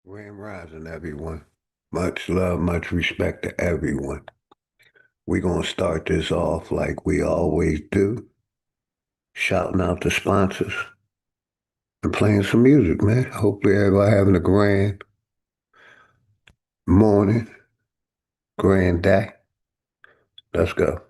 Grand Rising, everyone. Much love, much respect to everyone. We're going to start this off like we always do, shouting out the sponsors and playing some music, man. Hopefully, everybody having a grand morning, grand day. Let's go.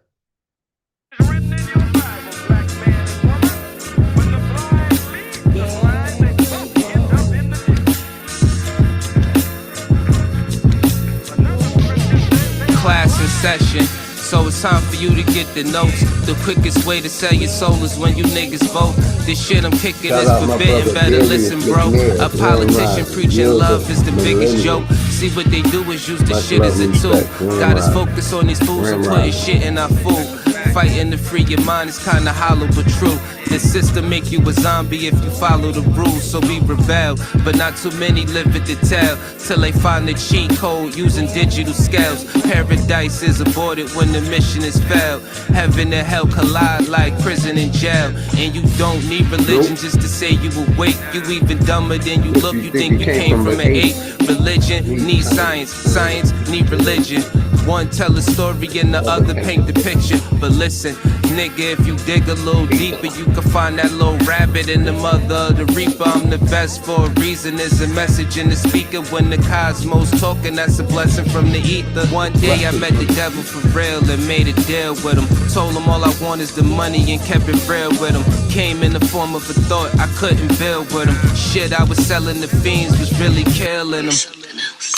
Class in session, so it's time for you to get the notes. The quickest way to sell your soul is when you niggas vote. This shit I'm kicking is forbidden, better listen, bro. A politician preaching love is the biggest joke. See what they do is use the shit as a tool. Got us focused on these fools and putting shit in our food. Fighting to free your mind is kinda hollow but true. The system make you a zombie if you follow the rules, so we rebel. But not too many live it to tell, till they find the cheat code using digital scales. Paradise is aborted when the mission is failed. Heaven and hell collide like prison and jail. And you don't need religion just to say you awake. You even dumber than you look, you think you came from an ape. Religion needs science, science need religion. One tell a story and the other paint the picture. But listen, nigga, if you dig a little deeper, you can find that little rabbit in the mother of the reaper. I'm the best for a reason. There's a message in the speaker when the cosmos talking. That's a blessing from the ether. One day I met the devil for real and made a deal with him. Told him all I want is the money and kept it real with him. Came in the form of a thought I couldn't build with him. Shit I was selling the fiends was really killing them.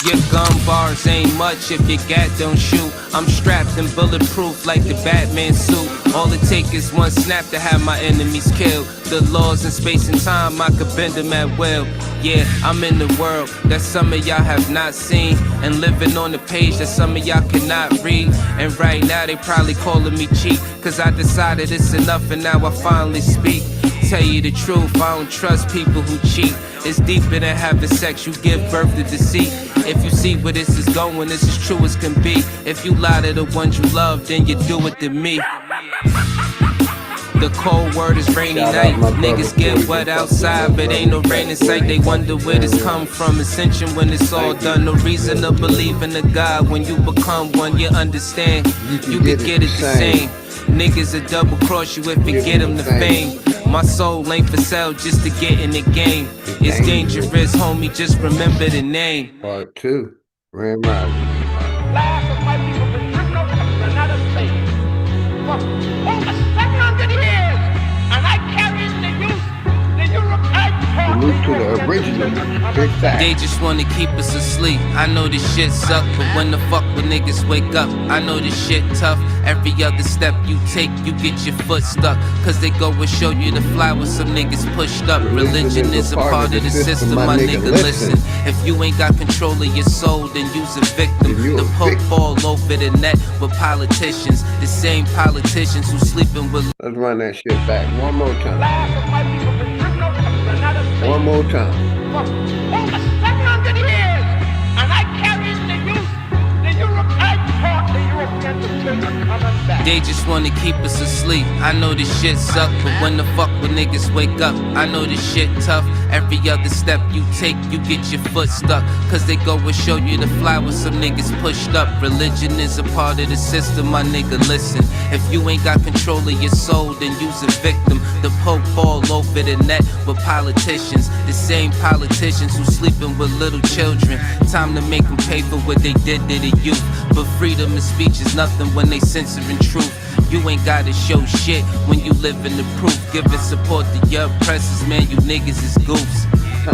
Your gun bars ain't much if your gat don't shoot. I'm strapped and bulletproof like the Batman suit. All it take is one snap to have my enemies killed. The laws in space and time, I could bend them at will. Yeah, I'm in the world that some of y'all have not seen, and living on the page that some of y'all cannot read. And right now they probably calling me cheap, cause I decided it's enough and now I finally speak. Tell you the truth, I don't trust people who cheat. It's deeper than having sex, you give birth to deceit. If you see where this is going, this is true as can be. If you lie to the ones you love, then you do it to me. The cold word is rainy night. Niggas get wet outside, but ain't no rain in sight. They wonder where this come from. Ascension when it's all done. No reason to believe in a God. When you become one, you understand. You can get it the same. Niggas will double cross you if you get them the fame. My soul ain't for sale just to get in the game. It's dangerous, homie, just remember the name. Part 2, Grand Rising. Last of my people been driven over the United States for over 700 years, and I carried the Europe Salute to the original, big fact. They just wanna keep us asleep. I know this shit suck, but when the fuck when niggas wake up, I know this shit tough. Every other step you take, you get your foot stuck. Cause they go and show you the fly with some niggas pushed up. Religion is a part of the system, my nigga, listen. If you ain't got control of your soul, then you's a victim. The Pope all over the net with politicians. The same politicians who sleeping with. Let's run that shit back one more time. last of my people been driven over the United States One more time. for over 700 years, and I carried the Europe. I taught the Europeans to take coming back. They just wanna keep us asleep. I know this shit suck, but when the fuck when niggas wake up, I know this shit tough. Every other step you take, you get your foot stuck. Cause they go and show you the fly with some niggas pushed up. Religion is a part of the system, my nigga, listen. If you ain't got control of your soul, then you's a victim. The Pope all over the net with politicians. The same politicians who sleeping with little children. Time to make them pay for what they did to the youth. But freedom of speech is nothing when they censoring truth. You ain't gotta show shit when you live in the proof. Giving support to your oppressors, man, you niggas is goofs.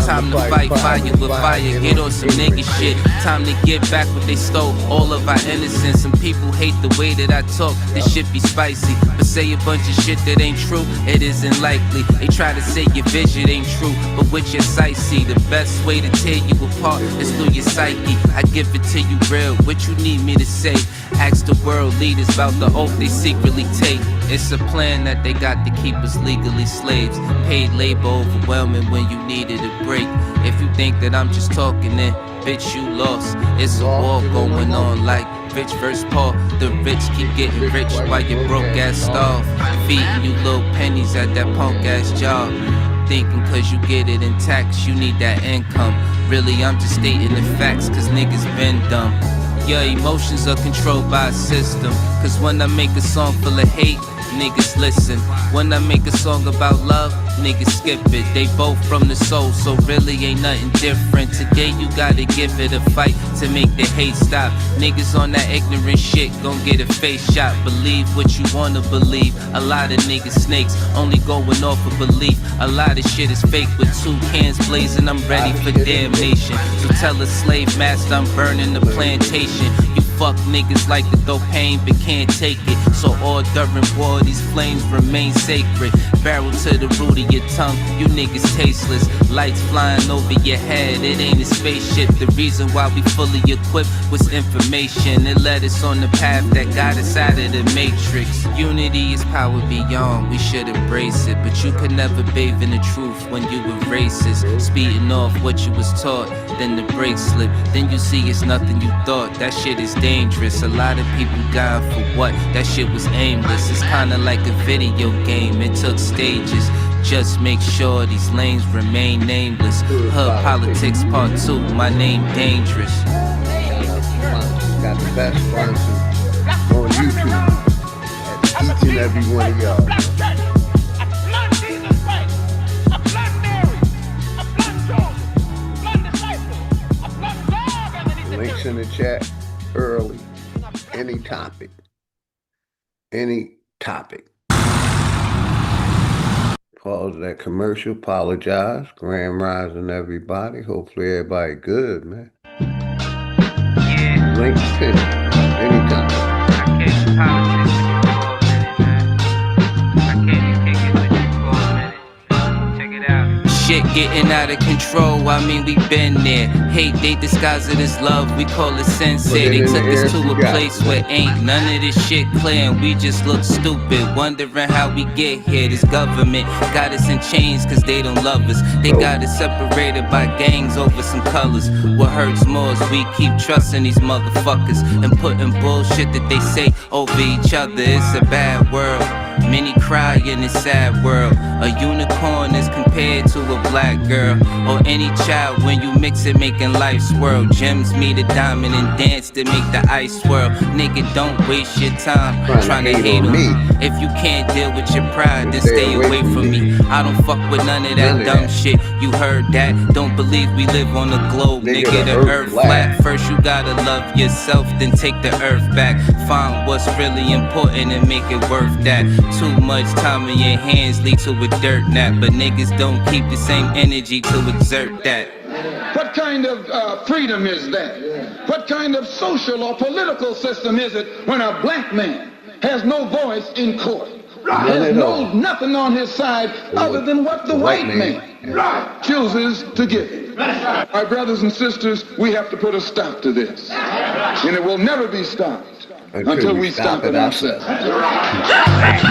Time to fight fire with fire, get on some nigga shit. Time to get back what they stole, all of our innocence. Some people hate the way that I talk, this shit be spicy. But say a bunch of shit that ain't true, it isn't likely. They try to say your vision ain't true, but with your sight see. The best way to tear you apart is through your psyche. I give it to you real, what you need me to say? Ask the world leaders about the oath they secretly take. It's a plan that they got to keep us legally slaves. Paid labor overwhelming when you needed a break. If you think that I'm just talking, then bitch, you lost. It's a war going on like rich versus poor. The rich keep getting rich while you broke ass starve. Feeding you little pennies at that punk ass job. thinking cause you get it in tax, you need that income. Really, I'm just stating the facts cause niggas been dumb. Your emotions are controlled by a system. Cause when I make a song full of hate, niggas listen. When I make a song about love, niggas skip it. They both from the soul, so really ain't nothing different. Today you gotta give it a fight to make the hate stop. Niggas on that ignorant shit gon' get a face shot. Believe what you wanna believe. A lot of niggas snakes, only going off of belief. A lot of shit is fake with 2 cans blazing, I'm ready for damnation. So tell a slave master I'm burning the plantation. You fuck niggas like to throw pain but can't take it. So all during war these flames remain sacred. Barrel to the root of your tongue, you niggas tasteless. Lights flying over your head, it ain't a spaceship. The reason why we fully equipped was information. It led us on the path that got us out of the matrix. Unity is power beyond, we should embrace it. But you could never bathe in the truth when you were racist. Speeding off what you was taught, then the brakes slip. Then you see it's nothing you thought, that shit is dangerous. A lot of people dying for what? That shit was aimless. It's kinda like a video game, it took stages. Just make sure these lanes remain nameless. Hood Politics Part 2, my name dangerous. Got the best sponsors on YouTube. Each and every one of y'all. Links in the chat early. Any topic. Any topic. Pause that commercial. Apologize. Grand rising, everybody. Hopefully everybody good, man. Yeah. Links pinned. Anytime. I can't politics with you for a minute, man. I can't kick it with you for a minute. Check it out. Shit getting out of control, I mean we been there. Hate they disguise it as love, we call it sensei. They took us to a place where ain't none of this shit clear, and we just look stupid, wondering how we get here. This government got us in chains cause they don't love us. They got us separated by gangs over some colors. What hurts more is we keep trusting these motherfuckers and putting bullshit that they say over each other. It's a bad world, many cry in this sad world. A unicorn is compared to a black girl, or any child when you mix it making life swirl. Gems meet a diamond and dance to make the ice swirl. Nigga, don't waste your time trying to hate on me. If you can't deal with your pride, then stay away from me. I don't fuck with none of that dumb shit. You heard that? Don't believe we live on a globe, nigga. The earth flat. First you gotta love yourself, then take the earth back. Find what's really important and make it worth that. Too much time in your hands lead to a dirt nap, but niggas don't keep the same energy to exert that. What kind of freedom is that? What kind of social or political system is it when a black man has no voice in court? Has nothing on his side other than what the white man chooses to give him. My brothers and sisters, we have to put a stop to this. And it will never be stopped until we stop it ourselves.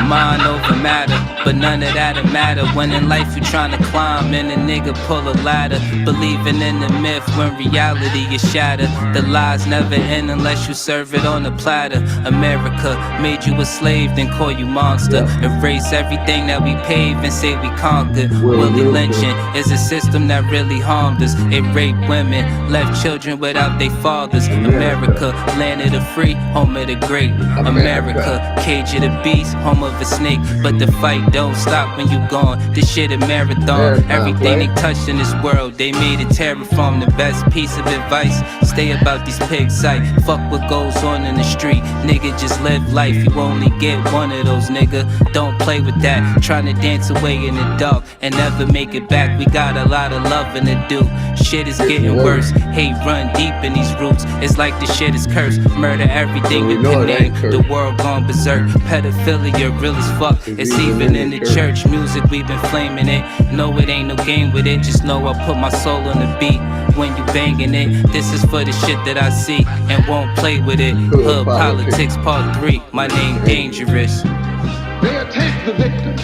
Mind over matter, but none of that'll matter when in life you're trying to climb and a nigga pull a ladder. Believing in the myth when reality is shattered. The lies never end unless you serve it on a platter. America made you a slave, then call you monster. Erase everything that we paved and say we conquered. Willie lynching is a system that really harmed us. It raped women, left children without their fathers. America, land of the free, home of the great. America, cage of the beast, home of a snake. But the fight don't stop when you gone. This shit a marathon. Everything they touched in this world, they made it terraform. The best piece of advice, stay about these pigs sight. Fuck what goes on in the street, nigga, just live life. You only get one of those, nigga. Don't play with that. Trying to dance away in the dark and never make it back. We got a lot of loving to do. Shit is getting worse. Hate run deep in these roots. It's like the shit is cursed. Murder everything you can name. The world gone berserk. Pedophilia real as fuck. It's even in the church. Music we've been flaming it. No, it ain't no game with it. Just know I put my soul on the beat. When you banging it, this is for the shit that I see and won't play with it. Hood Politics Part 3. My name dangerous. They attack the victim,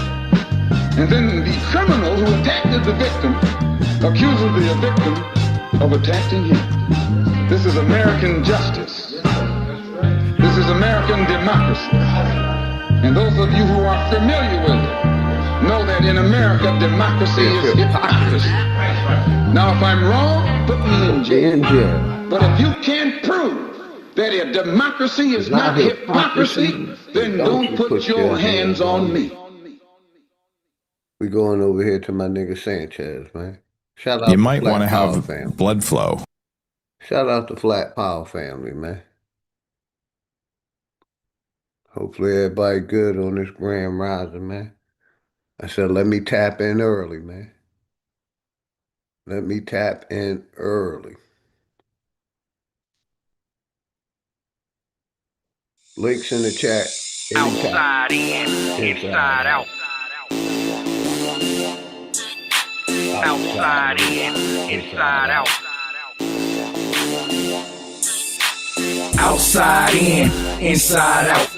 and then the criminal who attacked the victim accuses the victim of attacking him. This is American justice. This is American democracy. And those of you who are familiar with it know that in America, democracy is hypocrisy. Now, if I'm wrong, put me in jail. But if you can't prove that a democracy is not hypocrisy, then don't put your hands on me. We going over here to my nigga Sanchez, man. Shout out You to might want to Flat have Power family. blood flow. Shout out to Flat Power family, man. Hopefully everybody good on this grand rising, man. I said, let me tap in early, man. Let me tap in early. Links in the chat. Outside in, inside out. Outside in, inside out. Outside in, inside out.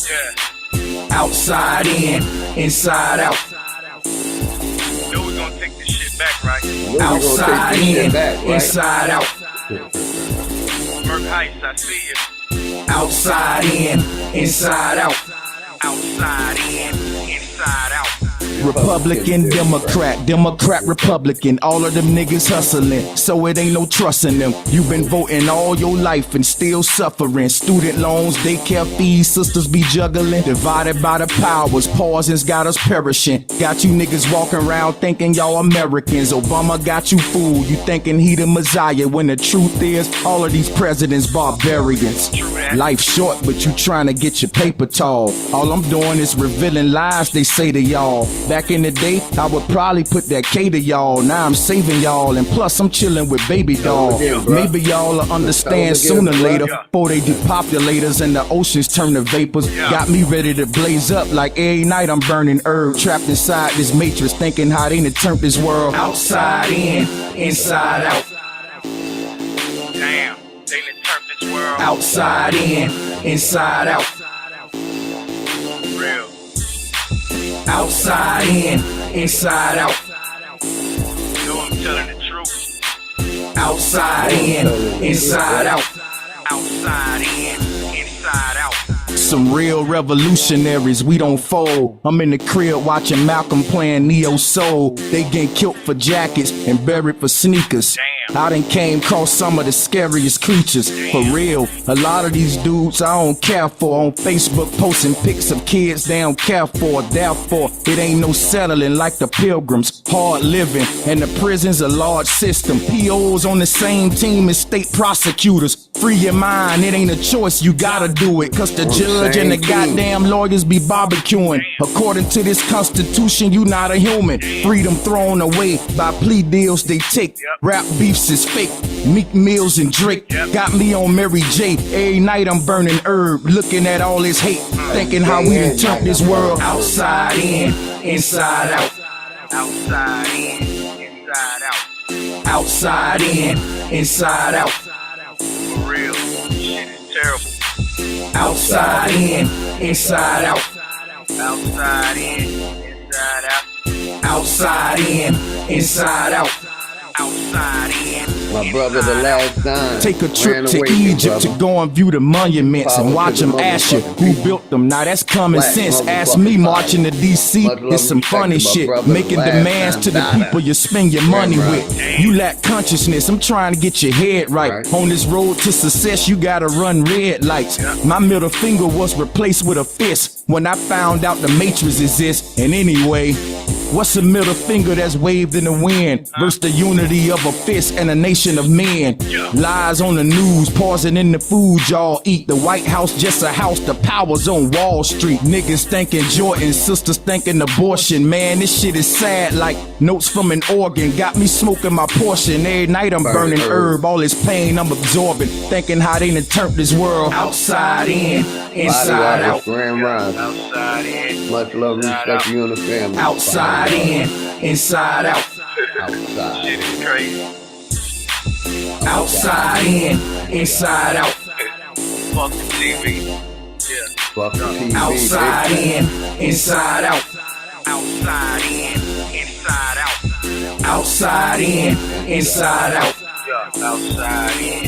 Yeah. Outside in, inside out. You know we're gonna take this shit back, right? Outside in, inside out. Merc Heights, I see you. Outside in, inside out. Outside in, inside out. Republican, Democrat, Republican. All of them niggas hustling, so it ain't no trusting them. You been voting all your life and still suffering. Student loans, daycare fees, sisters be juggling. Divided by the powers, pauses got us perishing. Got you niggas walking around thinking y'all Americans. Obama got you fooled, you thinking he the Messiah, when the truth is all of these presidents barbarians. Life short, but you trying to get your paper tall. All I'm doing is revealing lies they say to y'all. Back in the day, I would probably put that K to y'all. Now I'm saving y'all, and plus I'm chilling with baby doll. Maybe y'all will understand sooner or later, before they depopulators and the oceans turn to vapors. Got me ready to blaze up like every night I'm burning herb. Trapped inside this matrix, thinking how they done turned this world outside in, inside out. Damn, they done turned this world Outside in, inside out. real. Outside in, inside out. You know I'm telling the truth. Outside in, inside out. Outside in, inside out. Some real revolutionaries, we don't fold. I'm in the crib watching Malcolm playing Neo Soul. They getting killed for jackets and buried for sneakers. I done came across some of the scariest creatures. For real, a lot of these dudes I don't care for. On Facebook posting pics of kids they don't care for. Therefore, it ain't no settling like the Pilgrims. Hard living, and the prison's a large system. POs on the same team as state prosecutors. Free your mind, it ain't a choice, you gotta do it. Cause the judge and the goddamn lawyers be barbecuing. According to this constitution, you not a human. Freedom thrown away by plea deals they take. Rap beefs is fake. Meek Mills and Drake got me on Mary J. Every night I'm burning herb, looking at all this hate, thinking how we done turned this world outside in, inside out. Outside in, inside out. Outside in, inside out. For real, shit is terrible. Outside in, inside out. Outside in, inside out. Outside in, inside out. Outside in. My brother, the last time. Take a trip ran to away from Egypt to brother. go and view the monuments and Power watch to the them ask you motherfucking who people. built them. Now that's common Black sense. Ask motherfucking me power. marching to DC. Much love It's some and respect funny to my shit. brother, Making last demands time to the died. people you spend your money right. with. You lack consciousness. I'm trying to get your head right. On this road to success, you gotta run red lights. My middle finger was replaced with a fist when I found out the matrix exists. And anyway, what's a middle finger that's waved in the wind versus the unity of a fist and a nation of men? Lies on the news, pausing in the food y'all eat. The White House just a house, the power's on Wall Street. Niggas thinking Jordan, sisters thinking abortion. Man, this shit is sad like notes from an organ. Got me smoking my portion. Every night I'm burning herb, all this pain I'm absorbing. Thinking how they done turned this world outside in, inside out. Grand Rising. Outside in. Much love and respect to you and the family. Outside in, inside out. Outside. Shit is crazy. Outside in, inside out. Fuck the TV. Yeah. Fuck the TV. Outside in, inside out. Outside in, inside out. Outside in, inside out. Yeah. Outside in,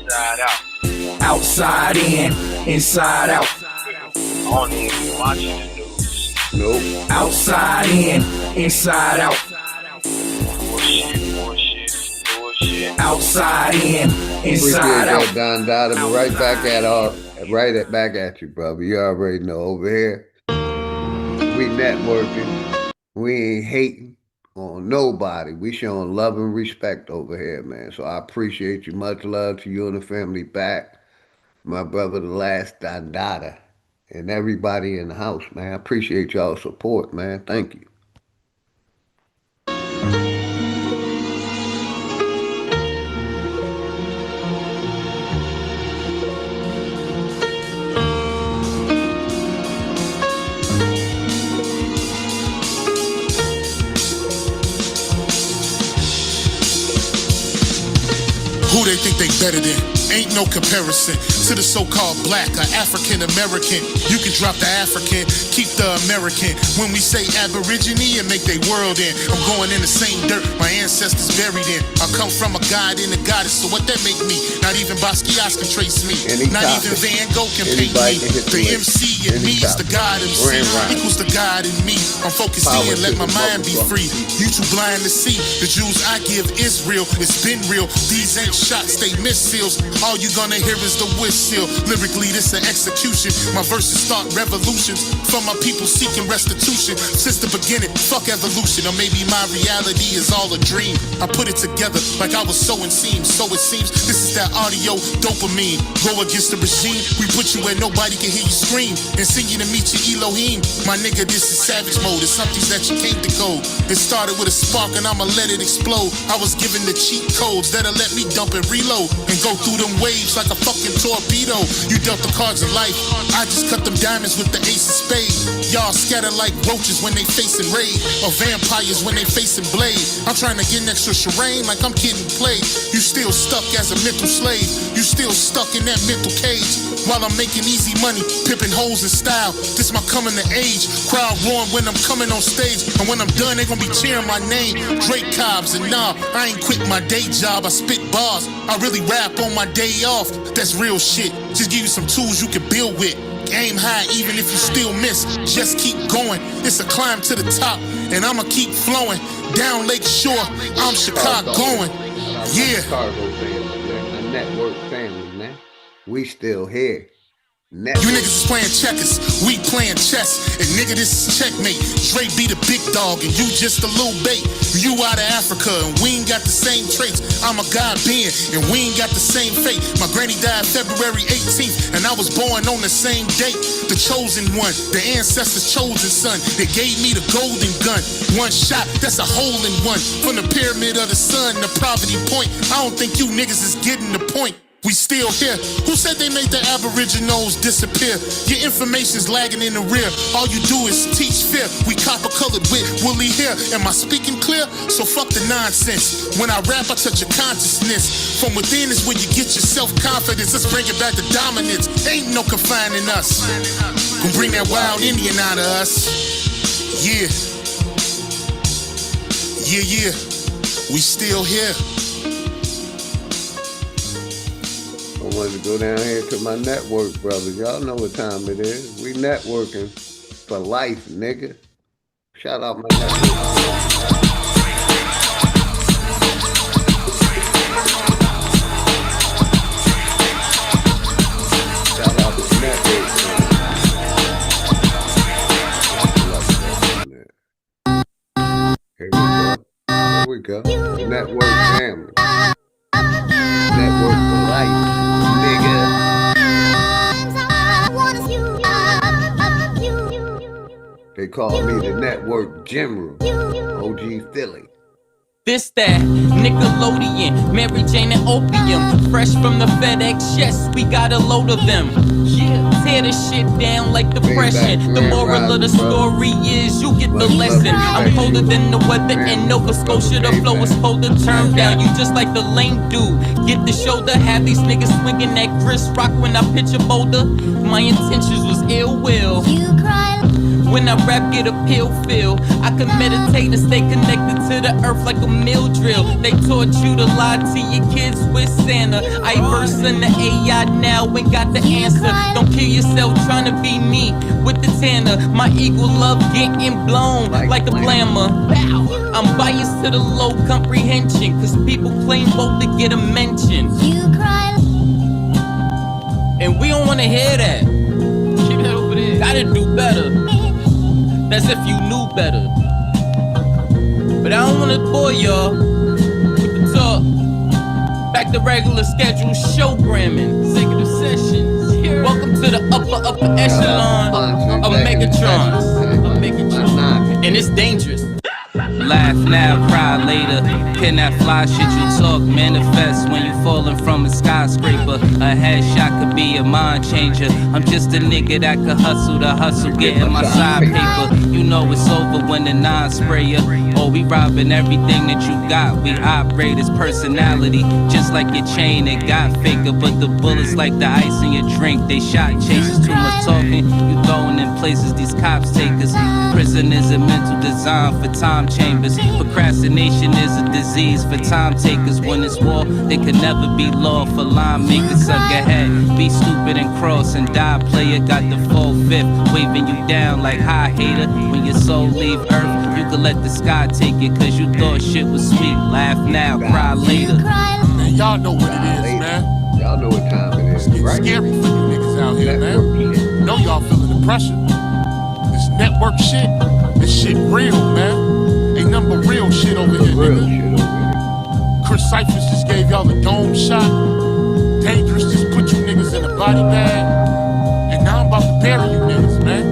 inside out. Outside in, inside out. I don't even be watching the news. Nope. Outside in, inside out. Outside in, inside out. Appreciate that, Don Dada. Back at you, brother. You already know. Over here, we networking. We ain't hating on nobody. We showing love and respect over here, man. So I appreciate you. Much love to you and the family back. My brother, the last Don Dada, and everybody in the house, man. I appreciate y'all's support, man. Thank you. Who they think they better than? Ain't no comparison to the so-called black or African American. You can drop the African, keep the American. When we say Aborigine, and make they world in. I'm going in the same dirt my ancestors buried in. I come from a god and a goddess, so what that make me? Not even Basquiat can trace me. Not even Van Gogh can paint me. The MC in me is the God MC equals the God in me. I'm focused in, let my mind be free. You too blind to see. The Jews I give Israel, it's been real. These ain't shots, they missiles. All you gonna hear is the whistle. Lyrically, this an execution. My verses start revolutions from my people seeking restitution. Since the beginning, fuck evolution. Or maybe my reality is all a dream. I put it together like I was sowing seams. So it seems this is that audio dopamine. Go against the regime, we put you where nobody can hear you scream. And sing you to meet your Elohim. My nigga, this is savage mode. It's something that you can't decode. It started with a spark and I'ma let it explode. I was given the cheat codes that'll let me dump and reload and go through them waves like a fucking torpedo. You dealt the cards of life, I just cut them diamonds with the ace of spades. Y'all scatter like roaches when they facing raid, or vampires when they facing blade. I'm trying to get an extra charade like I'm getting played. You still stuck as a mental slave. You still stuck in that mental cage. While I'm making easy money, pimping hoes in style. This my coming to age. Crowd roaring when I'm coming on stage. And when I'm done, they gonna be cheering my name. Drake Cobbs, and nah, I ain't quit my day job. I spit bars, I really rap on my day off. That's real shit. Just give you some tools you can build with. Aim high even if you still miss. Just keep going. It's a climb to the top, and I'ma keep flowing. Down Lake Shore, I'm Chicago going. Yeah. Chicago family, man. A network family, man. We still here. Network. You niggas is playing checkers, we playing chess. And nigga, this is checkmate. Dre be the big dog and you just a little bait. You out of Africa and we ain't got the same traits. I'm a God being and we ain't got the same fate. My granny died February 18th and I was born on the same date. The chosen one, the ancestors' chosen son. They gave me the golden gun. One shot, that's a hole in one. From the pyramid of the sun to Poverty Point. I don't think you niggas is getting the point. We still here. Who said they made the Aboriginals disappear? Your information's lagging in the rear. All you do is teach fear. We copper colored with woolly hair. Am I speaking clear? So fuck the nonsense. When I rap, I touch your consciousness. From within is where you get your self-confidence. Let's bring it back to dominance. Ain't no confining us. Gonna bring that wild Indian out of us. Yeah. Yeah, yeah. We still here. I wanted to go down here to my network, brothers. Y'all know what time it is. We networking for life, nigga. Shout out my network. Shout out to network. Here we go. Network family. Network for life. They call me the network general, OG Philly. This that Nickelodeon, Mary Jane and opium, fresh from the FedEx chest, we got a load of them. Yeah, tear this shit down like depression. The moral of the story is you get the lesson. I'm colder than the weather in Nova Scotia. The flow is colder, turn down. You just like the lame dude. Get the shoulder, have these niggas swinging that Chris Rock when I pitch a boulder. My intentions was ill will. You cry. When I rap, get a pill feel. I can meditate and stay connected to the earth like a mill drill. They taught you to lie to your kids with Santa. I verse in the AI now and got the answer. Don't kill yourself trying to be me with the tanner. My eagle love getting blown like a blammer. I'm biased to the low comprehension, cause people claim both to get a mention. You cry. And we don't wanna hear that. Keep that over there. Gotta do better. That's if you knew better. But I don't wanna bore y'all with the talk. Back to regular schedule showgramming. Executive sessions. Welcome to the upper echelon of Megatrons. And it's dangerous. Laugh now, cry later. Pin that fly shit you talk, manifest when you falling from a skyscraper. A headshot could be a mind changer. I'm just a nigga that could hustle the hustle, getting my side paper. You know it's over when the non-sprayer. Oh, we robbing everything that you got. We operate as personality, just like your chain. It got faker, but the bullets like the ice in your drink. They shot chasers, too much talking. You throwing in places these cops take us. Prison is a mental design for time chambers. Procrastination is a disease for time takers. When it's war, they could never be law for line makers. Suck ahead, be stupid and cross and die. Player got the full fifth, waving you down like high hater. When your soul leave earth, you could let the sky take it, cause you thought shit was sweet. Laugh now, cry later. Man, y'all know what it is, man. Y'all know what time it is, It's right? scary for you niggas out here, man. Know y'all feeling the pressure. This network shit, this shit real, man. Ain't nothing but real shit over here, Real nigga. shit over here. Chris Cyphers just gave y'all a dome shot. Dangerous just put you niggas in a body bag. And now I'm about to bury you niggas, man.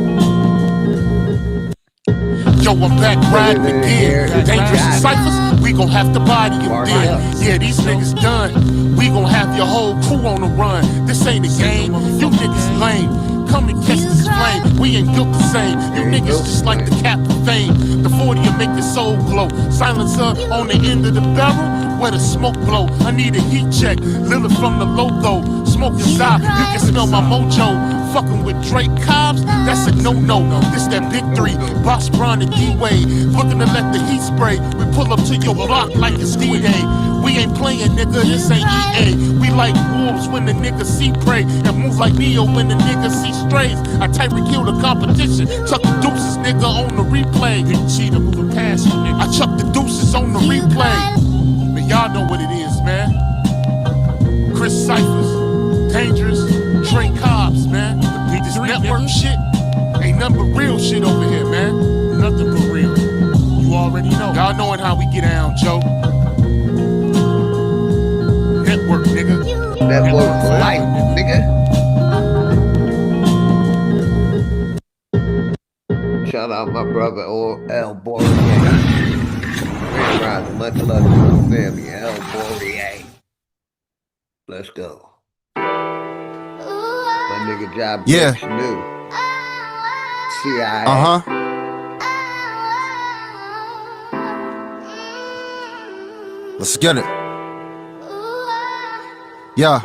Yo, I'm back riding again. Dangerous and Cyphers, we gon' have to body you then. Yeah, these niggas done. We gon' have your whole crew on the run. This ain't a game, you niggas lame. Come and catch this flame, we ain't built the same. You niggas just like the cap of fame. The 40'll make your soul glow. Silencer on the end of the barrel, where the smoke blow. I need a heat check, Lilith from the logo. Smoking side, you can smell my mojo. Fucking with Drake Cobbs, that's a no-no. This that big three, Boss Brown and D-Wade. Looking to let the heat spray. We pull up to your block like it's D-Day. We ain't playing, nigga, this ain't EA. We like wolves when the niggas see prey, and move like Neo when the niggas see strays. I Tyreek kill the competition, chuck the deuces, nigga, on the replay. Big cheater moving past you, nigga. I chuck the deuces on the replay. But y'all know what it is, man. Chris Cyphers, Dangerous, Drake Cobbs, man. This network shit ain't nothing but real shit over here, man. Nothing but real. You already know. Y'all knowing how we get down, Joe. Network, nigga. Network for life, nigga. Shout out my brother El Boreal. Grand Rising, much love to my family, El Boreal. Let's go. My nigga Job Yeah. New. CIA. Let's get it. Yeah.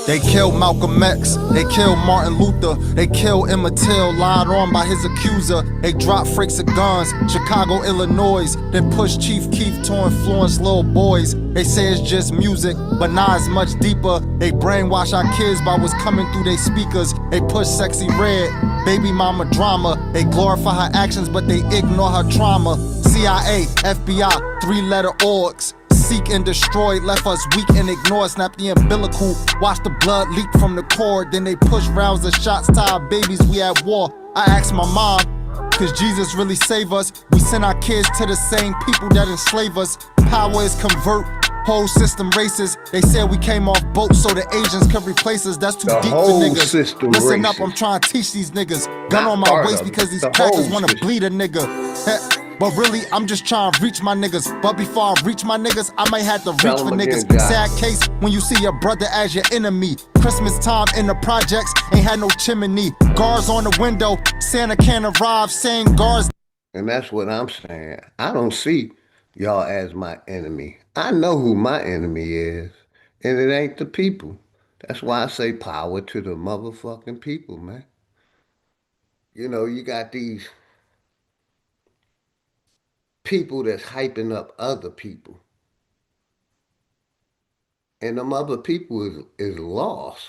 They killed Malcolm X, they killed Martin Luther, they killed Emmett Till, lied on by his accuser. They dropped freaks of guns, Chicago, Illinois, then pushed Chief Keef to influence little boys. They say it's just music, but nah, it's much deeper. They brainwash our kids by what's coming through their speakers. They push Sexy Red, baby mama drama. They glorify her actions, but they ignore her trauma. CIA, FBI, three-letter orgs. Seek and destroy, left us weak and ignore. Snap the umbilical, watch the blood leak from the cord. Then they push rounds of shots to our babies, we at war. I asked my mom, cause Jesus really save us. We send our kids to the same people that enslave us. Power is convert, whole system racist. They said we came off boats so the Asians could replace us. That's too The deep for whole niggas. system Listen up, racist. I'm trying to teach these niggas. Gun Not on my part waist of it. because these The crackers whole wanna system. bleed a nigga. But really, I'm just trying to reach my niggas. But before I reach my niggas, I might have to reach Tell for 'em niggas. again, Josh. Sad case when you see your brother as your enemy. Christmas time in the projects, ain't had no chimney. Guards on the window, Santa can arrive, saying guards. And that's what I'm saying. I don't see y'all as my enemy. I know who my enemy is. And it ain't the people. That's why I say power to the motherfucking people, man. You know, you got these people that's hyping up other people. And them other people is lost.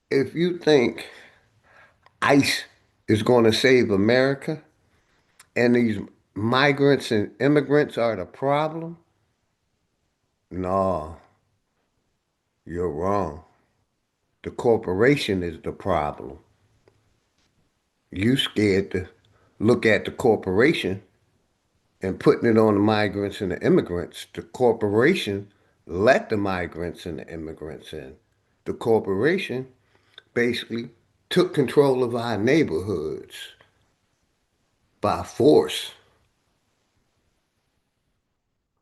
If you think ICE is going to save America and these migrants and immigrants are the problem, no, you're wrong. The corporation is the problem. You scared to look at the corporation and putting it on the migrants and the immigrants. The corporation let the migrants and the immigrants in. The corporation basically took control of our neighborhoods by force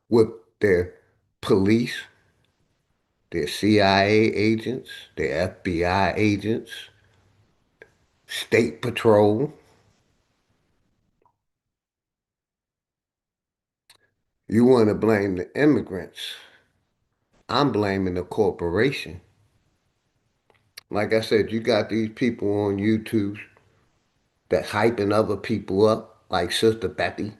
with their police, their CIA agents, their FBI agents, state patrol. You want to blame the immigrants. I'm blaming the corporation. Like I said, you got these people on YouTube that's hyping other people up, like Sister Betty,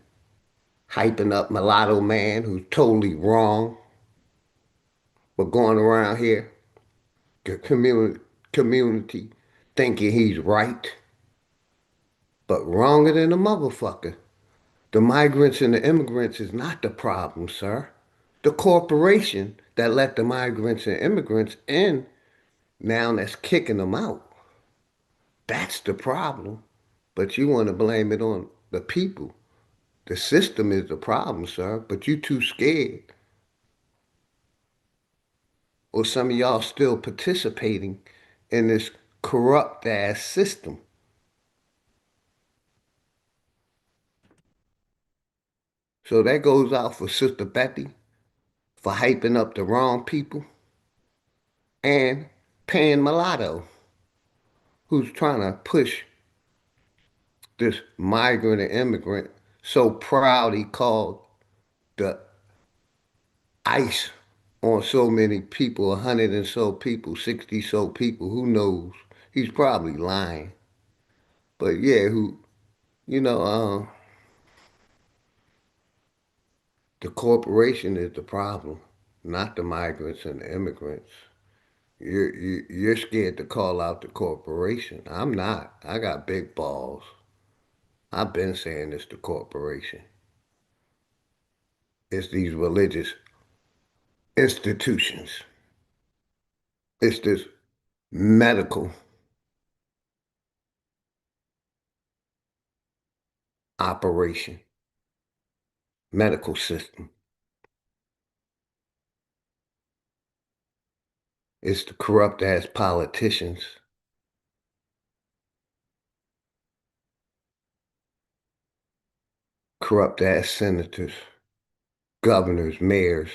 hyping up Mulatto Man, who's totally wrong, but going around here, the community thinking he's right, but wronger than a motherfucker. The migrants and the immigrants is not the problem, sir. The corporation that let the migrants and immigrants in now that's kicking them out. That's the problem. But you want to blame it on the people. The system is the problem, sir, but you too scared. Or some of y'all still participating in this corrupt ass system. So that goes out for Sister Betty for hyping up the wrong people and Pan Mulatto, who's trying to push this migrant and immigrant so proud he called the ICE on so many people, 100 and so people, 60 so people, who knows? He's probably lying. But yeah, you know, the corporation is the problem, not the migrants and the immigrants. You're scared to call out the corporation. I'm not. I got big balls. I've been saying it's the corporation. It's these religious institutions. It's this medical operation, medical system. It's the corrupt ass politicians, corrupt ass senators, governors, mayors,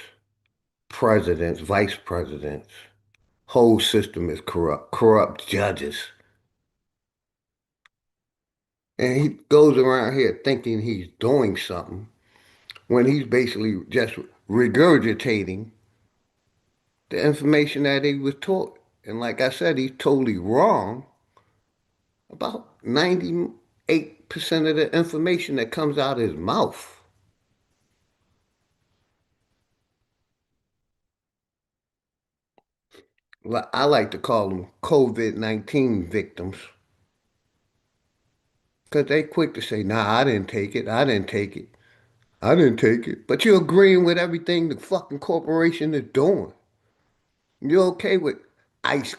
presidents, vice presidents. Whole system is corrupt. Corrupt judges. And he goes around here thinking he's doing something when he's basically just regurgitating the information that he was taught. And like I said, he's totally wrong about 98% of the information that comes out of his mouth. I like to call them COVID-19 victims because they quick to say, nah, I didn't take it. I didn't take it. I didn't take it. But you're agreeing with everything the fucking corporation is doing. You're okay with ICE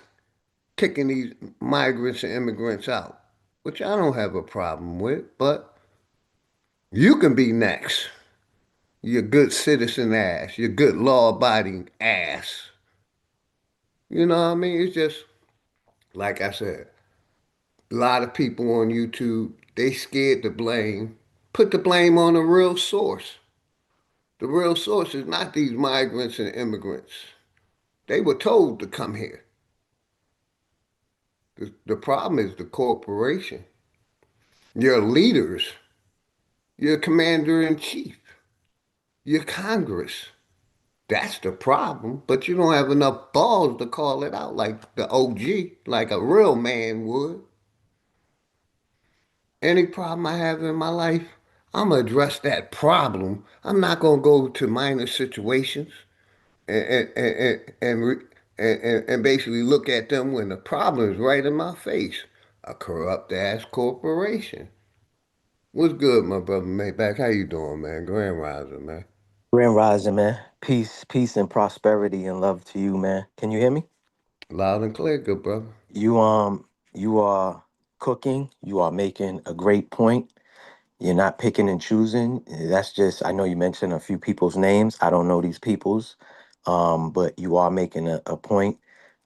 kicking these migrants and immigrants out, which I don't have a problem with, but you can be next. You good citizen ass. You good law abiding ass. You know what I mean? It's just, like I said, a lot of people on YouTube, they scared to blame. Put the blame on the real source. The real source is not these migrants and immigrants. They were told to come here. The problem is the corporation. Your leaders, your commander in chief, your Congress. That's the problem. But you don't have enough balls to call it out like the OG, like a real man would. Any problem I have in my life, I'm gonna address that problem. I'm not gonna go to minor situations and basically look at them when the problem is right in my face. A corrupt ass corporation. What's good, my brother Maybach? How you doing, man? Grand Rising, man. Grand Rising, man. Peace, and prosperity and love to you, man. Can you hear me? Loud and clear, good brother. You are cooking. You are making a great point. You're not picking and choosing. That's just I know you mentioned a few people's names. I don't know these people's, but you are making a point.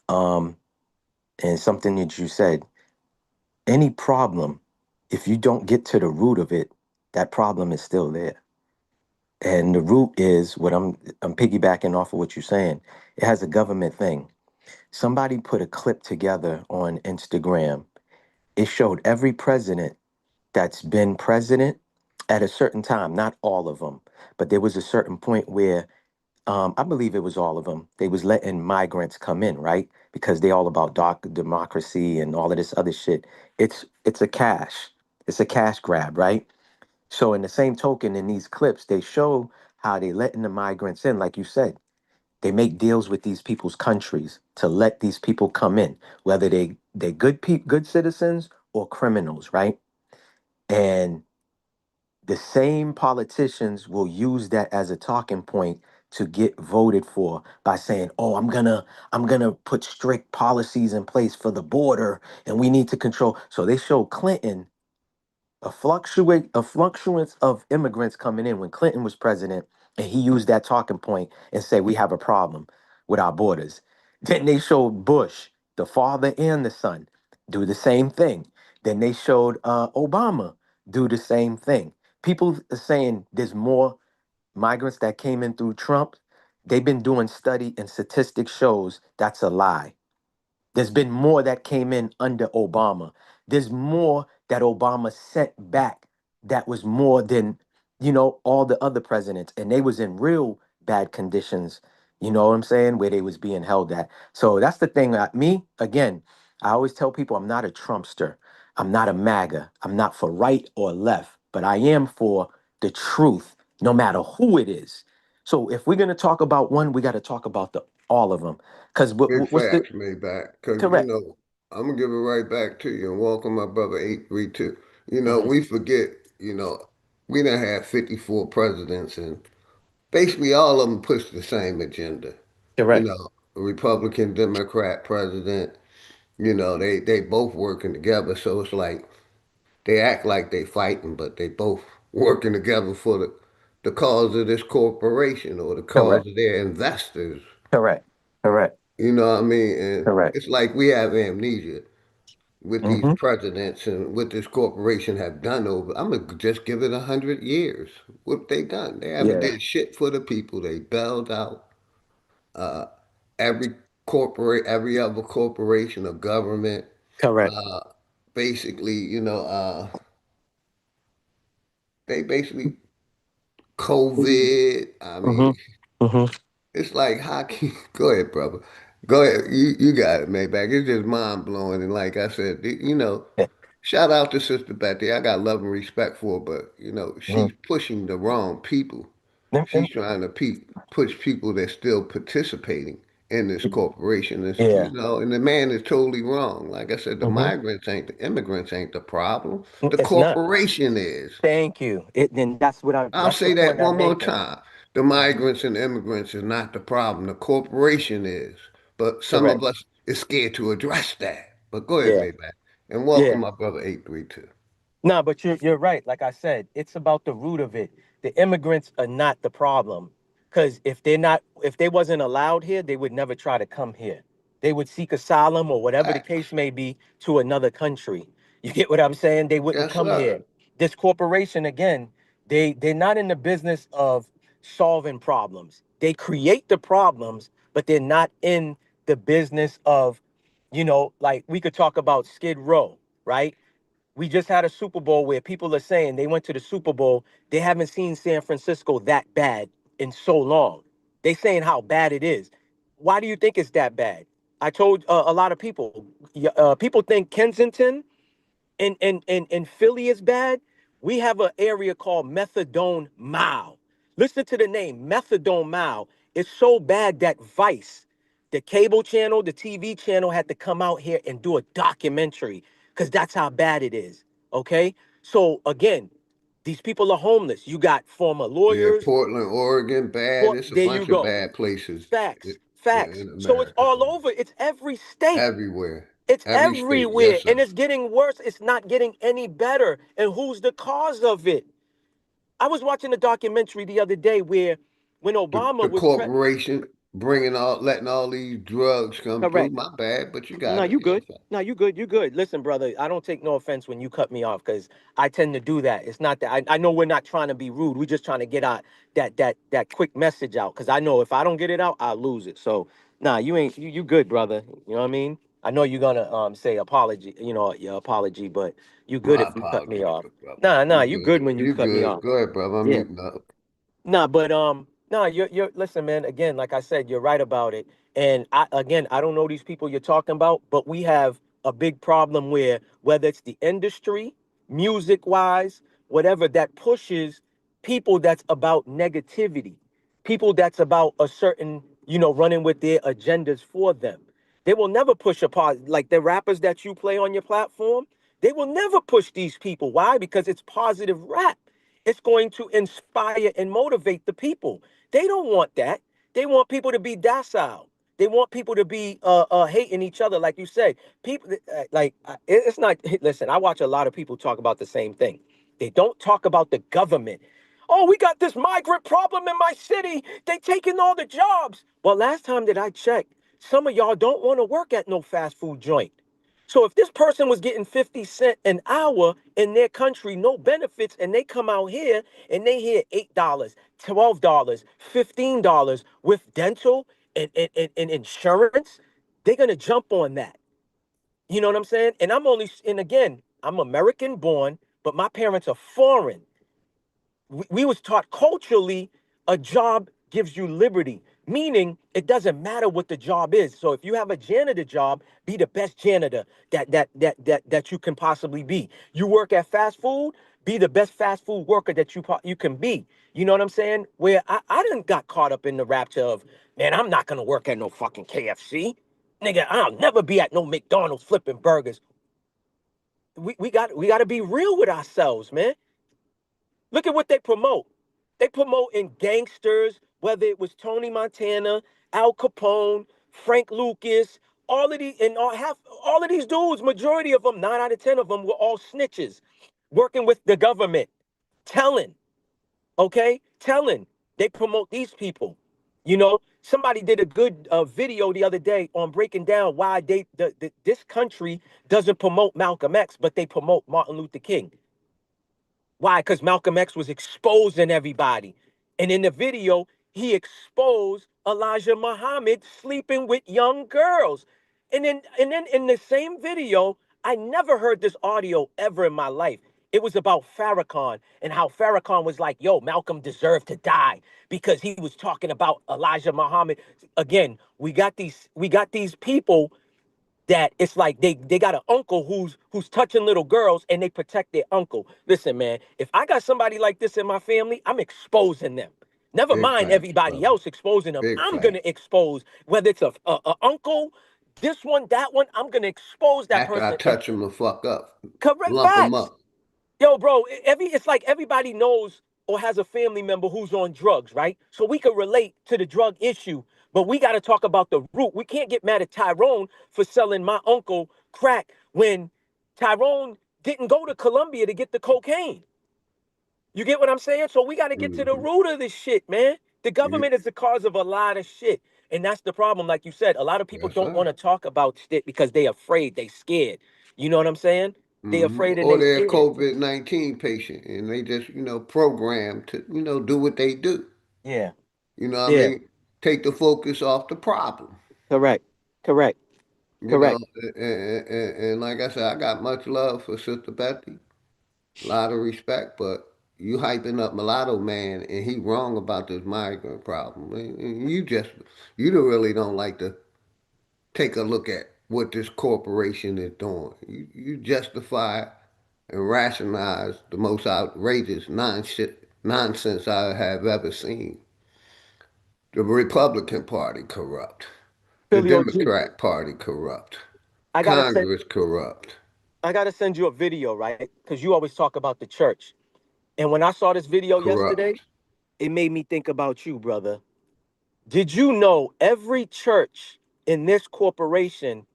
Um, and something that you said. Any problem, if you don't get to the root of it, that problem is still there. And the root is what I'm piggybacking off of what you're saying. It has a government thing. Somebody put a clip together on Instagram. It showed every president that's been president at a certain time, not all of them, but there was a certain point where I believe it was all of them. They was letting migrants come in, right? Because they all about democracy and all of this other shit. It's a cash grab, right? So in the same token, in these clips, they show how they letting the migrants in, like you said. They make deals with these people's countries to let these people come in, whether they good citizens or criminals, right? And the same politicians will use that as a talking point to get voted for by saying, "Oh, I'm gonna put strict policies in place for the border, and we need to control." So they show Clinton a fluctuance of immigrants coming in when Clinton was president, and he used that talking point and said we have a problem with our borders. Then they showed Bush, the father and the son, do the same thing. Then they showed Obama do the same thing. People are saying there's more migrants that came in through Trump. They've been doing study and statistics shows that's a lie. There's been more that came in under Obama. There's more that Obama sent back that was more than, all the other presidents. And they was in real bad conditions, you know what I'm saying, where they was being held at. So that's the thing. Me, again, I always tell people I'm not a Trumpster. I'm not a MAGA. I'm not for right or left, but I am for the truth, no matter who it is. So if we're going to talk about one, we got to talk about the all of them. Because Big what's the facts, Maybach. Because, correct? I'm going to give it right back to you and welcome my brother 832. Hmm. We forget, we done had 54 presidents and basically all of them push the same agenda. Correct. A Republican, Democrat president, they both working together. So it's like they act like they fighting, but they both working together for the cause of this corporation or the cause Correct. of their investors. Correct. Correct. You know what I mean? And Correct. it's like we have amnesia with these Hmm. presidents and what this corporation have done over. I'm gonna just give it 100 years. What they done? They haven't Yeah. did shit for the people. They bailed out uh, every other corporation or government. Correct. Uh, basically, they basically COVID. I Hmm. mean, Hmm. it's like hockey. Go ahead, brother. Go ahead. You got it, Maybach. It's just mind blowing. And like I said, shout out to Sister Betty. I got love and respect for her, but Hmm. she's pushing the wrong people. She's trying to push people that's still participating in this corporation. Yeah. And the man is totally wrong. Like I said, Hmm. the immigrants ain't the problem. The It's not. corporation is. Thank you. Then I'll that's the say that point I'm one more making. time. The migrants and immigrants is not the problem. The corporation is. But some of Correct. us is scared to address that. But go ahead, Yeah. Maybach. And welcome Yeah. my brother 832. No, but you're right. Like I said, it's about the root of it. The immigrants are not the problem. Because if they wasn't allowed here, they would never try to come here. They would seek asylum or whatever the Facts. case may be to another country. You get what I'm saying? They wouldn't Yes, come sir. here. This corporation, again, they're not in the business of solving problems. They create the problems, but they're not in the business of, like we could talk about Skid Row, right? We just had a Super Bowl where people are saying they went to the Super Bowl. They haven't seen San Francisco that bad in so long. They saying how bad it is. Why do you think it's that bad? I told a lot of people. People think Kensington and Philly is bad. We have an area called Methadone Mile. Listen to the name, Methadone Mile. It's so bad that Vice, the cable channel, the TV channel, had to come out here and do a documentary because that's how bad it is. Okay? So again, these people are homeless. You got former Yeah, lawyers. Portland, Oregon, bad. It's a There you bunch of go. bad places Facts. in Facts. So it's America. all over. It's every state. Everywhere. It's Every state. everywhere, Yes, and sir. it's getting worse. It's not getting any better. And who's the cause of it? I was watching a documentary the other day where when Obama The was corporation letting all these drugs come through. correct. My bad, but you No, got it. you Yes, good. sir. No, you good. You good. Listen, brother, I don't take no offense when you cut me off because I tend to do that. It's not that I know we're not trying to be rude. We're just trying to get out that quick message out because I know if I don't get it out, I'll lose it. So nah, you ain't you good, brother. You know what I mean? I know you're gonna say apology, your apology, but you good My if you cut me apologies, off. good brother. Nah, You you good good. when you You cut me good. off. Go ahead, brother. I'm Yeah. muting up. Nah, but no, you're listen, man. Again, like I said, you're right about it. And I don't know these people you're talking about, but we have a big problem where whether it's the industry, music wise, whatever that pushes people that's about negativity, people that's about a certain, running with their agendas for them. They will never push a like the rappers that you play on your platform. They will never push these people. Why? Because it's positive rap. It's going to inspire and motivate the people. They don't want that. They want people to be docile. They want people to be hating each other, like you say. People it's not. Listen, I watch a lot of people talk about the same thing. They don't talk about the government. Oh, we got this migrant problem in my city. They taking all the jobs. Well, last time that I checked, some of y'all don't want to work at no fast food joint. So if this person was getting 50 cents an hour in their country, no benefits, and they come out here and they hear $8, $12, $15 with dental and insurance, they're gonna jump on that. You know what I'm saying? And again, I'm American born, but my parents are foreign. We was taught culturally a job gives you liberty, meaning it doesn't matter what the job is. So if you have a janitor job, be the best janitor that you can possibly be. You work at fast food, be the best fast food worker that you can be. You know what I'm saying? Where I didn't got caught up in the rapture of, man, I'm not gonna work at no fucking KFC. Nigga, I'll never be at no McDonald's flipping burgers. We got to be real with ourselves, man. Look at what they promote. They promote in gangsters, whether it was Tony Montana, Al Capone, Frank Lucas, all of these and all of these dudes, majority of them, 9 out of 10 of them were all snitches, working with the government, telling, okay, telling. They promote these people. Somebody did a good video the other day on breaking down why this country doesn't promote Malcolm X, but they promote Martin Luther King. Why? Because Malcolm X was exposing everybody. And in the video, he exposed Elijah Muhammad sleeping with young girls. And then in the same video, I never heard this audio ever in my life. It was about Farrakhan and how Farrakhan was like, yo, Malcolm deserved to die because he was talking about Elijah Muhammad. Again, we got these people that it's like they got an uncle who's touching little girls and they protect their uncle. Listen, man, if I got somebody like this in my family, I'm exposing them. Never Big mind facts, everybody brother. else exposing them. Big I'm facts. gonna expose whether it's a uncle, this one, that one. I'm gonna expose that After I person. And touch them and fuck up, correct lump them facts. up. Yo, bro, it's like everybody knows or has a family member who's on drugs, right? So we can relate to the drug issue, but we got to talk about the root. We can't get mad at Tyrone for selling my uncle crack when Tyrone didn't go to Colombia to get the cocaine. You get what I'm saying? So we got to get to the Hmm. root of this shit, man. The You, government is the cause of a lot of shit. And that's the problem. Like you said, a lot of people yes, don't sir. want to talk about shit because they afraid, they scared. You know what I'm saying? They afraid and Or they they're a scared. COVID-19 patient and they just, programmed to, do what they do. Yeah. You know what I Yeah. mean? Take the focus off the problem. Correct. Correct. You know, Correct. and like I said, I got much love for Sister Betty, a lot of respect, but you hyping up Mulatto Man, and he wrong about this migrant problem. And you really don't like to take a look at what this corporation is doing. You justify and rationalize the most outrageous nonsense I have ever seen. The Republican Party corrupt. The Philly OG. Democrat Party corrupt. I gotta send Congress corrupt. I gotta send you a video, right? Because you always talk about the church. And when I saw this video yesterday, Corrupt. it made me think about you, brother. Did you know every church in this corporation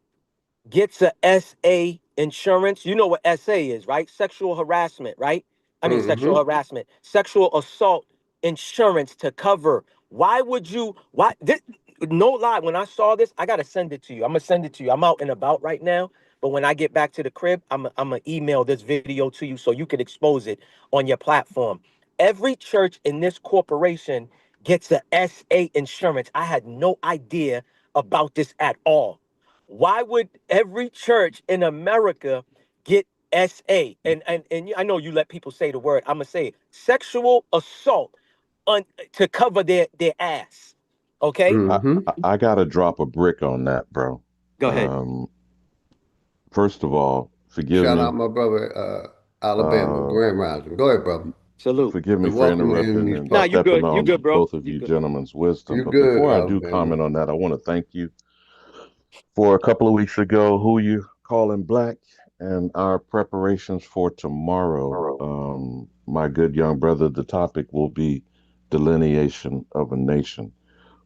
gets a SA insurance? You know what SA is, right? Sexual harassment, right? I mean, sexual Mm-hmm. harassment, sexual assault insurance to cover. Why would you? Why? This, no lie. When I saw this, I gotta send it to you. I'm gonna send it to you. I'm out and about right now, but when I get back to the crib, I'm gonna email this video to you so you can expose it on your platform. Every church in this corporation gets a SA insurance. I had no idea about this at all. Why would every church in America get SA? And I know you let people say the word. I'm gonna say it. Sexual assault to cover their ass. Okay, Mm-hmm. I gotta drop a brick on that, bro. go ahead. Um, First of all, forgive Shout out me. my brother, Alabama, Uh, Grand Rising. Go ahead, brother. Salute. Forgive me And for welcome in interrupting these and Nah, you parts. stepping good. You on good, bro. both of You you good. gentlemen's wisdom. You But good, before I do Alabama. comment on that, I want to thank you for a couple of weeks ago who you calling black and our preparations for tomorrow. My good young brother, the topic will be delineation of a nation.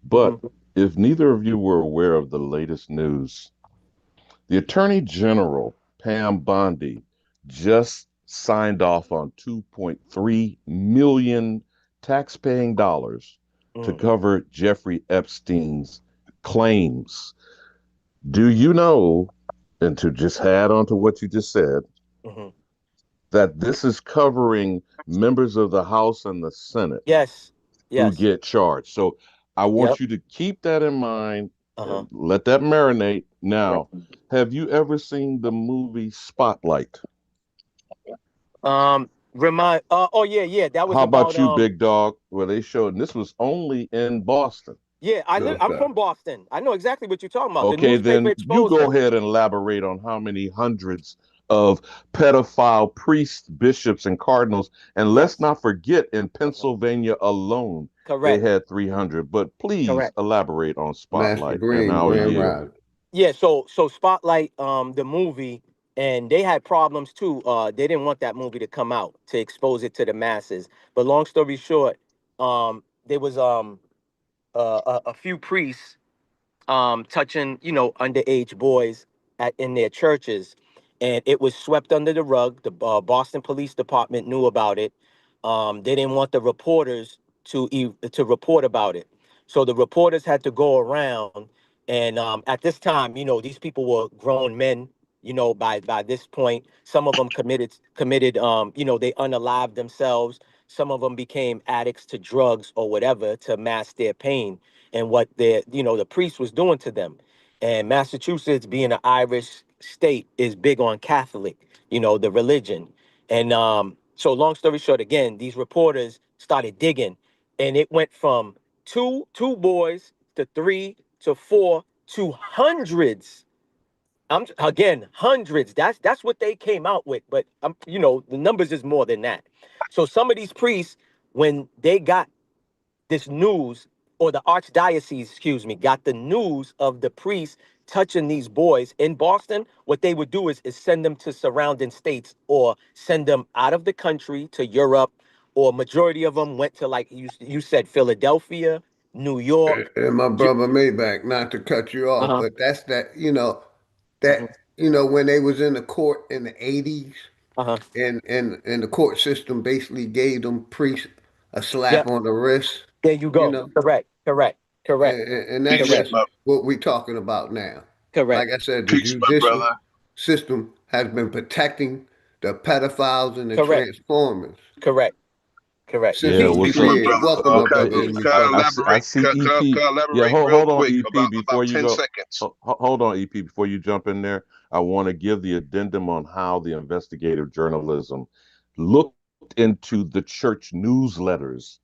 But Hmm. if neither of you were aware of the latest news, the Attorney General, Pam Bondi, just signed off on 2.3 million taxpaying dollars to Mm, cover Jeffrey Epstein's claims. Do you know, and to just add on to what you just said, hmm. that this is covering members of the House and the Senate Yes. who Yes. get charged? So I Yep. want you to keep that in mind Uh huh. and let that marinate. Right. Now, have you ever seen the movie Spotlight? Remind. Oh yeah, yeah. That was How about about you, Big Dog? Where they showed, and this was only in Boston. Yeah, Good I'm stuff. from Boston. I know exactly what you're talking about. The Okay, newspaper then you exposed go them. ahead and elaborate on how many hundreds of pedophile priests, bishops, and cardinals. And let's Yes. not forget, in Uh-huh. Pennsylvania alone, they Correct. had 300. But please Correct. elaborate on Master Spotlight, and Green, I'll Grand yield. Rising. Yeah, so Spotlight, the movie, and they had problems too. They didn't want that movie to come out to expose it to the masses. But long story short, there was a few priests touching, underage boys in their churches, and it was swept under the rug. The Boston Police Department knew about it. They didn't want the reporters to report about it, so the reporters had to go around. And at this time, these people were grown men. By this point, some of them committed. They unalived themselves. Some of them became addicts to drugs or whatever to mask their pain and what the priest was doing to them. And Massachusetts, being an Irish state, is big on Catholic, the religion. And so, long story short, again, these reporters started digging, and it went from two boys to three to four to hundreds. Again, hundreds. That's what they came out with. But the numbers is more than that. So some of these priests, when they got this news, or the archdiocese, excuse me, got the news of the priests touching these boys in Boston, what they would do is send them to surrounding states or send them out of the country to Europe, or majority of them went to, like you said, Philadelphia, New York. And my brother Maybach, not to cut you off, Uh-huh. but that's Hmm. when they was in the court in the 80s, Uh-huh. and the court system basically gave them priests a slap Yep. on the wrist, There you you go. know, Correct. Correct. Correct. and that's Peace, Correct. just my what we're talking about now. Correct. Like I said, the peace, my judicial brother. system has been protecting the pedophiles and the Correct. transformers Correct. Correct. since Yeah, it Peace. was Peace, what's my up? created. brother. Welcome, my Can, brother, in these can I parts. I elaborate? see Can EP. I Yeah, elaborate hold real on, quick? EP, About before you 10 go. seconds. Hold on, EP, before you jump in there. I want to give the addendum on how the investigative journalism looked into the church newsletters.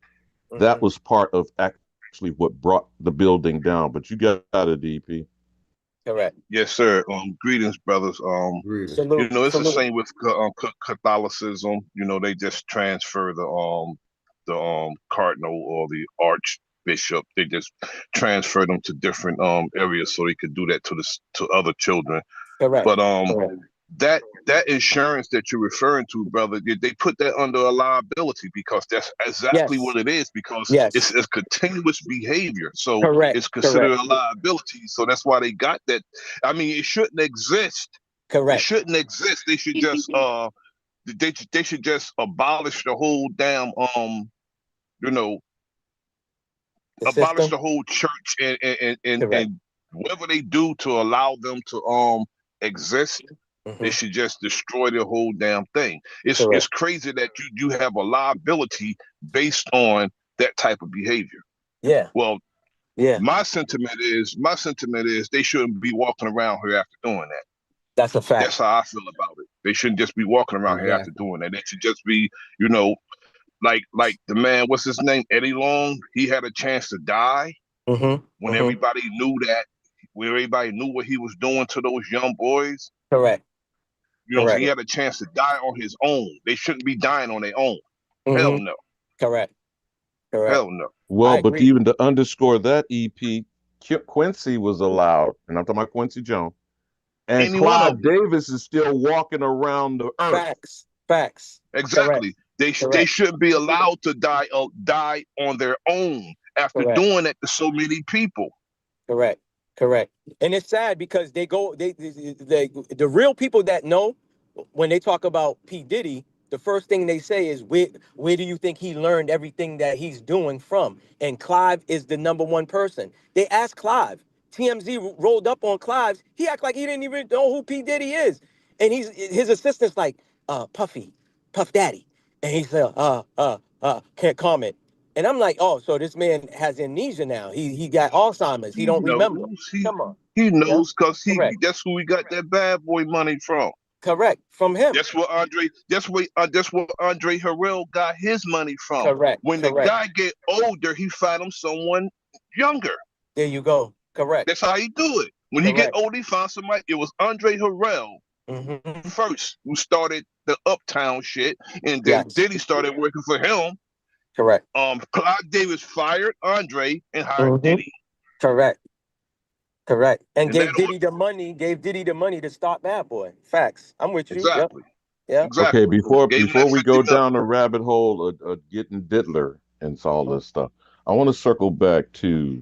That Mm-hmm. was part of actually what brought the building down. But you got it, DP. Correct. Yes, sir. Greetings, brothers. Greetings. You Salute. know, it's the Salute. same with Catholicism. You know, they just transfer the cardinal or the archbishop. They just transfer them to different areas so they could do that to other children. Correct. But Correct. that insurance that you're referring to, brother, they put that under a liability because that's exactly Yes. what it is. Because Yes. it's continuous behavior, so Correct. it's considered Correct. a liability. So that's why they got that. I mean, it shouldn't exist. It Correct. shouldn't exist. They should just they should just abolish the whole damn you know The abolish system. the whole church Correct. and whatever they do to allow them to exist. They Mm-hmm. should just destroy the whole damn thing. It's Correct. crazy that you have a liability based on that type of behavior. Yeah. Well, Yeah. my sentiment is they shouldn't be walking around here after doing that. That's a fact. That's how I feel about it. They shouldn't just be walking around here after Exactly. doing that. They should just be, you know, like the man, what's his name, Eddie Long. He had a chance to die Mm-hmm. when Mm-hmm. everybody knew that, when everybody knew what he was doing to those young boys. Correct. You know, so he Correct. had a chance to die on his own. They shouldn't be dying on their own. Hell Mm-hmm. no. Correct. Correct. Hell no. I Well, but agree. even to underscore that, EP, Quincy was allowed, and I'm talking about Quincy Jones, and Any one of Clive them. Davis is still walking around the earth. Facts. Facts. Correct. Exactly. They Correct. shouldn't be allowed to die on their own after Correct. doing that to so many people. Correct. Correct. And it's sad because the real people that know when they talk about P. Diddy, the first thing they say is where do you think he learned everything that he's doing from? And Clive is the number one person. They asked Clive. TMZ rolled up on Clive. He act like he didn't even know who P. Diddy is. And his assistant's like, Puffy, Puff Daddy. And he said, can't comment. And I'm like, oh, so this man has amnesia now. He got Alzheimer's. He He don't remember. knows. Come on. He Yeah. knows because Correct. that's who we got that bad boy money from. Correct. From him. That's where Andre Harrell got his money from. Correct. When the Correct. guy get older, he found him someone younger. There you go. Correct. That's how he do it. When he get Correct. older, he found somebody. It was Andre Harrell Mm-hmm. first who started the Uptown shit, and then Yes. Diddy started working for him. Correct. Clive Davis fired Andre and hired Mm-hmm. Diddy. Correct. Correct. And And gave Diddy the money. Gave Diddy the money to stop Bad Boy. Facts. I'm with you. Yep. exactly, Yep. Okay, exactly. Gave him before that we 50 go million. down the rabbit hole of getting diddler and all this stuff, I want to circle back to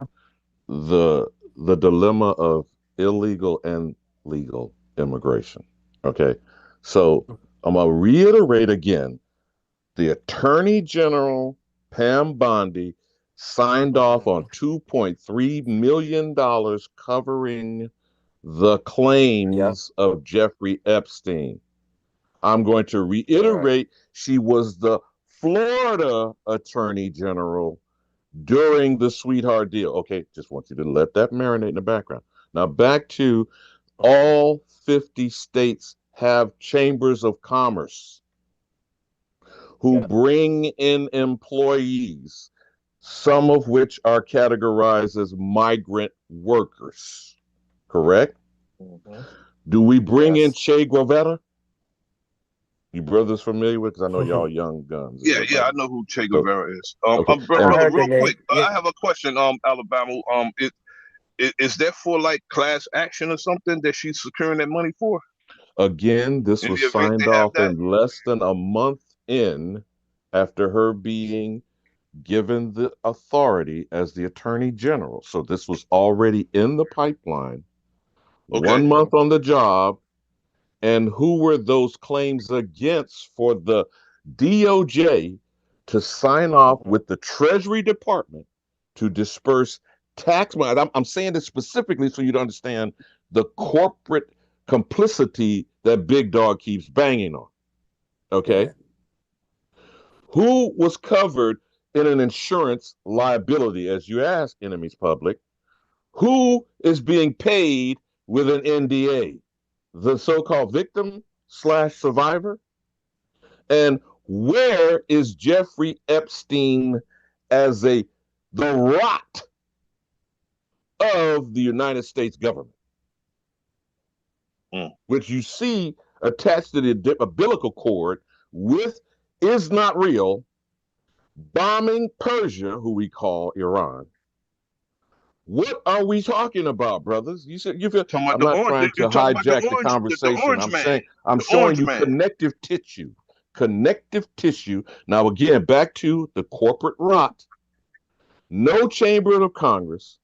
the dilemma of illegal and legal immigration. Okay, so I'm gonna reiterate again: the Attorney General Pam Bondi signed off on $2.3 million covering the Yep. claims of Jeffrey Epstein. I'm going to reiterate she was the Florida Attorney General during the sweetheart deal. Okay, just want you to let that marinate in the background. Now, back to all 50 states have chambers of commerce who bring in employees, some of which are categorized as migrant workers. Correct? Mm-hmm. Do we bring in Yes. Che Guevara? You brothers familiar with? Because I know y'all young guns. Yeah, I know who Che So, Guevara is. okay. I Brother, heard the real name. quick, Yeah. I have a question. Alabama, is that for like class action or something that she's securing that money for? Again, this In the was event signed they have off that? in less than a month in after her being given the authority as the attorney general. So this was already in the pipeline, Okay. 1 month on the job. And who were those claims against for the DOJ to sign off with the Treasury Department to disperse tax money? I'm saying this specifically so you'd understand the corporate complicity that Big Dog keeps banging on. Okay. Yeah. Who was covered in an insurance liability, as you ask, enemies public? Who is being paid with an NDA? The so-called victim slash survivor? And Where is Jeffrey Epstein as the rot of the United States government? Which you see attached to the umbilical cord with is not real, bombing Persia, who we call Iran. What are we talking about, brothers? You said you feel. Talking about I'm the not orange. trying to You're talking about hijack the the conversation. orange I'm man. saying I'm The showing orange you man. connective tissue. Connective tissue. Now again, back to the corporate rot. No chamber of Congress,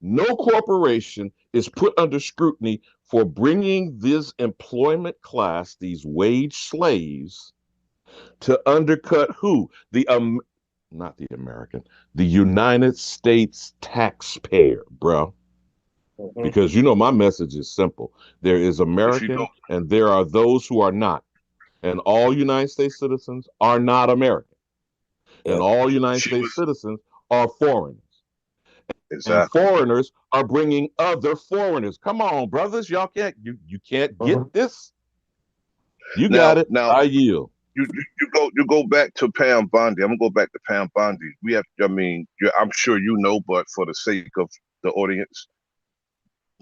no corporation is put under scrutiny for bringing this employment class, these wage slaves, to undercut who? Not the American, the United States taxpayer, bro. Because you know my message is simple. There is If you go, American and there are those who are not. And all United States citizens are not American. And all United she States was citizens are foreigners. And exactly. foreigners are bringing other foreigners. Come on, brothers, y'all you can't get this. You got Now, it. now I yield. you go back to Pam Bondi. I'm gonna go back to Pam Bondi. We have. I mean, I'm sure you know, but for the sake of the audience,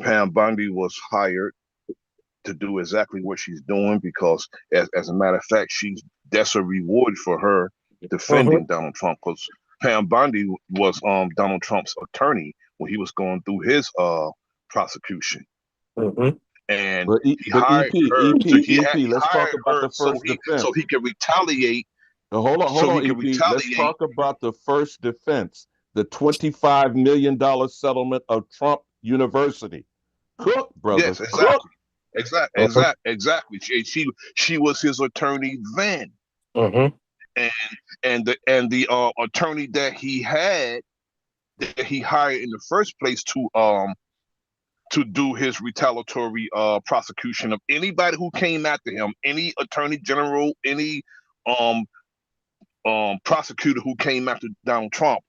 Pam Bondi was hired to do exactly what she's doing because, as a matter of fact, that's a reward for her defending Donald Trump because Pam Bondi was Donald Trump's attorney when he was going through his prosecution, and he But hired her. So he let's talk hired about her the first so defense. he could retaliate. Hold So he on, could EP. Let's retaliate. talk about the first defense, the $25 million settlement of Trump University. Cook, brother, Yes, cook. exactly. She was his attorney then, and the attorney that he had that he hired in the first place to do his retaliatory prosecution of anybody who came after him, any attorney general, any um prosecutor who came after Donald Trump.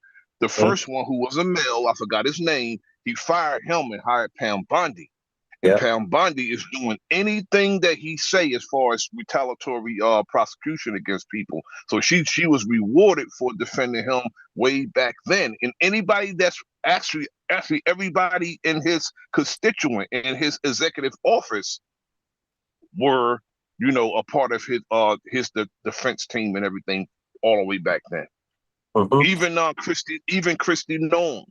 The first one, who was a male, I forgot his name, he fired him and hired Pam Bondi. And Pam Bondi is doing anything that he say as far as retaliatory prosecution against people. So she was rewarded for defending him way back then. And anybody that's actually everybody in his constituent in his executive office were, a part of his defense team and everything all the way back then. Even Christy Nome,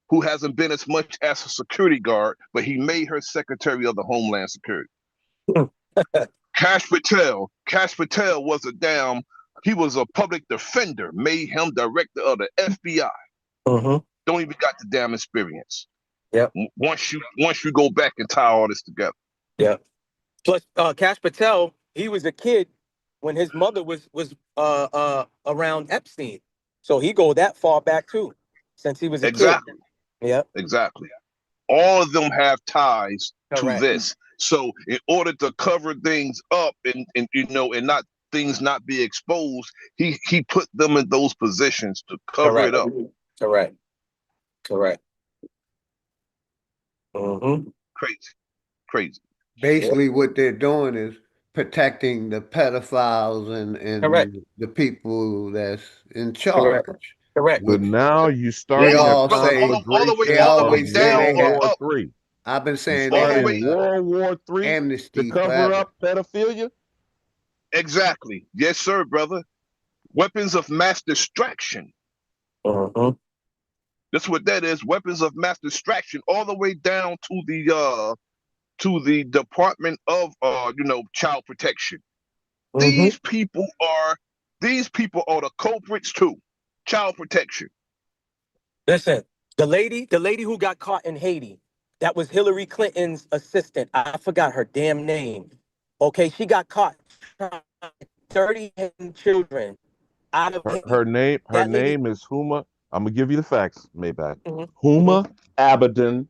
who hasn't been as much as a security guard, but he made her Secretary of the Homeland Security. Kash Patel was he was a public defender, made him director of the FBI. Don't even got the damn experience. Once you go back and tie all this together. Plus, Kash Patel, he was a kid when his mother was around Epstein, so he go that far back too, since he was a kid. Exactly. All of them have ties to Correct. this. So in order to cover things up and not things not be exposed, he put them in those positions to cover it up. Correct. Crazy. Basically, what they're doing is protecting the pedophiles and the people that's in charge. Correct. But Which now you they starting a all say, conflagration they of always say World they have. War III. I've been You saying they all the have way starting World War III to amnesty cover forever. up pedophilia? Exactly. Yes, sir, brother. Weapons of mass distraction. That's what that is. Weapons of mass distraction, all the way down to the Department of Child Protection. These people are the culprits too. Child protection. Listen, the lady who got caught in Haiti, that was Hillary Clinton's assistant. I forgot her damn name. Okay, she got caught 30 children out of Haiti. Her That lady. name is Huma. I'm gonna give you the facts, Maybach. Mhm. Huma Abadan,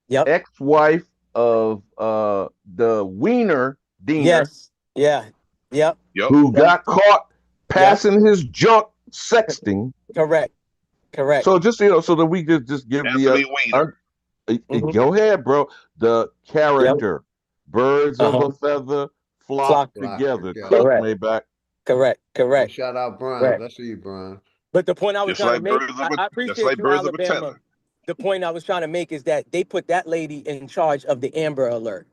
Yep. ex-wife of the Wiener Diener, Yes. Yeah. Yep. who Yep. got caught Yep. passing his junk sexting. Correct. So just so that we could just give Anthony Weiner. go ahead, bro. The Yep. character, birds of a feather flock Flock together. together. Cook Correct. Maybach. Correct. And Correct. shout out Bronze. Correct. I see you, Bronze. But the point I was Just trying to like make, birds of I just appreciate like you, birds of a Alabama. feather. The point I was trying to make is that they put that lady in charge of the Amber Alert.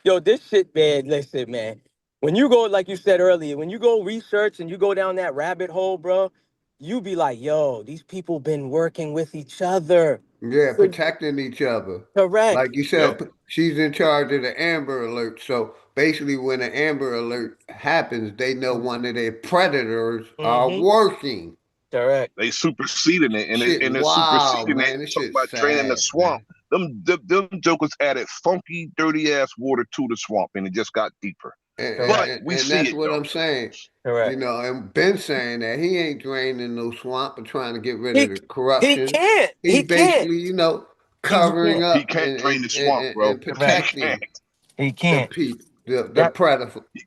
Yo, this shit, man. Listen, man. When you go, like you said earlier, when you go research and you go down that rabbit hole, bro, you be like, yo, these people been working with each other. Yeah, protecting each other. Correct. Like you Yep. said, she's in charge of the Amber Alert. So basically, when an Amber Alert happens, they know one of their predators are Mm-hmm. working. Correct. They superseding it, and Shit, they're wow, superseding it. man. This Talk shit's about draining the sad, swamp. man. Them jokers added funky, dirty ass water to the swamp, and it just got deeper. And, Correct. But and, we and see that's it what though. I'm saying. You Correct. know, and Ben saying that he ain't draining no swamp and trying to get rid of He the he corruption. can't. He's He can't. basically, He covering can't. He up can't drain the swamp, bro. and He Correct. can't. protecting He the can't. people, the That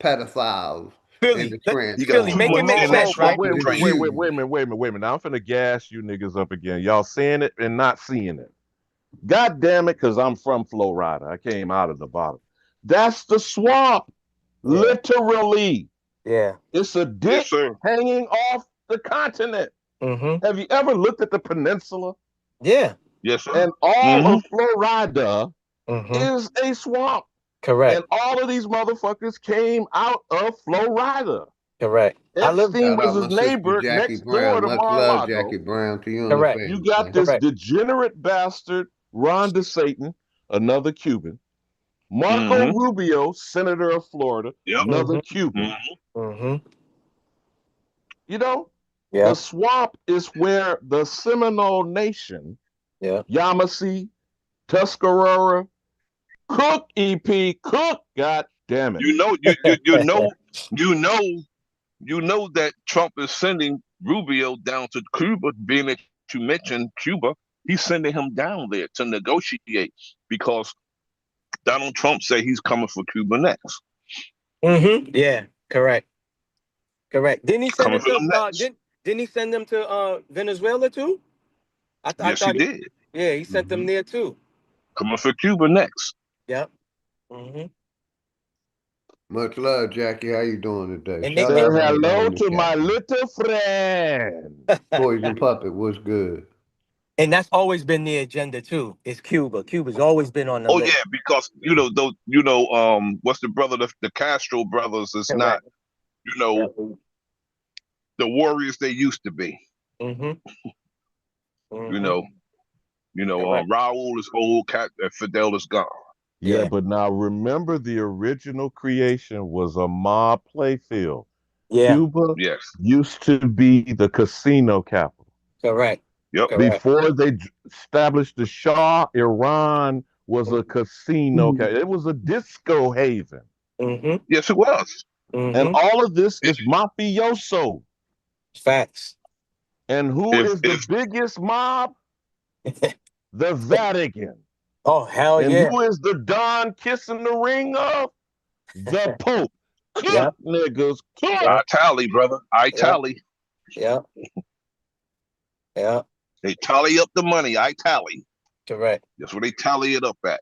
pedophiles and Philly. the He got Philly, too make much it Hold make on, in that hold sense, on, right? swamp wait, to the wait, drain. wait, wait, Jews. wait a minute, wait a minute, wait a minute. Now I'm finna gas you niggas up again. Y'all seeing it and not seeing it. God damn it, because I'm from Florida. I came out of the bottom. That's the swamp. Yeah. Literally. Yeah. It's a Yes, dick sir. hanging off the continent. Mm-hmm. Have you ever looked at the peninsula? Yeah. Yes, sir. And all Mm-hmm. of Florida Mm-hmm. is a swamp. Correct. And all of these motherfuckers came out of Florida. Correct. I live. Epstein Shout was out his my sister neighbor Jackie next door Brown. to Much love, Mar-a-Lago. Jackie Brown, to you and the Correct. You family, got man. this Correct. degenerate bastard, Ron DeSatan, another Cuban. Marco Mm-hmm. Rubio, senator of Florida, Yep. another Mm-hmm. Cuban. Mm-hmm. Mm-hmm. You know, the Yeah. swamp is where the Seminole Nation, Yeah. Yamasee, Tuscarora, Cook, EP, Cook, god damn it. You know, you know, you know that Trump is sending Rubio down to Cuba, being that you mentioned Cuba. He's sending him down there to negotiate because Donald Trump said he's coming for Cuba next. Mm-hmm. Yeah. Correct. Correct. Didn't he He's send coming it for to them next. didn't he send them to Venezuela too? I Yes, he thought did. yeah, he sent them Mhm. there too. Coming for Cuba next. Yep. Mm-hmm. Much love, Jackie. How you doing today? And they Shout Say out everybody hello in the to my chat, man. little friend. Poison Puppet, what's good? and that's always been the agenda too. It's Cuba. Cuba's always been on the Oh list. yeah, because those what's the brother the Castro brothers is not Correct. you know Yep. the warriors they used to be. Mm-hmm. You Mm-hmm. know Correct. Raul is old, Cat Fidel is gone. Yeah, Yeah. but now remember the original creation was a mob playfield. Yeah. Cuba Yes. used to be the casino capital. Correct. Yep. Correct. Before they established the Shah, Iran was a casino Mm-hmm. capital. It was a disco haven. Mm-hmm. Yes, it was. And Mm-hmm. all of this If is mafioso. Facts. And who if is the if biggest mob? The Vatican. Oh hell And yeah. who is the Don kissing the ring of? The Pope. Yeah. Cook, niggas, cook. Yeah. I tally, brother, I Yeah. tally. Yeah. Yeah. They tally up the money. I tally. Correct. That's where they tally it up at.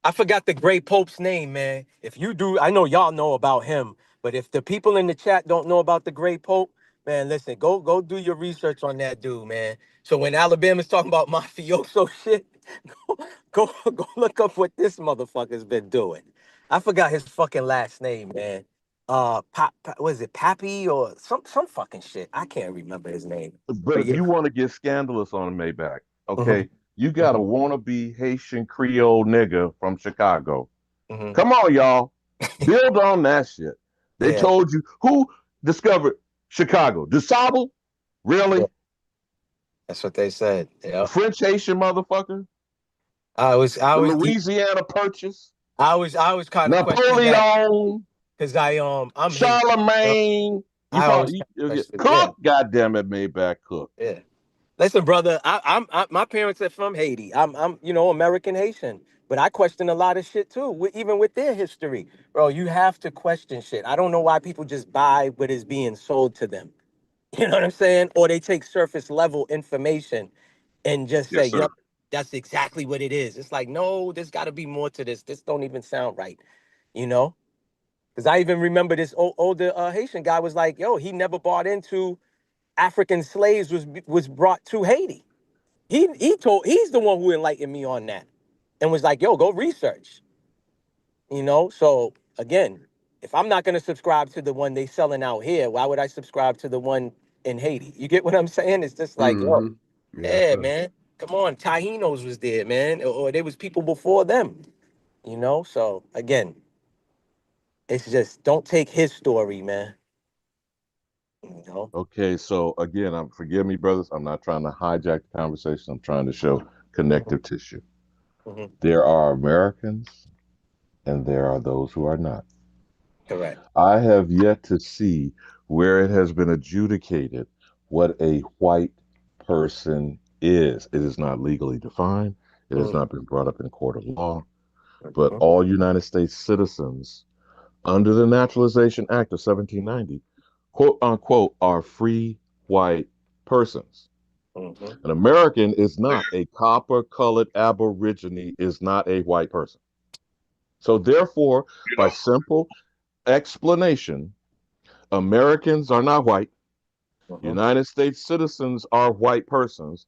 I forgot the great Pope's name, man. If you do, I know y'all know about him, but if the people in the chat don't know about the great Pope, man, listen, go do your research on that dude, man. So when Alabama's talking about mafioso shit, go look up what this motherfucker's been doing. I forgot his fucking last name, man. What is it, Pappy or some fucking shit? I can't remember his name. But But if yeah. you want to get scandalous on Maybach, Mhm, okay, you got a mhm, wannabe Haitian Creole nigga from Chicago. mhm. Come on, y'all. Build on that shit. They Yeah, told you who discovered Chicago? DeSable? yeah, Really? that's what they said. A Yeah. French Haitian motherfucker? I was I The was Louisiana Purchase? I was kind of questioning that Napoleon? because I'm Haitian. So Charlemagne? You I always probably kind of question. Yeah, Cook, goddamn it, Maybach Cook. yeah. Listen, brother, my parents are from Haiti. I'm American Haitian, but I question a lot of shit too, even with their history, bro. You have to question shit. I don't know why people just buy what is being sold to them. You know what I'm saying? Or they take surface level information and just say, Yes, sir. "Yep, that's exactly what it is." It's like, no, there's got to be more to this. This don't even sound right. You know? Because I even remember this older Haitian guy was like, yo, he never bought into African slaves was brought to Haiti. He's the one who enlightened me on that and was like, yo, go research. So again, if I'm not gonna subscribe to the one they selling out here, why would I subscribe to the one in Haiti? You get what I'm saying? It's just like, yo, Yes, yeah, sir. man. Come on, Taínos was there, man, or there was people before them. So again, it's just don't take his story, man. Okay, so again, forgive me, brothers. I'm not trying to hijack the conversation. I'm trying to show connective tissue. Mhm. There are Americans and there are those who are not. Correct. I have yet to see where it has been adjudicated what a white person is. It is not legally defined. It has not been brought up in court of law. But all United States citizens under the Naturalization Act of 1790, quote unquote, are free white persons. An American is not a copper colored aborigine, is not a white person. So, therefore, by simple explanation, Americans are not white. United States citizens are white persons.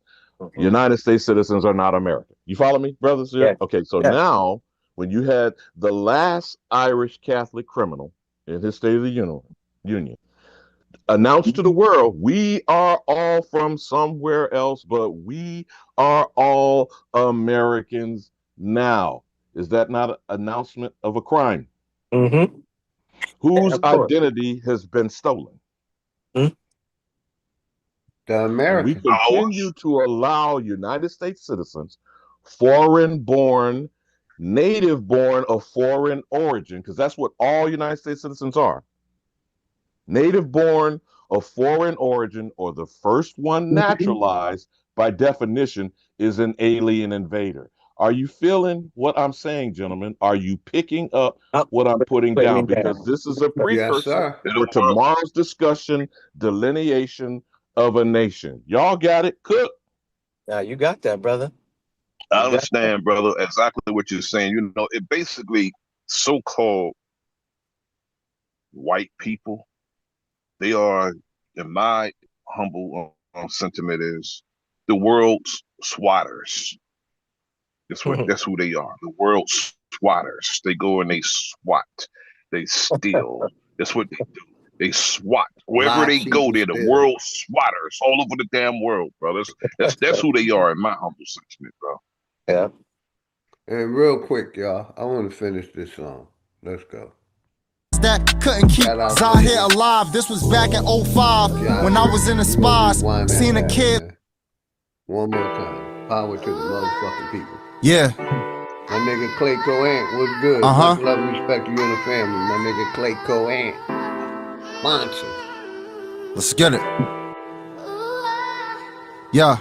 United States citizens are not American. You follow me, brothers? Yeah. Okay, so Yeah. now when you had the last Irish Catholic criminal in his State of the Union announced to the world, we are all from somewhere else, but we are all Americans now. Is that not an announcement of a crime? Mm-hmm. Whose Of course. identity has been stolen? The And we American. continue to allow United States citizens, foreign born, native born of foreign origin, because that's what all United States citizens are. Native born of foreign origin, or the first one naturalized, by definition, is an alien invader. Are you feeling what I'm saying, gentlemen? Are you picking up what I'm putting down? Because this is a Yes, precursor sir. for tomorrow's discussion, delineation of a nation. Y'all got it? Cook. Now you got that, brother. I understand, brother, exactly what you're saying. It basically so-called white people, they are, in my humble sentiment, is the world's swatters. That's who they are. The world's swatters. They go and they swat. They steal. That's what they do. They swat. Wherever they go, they're the world swatters all over the damn world, brothers. That's who they are in my humble sentiment, bro. Yeah. And real quick, y'all, I want to finish this song. Let's go. That couldn't keep Zahir alive. This was back in 05 when I was in the spas, seeing a kid. Man. One more time. Power to the motherfucking people. Yeah. My nigga Clay Coant was good. Much love and respect to you and the family. My nigga Clay Coant. Monson. Let's get it. Yeah.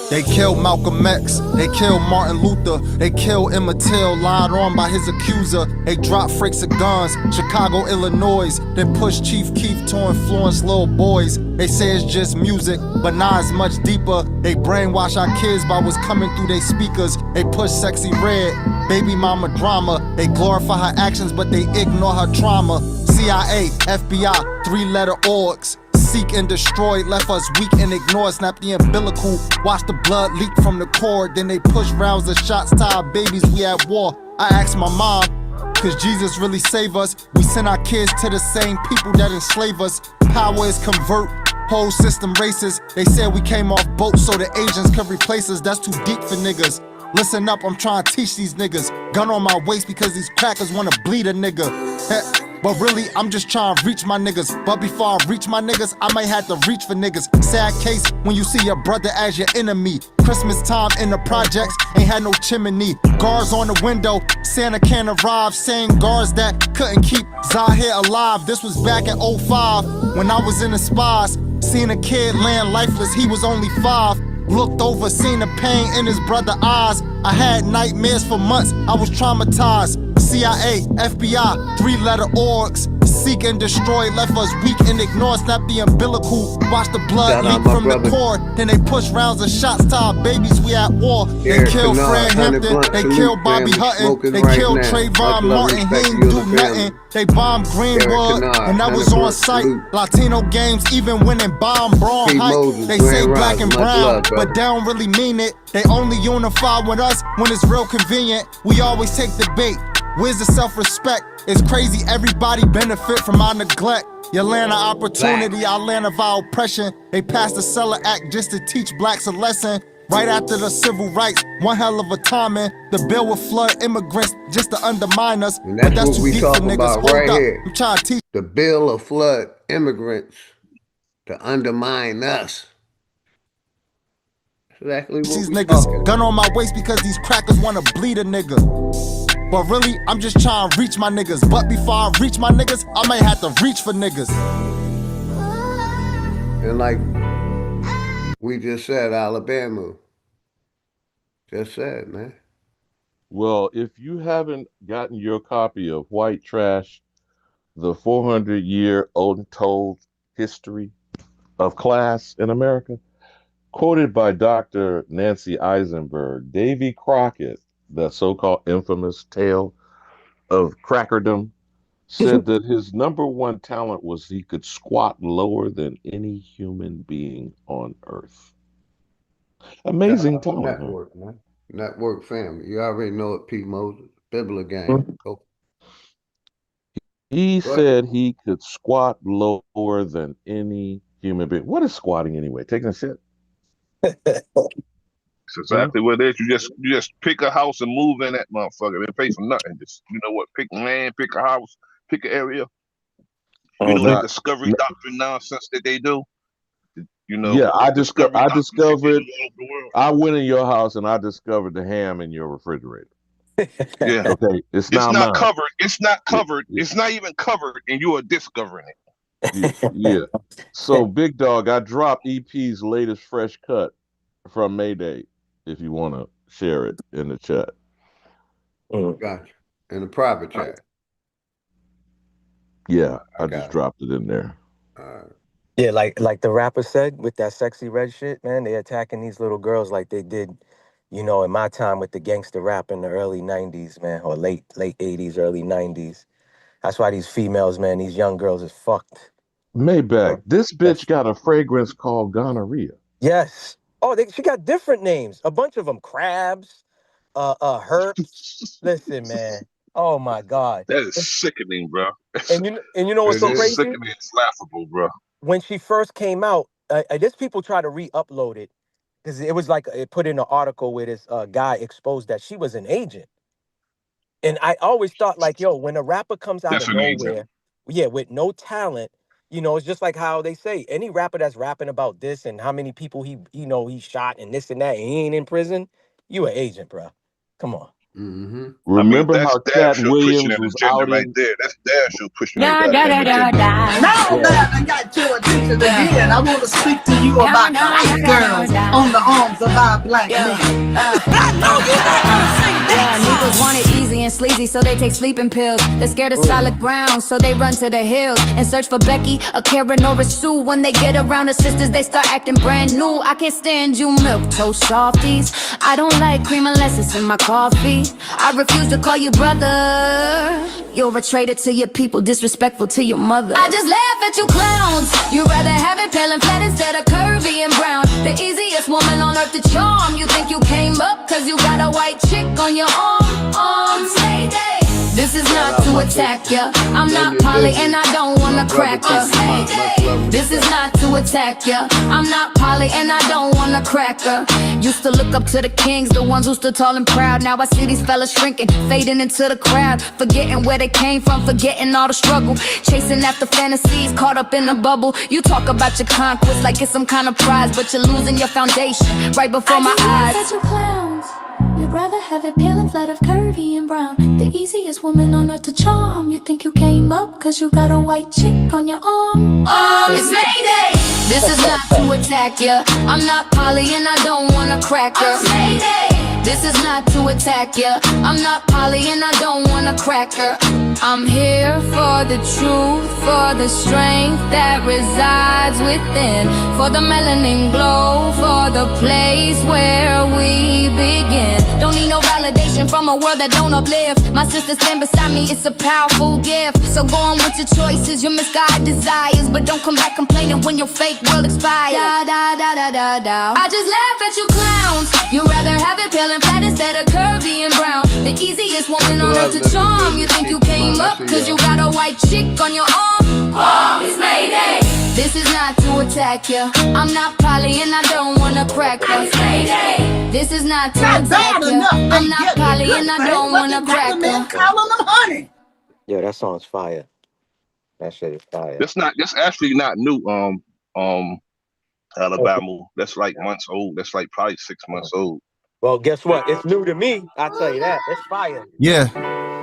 They killed Malcolm X, they killed Martin Luther, they killed Emmett Till, lied on by his accuser. They dropped freaks of guns, Chicago, Illinois, then pushed Chief Keef to influence little boys. They say it's just music, but nah, it's much deeper. They brainwash our kids by what's coming through their speakers. They push Sexy Red, baby mama drama. They glorify her actions, but they ignore her trauma. CIA, FBI, three-letter orgs. Seek and destroy, left us weak and ignore. Snap the umbilical, watch the blood leak from the cord. Then they push rounds of shots to our babies, we at war. I asked my mom, cause Jesus really save us. We send our kids to the same people that enslave us. Power is convert, whole system racist. They said we came off boats so the Asians could replace us. That's too deep for niggas. Listen up, I'm trying to teach these niggas. Gun on my waist because these crackers wanna bleed a nigga. But really, I'm just trying to reach my niggas. But before I reach my niggas, I might have to reach for niggas. Sad case when you see your brother as your enemy. Christmas time in the projects, ain't had no chimney. Guards on the window, Santa can arrive. Saying guards that couldn't keep Zahir alive. This was back in 05 when I was in the spas. Seen a kid laying lifeless, he was only 5. Looked over, seen the pain in his brother's eyes. I had nightmares for months, I was traumatized. CIA, FBI, three-letter orgs. seek and destroy, left us weak and ignore. Snap the umbilical, watch the blood leak from the cord. Then they push rounds and shots to our babies, we at war. They killed Fred Hampton, they killed Bobby Hutton, they killed Trayvon Martin, he ain't do nothing. They bombed Greenwood, and that was on site. Latino games, even winning bomb brawn hype. They say black and brown, but they don't really mean it. They only unify with us when it's real convenient. We always take the bait. Where's the self-respect? It's crazy, everybody benefit from our neglect. Your land of opportunity, our land of our oppression. They passed the Cellar Act just to teach blacks a lesson. Right after the civil rights, one hell of a timing. The bill will flood immigrants just to undermine us. And that's but that's what too we deep talk for niggas. about Hold right up. here. I'm trying to teach. The bill will flood immigrants to undermine us. Exactly what These we niggas talking. gun on my waist because these crackers wanna bleed a nigga. But really, I'm just trying to reach my niggas. But before I reach my niggas, I may have to reach for niggas. And like we just said, Alabama. Just said, man. Well, if you haven't gotten your copy of White Trash, the 400-year untold history of class in America, quoted by Dr. Nancy Eisenberg, Davy Crockett, the so-called infamous tale of crackerdom, said that his number one talent was he could squat lower than any human being on earth. Amazing talent. Network, man. Network family. You already know it, P. Moses. Bibla gang. Go. He said he could squat lower than any human being. What is squatting anyway? Taking a shit? It's exactly what it is. You just pick a house and move in that motherfucker. They pay for nothing. Just, you know what? Pick land, pick a house, pick an area. You know the discovery doctrine nonsense that they do. You know. Yeah, I discovered. I went in your house and I discovered the ham in your refrigerator. Yeah. Okay. It's not not covered. It's not covered. Yeah. It's not even covered, and you are discovering it. Yeah. So, Big Dog, I dropped EP's latest fresh cut from Mayday. If you want to share it in the chat. Gotcha. In the private chat. Yeah, I just dropped it in there. Yeah, like the rapper said with that sexy red shit, man, they attacking these little girls like they did, you know, in my time with the gangster rap in the early 90s, man, or late 80s, early 90s. That's why these females, man, these young girls is fucked. Maybach, this bitch got a fragrance called gonorrhea. Yes. Oh, she got different names. A bunch of them. Crabs, herps. Listen, man. Oh my God. That is sickening, bro. And you know what's so crazy? Sickening. It's laughable, bro. When she first came out, I guess people try to re-upload it because it was like it put in an article where this guy exposed that she was an agent. And I always thought like, yo, when a rapper comes out of nowhere, yeah, with no talent, you know, it's just like how they say any rapper that's rapping about this and how many people he shot and this and that, and he ain't in prison, you an agent, bro. Come on. Mm-hmm. Remember how Cat Williams was out right there? That's Dash pushing Now that I got your attention again, I want to speak to you about white girls on the arms of our black men. I know you don't sing that. Niggas want it easy and sleazy, so they take sleeping pills. They're scared of solid ground, so they run to the hills and search for Becky, a Karen, or a Sue. When they get around the sisters, they start acting brand new. I can't stand you milk toast softies. I don't like cream unless it's in my coffee. I refuse to call you brother. You're a traitor to your people, disrespectful to your mother. I just laugh at you clowns. You'd rather have it pale and flat instead of curvy and brown. The easiest woman on earth to charm. You think you came up cause you got a white chick on your arm. Mayday. This is not to attack ya. I'm not Polly and I don't wanna crack ya. This is not to attack ya. I'm not Polly and I don't wanna crack her. Used to look up to the kings, the ones who stood tall and proud. Now I see these fellas shrinking, fading into the crowd, forgetting where they came from, forgetting all the struggle, chasing after fantasies, caught up in a bubble. You talk about your conquest like it's some kind of prize, but you're losing your foundation right before my eyes. You clowns. You'd rather have it pale and flat of curvy and brown. The easiest woman on earth to charm. You think you came up cause you got a white chick on your arm. It's Mayday. This is not to attack ya. I'm not Polly and I don't wanna crack her. Mayday. This is not to attack ya. I'm not Polly and I don't wanna crack her. I'm here for the truth, for the strength that resides within, for the melanin glow, for the place where we begin. Don't need no validation from a world that don't uplift. My sister stand beside me, it's a powerful gift. So go on with your choices, your misguided desires, but don't come back complaining when your fake world expires. Da da da da da da. I just laugh at you clowns. You'd rather have it pale and flat instead of curvy and brown. The easiest woman on earth to charm. You think you came up cause you got a white chick on your arm? Oh, it's Mayday. This is not to attack ya. I'm not Polly and I don't wanna crack her. It's Mayday. This is not to attack ya. I'm not Polly and I don't wanna crack her. Calling them honey. Yo, that song's fire. That shit is fire. That's actually not new. Alabama. That's like months old. That's like probably 6 months old. Well, guess what? It's new to me. I'll tell you that. It's fire. Yeah.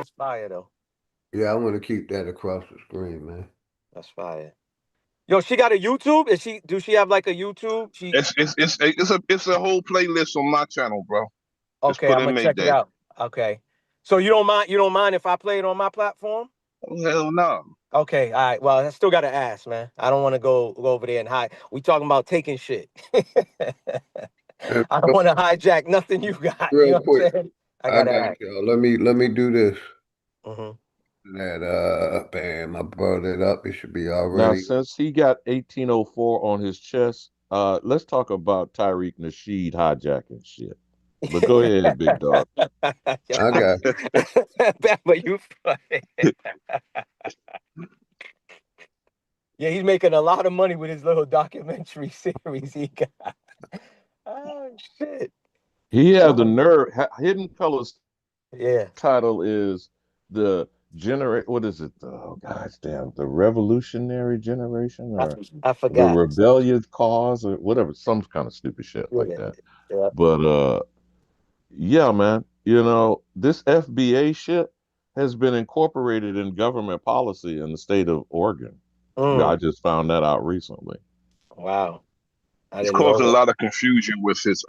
It's fire though. Yeah, I want to keep that across the screen, man. That's fire. Yo, she got a YouTube? Do she have like a YouTube? It's a whole playlist on my channel, bro. Okay, I'm gonna check it out. Okay. So you don't mind if I play it on my platform? Oh, hell no. Okay, all right. Well, I still gotta ask, man. I don't want to go over there and hide. We talking about taking shit. I don't want to hijack nothing you got. Real you know quick, what I'm saying? I gotta got ask. y'all. Let me do this. Mm-hmm. That bam, I brought it up. It should be Now, already. since he got 1804 on his chest, let's talk about Tariq Nasheed hijacking shit. But go ahead, big dog. I got But you funny. Yeah, he's making a lot of money with his little documentary series he got. Oh shit. He has the nerve. Hidden Colors. Yeah. Title is the what is it? Oh gosh damn, the Revolutionary Generation or I the forgot. Rebellious Cause or whatever, some kind of stupid shit like that. Yeah. But yeah, man, you know, this FBA shit has been incorporated in government policy in the state of Oregon. I just found that out recently. Wow. It's causing a lot of confusion with his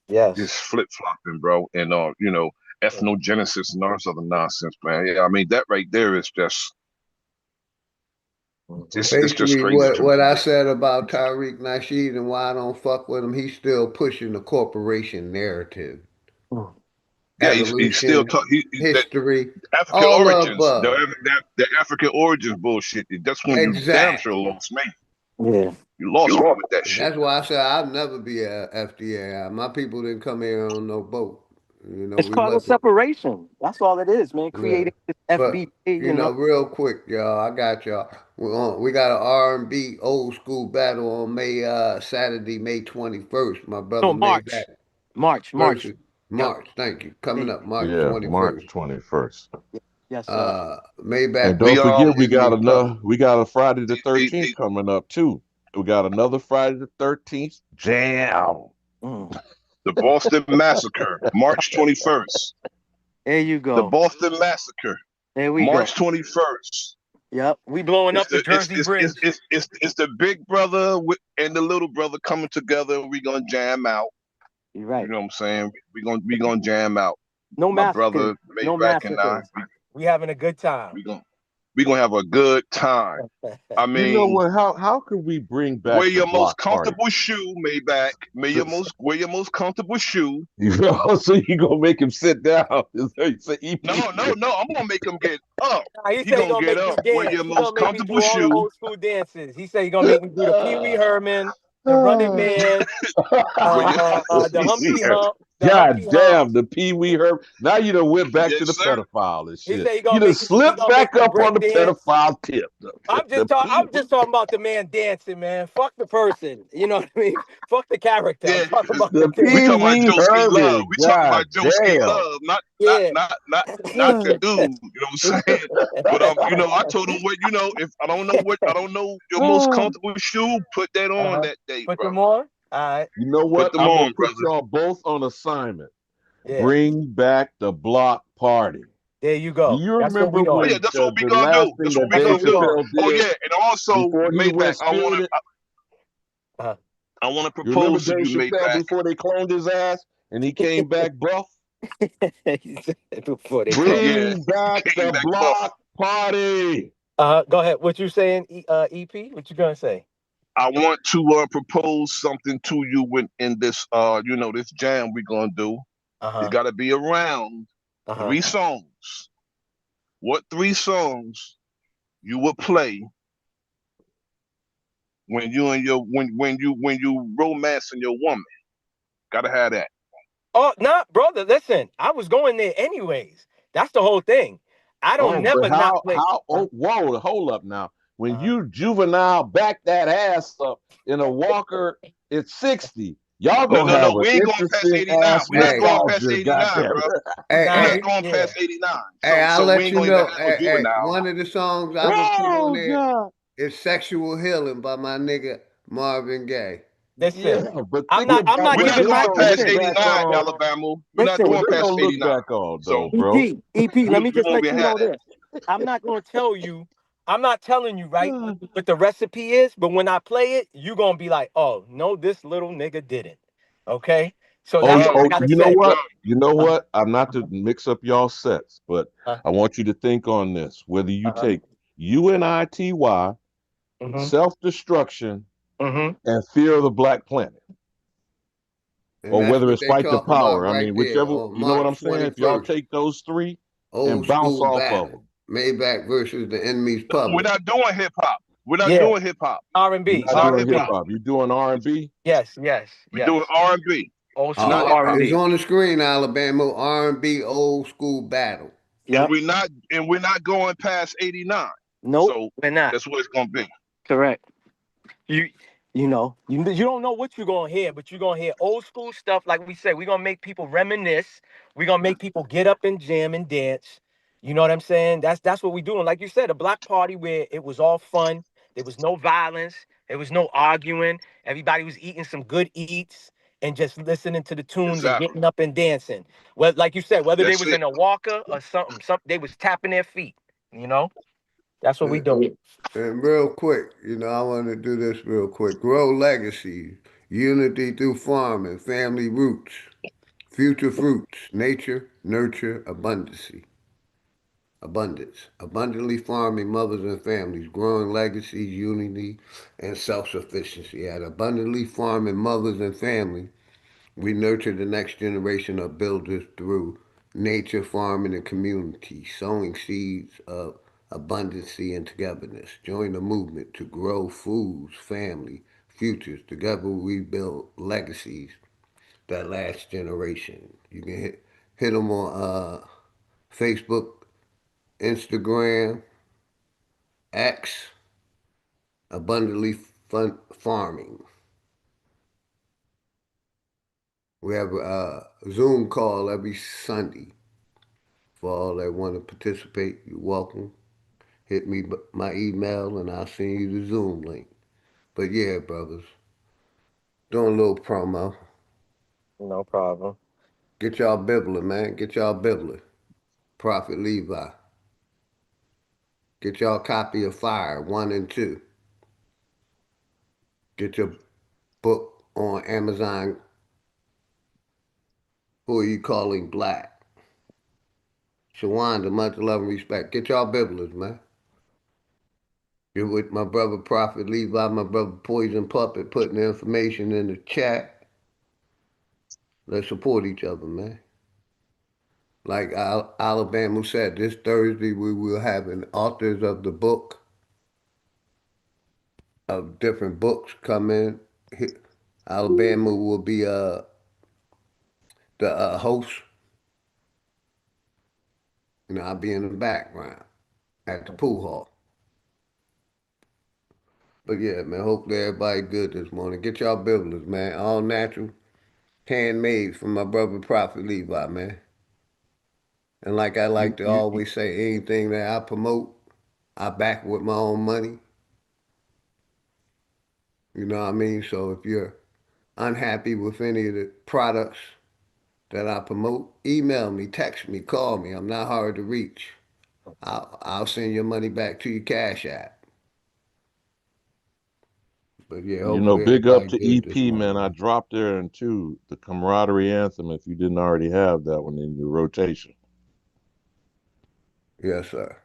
yes, his flip-flopping, bro, and ethnogenesis and all this other nonsense, man. Yeah, I mean that right there is just it's just basically crazy. what I said about Tariq Nasheed and why I don't fuck with him. He's still pushing the corporation narrative. Yeah, he's still history, African all origins, above. the African origins bullshit. That's when you damn sure lost me. Yeah, you lost me with that shit. That's why I said I'll never be a FDA. My people didn't come here on no boat. You know, it's called a separation. That's all it is, man. Creating this FBA. You know, real quick, y'all. I got y'all. We got an R&B old school battle on Saturday, May 21st. My brother March. March. Thank you. Coming up March 21st. March 21st. Yes, sir. Maybach. And don't forget, we got a Friday the 13th coming up too. We got another Friday the 13th jam. The Boston Massacre, March 21st. There you go. The Boston Massacre. There we March go. 21st. Yep, we blowing up the Jersey Bridge. It's the big brother and the little brother coming together, and we're gonna jam out. You're right. You know what I'm saying? We're gonna jam out. No My massacre. brother, No Maybach, and I. We having a good time. We're gonna have a good time. I mean, you know what? How could we bring back wear your most party? comfortable shoe, Maybach? Wear your most comfortable shoe. You know, so you gonna make him sit down? No, I'm gonna make him get up. He gonna get up. Wear your most comfortable shoe. Old school dances. He said he's gonna make me do the Pee Wee Herman, the Running Man, the Humpty Hump. God damn, the Pee Wee Herb. Now you done went back to the pedophile and shit. You done slipped back up on the pedophile tip. I'm just talking about the man dancing, man. Fuck the person. You know what I mean? Fuck the character. Yeah. I'm talking about the we talking about Joe Ski Herman. Love. We talking about Joe Ski Love, not the dude. You know what I'm saying? But I told him if I don't know your most comfortable shoe, put that on that day. Put bro. them on. All right. You know what? Put them I'm on, gonna put y'all both on assignment. Yeah. Bring back the block party. There you go. Do you remember when that's what we gonna do. That's what we gonna do. Oh yeah, and also Maybach, I want to propose to you, Maybach. Before they cloned his ass, and he came back buff. He said before they come. Yeah, Bring back came the back buff. block party. Go ahead. What you saying, EP? What you gonna say? I want to propose something to you in this this jam we're gonna do. Uh It's huh. gotta be around Uh huh. 3 songs. What 3 songs you would play when you and your when you romancing your woman? Gotta have that. Oh, nah, brother. Listen, I was going there anyways. That's the whole thing. I don't Oh, but never not play. oh, whoa, hold up now. When Uh-huh. you juvenile back that ass up in a walker at 60, y'all No, gonna no, have no. an We ain't going past interesting 89. ass We're not Hey, going past nostalgia, 89, goddamn bro. hey, We're Nah, not hey, going yeah. past 89. hey, I'll So we let ain't you gonna even know. have no Hey, juvenile. one of the songs I would put on Oh there God. is "Sexual Healing" by my nigga Marvin Gaye. Listen, Yeah, but I'm think not. I'm about not We're what not even this going not. gonna past look Listen, 89, back on. Alabama. We're not What going listen. they past gonna look 89. back on So though, bro? EP. Let me we just won't let even you have know that. this. I'm not gonna tell you. I'm not telling you right what the recipe is, but when I play it, you gonna be like, "Oh no, this little nigga didn't." Okay, so Oh, that's what I Word, gotta you know say. what? You know Uh what? I'm not to mix up y'all sets, but huh. I want you to think on this. Whether you Uh huh. take UNITY, Mhm. self-destruction, Mhm. and fear of the black planet, And or that's whether what it's they fight the talking about power. I right mean, there whichever, on you know what I'm March saying? If y'all 21st. take those three and Old bounce school off of battle. them, Maybach versus the enemy's we're public. not doing hip hop. We're not Yeah. doing hip hop. R and you're B. It's not R not doing and hip hip B. hop. hop. You're doing R&B. Yes. Yes. We're doing Yes. R&B. Old It's not school hip R and hop. It's B. on the screen, Alabama. R&B old school battle. And Yep. we're not going past 89. Nope. So We're not. that's what it's gonna be. Correct. You you don't know what you're gonna hear, but you're gonna hear old school stuff. Like we said, we're gonna make people reminisce. We're gonna make people get up and jam and dance. You know what I'm saying? That's what we're doing. Like you said, a block party where it was all fun. There was no violence. There was no arguing. Everybody was eating some good eats and just listening to the tunes and Exactly. getting up and dancing. Well, like you said, whether they That's was it. in a walker or something, they was tapping their feet. You know, that's what we And, doing. and real quick, I want to do this real quick. Grow legacy, unity through farming, family roots, future fruits, nature, nurture, abundantly farming mothers and families, growing legacies, unity, and self-sufficiency. At abundantly farming mothers and families, we nurture the next generation of builders through nature, farming, and community, sowing seeds of abundancy and togetherness. Join the movement to grow foods, family, futures. Together we build legacies that last generation. You can hit them on Facebook, Instagram, X, abundantly fun farming. We have a Zoom call every Sunday. For all that want to participate, you're welcome. Hit me my email and I'll send you the Zoom link. But yeah, brothers, doing a little promo. No problem. Get y'all Bibler, man. Get y'all Bibler. Prophet Levi. Get y'all copy of Fire 1 and 2. Get your book on Amazon. Who are you calling black? Shawanda, much love and respect. Get y'all Biblers, man. You're with my brother Prophet Levi, my brother Poison Puppet, putting the information in the chat. Let's support each other, man. Like Alabama said, this Thursday we will have an authors of the book, of different books come in. Alabama will be the host, and I'll be in the background at the pool hall. But yeah, man, hopefully everybody good this morning. Get y'all bibblers, man. All natural, handmade from my brother Prophet Levi, man. And like I You, like to you, always say, anything that I promote, I back with my own money. You know what I mean? So if you're unhappy with any of the products that I promote, email me, text me, call me. I'm not hard to reach. I'll send your money back to your Cash App. But yeah, You know, hopefully big up everybody to good this EP, man. morning, I man. dropped there and too the camaraderie anthem. If you didn't already have that one in your rotation, Yes, sir.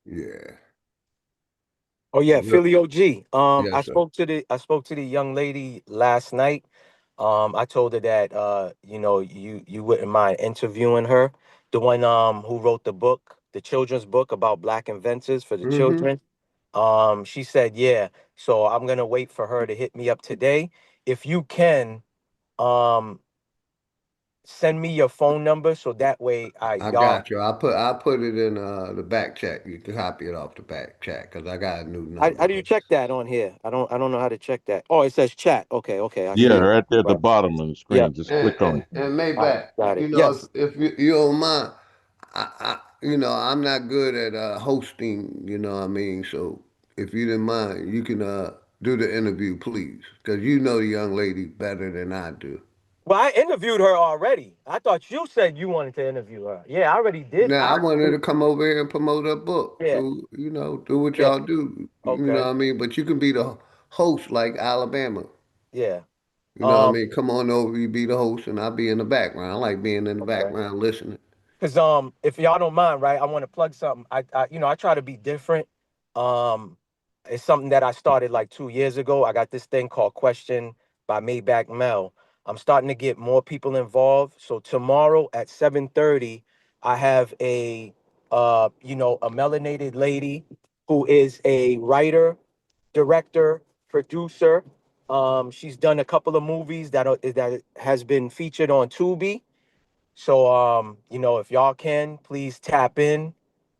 Yeah. Oh yeah, Look, Philly OG. yes, sir. I spoke to the young lady last night. I told her that you wouldn't mind interviewing her, the one who wrote the book, the children's book about black inventors for the Mm-hmm. children. She said yeah. So I'm gonna wait for her to hit me up today. If you can, um, send me your phone number so that way I I y'all. got you. I put it in the back chat. You can copy it off the back chat because I got a new How number. do you check that on here? I don't know how to check that. Oh, it says chat. Okay, I yeah, see it. Yeah. right there at the Right. bottom of the Yep. screen. Just And click on and, it. and All right, Maybach, got it. you know, Yes. if you don't mind, I'm not good at hosting. You know what I mean? So if you didn't mind, you can do the interview, please, because you know the young lady better than I do. Well, I interviewed her already. I thought you said you wanted to interview her. Yeah, I already did. Now I wanted to come over here and promote her book. Yeah, Do what yeah. y'all do. You know what Okay. I mean? But you can be the host like Alabama. Yeah. You know what I Um. mean? Come on over, you be the host, and I'll be in the background. I like being in the Okay. background listening. Cause if y'all don't mind, right, I want to plug something. I try to be different. Um, it's something that I started like 2 years ago. I got this thing called Question by Maybach Mel. I'm starting to get more people involved. So tomorrow at 7:30, I have a melanated lady who is a writer, director, producer. She's done a couple of movies that has been featured on Tubi. So if y'all can, please tap in.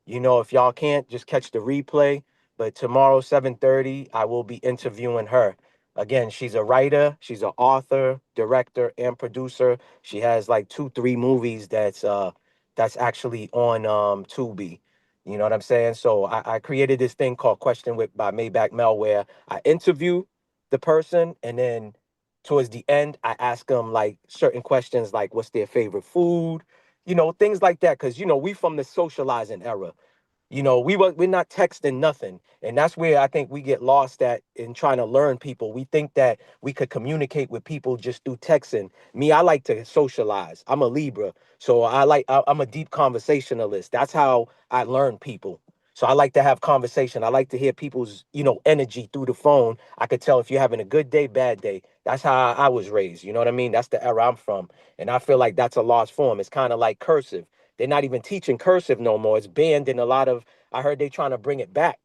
If y'all can't, just catch the replay. But tomorrow, 7:30, I will be interviewing her. Again, she's a writer, she's an author, director, and producer. She has like 2, 3 movies that's actually on Tubi. You know what I'm saying? So I created this thing called Question with by Maybach Mel, where I interview the person and then towards the end, I ask them like certain questions like what's their favorite food, things like that. Cause we from the socializing era. We're not texting nothing, and that's where I think we get lost at in trying to learn people. We think that we could communicate with people just through texting. Me, I like to socialize. I'm a Libra, so I'm a deep conversationalist. That's how I learn people. So I like to have conversation. I like to hear people's energy through the phone. I could tell if you're having a good day, bad day. That's how I was raised. You know what I mean? That's the era I'm from, and I feel like that's a lost form. It's kind of like cursive. They're not even teaching cursive no more. It's banned in a lot of. I heard they trying to bring it back,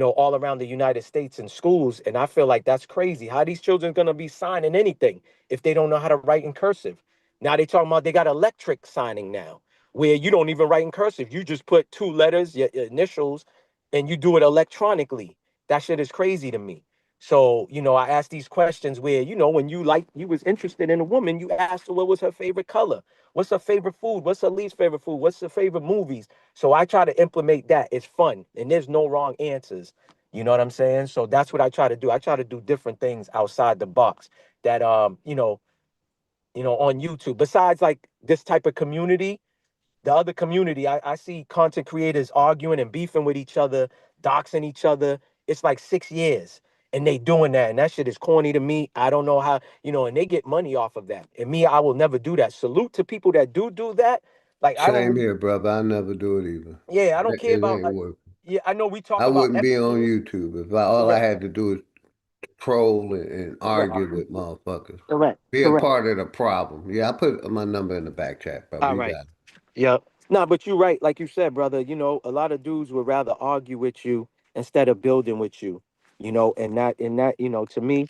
all around the United States in schools. And I feel like that's crazy. How these children gonna be signing anything if they don't know how to write in cursive? Now they talking about they got electric signing now, where you don't even write in cursive. You just put 2 letters, your initials, and you do it electronically. That shit is crazy to me. So, I asked these questions where, when you was interested in a woman, you asked her what was her favorite color, what's her favorite food, what's her least favorite food, what's her favorite movies. So I try to implement that. It's fun and there's no wrong answers. You know what I'm saying? So that's what I try to do. I try to do different things outside the box that on YouTube. Besides like this type of community, the other community, I see content creators arguing and beefing with each other, doxing each other. It's like 6 years. And they doing that. And that shit is corny to me. I don't know how, and they get money off of that. And me, I will never do that. Salute to people that do that. Like I Same don't here, brother. I never do it either. yeah, I don't care It about ain't like work. yeah, I know we talk I about wouldn't be on Epstein. YouTube if all I Correct. had to do is troll and Correct. argue with motherfuckers. Correct. Be a Correct. part of the problem. Yeah, I put my number in the back chat, brother. All You right. got it. Yep. No, but you're right. Like you said, brother, a lot of dudes would rather argue with you instead of building with you, and that, to me,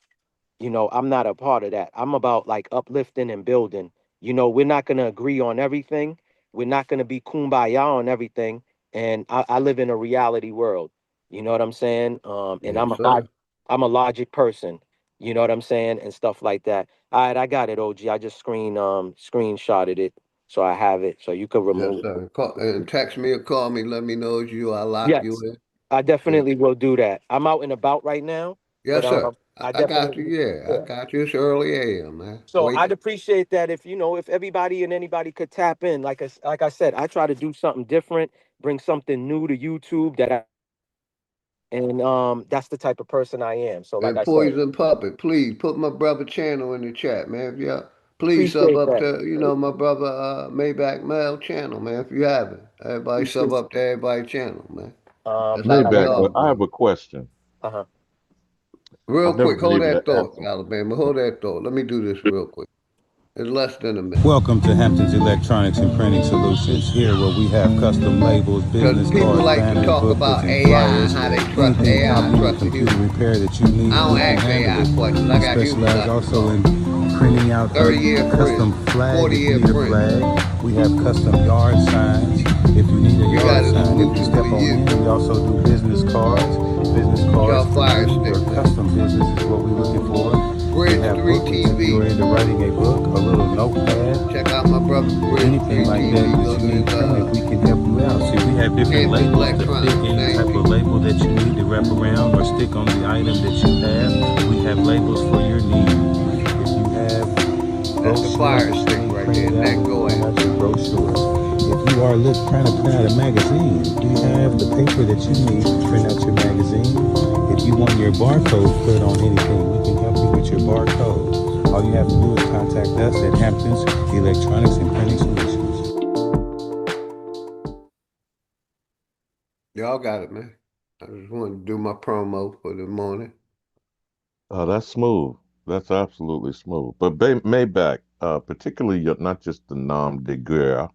I'm not a part of that. I'm about like uplifting and building. We're not going to agree on everything. We're not going to be kumbaya on everything. And I live in a reality world. You know what I'm saying? And Yes, sir. I'm a logic person. You know what I'm saying? And stuff like that. All right, I got it, OG. I just screenshotted it. So I have it. So you could Yes, remove it. sir. And text me or call me. Let me know it's you. I lock you Yes. in. I And definitely will do that. I'm out and about right now, but yes, sir. I I got you. definitely Yeah, I yeah. got you. It's early AM, man. So Wake I'd up. appreciate that if everybody and anybody could tap in. Like I said, I try to do something different, bring something new to YouTube that I and that's the type of person I am. So, like And I said, Poison Puppet, please put my brother channel in the chat, man. If y'all please sub appreciate up that. to, my brother Maybach Mel channel, man. If you haven't. Everybody sub Appreciate. up to everybody channel, man. That's how I we Maybach, got are, you. I have brother. a question. Uh-huh. Real I've never quick, been hold able to that thought, ask him. Alabama. Hold that thought. Let me do this real quick. It's less than a minute. Welcome to Hampton's Electronics and Printing Solutions. Here where we have custom labels, Because business people cards, like to banners, talk booklets, about and AI and flyers. how they trust Anything AI, copy and trust the computer human. repair that you need, I we don't can ask handle AI it. questions. I We got humans specialize I can also talk in to. printing out a 30-year custom print, flag if you 40-year need a print. flag. We have custom yard signs. If you need a We yard got sign, you can exclusive step for on you. in. We also do business cards. Business Get cards y'all for fire you. stick, Your man. custom business is what we're looking for. We Bridge have 3 booklets if you are TV. into writing a book, a little notepad, Check out my brother Bridge anything 3 like that TV. that Go you to need his printed, we can help you out. See, we have different Hampton's labels to fit Electronics, any same type of people. label that you need to wrap around or stick on the item that you have. We have labels for your need. If you have That's the brochures fire that you stick need right there. printed out, Neck we go print at. out your brochures. If you are trying to print out a magazine, we have the paper that you need to print out your magazine. If you want your barcode put on anything, we can help you with your barcode. All you have to do is contact us at Hampton's Electronics and Printing Solutions. Y'all got it, man. I just wanted to do my promo for the morning. Oh, that's smooth. That's absolutely smooth. But Maybach, particularly not just the nom de guerre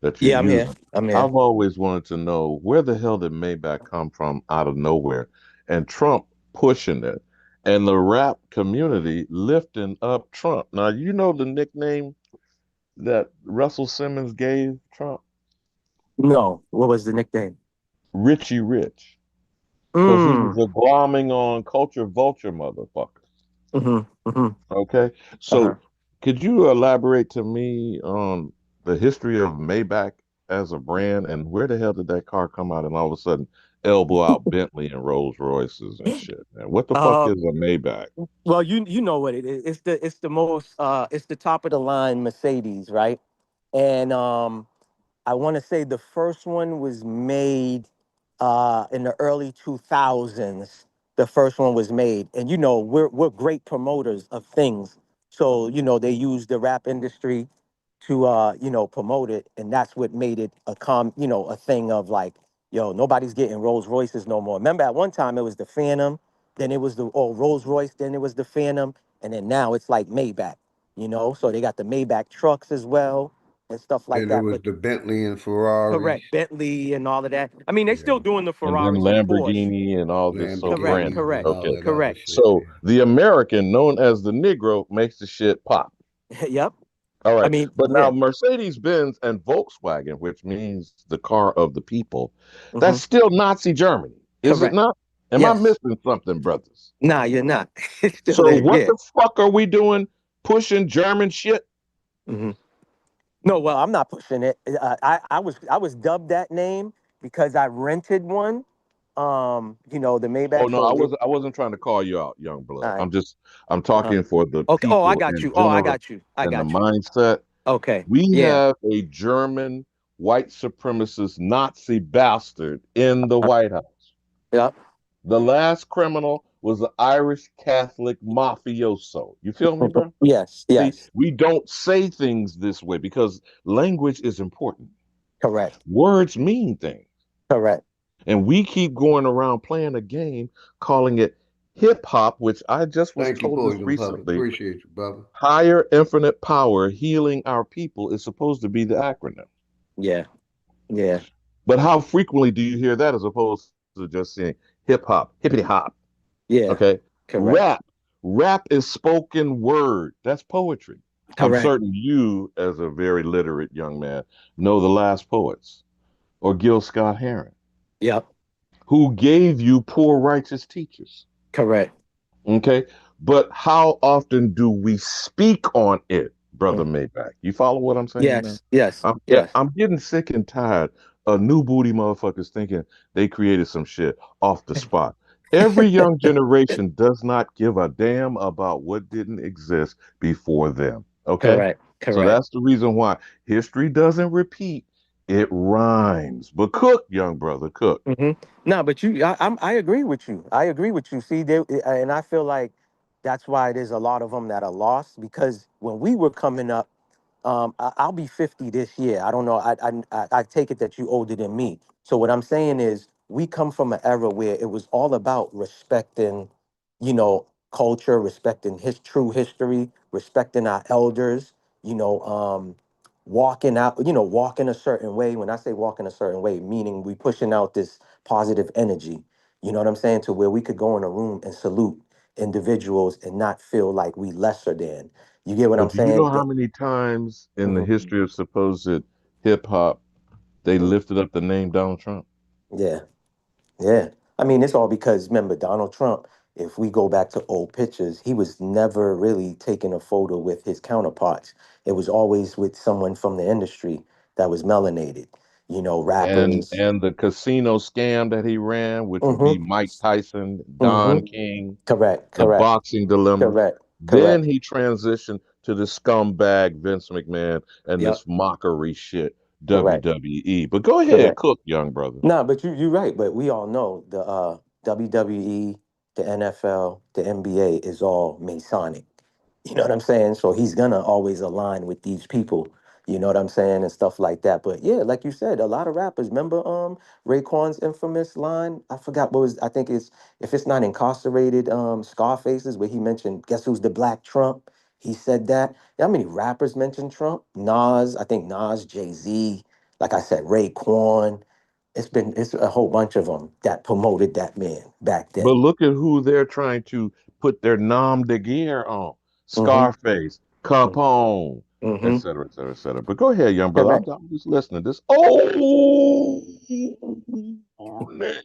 that you're Yeah, I'm here. using, I'm here. I've always wanted to know where the hell did Maybach come from out of nowhere? And Trump pushing it, and the rap community lifting up Trump. Now, you know the nickname that Russell Simmons gave Trump? No, what was the nickname? Richie Rich. Because he was Mm. a glomming on culture vulture motherfucker. Mm-hmm. Mm-hmm. Okay. Uh-huh. So could you elaborate to me on the history of Maybach as a brand and where the hell did that car come out and all of a sudden elbow out Bentley and Rolls Royces and shit, man? What the fuck Uh, is a Maybach? well, you know what it is. It's the most it's the top of the line Mercedes, right? And I want to say the first one was made in the early 2000s. The first one was made, and we're great promoters of things. So they use the rap industry to promote it, and that's what made it a thing of like, yo, nobody's getting Rolls Royces no more. Remember at one time it was the Phantom, then it was the Rolls Royce, then it was the Phantom, and then now it's like Maybach. So they got the Maybach trucks as well and stuff like Then it that. was But the Bentley and Ferraris. correct, Bentley and all of that. I mean, they Yeah. still doing the And then Ferraris and Porsche. Lamborghini and all this so Correct, Lamborghinis branded. and correct, all Okay. that other correct. shit. So the American, known as the Negro, makes the shit pop. Yep. All I right. mean, But now yeah. Mercedes-Benz and Volkswagen, which means the car of the people, Hmm. that's still Nazi Germany, is it Correct. not? Am I Yes. missing something, brothers? Nah, you're not. It's still So there. what Yeah. the fuck are we doing pushing German shit? Hmm. No, well, I'm not pushing it. I was dubbed that name because I rented one. The Oh Maybach. no, So yeah. I wasn't trying to call you out, young All blood. right. I'm Uh-huh. talking for the Okay. Oh, I people got in you. Oh, I general got you. I and the got you. mindset. Okay. We Yeah. have a German white supremacist Nazi bastard in the White House. Yep. The last criminal was an Irish Catholic mafioso. You feel me, bro? Yes. See, Yes. we don't say things this way because language is important. Correct. Words mean things. Correct. And we keep going around playing a game calling it hip hop, which I just was Thank you, told this Poison Puppet. recently. Appreciate you, brother. Higher infinite power healing our people is supposed to be the acronym. Yeah. Yeah. But how frequently do you hear that as opposed to just saying hip hop, hippity hop? Yeah. Okay. Correct. Rap. Rap is spoken word. That's poetry. I'm Correct. certain you, as a very literate young man, know the last poets or Gil Scott Heron, Yep. who gave you poor righteous teachers. Correct. Okay. But how often do we speak on it, Brother Mm. Maybach? You follow what I'm saying now? Yes. Yes. I'm Yes. I'm getting sick and tired of new booty motherfuckers thinking they created some shit off the spot. Every young generation does not give a damn about what didn't exist before them. Okay? Correct. So Correct. that's the reason why history doesn't repeat. It rhymes. But cook, young brother, cook. hmm No, but I agree with you. I agree with you. See, and I feel like that's why there's a lot of them that are lost because when we were coming up, I'll be 50 this year. I don't know. I take it that you older than me. So what I'm saying is, we come from an era where it was all about respecting, culture, respecting his true history, respecting our elders. You know, walking out. Walking a certain way. When I say walking a certain way, meaning we pushing out this positive energy. You know what I'm saying? To where we could go in a room and salute individuals and not feel like we lesser than. You get what I'm But do you know saying? how many times in the Mhm. history of supposed hip hop they Mm. lifted up the name Donald Trump? Yeah, yeah. I mean, it's all because remember Donald Trump. If we go back to old pictures, he was never really taking a photo with his counterparts. It was always with someone from the industry that was melanated. And Rappers. and the casino scam that he ran, which would be Mm-hmm. Mike Tyson, Don Mm-hmm. King, Correct. the Correct. boxing dilemma. Correct. Then Correct. he transitioned to the scumbag Vince McMahon and Yep. this mockery shit Correct. WWE. But go ahead, Correct. cook, young brother. No, but you're right. But we all know the WWE, the NFL, the NBA is all Masonic. You know what I'm saying? So he's gonna always align with these people. You know what I'm saying and stuff like that. But yeah, like you said, a lot of rappers. Remember, Raekwon's infamous line? I forgot what was. I think it's if it's not incarcerated, Scarfaces, where he mentioned, "Guess who's the Black Trump?" He said that. You know how many rappers mentioned Trump? Nas, I think Nas, Jay Z. Like I said, Raekwon. It's a whole bunch of them that promoted that man back But then. look at who they're trying to put their nom de guerre on. Mm-hmm. Scarface, Capone, et Mm-hmm. cetera, et cetera, et cetera. But go ahead, young brother. I'm, Correct. I'm just listening. This nigga.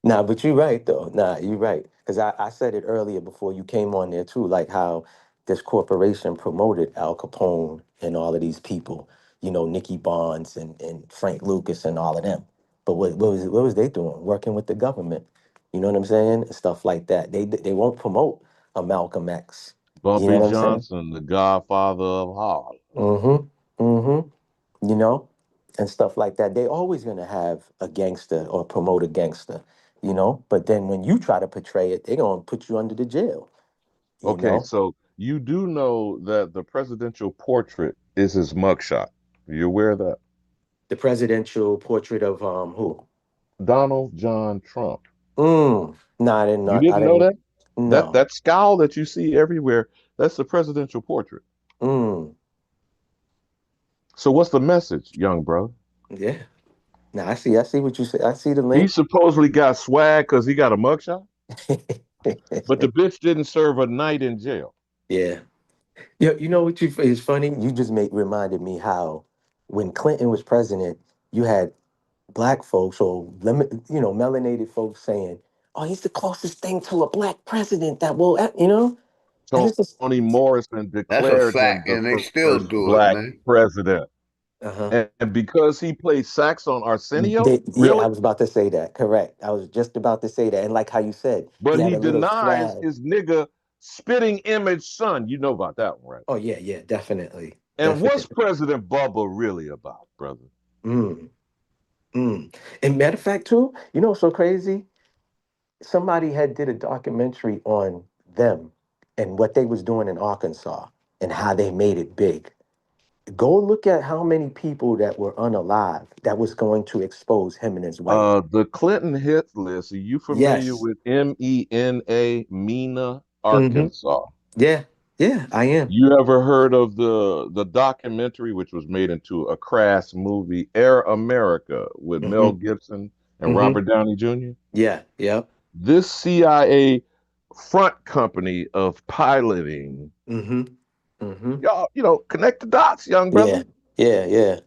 Nah, but you're right though. Nah, you're right. Because I said it earlier before you came on there too, like how this corporation promoted Al Capone and all of these people, Nicky Bonds and Frank Lucas and all of them. But what was they doing? Working with the government. You know what I'm saying? And stuff like that. They won't promote a Malcolm X. You know Bumpy what I'm saying? Johnson, the godfather of Harlem. Mm-hmm. Mm-hmm. And stuff like that. They always gonna have a gangster or promote a gangster. But then when you try to portray it, they're gonna put you under the jail, you Okay, know. so you do know that the presidential portrait is his mugshot. You aware of that? The presidential portrait of who? Donald John Trump. No, I didn't You know. I didn't know didn't. that? That No. that scowl that you see everywhere, that's the presidential portrait. Mm. So what's the message, young bro? Yeah. Now I see what you say. I see the He link. supposedly got swag because he got a mugshot, but the bitch didn't serve a night in jail. Yeah. Yeah, you know what is funny? You just reminded me how when Clinton was president, you had black folks or melanated folks saying, "Oh, he's the closest thing to a black president that will," and it's just, Toni Morrison That's a declared him fact, the and they still first do it, black man. president. uh-huh. And because he played sax on Arsenio, Yeah, I really? was about to say that. Correct. I was just about to say that, and like how you said, he But had he a little denies swag. his nigga spitting image son. You know about that one, right? Oh yeah, yeah, definitely, And what's definitely. President Bubba really about, brother? Mm, mm. And matter of fact, too, what's so crazy? Somebody had did a documentary on them and what they was doing in Arkansas and how they made it big. Go look at how many people that were unalive that was going to expose him and his wife. The Clinton hit list. Are you familiar Yes. with Mena, Hmm. Arkansas? Yeah. Yeah, I am. You ever heard of the documentary, which was made into a crass movie, Air America, with Mel Hmm. Gibson and Hmm. Robert Downey Jr.? Yeah. Yep. This CIA front company of piloting, Hmm. Hmm. y'all, connect the dots, young Yeah. brother. Yeah. Yeah.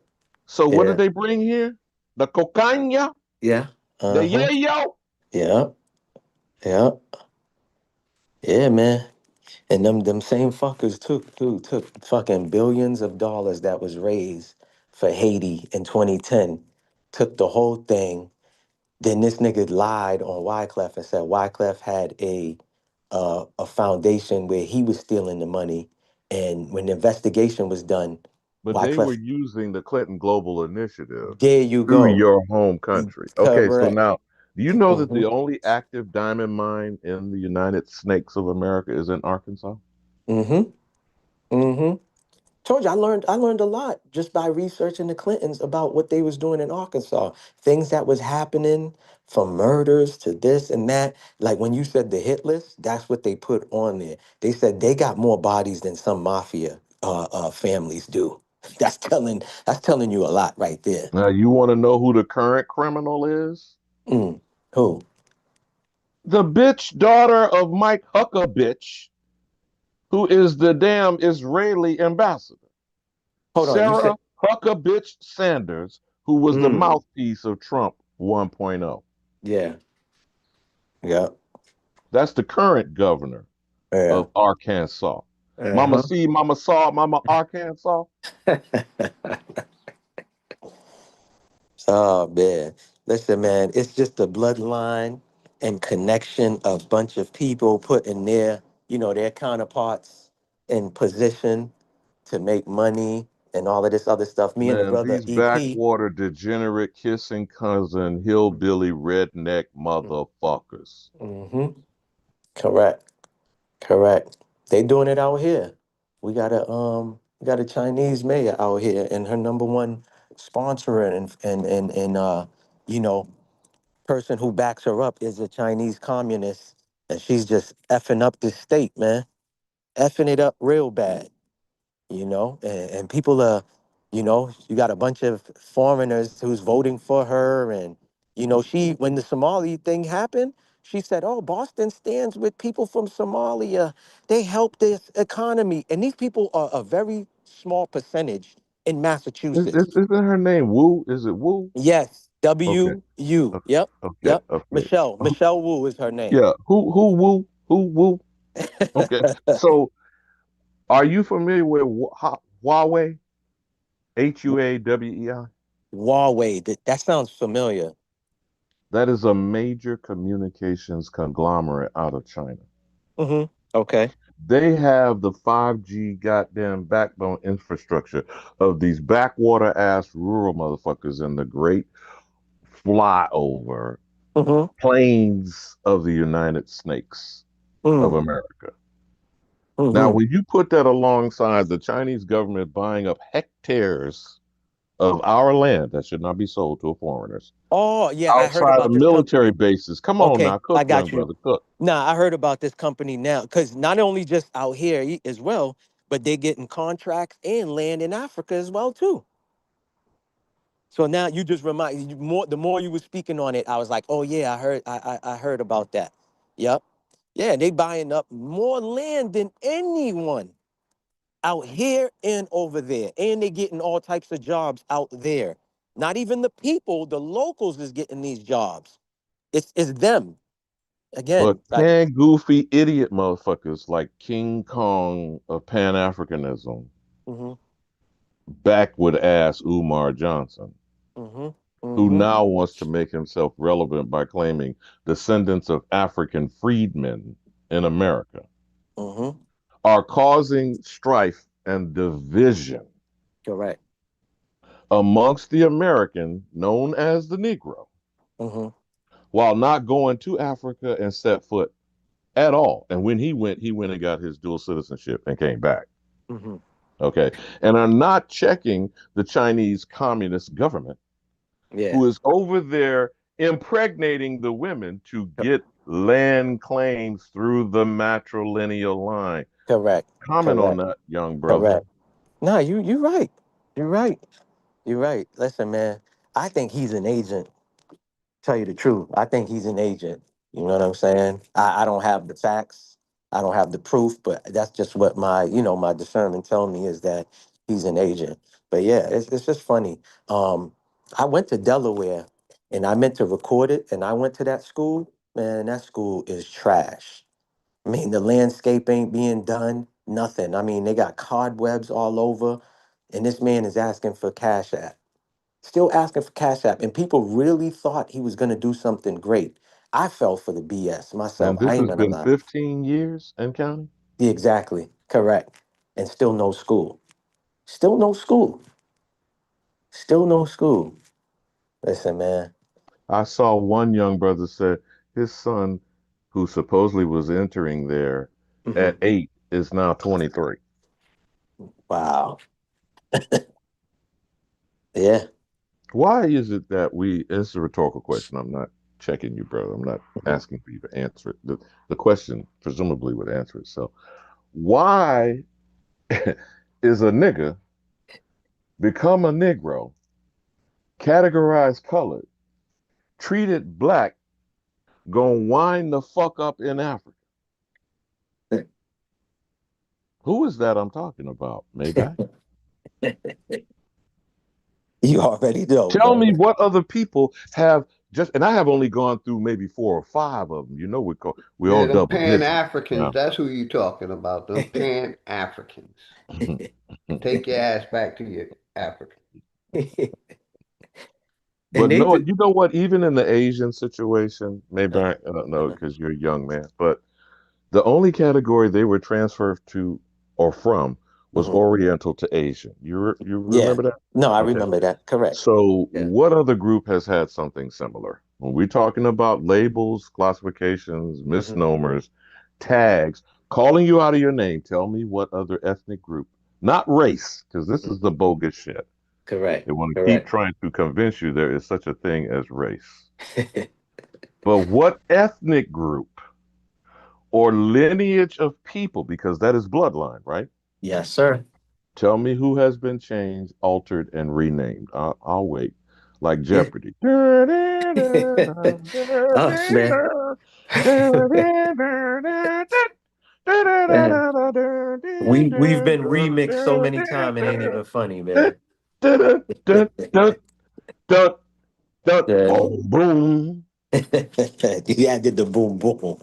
So what did Yeah. they bring here? The cocaine, Yeah. the Uh-huh. yayo. Yeah. Yeah. Yeah, man. And them same fuckers took fucking billions of dollars that was raised for Haiti in 2010, took the whole thing. Then this nigga lied on Wyclef and said Wyclef had a foundation where he was stealing the money. And when the investigation was done, But they were Wycliffe. using the Clinton Global Initiative There you through go. your home country. Okay, so Correct. now, do you know that Mm-hmm. the only active diamond mine in the United Snakes of America is in Arkansas? Mm-hmm. Mm-hmm. Told you I learned a lot just by researching the Clintons about what they was doing in Arkansas. Things that was happening from murders to this and that. Like when you said the hit list, that's what they put on there. They said they got more bodies than some mafia families do. That's telling you a lot right there. Now, you want to know who the current criminal is? Mm. Who? The bitch daughter of Mike Huckabitch, who is the damn Israeli ambassador. Hold on, you said Sarah Huckabitch Sanders, who was the mm. mouthpiece of Trump 1.0. Yeah. Yeah. That's the current governor Yeah. of Arkansas. Mama Uh-huh. see, Mama saw, Mama Arkansas. Oh man, listen, man, it's just a bloodline and connection of bunch of people putting their counterparts in position to make money and all of this other stuff. Me and the Man, brother these EP. backwater degenerate kissing cousin hillbilly redneck motherfuckers. Mm-hmm. Correct. Correct. They doing it out here. We got a Chinese mayor out here, and her number one sponsor and you know person who backs her up is a Chinese communist, and she's just effing up this state, man, effing it up real bad, and people are, you got a bunch of foreigners who's voting for her, and she when the Somali thing happened, she said, "Oh, Boston stands with people from Somalia. They help this economy," and these people are a very small percentage in Massachusetts. Isn't her name Wu? Is it Wu? Yes, Okay, WU. okay, Yep, okay, yep. okay. Michelle Wu is her name. Yeah, who Wu? Who Wu? Okay, so are you familiar with Huawei? Huawei? Huawei. That sounds familiar. That is a major communications conglomerate out of China. Mm-hmm. Okay. They have the 5G goddamn backbone infrastructure of these backwater ass rural motherfuckers in the great flyover Mm-hmm. plains of the United Snakes of Mm. America. Now, Mm-hmm. when you put that alongside the Chinese government buying up hectares of our land that should not be sold to foreigners Oh, yeah, I heard outside of about this military company. bases, come on Okay, now, cook, I young got you. brother, cook. Nah, I heard about this company now because not only just out here as well, but they're getting contracts and land in Africa as well too. So now you just remind you more. The more you were speaking on it, I was like, oh yeah, I heard. I heard about that. Yep. Yeah, they buying up more land than anyone out here and over there, and they getting all types of jobs out there. Not even the people, the locals is getting these jobs. It's them But again. Like, can goofy idiot motherfuckers like King Kong of Pan Africanism mm-hmm, back with ass Umar Johnson, mm-hmm, who mm-hmm, now wants to make himself relevant by claiming descendants of African freedmen in America, mm-hmm. are causing strife and division Correct. amongst the American known as the Negro, Mm-hmm, while not going to Africa and set foot at all. And when he went and got his dual citizenship and came back. mm-hmm. Okay. And are not checking the Chinese Communist government, Yeah. who is over there impregnating the women to get land claims through the matrilineal line. Correct. Comment on Correct. that, young brother. Correct. No, you right. You're right. You're right. Listen, man. I think he's an agent. Tell you the truth, I think he's an agent. You know what I'm saying? I don't have the facts. I don't have the proof, but that's just what my discernment tell me is that he's an agent. But yeah, it's just funny. I went to Delaware and I meant to record it, and I went to that school. Man, that school is trash. I mean, the landscape ain't being done, nothing. I mean, they got cobwebs all over, and this man is asking for cash app, still asking for cash app, and people really thought he was gonna do something great. I fell for the BS myself. And I this ain't has gonna been lie. 15 years and counting. Yeah, exactly, correct, and still no school. Still no school. Still no school. Listen, man. I saw one young brother said his son, who supposedly was entering there Hmm. at 8, is now 23. Wow. Yeah. Why is it that we, it's a rhetorical question. I'm not checking you, brother. I'm not Mhm. asking for you to answer it. The question presumably would answer itself. Why is a nigga become a Negro, categorized colored, treated black, gonna wind the fuck up in Africa? Who is that I'm talking about, Maybach? You already know, Tell me brother. what other people have just, and I have only gone through maybe 4 or 5 of them. You know, we all Yeah, them double Pan digit. Africans, Yeah. that's who you talking about. Them Pan Africans. Take your ass back to your Africa. And But they no, do. you know what? Even in the Asian situation, maybe I don't know because you're a young man, but the only category they were transferred to or from was Mhm. Oriental to Asian. You Yeah. remember that? No, I Okay. remember that. Correct. So Yeah. what other group has had something similar? When we're talking about labels, classifications, Hmm. misnomers, tags, calling you out of your name, tell me what other ethnic group, not race, because this Hmm. is the bogus shit. Correct. They want to keep Correct. trying to convince you there is such a thing as race. But what ethnic group or lineage of people, because that is bloodline, right? Yes, sir. Tell me who has been changed, altered, and renamed. I'll wait. Like Yeah. Jeopardy. Us, man. Man. We've been remixed so many times it ain't even funny, man. Yeah. Boom, boom. Yeah, I did the boom boom.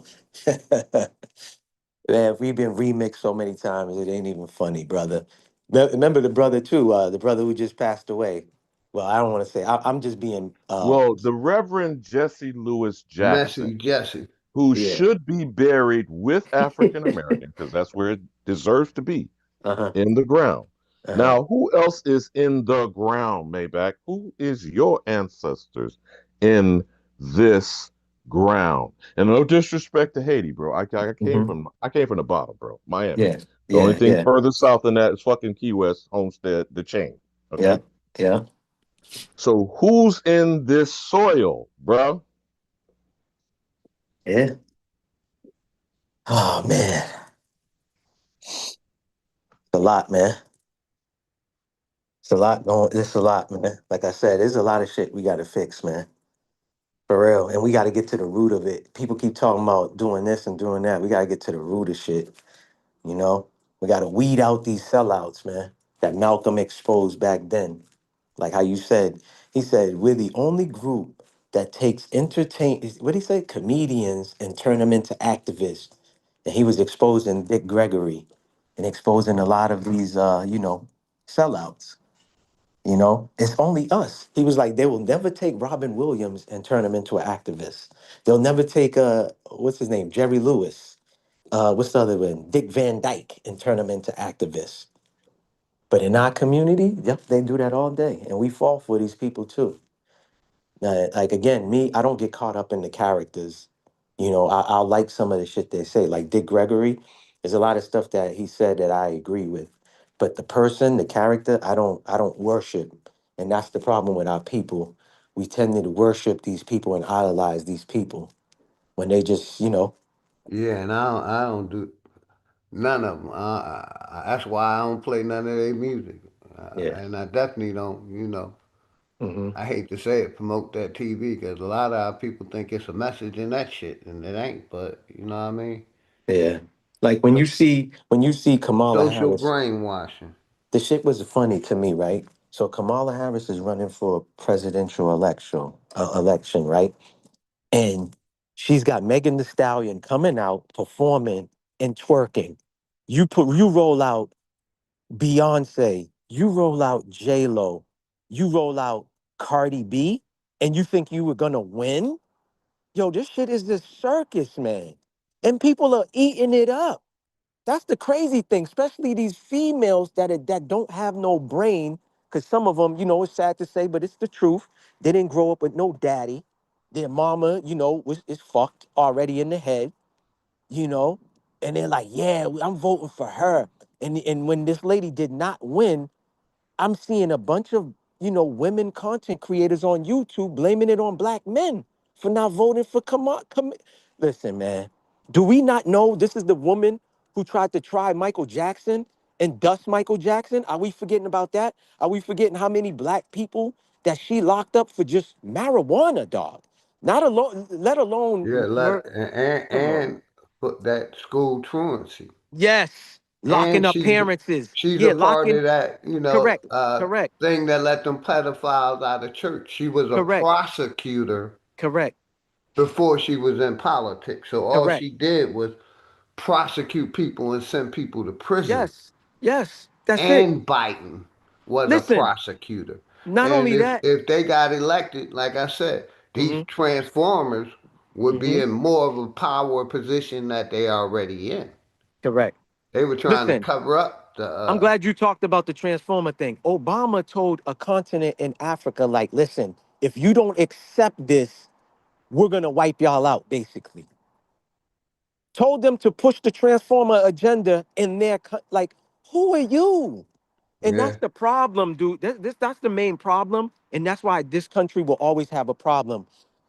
Man, we've been remixed so many times it ain't even funny, brother. Remember the brother too, the brother who just passed away. Well, I don't want to say. I'm just being. Well, the Reverend Jesse Lewis Jackson, Messy Jesse. who Yeah. should be buried with African American, because that's where it deserves to be, Uh-huh. in the ground. Uh-huh. Now, who else is in the ground, Maybach? Who is your ancestors in this ground? And no disrespect to Haiti, bro. Hmm. I came from the bottom, bro. Miami. Yeah. The only Yeah. thing Yeah. further south than that is fucking Key West, Homestead, the chain. Yeah. Okay. Yeah. So who's in this soil, bro? Yeah. Oh man, it's a lot, man. It's a lot going. It's a lot, man. Like I said, there's a lot of shit we got to fix, man. For real, and we got to get to the root of it. People keep talking about doing this and doing that. We got to get to the root of shit. You know, we got to weed out these sellouts, man. That Malcolm exposed back then. Like how you said, he said we're the only group that takes what did he say, comedians and turn them into activists. And he was exposing Dick Gregory and exposing a lot of these, sellouts. You know, it's only us. He was like, they will never take Robin Williams and turn him into an activist. They'll never take what's his name, Jerry Lewis. What's the other one, Dick Van Dyke, and turn him into activists. But in our community, yep, they do that all day, and we fall for these people too. Like again, me, I don't get caught up in the characters. You know, I like some of the shit they say. Like Dick Gregory, there's a lot of stuff that he said that I agree with, but the person, the character, I don't worship, and that's the problem with our people. We tend to worship these people and idolize these people when they just, Yeah, and I don't do none of them. That's why I don't play none of their music. yeah. And I definitely don't, Hmm. I hate to say it, promote that TV because a lot of our people think it's a message in that shit, and it ain't. But you know what I mean? Yeah. Like when you see Kamala Social Harris, brainwashing. the shit was funny to me, right? So Kamala Harris is running for presidential election, right? And she's got Megan Thee Stallion coming out, performing and twerking. You roll out Beyonce, you roll out J Lo, you roll out Cardi B, and you think you were gonna win? Yo, this shit is the circus, man, and people are eating it up. That's the crazy thing, especially these females that don't have no brain. Because some of them, it's sad to say, but it's the truth. They didn't grow up with no daddy. Their mama, is fucked already in the head, you know, and they're like, yeah, I'm voting for her. And when this lady did not win, I'm seeing a bunch of, women content creators on YouTube blaming it on black men for not voting for Listen, man, do we not know this is the woman who tried to try Michael Jackson and dust Michael Jackson? Are we forgetting about that? Are we forgetting how many black people that she locked up for just marijuana, dog? Not alone, let alone Yeah, come on. and put that school truancy. Yes, locking And up parentses. she's a Yeah, part locking. of that, Correct, correct, thing that let them pedophiles out of church. She was a correct, prosecutor correct, before she was in politics. So all correct. she did was prosecute people and send people to prison. Yes, yes, that's it. And Biden was a Listen, prosecutor. not And only that. if they got elected, like I said, these Mm-hmm, transformers would be mm-hmm, in more of a power position that they already in. correct. They were trying to Listen, cover up the I'm glad you talked about the transformer thing. Obama told a continent in Africa, like, listen, if you don't accept this, we're gonna wipe y'all out, basically. Told them to push the transformer agenda in their like, who are you? And yeah. that's the problem, dude. That's the main problem, and that's why this country will always have a problem.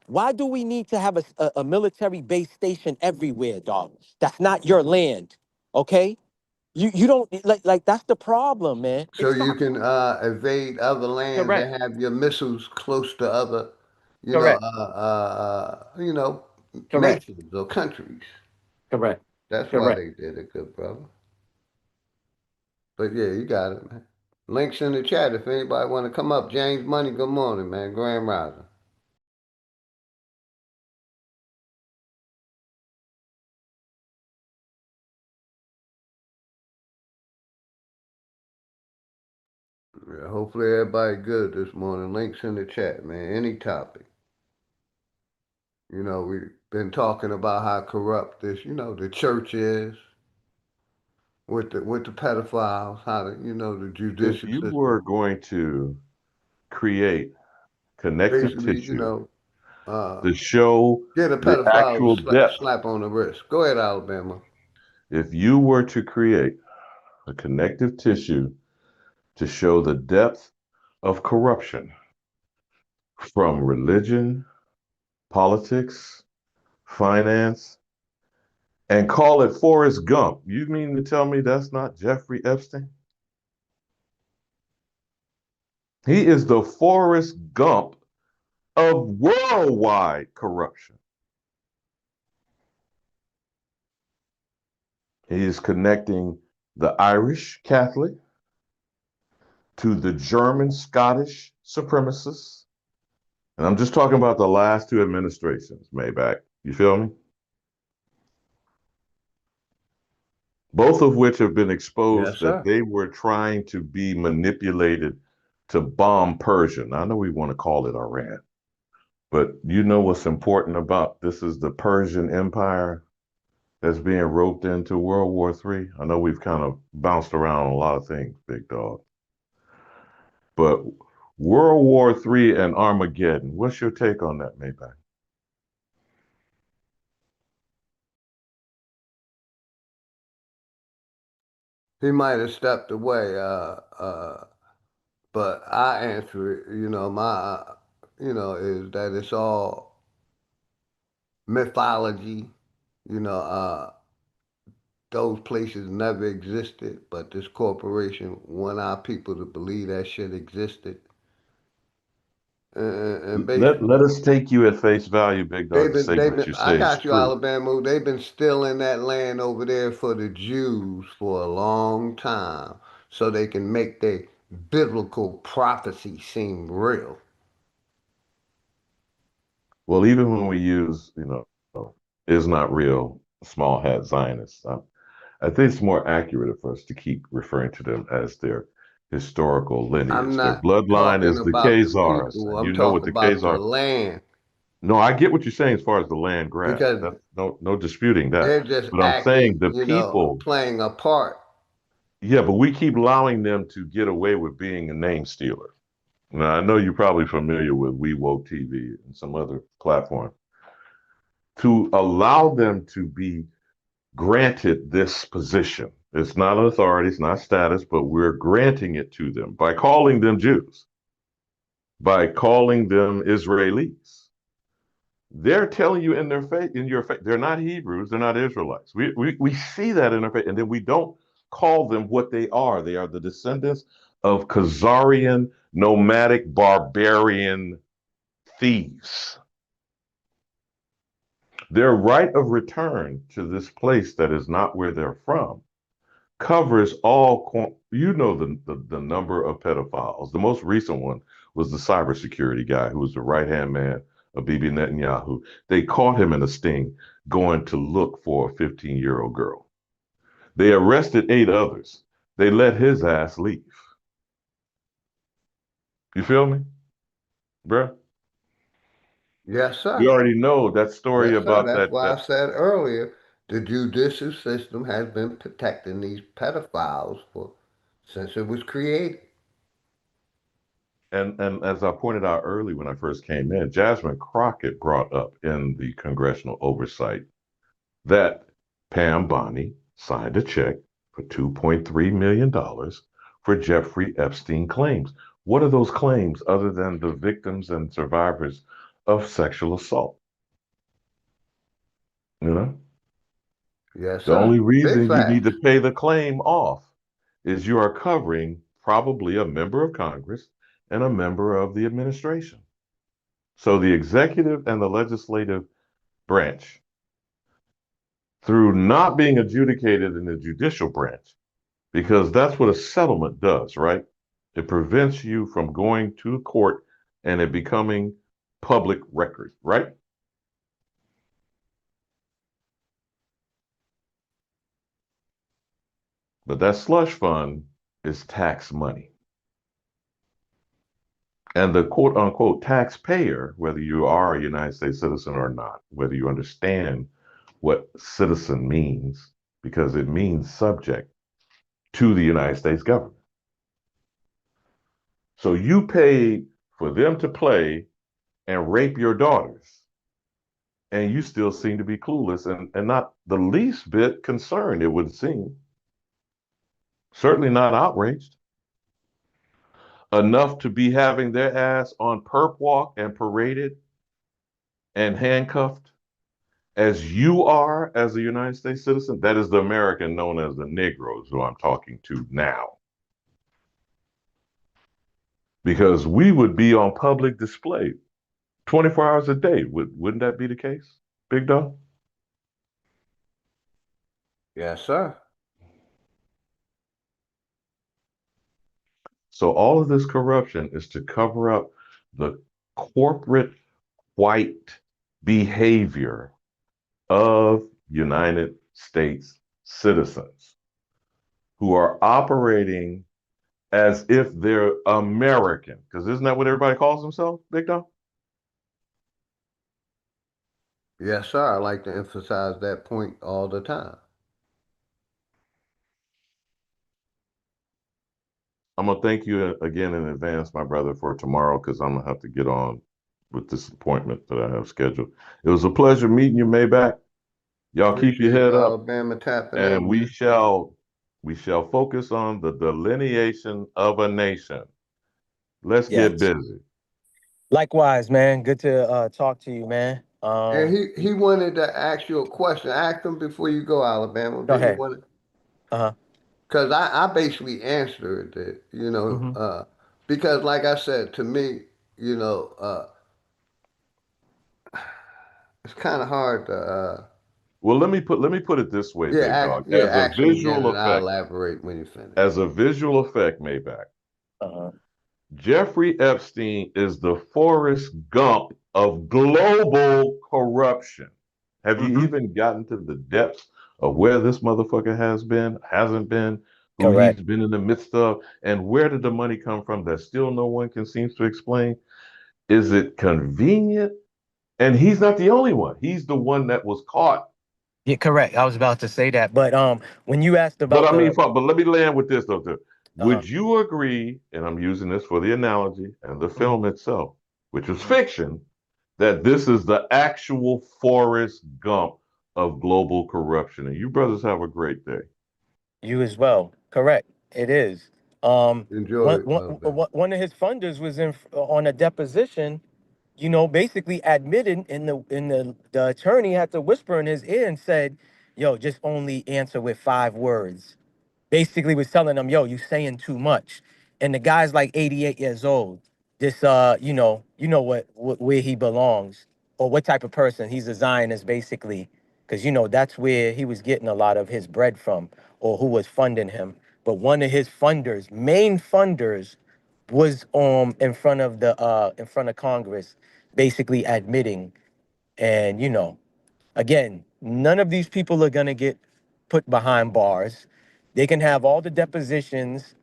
Why do we need to have a military base station everywhere, dog? That's not your land, okay? You don't like that's the problem, man. So It's you not can evade other lands correct, and have your missiles close to other, correct, correct, nations or countries. correct, That's why correct. they did it, good brother. But yeah, you got it, man. Links in the chat if anybody want to come up. James Money, good morning, man. Grand Rising. Yeah, hopefully everybody good this morning. Links in the chat, man. Any topic. We've been talking about how corrupt this, the church is with the pedophiles, how the If judicial you were system. going to create connective Basically, tissue uh, to show get a the pedophile actual a depth, slap on the wrist. Go ahead, Alabama. if you were to create a connective tissue to show the depth of corruption from religion, politics, finance, and call it Forrest Gump, you mean to tell me that's not Jeffrey Epstein? He is the Forrest Gump of worldwide corruption. He is connecting the Irish Catholic to the German Scottish supremacists. And I'm just talking about the last two administrations, Maybach. You feel me? Both of which have been Yes, exposed that sir. they were trying to be manipulated to bomb Persia. I know we want to call it Iran, but you know what's important about this is the Persian Empire that's being roped into World War III. I know we've kind of bounced around on a lot of things, big dog. But World War III and Armageddon, what's your take on that, Maybach? He might have stepped away, but I answer it. My, is that it's all mythology. You know, uh, those places never existed, but this corporation want our people to believe that shit existed. And Let basically, us take you at face value, big dog, to say what you I say is got you, true. Alabama. They've been stealing that land over there for the Jews for a long time, so they can make their biblical prophecy seem real. Well, even when we use, is not real, small hat Zionists, I think it's more accurate for us to keep referring to them as their historical I'm lineage. Their not bloodline talking is the about the Khazars, people. and I'm you know what talking the about the Khazars. land. No, I get what you're saying as far as the land grab. because That's no disputing that. they're just But I'm saying acting, the people, playing a part. yeah, but we keep allowing them to get away with being a name stealer. Now, I know you're probably familiar with We Woke TV and some other platform. To allow them to be granted this position, it's not an authority, it's not status, but we're granting it to them by calling them Jews, by calling them Israelis. They're telling you in their face, in your face, they're not Hebrews, they're not Israelites. We see that in their face, and then we don't call them what they are. They are the descendants of Khazarian, nomadic, barbarian thieves. Their right of return to this place that is not where they're from covers all, you know, the number of pedophiles. The most recent one was the cybersecurity guy who was the right hand man of Bibi Netanyahu. They caught him in a sting going to look for a 15-year-old girl. They arrested 8 others. They let his ass leave. You feel me, bruh? Yes, We sir. already know that story Yes, sir. about That's that why I that said earlier the judicial system has been protecting these pedophiles since it was created. and as I pointed out early when I first came in, Jasmine Crockett brought up in the congressional oversight that Pam Bondi signed a check for $2.3 million for Jeffrey Epstein claims. What are those claims other than the victims and survivors of sexual assault? You know, Yes, the sir. only Big reason you need to facts. pay the claim off is you are covering probably a member of Congress and a member of the administration. So the executive and the legislative branch, through not being adjudicated in the judicial branch, because that's what a settlement does, right? It prevents you from going to court and it becoming public record, right? But that slush fund is tax money. And the quote unquote taxpayer, whether you are a United States citizen or not, whether you understand what citizen means, because it means subject to the United States government. So you paid for them to play and rape your daughters, and you still seem to be clueless and not the least bit concerned, it would seem. Certainly not outraged. Enough to be having their ass on perp walk and paraded and handcuffed as you are as a United States citizen. That is the American known as the Negroes who I'm talking to now. Because we would be on public display 24 hours a day. Wouldn't that be the case, Big Dog? Yes, sir. So all of this corruption is to cover up the corporate white behavior of United States citizens who are operating as if they're American. Because isn't that what everybody calls themselves, Big Dog? Yes, sir. I like to emphasize that point all the time. I'm gonna thank you again in advance, my brother, for tomorrow because I'm gonna have to get on with this appointment that I have scheduled. It was a pleasure meeting you, Maybach. Y'all keep your Appreciate head you, up, Alabama, tapping and in, man. we shall focus on the delineation of a nation. Let's get Yes. busy. Likewise, man. Good to talk to you, man. And he wanted to ask you a question. Ask him before you go, Alabama. Go Didn't he ahead. want to? Uh-huh. Because I basically answered it, Hmm. because like I said, to me, it's kind of hard to, Well, let me put it this way, Big Dog. ask him again and I'll elaborate when you finish. As a visual effect, Maybach, Uh-huh. Jeffrey Epstein is the Forrest Gump of global corruption. Have you Hmm. even gotten to the depths of where this motherfucker has been, hasn't been, who he's Correct. been in the midst of, and where did the money come from that still no one can seems to explain? Is it convenient And he's not the only one. He's the one that was caught. Yeah, correct. I was about to say that, but when you asked But about I mean, the but let me land with this though. Too. uh, Would you agree, and I'm using this for the analogy and the mhm, film itself, which was mhm. fiction, that this is the actual Forrest Gump of global corruption? And you brothers have a great day. You as well. Correct. It is. Enjoy it, brother. One of his funders was on a deposition, basically admitted, the attorney had to whisper in his ear and said, "Yo, just only answer with 5 words." Basically was telling them, "Yo, you saying too much." And the guy's like 88 years old. This what where he belongs or what type of person he's a Zionist basically, because that's where he was getting a lot of his bread from or who was funding him. But one of his funders, main funders, was in front of Congress, basically admitting, and again, none of these people are gonna get put behind bars. They can have all the depositions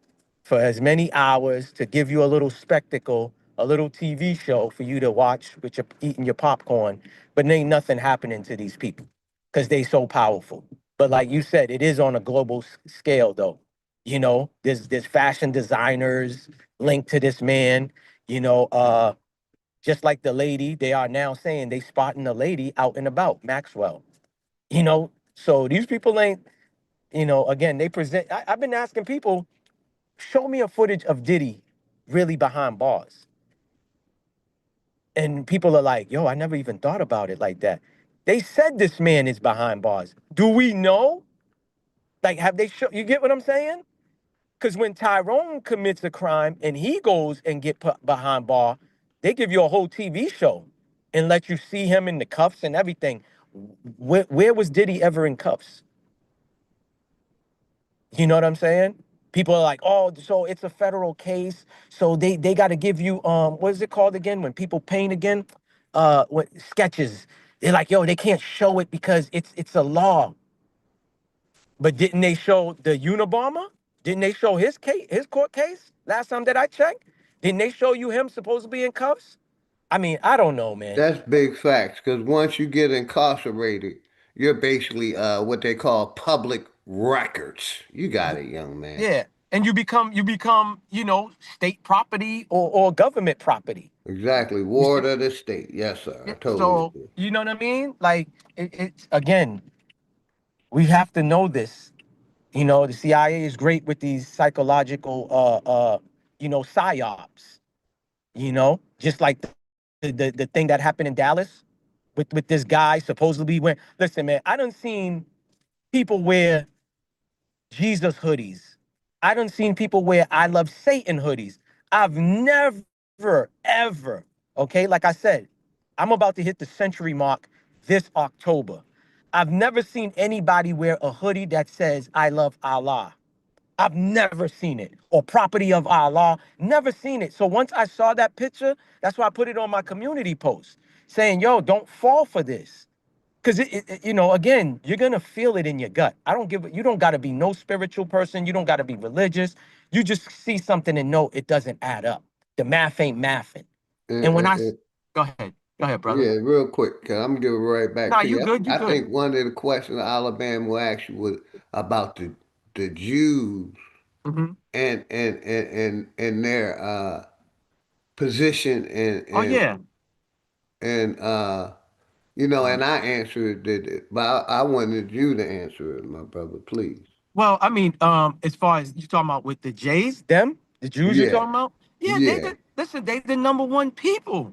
for as many hours to give you a little spectacle, a little TV show for you to watch with your eating your popcorn, but ain't nothing happening to these people because they so powerful. But like you said, it is on a global scale though. There's fashion designers linked to this man, you know, uh just like the lady, they are now saying they spotting the lady out and about, Maxwell. So these people ain't, again, they present. I've been asking people, show me a footage of Diddy really behind bars. And people are like, yo, I never even thought about it like that. They said this man is behind bars. Do we know? Like, have they show you get what I'm saying? Because when Tyrone commits a crime and he goes and get put behind bar, they give you a whole TV show and let you see him in the cuffs and everything. Where was Diddy ever in cuffs? You know what I'm saying? People are like, oh, so it's a federal case, so they got to give you what is it called again when people paint again, what sketches? They're like, yo, they can't show it because it's a law. But didn't they show the Unabomber? Didn't they show his case, his court case? Last time that I checked, didn't they show you him supposed to be in cuffs? I mean, I don't know, man. That's big facts because once you get incarcerated, you're basically what they call public records. You got it, young man. Yeah, and you become state property or government property. Exactly. You see? Ward of the state. Yes, sir. I Yeah, totally so agree. you know what I mean? Like it's again, we have to know this. The CIA is great with these psychological psyops. Just like the thing that happened in Dallas with this guy supposedly went. Listen, man, I done seen people wear Jesus hoodies. I done seen people wear I love Satan hoodies. I've never, ever, okay, like I said, I'm about to hit the century mark this October. I've never seen anybody wear a hoodie that says I love Allah. I've never seen it. Or property of Allah. Never seen it. So once I saw that picture, that's why I put it on my community post saying, yo, don't fall for this. Because again, you're gonna feel it in your gut. You don't gotta be no spiritual person, you don't gotta be religious. You just see something and know it doesn't add up. The math ain't mathing. And, And when and, I and go ahead. Go ahead, brother. yeah, real quick, 'cause I'm gonna give it right back Nah, to you you. good, you I good. think one of the questions Alabama will ask you was about the Jews Hmm. and their position Oh yeah. and Uh, and I answered it, but I wanted you to answer it, my brother, please. well, I mean, as far as you talking about with the Jays, the Jews you're Yeah, talking about, yeah, yeah, they the number one people.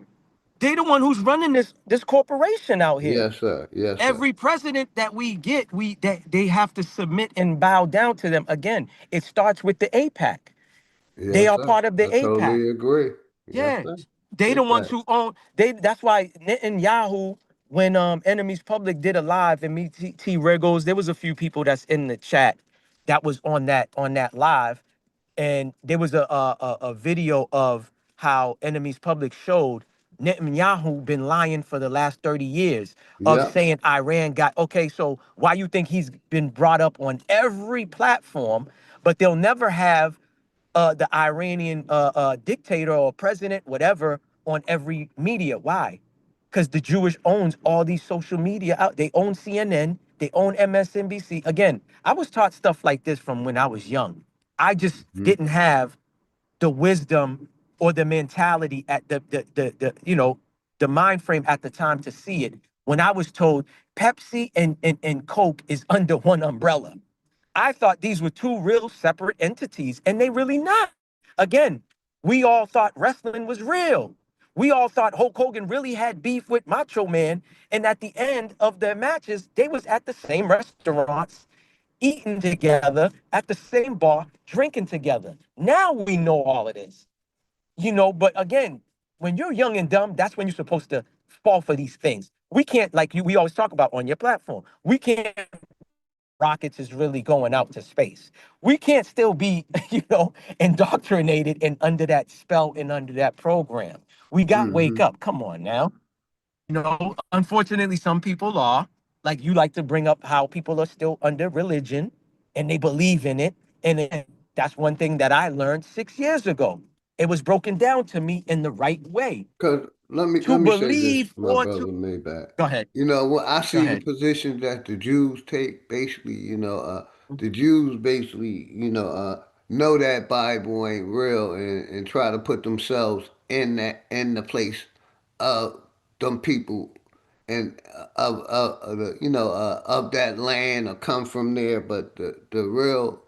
They the one who's running this corporation out here. yes, sir, yes, sir, Every president that we get, they have to submit and bow down to them. Again, it starts with the APAC. They yes, are sir. part of the I APAC. totally agree. Yes, Yeah, sir. they the Big ones fact. who own. That's why Netanyahu, when Enemies Public did a live and meet T Regos, there was a few people that's in the chat that was on that live, and there was a video of how Enemies Public showed Netanyahu been lying for the last 30 years of Yep. saying Iran got okay. So why you think he's been brought up on every platform, but they'll never have the Iranian dictator or president, whatever, on every media? Why? because the Jewish owns all these social media out. They own CNN, they own MSNBC. Again, I was taught stuff like this from when I was young. I just didn't have the wisdom or the mentality at the mind frame at the time to see it. When I was told Pepsi and Coke is under one umbrella, I thought these were two real separate entities, and they really not. Again, we all thought wrestling was real. We all thought Hulk Hogan really had beef with Macho Man, and at the end of their matches, they was at the same restaurants, eating together, at the same bar, drinking together. Now we know all of this, but again, when you're young and dumb, that's when you're supposed to fall for these things. We can't, like we always talk about on your platform, we can't rockets is really going out to space. We can't still be, indoctrinated and under that spell and under that program. We got wake up. Come on now. Unfortunately, some people are, like you like to bring up how people are still under religion and they believe in it. And that's one thing that I learned 6 years ago. It was broken down to me in the right way. Because To let me say this, believe my or brother to Maybach. go ahead. When I Go see the ahead. position that the Jews take, basically, the Jews basically, know that Bible ain't real and try to put themselves in the place of them people and of the of that land or come from there. But the real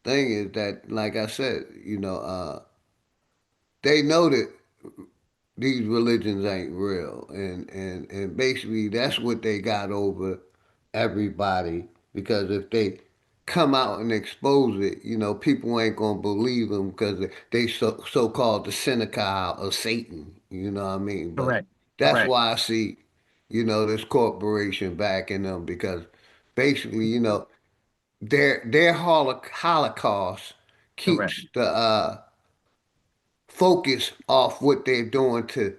thing is that, like I said, they know that these religions ain't real, and basically that's what they got over everybody, because if they come out and expose it, people ain't gonna believe them because they so called the synagogue of Satan. You know what I mean? But Correct. that's Correct. why I see, this corporation backing them, because basically, their Holocaust keeps Correct. the focus off what they're doing to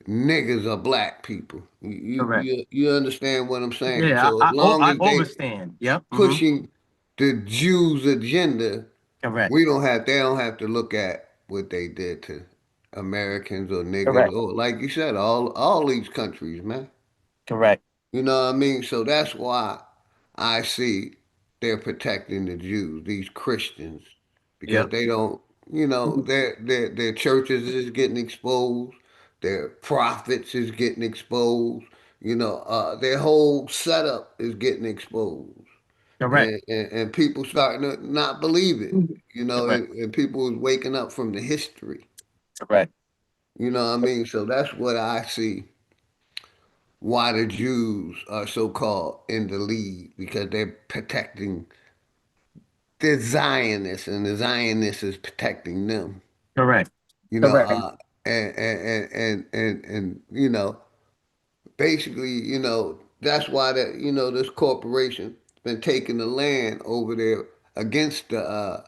niggas or black people. Correct. You understand what I'm saying? Yeah, So as long I as they overstand. Yep. pushing the Jews agenda, Correct. they don't have to look at what they did to Americans or niggas, Correct. or like you said, all these countries, man. Correct. You know what I mean? So that's why I see they're protecting the Jews, these Christians, because Yep. they don't, their churches is getting exposed, their prophets is getting exposed, their whole setup is getting exposed. Correct. And people starting to not believe it, Correct. and people is waking up from the history. Correct. You know what I mean? So that's what I see, why the Jews are so called in the lead, because they're protecting the Zionists, and the Zionists is protecting them. Correct. You know, Correct. uh, and basically, that's why this corporation been taking the land over there against the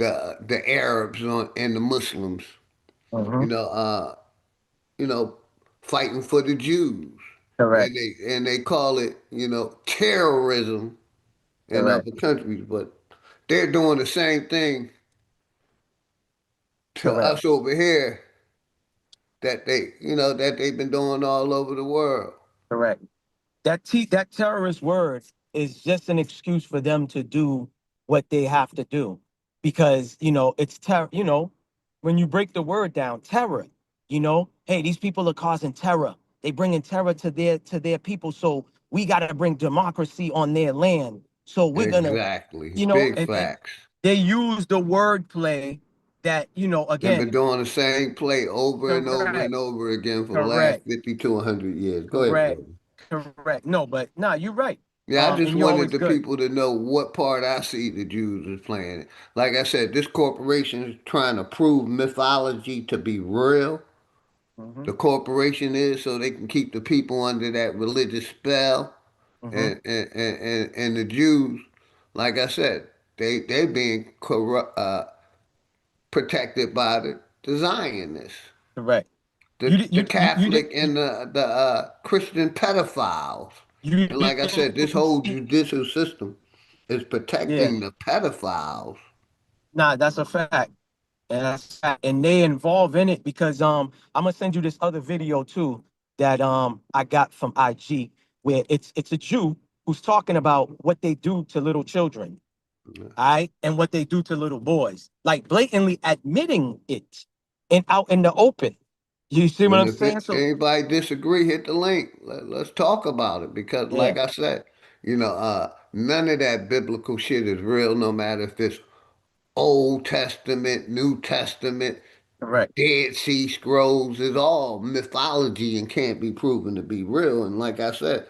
Arabs and the Muslims. You Mm-hmm. know, uh, you know, fighting for the Jews, Correct. and they call it terrorism in Correct. other countries, but they're doing the same thing to Correct. us over here that they've been doing all over the world. Correct. That terrorist word is just an excuse for them to do what they have to do, because it's terror. When you break the word down, terror. Hey, these people are causing terror. They bringing terror to their people. So we got to bring democracy on their land. So we're gonna, Exactly. Big and facts. they use the wordplay that They've been again. doing the same play over and over and Correct. over again for the last Correct. 50 to 100 years. Go ahead, Correct. brother. Correct. No, but nah, you're right. Yeah, I just And you're wanted always the good. people to know what part I see the Jews is playing. Like I said, this corporation is trying to prove mythology to be real. Mm-hmm. The corporation is, so they can keep the people under that religious spell. Mm-hmm. And the Jews, like I said, they being protected by the Zionists, Correct. You the did. the You did. Catholic and the Christian pedophiles. You And like I said, this didn't whole see. judicial system is Yeah. protecting the pedophiles. Nah, that's a fact. And that's a fact. And they involve in it because I'm gonna send you this other video too that I got from IG, where it's a Jew who's talking about what they do to little children, all right, and what they do to little boys, like blatantly admitting it and out in the open. You see what And I'm if saying? So anybody disagree, hit the link. Let's talk about it because, yeah, like I said, none of that biblical shit is real, no matter if it's Old Testament, New Testament, correct. Dead Sea Scrolls. Is all mythology and can't be proven to be real. And like I said,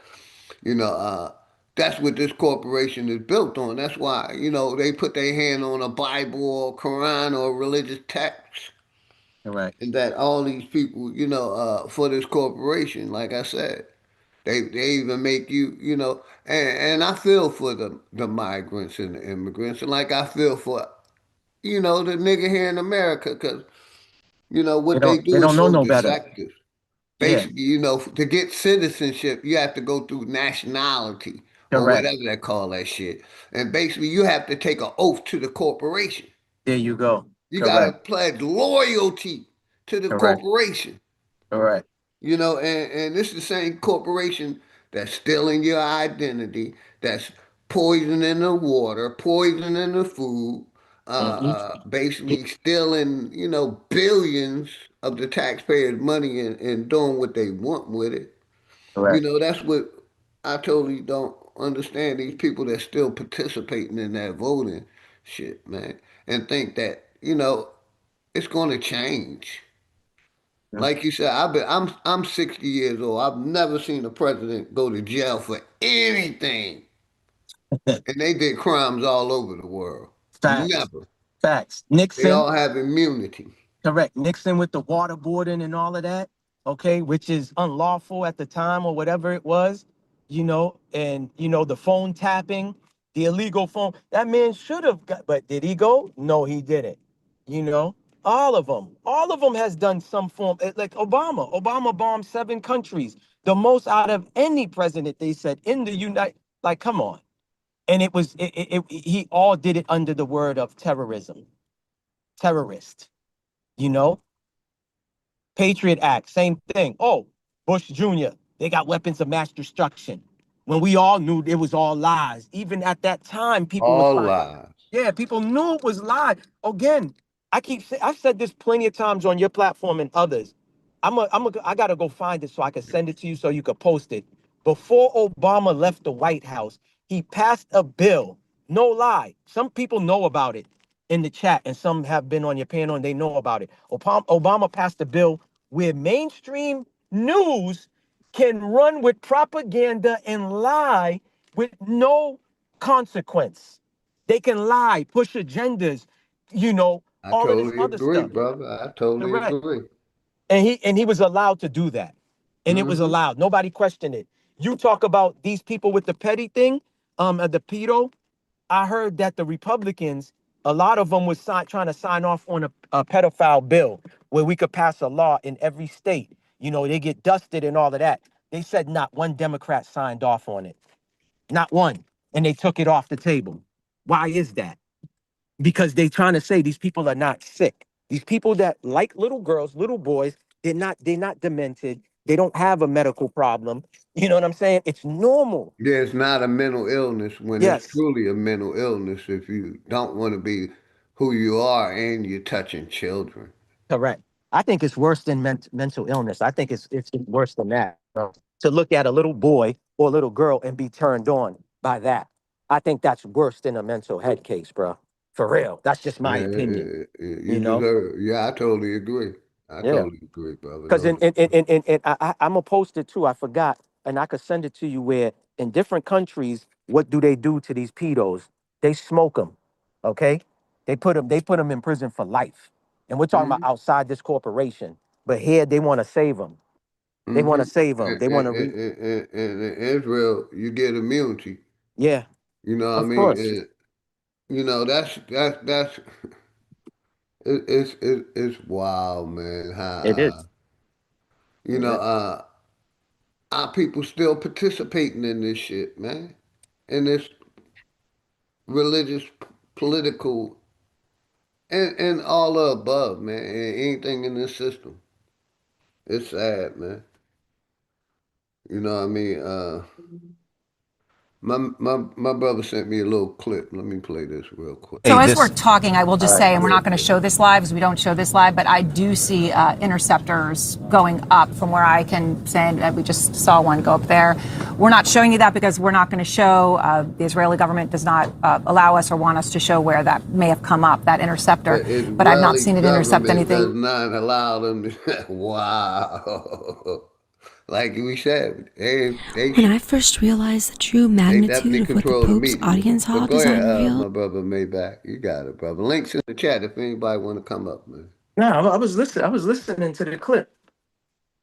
you know, uh, that's what this corporation is built on. That's why, they put their hand on a Bible or Quran or religious text. Correct. And that all these people, for this corporation, like I said, they even make you, and I feel for the migrants and the immigrants, and like I feel for, the nigga here in America, because, what they They do is don't know so no better. deceptive. Yeah, Basically, to get citizenship, you have to go through nationality or correct. whatever they call that shit. And basically, you have to take an oath to the corporation. There you go. You got to Correct. pledge loyalty to the Correct. corporation. Correct. And this is the same corporation that's stealing your identity, that's poisoning the water, poisoning the food, Mm-hmm. basically stealing, billions of the taxpayers' money and doing what they want with it. Correct. That's what I totally don't understand. These people that still participating in that voting shit, man, and think that, it's going to change. Yeah. Like you said, I'm 60 years old. I've never seen a president go to jail for anything. And they did crimes all over the world. Facts. Never. Facts. They Nixon. all have immunity. Correct. Nixon with the waterboarding and all of that, okay, which is unlawful at the time or whatever it was, and the phone tapping, the illegal phone. That man should have got, but did he go? No, he didn't. You know, all of them has done some form, like Obama. Obama bombed 7 countries, the most out of any president, they said, in the United. Like, come on. And he all did it under the word of terrorism, terrorist, you know Patriot Act, same thing. Oh, Bush Jr., they got weapons of mass destruction. When we all knew it was all lies. Even at that time, people was All like, lies. yeah, people knew it was lies. Again, I've said this plenty of times on your platform and others. I gotta go find it so I can send it to you so you could post it. Before Obama left the White House, he passed a bill. No lie. Some people know about it in the chat, and some have been on your panel and they know about it. Obama passed a bill where mainstream news can run with propaganda and lie with no consequence. They can lie, push agendas, you know, I all of this totally other agree, stuff. brother. I totally Correct. agree. And he was allowed to do that. And it was Hmm. allowed. Nobody questioned it. You talk about these people with the petty thing, the pedo. I heard that the Republicans, a lot of them was trying to sign off on a pedophile bill where we could pass a law in every state. They get dusted and all of that. They said not one Democrat signed off on it. Not one. And they took it off the table. Why is that? Because they trying to say these people are not sick. These people that like little girls, little boys, they're not demented. They don't have a medical problem. You know what I'm saying? It's normal. Yeah, it's not a mental illness when it's Yes. truly a mental illness if you don't want to be who you are and you're touching children. Correct. I think it's worse than mental illness. I think it's worse than that, bro. To look at a little boy or a little girl and be turned on by that. I think that's worse than a mental head case, bro. For real. That's just my Yeah, opinion. you You know? deserve. Yeah, I totally agree. I Yeah. totally agree, brother. Because No doubt. I'm gonna post it too. I forgot, and I could send it to you. Where in different countries, what do they do to these pedos? They smoke them. Okay, they put them in prison for life. And we're talking about Hmm. outside this corporation. But here they want to save them. They want Hmm. to save them. And, They want and, to and in Israel, you get immunity. yeah, You know what I of mean? course That's it's wild, man. How it is. you know Yeah, uh our people still participating in this shit, man. In this religious, political, and all the above, man. And anything in this system. It's sad, man. You know what I mean? My brother sent me a little clip. Let me play this real quick. So Hey, as we're this. talking, I will All just right. say, and we're not going to show this live because we don't show this live, but I do see interceptors going up from where I can say that we just saw one go up there. We're not showing you that because we're not going to show. The Israeli government does not allow us or want us to show where that may have come up, that interceptor. The But I've not Israeli seen it intercept government does anything. not allow them to. Wow. Like we said, When I first realized the true they magnitude definitely of what the control the Pope's media. audience But hog go is ahead, on revealed. my brother Maybach. You got it, brother. Links in the chat if anybody want to come up, man. No, I was listening. I was listening to the clip.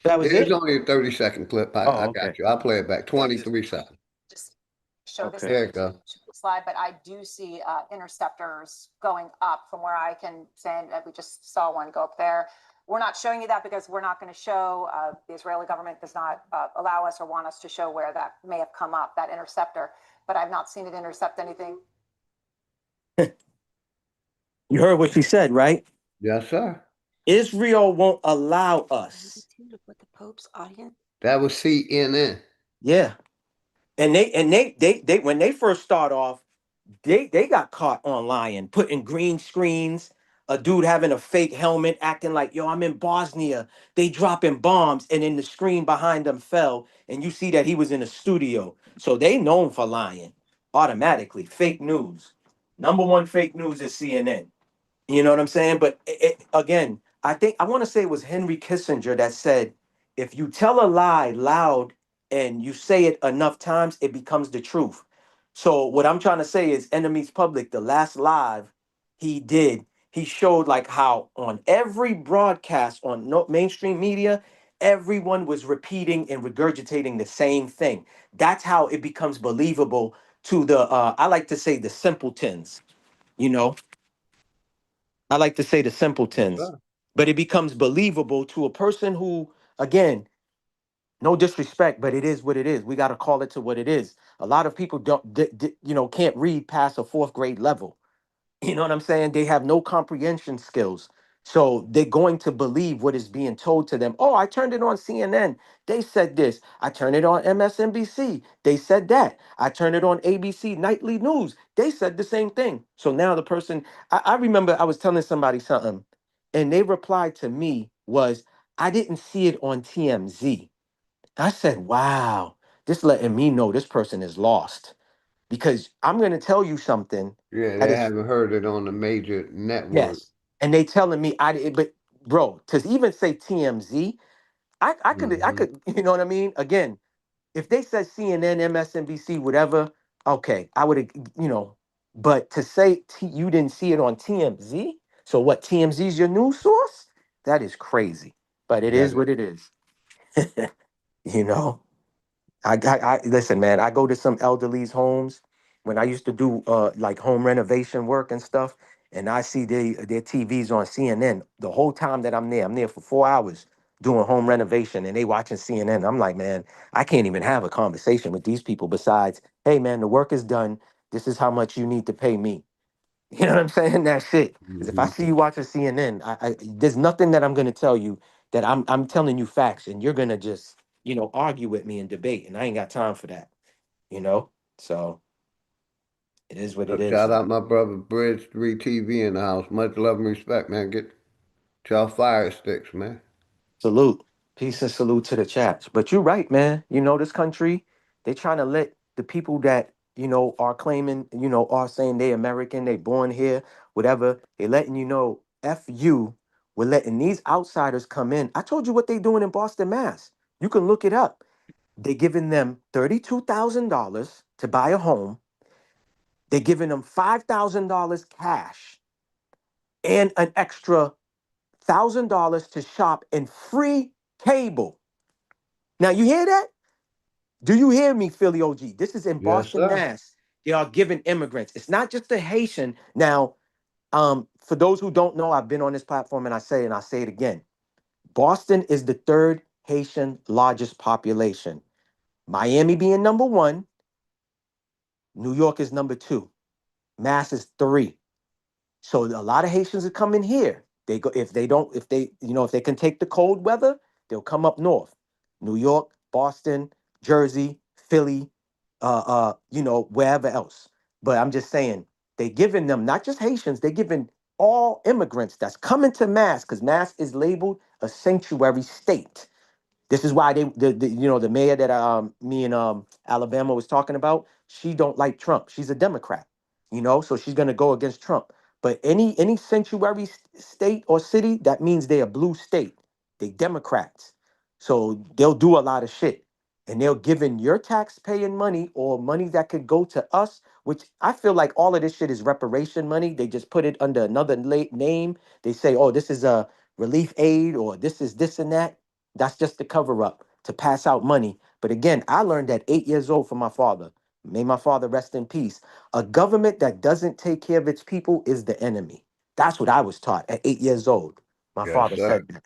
That was It's it. only a 30-second clip. Oh, I okay. got you. I'll play it back. 23 seconds. Just show this Okay. There you go. slide, but I do see interceptors going up from where I can say that we just saw one go up there. We're not showing you that because we're not going to show. The Israeli government does not allow us or want us to show where that may have come up, that interceptor. But I've not seen it intercept anything. You heard what she said, right? Yes, sir. Israel won't allow us. Magnitude of what the Pope's audience. That was CNN. Yeah. And they when they first start off, they got caught online putting green screens, a dude having a fake helmet, acting like, yo, I'm in Bosnia. They dropping bombs, and then the screen behind them fell, and you see that he was in a studio. So they known for lying automatically. Fake news. Number one fake news is CNN. You know what I'm saying? But again, I think I want to say it was Henry Kissinger that said, if you tell a lie loud and you say it enough times, it becomes the truth. So what I'm trying to say is, Enemies Public, the last live he did, he showed like how on every broadcast on mainstream media, everyone was repeating and regurgitating the same thing. That's how it becomes believable to the I like to say the simpletons, you know. I like to say the Yes, simpletons, sir. but it becomes believable to a person who, again, no disrespect, but it is what it is. We got to call it to what it is. A lot of people don't, can't read past a fourth grade level. You know what I'm saying? They have no comprehension skills. So they're going to believe what is being told to them. Oh, I turned it on CNN. They said this. I turned it on MSNBC. They said that. I turned it on ABC Nightly News. They said the same thing. So now the person, I remember I was telling somebody something, and they replied to me was, I didn't see it on TMZ. I said, wow, this letting me know this person is lost because I'm going to tell you something Yeah, that they is. haven't heard it on the major network. Yes. And they telling me but bro, to even say TMZ, I Hmm. could, you know what I mean? Again, if they said CNN, MSNBC, whatever, okay, I would have, but to say you didn't see it on TMZ, so what, TMZ is your news source? That is crazy. But it That is is. what it is. you know? I listen, man. I go to some elderly's homes when I used to do like home renovation work and stuff, and I see their TVs on CNN the whole time that I'm there. I'm there for 4 hours doing home renovation, and they watching CNN. I'm like, man, I can't even have a conversation with these people. Besides, hey, man, the work is done. This is how much you need to pay me. You know what I'm saying? That's it. Because if I Hmm. see you watching CNN, there's nothing that I'm gonna tell you that I'm telling you facts, and you're gonna just argue with me and debate, and I ain't got time for that. You know, so it is what it is. Shout out my brother Bridge 3 TV in the house. Much love and respect, man. Get y'all fire sticks, man. Salute, peace and salute to the chats. But you're right, man. This country, they trying to let the people that are claiming, are saying they American, they born here, whatever. They letting you know, f you. We're letting these outsiders come in. I told you what they doing in Boston, Mass. You can look it up. They giving them $32,000 to buy a home. They're giving them $5,000 cash and an extra $1,000 to shop and free cable. Now you hear that? Do you hear me, Philly OG? This is in Yes, Boston, sir. Mass. They are giving immigrants. It's not just the Haitian. Now, for those who don't know, I've been on this platform and I say it again. Boston is the third Haitian largest population. Miami being number one, New York is number two, Mass is three. So a lot of Haitians are coming here. They go if they don't if they can take the cold weather, they'll come up north, New York, Boston. Jersey, Philly, wherever else. But I'm just saying, they giving them not just Haitians, they giving all immigrants that's coming to Mass, because Mass is labeled a sanctuary state. This is why the mayor that me and Alabama was talking about, she don't like Trump. She's a Democrat, so she's gonna go against Trump. But any sanctuary state or city, that means they're a blue state. They Democrats, so they'll do a lot of shit, and they'll giving your tax-paying money or money that could go to us. Which I feel like all of this shit is reparation money. They just put it under another name. They say, oh, this is a relief aid, or this is this and that. That's just the cover up to pass out money. But again, I learned at 8 years old from my father. May my father rest in peace. A government that doesn't take care of its people is the enemy. That's what I was taught at 8 years old. My Yes, father sir. said that.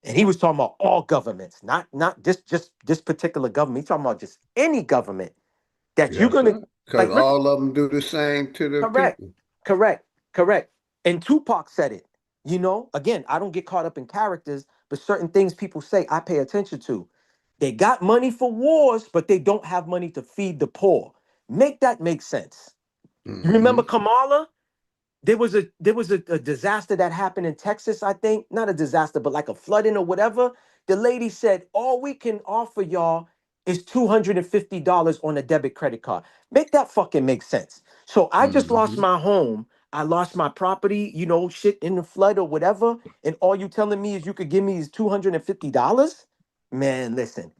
And he was talking about all governments, not just this particular government. He's talking about just any government that you're Yes, gonna sir. Because like. all of them do the same to the Correct, people. correct, correct. And Tupac said it. Again, I don't get caught up in characters, but certain things people say I pay attention to. They got money for wars, but they don't have money to feed the poor. Make that make sense. You Hmm. remember Kamala? There was a disaster that happened in Texas, I think. Not a disaster, but like a flooding or whatever. The lady said, all we can offer y'all is $250 on a debit credit card. Make that fucking make sense. So I just lost Hmm. my home. I lost my property, shit in the flood or whatever. And all you telling me is you could give me is $250? Man, listen.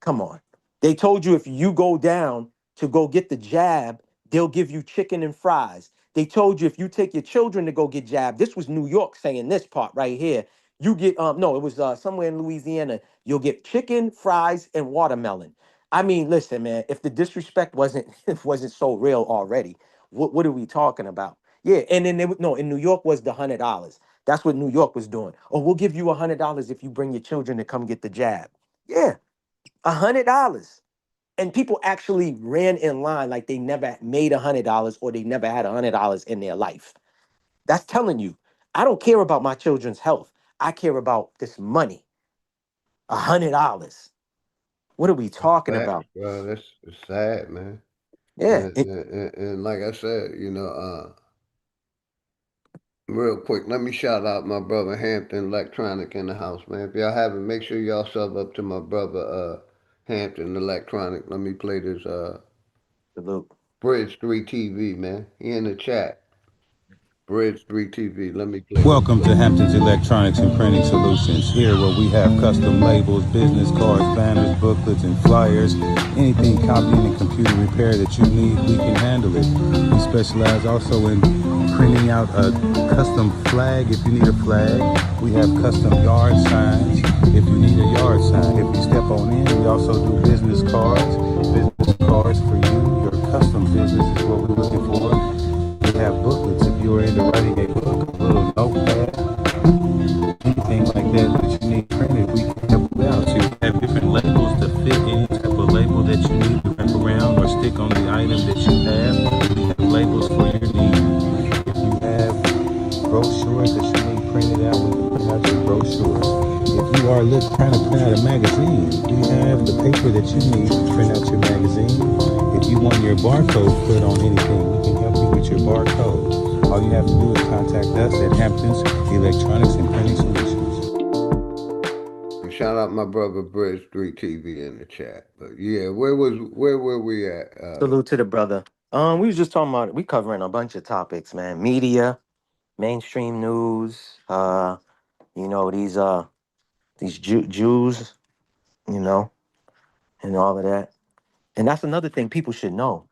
Come on. They told you if you go down to go get the jab, they'll give you chicken and fries. They told you if you take your children to go get jabbed, this was New York saying this part right here. You get no, it was somewhere in Louisiana. You'll get chicken, fries, and watermelon. I mean, listen, man. If the disrespect wasn't wasn't so real already, what are we talking about? Yeah, and then no, in New York was the $100. That's what New York was doing. Oh, we'll give you $100 if you bring your children to come get the jab. Yeah, $100. And people actually ran in line like they never made $100 or they never had $100 in their life. That's telling you, I don't care about my children's health. I care about this money. $100. What are we talking Facts, about? bro. That's it's sad, man. Yeah. And like I said, real quick, let me shout out my brother Hampton Electronic in the house, man. If y'all haven't, make sure y'all sub up to my brother Hampton Electronic. Let me play this Salute. Bridge 3 TV, man. He in the chat. Bridge 3 TV. Let me play this. Welcome to Hampton's Electronics and Printing Solutions. Here where we have custom labels, business cards, banners, booklets, and flyers. Anything copying and computer repair that you need, we can handle it. We specialize also in printing out a custom flag if you need a flag. We have custom yard signs if you need a yard sign. If you step on in, we also do business cards. Business cards for you. Your custom business is what we're looking for. We have booklets if you are into writing a book, a little notepad, anything like that that you need printed, we can help you out. So we have different labels to fit any type of label that you need to wrap around or stick on the item that you have. We have labels for your needs. If you have brochures that you need printed out, we can print out your brochures. If you are trying to print out a magazine, we have the paper that you need to print out your magazine. If you want your barcode put on anything, we can help you with your barcode. All you have to do is contact us at Hampton's Electronics and Printing Solutions. And shout out my brother Bridge 3 TV in the chat. But yeah, where were we at? Salute to the brother. We was just talking about we covering a bunch of topics, man. Media, mainstream news, these Jews, you know, and all of that. And that's another thing people should know.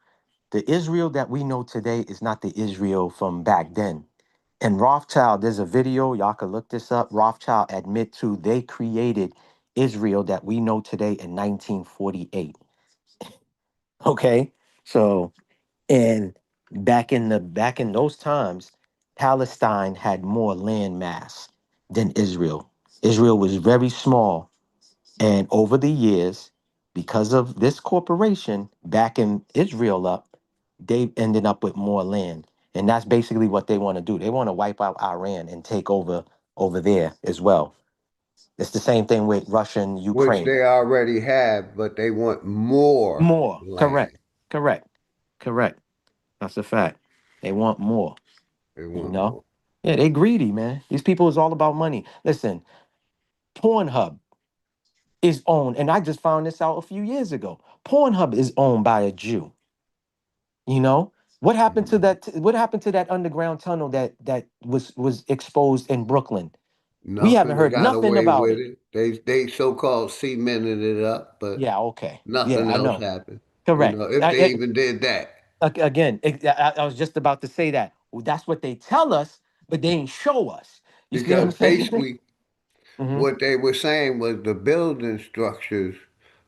The Israel that we know today is not the Israel from back then. And Rothschild, there's a video, y'all can look this up. Rothschild admit to they created Israel that we know today in 1948. Okay? So, and back in those times, Palestine had more land mass than Israel. Israel was very small. And over the years, because of this corporation backing Israel up, they ended up with more land. And that's basically what they want to do. They want to wipe out Iran and take over there as well. It's the same thing with Russia and which Ukraine. they already have, but they want more More. land. Correct. Correct. Correct. That's a fact. They want more. They You want know? more. Yeah, they greedy, man. These people is all about money. Listen, Pornhub is owned, and I just found this out a few years ago. Pornhub is owned by a Jew. You know? What happened to that? What happened to that underground tunnel that was exposed in Brooklyn? We haven't Nothing. They heard got nothing away about with it. it. They so-called cemented it up, but Yeah, okay. Yeah, nothing I else know. happened. You Correct. know, if they even did that. Again, I was just about to say that. Well, that's what they tell us, but they ain't show us. You see what Because I'm saying? basically hmm what they were saying was the building structures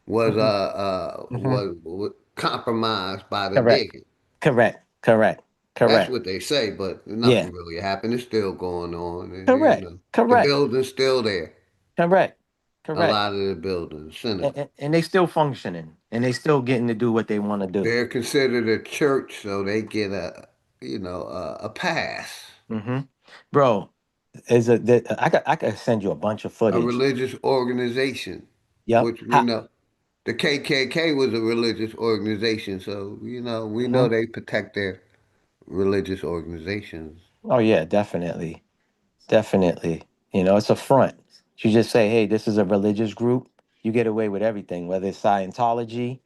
was hmm hmm was compromised by the Correct. digging. Correct. Correct. That's Correct. what they say, but Yeah. nothing really happened. It's still going on, and Correct. the Correct. building's still there. Correct. A Correct. lot of the buildings, cynical. And they still functioning, and they still getting to do what they want to do. They're considered a church, so they get a pass. hmm Bro, I could send you a bunch of A footage. religious organization, Yep. which we know. The KKK was a religious organization, so we know Mhm. they protect their religious organizations. Oh yeah, definitely. Definitely. It's a front. You just say, hey, this is a religious group. You get away with everything, whether it's Scientology,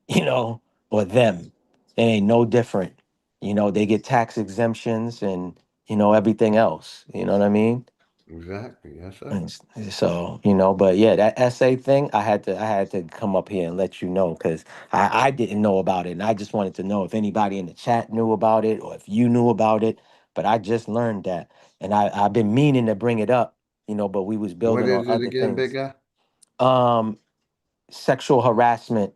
you know, or them. It ain't no different. They get tax exemptions and, everything else. You know what I mean? Exactly, yes, sir. And so, but yeah, that essay thing, I had to come up here and let you know because I didn't know about it. And I just wanted to know if anybody in the chat knew about it or if you knew about it. But I just learned that. And I've been meaning to bring it up, but we was What building on is it other again, big things. guy? Um, Sexual harassment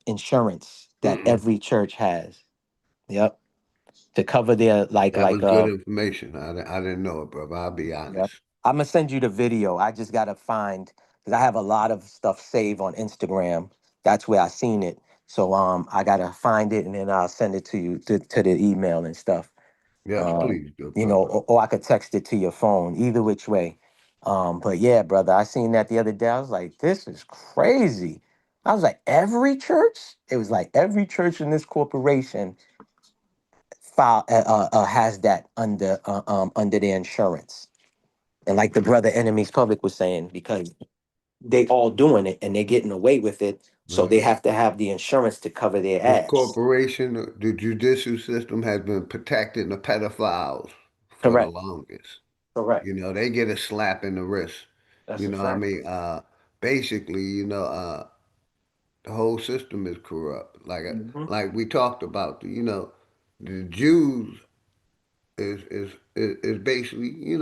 insurance that Mm-mm. every church has. Yep. To cover their That was good information. I didn't know it, brother. I'll be Yep. honest. I'm gonna send you the video. I just gotta find because I have a lot of stuff saved on Instagram. That's where I seen it. So I gotta find it and then I'll send it to you to the email and stuff. Yes, please, good brother. Or I could text it to your phone. Either which way. But yeah, brother, I seen that the other day. I was like, this is crazy. I was like, every church? It was like every church in this corporation has that under their insurance. And like the brother enemies public was saying, because they all doing it and they're getting away with it, so Right. they have to have the insurance to cover their This ass. corporation, the judicial system has been protecting the pedophiles for the Correct. longest. Correct. They get a slap in the wrist. That's You a know what I fact. mean? Basically, the whole system is corrupt. hmm Like we talked about, the Jews is basically,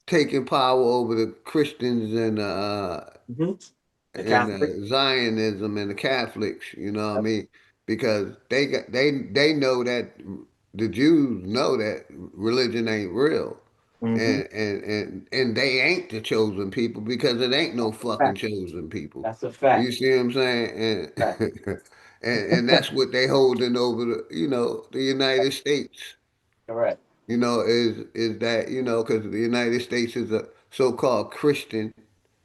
taking power over the Christians hmm The and Catholic. Zionism and the Catholics. You know what I Yep. mean? Because they know that the Jews know that religion ain't real. hmm And they ain't the chosen people because it ain't no That's a fucking fact. chosen people. That's a You fact. see what I'm saying? Fact. And that's what they holding over the United States. Correct. Is that because the United States is a so-called Christian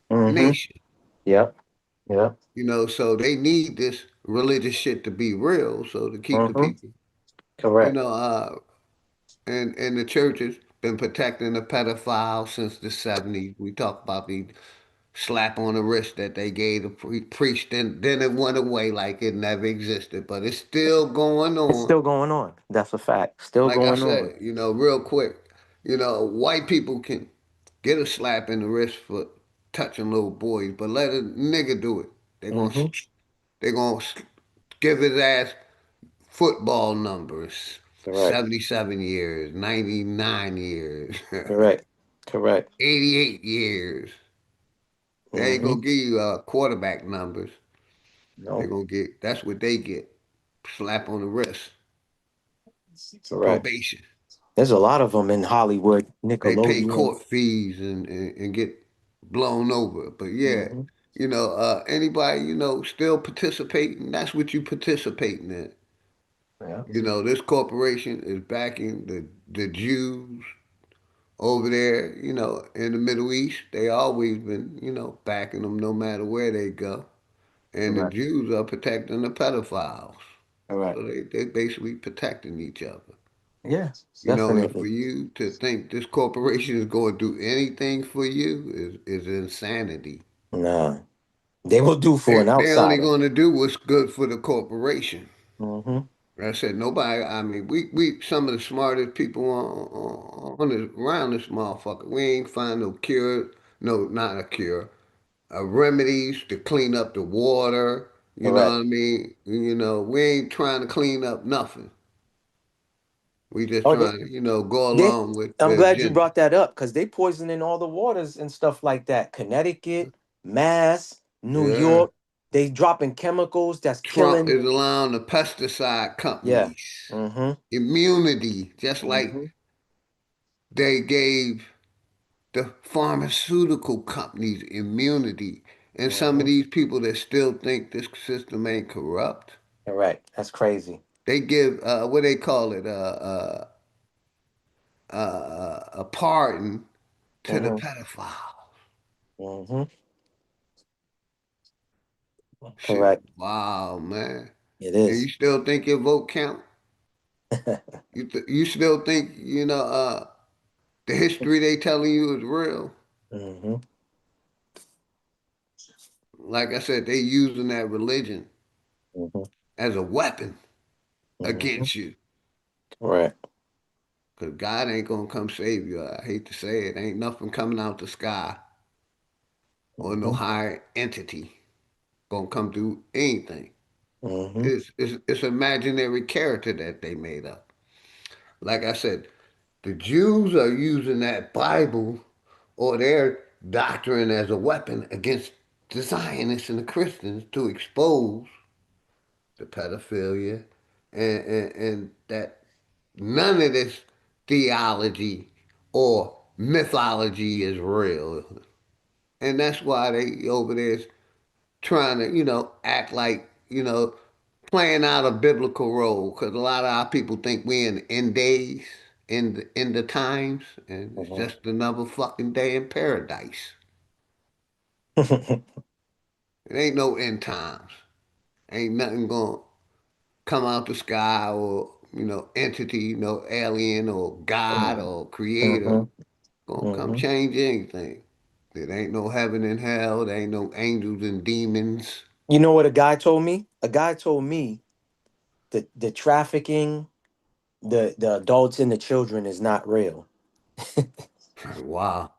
hmm nation. Yep. Yep. So they need this religious shit to be real, so to keep the hmm people, you Correct. know, uh, and the church has been protecting the pedophiles since the 70s. We talk about the slap on the wrist that they gave the priest, then it went away like it never existed, but it's still going It's on. still going on. That's a fact. Still Like I going on. said, real quick, white people can get a slap in the wrist for touching little boys, but let a nigga do it. They're gonna hmm they're gonna give his ass football numbers. Correct. 77 years, 99 years, Correct. Correct. 88 years. They ain't hmm gonna give you quarterback numbers. They're No. gonna get that's what they get. Slap on the wrist. Correct. Probation. There's a lot of them in Hollywood, They pay Nickelodeon. court fees and get blown over. But yeah, hmm anybody, still participating, that's what you participating in. Yeah. This corporation is backing the Jews over there, in the Middle East, they always been, backing them no matter where they go. And the Correct. Jews are protecting the pedophiles. Correct. So they basically protecting each other. Yeah, And for definitely. you to think this corporation is going to do anything for you is insanity. Nah, they will do for an They only outsider. going to do what's good for the corporation. Mm-hmm. I said nobody. I mean, we some of the smartest people around this motherfucker. We ain't find no cure, no not a cure, remedies to clean up the water. You know Correct. what I mean? We ain't trying to clean up nothing. We just Oh, trying to go they. along with I'm the glad you agenda. brought that up because they poisoning all the waters and stuff like that. Connecticut, Mass, New Yeah. York, they dropping chemicals that's Trump killing. is allowing the pesticide Yeah. companies Mm-hmm. immunity, just like Mm-hmm. they gave the pharmaceutical companies immunity. And some of Mm-hmm. these people that still think this system ain't corrupt, Correct. That's crazy. they give what they call it a pardon to the Mm-hmm. pedophile. Mm-hmm. Shit, Correct. wow, man. It And you is. still think your vote count? You still think the history they telling you is real? Mm-hmm. Like I said, they using that religion Mm-hmm. as a weapon Mm-hmm. against you. Correct. Because God ain't gonna come save you. I hate to say it. Ain't nothing coming out the sky or no Mm-hmm. higher entity gonna come do anything. Mm-hmm. It's imaginary character that they made up. Like I said, the Jews are using that Bible or their doctrine as a weapon against the Zionists and the Christians to expose the pedophilia and that none of this theology or mythology is real. And that's why they over there trying to, act like, playing out a biblical role. Because a lot of our people think we in the end days, in the times, and it's Mm-hmm. just another fucking day in paradise. It ain't no end times. Ain't nothing gonna come out the sky or, entity, no alien or God or creator Mm-hmm. gonna come Mm-hmm. change anything. There ain't no heaven and hell. There ain't no angels and demons. You know what a guy told me? A guy told me that the trafficking, the adults and the children is not real. Wow.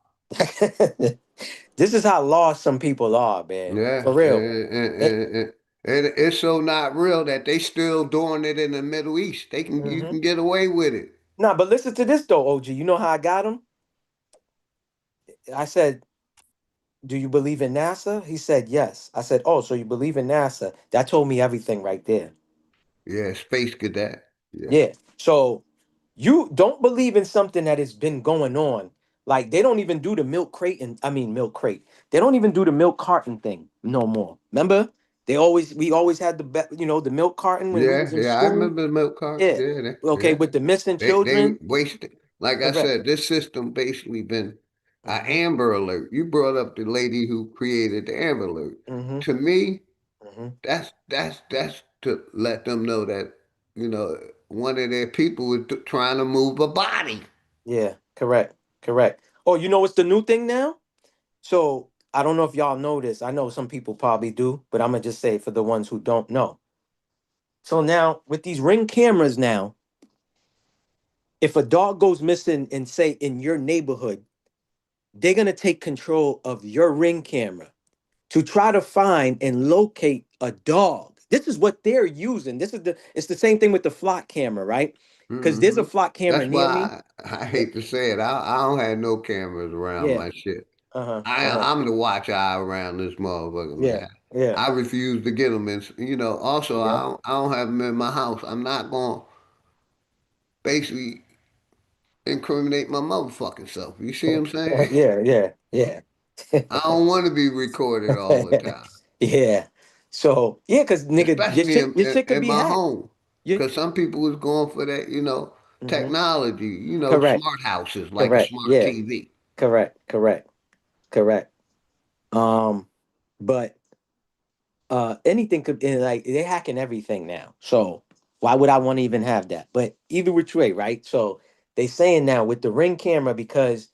This is how lost some people are, man. Yeah. For real. It, It's so not real that they still doing it in the Middle East. You hmm can get away with it. Nah, but listen to this though, OG. You know how I got him? I said, "Do you believe in NASA?" He said, "Yes." I said, "Oh, so you believe in NASA?" That told me everything right there. Yeah, space cadet. Yeah. Yeah. So you don't believe in something that has been going on. Like they don't even do the milk crate and I mean milk crate. They don't even do the milk carton thing no more. Remember? We always had the milk carton when we Yeah, was in yeah, I school. remember the milk cards. Yeah. Yeah, Okay, yeah. with the missing They children. wasted. Like I Correct. said, this system basically been an Mm-hmm. Amber Alert. You brought up the lady who created the Amber Alert. Mm-hmm. To me, Mm-hmm. that's to let them know that one of their people was trying to move a body. Yeah, correct. Correct. Oh, you know what's the new thing now? So I don't know if y'all know this. I know some people probably do, but I'm gonna just say for the ones who don't know. So now with these ring cameras now, if a dog goes missing and say in your neighborhood, they're gonna take control of your ring camera to try to find and locate a dog. This is what they're using. It's the same thing with the flock camera, right? Because there's a Hmm. flock camera That's near me. why I Eh, hate to say it. I don't have no cameras around Yeah. my shit. Uh-huh. Uh-huh. I'm the watch eye around this motherfucker, Yeah. man. Yeah. I refuse to get them, and also Yep. I don't have them in my house. I'm not gonna basically incriminate my motherfucking self. You see what I'm saying? Yeah, yeah, yeah. I don't want to be recorded all the time, Yeah. So yeah, because nigga, especially your shit could in be my hacked. home. You Because some people was going for that, Hmm. technology, Correct. smart houses like a Correct. smart Yeah. TV. Correct. Correct. Correct. Um, but anything could and like they're hacking everything now. So why would I want to even have that? But either which way, right? So they saying now with the ring camera because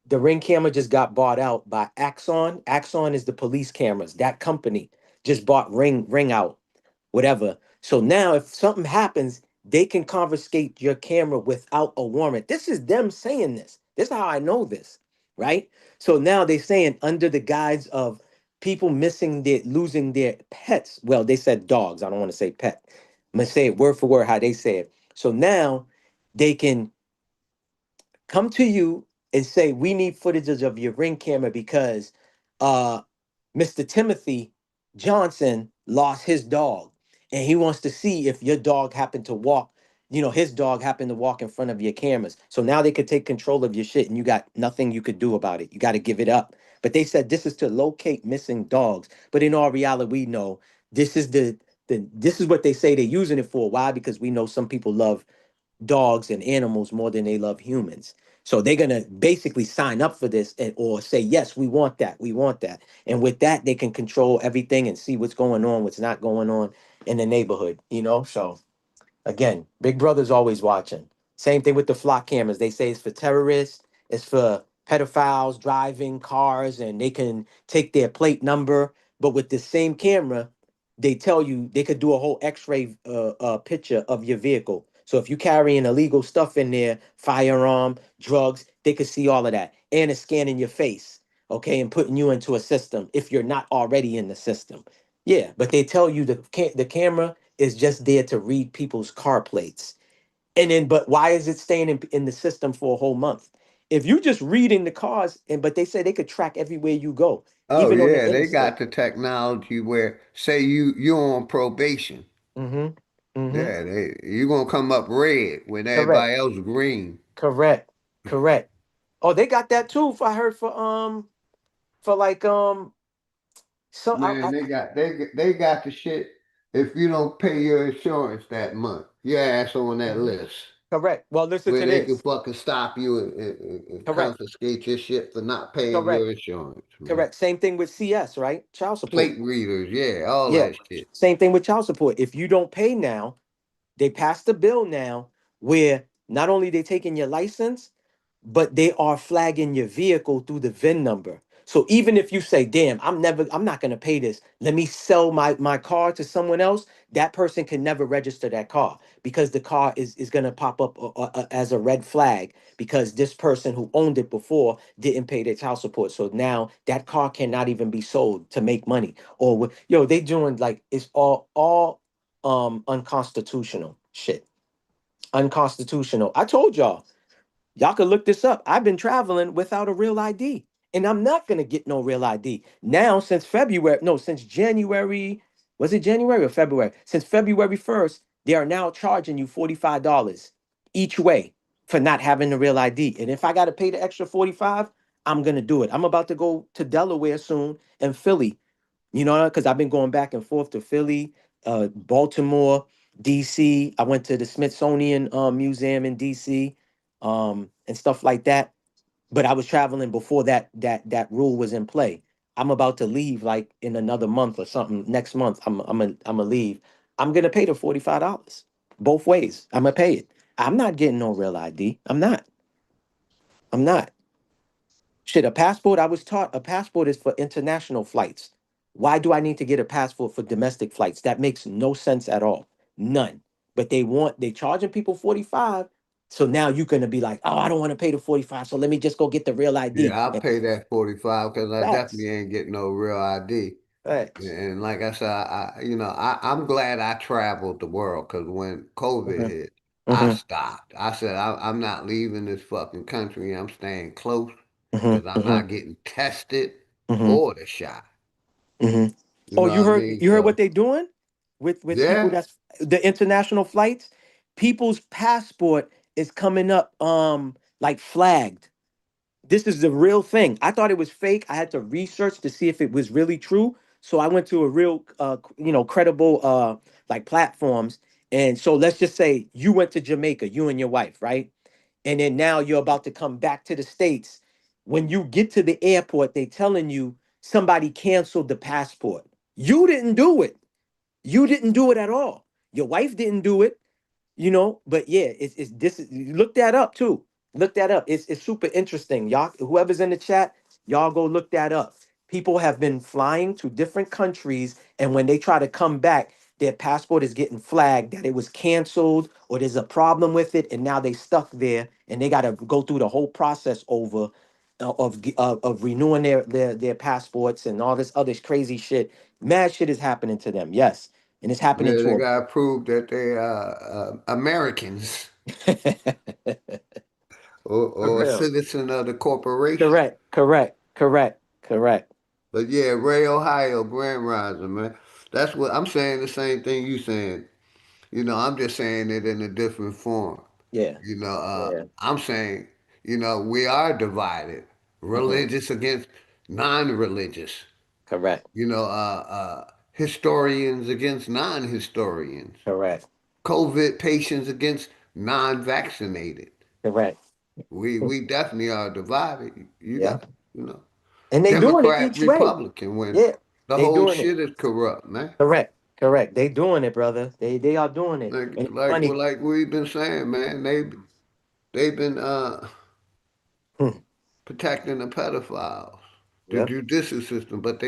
the ring camera just got bought out by Axon. Axon is the police cameras. That company just bought ring out, whatever. So now if something happens, they can confiscate your camera without a warrant. This is them saying this. This is how I know this, right? So now they're saying under the guise of people losing their pets. Well, they said dogs. I don't want to say pet. I'm gonna say it word for word how they say it. So now they can come to you and say, we need footages of your ring camera because uh, Mr. Timothy Johnson lost his dog and he wants to see if your dog happened to walk, his dog happened to walk in front of your cameras. So now they could take control of your shit and you got nothing you could do about it. You got to give it up. But they said this is to locate missing dogs. But in all reality, we know this is this is what they say they're using it for. Why? Because we know some people love dogs and animals more than they love humans. So they're gonna basically sign up for this or say, yes, we want that, we want that. And with that, they can control everything and see what's going on, what's not going on in the neighborhood. So again, Big Brother's always watching. Same thing with the flock cameras. They say it's for terrorists, it's for pedophiles driving cars, and they can take their plate number. But with the same camera, they tell you they could do a whole X-ray picture of your vehicle. So if you carrying illegal stuff in there, firearm, drugs, they could see all of that, and it's scanning your face, okay, and putting you into a system if you're not already in the system. Yeah, but they tell you the camera is just there to read people's car plates. And then, but why is it staying in the system for a whole month? If you just read in the cars, but they say they could track everywhere you go, Oh even on the yeah, they interstate. got the technology where say you're on probation. Mm-hmm. Mm-hmm. Yeah, you're gonna come up red when Correct. everybody else green. Correct. Correct. Oh, they got that too. If I heard for like some Man, they got the shit. If you don't pay your insurance that month, your ass on that Mhm. list Correct. Well, listen where to they can this. fucking stop you and Correct. confiscate your shit for not paying Correct. your insurance, man. Correct. Same thing with CS, right? Child support. Plate readers, yeah, all Yeah. that shit. Same thing with child support. If you don't pay now, they passed a bill now where not only they taking your license, but they are flagging your vehicle through the VIN number. So even if you say, damn, I'm not gonna pay this. Let me sell my car to someone else, that person can never register that car because the car is gonna pop up as a red flag because this person who owned it before didn't pay their child support. So now that car cannot even be sold to make money. They doing like it's all unconstitutional shit. Unconstitutional. I told y'all could look this up. I've been traveling without a real ID, and I'm not gonna get no real ID now since February. No, since January. Was it January or February? Since February 1st, they are now charging you $45 each way for not having the real ID. And if I got to pay the extra 45, I'm gonna do it. I'm about to go to Delaware soon and Philly. Because I've been going back and forth to Philly, Baltimore, DC. I went to the Smithsonian Museum in DC, and stuff like that. But I was traveling before that rule was in play. I'm about to leave like in another month or something. Next month, I'm a leave. I'm gonna pay the $45 both ways. I'm gonna pay it. I'm not getting no real ID. I'm not. I'm not. Shit, a passport, I was taught a passport is for international flights. Why do I need to get a passport for domestic flights? That makes no sense at all. None. But they charging people 45. So now you're gonna be like, oh, I don't want to pay the 45. So let me just go get the real ID. Yeah, I'll pay that 45 because I Facts. definitely ain't getting no real ID. Facts. And like I said, I'm glad I traveled the world because when COVID Hmm. hit, I Hmm. stopped. I said, I'm not leaving this fucking country. I'm staying close Hmm. because I'm Hmm. not getting tested Hmm. or the shot. Hmm. You Oh, know you what I heard mean? you heard what So, they doing with people yeah, that's the international flights? People's passport is coming up like flagged. This is the real thing. I thought it was fake. I had to research to see if it was really true. So I went to a real credible like platforms And so let's just say you went to Jamaica, you and your wife, right? And then now you're about to come back to the States. When you get to the airport, they telling you somebody canceled the passport. You didn't do it. You didn't do it at all. Your wife didn't do it, but yeah, it's this look that up too. Look that up. It's super interesting. Y'all, whoever's in the chat, y'all go look that up. People have been flying to different countries, and when they try to come back, their passport is getting flagged that it was canceled or there's a problem with it, and now they stuck there and they got to go through the whole process over of renewing their passports and all this other crazy shit. Mad shit is happening to them. Yes, and it's happening Yeah, they to gotta prove that they are Americans for or a real. citizen of the corporation. Correct, correct, correct, correct. But yeah, Ray Ohio, Grand Rising, man. That's what I'm saying. The same thing you saying. I'm just saying it in a different form. Yeah, yeah. I'm saying, we are divided, Hmm. religious against non-religious. Correct, Historians against non-historians. correct, COVID patients against non-vaccinated. correct. We definitely are divided. You Yeah, got, you know, and they doing it Democrat, each way. Republican, when Yeah, the they whole doing it. shit is corrupt, man. Correct, correct. They doing it, brother. They are doing it, Like and it's like funny. well, like we've been saying, man, they've been Hmm. protecting the pedophiles, the Yep. judicial system, but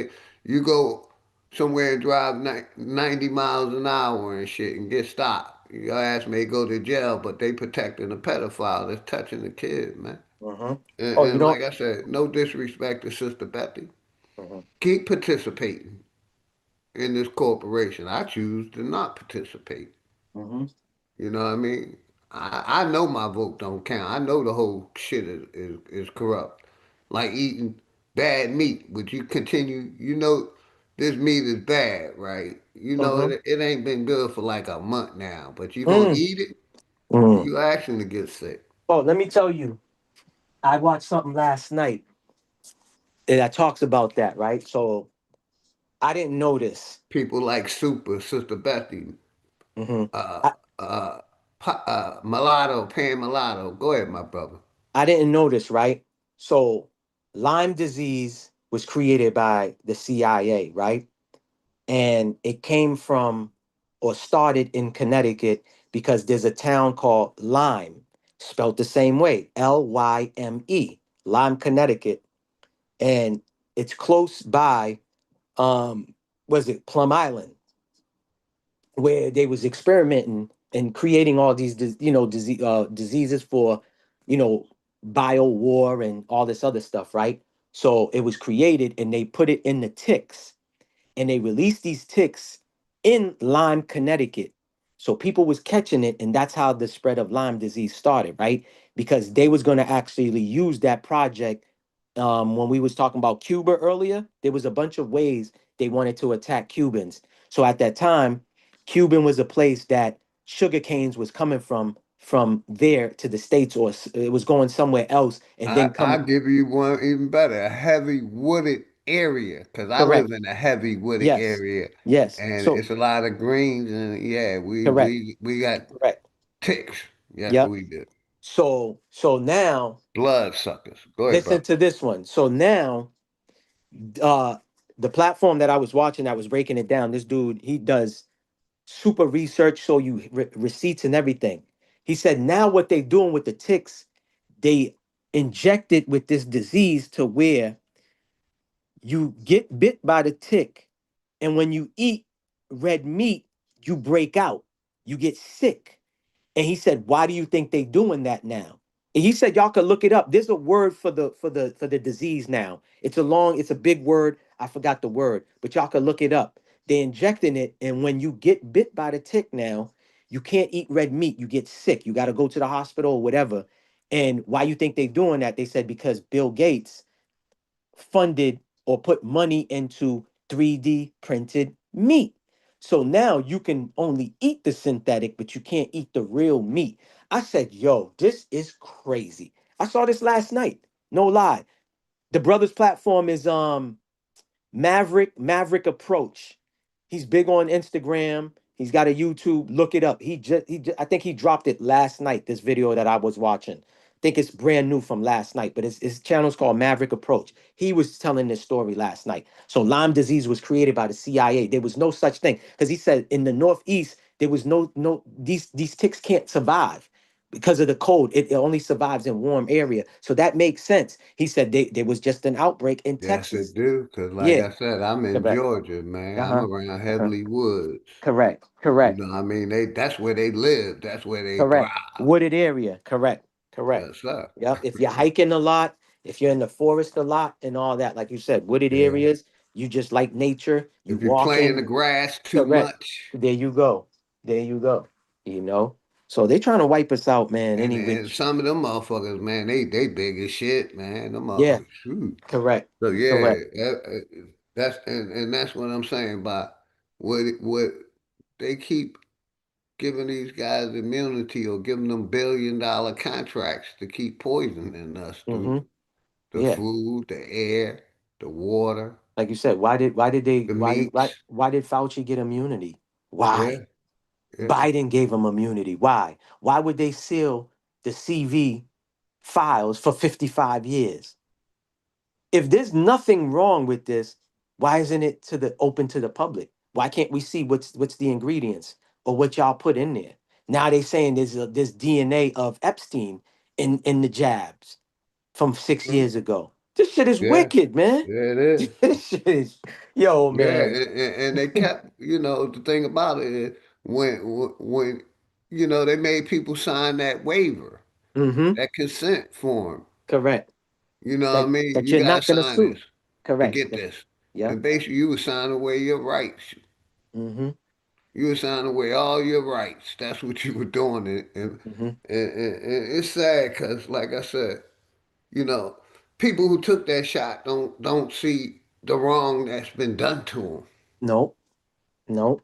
you go somewhere and drive 90 miles an hour and shit and get stopped. Your ass may go to jail, but they protecting the pedophile that's touching the kid, man. Hmm. And, Oh, you and know. like I said, no disrespect to Sister Betty. Hmm. Keep participating in this corporation. I choose to not participate. Hmm. You know what I mean? I know my vote don't count. I know the whole shit is corrupt. Like eating bad meat. Would you continue? This meat is bad, right? Hmm. It ain't been good for like a month now, but you gonna Mm. eat it? Mm. You actually get sick. Oh, let me tell you. I watched something last night that talks about that. Right. So I didn't know this. People like Super, Sister Bethy, Hmm. uh, uh, Mulatto, Pan Mulatto. Go ahead, my brother. I didn't know this, right? So Lyme disease was created by the CIA, right? And it came from or started in Connecticut because there's a town called Lyme, spelled the same way, Lyme, Lyme, Connecticut. And it's close by, was it Plum Island, where they was experimenting and creating all these diseases for you know bio war and all this other stuff, right? So it was created and they put it in the ticks and they released these ticks in Lyme, Connecticut. So people was catching it, and that's how the spread of Lyme disease started, right? Because they was going to actually use that project. When we was talking about Cuba earlier, there was a bunch of ways they wanted to attack Cubans. So at that time, Cuban was a place that sugar canes was coming from there to the states, or it was going somewhere else, and then I'll coming. give you one even better, a heavy wooded area, because I live Correct. in a heavy wooded Yes. area, Yes. and So it's a lot of greens, and yeah, we correct. we we got Correct. ticks. Yes, Yep. we do. So now Blood suckers. Go ahead, listen brother. to this one. So now uh the platform that I was watching that was breaking it down, this dude, he does super research, so you receipts and everything. He said now what they doing with the ticks, they inject it with this disease to where you get bit by the tick, and when you eat red meat, you break out, you get sick. And he said, "Why do you think they doing that now?" And he said, "Y'all can look it up. There's a word for the disease now. It's a big word. I forgot the word, but y'all can look it up. They're injecting it, and when you get bit by the tick now, you can't eat red meat. You get sick. You got to go to the hospital or whatever." And why you think they doing that? They said because Bill Gates funded or put money into 3D printed meat. So now you can only eat the synthetic, but you can't eat the real meat. I said, yo, this is crazy. I saw this last night. No lie. The brother's platform is Maverick Approach. He's big on Instagram. He's got a YouTube. Look it up. I think he dropped it last night. This video that I was watching. I think it's brand new from last night, but his channel's called Maverick Approach. He was telling this story last night. So Lyme disease was created by the CIA. There was no such thing because he said in the Northeast there was no these ticks can't survive because of the cold. It only survives in warm area. So that makes sense. He said there was just an outbreak in Yes, it Texas. do. Because, like Yeah, I said, I'm in correct. Georgia, man. I'm Uh-huh. around Uh-huh. Headley Woods. Correct. You Correct. know, what I mean, that's where they live. That's where they Correct. thrive. Wooded area. Correct. Correct. Yes, sir. Yep. If you're hiking a lot, if you're in the forest a lot and all that, like you said, wooded Yeah. areas, you just like nature, you If you play in the walking. grass too Correct. much, There you go. There you go. You know? So they trying to wipe us out, man, and any and which. some of them motherfuckers, man, they big as shit, man. Them Yeah. shoot. Correct. So yeah, Correct. that's and that's what I'm saying about what they keep giving these guys immunity or giving them $1 billion contracts to keep poisoning us through Mm-hmm. the Yeah. food, the air, the water, Like you said, the meats. why did Fauci get immunity? Why? Yeah, yeah. Biden gave him immunity. Why? Why would they seal the CV files for 55 years? If there's nothing wrong with this, why isn't it to the open to the public? Why can't we see what's the ingredients or what y'all put in there? Now they saying there's DNA of Epstein in the jabs from 6 years ago. This shit is Yeah, wicked, man. yeah, it is. This shit is, yo, Yeah, man. and they kept, the thing about it is when they made people sign that waiver, Mm-hmm. that consent form. Correct. You know what I That mean? that You you're gotta not gonna sign sue. this to Correct. get this. Yep. And basically you were signing away your rights. Mm-hmm. You were signing away all your rights. That's what you were doing. Mm-hmm. And it's sad because, like I said, you know, people who took that shot don't see the wrong that's been done to them. Nope. Nope.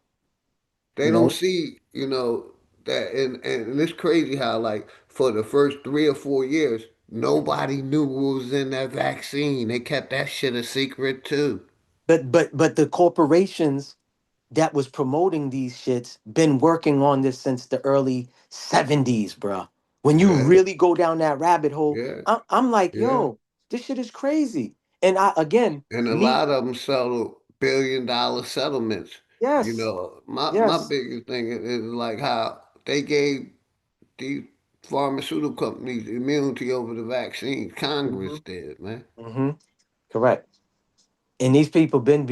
They don't Nope. see, that, and it's crazy how, like, for the first 3 or 4 years, nobody knew what was in that vaccine. They kept that shit a secret too. But the corporations that was promoting these shits been working on this since the early 70s, bruh. When you Yeah, really go down that rabbit hole, yeah, I'm like, yeah. yo, this shit is crazy. And I again, And a me, lot of them settle $1 billion settlements. yes, My yes. biggest thing is like how they gave these pharmaceutical companies immunity over the vaccines. Mm-hmm. Congress did, man. Mm-hmm. Correct. And these people been,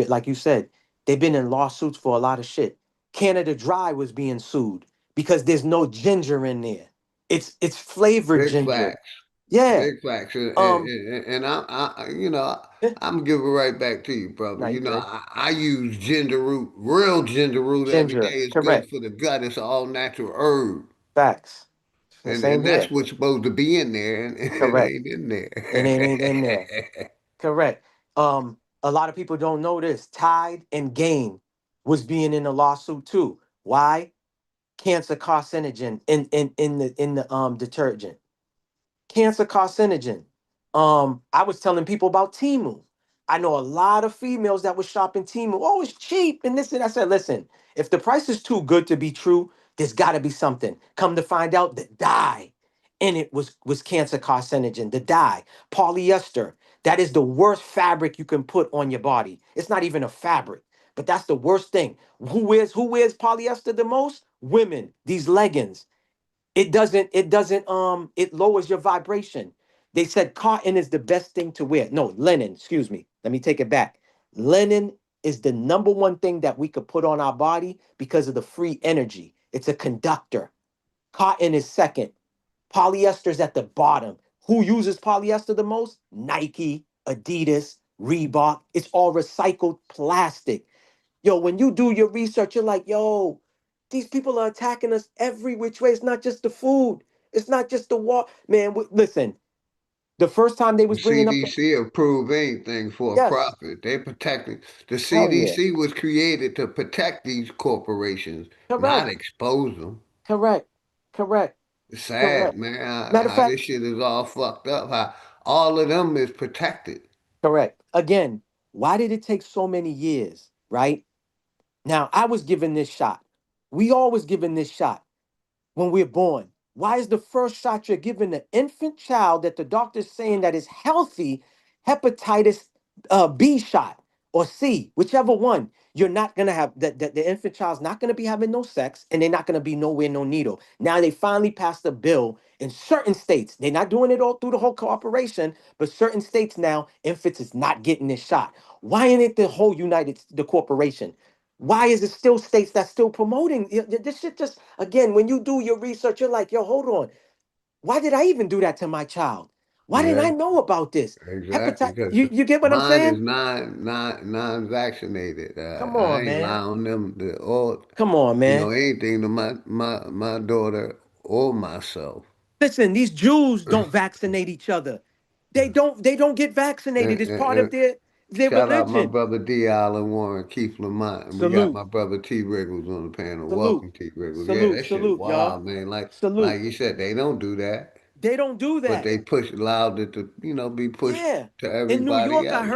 like you said, they've been in lawsuits for a lot of shit. Canada Dry was being sued because there's no ginger in there. It's flavored Big ginger. facts. Yeah. Big facts. Um. And eh, I'm gonna give it right back to you, brother. No, you good. I use ginger root, real ginger root every day. Ginger. It's good Correct. for the gut. It's an all natural herb. Facts. The same And that's here. what's supposed to be in there, and it Correct. ain't in And it ain't in there. there. Correct. A lot of people don't know this. Tide and Gain was being in a lawsuit too. Why? Cancer carcinogen in the detergent. Cancer carcinogen. I was telling people about Timu. I know a lot of females that was shopping Timu. Oh, it's cheap and this and I said, listen, if the price is too good to be true, there's got to be something. Come to find out, the dye in it was cancer carcinogen. The dye, polyester. That is the worst fabric you can put on your body. It's not even a fabric, but that's the worst thing. Who wears polyester the most? Women. These leggings. It lowers your vibration. They said cotton is the best thing to wear. No, linen, excuse me. Let me take it back. Linen is the number one thing that we could put on our body because of the free energy. It's a conductor. Cotton is second. Polyester's at the bottom. Who uses polyester the most? Nike, Adidas, Reebok. It's all recycled plastic. Yo, when you do your research, you're like, yo, these people are attacking us every which way. It's not just the food. It's not just the war. Man, listen, the first time they The was bringing up the, CDC approve anything for a yes, profit. They protecting. The hell yeah. CDC was created to protect these corporations, not Correct, expose them. correct, correct, It's sad, correct. man, Matter of how this fact, shit is all fucked up. How all of them is protected. correct. Again, why did it take so many years, right? Now, I was given this shot. We all was given this shot when we're born. Why is the first shot you're giving the infant child that the doctor's saying that is healthy hepatitis B shot or C, whichever one? You're not gonna have the infant child's not gonna be having no sex and they're not gonna be nowhere no needle. Now they finally passed a bill in certain states. They're not doing it all through the whole cooperation, but certain states now, infants is not getting this shot. Why ain't it the whole the corporation? Why is it still states that's still promoting this shit? Just again, when you do your research, you're like, yo, hold on. Why did I even do that to my child? Why didn't Yeah, I know about this? exactly. Hepatitis. Because You get what I'm mine is saying? non-vaccinated. Come I on, ain't man. allowing them to or Come on, man. anything to my daughter or myself. Listen, these Jews don't vaccinate each other. They don't get vaccinated. And, It's and, part of and their shout out my religion. brother D. Allen Warren, Keith Lamont, and we got Salute. my brother T. Wriggles on the panel. Salute. Welcome, T. Wriggles. Yeah, Salute. that shit Salute, y'all. wild, man. Like Salute. you said, they don't do that, They don't do but that. they allowed it to be pushed Yeah. to In New everybody York, I else.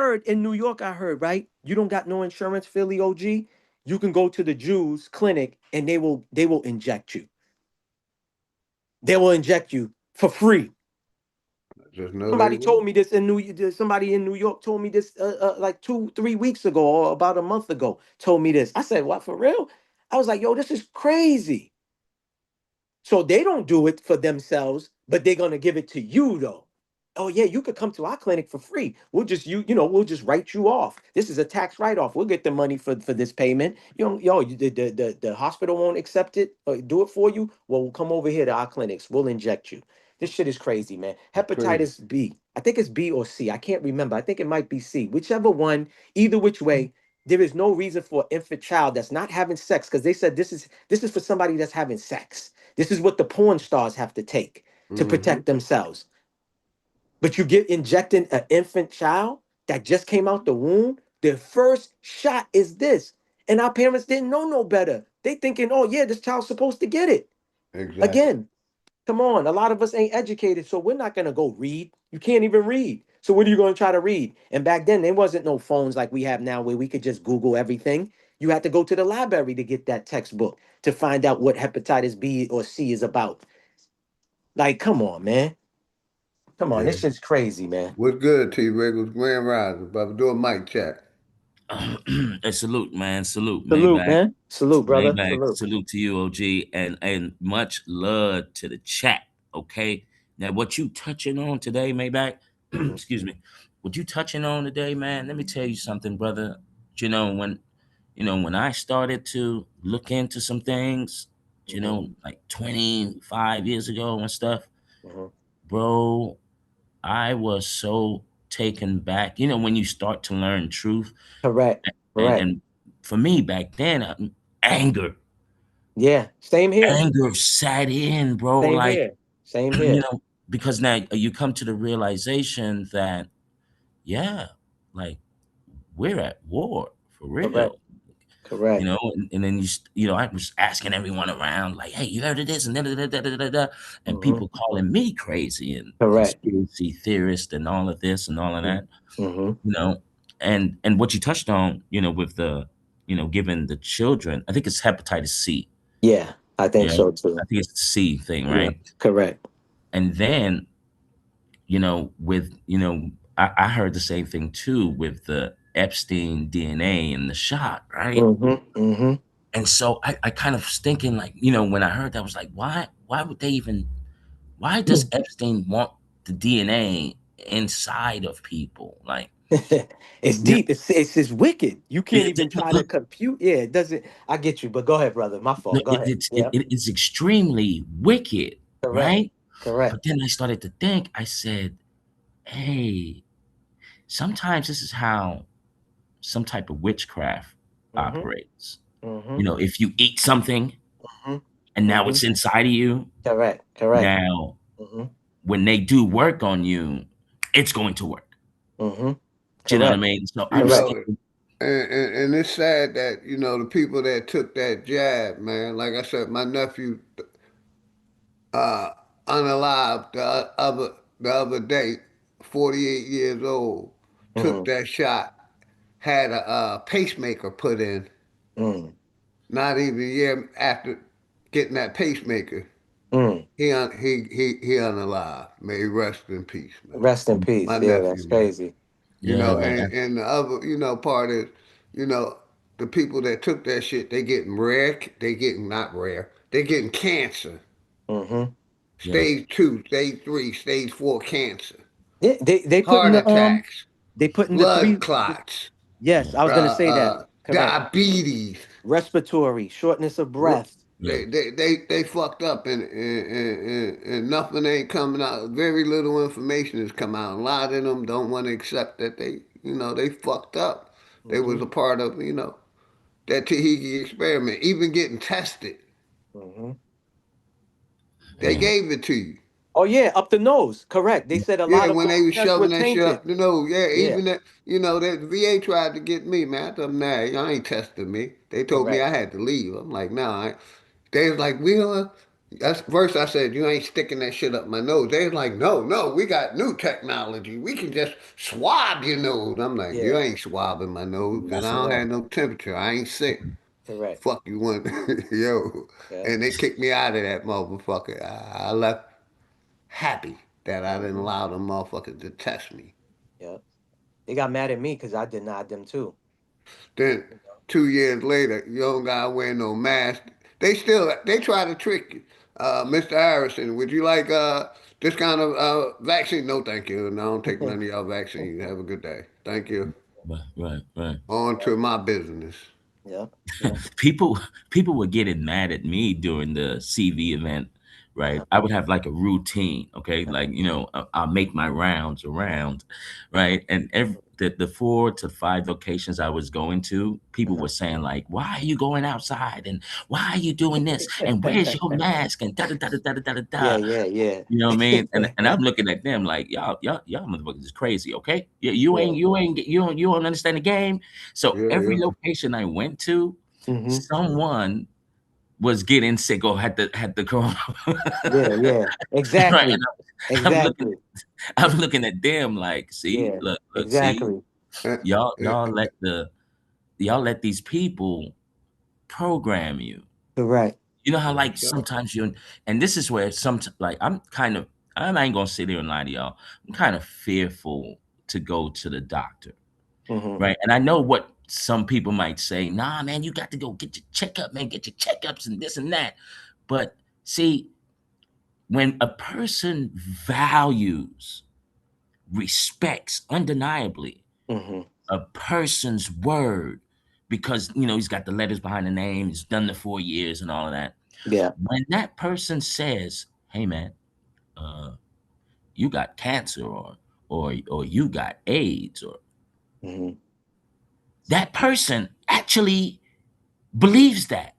heard, right? You don't got no insurance, Philly OG. You can go to the Jews clinic and they will inject you. They will inject you for free. Just know they Somebody will. told me this somebody in New York told me this like 2-3 weeks ago or about a month ago told me this. I said, what, for real? I was like, yo, this is crazy. So they don't do it for themselves, but they're gonna give it to you though. Oh yeah, you could come to our clinic for free. We'll just write you off. This is a tax write-off. We'll get the money for this payment. The hospital won't accept it or do it for you. Well, we'll come over here to our clinics. We'll inject you. This shit is crazy, man. It's crazy. Hepatitis B. I think it's B or C. I can't remember. I think it might be C. Whichever one, either which way, there is no reason for an infant child that's not having sex because they said this is for somebody that's having sex. This is what the porn stars have to take to Hmm. protect themselves. But you get injecting an infant child that just came out the womb. Their first shot is this. And our parents didn't know no better. They thinking, oh yeah, this child's supposed to get it. Exactly. Again, come on. A lot of us ain't educated, so we're not gonna go read. You can't even read. So what are you gonna try to read? And back then there wasn't no phones like we have now where we could just Google everything. You had to go to the library to get that textbook to find out what hepatitis B or C is about. Like, come on, man. Come on, Yeah. this shit's crazy, man. What's good, T. Wriggles? Grand Rising, brother. Do a mic check. Hey, salute, man. Salute, Salute, Maybach. man. Salute, brother. Maybach, Salute. salute to you, OG, and much love to the chat. Okay. Now, what you touching on today, Maybach? Mhm, Excuse me. What you touching on today, man? Let me tell you something, brother. You know when when I started to look into some things, mhm, like 25 years ago and stuff, mhm. bro, I was so taken back. When you start to learn truth, Correct. Correct. and for me back then, anger, Yeah. Same here. anger sat in, bro. Same Like here. Same here. because now you come to the realization that yeah, like we're at war for Correct. real. Correct. And then I was asking everyone around, like, hey, you heard of this? And da, da, da, da, da, da, da, and Mhm. people calling me crazy and Correct. conspiracy theorist and all of this and all of that. Mm-hmm. you know and what you touched on, with the giving the children, I think it's hepatitis C. Yeah, I think Yeah, so I too. think it's the C thing, Yeah. right? Correct. And then with I heard the same thing too with the Epstein DNA and the shot, right? Mm-hmm. Mm-hmm. And so I kind of was thinking, like, when I heard that, I was like, why would they even, why does Epstein want the DNA inside of people? Like, It's you know, deep. It's wicked. You can't even try to look, compute. Yeah, it doesn't. I get you, but go ahead, brother. My no, fault. Go ahead. Yeah. it's extremely wicked, Correct. right? Correct. But then I started to think, I said, hey, sometimes this is how some type of witchcraft Mm-hmm. operates. Mm-hmm. If you eat something Mm-hmm. and now Mm-hmm. it's inside of you, Correct. Correct. now Mm-hmm. when they do work on you, it's going to work. Mm-hmm. Do you know what I Correct. mean? So You I was Correct. know, thinking, and it's sad that, the people that took that jab, man, like I said, my nephew, uh, unalived the other day, 48 years old, took Mm-hmm. that shot, had a pacemaker put in, Mm. Not even a year after getting that pacemaker, Mm. he unalive. May he rest in peace, man. Rest in My peace. Yeah, nephew, that's man. crazy. You Yeah, know, man. and the other, part is, you know, the people that took that shit, they getting rare, they getting not rare, they getting cancer. Mm-hmm. Yeah. Stage 2, stage 3, stage 4 cancer. Yeah, they put in Heart the. attacks, They put in the blood three. clots, Yes, I was gonna say that. Correct. diabetes. Respiratory, shortness of R- breath. Yeah. They fucked up and nothing ain't coming out. Very little information has come out. A lot of them don't want to accept that they fucked up. They Mm-hmm. was a part of, that Tahiti experiment. Even getting tested, Mm-hmm. they Man. gave it to you. Oh yeah, up the nose. Correct. They said a Yeah, lot of when they those was tests were shoving that shit tainted. up the nose. Yeah, Yeah. even that, that VA tried to get me, man. I told them, nah, y'all ain't testing me. They told me Correct. I had to leave. I'm like, nah. They was like, that's first I said, you ain't sticking that shit up my nose. They was like, no, no, we got new technology. We can just swab your nose. I'm like, you Yeah. ainn swabbing my nose because That's I a don't fact. have no temperature. I ain't sick. Correct. Fuck you want, yo. Yeah. And they kicked me out of that motherfucker. I left happy that I didn't Mm-hmm. allow them motherfuckers to test me. Yeah. They got mad at me because I denied them too. Then You know? 2 years later, you don't gotta wear no mask. They try to trick you. Mr. Harrison, would you like this kind of vaccine? No, thank you. No, I don't take none of y'all vaccine. Have a good day. Thank you. Right. On to my business. Yeah. Yeah. People were getting mad at me during the CV event, right? I would have like a routine, okay? Like, I'll make my rounds around, right? And the 4 to 5 locations I was going to, people were saying like, "Why are you going outside? And why are you doing this? And where's your mask?" And da da da da da da da Yeah. da. Yeah. Yeah. You know what I mean? And I'm looking at them like, y'all motherfuckers is crazy, okay? You don't understand the game. So Yeah, every yeah. location I went to, Mm-hmm. someone was getting sick or had the corona. Yeah. Yeah. Right. And Exactly. I'm looking Exactly. I'm looking at them like, see, Yeah. look, see, Exactly. Uh, y'all uh, y'all let the y'all let these people program you. Correct. You know how like so, sometimes and this is where like I ain't gonna sit here and lie to y'all. I'm kind of fearful to go to the doctor, Mm-hmm. right? And I know what some people might say. Nah, man, you got to go get your checkup, man. Get your checkups and this and that. But see, when a person values, respects undeniably Mm-hmm. a person's word, because he's got the letters behind the name, he's done the 4 years and all of that. Yeah. When that person says, "Hey, man, you got cancer, or you got AIDS," or Mm-hmm. that person actually believes that.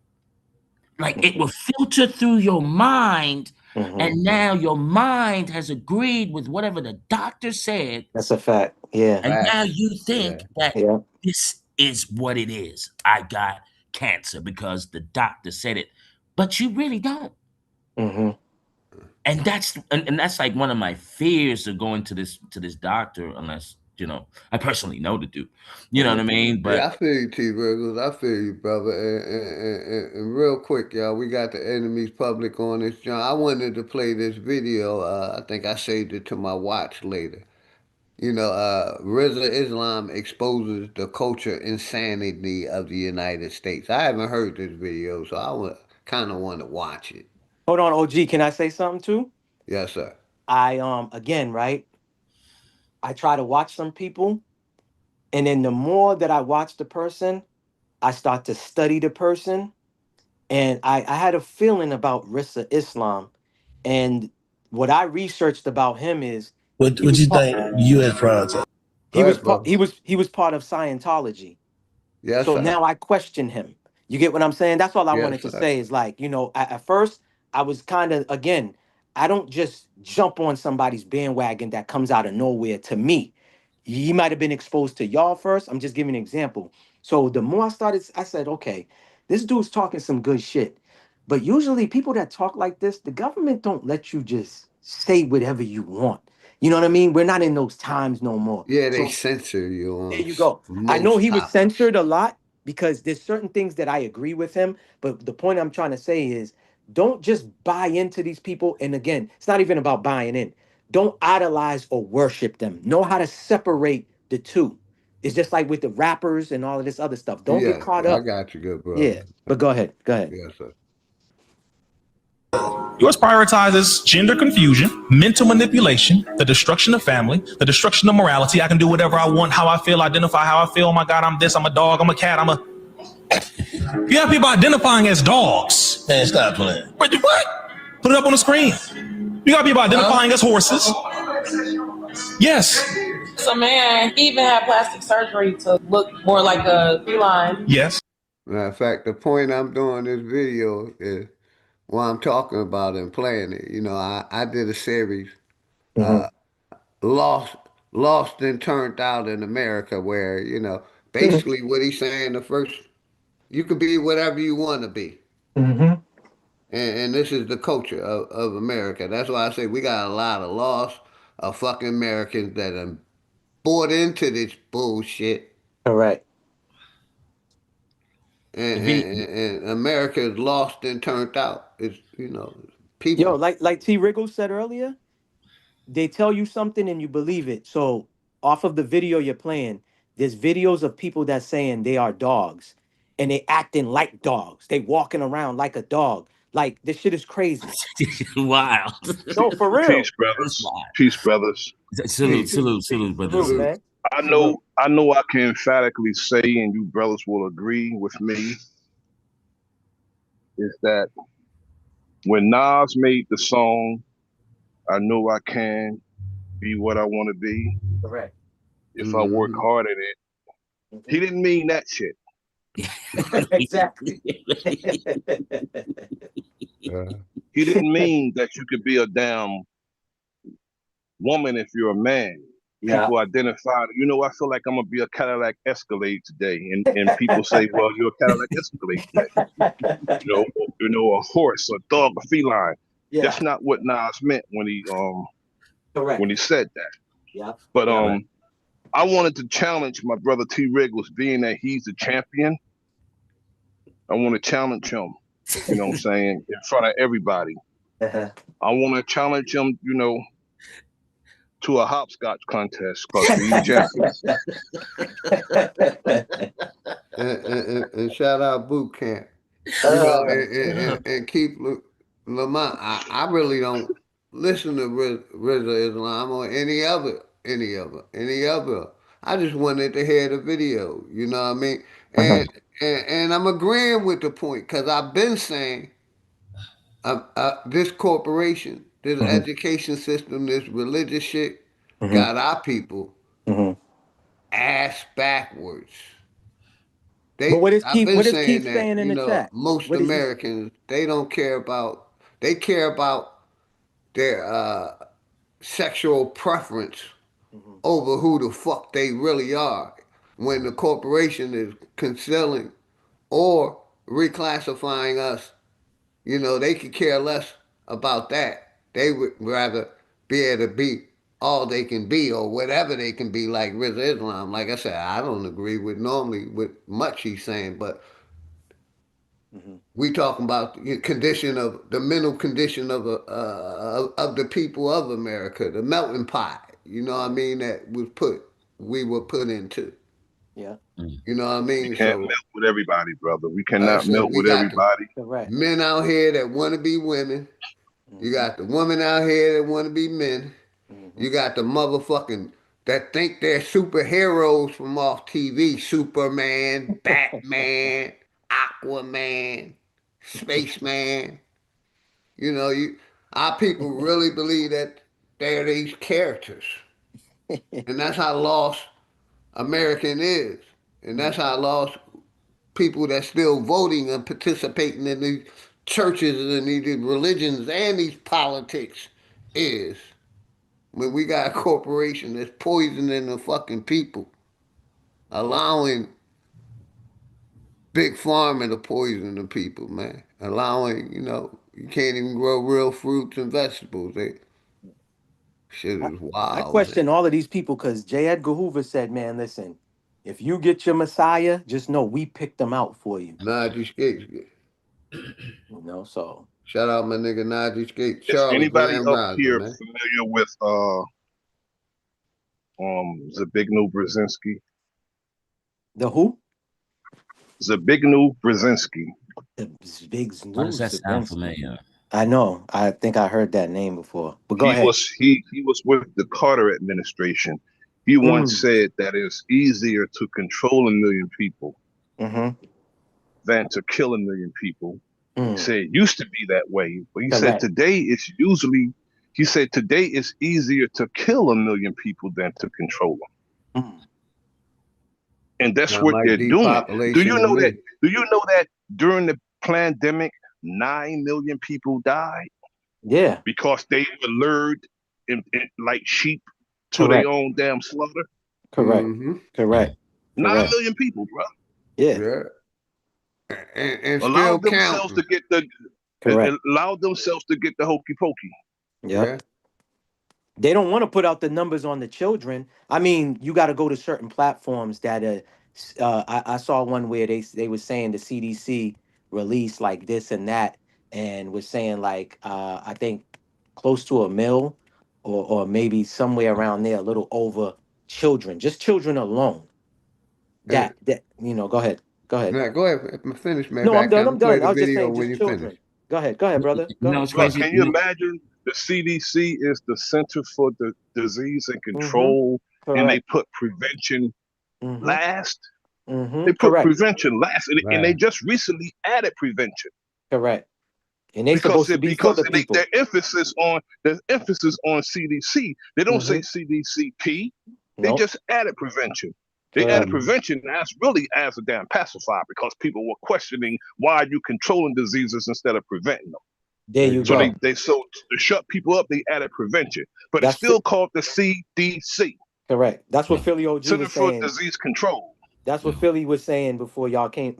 Like it will filter through your mind, Mm-hmm. and now your mind has agreed with whatever the doctor said, That's a fact. Yeah. and now facts. you Yeah. think that Yeah. this is what it is. I got cancer because the doctor said it, but you really don't. Mm-hmm. And that's like one of my fears of going to this doctor, unless I personally know to do. You know what Mm-hmm. I mean? Yeah, But I feel you, T. Burgles. I feel you, brother. And real quick, y'all, we got the enemies public on this, John. I wanted to play this video. I think I saved it to my watch later. Reza Islam exposes the culture insanity of the United States. I haven't heard this video, so I kind of want to watch it. Hold on, OG. Can I say something too? Yes, sir. I again, right? I try to watch some people, and then the more that I watch the person, I start to study the person. And I had a feeling about Rissa Islam. And what I researched about him is What he what was you part think U.S. prior to? Go he was ahead, part brother. he was part of Scientology. Yes, So sir. now I question him. You get what I'm saying? That's all I Yes, wanted to sir. say is like, at first I was kind of, again, I don't just jump on somebody's bandwagon that comes out of nowhere to me. He might have been exposed to y'all first. I'm just giving an example. So the more I started, I said, okay, this dude's talking some good shit. But usually people that talk like this, the government don't let you just say whatever you want. You know what I mean? We're not in those times no more. Yeah, they So censor you there on you go. I know most he was topics. censored a lot because there's certain things that I agree with him, but the point I'm trying to say is don't just buy into these people. And again, it's not even about buying in. Don't idolize or worship them. Know how to separate the two. It's just like with the rappers and all of this other stuff. Don't get Yeah, caught I up. got you, good Yeah, brother. but go ahead. Go ahead. Yes, sir. Yours prioritizes gender confusion, mental manipulation, the destruction of family, the destruction of morality. I can do whatever I want, how I feel, identify how I feel. Oh my God, I'm this, I'm a dog, I'm a cat, I'm a. You have people identifying as dogs. Man, stop playing. What? Put it up on the screen. You got people identifying as horses. Yes. So man, he even had plastic surgery to look more like a feline. Yes. Matter of fact, the point I'm doing this video is what I'm talking about and playing it. You know, I did a series, Mm-hmm. Lost, Lost and Turned Out in America, where, you know, basically what he's saying, the first, you can be whatever you want to be. Mm-hmm. And this is the culture of America. That's why I say we got a lot of lost of fucking Americans that are bought into this bullshit. Correct. And America is lost and turned out. It's, you know, Yo, people. like T. Wriggles said earlier, they tell you something and you believe it. So off of the video you're playing, there's videos of people that saying they are dogs and they acting like dogs. They walking around like a dog. Like this shit is crazy. Wow. No, for real. Peace, brothers. Peace, brothers. Salute, salute, salute, brother. Salute, man. I Salute. know I can emphatically say, and you brothers will agree with me, is that when Nas made the song, I know I can be what I want to be Correct. if I work hard at it. He didn't mean that shit. Exactly. He didn't mean that you could be a damn woman if you're a man. Yeah. People identify, you know, I feel like I'm gonna be a Cadillac Escalade today, and people say, well, you're a Cadillac Escalade today. You know, a horse, a dog, a feline. Yeah. That's not what Nas meant when Correct. he said that. Yeah. But I wanted to challenge my brother T. Wriggles, being that he's the champion. I want to challenge him. You know what I'm saying, in front of everybody. Uh-huh. I want to challenge him, you know, to a hopscotch contest because he's champion. And shout out boot camp. You know, and keep Lamont. I really don't listen to Rizza Islam or any other. I just wanted to hear the video. You know what I mean? And I'm agreeing with the point because I've been saying this corporation, this education system, this religious shit got our people ass backwards. But what is I've Keith? been What is saying Keith that, saying in you the know, chat? most What is he? Americans, they don't care about, they care about their sexual preference over who the fuck they really are when the corporation is concealing or reclassifying us. You know, they could care less about that. They would rather be able to be all they can be or whatever they can be, like Rizza Islam. Like I said, I don't agree with normally with much he's saying, but we talking about the condition of the mental condition of the people of America, the melting pot. You know what I mean? That we were put into. Yeah. You know what I We mean? can't So melt with everybody, brother. We like I cannot said, melt we with got the everybody. Correct. men out here that want to be women. You got the women out here that want to be men. You got the motherfucking that think they're superheroes from off TV. Superman, Batman, Aquaman, Spaceman. You know, our people really believe that they're these characters. And that's how lost American is. And that's how lost people that's still voting and participating in these churches and these religions and these politics is. When we got a corporation that's poisoning the fucking people, allowing big pharma to poison the people, man. Allowing, you know, you can't even grow real fruits and vegetables. Shit is I wild, man. question all of these people because J. Edgar Hoover said, "Man, listen, If you get your Messiah, just know we picked them out for you. Najee Skates. You know, so shout out my nigga Najee Skates. Is Charles anybody Grand up Rising, here man. familiar with Zbigniew Brzezinski? The who? Zbigniew Brzezinski. The big Why does that sound Zelensky. familiar? I know. I think I heard that name before. But go He ahead. was with the Carter administration. He once said that it's easier to control 1 million people than to kill 1 million people. He said it used to be that way, but he said today it's easier to kill 1 million people than to control them. And that's Not what like they're doing. Do you depopulation know of that? me. Do you know that during the pandemic, 9 million people died? Yeah. Because they were lured in like sheep to their own damn slaughter. Correct. Correct. 9 million people, bro. Yeah. And allow still themselves counting. to get the allow themselves to get the hokey pokey. Yeah. They don't want to put out the numbers on the children. I mean, you got to go to certain platforms that I saw one where they were saying the CDC released like this and that, and was saying like I think close to 1 mil or maybe somewhere around there, a little over children, just children alone. That go ahead. Go ahead. Now, go ahead. Finish, man. No, I'm Back done. channel. I'm Play done. the I was just video saying when just you finish. children. Go ahead, brother. Go ahead. Bro, can you imagine the CDC is the Center for the Disease and Control, and they put prevention last? They put Correct. prevention last, and they just recently added prevention. Correct. And they supposed to be for the people. Their emphasis on CDC. They don't say CDCP. They just added prevention. They added prevention as really as a damn pacifier because people were questioning why are you controlling diseases instead of preventing them. There you go. They to shut people up, they added prevention, but it's still called the CDC. Correct. That's what Philly OG Center was for saying. Disease Control. That's what Philly was saying before y'all came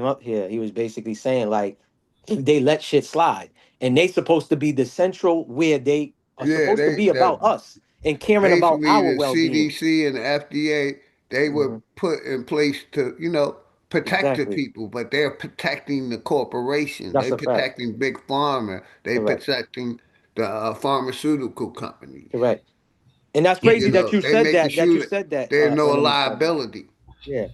up here. He was basically saying like they let shit slide, and they supposed to be the central where they are supposed to be about us and caring about basically our the well-being. CDC and the FDA, they were put in place to, protect the people, but they're protecting the corporation. That's They're a fact. protecting big pharma. They're protecting the pharmaceutical companies. Correct. And that's crazy that you They said making that. That you sure said that. there's no Enemies. liability. Yeah.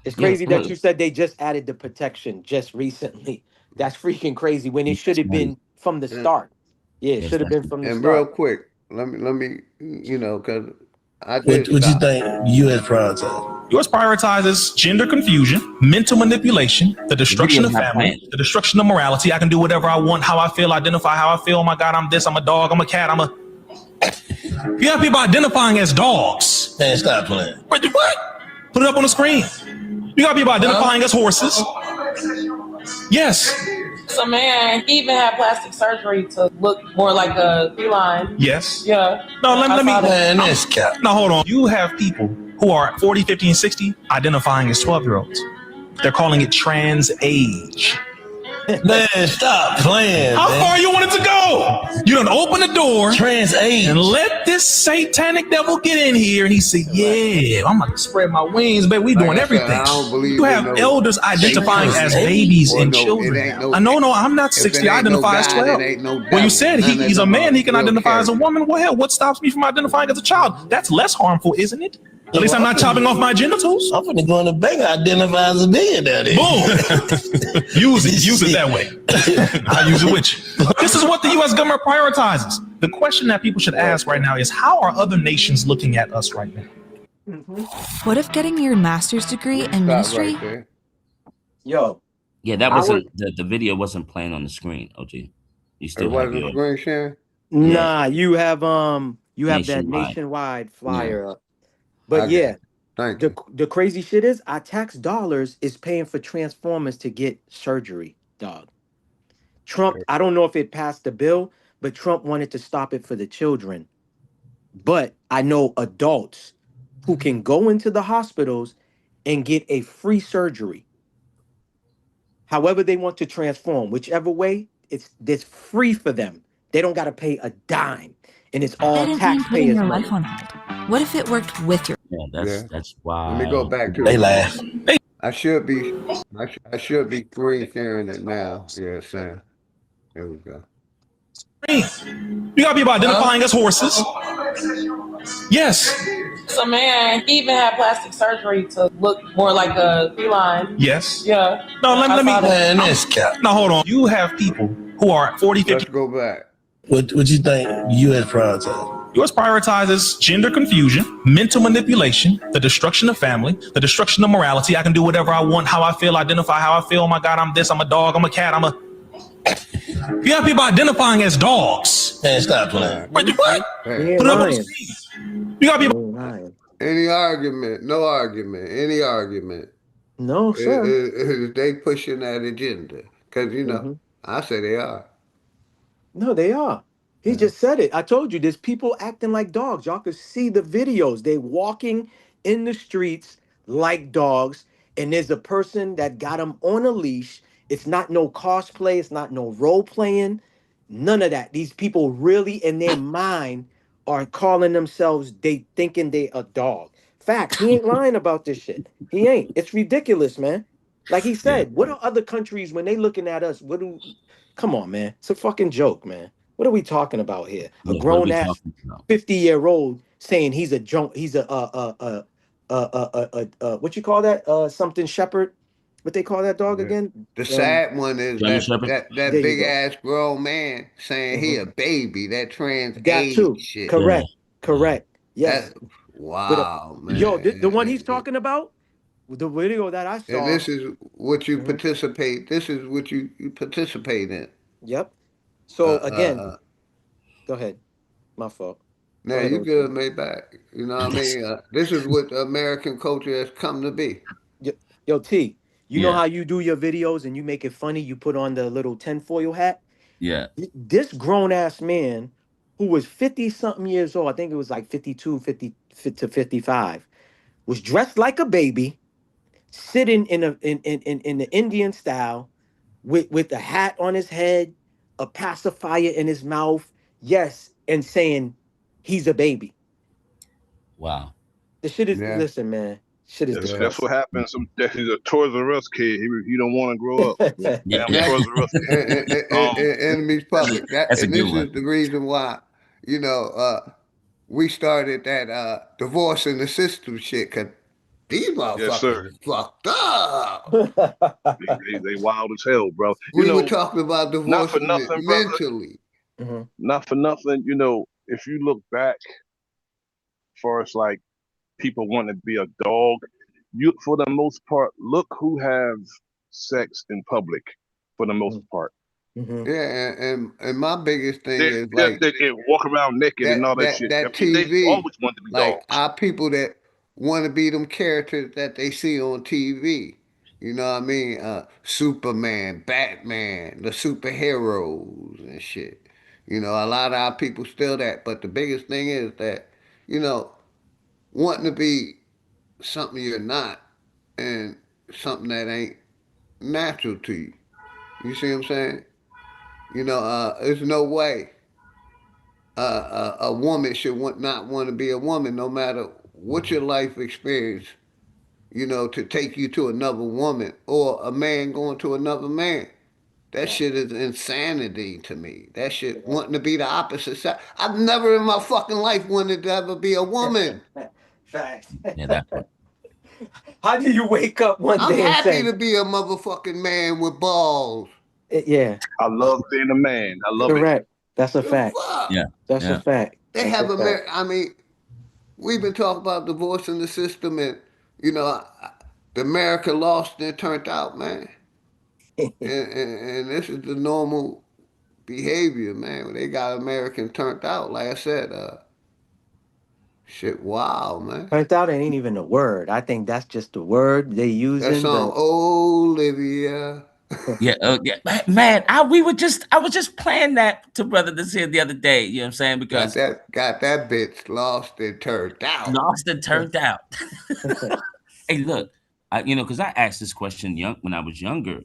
It's crazy that you said they just added the protection just recently. That's freaking crazy when it should have been from the start. Yeah, it should have been from the And real start. quick, let me, because I What did you stop. think U.S. prioritizes? U.S. prioritizes gender confusion, mental manipulation, the destruction of family, the destruction of morality. I can do whatever I want, how I feel, identify how I feel. Oh my God, I'm this, I'm a dog, I'm a cat, You have people identifying as dogs. Man, stop playing. What? Put it up on the screen. You got people identifying as horses. Yes. So man, he even had plastic surgery to look more like a feline. Yes. Yeah. No, let me. Man, this cat. No, hold on. You have people who are 40, 50, and 60 identifying as 12-year-olds. They're calling it trans age. Man, stop playing. How far you want it to go? You don't open the door. Trans age. And let this satanic devil get in here, and he said, "Yeah, I'm gonna spread my wings, baby. We doing everything." I don't believe you have elders identifying as babies and children. No, I'm not 60. I identify as 12. Well, you said he's a man. He can identify as a woman. Well, hell, what stops me from identifying as a child? That's less harmful, isn't it? At least I'm not chopping off my genitals. I'm gonna go in the bank and identify as a millionaire. Boom. Use it that way. I'll use it with you. This is what the U.S. government prioritizes. The question that people should ask right now is, how are other nations looking at us right now? What if getting your master's degree in ministry? Yo. Yeah, that wasn't the video wasn't playing on the screen, OG. You still have your screen sharing? Nah, you have that Nationwide. nationwide flyer up. But yeah, the crazy shit is our tax dollars is paying for Transformers to get surgery, dog. Trump, I don't know if it passed the bill, but Trump wanted to stop it for the children. But I know adults who can go into the hospitals and get a free surgery. However they want to transform, whichever way, it's free for them. They don't got to pay a dime, and it's all That didn't mean putting taxpayers' your money. life on hold. What if it worked with your? Yeah, that's Let me go wild. back to They it. laugh. I should be I should be free sharing it now. Yeah, Sam. There we go. You got people identifying as horses. Yes. So man, he even had plastic surgery to look more like a feline. Yes. Yeah. No, let me. Man, this cat. No, hold on. You have people who are 40, 50. Let's go back. What you think U.S. prioritizes? U.S. prioritizes gender confusion, mental manipulation, the destruction of family, the destruction of morality. I can do whatever I want, how I feel, identify how I feel. Oh my God, I'm this, I'm a dog, I'm a cat, I'm a... You have people identifying as dogs. Man, stop playing. What? Hey. Put it up on the screen. You got people... Any argument, no argument, any argument. No, sir. They pushing that agenda. Because, you know, I say they are. No, they are. He just said it. I told you, there's people acting like dogs. Y'all could see the videos. They walking in the streets like dogs, and there's a person that got them on a leash. It's not no cosplay. It's not no role playing. None of that. These people really, in their mind, are calling themselves. They thinking they a dog. Facts. He ain't lying about this shit. He ain't. It's ridiculous, man. Like he said, what are other countries when they looking at us? What do? Come on, man. It's a fucking joke, man. What are we talking about here? A Yeah, what are grown we ass talking about? 50-year-old saying he's a junk. He's what you call that? Something shepherd. What they call that dog again? The sad one is German that Shepherd? There you big go. ass grown man saying he a baby. That trans That age too. shit. Correct. Correct. Yes. That wow, Yo, man. the one he's talking about, the video that I And saw. this is what you participate. This is what you participate in. Yep. Uh, So uh, again, uh. go ahead. My fault. Go Now ahead, you OT. good, made back. You know what I mean? This is what American culture has come to be. Yo, T, you know Yeah. how you do your videos and you make it funny? You put on the little tinfoil hat? Yeah. This grown ass man who was 50 something years old, I think it was like 52, 50 to 55, was dressed like a baby, sitting in the Indian style with a hat on his head, a pacifier in his mouth, yes, and saying he's a baby. Wow. The shit is, Yeah. listen, man, shit is That's what disgusting. happens. He's a Toys R Us kid. He don't want to grow up. Yeah. I'm a Toys R Us kid. Enemy's public. That's a And good this one. is the reason why, you know, we started that divorce in the system shit, because these Yes, motherfuckers sir. is fucked up. They wild as hell, bro. You We were know, talking about not for divorcing it nothing, brother. mentally. Not for nothing. You know, if you look back, far as like people want to be a dog, you for the most part, look who have sex in public. For the most part, Yeah, and my biggest thing is like they walk around naked and all that shit. I that mean, they TV, always want to be like dogs. our people that want to be them characters that they see on TV. You know what I mean? Superman, Batman, the superheroes and shit. You know, a lot of our people still that. But the biggest thing is that, you know, wanting to be something you're not and something that ain't natural to you. You see what I'm saying? You know, there's no way a woman should not want to be a woman, no matter what your life experience. You know, to take you to another woman or a man going to another man. That shit is insanity to me. That shit wanting to be the opposite side. I've never in my fucking life wanted to ever be a woman. Facts. Yeah, that part. How do you wake up one I'm day and happy say, to be a motherfucking man with balls. yeah, I love being a man. I love it. correct. That's a The fact. fuck? Yeah. That's a Yeah. fact. They That's a have fact. I mean, we've been talking about divorce in the system, and you know, the America lost and it turned out, man. And this is the normal behavior, man. They got American turned out. Like I said, shit, wow, man. Turned out it ain't even a word. I think that's just the word they That using. song, Olivia. Yeah, yeah, man. I was just playing that to brother this here the other day. You know what I'm saying? got Because that bitch lost and turned out. lost and turned out. Hey, look, because I asked this question when I was younger.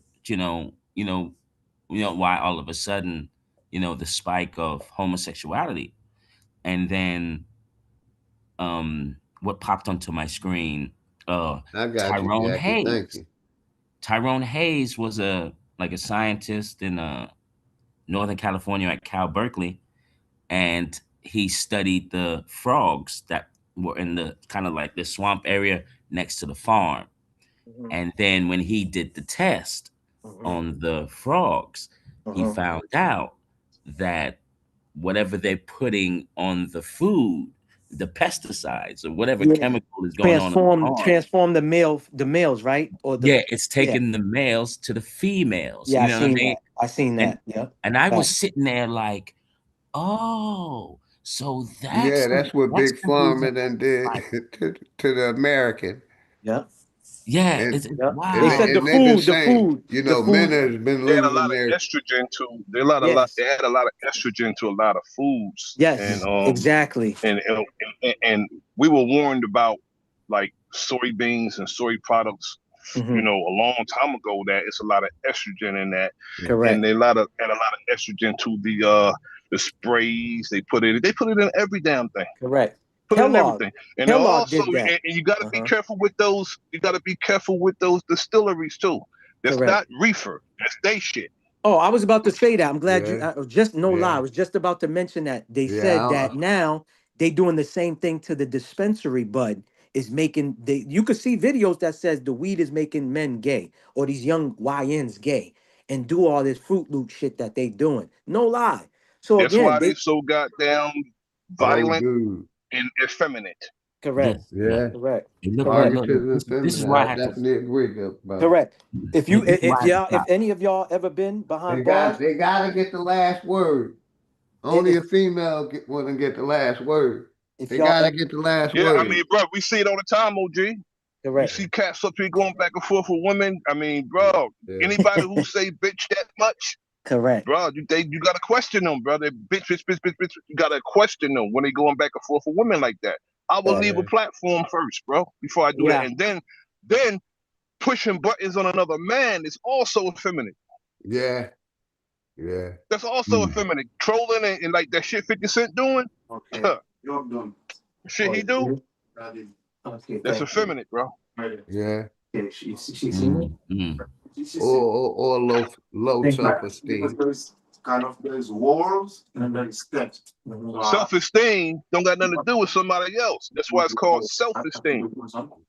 Why all of a sudden the spike of homosexuality. And then what popped onto my screen, I got you, Tyrone Jackie. Thank Hayes. you. Tyrone Hayes was a scientist in Northern California at Cal Berkeley, and he studied the frogs that were in the kind of like the swamp area next to the farm. Mhm. And then when he did the test Mhm. on the frogs, he Mhm. found out that whatever they're putting on the food, the pesticides or whatever Yeah. chemical is going on in the farm, Transform the males, right? Or the yeah, it's yeah. taking the males to the females. Yeah, You I know what I seen mean? that. I seen And that. Yep. and I was Fact. sitting there like, oh, so Yeah, that's what that's Big the reason. Pharma then did Like, to the American. Yep. yeah, And it's Yep. They and said wow. and they've been saying, men has been They had a losing lot their of estrogen too. Yes. They had a lot of estrogen to a lot of foods, and Yes. Exactly. and we were warned about like soybeans and soy products, Hmm. a long time ago, that it's a lot of estrogen in that, and Correct. they add a lot of estrogen to the sprays. They put it in every damn thing. Correct. Put it in Kellogg. everything, and Kellogg also, did that. and you got to be Uh-huh. careful with those. You got to be careful with those distilleries too. That's Correct. not reefer. That's they shit. Oh, I was about to say that. I'm glad you yeah, just no lie. I yeah, was just about to mention that. They said yeah. that now they doing the same thing to the dispensary bud is making you could see videos that says the weed is making men gay or these young YNs gay and do all this Fruit Loop shit that they doing. No lie. So That's again, why they they so goddamn Oh, violent dude. and effeminate. correct. Yes, yes. Yeah. Correct. And look, look, Correct. look, look. Targeted and This is feminine. why I I had to. definitely agree with that, brother. Correct. If you This is why I had to if stop. any of y'all ever been behind bars, They gotta get the last word. Only if a female wouldn't get the last word. if They y'all gotta ever get the last Yeah, I word. mean, bro, we see it all the time, OG. You correct. see cats up here going back and forth with women. I mean, bro, Yeah. anybody who say bitch that much, Correct. bro, you gotta question them, bro. They bitch. You gotta question them when they going back and forth with women like that. I will Fact. leave a Yeah. platform first, bro, before I do that, Yeah. and then pushing buttons on another man is also effeminate. Yeah. Yeah. That's also Mm. effeminate. Trolling and like that shit 50 Cent doing, Okay. You're done. shit he do, Okay, that's thank you. effeminate, bro. Yeah. Okay, she seen it? Mm, mm. She Or said, low think self like because esteem. there's kind of there's walls and then steps. Self-esteem don't got nothing to do with somebody else. That's why it's called self-esteem.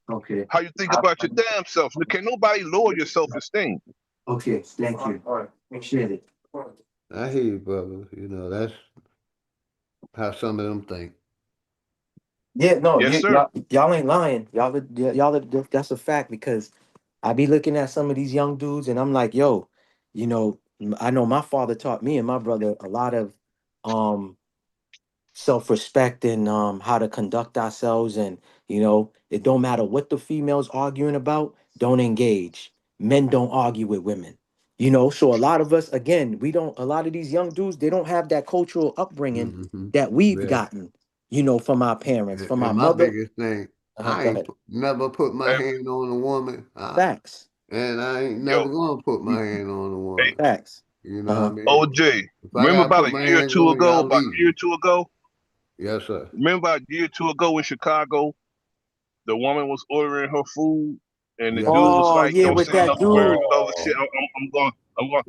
Okay. How you think about your damn self. Can nobody lower your self-esteem? Okay, thank you. All right. Appreciate it. I hear you, brother. That's how some of them think. Yeah, no, Yes, sir. y'all ain't lying. That's a fact because I be looking at some of these young dudes and I'm like, yo, I know my father taught me and my brother a lot of um self-respect and how to conduct ourselves and it don't matter what the females arguing about, don't engage. Men don't argue with women. So a lot of us again, we don't a lot of these young dudes, they don't have that cultural upbringing Mm-hmm. that we've Yeah. gotten, from our parents, from our And my mother. biggest thing, I Go ain't ahead. never put my Hey, hand on a woman. Facts. And I ain't yo, never gonna put my hand on a hey, woman. Facts. You know what I Uh-huh. mean? OJ, If I remember gotta about put a my year or hands two on you, ago, I'll leave you. Yes, sir. remember about a year or two ago in Chicago, the woman was ordering her food and the Yes, dude sir. was Oh like, yeah, don't with say that another word dude. and all the shit. Oh,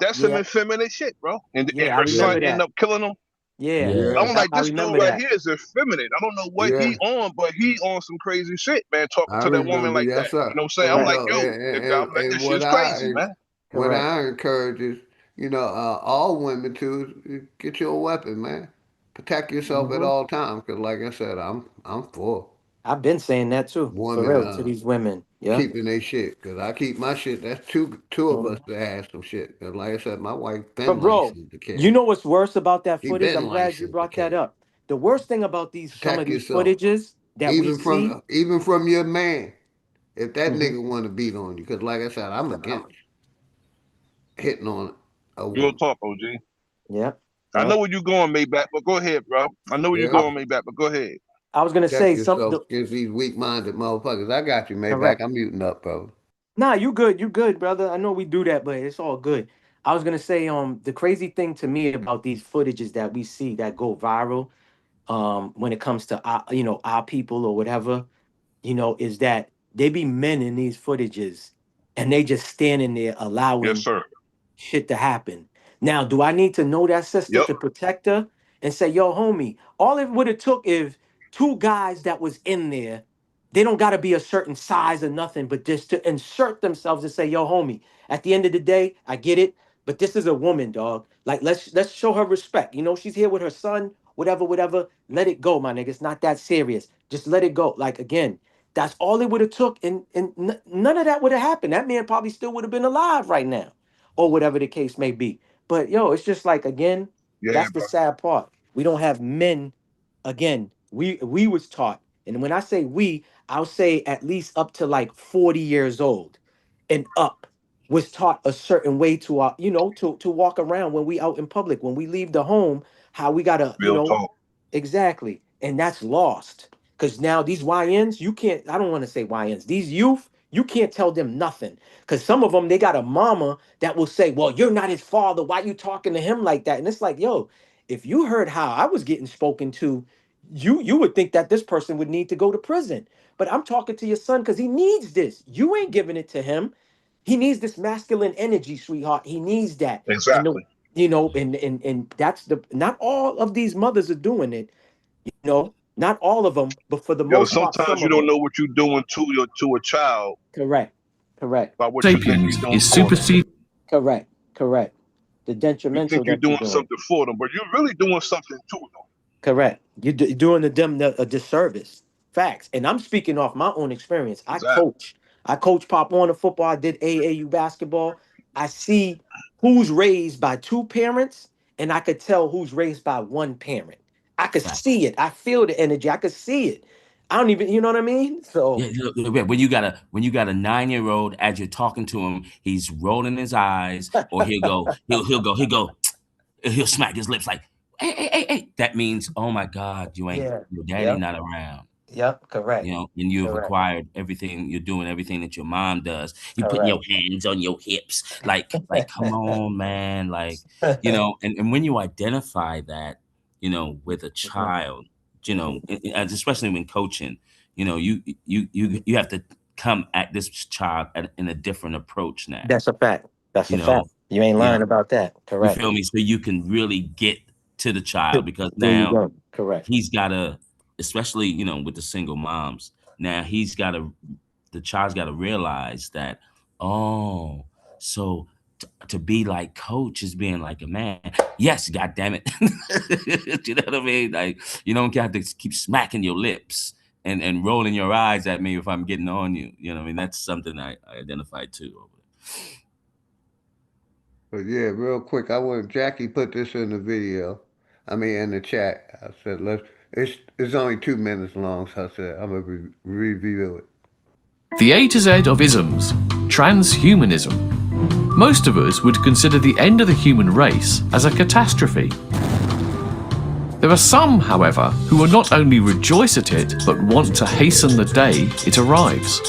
That's some Yeah, effeminate shit, bro. And yeah, I her son yeah, remember ended that. up killing him. Yeah, Yeah. yeah, I'm I, like, I this dude remember right that. here is effeminate. I don't know what he yeah. on, but he on some crazy shit, man, talking I to that woman remember, like that. yes, You sir. know what I'm saying? I'm Correct. like, yo, I'm like, And this shit's crazy, man. what Correct. I encourage is, all women to get your weapon, man. Protect yourself at Hmm. all times, because like I said, I'm for I've been saying that too, for women real, to these women. Yeah. keeping their shit, because I keep my shit. That's two of us Mhm. that has some shit. Because like I said, my wife But been bro, licensed to you carry. know what's worse about that He footage? been I'm glad you licensed to brought that carry. up. The worst thing about some of Protect these yourself, footages that we see. even from your man. If that Mhm. nigga want to beat on you, because like I said, I'm against hitting on a Real woman. talk, OG. Yep. I know Yep. where you're going, Maybach, but go ahead, bro. I know where you're Yeah. I, going, Maybach, but go ahead. I was gonna Protect say yourself against these weak-minded motherfuckers. I got you, Maybach. correct. I'm muting up, bro. Nah, you good, brother. I know we do that, but it's all good. I was gonna say, the crazy thing to me about these footages that we see that go viral, when it comes to our, our people or whatever, is that they be men in these footages, and they just standing there Yes, allowing sir. shit to happen. Now, do I need to know that sister Yep. to protect her and say, yo, homie, all it would have took if two guys that was in there, they don't got to be a certain size or nothing, but just to insert themselves and say, yo, homie, at the end of the day, I get it, but this is a woman, dog. Like, let's show her respect. She's here with her son, whatever, whatever. Let it go, my nigga. It's not that serious. Just let it go. Like, again, that's all it would have took, and none of that would have happened. That man probably still would have been alive right now, or whatever the case may be. But yo, it's just like, again, Yeah, that's the bro. sad part. We don't have men. Again, we was taught, and when I say we, I'll say at least up to like 40 years old and up was taught a certain way to to walk around when we out in public, when we leave the home, how we gotta, Real talk. exactly. And that's lost. Because now these YNs, you can't, I don't want to say YNs, these youth, you can't tell them nothing. Because some of them, they got a mama that will say, well, you're not his father. Why you talking to him like that? And it's like, yo, if you heard how I was getting spoken to, you would think that this person would need to go to prison. But I'm talking to your son because he needs this. You ain't giving it to him. He needs this masculine energy, sweetheart. He needs that. And Exactly. and that's not all of these mothers are doing it, not all of them, but for the Yo, most part, sometimes some you of don't them. know what you're doing to a child Correct. by what you think you're doing for them. Correct. The You think detrimental you're that you're doing doing. something for them, but you're really doing something to them. Correct. You're doing them a disservice. Facts. And I'm speaking off my own experience. I Exactly. coach. I coach Pop Warner football. I did AAU basketball. I see who's raised by two parents, and I could tell who's raised by one parent. I could see it. I feel the energy. I could see it. I don't even, you know what I mean? So Yeah, when you got a 9-year-old, as you're talking to him, he's rolling his eyes, or he'll smack his lips like, hey. That means, oh my God, yeah. your daddy Yep. not around. Yep. Correct. And you've Correct. acquired everything. You're doing everything that your mom does. You putting your Correct. hands on your hips, like come on, man, like And when you identify that, with a child, and especially when coaching, you have to come at this child in a different approach now. That's a fact. That's a You know, fact. You ain't you know, lying about that. you Correct. feel me? So you can really get to the child because There you now go. Correct. he's got to, especially, with the single moms, now the child's got to realize that, oh, so to be like coach is being like a man. Yes, God damn it. You know what I mean? Like, you don't have to keep smacking your lips and rolling your eyes at me if I'm getting on you. You know what I mean? That's something I identify too. But yeah, real quick, I want Jackie put this in the video. I mean, in the chat. I said, it's only 2 minutes long, so I said, I'm going to review it. The A to Z of isms. Transhumanism. Most of us would consider the end of the human race as a catastrophe. There are some, however, who will not only rejoice at it, but want to hasten the day it arrives.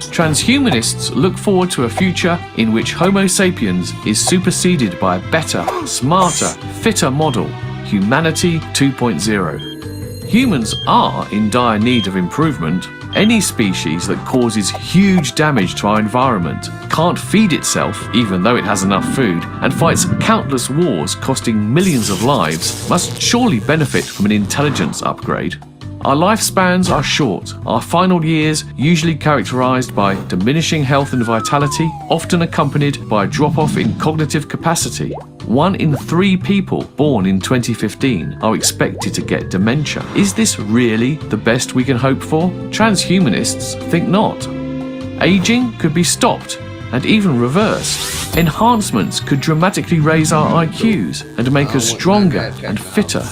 Transhumanists look forward to a future in which Homo sapiens is superseded by a better, smarter, fitter model, humanity 2.0. Humans are in dire need of improvement. Any species that causes huge damage to our environment, can't feed itself even though it has enough food, and fights countless wars costing millions of lives must surely benefit from an intelligence upgrade. Our lifespans are short, our final years usually characterized by diminishing health and vitality, often accompanied by a drop-off in cognitive capacity. 1 in 3 people born in 2015 are expected to get dementia. Is this really the best we can hope for? Transhumanists think not. Aging could be stopped and even reversed. Enhancements could dramatically raise our IQs and make us stronger and fitter.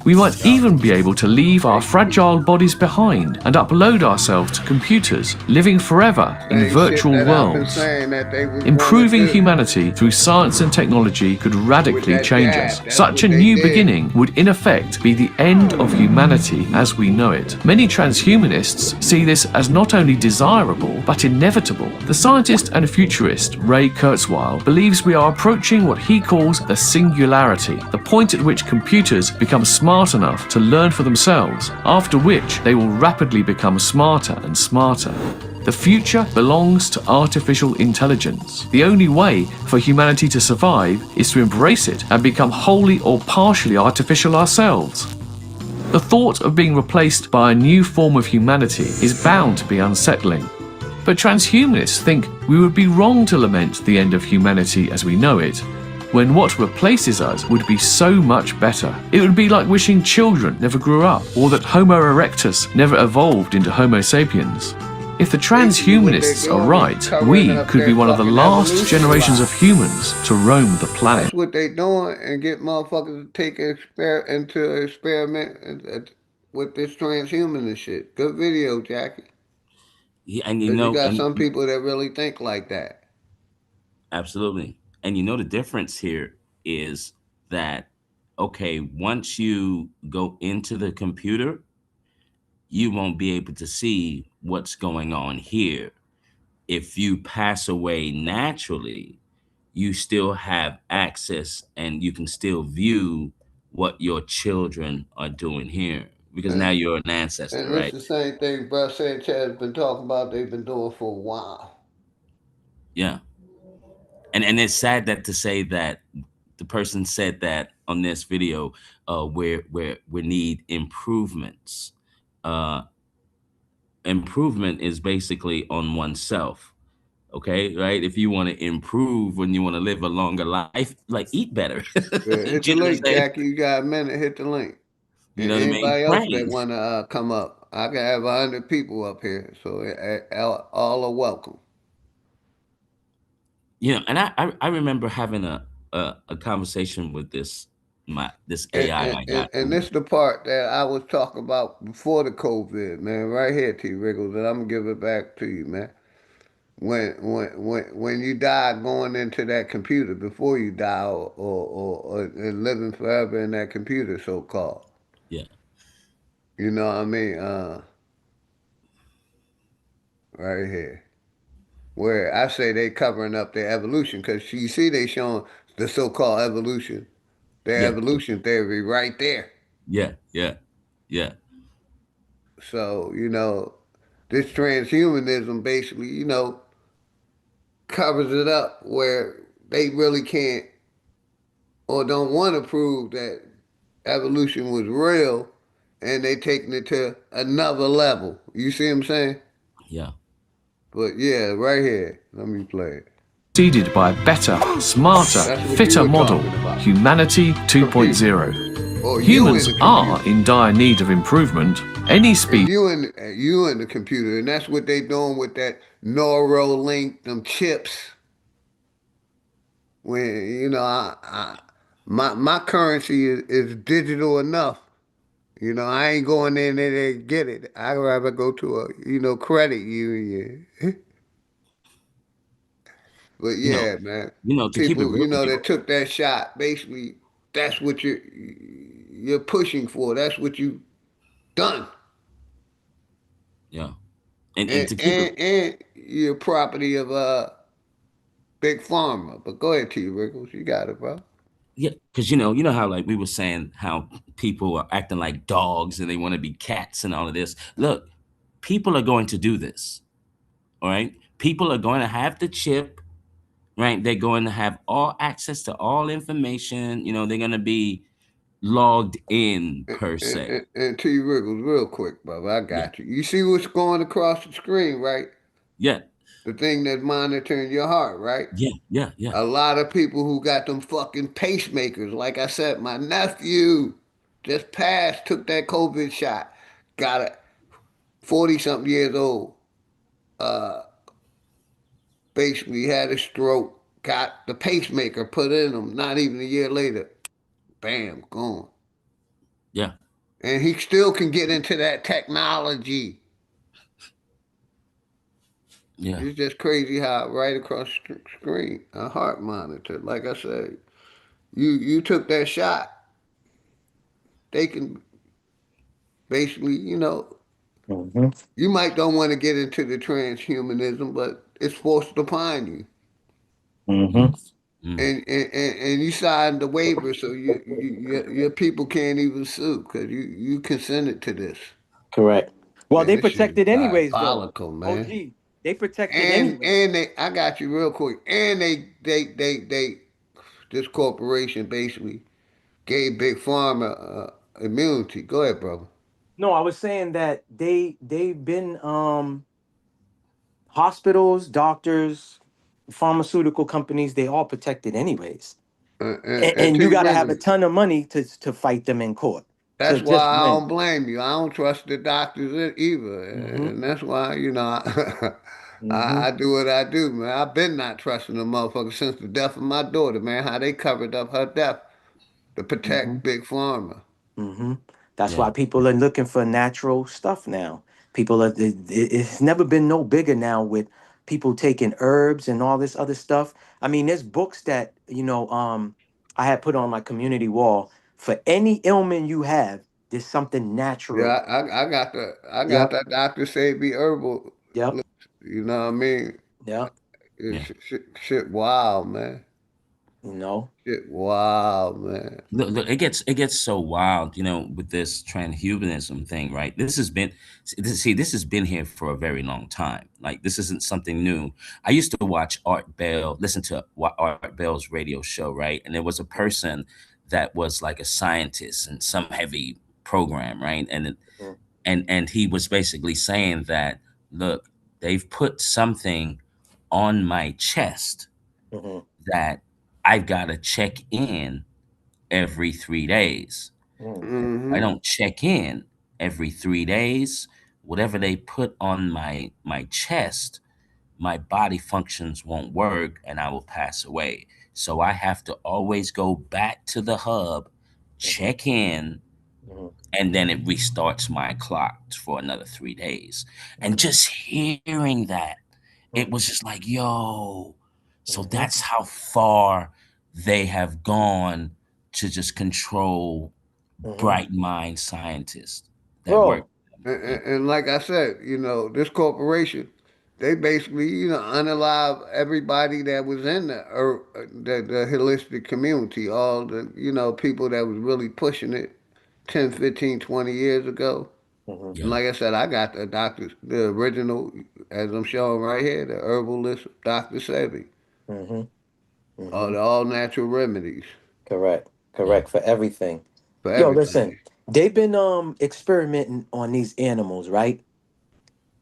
We might even be able to leave our fragile bodies behind and upload ourselves to computers, living forever in Same shit virtual that I've been worlds. saying that they was Improving gonna do humanity through science and technology could with radically that change us. jab. That's Such a what they new did. beginning would in effect be the end of humanity as we know it. Many transhumanists see this as not only desirable, but inevitable. The scientist and futurist Ray Kurzweil believes we are approaching what he calls the singularity, the point at which computers become smart enough to learn for themselves, after which they will rapidly become smarter and smarter. The future belongs to artificial intelligence. The only way for humanity to survive is to embrace it and become wholly or partially artificial ourselves. The thought of being replaced by a new form of humanity is bound to be unsettling. But transhumanists think we would be wrong to lament the end of humanity as we know it, when what replaces us would be so much better. It would be like wishing children never grew up, or that Homo erectus never evolved into Homo sapiens. If the transhumanists are right, we could be one of the last generations of humans to roam the planet. That's what they doing, and get motherfuckers to take into experiment with this transhumanist shit. Good video, Jackie. Yeah, and Because you got some people that really think like that. Absolutely. And you know, the difference here is that, okay, once you go into the computer, you won't be able to see what's going on here. If you pass away naturally, you still have access and you can still view what your children are doing here because now you're an ancestor, And it's right? the same thing Bro Sanchez has been talking about, they've been doing for a while. Yeah. And it's sad that to say that the person said that on this video, where we need improvements. Improvement is basically on oneself. Okay, right? If you want to improve, when you want to live a longer life, like eat better. Yeah, Do hit the you know what I'm link, saying? Jackie. You got a minute, hit the link. You And know what I mean? anybody else that Train. want to come up, I can have 100 people up here. So all are welcome. You know, and I remember having a conversation with this AI I got And this the part that I was talking about before the COVID, man. Right here, T. Wriggles, and I'm gonna give it back to you, man. When you die going into that computer before you die, or and living forever in that computer, so called. Yeah. You know what I mean? Right here. Where I say they covering up their evolution, because you see they showing the so-called evolution, their Yeah. evolution theory right there. Yeah. Yeah. Yeah. So, this transhumanism basically, covers it up where they really can't or don't want to prove that evolution was real, and they taking it to another level. You see what I'm saying? Yeah. But yeah, right here. Let me play it. Preceded by a better, smarter, That's what you fitter were model, talking about. Humanity 2.0. Or Humans are in dire need of improvement. Any species. You in the computer, and that's what they doing with that Neuralink, them chips. When my currency is digital enough. I ain't going in there to get it. I'd rather go to a credit union. But You know, yeah, man, to keep it people real with you. that took that shot, basically, that's what you're pushing for. That's what you done. Yeah. And And to keep it. and you're property of Big Pharma. But go ahead, T. Riggles. You got it, bro. Yeah, because you know how like we were saying how people are acting like dogs and they want to be cats and all of this. Look, people are going to do this. All right. People are going to have the chip, right? They're going to have all access to all information. They're going to be logged in per se. And T. Riggles, real quick, brother. I Yeah. got you. You see what's going across the screen, right? Yeah. The thing that's monitoring your heart, right? Yeah. Yeah. Yeah. A lot of people who got them fucking pacemakers. Like I said, my nephew just passed, took that COVID shot, got it, 40 something years old. Basically had a stroke, got the pacemaker put in him. Not even a year later, bam, gone. Yeah. And he still can get into that technology. Yeah. It's just crazy how right across the screen, a heart monitor. Like I said, you took that shot, they can basically, Mm-hmm. you might don't want to get into the transhumanism, but it's forced upon you. Mm-hmm. Mm. And you signed the waiver, so your people can't even sue because you consented to this. Correct. Well, Man, they this shit is protected anyways, though. diabolical, man. OG, they protected And anyway. and they, I got you real quick. And they this corporation basically gave Big Pharma immunity. Go ahead, brother. No, I was saying that they've been hospitals, doctors, pharmaceutical companies, they all protected anyways. And And you T got to have a Ridley, ton of money to fight them in court to that's why just I win. don't blame you. I don't trust the doctors either, Mm-hmm. and that's why Mm-hmm. I do what I do, man. I've been not trusting the motherfucker since the death of my daughter, man. How they covered up her death to Mm-hmm. protect Big Pharma. Mm-hmm. That's Yeah. why people are looking for natural stuff now. People are. It's never been no bigger now with people taking herbs and all this other stuff. I mean, there's books that I had put on my community wall. For any ailment you have, there's something Yeah, natural. I got Yep. that Dr. Sebi herbal. Yep. You know what I mean? Yep. It's Yeah. shit wild, man. You know. Shit wild, man. Look, it gets so wild, with this transhumanism thing, right? This has been here for a very long time. Like, this isn't something new. I used to watch listen to Art Bell's radio show, right? And there was a person that was like a scientist in some heavy program, right? And he was basically saying that, look, they've put something on my chest Mm-hmm. that I've got to check in every 3 days. Mm-hmm. I Mm-hmm. don't check in every 3 days. Whatever they put on my chest, my body functions won't work and I will pass away. So I have to always go back to the hub, Mm-hmm. check in, Mm-hmm. and then it restarts my clock for another 3 days. And just hearing that, it was just like, yo, so Mm-hmm. that's how far they have gone to just control Mm-hmm. bright mind scientists that work. Bro. And like I said, this corporation, they basically, unalive everybody that was in the holistic community, all the, people that was really pushing it 10, 15, 20 years ago. Mm-hmm. And Yeah. like I said, I got the original, as I'm showing right here, the herbalist, Dr. Sebi, Mm-hmm. Mm-hmm. the all natural remedies Correct. Yeah. Correct for everything. for Yo, listen, everything. they've been experimenting on these animals, right?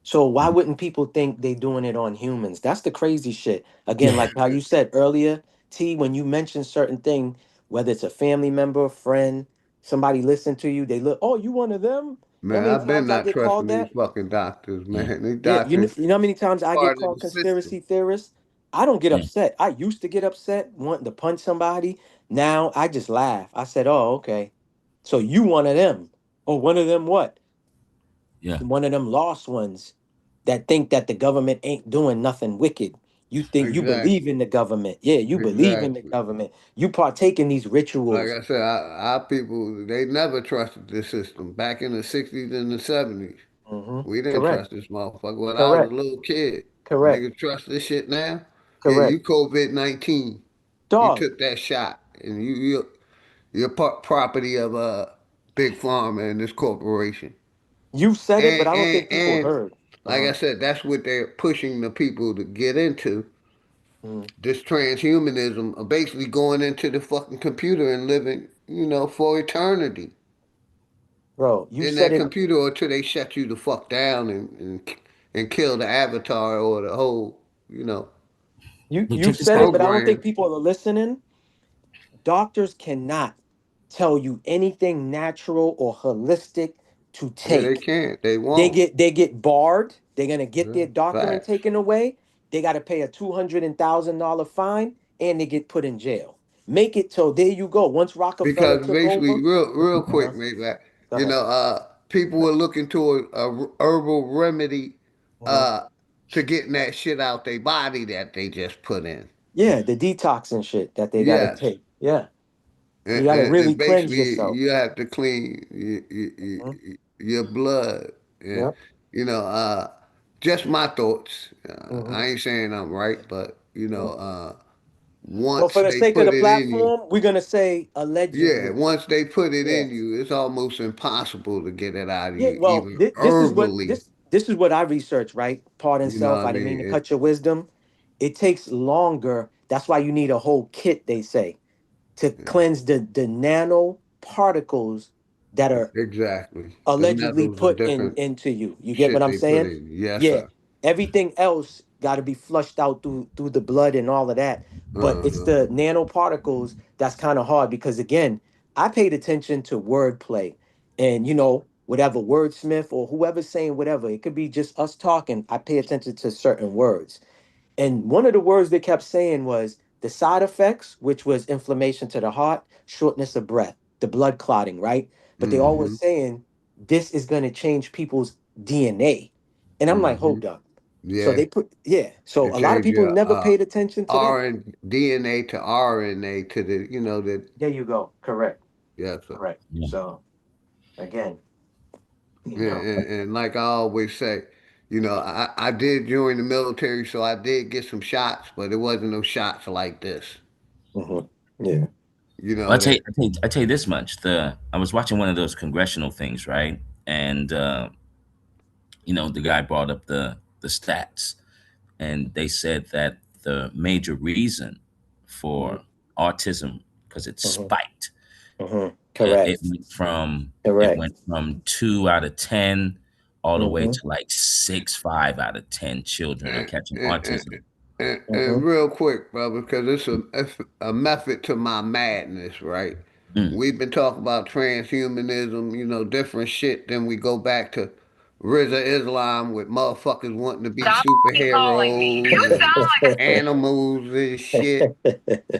So why wouldn't people think they doing it on humans? That's the crazy shit. Again, like how you said earlier, T, when you mention certain thing, whether it's a family member, friend, somebody listen to you, they look, oh, you one of them? You know how Man, many I've been times I not get trusting called these that? fucking doctors, Yeah. man. These Yeah, doctors you know how many times I get part of called the system. conspiracy theorist? I don't get Yeah. upset. I used to get upset, wanting to punch somebody. Now I just laugh. I said, "Oh, okay. So you one of them? Oh, one of them what? Yeah. One of them lost ones that think that the government ain't doing nothing wicked. You think you believe Exactly. in the government? Yeah, you believe in the Exactly. government. You partake in these Like rituals. I said, our people, they never trusted this system. Back in the 60s and the 70s, Hmm. we didn't Correct. trust this motherfucker. When I was a Correct. little kid, Correct. niggas trust this shit now? Yeah, Correct. you COVID-19. You Dog, took that shot, and you're property of a big pharma and this corporation. you said it, but And, I don't and, think people and heard. like I Uh-huh. said, that's what they're pushing the people to get into. Mhm. This transhumanism of basically going into the fucking computer and living, for eternity Bro, you in said that it. computer until they shut you the fuck down and kill the avatar or the whole, you know, Look, You check this said it, out. but I don't think program. people are listening. Doctors cannot tell you anything natural or holistic to Yeah, they take. can't. They They won't. get barred. They're gonna get Yeah, their document facts. taken away. They got to pay a $200,000 fine, and they get put in jail. make it till there you go. Once Rockefeller Because took over. basically, real Uh-huh. quick, maybe that, Go ahead. people were looking to a herbal remedy Uh-huh. uh to getting that shit out their body that they just put in. Yeah, the detox and shit that they gotta Yes. take. Yeah. You And, gotta and, really and cleanse basically, yourself. you have to clean Mhm. your blood. And, Yep. you know, just my thoughts. I Mhm. ain't saying I'm right, but, Mhm. Well, once for the they sake of put the it in you, platform, we're gonna say yeah, allegedly. once they put it Yeah. in you, it's almost impossible to get it out of Yeah. you, Well, even this is what herbally. this is what I researched, right? Pardon You know what self. I I didn't mean mean? to cut your wisdom. It takes longer. That's why you need a whole kit, they say, to cleanse the nano particles that are Exactly. The allegedly metals and put in different into you. You get what shit I'm they put saying? in. Yes, Yeah. sir. Everything else got to be flushed out through the blood and all of that. But it's Uh-huh. the nanoparticles that's kind of hard because again, I paid attention to wordplay and whatever wordsmith or whoever's saying whatever. It could be just us talking. I pay attention to certain words. And one of the words they kept saying was the side effects, which was inflammation to the heart, shortness of breath, the blood clotting, right? But they Mm-hmm. always saying this is going to change people's DNA. And I'm like, Mm-hmm. hold up. So Yeah. they put, yeah. So It a lot of changed people your never paid attention to that. DNA to RNA to the There you go. Correct. yes, sir. Correct. Yeah. So again, And, and like I always say, I did join the military, so I did get some shots, but it wasn't no shots like this. mhm, yeah. You Well, know that. I tell you this much. I was watching one of those congressional things, right? And the guy brought up the stats, and they said that the major reason Mhm, for autism, because it mhm, spiked, it correct. went Correct. from 2 out of 10 all the way hmm to like 5 out of 10 children are And, catching and, and, autism. and real quick, brother, because it's a method to my madness, right? Mm. We've been talking about transhumanism, different shit. Then we go back to Rizza Islam with motherfuckers wanting to be superheroes and animals and shit.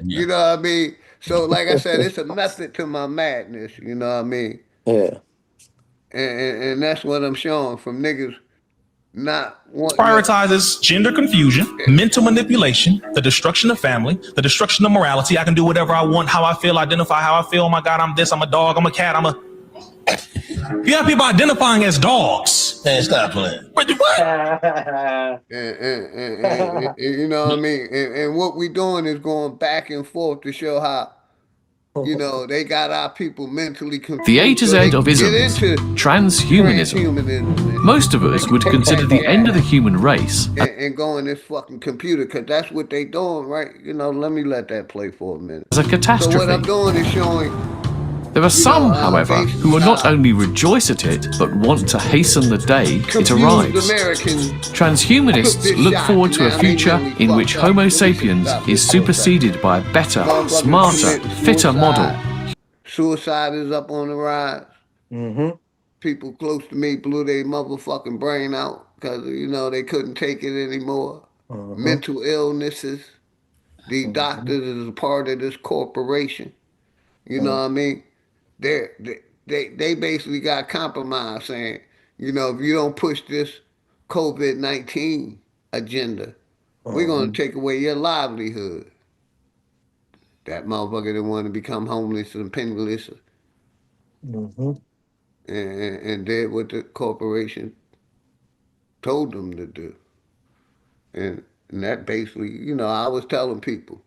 Yeah. You know what I mean? So, like I said, it's a method to my madness. You know what I mean? Yeah. And that's what I'm showing from niggas not wanting to. Prioritizes gender confusion, mental manipulation, the destruction of family, the destruction of morality. I can do whatever I want, how I feel, identify how I feel. Oh my God, I'm this, I'm a dog, I'm a cat, I'm a. You have people identifying as dogs. Man, stop playing. What? And you know what I mean? And what we doing is going back and forth to show how, they got our people mentally The A confused to so Z they of can get isms. into Transhumanism. transhumanism and Most of they us can would take consider that the end of gas the human race. and go in this fucking computer because that's what they doing, right? Let me let that play for a minute. As a So what catastrophe. I'm doing is showing, There are some, however, basically who will not how only rejoice at it, but want to hasten the day it confused arrives. Americans took Transhumanists this look shot forward and to a now they future mentally in which fucked up. Homo Let me sapiens stop is this for a second. superseded by a better, Motherfuckers smarter, committing fitter model. Suicide is up on the rise. hmm People close to me blew their motherfucking brain out because, they couldn't take it anymore. hmm Mental illnesses. These hmm doctors is a part of this corporation. You know what I mean? They basically got compromised saying, if you don't push this COVID-19 agenda, we're going hmm to take away your livelihood. That motherfucker didn't want to become homeless and penniless hmm and did what the corporation told them to do. And that basically, I was telling people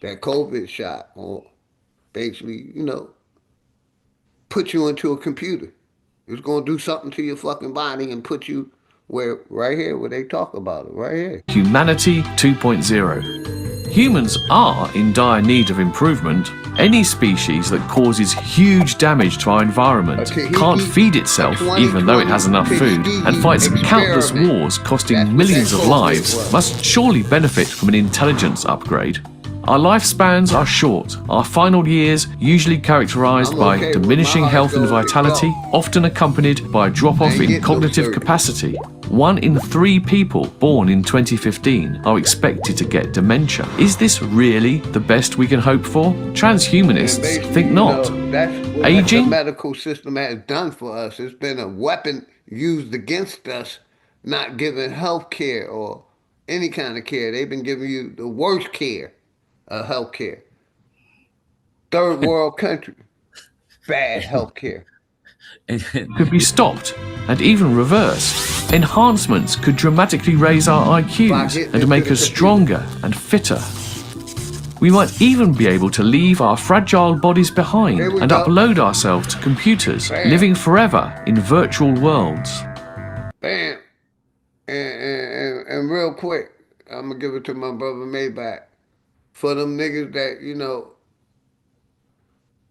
that COVID shot or basically, put you into a computer. It's gonna do something to your fucking body and put you right here where they talk about it, right here. Humanity 2.0. Humans are in dire need of improvement. Any species that causes huge damage to our environment can't feed itself even though it has enough food and fights countless wars costing millions of lives must surely benefit from an intelligence upgrade. Our lifespans are short, our final years usually characterized by diminishing health and vitality, often accompanied by a drop-off in cognitive capacity. 1 in 3 people born in 2015 are expected to get dementia. Is this really the best we can hope for? Transhumanists think not. That's what the Aging? medical system has done for us. It's been a weapon used against us, not giving health care or any kind of care. They've been giving you the worst care of health care. Third world country, bad health care. Could be stopped and even reversed. Enhancements could dramatically raise our IQs and make us stronger and fitter. We might even be able to leave our fragile bodies behind and upload ourselves to computers, living forever in virtual worlds. Bam. And real quick, I'm going to give it to my brother Maybach. For them niggas that,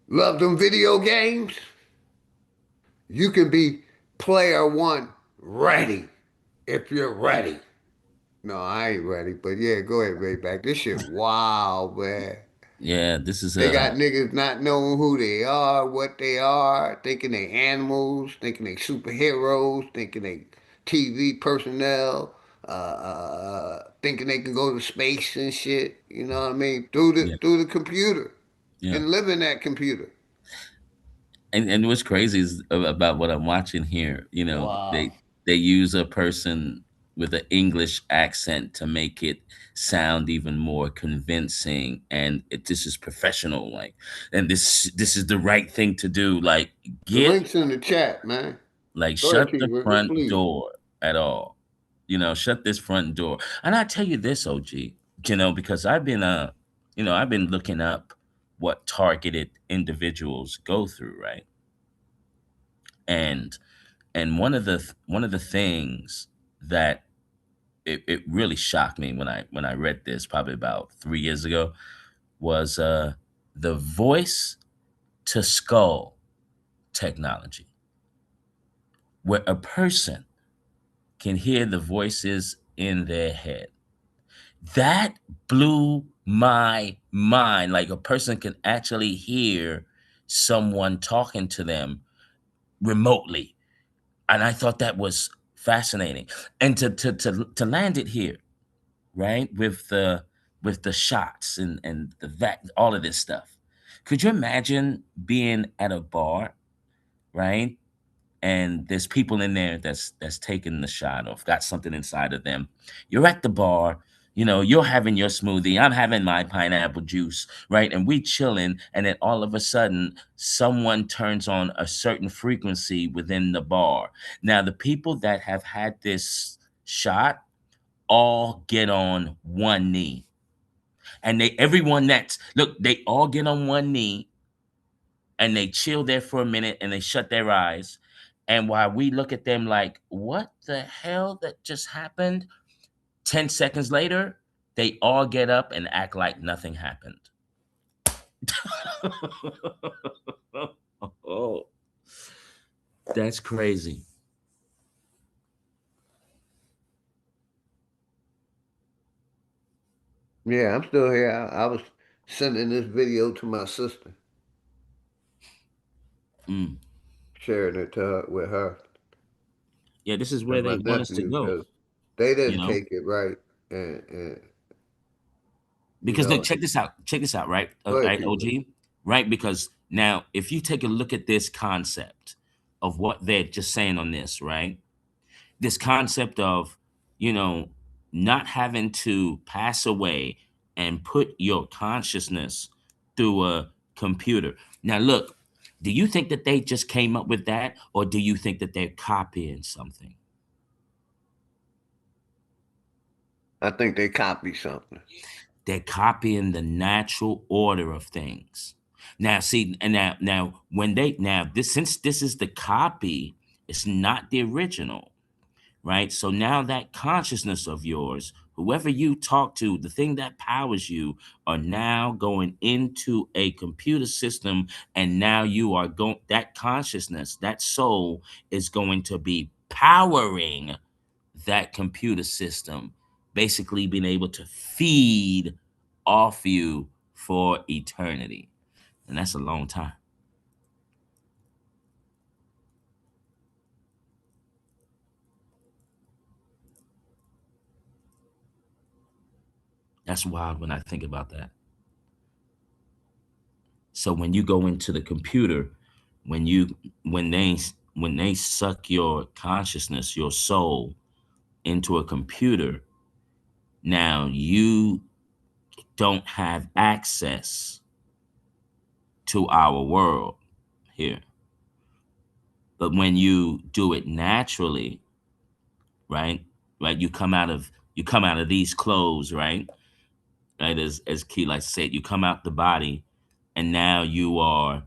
love them video games, you can be player one ready if you're ready. No, I ain't ready, but yeah, go ahead, Maybach. This shit wild, man. Yeah, this is They got niggas not knowing who they are, what they are, thinking they animals, thinking they superheroes, thinking they TV personnel, thinking they can go to space and shit. You know what I mean? Through the computer, yeah. and live in that computer. And what's crazy is about what I'm watching here. Wow. They use a person with an English accent to make it sound even more convincing, and this is professional, like, and this is the right thing to do. Like, The get link's in the chat, man. like Go ahead, shut T. the Rick, front please. door at all. Shut this front door. And I tell you this, OG, because I've been looking up what targeted individuals go through, right? And one of the things that it really shocked me when I read this probably about 3 years ago was the voice to skull technology, where a person can hear the voices in their head. That blew my mind. Like, a person can actually hear someone talking to them remotely. And I thought that was fascinating. And to land it here, right, with the shots and all of this stuff. Could you imagine being at a bar, right? And there's people in there that's taking the shot or got something inside of them. You're at the bar, you're having your smoothie, I'm having my pineapple juice, right? And we chilling, and then all of a sudden someone turns on a certain frequency within the bar. Now, the people that have had this shot all get on one knee. And they all get on one knee, and they chill there for a minute, and they shut their eyes. And while we look at them like, what the hell that just happened? 10 seconds later, they all get up and act like nothing happened. Oh, that's crazy. Yeah, I'm still here. I was sending this video to my sister, Mm. sharing it with her Yeah, this is where and they my want us to nephew go, because they you didn't know? take it right. And Because look, check this out, right? go ahead, Right, T. OG, right? Because now, if you take a look at this concept of what they're just saying on this, right? This concept of, you know, not having to pass away and put your consciousness through a computer. Now, look, do you think that they just came up with that, or do you think that they're copying something? I think they copied something. They're copying the natural order of things. Now, see, and now when they now this since this is the copy, it's not the original, right? So now that consciousness of yours, whoever you talk to, the thing that powers you, are now going into a computer system, and now you are going that consciousness, that soul is going to be powering that computer system, basically being able to feed off you for eternity. And that's a long time. That's wild when I think about that. So when you go into the computer, when you when they suck your consciousness, your soul into a computer, now you don't have access to our world here. But when you do it naturally, right? Right, you come out of these clothes, right? Right, as Key likes to say it, you come out the body, and now you're on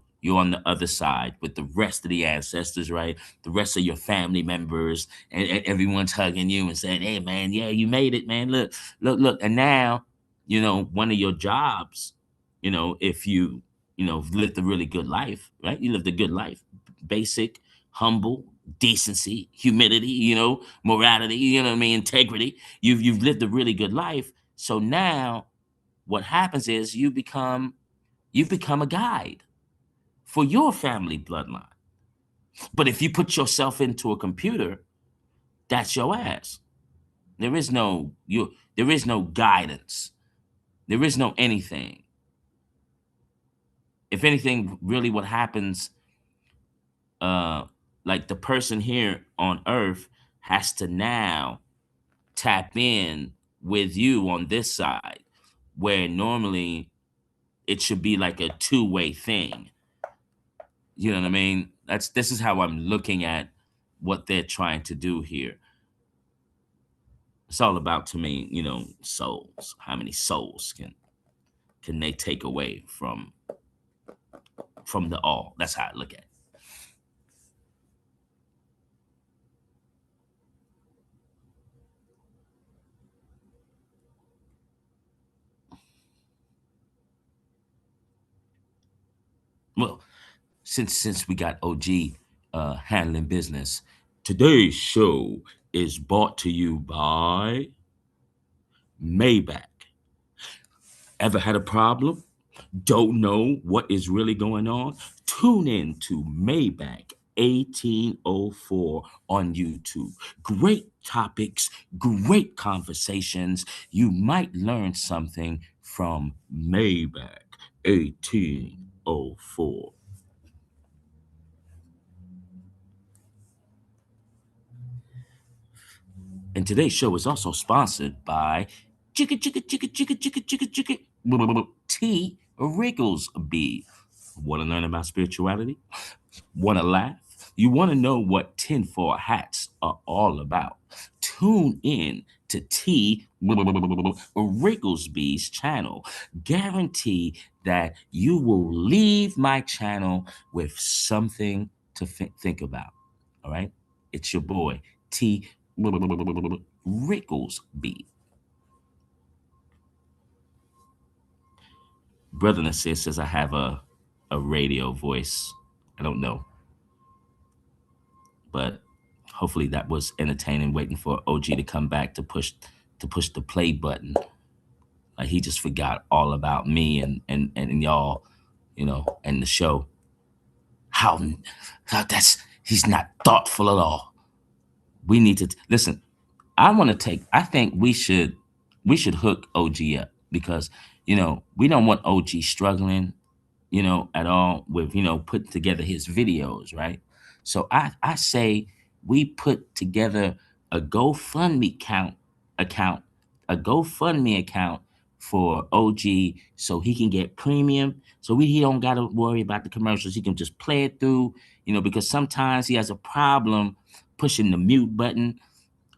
the other side with the rest of the ancestors, right? The rest of your family members, and everyone's hugging you and saying, "Hey, man, yeah, you made it, man. Look, look, look." And now, one of your jobs, if you lived a really good life, right? You lived a good life, basic, humble, decency, humility, morality, you know what I mean, integrity. You've lived a really good life. So now what happens is you've become a guide for your family bloodline. But if you put yourself into a computer, that's your ass. There is no guidance. There is no anything. If anything, really what happens, uh like the person here on earth has to now tap in with you on this side, where normally it should be like a two-way thing. You know what I mean? This is how I'm looking at what they're trying to do here. It's all about, to me, souls. How many souls can they take away from the all? That's how I look at it. Well, since we got OG handling business, today's show is brought to you by Maybach. Ever had a problem? Don't know what is really going on? Tune in to Maybach 1804 on YouTube. Great topics, great conversations. You might learn something from Maybach 1804. And today's show is also sponsored by T. Wrigglesby. Want to learn about spirituality? Want to laugh? You want to know what tinfoil hats are all about? Tune in to T. Wrigglesby's channel. Guarantee that you will leave my channel with something to think about. All right? It's your boy, T. Wrigglesby. Brother Nasir says I have a radio voice. I don't know, but hopefully that was entertaining. Waiting for OG to come back to push the play button. Like he just forgot all about me and y'all, and the show. How that's he's not thoughtful at all. We need to listen. I think we should hook OG up because we don't want OG struggling, at all with putting together his videos, right? So I say we put together a account, a GoFundMe account for OG so he can get premium, so he don't got to worry about the commercials. He can just play it through, because sometimes he has a problem pushing the mute button,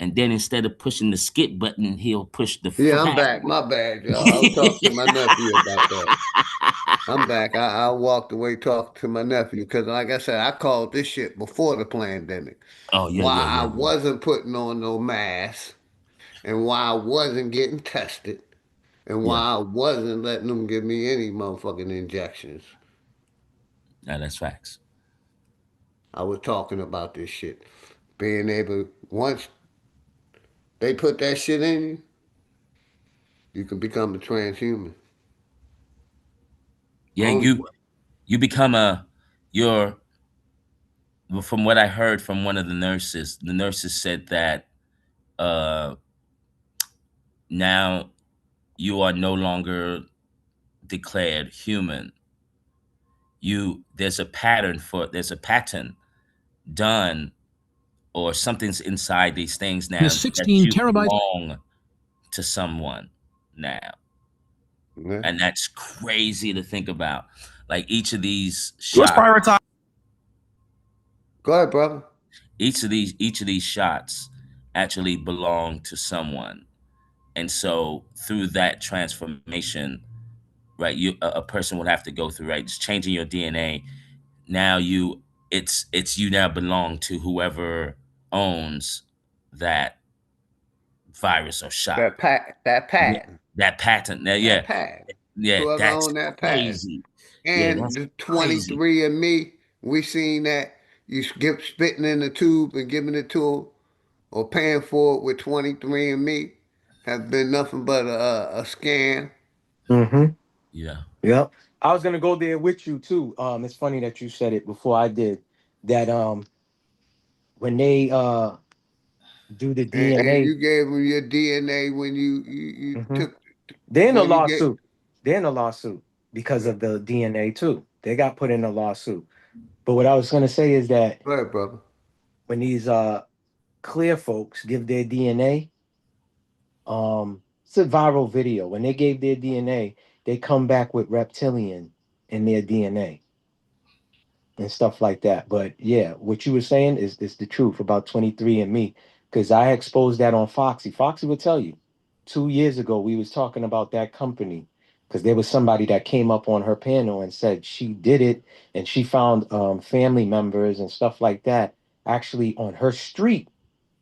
and then instead of pushing the skip button, he'll push the Yeah, I'm fat. back. My bad, y'all. I'll talk to my nephew about that. I'm back. I walked away talking to my nephew because, like I said, I called this shit before the pandemic. Oh yeah, Why yeah, I yeah, yeah. wasn't putting on no mask and why I wasn't getting tested and Yeah, why I wasn't letting them give me any motherfucking injections. no, that's facts. I was talking about this shit. Being able, once they put that shit in you, you can become a transhuman. Yeah, Only you become you're well, from what I heard from one of the nurses said that uh now you are no longer declared human. There's a pattern done, or something's inside these things The now that 16 you terabytes. belong to someone now. Yeah. And that's crazy to think about. Like each of these Let's shots, prioritize. Go ahead, brother. each of these shots actually belong to someone. And so through that transformation, right, a person would have to go through, right, just changing your DNA. Now it's you now belong to whoever owns that virus or shot. That Yeah, patent. that patent. Now, That yeah, patent. yeah, Whoever that's owned that patent. crazy. Yeah, And that's the crazy. 23 and Me, we seen that you skip spitting in the tube and giving it to them or paying for it with 23 and Me has been nothing but a scam. Mm-hmm. Yeah. Yep. I was gonna go there with you too. It's funny that you said it before I did. That when they do the And DNA, you gave them your DNA when you hmm took they're in a when you get. lawsuit. They're in a lawsuit because Yeah. of the DNA too. They got put in a lawsuit. But what I was gonna say is that Go ahead, brother. when these clear folks give their DNA, it's a viral video. When they gave their DNA, they come back with reptilian in their DNA and stuff like that. But yeah, what you were saying is the truth about 23 and Me, because I exposed that on Foxy. Foxy would tell you 2 years ago we was talking about that company because there was somebody that came up on her panel and said she did it and she found family members and stuff like that actually on her street.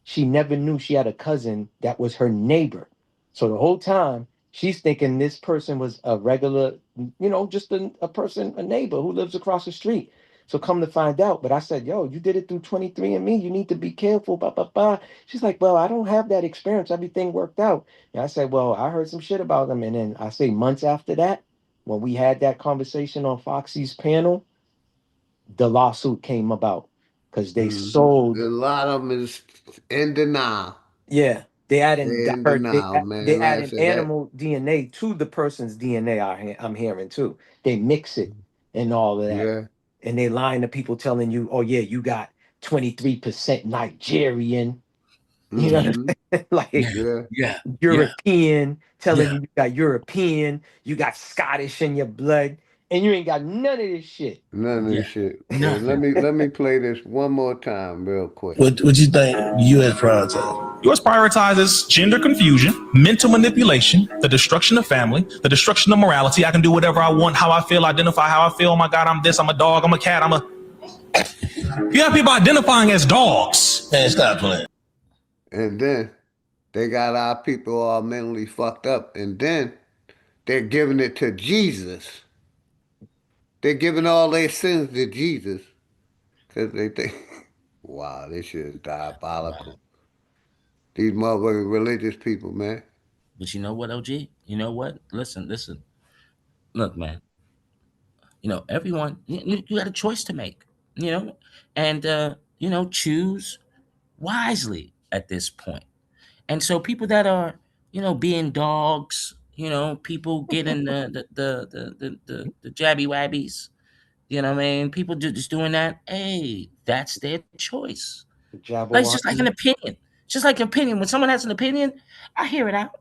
She never knew she had a cousin that was her neighbor. So the whole time she's thinking this person was a regular, just a person, a neighbor who lives across the street. So come to find out, but I said, yo, you did it through 23 and Me. You need to be careful. Blah, blah, blah. She's like, well, I don't have that experience. Everything worked out. And I said, well, I heard some shit about them. And then I say months after that, when we had that conversation on Foxy's panel, the lawsuit came about because they A sold. lot of them is in denial. Yeah, they adding They're in her. denial, They man. Like I adding said, that. animal DNA to the person's DNA. I'm hearing too. They mix it and all of that, Yeah. and they lying to people, telling you, "Oh yeah, you got 23% Nigerian." You know what Mm-hmm. I'm saying? Yeah. Like Yeah. Yeah. Yeah. European, telling Yeah. you got European, you got Scottish in your blood, and you ain't got none of this shit. None of Yeah. this shit. And let Nothing. me play this one more time, real quick. What you think U.S. prioritizes? U.S. prioritizes gender confusion, mental manipulation, the destruction of family, the destruction of morality. I can do whatever I want, how I feel, identify how I feel. Oh my God, I'm this, I'm a dog, I'm a cat, I'm a. You have people identifying as dogs. Man, stop playing. And then they got our people all mentally fucked up. And then they're giving it to Jesus. They're giving all their sins to Jesus because they think, wow, this shit is diabolical. These motherfucking religious people, man. But you know what, OG? You know what? Listen. Look, man. Everyone, you got a choice to make. And choose wisely at this point. And so people that are, being dogs, people getting the jabby wabbies, what I mean? People just doing that. Hey, that's their choice. The Like it's just like an Jabberwocky. opinion. Just like opinion. When someone has an opinion, I hear it out.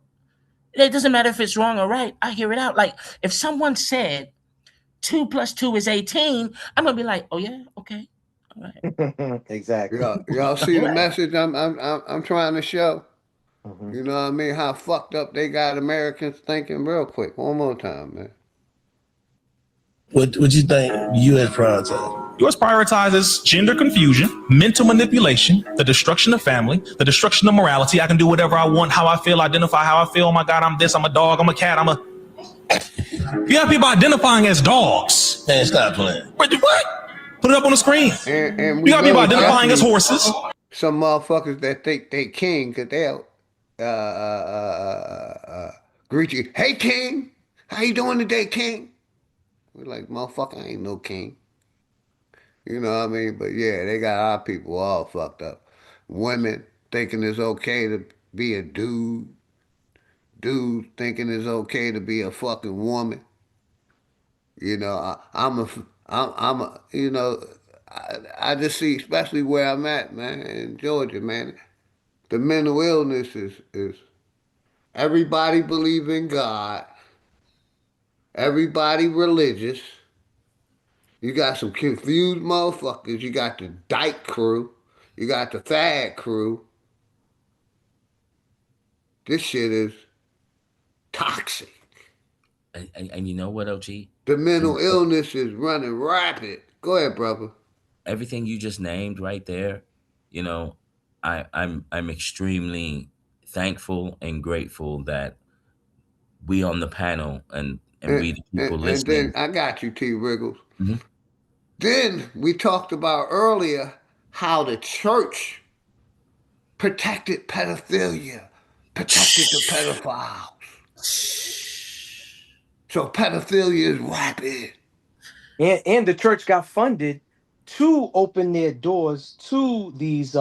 It doesn't matter if it's wrong or right. I hear it out. Like if someone said 2 plus 2 is 18, I'm gonna be like, oh yeah, okay, all right, Exactly. Y'all see all the right. message I'm trying to show? Mhm. You know what I mean? How fucked up they got Americans thinking real quick. One more time, man. What you think U.S. prioritizes? U.S. prioritizes gender confusion, mental manipulation, the destruction of family, the destruction of morality. I can do whatever I want, how I feel, identify how I feel. Oh my God, I'm this, I'm a dog, I'm a cat, I'm a. You have people identifying as dogs. Man, stop playing. What? Put it up on the screen. And You we got people know it's identifying as definitely horses. some motherfuckers that think they king because they'll greet you. Hey, king. How you doing today, king? We're like, motherfucker, I ain't no king. You know what I mean? But yeah, they got our people all fucked up. Women thinking it's okay to be a dude. dudes thinking it's okay to be a fucking woman. You know, I'm a, I just see, especially where I'm at, man, in Georgia, man. The mental illness is everybody believe in God, everybody religious. You got some confused motherfuckers. You got the dyke crew. You got the fag crew. This shit is toxic. And you know what, OG? The mental illness is running rapid. Go ahead, brother. Everything you just named right there, you know, I'm extremely thankful and grateful that we on the panel and And, we the and, people and then listening. I got you, T. Wriggles. Mhm. Then we talked about earlier how the church protected pedophilia, protected the pedophiles. So pedophilia is rapid. And the church got funded to open their doors to these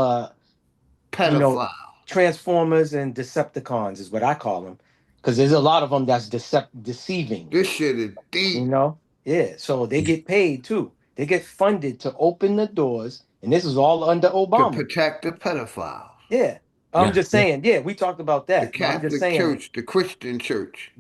Pedophile. Transformers and Decepticons is what I call them, because there's a lot of them that's deceiving. This shit is deep. Yeah. So they get paid too. They get funded to open the doors, and this is all under To Obama. protect the pedophiles. Yeah. I'm just saying. Yeah, we talked about The that, but I'm just Catholic saying Church, the Christian Church.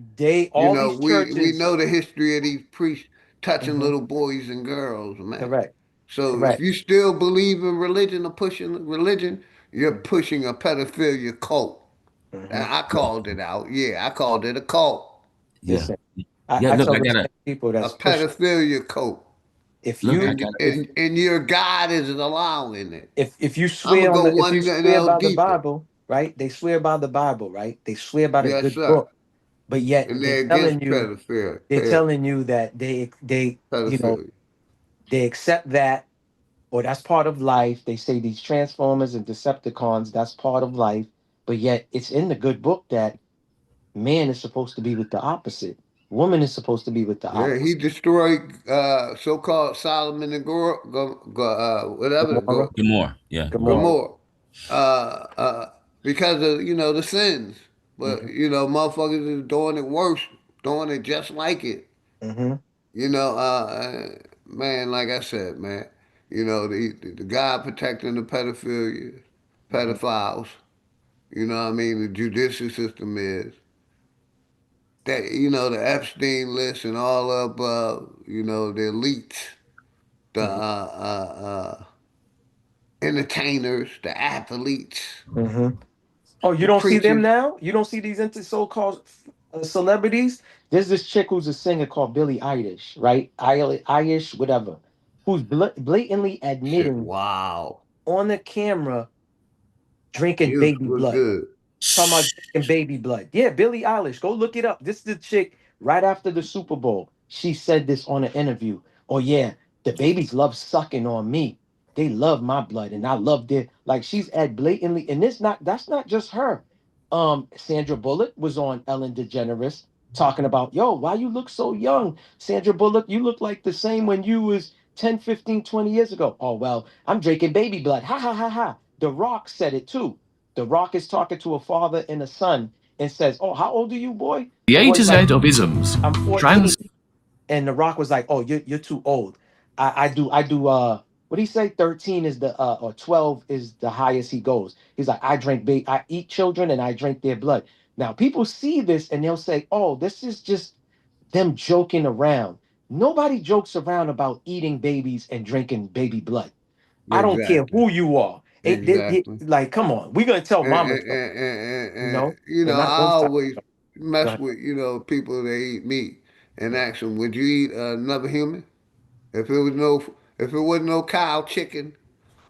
all these We churches. know the history of these priests touching Mhm. little boys and girls, man. Correct. So if Correct. you still believe in religion or pushing religion, you're pushing a pedophilia cult. And I called it out. Yeah, I called it a cult. Yeah. Listen, Yeah, I look, tell I the gotta same people A that's pushing. pedophilia cult. If look, I you gotta if And your God isn't allowing it. if you I'm swear gonna on go the if you one swear nail by the deeper. Bible, right? They swear by the Bible, right? They swear by the Yes, good sir. book, but yet And they're against pedophilia. they're telling you that Pedophilia. they accept that, or that's part of life. They say these Transformers and Decepticons, that's part of life, but yet it's in the good book that man is supposed to be with the opposite. Woman is supposed to be with the Yeah, he opposite. destroyed so-called Solomon and whatever Gomorrah. get more. Yeah. Gomorrah. Gomorrah, uh, uh, because of the sins. But Hmm. motherfuckers is doing it worse, doing it just like it. Hmm. You know, man, like I said, man, the guy protecting the Hmm. pedophiles. You know what I mean? The judicial system is that the Epstein list and all of the elites, the Hmm. entertainers, the athletes, Hmm. Oh, you the don't see them preachers. now? You don't see these so-called celebrities? There's this chick who's a singer called Billie Eilish, right? Eilish, whatever, who's blatantly Shit, admitting wow. on the camera drinking She baby was blood. good. Talking about drinking baby blood. Yeah, Billie Eilish. Go look it up. This is the chick right after the Super Bowl. She said this on an interview. Oh yeah, the babies love sucking on me. They love my blood, and I love their like. She's at blatantly, and that's not just her. Sandra Bullock was on Ellen DeGeneres talking about, yo, why you look so young, Sandra Bullock? You look like the same when you was 10, 15, 20 years ago. Oh well, I'm drinking baby blood. Ha ha ha ha. The Rock said it too. The Rock is talking to a father and a son and says, "Oh, how old are you, boy?" The The A to boy's Z like, of isms. "I'm 14." Trans. And The Rock was like, "Oh, you're too old. I do what do he say? 13 is the or 12 is the highest he goes." He's like, I eat children and I drink their blood. Now people see this and they'll say, "Oh, this is just them joking around." Nobody jokes around about eating babies and drinking baby blood. I don't care Exactly. who you are. Exactly. Like, come on, we're gonna tell And, mama and, so, and, and, and and I not those type. always Go mess ahead. with, people that eat meat and ask them, would you eat another human? If it was no, if it wasn't no cow, chicken,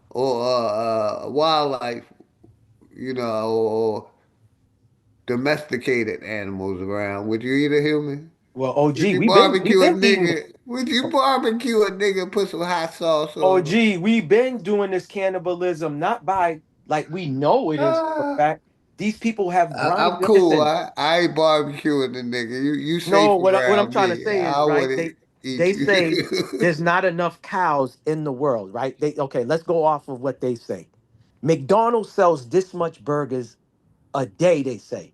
or wildlife, or domesticated animals around, would you eat a human? Well, OG, Would you we've barbecue a been eating it. nigga? Would you barbecue a nigga and put some hot sauce on him? OG, we've been doing this cannibalism, not by like we know it is for a Ah, fact. These people have grind. I'm cool. Listen, I ain't barbecuing the nigga. You no, safe what I'm around trying to me. say is I right. wouldn't eat They you. say there's not enough cows in the world, right? Okay, let's go off of what they say. McDonald's sells this much burgers a day, they say.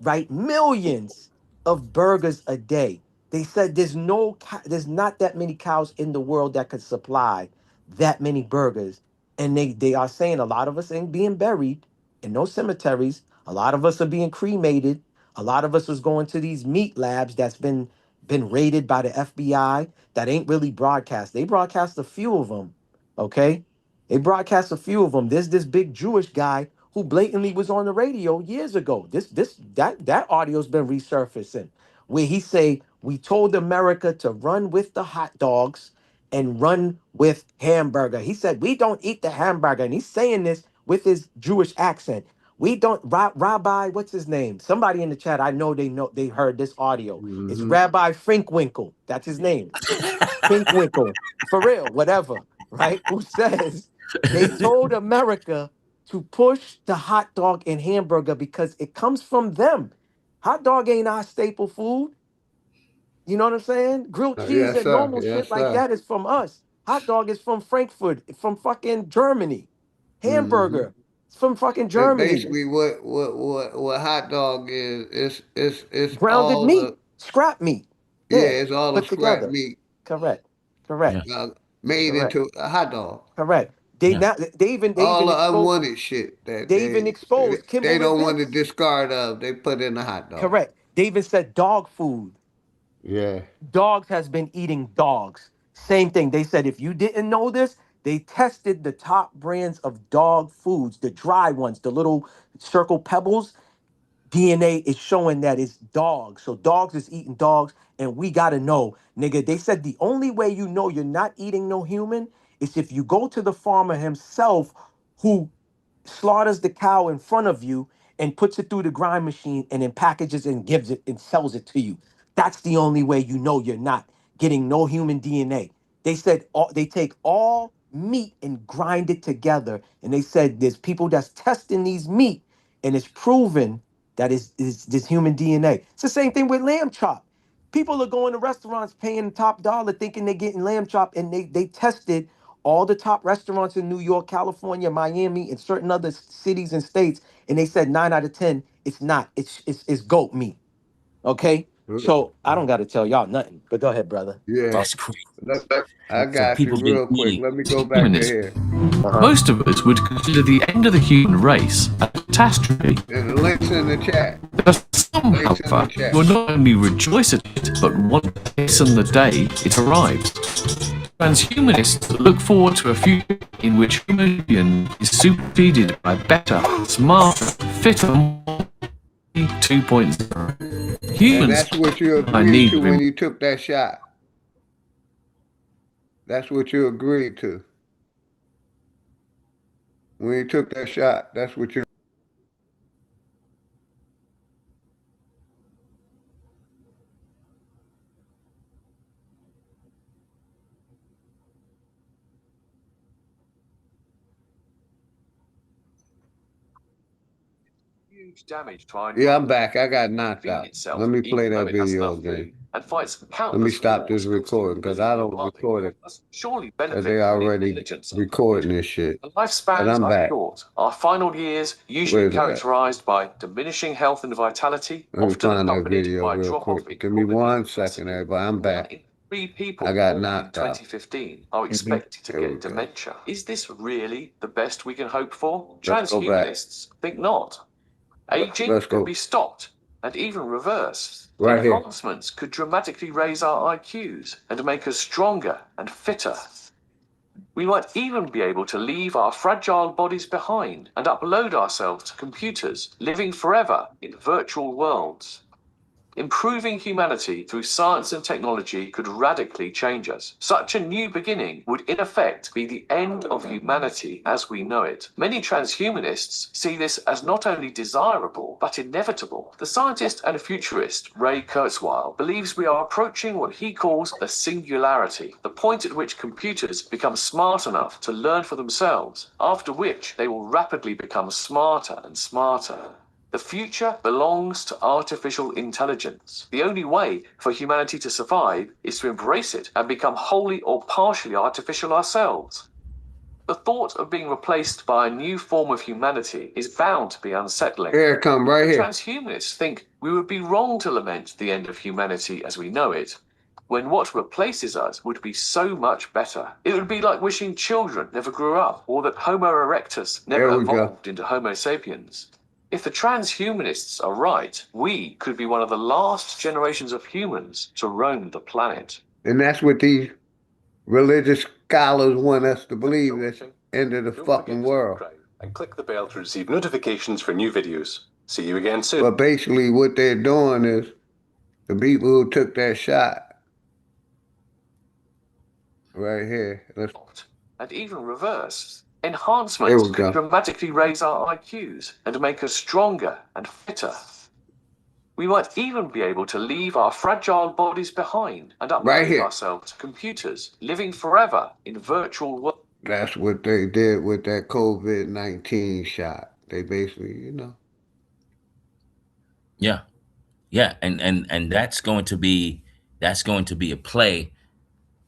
right? Millions of burgers a day. They said there's not that many cows in the world that could supply that many burgers. And they are saying a lot of us ain't being buried in no cemeteries. A lot of us are being cremated. A lot of us was going to these meat labs that's been raided by the FBI that ain't really broadcast. They broadcast a few of them, okay? They broadcast a few of them. There's this big Jewish guy who blatantly was on the radio years ago. That audio's been resurfacing, where he say we told America to run with the hot dogs and run with hamburger. He said we don't eat the hamburger, and he's saying this with his Jewish accent. We don't, Rabbi, what's his name? Somebody in the chat, I know they heard this audio. It's Rabbi Finkwinkle. That's his name. Finkwinkle, for real, whatever, right? Who says they told America to push the hot dog and hamburger because it comes from them. Hot dog ain't our staple food. You know what I'm saying? Grilled cheese Yes, and sir. normal shit Yes, like sir. that is from us. Hot dog is from Frankfurt, from fucking Germany. Hmm. Hamburger, it's from fucking That's Germany. basically what hot dog is. It's Grounded all meat, the scrap meat. Yeah, it's all the put scrap together. meat Correct. Correct. uh, made Correct. into a hot dog. Correct. Yeah. They All even the exposed unwanted shit that they even they, exposed they Kimball and don't want to Vince. discard of, they put in the hot dog. Correct. They even said dog food. Yeah. Dogs has been eating dogs. Same thing. They said if you didn't know this, they tested the top brands of dog foods, the dry ones, the little circle pebbles. DNA is showing that it's dogs. So dogs is eating dogs, and we gotta know, nigga. They said the only way you know you're not eating no human is if you go to the farmer himself who slaughters the cow in front of you and puts it through the grind machine and then packages and gives it and sells it to you. That's the only way you know you're not getting no human DNA. They said they take all meat and grind it together. And they said there's people that's testing these meat and it's proven that is this human DNA. It's the same thing with lamb chop. People are going to restaurants paying top dollar thinking they're getting lamb chop, and they tested all the top restaurants in New York, California, Miami, and certain other cities and states, and they said 9 out of 10, it's not. It's goat meat. Okay, so I don't got to tell y'all nothing. But go ahead, brother. Yeah. That's crazy. I So got you people been real quick. eating Let me go back to Humanism. here. Most of us would consider the end of the human race a catastrophe. And the links in the chat. There are some, Links in the however, chat. who will not only rejoice at it, but want to hasten the day it arrives. Transhumanists look forward to a future in which human is superseded by better, smarter, fitter 2.0. And Humans that's what you I agreed need to when you took that shot. That's what you agreed to. When you took that shot, that's what you. huge damage to our Yeah, I'm back. I got knocked feeding out. itself, Let me play even though that it has video enough food, again. and fights Let me countless stop this wars recording because I don't record it must surely because they benefit from the already intelligence of recording this shit. the But lifespans I'm are back. short. Our final years usually Where's that? characterized by diminishing health and vitality, Let me often find that accompanied video by a real drop-off quick. in Give me cognitive 1 capacity. second, everybody. I'm One back. in 3 people I got born in knocked out. 2015 are expected to Here we get go. dementia. Is this really the best we can hope for? Let's go back. Transhumanists think not. Aging Let's can go. be stopped and even reversed. Right here. Advancements could dramatically raise our IQs and make us stronger and fitter. We might even be able to leave our fragile bodies behind and upload ourselves to computers, living forever in virtual worlds. Improving humanity through science and technology could radically change us. Such a new beginning would in effect be the end of humanity as we know it. Many transhumanists see this as not only desirable, but inevitable. The scientist and futurist Ray Kurzweil believes we are approaching what he calls the singularity, the point at which computers become smart enough to learn for themselves, after which they will rapidly become smarter and smarter. The future belongs to artificial intelligence. The only way for humanity to survive is to embrace it and become wholly or partially artificial ourselves. The thought of being replaced by a new form of humanity is bound to be unsettling. Here it come, right here. Transhumanists think we would be wrong to lament the end of humanity as we know it, when what replaces us would be so much better. It would be like wishing children never grew up, or that Homo erectus never There we go. evolved into Homo sapiens. If the transhumanists are right, we could be one of the last generations of humans to roam the planet. And that's what these religious scholars want us to believe. That's the end of the fucking world. And click the bell to receive notifications for new videos. See you again soon. But basically what they're doing is the people who took that shot right here. And even reverse. Enhancements could dramatically raise our IQs and make us stronger and fitter. We might even be able to leave our fragile bodies behind and upgrade ourselves to computers, living forever in virtual worlds. That's what they did with that COVID-19 shot. They basically, Yeah. Yeah, and that's going to be a play,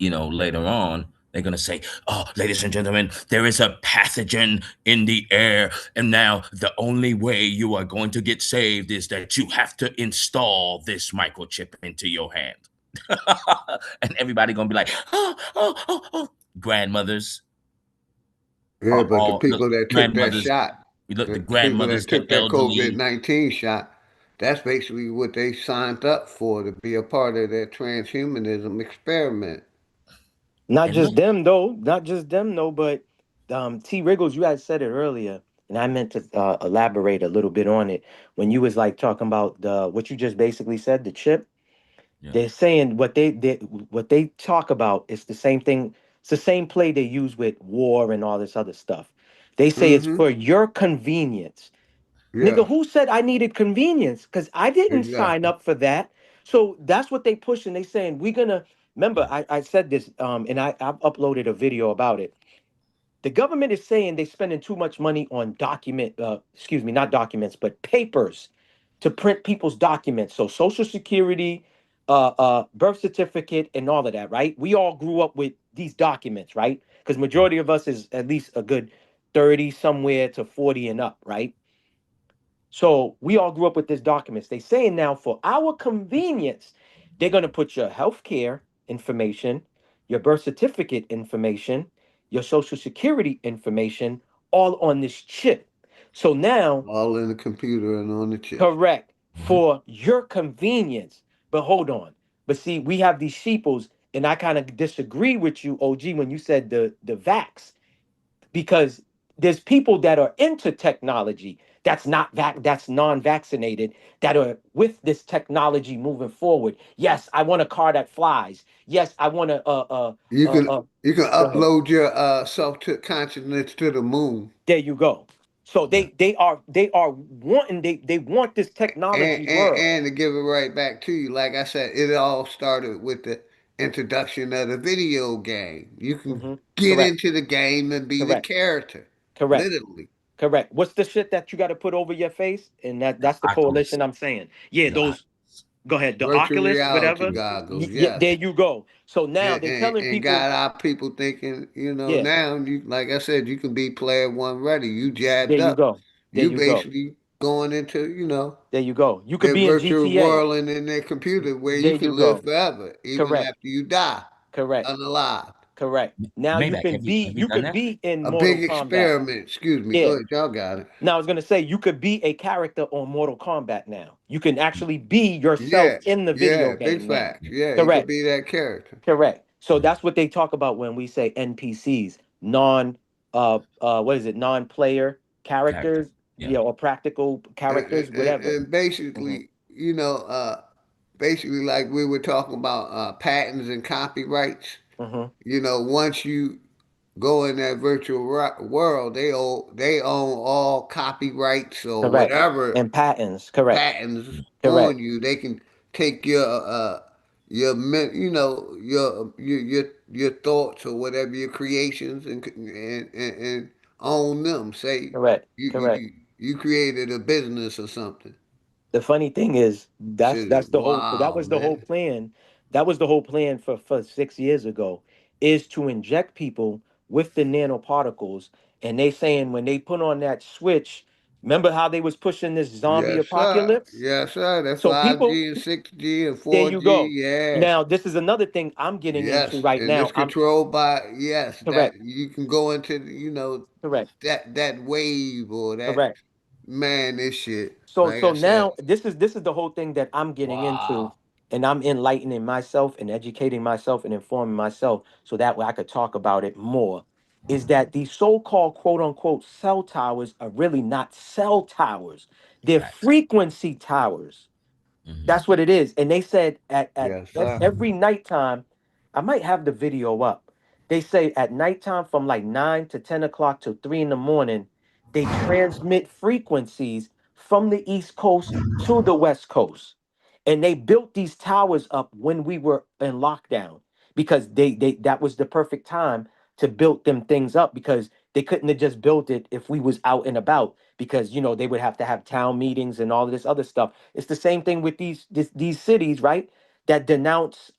later on. They're going to say, "Oh, ladies and gentlemen, there is a pathogen in the air, and now the only way you are going to get saved is that you have to install this microchip into your hand." And everybody going to be like, "Oh. Grandmothers." Yeah, but the people Look, that took that grandmothers, shot, look, the the people grandmothers, that the took that elderly. COVID-19 shot, that's basically what they signed up for, to be a part of that transhumanism experiment. Not And just look, them though, but T Wriggles, you had said it earlier, and I meant to elaborate a little bit on it when you was like talking about the what you just basically said, the chip. yeah. They're saying what they talk about is the same thing. It's the same play they use with war and all this other stuff. They say it's Mm-hmm. for your convenience. Nigga, Yes, who said I needed convenience? Because I didn't sign exactly. up for that. So that's what they push, and they saying we're gonna remember I said this and I've uploaded a video about it. The government is saying they're spending too much money on excuse me, not documents, but papers to print people's documents. So social security, birth certificate, and all of that, right? We all grew up with these documents, right? Because majority of us is at least a good 30 somewhere to 40 and up, right? So we all grew up with these documents. They saying now for our convenience, they're gonna put your healthcare information, your birth certificate information, your social security information, all on this chip. So now, All in the computer and on the chip. correct, for your convenience. But hold on. But see, we have these sheeples, and I kind of disagree with you, OG, when you said the vax, because there's people that are into technology that's non-vaccinated that are with this technology moving forward. Yes, I want a car that flies. Yes, I want to You can you can go ahead. upload your self consciousness to the moon. There you go. So Yeah. they are wanting they want this technology world. And to give it right back to you, like I said, it all started with the introduction of the video game. You can Hmm. get Correct. into the game and be the Correct. character, Correct. literally. Correct. What's the shit that you got to put over your face? And that's the Oculus. coalition I'm saying. Yeah, The those go ahead. The Virtual Oculus, reality whatever. goggles, There yes. you go. So now they're telling And people, got our people thinking, yeah, now you, like I said, you can be player one ready. You there jabbed you up. go. There You you go. basically going into, There you go. You could their be in virtual GTA. world and in their computer where you There can you live go. forever, even Correct. after you die, Correct. unalive. Correct. Now Maybach, have you you done could that? be in A Mortal big Kombat. experiment. Excuse me. Go Yeah. ahead. Y'all got it. Now I was gonna say you could be a character on Mortal Kombat now. You can actually be yourself Yeah. in the video Yeah. Big game now. facts. Yeah. You could Correct. be that character. Correct. So that's what they talk about when we say NPCs, what is it, non-player Character. characters, Yeah. yeah, or practical characters, whatever. And Hmm. basically, basically like we were talking about patents and copyrights. Hmm. Once you go in that virtual world, they own all copyrights or Correct. whatever And patents, correct. patents Correct. on you. They can take your thoughts or whatever your creations and own them. Say Correct. you you Correct. you you created a business or something. The funny thing is Shit is that wow, was the whole man. plan. That was the whole plan for 6 years ago, is to inject people with the nanoparticles. And they saying when they put on that switch, Remember how they was pushing this zombie Yes, sir. apocalypse? Yes, sir. That's So people, 5G and 6G and there you 4G. go. Yeah. Now, this is another thing I'm getting into Yes. right And now. it's I'm controlled by, yes, that correct, you can go into, correct, that wave or that, correct. man, this shit. So Like I so said, now this is the whole thing that I'm getting into, wow. and I'm enlightening myself and educating myself and informing myself so that way I could talk about it more. Is that these so-called quote unquote cell towers are really not cell towers. They're Facts. frequency towers. Hmm. That's what it is. And they said at Yes, sir. every nighttime, I might have the video up. They say at nighttime from like 9 to 10 o'clock to 3 in the morning, they transmit frequencies from the East Coast to the West Coast. And they built these towers up when we were in lockdown because they that was the perfect time to build them things up because they couldn't have just built it if we was out and about because they would have to have town meetings and all of this other stuff. It's the same thing with these cities, right? That denounce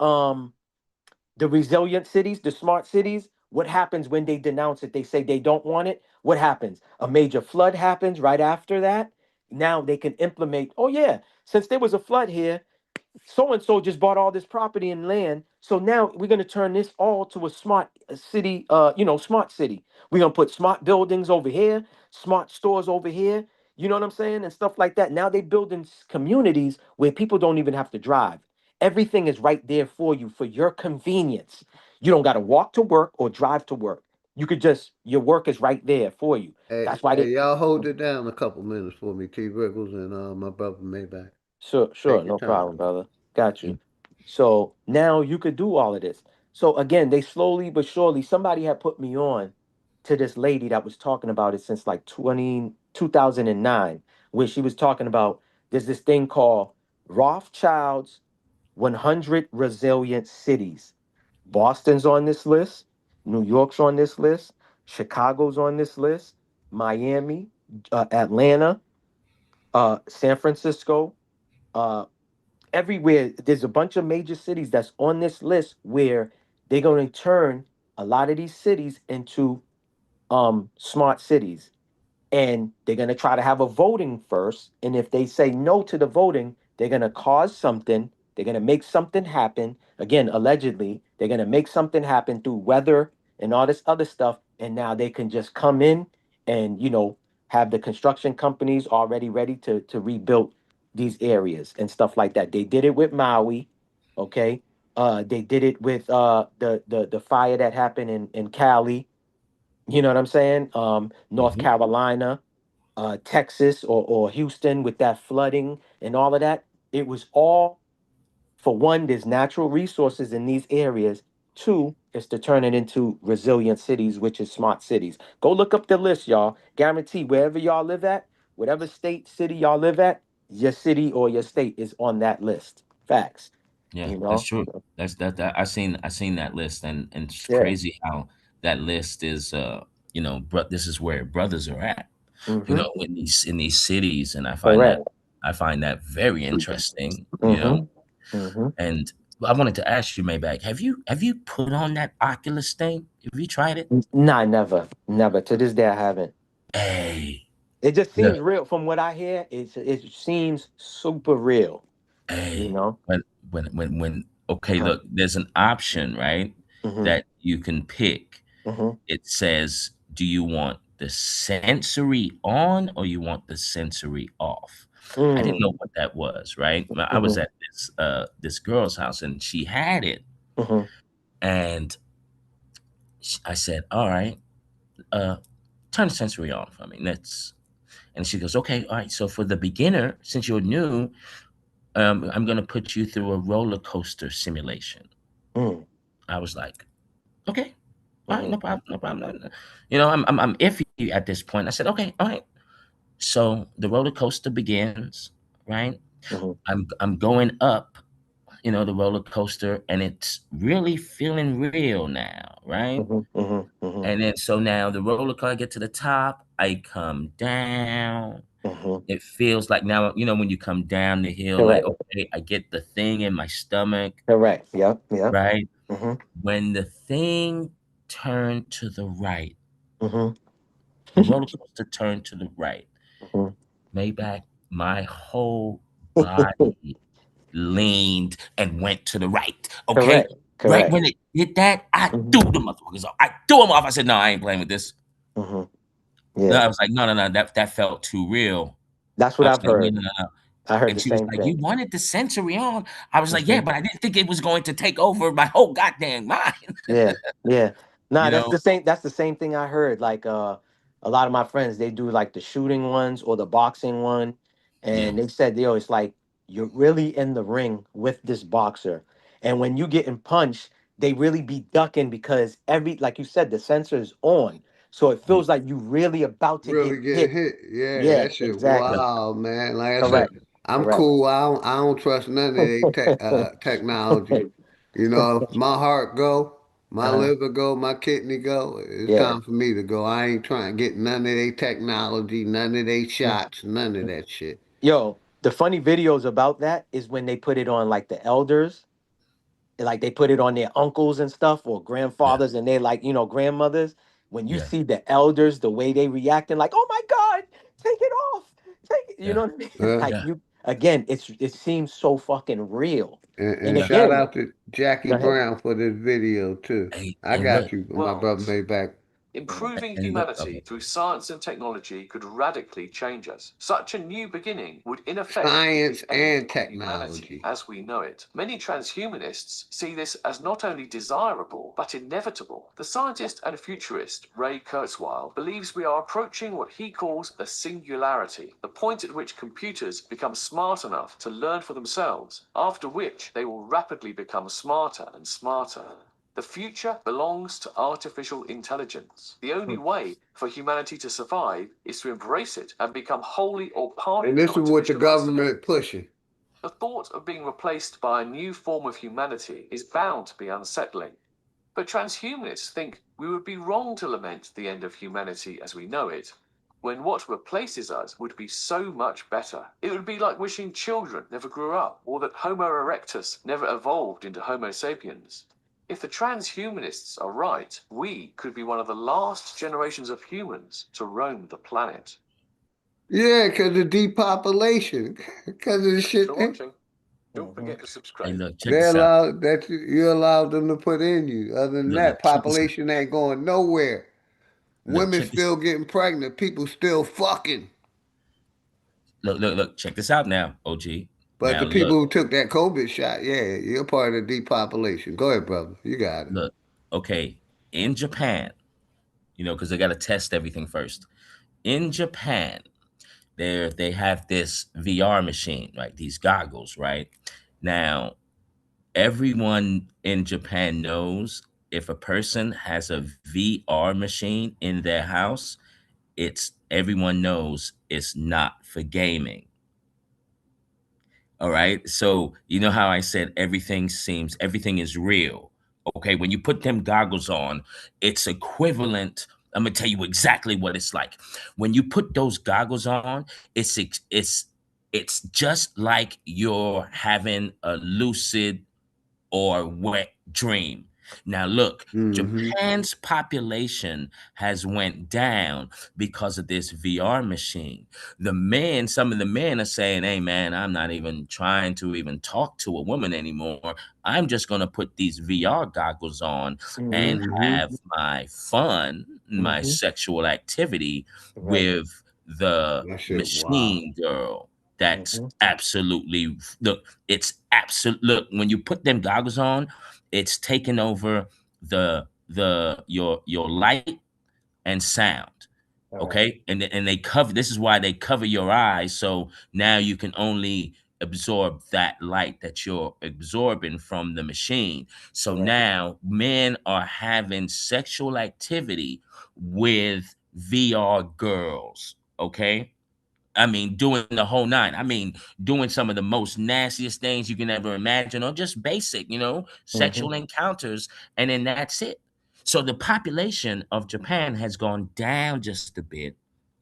the resilient cities, the smart cities. What happens when they denounce it? They say they don't want it. What happens? A major flood happens right after that. Now they can implement, oh yeah, since there was a flood here, so and so just bought all this property and land. So now we're going to turn this all to a smart city, smart city. We're going to put smart buildings over here, smart stores over here. You know what I'm saying? And stuff like that. Now they building communities where people don't even have to drive. Everything is right there for you for your convenience. You don't got to walk to work or drive to work. You could just, your work is right there for you. Hey, That's why hey, they, y'all hold it down a couple minutes for me, T. Riggles and my brother Maybach. sure, sure, Take your no time. problem, brother. Got you. So now you could do all of this. So again, they slowly but surely, somebody had put me on to this lady that was talking about it since like 2009, where she was talking about there's this thing called Rothschild's 100 Resilient Cities. Boston's on this list, New York's on this list, Chicago's on this list, Miami, Atlanta, San Francisco, uh, everywhere. There's a bunch of major cities that's on this list where they're going to turn a lot of these cities into smart cities, and they're going to try to have a voting first. And if they say no to the voting, they're going to cause something. They're going to make something happen. Again, allegedly, they're going to make something happen through weather and all this other stuff. And now they can just come in and, have the construction companies already ready to rebuild these areas and stuff like that. They did it with Maui. Okay. They did it with the fire that happened in Cali. You know what I'm saying? North Hmm. Carolina, Texas, or Houston with that flooding and all of that. It was all, for one, there's natural resources in these areas. Two, is to turn it into resilient cities, which is smart cities. Go look up the list, y'all. Guarantee wherever y'all live at, whatever state, city y'all live at, your city or your state is on that list. Facts. Yeah, You that's know? true. That I seen that list, and it's Yeah. crazy how that list is. But this is where brothers are at. Mm-hmm. In these cities, and Correct. I find that very interesting. Mm-hmm. Mm-hmm. And I wanted to ask you, Maybach, have you put on that Oculus thing? Have you tried it? Nah, never. Never. To this day I haven't. Hey, It just look, seems real. From what I hear, it seems super real. You hey, know. when okay, Uh-huh. look, there's an option, right, Mm-hmm. that you can pick. Mm-hmm. It says, do you want the sensory on or you want the sensory off? I didn't Mm. know what that was, right? I was Mm-hmm. at this girl's house and she had it, Mm-hmm. and I said, all right, uh, turn the sensory on for me. And she goes, okay, all right. So for the beginner, since you're new, I'm gonna put you through a roller coaster simulation. Mm. I was like, okay, all right, Mm-hmm. no problem, no problem. I'm iffy at this point. I said, okay, all right. So the roller coaster begins, right? Mm-hmm. I'm going up, the roller coaster, and it's really feeling real now, right? Mm-hmm. Mm-hmm. Mm-hmm. And then so now the roller coaster, I get to the top, I come down. Mm-hmm. It feels like now, when you come down the hill, like Correct. okay, I get the thing in my stomach, Correct. Yep. Yep. right? Mm-hmm. When the thing turned to the right, Mm-hmm. the roller coaster turned to the right. Maybach, my whole body leaned and went to the right. Okay, Correct. right Correct. when it did that, I threw the motherfuckers off. I threw them off. I said, "No, I ain't playing with this." No, Yeah. I was like, "No, no, no, that felt too real." That's I what was I've like, "No, heard. no, no, no." I heard And the she was same like, "You thing. wanted the sensory on." I was like, "Yeah, but I didn't think it was going to take over my whole goddamn mind." Yeah, yeah. Nah, You that's know? the same. That's the same thing I heard. Like, a lot of my friends they do like the shooting ones or the boxing one, Yeah. and they said, yo, it's like you're really in the ring with this boxer, and when you getting punched, they really be ducking because like you said, the sensor is on, so it Yeah. feels like you really about to get Really getting hit. hit. Yeah, Yeah, that shit exactly. wild, man. Like I said, Correct. I'm Correct. cool. I don't trust none of they technology. You know, if my heart go, my Uh, liver go, my kidney go, it's yeah. time for me to go. I ain't trying to get none of they technology, none of they Mm, shots, none of mm. that shit. Yo, the funny videos about that is when they put it on like the elders, like they put it on their uncles and stuff or Yeah. grandfathers and they're like, grandmothers. When you Yeah. see the elders, the way they reacting, like, oh my God, take it off. Take it. You Yeah. know what I mean? Uh, Like Yeah. again, it seems so fucking real. And and Yeah. shout again, out to Jackie go ahead. Brown for this video too. I And got look, you, my brother made back. Improving and look, okay. humanity through science and technology could radically change us. Such a new beginning would, in effect, be Science the end and of humanity technology. as we know it. Many transhumanists see this as not only desirable, but inevitable. The scientist and futurist Ray Kurzweil believes we are approaching what he calls the singularity, the point at which computers become smart enough to learn for themselves, after which they will rapidly become smarter and smarter. The future belongs to artificial intelligence. The only way for humanity to survive is to embrace it and become wholly or And partly this is what the artificial ourselves. government pushing. The thought of being replaced by a new form of humanity is bound to be unsettling. But transhumanists think we would be wrong to lament the end of humanity as we know it, when what replaces us would be so much better. It would be like wishing children never grew up, or that Homo erectus never evolved into Homo sapiens. If the transhumanists are right, we could be one of the last generations of humans to roam the planet. Yeah, because of depopulation, because of the Thanks shit for they watching. Don't forget to subscribe. Hey, look, check they this out. allow that you allow them to put in you. Other than Look, that, check this out. population ain't going nowhere. Look, Women check this. still getting pregnant. People still fucking. Look. Check this out now, OG. But Now the people look, who took that COVID shot, yeah, you're part of depopulation. Go ahead, brother. You got it. look. Okay, in Japan, because they got to test everything first. In Japan, they have this VR machine, right? These goggles, right? Now, everyone in Japan knows if a person has a VR machine in their house, it's everyone knows it's not for gaming. All right. So you know how I said everything is real. Okay. When you put them goggles on, it's equivalent. I'm gonna tell you exactly what it's like. When you put those goggles on, it's just like you're having a lucid or wet dream. Now look, Mm-hmm. Japan's population has went down because of this VR machine. Some of the men are saying, "Hey man, I'm not even trying to even talk to a woman anymore. I'm just going to put these VR goggles on and Mm-hmm. have my fun, my Mm-hmm. sexual activity Right. with the That shit wild. machine girl." That's Mm-hmm. absolutely look. It's absolute. Look, when you put them goggles on, it's taking over your light and sound. All right. Okay, and they cover. This is why they cover your eyes, so now you can only absorb that light that you're absorbing from the machine. So Right. now men are having sexual activity with VR girls. Okay, I mean, doing the whole nine. I mean, doing some of the most nastiest things you can ever imagine, or just basic, Mm-hmm. sexual encounters, and then that's it. So the population of Japan has gone down just a bit.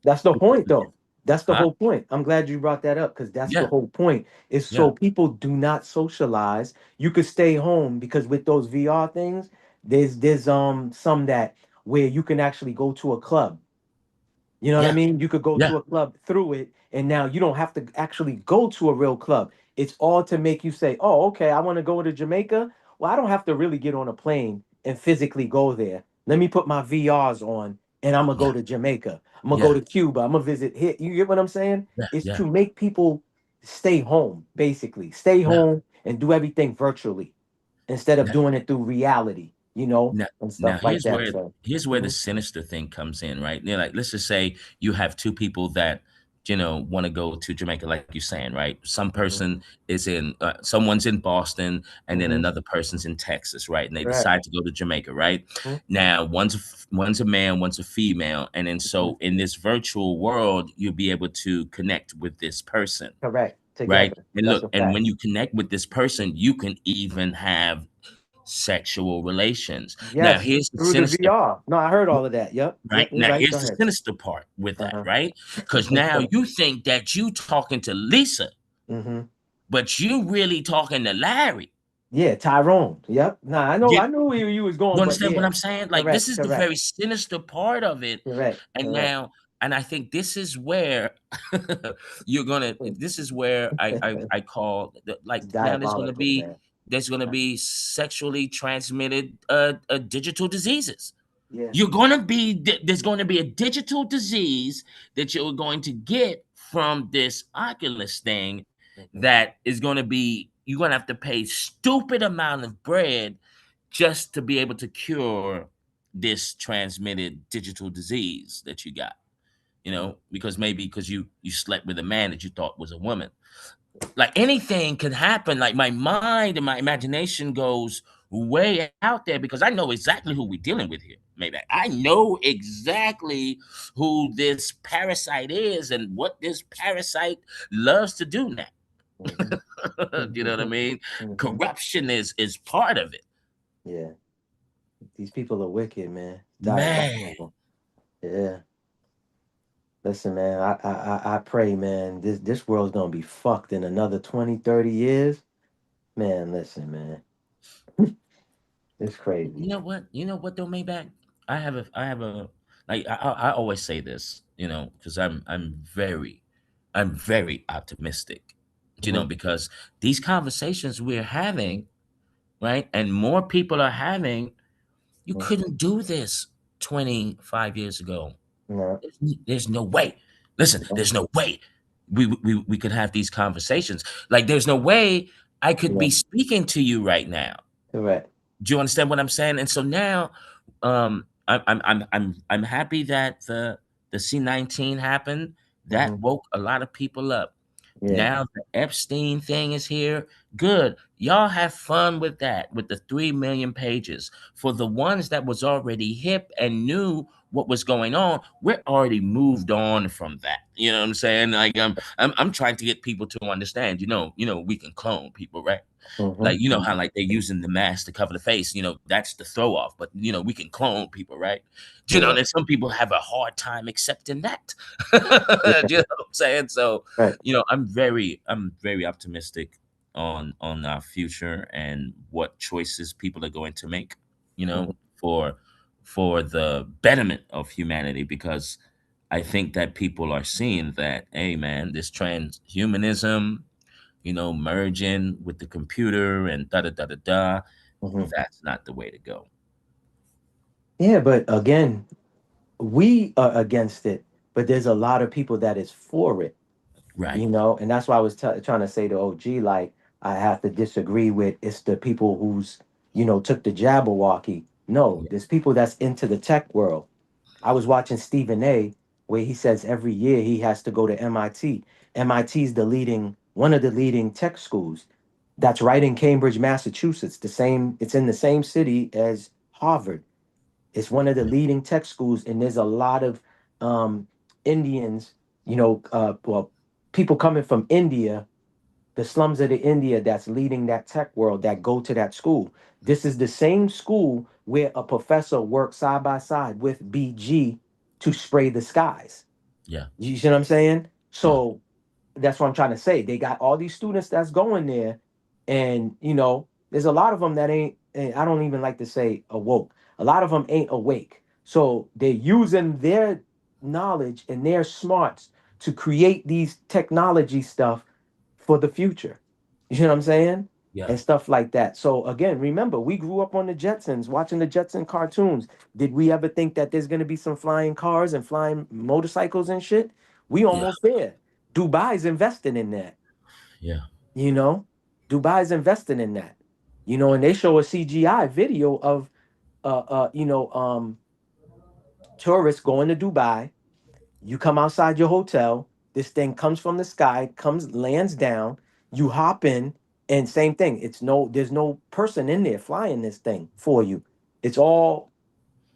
That's the point, though. That's the Huh? whole point. I'm glad you brought that up because that's the Yeah, whole point. Is yeah. so people do not socialize. You could stay home because with those VR things, there's some that where you can actually go to a club. You know what I Yeah. mean? You could go Yeah. to a club through it, and now you don't have to actually go to a real club. It's all to make you say, "Oh, okay, I want to go to Jamaica. Well, I don't have to really get on a plane and physically go there. Let me put my VRs on, and I'm gonna go Yeah. to Jamaica. I'm gonna go Yeah. to Cuba. I'm gonna visit here." You get what I'm saying? Yeah. It's Yeah. to make people stay home, basically. Stay Yeah. home and do everything virtually instead of Now, doing it through reality, now, and now stuff like here's that. where So, here's where the mhm, sinister thing comes in, right? Like, let's just say you have two people that want to go to Jamaica, like you're saying, right? Some mhm, person someone's in Boston, and then mhm. another person's in Texas, right? And they Correct. decide to go to Jamaica, right? Mhm, Now, one's a man, one's a female, and then mhm. so in this virtual world, you'll be able to connect with this person, Correct. right? Together. And That's look, a and fact. when you connect with this person, you can even have sexual relations. Now, Yes. here's the Through the sinister, VR. No, I heard all of that. Yep. right? Yep. You're Now, right. Go here's the ahead. sinister part with that, Uh-huh. right? Because now you think that you talking to Lisa, hmm but you really talking to Larry. Yeah, Tyrone. Yep. Nah, I knew where you was You going, but understand what yeah. I'm saying? Like, this Correct. is the Correct. very sinister part of it. Correct. And Correct. now, and I think this is where this is where I call like It's now diabolical, man. there's gonna be sexually transmitted digital diseases. Yeah. There's going to be a digital disease that you're going to get from this Oculus thing Mhm. that is going to be you're going to have to pay stupid amount of bread just to be able to cure this transmitted digital disease that you got, because maybe because you slept with a man that you thought was a woman. Like anything could happen. Like my mind and my imagination goes way out there because I know exactly who we're dealing with here. Maybe I know exactly who this parasite is and what this parasite loves to do now. Mhm. You know what I mean? Mhm. Corruption is part of it. Yeah. These people are wicked, man. Man, Diabolical. Yeah. Listen, man, I pray, man, this world's gonna be fucked in another 20, 30 years. Man, listen, man. It's crazy. you know what? You know what though, Maybach? I have a like I always say this, because I'm very optimistic, Mhm, because these conversations we're having, right, and more people are having, you mhm. couldn't do this 25 years ago. No, There's no way. Listen, no, there's no way we could have these conversations. Like, there's no way I could yeah, be speaking to you right now. correct. Do you understand what I'm saying? And so now, I'm happy that the C-19 happened. That Mhm, woke a lot of people up. yeah, Now the Epstein thing is here. Good. Y'all have fun with that, with the 3 million pages. For the ones that was already hip and knew what was going on, we're already moved on from that. You know what I'm saying? Like, I'm trying to get people to understand. We can clone people, right? mhm, Like, you know how like they're using the mask to cover the face, that's the throw off. But we can clone people, right? yeah, And some people have a hard time accepting that. You yeah, know what I'm saying? So, right. I'm very optimistic on our future and what choices people are going to make, Mhm, for the betterment of humanity, because I think that people are seeing that, hey man, this transhumanism, merging with the computer and da da da da da. mhm. That's not the way to go. Yeah, but again, we are against it, but there's a lot of people that is for it. Right. And that's why I was trying to say to OG, like, I have to disagree with it's the people who's, took the Jabberwocky. No, Yeah. there's people that's into the tech world. I was watching Stephen A, where he says every year he has to go to MIT. MIT is one of the leading tech schools. That's right in Cambridge, Massachusetts. It's in the same city as Harvard. It's one of the leading tech schools, and there's a lot of um, Indians, well, people coming from India, the slums of the India that's leading that tech world that go to that school. This is the same school where a professor works side by side with BG to spray the skies. Yeah. You see what I'm saying? Yeah. So that's what I'm trying to say. They got all these students that's going there, and there's a lot of them that ain't. And I don't even like to say awoke. A lot of them ain't awake. So they're using knowledge and their smarts to create these technology stuff for the future. You know what I'm saying? Yeah. And stuff like that. So again, remember, we grew up on the Jetsons, watching the Jetson cartoons. Did we ever think that there's gonna be some flying cars and flying motorcycles and shit? We Yeah. almost there. Dubai's investing in that. Yeah. You know, Dubai's investing in that. You know, and they show a CGI video of tourists going to Dubai. You come outside your hotel, this thing comes from the sky, comes, lands down, you hop in, and same thing. There's no person in there flying this thing for you. It's all,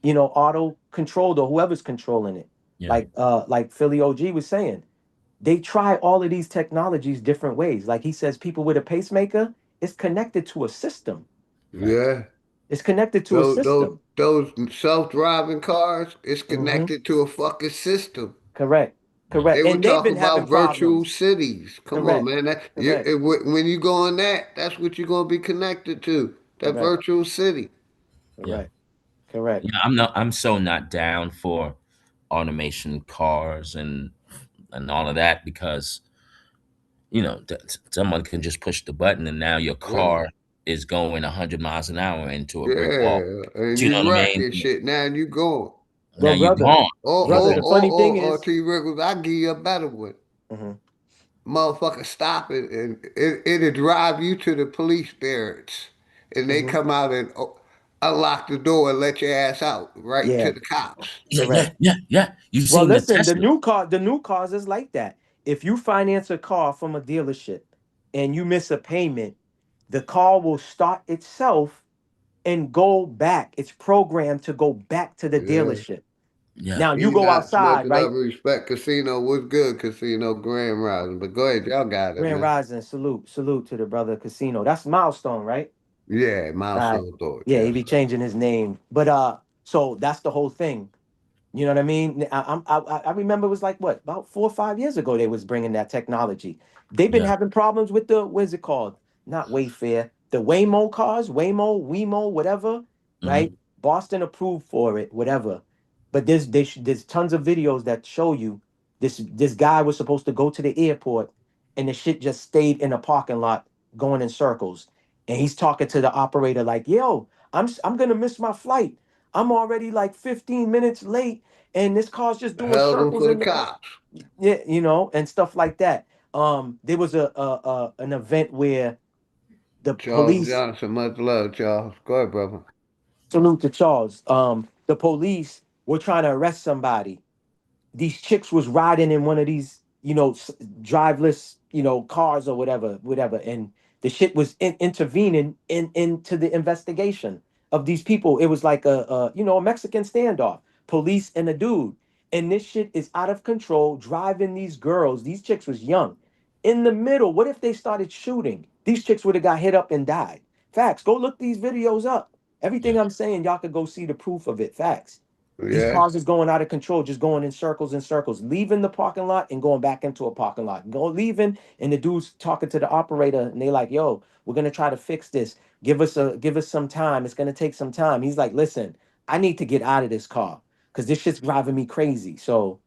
auto controlled or whoever's controlling it. Yeah. Like Philly OG was saying, they try all of these technologies different ways. Like he says, people with a pacemaker, it's connected to a system. Yeah. It's connected to a Those system. those self-driving cars, it's Hmm. connected to a fucking system. Correct. Yeah. They Correct. were And they've talking been having about virtual problems. cities. Come on, Correct. man. Correct. When you go on that, that's what you're gonna be connected to. That Correct. virtual city. Yeah. Correct. Correct. Yeah. I'm so not down for automation cars and all of that because someone can just push the button and now your Yeah. car is going 100 miles an hour into a brick wall. Yeah. And Do you know you what I wrecking mean? shit. Now you going. Now But you're brother, gone. You know what I'm brother, saying? the funny thing is, T. Riggles, I give you a better one. mhm, Motherfucker stop it and it'll drive you to the police barracks. And they mhm. come out and unlock the door and let your ass out right to Yeah, the cops. Yeah, correct. yeah, yeah, yeah. You've Well, seen the listen, Tesla. the new cars is like that. If you finance a car from a dealership and you miss a payment, the car will start itself and go back. It's programmed to go back to the Yeah. dealership. Yeah. Now you He go not outside, smoking up right? respect. Casino was good. Casino Grand Rising. But go ahead, y'all got it, Grand man. Rising, salute to the brother Casino. That's Milestone, right? Yeah, Right. milestone thoughts. Yeah, he Yes, be sir. changing his name. But so that's the whole thing. You know what I mean? I remember it was like what, about 4 or 5 years ago they was bringing that technology. They've been Yeah. having problems with the, what is it called? Not Wayfair, the Waymo cars, Wemo, whatever, right? Hmm. Boston approved for it, whatever. But there's tons of videos that show you this guy was supposed to go to the airport, and the shit just stayed in a parking lot going in circles, and he's talking to the operator like, "Yo, I'm gonna miss my flight. I'm already like 15 minutes late, and this car's just doing Held them circles for the in the park." cops. Yeah, and stuff like that. There was a an event where the Charles police, Johnson, much love, Charles. Go ahead, brother. salute to Charles. The police were trying to arrest somebody. These chicks was riding in one of these, driveless, cars or whatever, and the shit was intervening into the investigation of these people. It was like a Mexican standoff, police and a dude, and this shit is out of control, driving these girls. These chicks was young, in the middle. What if they started shooting? These chicks would have got hit up and died. Facts. Go look these videos up. Everything Yeah. I'm saying, y'all could go see the proof of it. Facts. These Yeah. cars is going out of control, just going in circles and circles, leaving the parking lot and going back into a parking lot. Go leaving, and the dude's talking to the operator, and they like, "Yo, we're gonna try to fix this. Give us some time. It's gonna take some time." He's like, "Listen, I need to get out of this car because this shit's driving me crazy." So,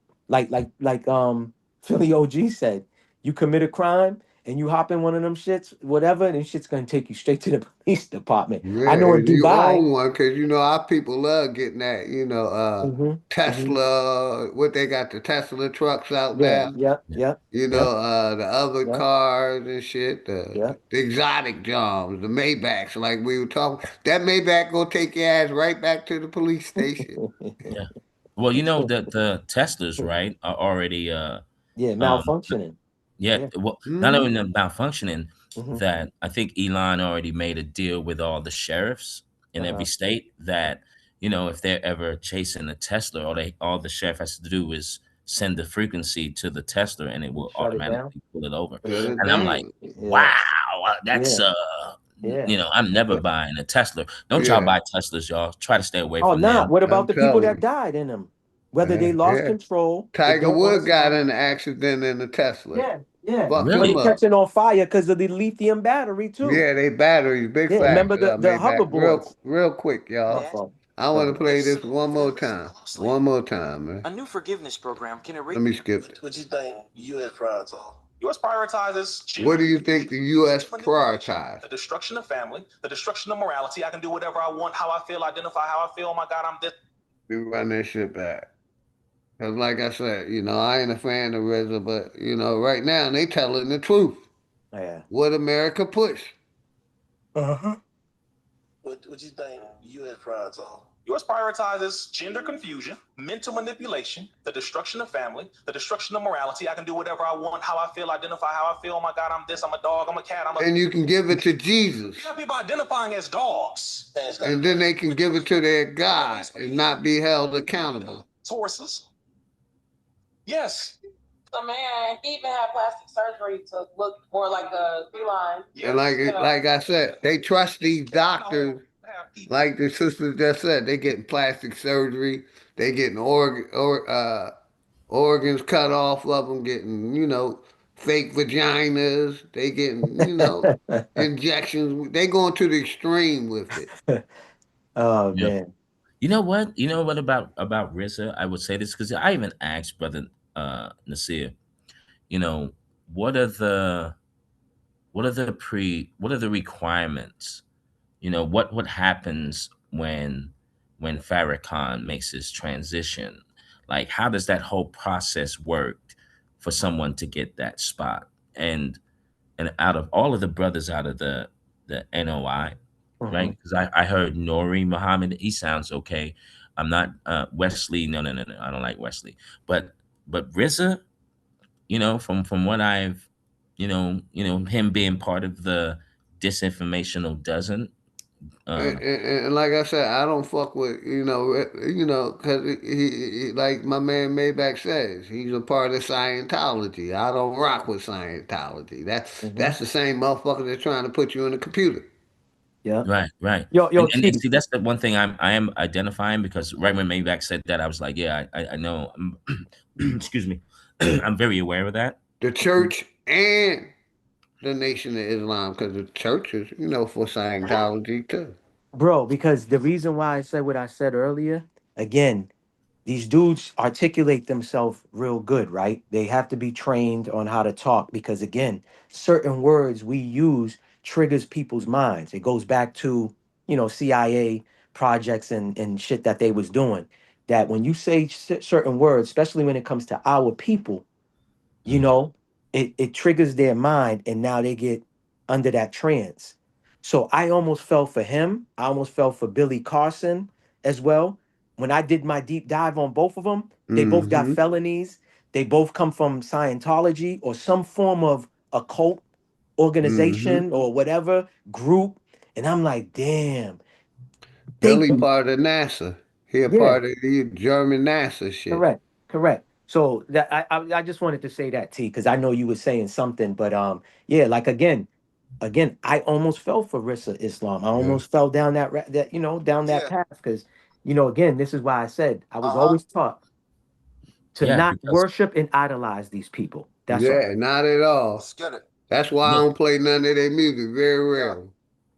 Philly OG said, you commit a crime and you hop in one of them shits, whatever, and shit's gonna take you straight to the police department. I Yeah, know in and you Dubai. own one because you know our people love getting that. Hmm. Hmm. Tesla. What they got the Tesla trucks out Yeah, now. yeah, Yeah. yeah, You yeah, know, the other yeah, cars and shit, yeah. the exotic Johns, the Maybachs, like we were talking. That Maybach gonna take your ass right back to the police station. Yeah. Well, the Teslas, right, are already Yeah, um malfunctioning. yeah, Yeah. well, not Hmm. only about functioning, Hmm. that I think Elon already made a deal with all the sheriffs in every Uh-huh. state that, if they're ever chasing a Tesla, all the sheriff has to do is send the frequency to the Tesla and it will Shut it down. automatically pull it over. Shut it And I'm like, down. Yeah, wow, that's yeah, yeah. I'm never buying a Tesla. Don't y'all Yeah, buy Teslas, y'all. Try to stay away Oh, from nah. them. What about I'm the people telling that you. died in them? Whether they Yeah, lost yeah. control, they Tiger don't want to Wood got stop. in an accident in a Tesla. Yeah, yeah. Fucked But him they Really? up. catching on fire because of the lithium battery too. Yeah, they batteries, big Yeah, facts. remember the Maybach, hoverboards. real quick, My y'all. fault. I want to play this one more time. One more time, man. A new forgiveness program can erase. Let me skip it. What you think U.S. prioritizes? U.S. prioritizes What do gender, you think the U.S. the prioritized? destruction of family, the destruction of morality. I can do whatever I want, how I feel, identify how I feel. Oh my God, I'm this. We run that shit back. Because like I said, I ain't a fan of RZA, but, right now they telling the truth. Yeah. What America push. Uh-huh. What you think U.S. prioritizes? U.S. prioritizes gender confusion, mental manipulation, the destruction of family, the destruction of morality. I can do whatever I want, how I feel, identify how I feel. Oh my God, I'm this, I'm a dog, I'm a cat, And you can give it to Jesus. You have people identifying as dogs. And then they can give it to their God and not be held accountable. Sources. Yes. The man, he even had plastic surgery to look more like a feline. And like I said, they trust these doctors. Like the sister just said, they getting plastic surgery. They getting organs cut off of them, getting, fake vaginas. They getting, injections. They going to the extreme with it. Oh Yeah. man. You know what? You know what about RZA? I would say this because I even asked Brother Nasir. You know, what are the what are the requirements? You know, what happens when Farrakhan makes his transition? Like, how does that whole process work for someone to get that spot? And out of all of the brothers out of the NOI, Mhm. right? Because I heard Nori Muhammad, he sounds okay. I'm not Wesley. No, no, no, no. I don't like Wesley. But RZA, from what I've, him being part of the disinformational dozen. And like I said, I don't fuck with because like my man Maybach says, he's a part of Scientology. I don't rock with Scientology. That's the same motherfucker that's trying to put you in the computer. Yeah. Right, right. Yo, And T. see, that's the one thing I am identifying because right when Maybach said that, I was like, yeah, I know. Excuse me. I'm very aware of that. The church and the Nation of Islam, because the church is, for Scientology too. Bro, because the reason why I said what I said earlier, again, these dudes articulate themselves real good, right? They have to be trained on how to talk because again, certain words we use triggers people's minds. It goes back to, CIA projects and shit that they was doing. That when you say certain words, especially when it comes to our people, you know, it triggers their mind and now they get under that trance. So I almost fell for him. I almost fell for Billy Carson as well. When I did my deep dive on both of them, they both got Mm-hmm. felonies. They both come from Scientology or some form of occult Mm-hmm. organization or whatever group. And I'm like, damn, they, Billy part of NASA. He a yeah. part of the German NASA shit. Correct, correct. So that I just wanted to say that T because I know you were saying something, but yeah, like again, I almost fell for Rissa Islam. I Yeah. almost fell down down that path because again, this is why I said I was always taught to Yeah, not because worship and idolize these people. That's all. Yeah, not at all. That's why I no, don't play none of their music. Very rarely.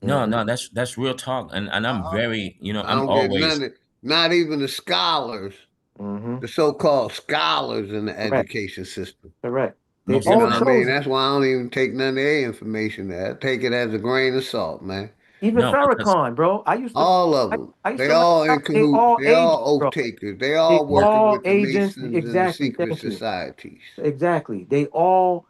no, Mhm. no, that's real talk, and I'm very, I I'm don't get always none of, not even the scholars, Mhm. the so-called scholars in the Correct, education system. correct. They most You know all what I definitely. mean? chosen. That's why I don't even take none of their information there. I take it as a grain of salt, man. Even No, because Farrakhan, bro. All of I, them. I used They to learn all in about they cahoots. all They agents, all oath bro. takers. They They all working all with the agents. Masons and the Exactly. secret Thank you. societies. Exactly. They all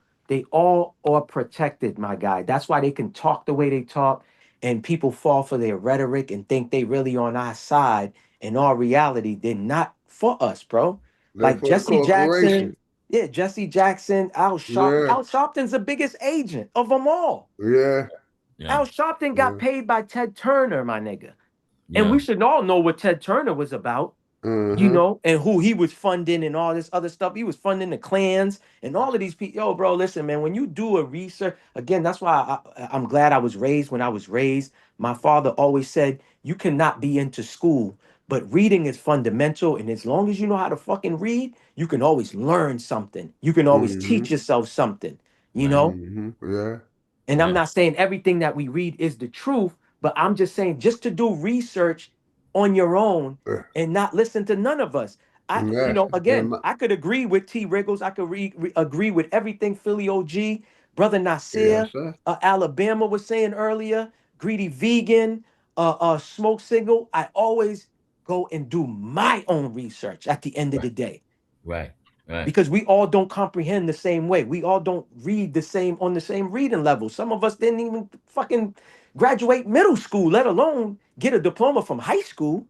are protected, my guy. That's why they can talk the way they talk, and people fall for their rhetoric and think they really on our side. In all reality, they're not for us, bro. They're Like for the Jesse Jackson. corporation. Yeah, Jesse Jackson, Al Sharpton. Yeah, Al Sharpton's the biggest agent of them all. yeah, yeah, Al Sharpton got yeah. paid by Ted Turner, my nigga. And we yeah, should all know what Ted Turner was about, Uh-huh. and who he was funding and all this other stuff. He was funding the clans and all of these people. Yo, bro, listen, man, when you do a research, again, that's why I'm glad I was raised when I was raised. My father always said, you cannot be into school, but reading is fundamental. And as long as you know how to fucking read, you can always learn something. You can always Mm-hmm. teach yourself something, you right, know? Mm-hmm. Yeah. And I'm yeah, not saying everything that we read is the truth, but I'm just saying just to do research on your own Yeah. and not listen to none of us. Yes. Again, I could agree with T. Wriggles. I could agree with everything Philly OG, Brother Yes, Nasir, sir. Alabama was saying earlier, Greedy Vegan, Smoke Signal. I always go and do my own research at the end of the day Right. Right. because we all don't comprehend the same way. We all don't read the same on the same reading level. Some of us didn't even fucking graduate middle school, let alone get a diploma from high school.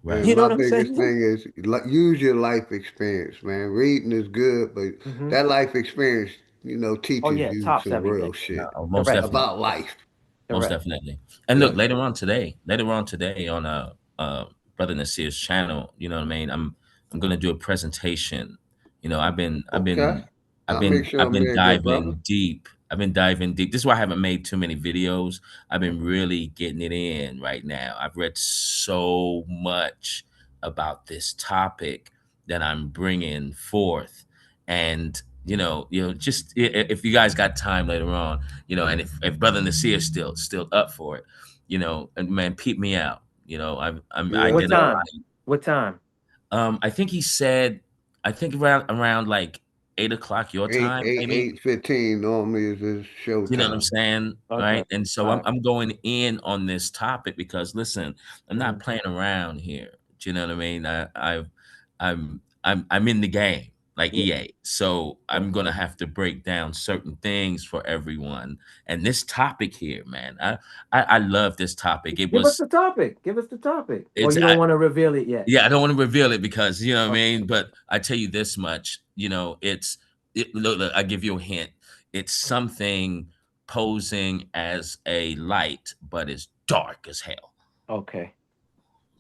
Right. You know My what I'm biggest saying? thing is use your life experience, man. Reading is good, but Hmm. that life experience, Oh teaches yeah, you tops some real everything. shit Most Correct. definitely. about life. Most Correct. definitely. And Yeah. look, later on today on Brother Nasir's channel, you know what I mean? I'm gonna do a presentation. You know, Okay. I'll make sure I've I'm been there, good brother. diving deep. I've been diving deep. This is why I haven't made too many videos. I've been really getting it in right now. I've read so much about this topic that I'm bringing forth, and just if you guys got time later on, and if Brother Nasir is still up for it, and man, peep me out. I Yes, What identify. sir. time? What time? I think he said, I think around like 8 o'clock your Eight time, eight maybe. eight fifteen normally is his show You know what I'm time. saying? Okay. Right. And so All I'm right. I'm going in on this topic because listen, I'm not Mhm. playing around here. Do you know what I mean? I'm in the game like Yeah. EA. So I'm Okay. gonna have to break down certain things for everyone. And this topic here, man, I love this topic. Give us the topic. Give us the topic. Or It's you don't want to reveal it yet? Yeah, I don't want to reveal it because you know what I Okay. mean. But I tell you this much, look, I give you a hint. It's something posing as a light, but it's dark as hell. Okay.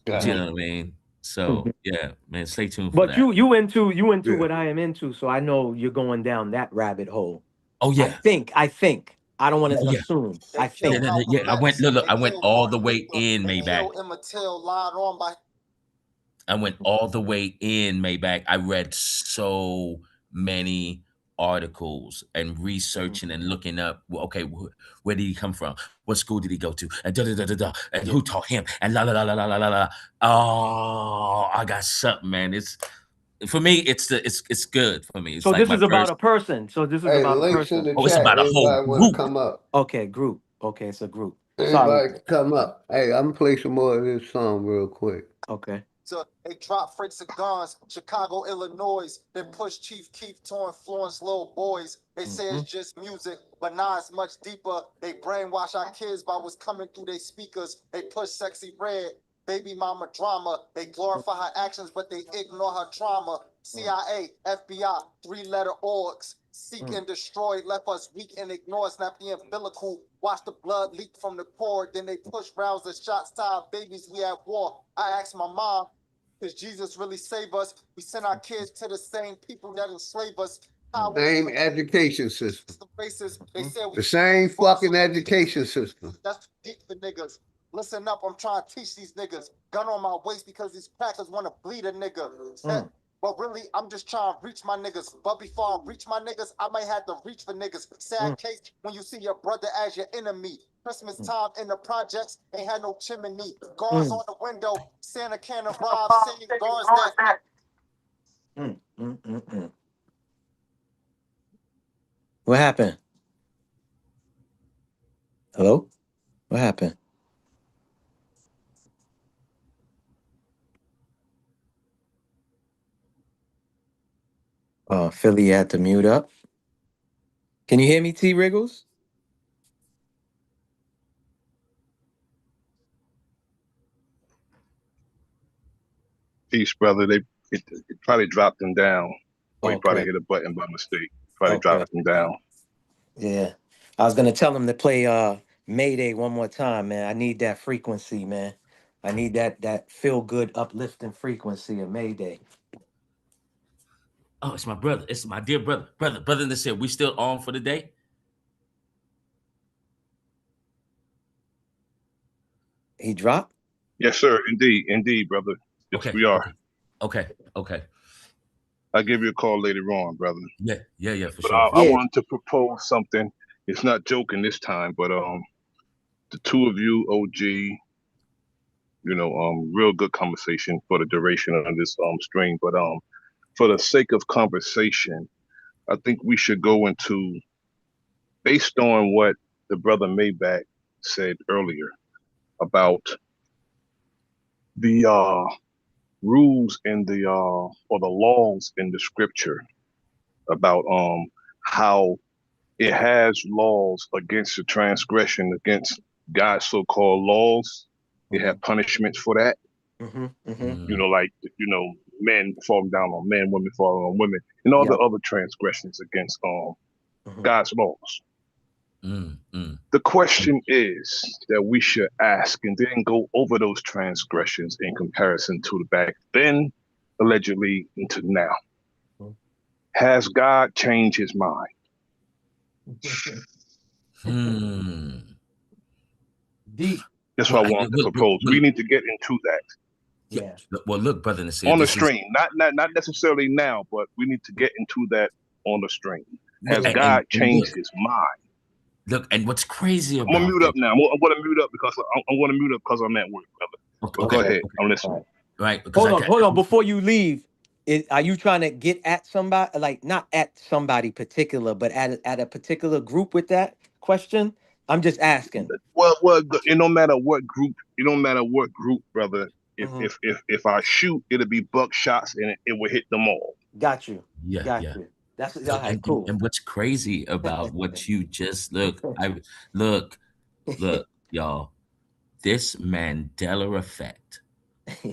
Do you Okay. Mhm. know what I mean? So Mhm. yeah, man, stay tuned for But that. you into Yeah. what I am into, so I know you're going down that rabbit hole. Oh I yeah, think. I think. I don't want oh to yeah, assume. They I kill think. yeah. Malcolm I went X. look, They I went kill all the Martin way Luther. in They Maybach. kill Emmett Till, lied on by I went all the way in Maybach. I read so many articles and Mhm. researching and looking up. Well, okay, where did he come from? What school did he go to? And da da da da da. And Yeah. who taught him? And la la la la la la la la. Oh, I got something, man. It's for me. It's good for me. It's So like this my is about first. a person. So this is Hey, the about a links in person. the Oh, it's chat. about a whole Anybody want to group. come up? Okay, group. Okay, it's a group. Sorry. Anybody can come up. Hey, I'm gonna play some more of this song real quick. Okay. They drop freights of guns, Chicago, Illinois. They push Chief Keef to influence little boys. They say Hmm. it's just music, but nah, it's much deeper. They brainwash our kids by what's coming through their speakers. They push sexy red, baby mama drama. They glorify her actions, but they ignore her trauma. CIA, FBI, three-letter orgs. Seek and destroy, left us weak and ignore, snap the umbilical. Watch the blood leak from the cord. Then they push rounds and shots to our babies. We at war. I asked my mom, does Jesus really save us? We send our kids to the same people that enslave us. How Same education system. the races, they said we The same fucking education system. that's deep for niggas. Listen up, I'm trying to teach these niggas. Gun on my waist because these crackers want to bleed a nigga. But really, I'm just trying to reach my niggas. But before I reach my niggas, I might have to reach for niggas. Sad case when you see your brother as your enemy. Christmas time in the projects ain't had no chimney. Guards on the window, Santa can arrive, saying guards that. What happened? Hello? What happened? Philly had to mute up. Can you hear me, T. Wriggles? Peace, brother. It probably dropped him down, or he probably Okay. hit a button by mistake. Probably Okay. dropped him down. Yeah. I was gonna tell him to play Mayday one more time, man. I need that frequency, man. I need that feel good, uplifting frequency of Mayday. Oh, it's my brother. It's my dear brother. This here. We still on for the day? He dropped? Yes, sir. Indeed, brother. Yes, Okay. we are. Okay. I'll give you a call later on, brother. Yeah, for But sure. I wanted to propose something. It's not joking this time, but the two of you, OG, Real good conversation for the duration of this stream. But for the sake of conversation, I think we should go into, based on what the brother Maybach said earlier about the rules in the or the laws in the scripture about how it has laws against the transgression against God's so-called laws. It had punishments for that. Like men falling down on men, women falling on women, and all the other transgressions against God's laws. The question is that we should ask and then go over those transgressions in comparison to the back then, allegedly, into now. Has God changed his mind? Deep. That's what I want to propose. We need to get into that. Yeah. Well, look, brother Nasir, on the stream, not necessarily now, but we need to get into that on the stream. Has God changed his mind? Look, and what's crazy about I'm gonna mute up now. I'm gonna mute up because I'm at work, brother. But go ahead. I'm listening. Right. Hold on. Before you leave, are you trying to get at somebody, like not at somebody particular, but at a particular group with that question? I'm just asking. Well, it don't matter what group. It don't matter what group, brother. If I shoot, it'll be buckshots and it will hit them all. Got you. Yeah. Got Yeah. you. That's cool. And what's crazy about what you just look, y'all, this Mandela effect.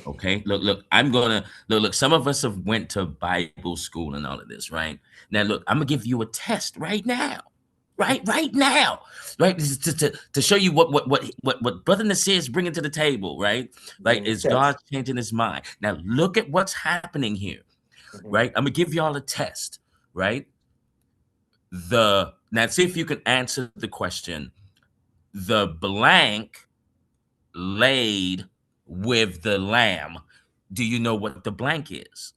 Okay, look, I'm gonna look. Some of us have went to Bible school and all of this, right? Now, look, I'm gonna give you a test right now, right now, right, to show you what Brother Nasir is bringing to the table, right? Like, is God changing his mind? Now, look at what's happening here, right? I'm gonna give y'all a test, right? Now, see if you can answer the question. The blank laid with the lamb. Do you know what the blank is?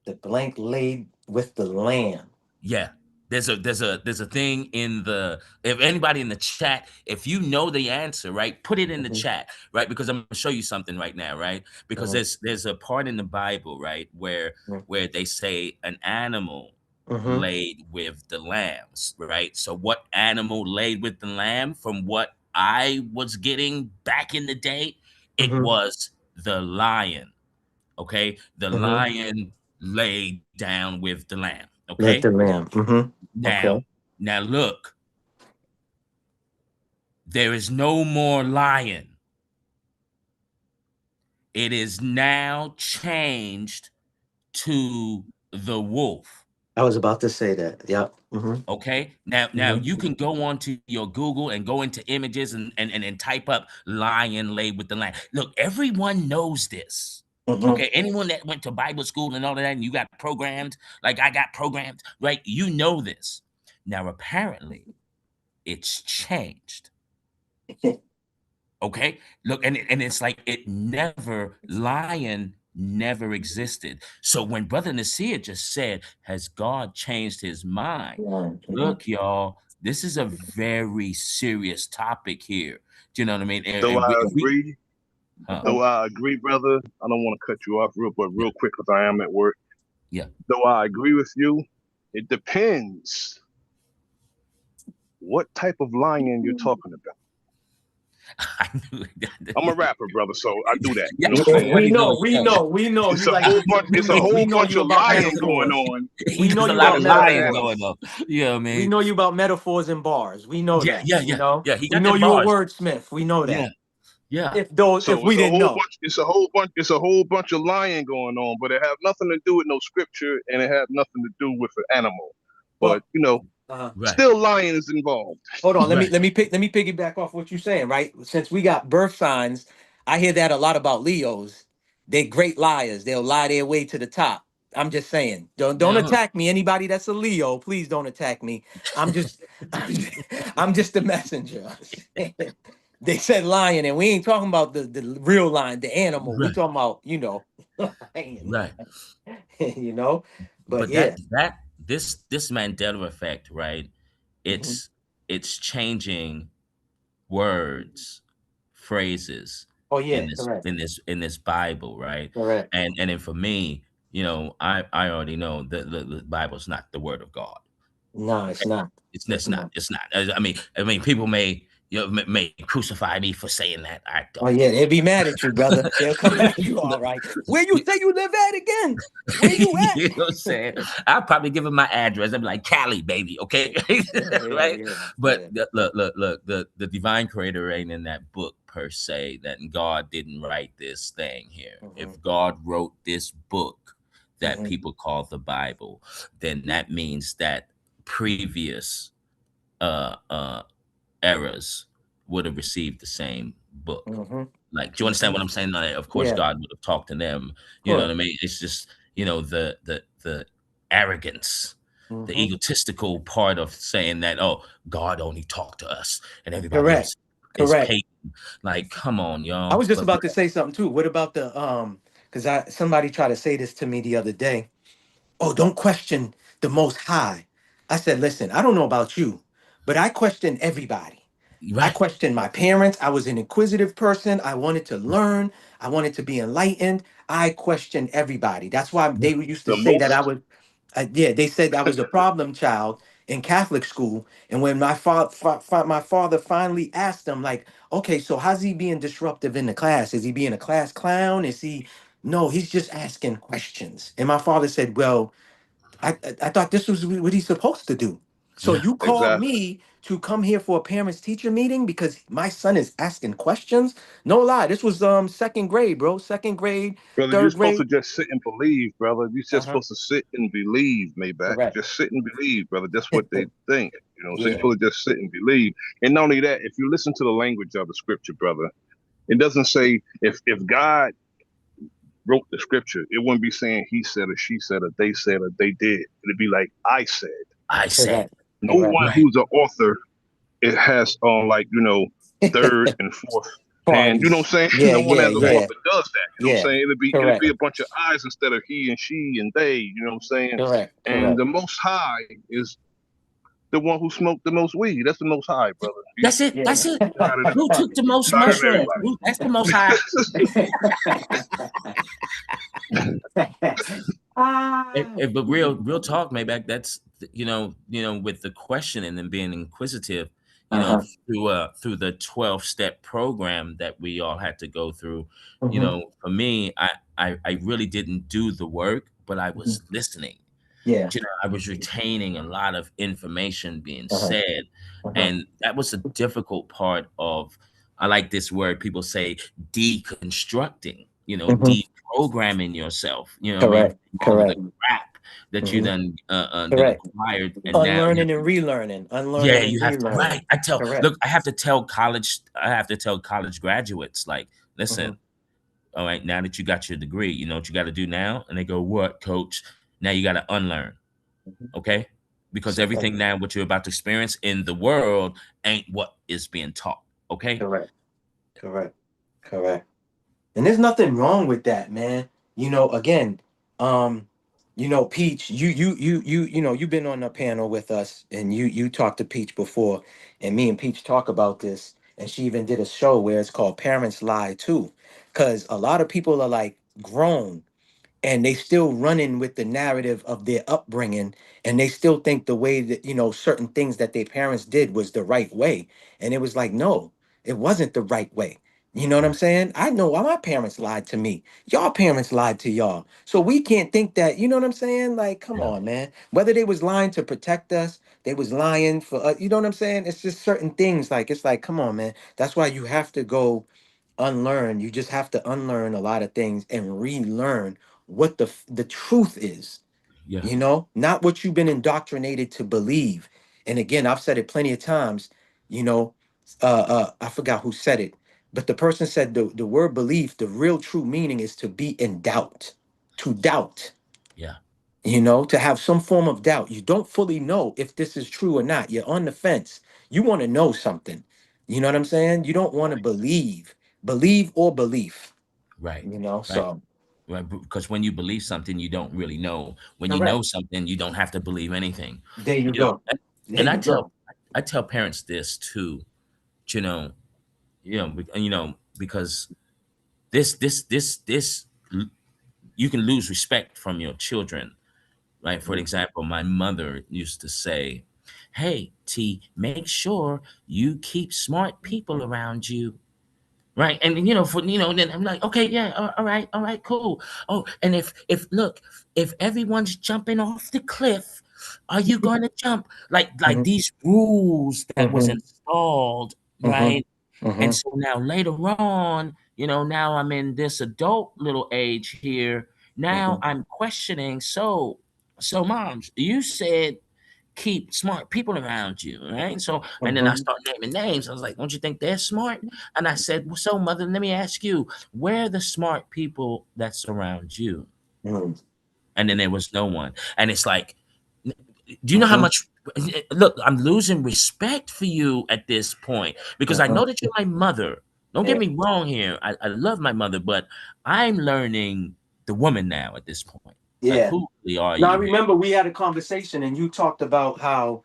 The blank laid with the lamb. Yeah. There's a thing in if anybody in the chat, if you know the answer, right, put it in the chat, right? Because I'm gonna show you something right now, right? Because there's a part in the Bible, right, where they say an animal laid with the lambs, right? So what animal laid with the lamb? From what I was getting back in the day, it was the lion. Okay, the lion laid down with the lamb. Okay, with the lamb. Now look, there is no more lion. It is now changed to the wolf. I was about to say that. Yep. Okay. Now you can go onto your Google and go into images and type up lion laid with the lamb. Look, everyone knows this. Okay, anyone that went to Bible school and all of that, and you got programmed, like I got programmed, right? You know this. Now, apparently, it's changed. Okay, look, and it's like lion never existed. So when Brother Nasir just said, has God changed his mind? Look, y'all, this is a very serious topic here. Do you know what I mean? Though I agree, brother. I don't want to cut you off real quick because I am at work. Yeah. Though I agree with you, it depends what type of lion you're talking about. I'm a rapper, brother, so I do that. You know what I'm saying? We know. It's a whole bunch of lions going on. We know you about lions going on. Yeah, man. We know you about metaphors and bars. We know that. Yeah. You know? Yeah, he we know you a wordsmith. We know that. Yeah. If we didn't know. It's a whole bunch of lying going on, but it have nothing to do with no scripture, and it have nothing to do with an animal. But still lying is involved. Hold on, let me piggyback off what you're saying, right? Since we got birth signs, I hear that a lot about Leos. They're great liars. They'll lie their way to the top. I'm just saying. Don't attack me. Anybody that's a Leo, please don't attack me. I'm just the messenger. They said lion, and we ain't talking about the real lion, the animal. We talking about, lion. Right. But yeah. This Mandela effect, right? It's changing words, phrases, Oh yeah, correct. in this Bible, right? Correct. And then for me, I already know that the Bible's not the word of God. No, it's not. It's not. It's not. I mean, people may may crucify me for saying that. I Oh don't. yeah, they'll be mad at you, brother. They'll come at you all right. Where you say you live at again? Where you at? You know what I'm saying? I'll probably give him my address. I'll be like, Cali, baby, okay? Yeah, Right? yeah, But yeah. look, the divine creator ain't in that book per se, that God didn't write this thing here. Mm-hmm. If God wrote this book that Mm-hmm. people call the Bible, then that means that previous uh uh eras would have received the same book. Mm-hmm. Like, do you understand what I'm saying? Like, of course, Yeah, of God would have talked to them. You know what course. I mean? It's just, the arrogance, the Mm-hmm. egotistical part of saying that, oh, God only talked to us and everybody Correct. else is Correct. pagan. Like, come on, I y'all. was just But about to say something too. What about the because I somebody tried to say this to me the other day. Oh, don't question the most high. I said, listen, I don't know about you, but I question everybody. I right, questioned my parents. I was an inquisitive person. I wanted to learn. I wanted to be enlightened. I questioned everybody. That's why they used to The say that I most was, yeah, they said I was a problem child in Catholic school. And when my father finally asked them, like, okay, so how's he being disruptive in the class? Is he being a class clown? Is he? No, he's just asking questions. And my father said, well, I thought this was what he's supposed to do. So yeah, you called exactly. me to come here for a parents teacher meeting because my son is asking questions? No lie, this was second grade, bro. Second grade, Brother, you're third supposed to grade. just sit and believe, brother. You're just Uh-huh. supposed to sit and believe, Maybach. Correct. Just sit and believe, brother. That's what they think. So you're Yeah. supposed to just sit and believe. And not only that, if you listen to the language of the scripture, brother, it doesn't say if God wrote the scripture, it wouldn't be saying he said or she said or they did. It'd be like I said. I said, Correct. No Correct. one right, who's an author, it has like third and fourth hand. You know what Parties. I'm saying? Yeah, No one yeah, as an yeah, author does that. You know what I'm yeah. saying? It'd Correct. be a bunch of I's instead of he and she and they. You know what I'm saying? Correct. And Correct. the Most High is the one who smoked the most weed. That's the Most High, brother. that's it, Yeah. that's it. He's higher than Who took the most higher than mushrooms? everybody. That's the most high. Ah. But real talk, Maybach. That's with the question and being inquisitive, Uh-huh. through the 12-step program that we all had to go through. Hmm. For me, I really didn't do the work, but I was listening. Yeah. I was retaining a lot of information being Uh-huh. said, Uh-huh. and that was a difficult part of. I like this word. People say deconstructing. Hmm. Deprogramming yourself. You know what I mean? Correct. All of the Correct. crap that you Hmm. done Correct. acquired, and now Unlearning and relearning. yeah, Unlearning and you have to, relearning. right. Correct. Look, I have to tell college graduates, like, Hmm. listen, all right, now that you got your degree, you know what you got to do now? And they go, what, coach? Now you got to unlearn, okay? Because So, everything now what you're about to experience in the world ain't what is being taught, okay? correct. Correct. Correct. And there's nothing wrong with that, man. Again, um, Peach, you've been on a panel with us and you talked to Peach before, and me and Peach talk about this, and she even did a show where it's called Parents Lie Too. Because a lot of people are like grown and they still running with the narrative of their upbringing, and they still think the way that certain things that their parents did was the right way, and it was like, no, it wasn't the right way. You know what I'm saying? I know why my parents lied to me. Y'all parents lied to y'all, so we can't think that. You know what I'm saying? Like, come Yeah, on, man. Whether they was lying to protect us, they was lying for us. You know what I'm saying? It's just certain things, like, it's like, come on, man. That's why you have to go unlearn. You just have to unlearn a lot of things and relearn what the truth is. yeah, Not what you've been indoctrinated to believe. And again, I've said it plenty of times. you know I forgot who said it, but the person said the word belief, the real true meaning is to be in doubt, to doubt, yeah, to have some form of doubt. You don't fully know if this is true or not. You're on the fence. You want to know something. You know what I'm saying? You don't want to believe or belief, right, right. so Right, because when you believe something, you don't really know. When you know correct. something, you don't have to believe anything. There you You know, go. and There and you go. I tell parents this too. You know, because this you can lose respect from your children, right? For example, my mother used to say, "Hey, T, make sure you keep smart people around you." Right. And then I'm like, okay, yeah, all right, cool. Oh, and if look, if everyone's jumping off the cliff, are you gonna jump? Like Mhm, these rules that was mhm, installed, mhm, right? And mhm, so now later on, now I'm in this adult little age here. Now mhm, I'm questioning, so moms, you said keep smart people around you, right? So, and then I mhm, start naming names. I was like, don't you think they're smart? And I said, well, so mother, let me ask you, where are the smart people that surround you? mhm, And then there was no one. And it's like, do you know how mhm, much look, I'm losing respect for you at this point because I know mhm. that you're my mother. Don't get Yeah. me wrong here. I love my mother, but I'm learning the woman now at this point. Like, Yeah. who really are Now I you here? remember we had a conversation and you talked about how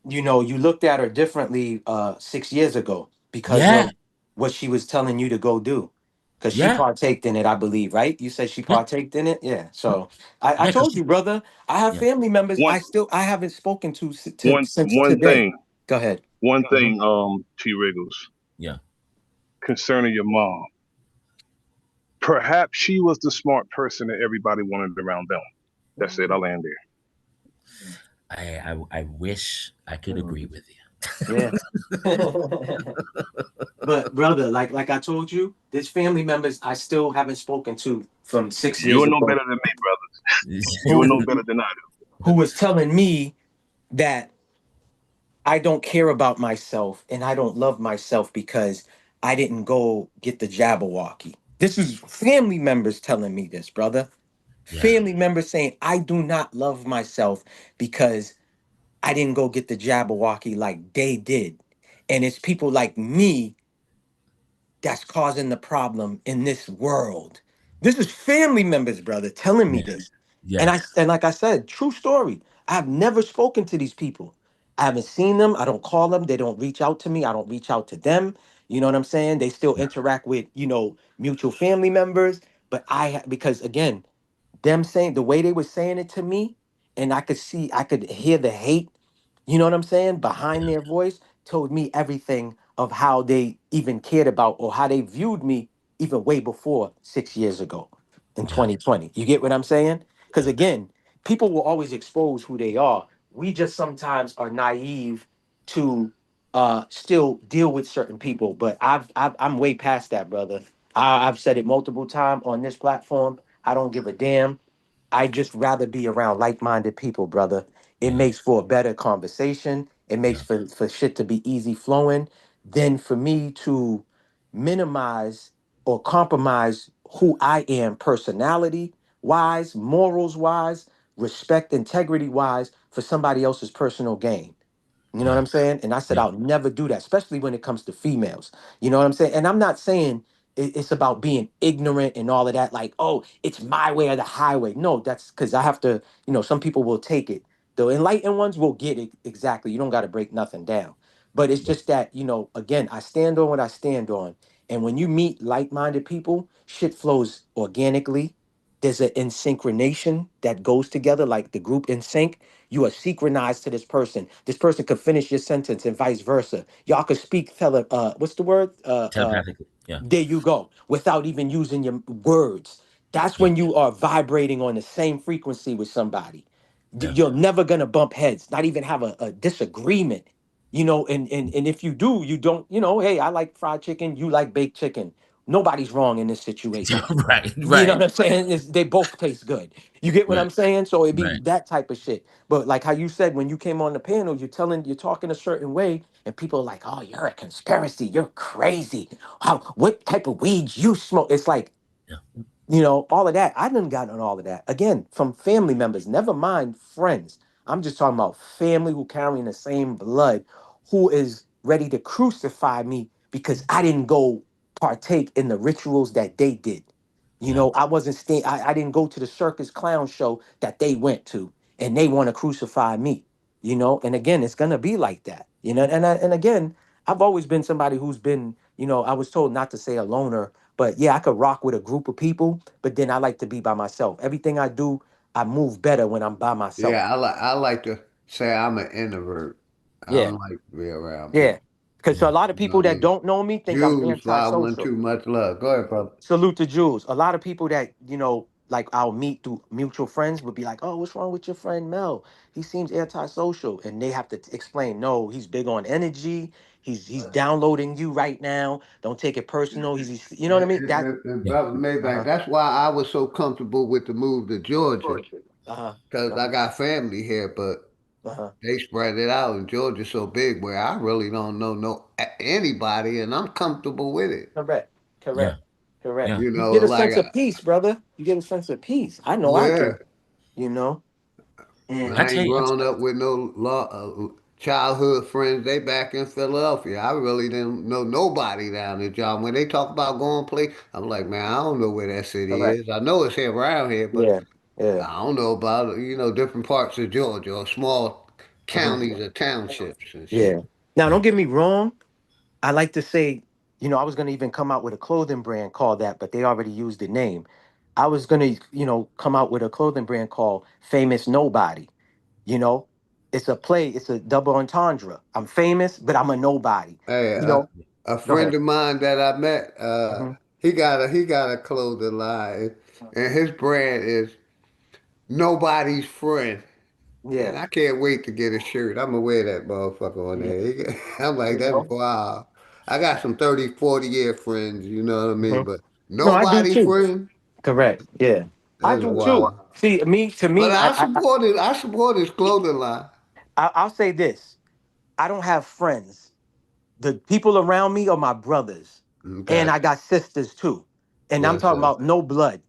you looked at her differently 6 years ago because Yeah, of what she was telling you to go do. Because she yeah, partaked in it, I believe, right? You said she yeah, partaked in it? Yeah. So I yeah, told because you, brother, I have yeah, family members One I haven't spoken to, one since one today. thing, Go ahead. one Mhm. thing, T Wriggles, yeah. concerning your mom. Perhaps she was the smart person that everybody wanted around them. That's it. I'll land there. I wish I could Mhm. agree with Yeah. But brother, like I told you, there's family members I still haven't spoken to from six You years are no ago better than me, brother. you. You are who no better than I do. who was telling me that I don't care about myself and I don't love myself because I didn't go get the Jabberwocky. This is family members telling me this, brother. Yeah, Family members saying I do not love myself because I didn't go get the Jabberwocky like they did. And it's people like me that's causing the problem in this world. This is family members, brother, telling me yeah, this. yeah, And like I said, true story. I have never spoken to these people. I haven't seen them. I don't call them. They don't reach out to me. I don't reach out to them. You know what I'm saying? They still interact with, mutual family members. But because again, them saying the way they were saying it to me, and I could hear the hate, you know what I'm saying, behind their voice, told me everything of how they even cared about or how they viewed me even way before 6 years ago in yeah, 2020. You get what I'm saying? Because yeah. again, people will always expose who they are. We just sometimes are naive to still deal with certain people. But I'm way past that, brother. I've said it multiple times on this platform. I don't give a damn. I just rather be around like-minded people, brother. It Yeah, makes for a better conversation. It makes yeah, for shit to be easy flowing than for me to minimize or compromise who I am personality wise, morals wise, respect, integrity wise for somebody else's personal gain. You know what yeah, I'm saying? And I said, yeah, I'll never do that, especially when it comes to females. You know what I'm saying? And I'm not saying it's about being ignorant and all of that, like, oh, it's my way or the highway. No, that's because I have to, some people will take it. The enlightened ones will get it exactly. You don't got to break nothing down. But it's yeah, just that, again, I stand on what I stand on. And when you meet like minded people, shit flows organically. There's an in synchronization that goes together, like the group in sync. You are synchronized to this person. This person could finish your sentence and vice versa. Y'all could speak what's the word? telepathically. Yeah, There you go, without even using your words. That's yeah, when you are vibrating on the same frequency with somebody. yeah. You're never gonna bump heads, not even have a disagreement. And if you do, you don't, hey, I like fried chicken, you like baked chicken. Nobody's wrong in this situation. Right, You know right, what I'm saying? They both taste good. You get what right, I'm saying? So it'd be right. that type of shit. But like how you said when you came on the panel, you're talking a certain way, and people are like, "Oh, you're a conspiracy. You're crazy. How? What type of weed you smoke?" It's like, Yeah, all of that. I done gotten all of that again from family members. Never mind friends. I'm just talking about family who carrying the same blood, who is ready to crucify me because I didn't go partake in the rituals that they did. yeah, I wasn't I didn't go to the circus clown show that they went to, and they want to crucify me. And again, it's gonna be like that. And again, I've always been somebody who's been, I was told not to say a loner, But yeah, I could rock with a group of people, but then I like to be by myself. Everything I do, I move better when I'm by myself. Yeah, I like to say I'm an introvert. I Yeah, don't like to be around yeah. people. Because a lot of You know people what I that mean? don't know me think I'm Jews, 512, antisocial. much love. Go ahead, brother. Salute to Jules. A lot of people that, like I'll meet through mutual friends would be like, oh, what's wrong with your friend Mel? He seems antisocial. And they have to explain, no, he's big on energy. He's downloading you right now. Don't take it personal. You know what I mean? That And brother Maybach, uh-huh. that's why I was so comfortable with the move to Georgia, Uh-huh. because I Uh-huh. got family here, but Uh-huh. they spread it out, and Georgia's so big where I really don't know anybody, and I'm comfortable with it. Correct. Yeah. Correct. Correct. Yeah. You You know, get a like, sense of peace, brother. You get a sense of peace. I know I yeah, do, you know? And I I tell ain't you, grown up with no childhood friends. They back in Philadelphia. I really didn't know nobody down there, John. When they talk about going play, I'm like, man, I don't know where that city correct. is. I know it's here around here, but Yeah. Yeah. I don't know about different parts of Georgia or small Mhm. counties or townships and shit. Yeah. Now, yeah, don't get me wrong. I like to say, I was going to even come out with a clothing brand called that, but they already used the name. I was going to, come out with a clothing brand called Famous Nobody. You know, it's a play, it's a double entendre. I'm famous, but I'm a nobody. Hey, You know, a go friend ahead. of mine that I met, Hmm. he got a clothing line, and his brand is Nobody's Friend. And Yeah. I can't wait to get a shirt. I'm gonna wear that motherfucker on Yeah. there. I'm like, You that's know? wow. I got some 30, 40-year friends, you know what I mean? Hmm. But No, I do nobody too. friend, Correct. Yeah. I that's do too. wild. See, to But me, I support his clothing line. I'll say this. I don't have friends. The people around me are my brothers, and I Gotcha. got sisters too. And I'm Yes, talking sir. about no blood,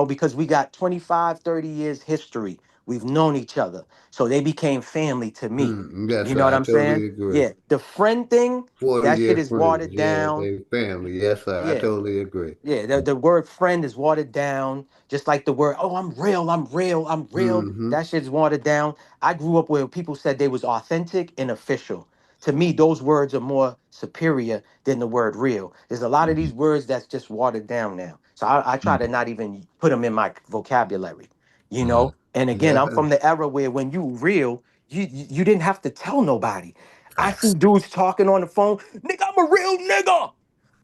because we got 25, 30 years history. We've known each other, so they became family to me. Yes, You know sir. what I I'm saying? totally agree. Yeah, the friend thing, that shit 40-year is friends. watered Yeah, down. they family. Yes, sir. I Yeah, totally agree. yeah, the word friend is watered down, just like the word, oh, I'm real, I'm real, I'm real. Mm-hmm. That shit's watered down. I grew up where people said they was authentic and official. To me, those words are more superior than the word real. There's a lot of these words that's just watered down now. So I try to not even put them in my vocabulary, you mm, know? And again, I'm from the era where when you real, you didn't have to tell nobody. I see facts. dudes talking on the phone, nigga, I'm a real nigga.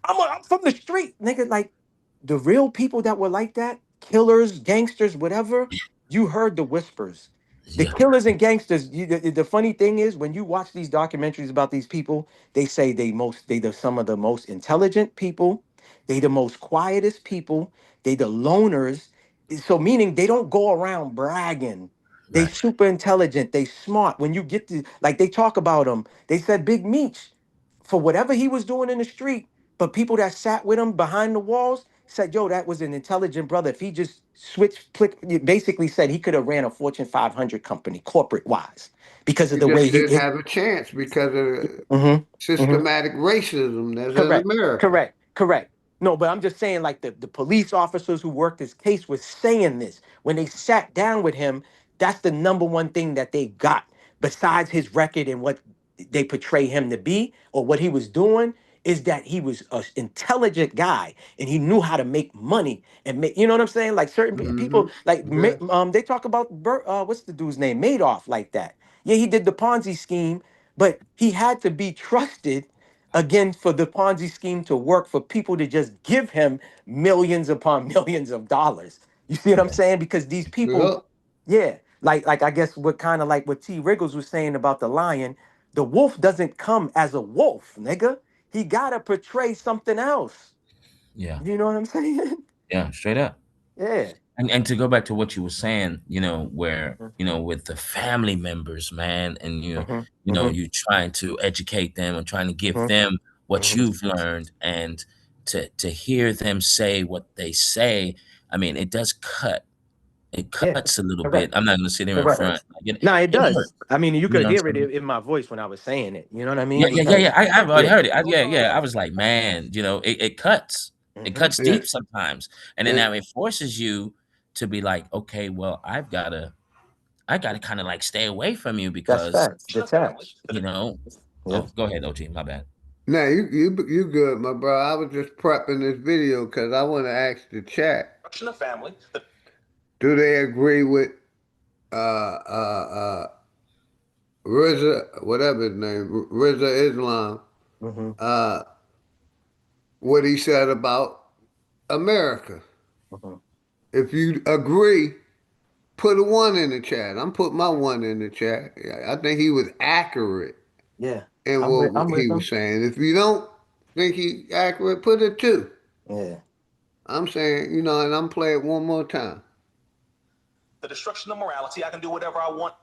I'm from the street, nigga. Like the real people that were like that, killers, gangsters, whatever, you heard the whispers. The Yeah. killers and gangsters. The funny thing is, when you watch these documentaries about these people, they say they some of the most intelligent people, they the most quietest people, they the loners. So meaning they don't go around bragging. They Right. super intelligent. They smart. When you get to like they talk about them, they said Big Meech, for whatever he was doing in the street. But people that sat with him behind the walls said, yo, that was an intelligent brother. If he just switched, basically said he could have ran a Fortune 500 company corporate wise because of We the way just he. didn't have a chance because of Mhm. systematic racism that's in Correct. America. Correct. Correct. No, but I'm just saying, like the police officers who worked his case was saying this when they sat down with him. That's the number one thing that they got, besides his record and what they portray him to be or what he was doing, is that he was an intelligent guy and he knew how to make money and make. You know what I'm saying? Like certain Mm-hmm. people, like Yeah. they talk about what's the dude's name, Madoff, like that. Yeah, he did the Ponzi scheme, but he had to be trusted again for the Ponzi scheme to work for people to just give him millions upon millions of dollars. You see what I'm Yeah. saying? Because these people, Yep. yeah, like I guess what kind of like what T. Riggles was saying about the lion, the wolf doesn't come as a wolf, nigga. He gotta portray something else. Yeah. You know what I'm saying? Yeah. Straight up. Yeah. And to go back to what you were saying, where, Mhm. with the family members, man, and Mhm. Mhm. you trying to educate them and trying to give Mhm. them what Mhm. you've learned, and to hear them say what they say, I mean, it does cut. It Yeah. cuts a little bit. Correct. I'm not gonna sit there in Correct. front. Like No, it it hurt. does. I mean, you You could know what hear I'm it saying? in my voice when I was saying it. You know what I Yeah, mean? yeah, yeah, Because yeah. I've already yeah. heard it. Yeah, yeah. I was like, man, it cuts. It Mhm. cuts Yeah. deep sometimes, and then And, now it forces you to be like, okay, well, I gotta kind of like stay away from you That's because facts. Detach. you know. Yeah. Oh, go ahead, OG. My bad. Nah, you good, my bro. I was just prepping this video because I want to ask the chat. Destruction of family. Do they agree with uh Rizza, whatever his name, Rizza Islam, Mm-hmm. uh, what he said about America? Mm-hmm. If you agree, put a one in the chat. I'm putting my one in the chat. I think he was accurate Yeah, in I'm what he with was them. saying. If you don't think he accurate, put a two. Yeah. I'm saying, and I'm playing it one more time. The destruction of morality. I can do whatever I want.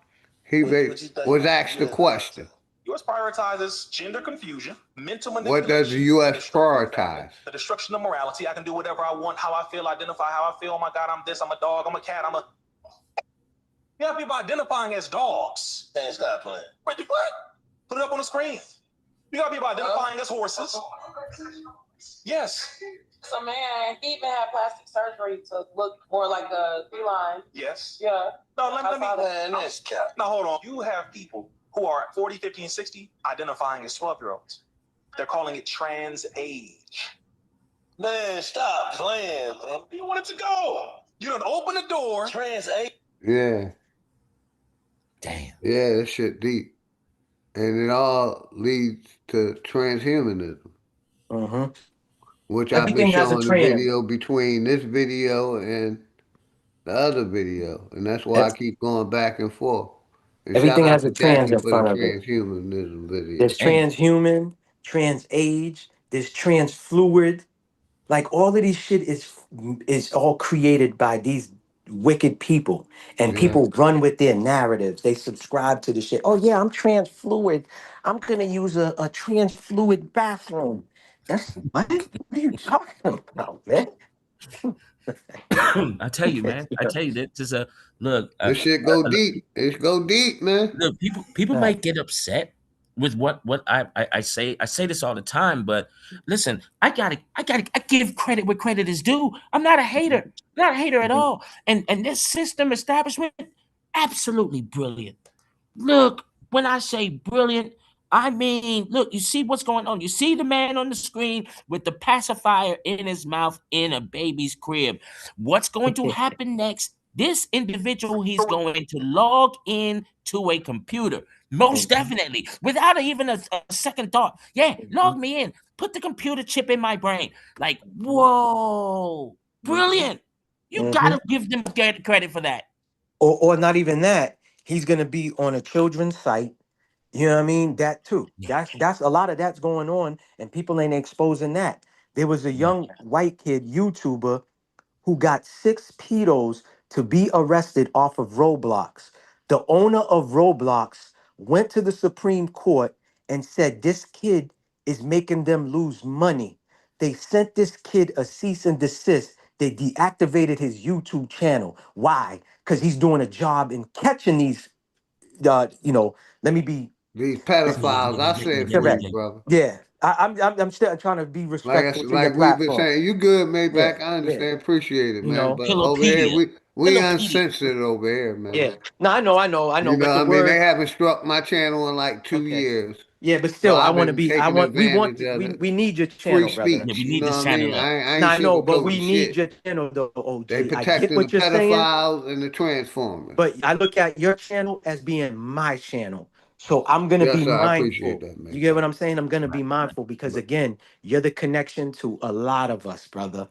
He What you think was asked the U.S. prioritize? question, U.S. prioritizes gender confusion, mental what does the manipulation, the U.S. destruction of family, prioritize? the destruction of morality. I can do whatever I want, how I feel, identify how I feel. Oh my God, I'm this, I'm a dog, I'm a cat, You have people identifying as dogs. Man, stop playing. What? Put it up on the screen. You got people identifying as horses. Yes. So man, he even had plastic surgery to look more like a feline. Yes. Yeah. No, let me. Man, that's cap. Now hold on. You have people who are 40, 50, and 60 identifying as 12-year-olds. They're calling it trans age. Man, stop playing, man. You want it to go. You don't open the door. Trans A. Yeah, Damn. yeah, that shit deep. And it all leads to transhumanism, Mm-hmm. which I've been Everything has a showing the trans. video between this video and the other video. And that's why I ev- keep going back and forth. And shout Everything out has to a trans Jackie in for the front of it. transhumanism There's video. Hey, transhuman, trans age, there's trans fluid. Like all of these shit is all created by these wicked people, and Yeah. people run with their narratives. They subscribe to the shit. Oh yeah, I'm trans fluid. I'm gonna use a trans fluid bathroom. That's what? What are you talking about, man? I tell you, man. I tell you that just a look. This shit go deep. It go deep, man. Look, people Right. might get upset with what I say. I say this all the time, but listen, I give credit where credit is due. I'm not a hater, not a hater at Mhm. all. And this system establishment, absolutely brilliant. Look, when I say brilliant, I mean, look, you see what's going on. You see the man on the screen with the pacifier in his mouth in a baby's crib. What's going to happen next? This individual, he's going to log in to a computer, most Mhm. definitely, without even a second thought. Yeah, log Mhm. me in. Put the computer chip in my brain. Like, whoa, brilliant. You Mhm. gotta give them credit for that. Or not even that. He's gonna be on a children's site. You know what I mean? That too. Yeah, That's a lot of that's going on, and people ain't exposing that. There was a yeah. young white kid YouTuber who got 6 pedos to be arrested off of Roblox. The owner of Roblox went to the Supreme Court and said this kid is making them lose money. They sent this kid a cease and desist. They deactivated his YouTube channel. Why? Because he's doing a job in catching these. Let me be These Yeah, pedophiles, yeah, I yeah, say yeah, it yeah, for yeah, you, correct. yeah. brother. Yeah, I'm still trying to be respectful to your Like we've been platform. saying, you good, Yeah, Maybach. I yeah. understand, appreciate it, You man. know, But over here, Kilopedia. we Kilopedia. uncensored over here, man. yeah. No, I know. You know, But the what I mean, they word, haven't struck my channel in like 2 okay. years, Yeah, but so still, I I've want to been be. I taking want. We advantage want. of We it. we need your Free channel, brother. Yeah, we speech, you need know this what I mean? channel up. I No, ain't I know, but sugarcoating we need shit. your channel, though, They OG. I get protecting the what you're saying, pedophiles and the transformers. but I look at your channel as being my channel. So I'm gonna Yes, be sir, I appreciate mindful. that, You get what Maybach. I'm saying? I'm gonna be mindful because But again, you're the connection to a lot of us, brother.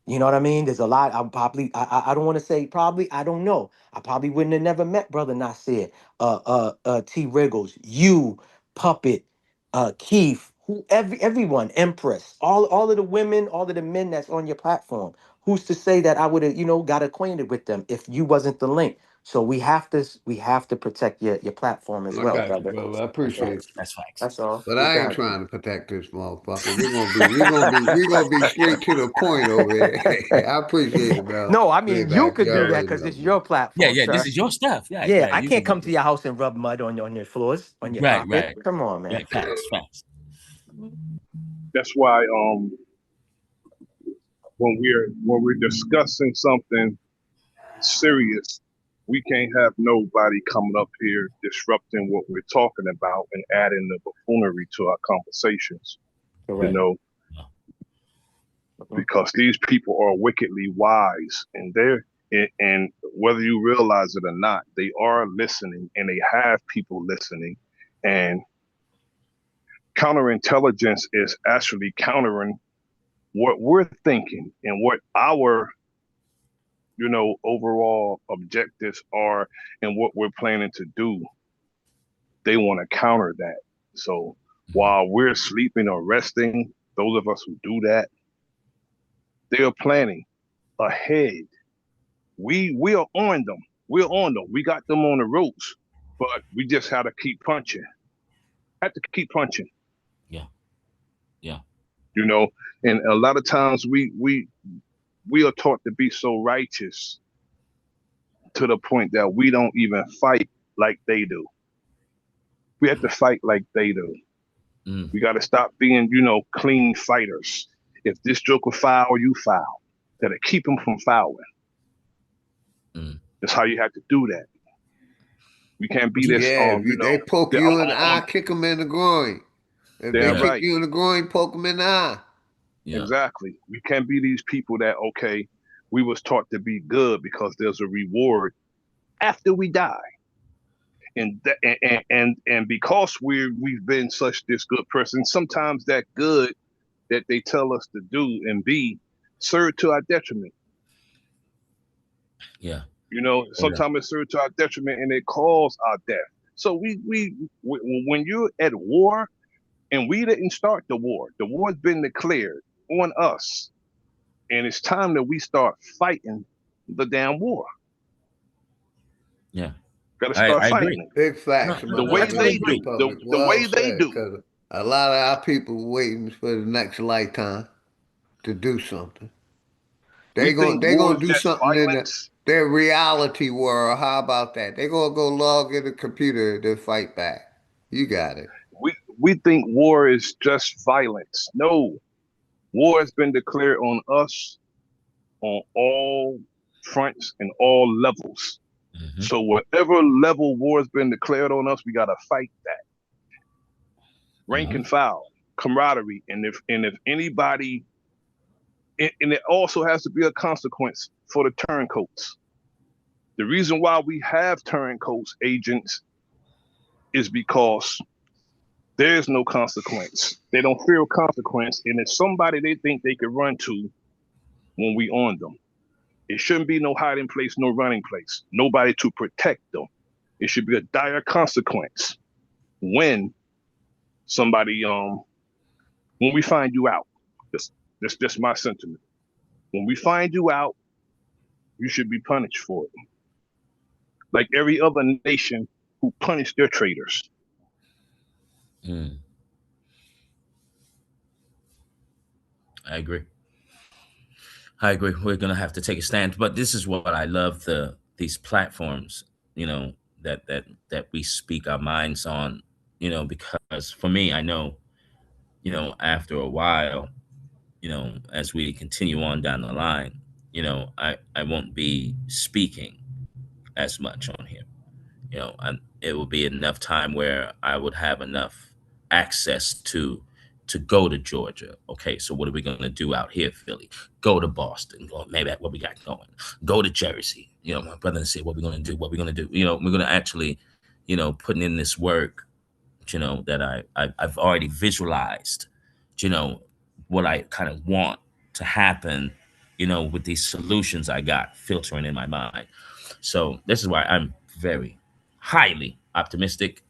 You know what I mean? There's a lot. I'm probably. I don't want to say probably. I don't know. I probably wouldn't have never met brother Nasir, T Wriggles, you, Puppet, Keith, everyone, Empress, all of the women, all of the men that's on your platform. Who's to say that I would have got acquainted with them if you wasn't the link? So we have to protect your platform as I well, got you, brother. brother. I That's all. appreciate you. That's facts. That's all. But You I ain't got trying to protect this motherfucker. We're gonna be straight to the point over here. it. I appreciate it, bro. No, I mean you Maybach, could you do Yeah, that already because know, it's man. your yeah, platform, yeah. This sir. is your stuff. Yeah, Yeah, yeah. I You can't can. come to your house and rub mud on your floors, on your Right, carpet. right, Come on, man. right. Facts, facts. That's why when we're discussing something serious, we can't have nobody coming up here disrupting what we're talking about and adding the buffoonery to our conversations. You Correct. know, because these people are wickedly wise, and and whether you realize it or not, they are listening, and they have people listening, and counterintelligence is actually countering what we're thinking and what our overall objectives are and what we're planning to do. They want to counter that. So while we're sleeping or resting, those of us who do that, they are planning ahead. We are on them. We're on them. We got them on the ropes, but we just have to keep punching. Have to keep punching. Yeah. Yeah. You know, and a lot of times we are taught to be so righteous to the point that we don't even fight like they do. We have to fight like they do. Mm. We got to stop being, clean fighters. If this joker foul, you foul. That'll keep him from fouling. Mm. That's how you have to do that. We can't be this, Yeah, if they poke that you in the eye, kick them in the groin. If they damn kick right. you in the groin, poke them in the eye. Yeah. Exactly. We can't be these people that, okay, we was taught to be good because there's a reward after we die. And because we've been such this good person, sometimes that good that they tell us to do and be serve to our detriment. Yeah. Sometimes it serves to our detriment and it causes our death. So when you're at war, and we didn't start the war's been declared on us, and it's time that we start fighting the damn war. Yeah. Got to start I fighting agree. it. Big facts, No, my The way brother. totally they agree. do. Public. The Well way they said, do. because a lot of our people waiting for the next lifetime to do something. We think They war gonna is do just something in violence. their reality world. How about that? They gonna go log in the computer to fight back. You got it. We think war is just violence. No, war has been declared on us on all fronts and all levels. Mm-hmm. So whatever level war has been declared on us, we gotta fight that. Rank Mm-hmm. and file, camaraderie, and if anybody, and it also has to be a consequence for the turncoats. The reason why we have turncoats agents is because there's no consequence. They don't fear consequence, and it's somebody they think they could run to when we on them. It shouldn't be no hiding place, no running place. Nobody to protect them. It should be a dire consequence when somebody when we find you out. That's just my sentiment. When we find you out, you should be punished for it. Like every other nation who punished their traitors. Mm. I agree. I agree. We're gonna have to take a stand. But this is what I love these platforms, that we speak our minds on, because for me, I know, after a while, as we continue on down the line, I won't be speaking as much on here. And it will be enough time where I would have enough access to go to Georgia. Okay, so what are we going to do out here, Philly? Go to Boston. Maybe that's what we got going. Go to Jersey. My brother said, what we're going to do? What we're going to do? We're going to actually, putting in this work, that I've already visualized, what I kind of want to happen, with these solutions I got filtering in my mind. So this is why I'm very highly optimistic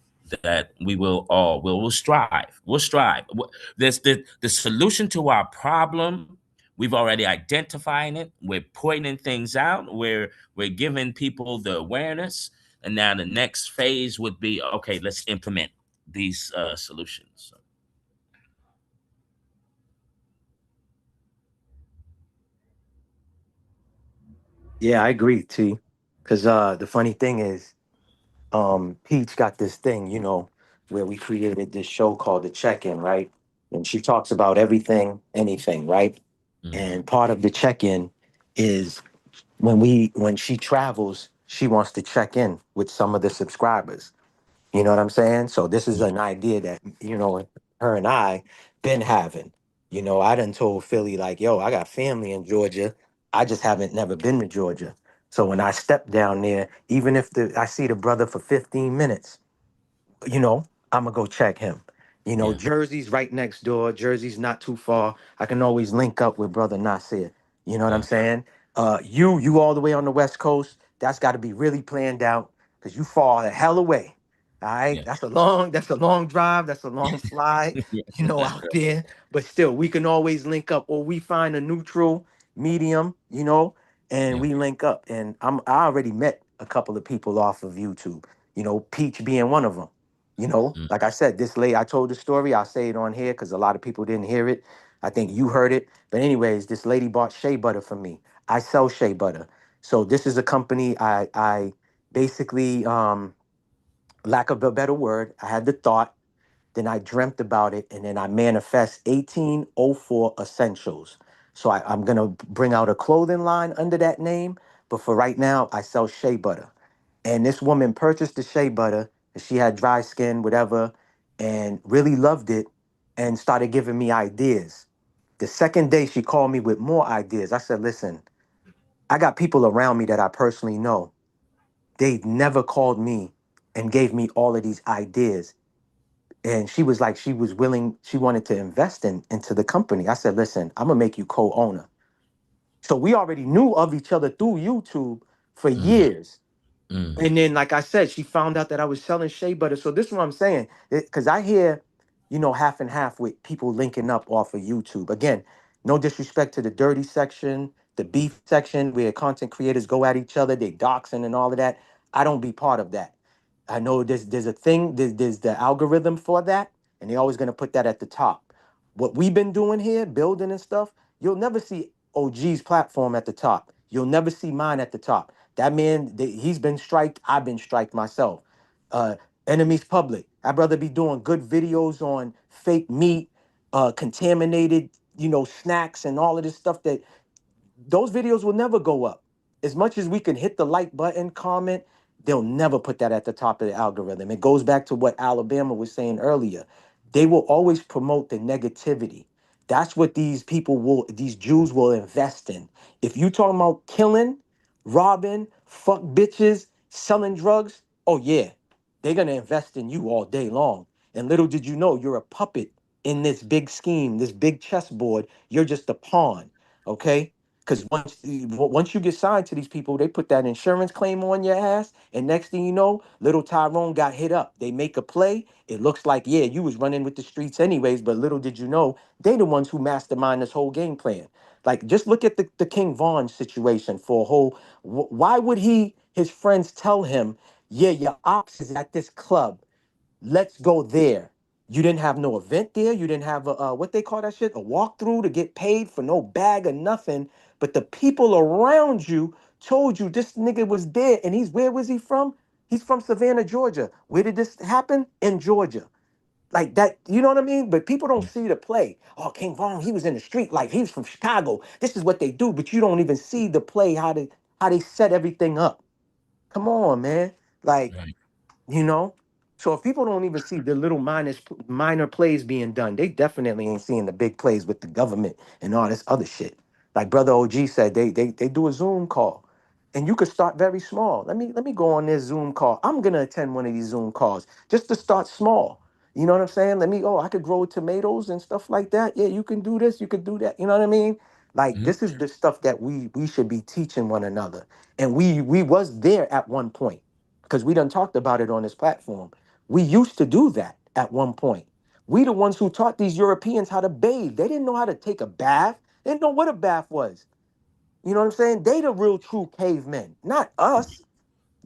that will strive. We'll strive. There's the solution to our problem. We've already identified it. We're pointing things out. We're giving people the awareness. And now the next phase would be, okay, let's implement these solutions. Yeah, I agree, T. Because the funny thing is, Peach got this thing, where we created this show called The Check-In, right? And she talks about everything, anything, right? And part of the check-in is when she travels, she wants to check in with some of the subscribers. You know what I'm saying? So this is an idea that, her and I been having. You know, I done told Philly, like, yo, I got family in Georgia. I just haven't never been to Georgia. So when I step down there, even if I see the brother for 15 minutes, you know, I'm gonna go check him. You know, Yeah. Jersey's right next door. Jersey's not too far. I can always link up with brother Nasir. You know what I'm Yeah. saying? You all the way on the West Coast. That's got to be really planned out because you fall the hell away. All right, Yeah. that's a long drive. That's a long fly. You know, out there. But still, we can always link up, or we find a neutral medium. You know, and Yeah. we link up. And I already met a couple of people off of YouTube. You know, Peach being one of them. You know, Mm. like I said, this lady, I told the story. I'll say it on here because a lot of people didn't hear it. I think you heard it. But anyways, this lady bought shea butter from me. I sell shea butter. So this is a company I basically, lack of a better word, I had the thought, then I dreamt about it, and then I manifest 1804 Essentials. So I'm gonna bring out a clothing line under that name. But for right now, I sell shea butter. And this woman purchased the shea butter, and she had dry skin, whatever, and really loved it and started giving me ideas. The second day, she called me with more ideas. I said, listen, I got people around me that I personally know. They never called me and gave me all of these ideas. And she was like, she was willing, she wanted to invest into the company. I said, listen, I'm gonna make you co-owner. So we already knew of each other through YouTube for Mm. years. Mm. And then, like I said, she found out that I was selling shea butter. So this is what I'm saying, because I hear, you know, half and half with people linking up off of YouTube. Again, no disrespect to the dirty section, the beef section, where content creators go at each other, they doxing and all of that. I don't be part of that. I know there's a thing, there's the algorithm for that, and they're always gonna put that at the top. What we've been doing here, building and stuff, you'll never see OG's platform at the top. You'll never see mine at the top. That man, he's been striked. I've been striked myself. Uh, Enemies Public. I'd rather be doing good videos on fake meat, contaminated, you know, snacks and all of this stuff that those videos will never go up. As much as we can hit the like button, comment, they'll never put that at the top of the algorithm. It goes back to what Alabama was saying earlier. They will always promote the negativity. That's what these Jews will invest in. If you talking about killing, robbing, fuck bitches, selling drugs, oh yeah, they're gonna invest in you all day long. And little did you know, you're a puppet in this big scheme, this big chessboard. You're just a pawn, okay? Because once you get signed to these people, they put that insurance claim on your ass, and next thing you know, little Tyrone got hit up. They make a play. It looks like, yeah, you was running with the streets anyways, but little did you know, they the ones who mastermind this whole game plan. Like, just look at the King Von situation for a whole. Why would his friends tell him, yeah, your ops is at this club, let's go there. You didn't have no event there. You didn't have what they call that shit, a walkthrough to get paid for no bag or nothing. But the people around you told you this nigga was there, and where was he from? He's from Savannah, Georgia. Where did this happen? In Georgia. Like that, you know what I mean? But people don't see the play. Oh, King Von, he was in the street life. He was from Chicago. This is what they do, but you don't even see the play, how they set everything up. Come on, man. Like, Right. you know, so if people don't even see the little minor plays being done, they definitely ain't seeing the big plays with the government and all this other shit. Like brother OG said, they do a Zoom call, and you could start very small. Let me go on this Zoom call. I'm gonna attend one of these Zoom calls just to start small. You know what I'm saying? I could grow tomatoes and stuff like that. Yeah, you can do this, you could do that. You know what I mean? Like Mhm. this is the stuff that we should be teaching one another. And we was there at one point because we done talked about it on this platform. We used to do that at one point. We the ones who taught these Europeans how to bathe. They didn't know how to take a bath. They didn't know what a bath was. You know what I'm saying? They the real true cavemen, not us.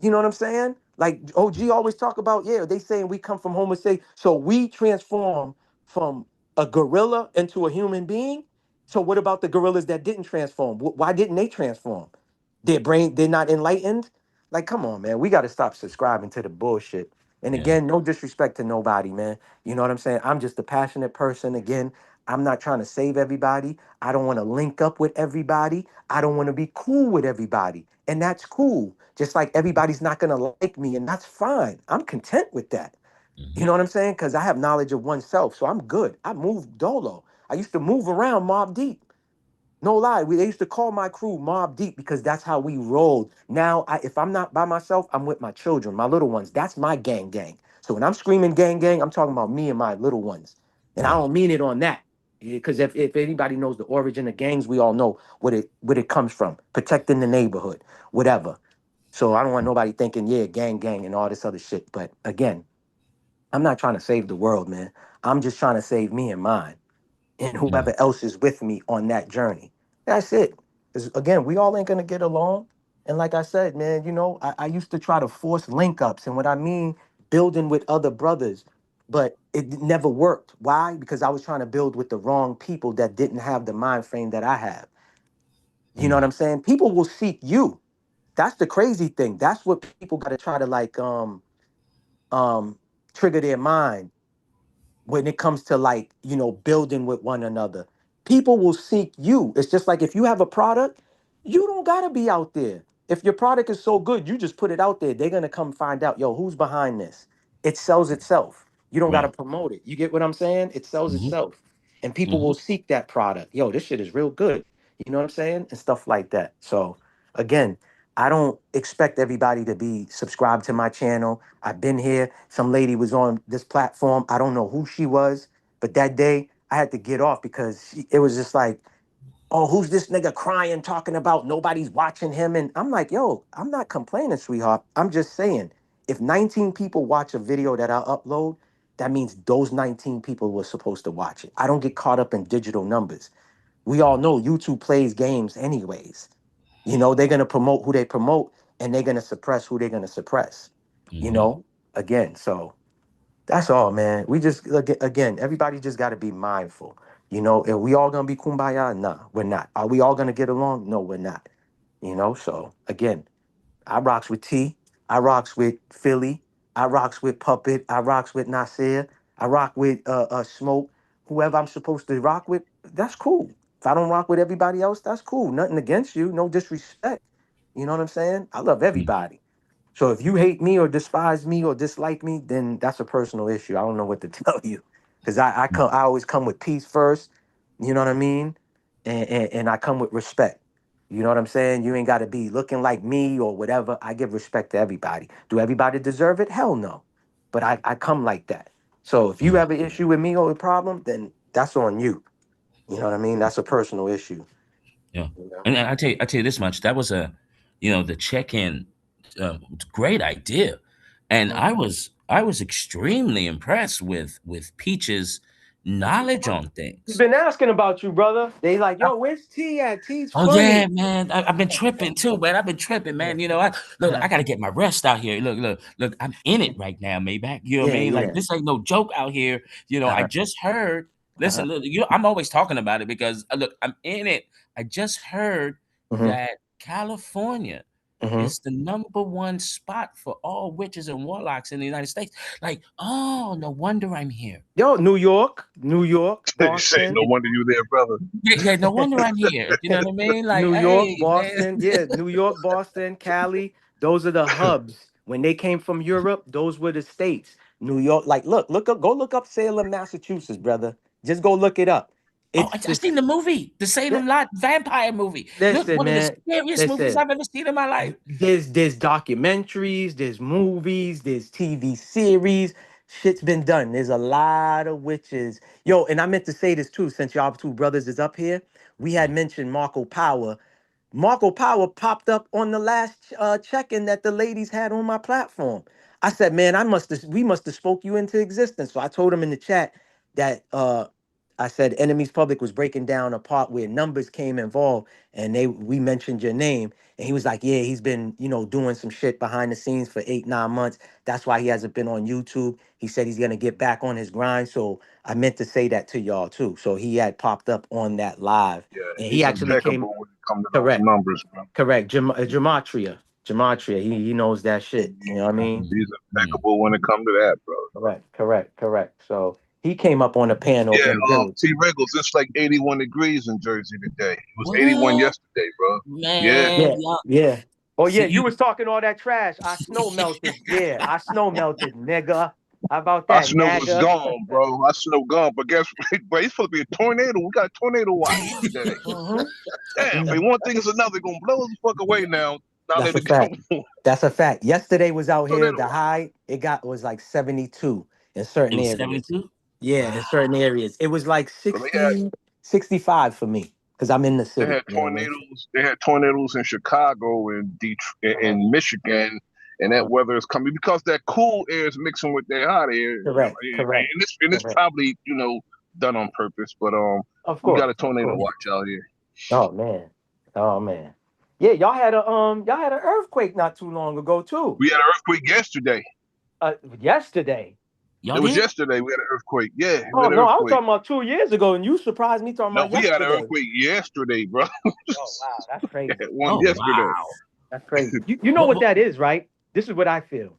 You know what I'm saying? Like OG always talk about, yeah, they saying we come from Homo sapiens. So we transform from a gorilla into a human being. So what about the gorillas that didn't transform? Why didn't they transform? They're not enlightened. Like, come on, man. We got to stop subscribing to the bullshit. And Yeah. again, no disrespect to nobody, man. You know what I'm saying? I'm just a passionate person. Again, I'm not trying to save everybody. I don't want to link up with everybody. I don't want to be cool with everybody. And that's cool. Just like everybody's not going to like me, and that's fine. I'm content with that. You know what I'm saying? Because I have knowledge of oneself, so I'm good. I move dolo. I used to move around mob deep. No lie, they used to call my crew Mob Deep because that's how we rolled. Now, if I'm not by myself, I'm with my children, my little ones. That's my gang gang. So when I'm screaming gang gang, I'm talking about me and my little ones. And I don't mean it on that. Because if anybody knows the origin of gangs, we all know what it comes from. Protecting the neighborhood, whatever. So I don't want nobody thinking, yeah, gang gang and all this other shit. But again, I'm not trying to save the world, man. I'm just trying to save me and mine and whoever else is with me on that journey. That's it. Because again, we all ain't gonna get along. And like I said, man, I used to try to force link ups, and what I mean, building with other brothers, but it never worked. Why? Because I was trying to build with the wrong people that didn't have the mind frame that I have. You know what I'm saying? People will seek you. That's the crazy thing. That's what people gotta try to like um trigger their mind when it comes to like building with one another. People will seek you. It's just like if you have a product, you don't gotta be out there. If your product is so good, you just put it out there, they're gonna come find out, yo, who's behind this. It sells itself. You don't gotta Right. promote it. You get what I'm saying? It sells Hmm. itself, and people Hmm. will seek that product. Yo, this shit is real good. You know what I'm saying? And stuff like that. So again, I don't expect everybody to be subscribed to my channel. I've been here. Some lady was on this platform. I don't know who she was, but that day I had to get off because it was just like, oh, who's this nigga crying, talking about nobody's watching him? And I'm like, yo, I'm not complaining, sweetheart. I'm just saying, if 19 people watch a video that I upload, that means those 19 people were supposed to watch it. I don't get caught up in digital numbers. We all know YouTube plays games anyways. They're gonna promote who they promote, and they're gonna suppress who they're gonna suppress. You Hmm. know, again, so that's all, man. We just again, everybody just got to be mindful. Are we all gonna be kumbaya? Nah, we're not. Are we all gonna get along? No, we're not. So again, I rocks with T. I rocks with Philly. I rocks with Puppet. I rocks with Nasir. I rock with Smoke. Whoever I'm supposed to rock with, that's cool. If I don't rock with everybody else, that's cool. Nothing against you. No disrespect. You know what I'm saying? I love everybody. So if you hate me or despise me or dislike me, then that's a personal issue. I don't know what to tell you, because I always come with peace first. You know what I mean? And I come with respect. You know what I'm saying? You ain't got to be looking like me or whatever. I give respect to everybody. Do everybody deserve it? Hell no. But I come like that. So if you have an issue with me or a problem, then that's on you. You know what I mean? That's a personal issue. Yeah. You know? And I tell you this much. That was the check-in, great idea, and Mhm. I was extremely impressed with Peach's knowledge on He's things. been asking about you, brother. They like, yo, where's T at? T's Oh yeah, funny. man. I've been tripping too, man. I've been tripping, man. I gotta get my rest out here. Look. I'm in it right now, Maybach. You know what I Yeah, mean? Like yeah. this ain't no joke out here. I Uh-huh. just heard. Uh-huh. Listen, look, I'm always talking about it because look, I'm in it. I just heard Mm-hmm. that California Mm-hmm. is the number one spot for all witches and warlocks in the United States. Like, oh, no wonder I'm here. Yo, New York, You say Boston. no wonder you there, brother. Yeah, no wonder I'm here. You know what I mean? Like, New York, hey, man. Boston. Yeah, New York, Boston, Cali. Those are the hubs. When they came from Europe, those were the states. New York, like, look up, go look up Salem, Massachusetts, brother. Just go look it up. Oh, It's I this. seen the movie, the li- Salem Lot vampire movie. Look, Listen, one of the man. scariest movies Listen. I've ever seen in my life. There's documentaries, there's movies, there's TV series. Shit's been done. There's a lot of witches. Yo, and I meant to say this too, since y'all two brothers is up here. We had mentioned Marco Power. Marco Power popped up on the last check-in that the ladies had on my platform. I said, man, we must have spoke you into existence. So I told him in the chat that I said Enemies Public was breaking down a part where numbers came involved, and we mentioned your name. And he was like, yeah, he's been, doing some shit behind the scenes for 8, 9 months. That's why he hasn't been on YouTube. He said he's gonna get back on his grind. So I meant to say that to y'all too. So he had popped up on that live, Yeah, and he he's actually came. impeccable when it comes to those Correct, numbers, bro. correct. Gematria. He knows that shit. You know what I mean? He's impeccable when it comes to that, bro. Correct. So he came up on a panel Yeah, and built. T. Wriggles, it's like 81 degrees in Jersey today. It was 81 What? yesterday, bro. Yeah. Man, Yeah, y'all. yeah. Oh yeah, See, you was talking all that trash. I snow melted. Yeah, I snow melted, nigga. How about Our that, snow was MAGA? gone, bro. Our snow gone. But guess what? But it's supposed to be a tornado. We got a tornado watch today. Damn, but one thing is another gonna blow us the fuck away now. Now That's let a it go. fact. That's a fact. Yesterday was out here. Tornado The watch. high was like 72 in It certain was areas. 72. Yeah, in Wow. certain areas. It was like So they had 60, 65 for me because I'm in the they city. had You know what I mean? tornadoes. They had tornadoes in Chicago and Detroit, Uh-huh. in Michigan, and that Uh-huh. weather is coming because that cool air is mixing with that hot air. Correct. And Correct. it's Correct. probably done on purpose. But Of we got course. a Of tornado course. watch out here. Oh man. Oh man. Yeah, y'all had an earthquake not too long ago too. We had an earthquake yesterday. Yesterday. Y'all It was did? yesterday we had an earthquake. Yeah, we Oh had an no, I was earthquake. talking about 2 years ago, and you surprised me talking No, about we had an yesterday. earthquake yesterday, bro. Oh wow, that's We crazy. had one Oh yesterday. wow. That's crazy. You know What, what what, that is, right? This is what I feel.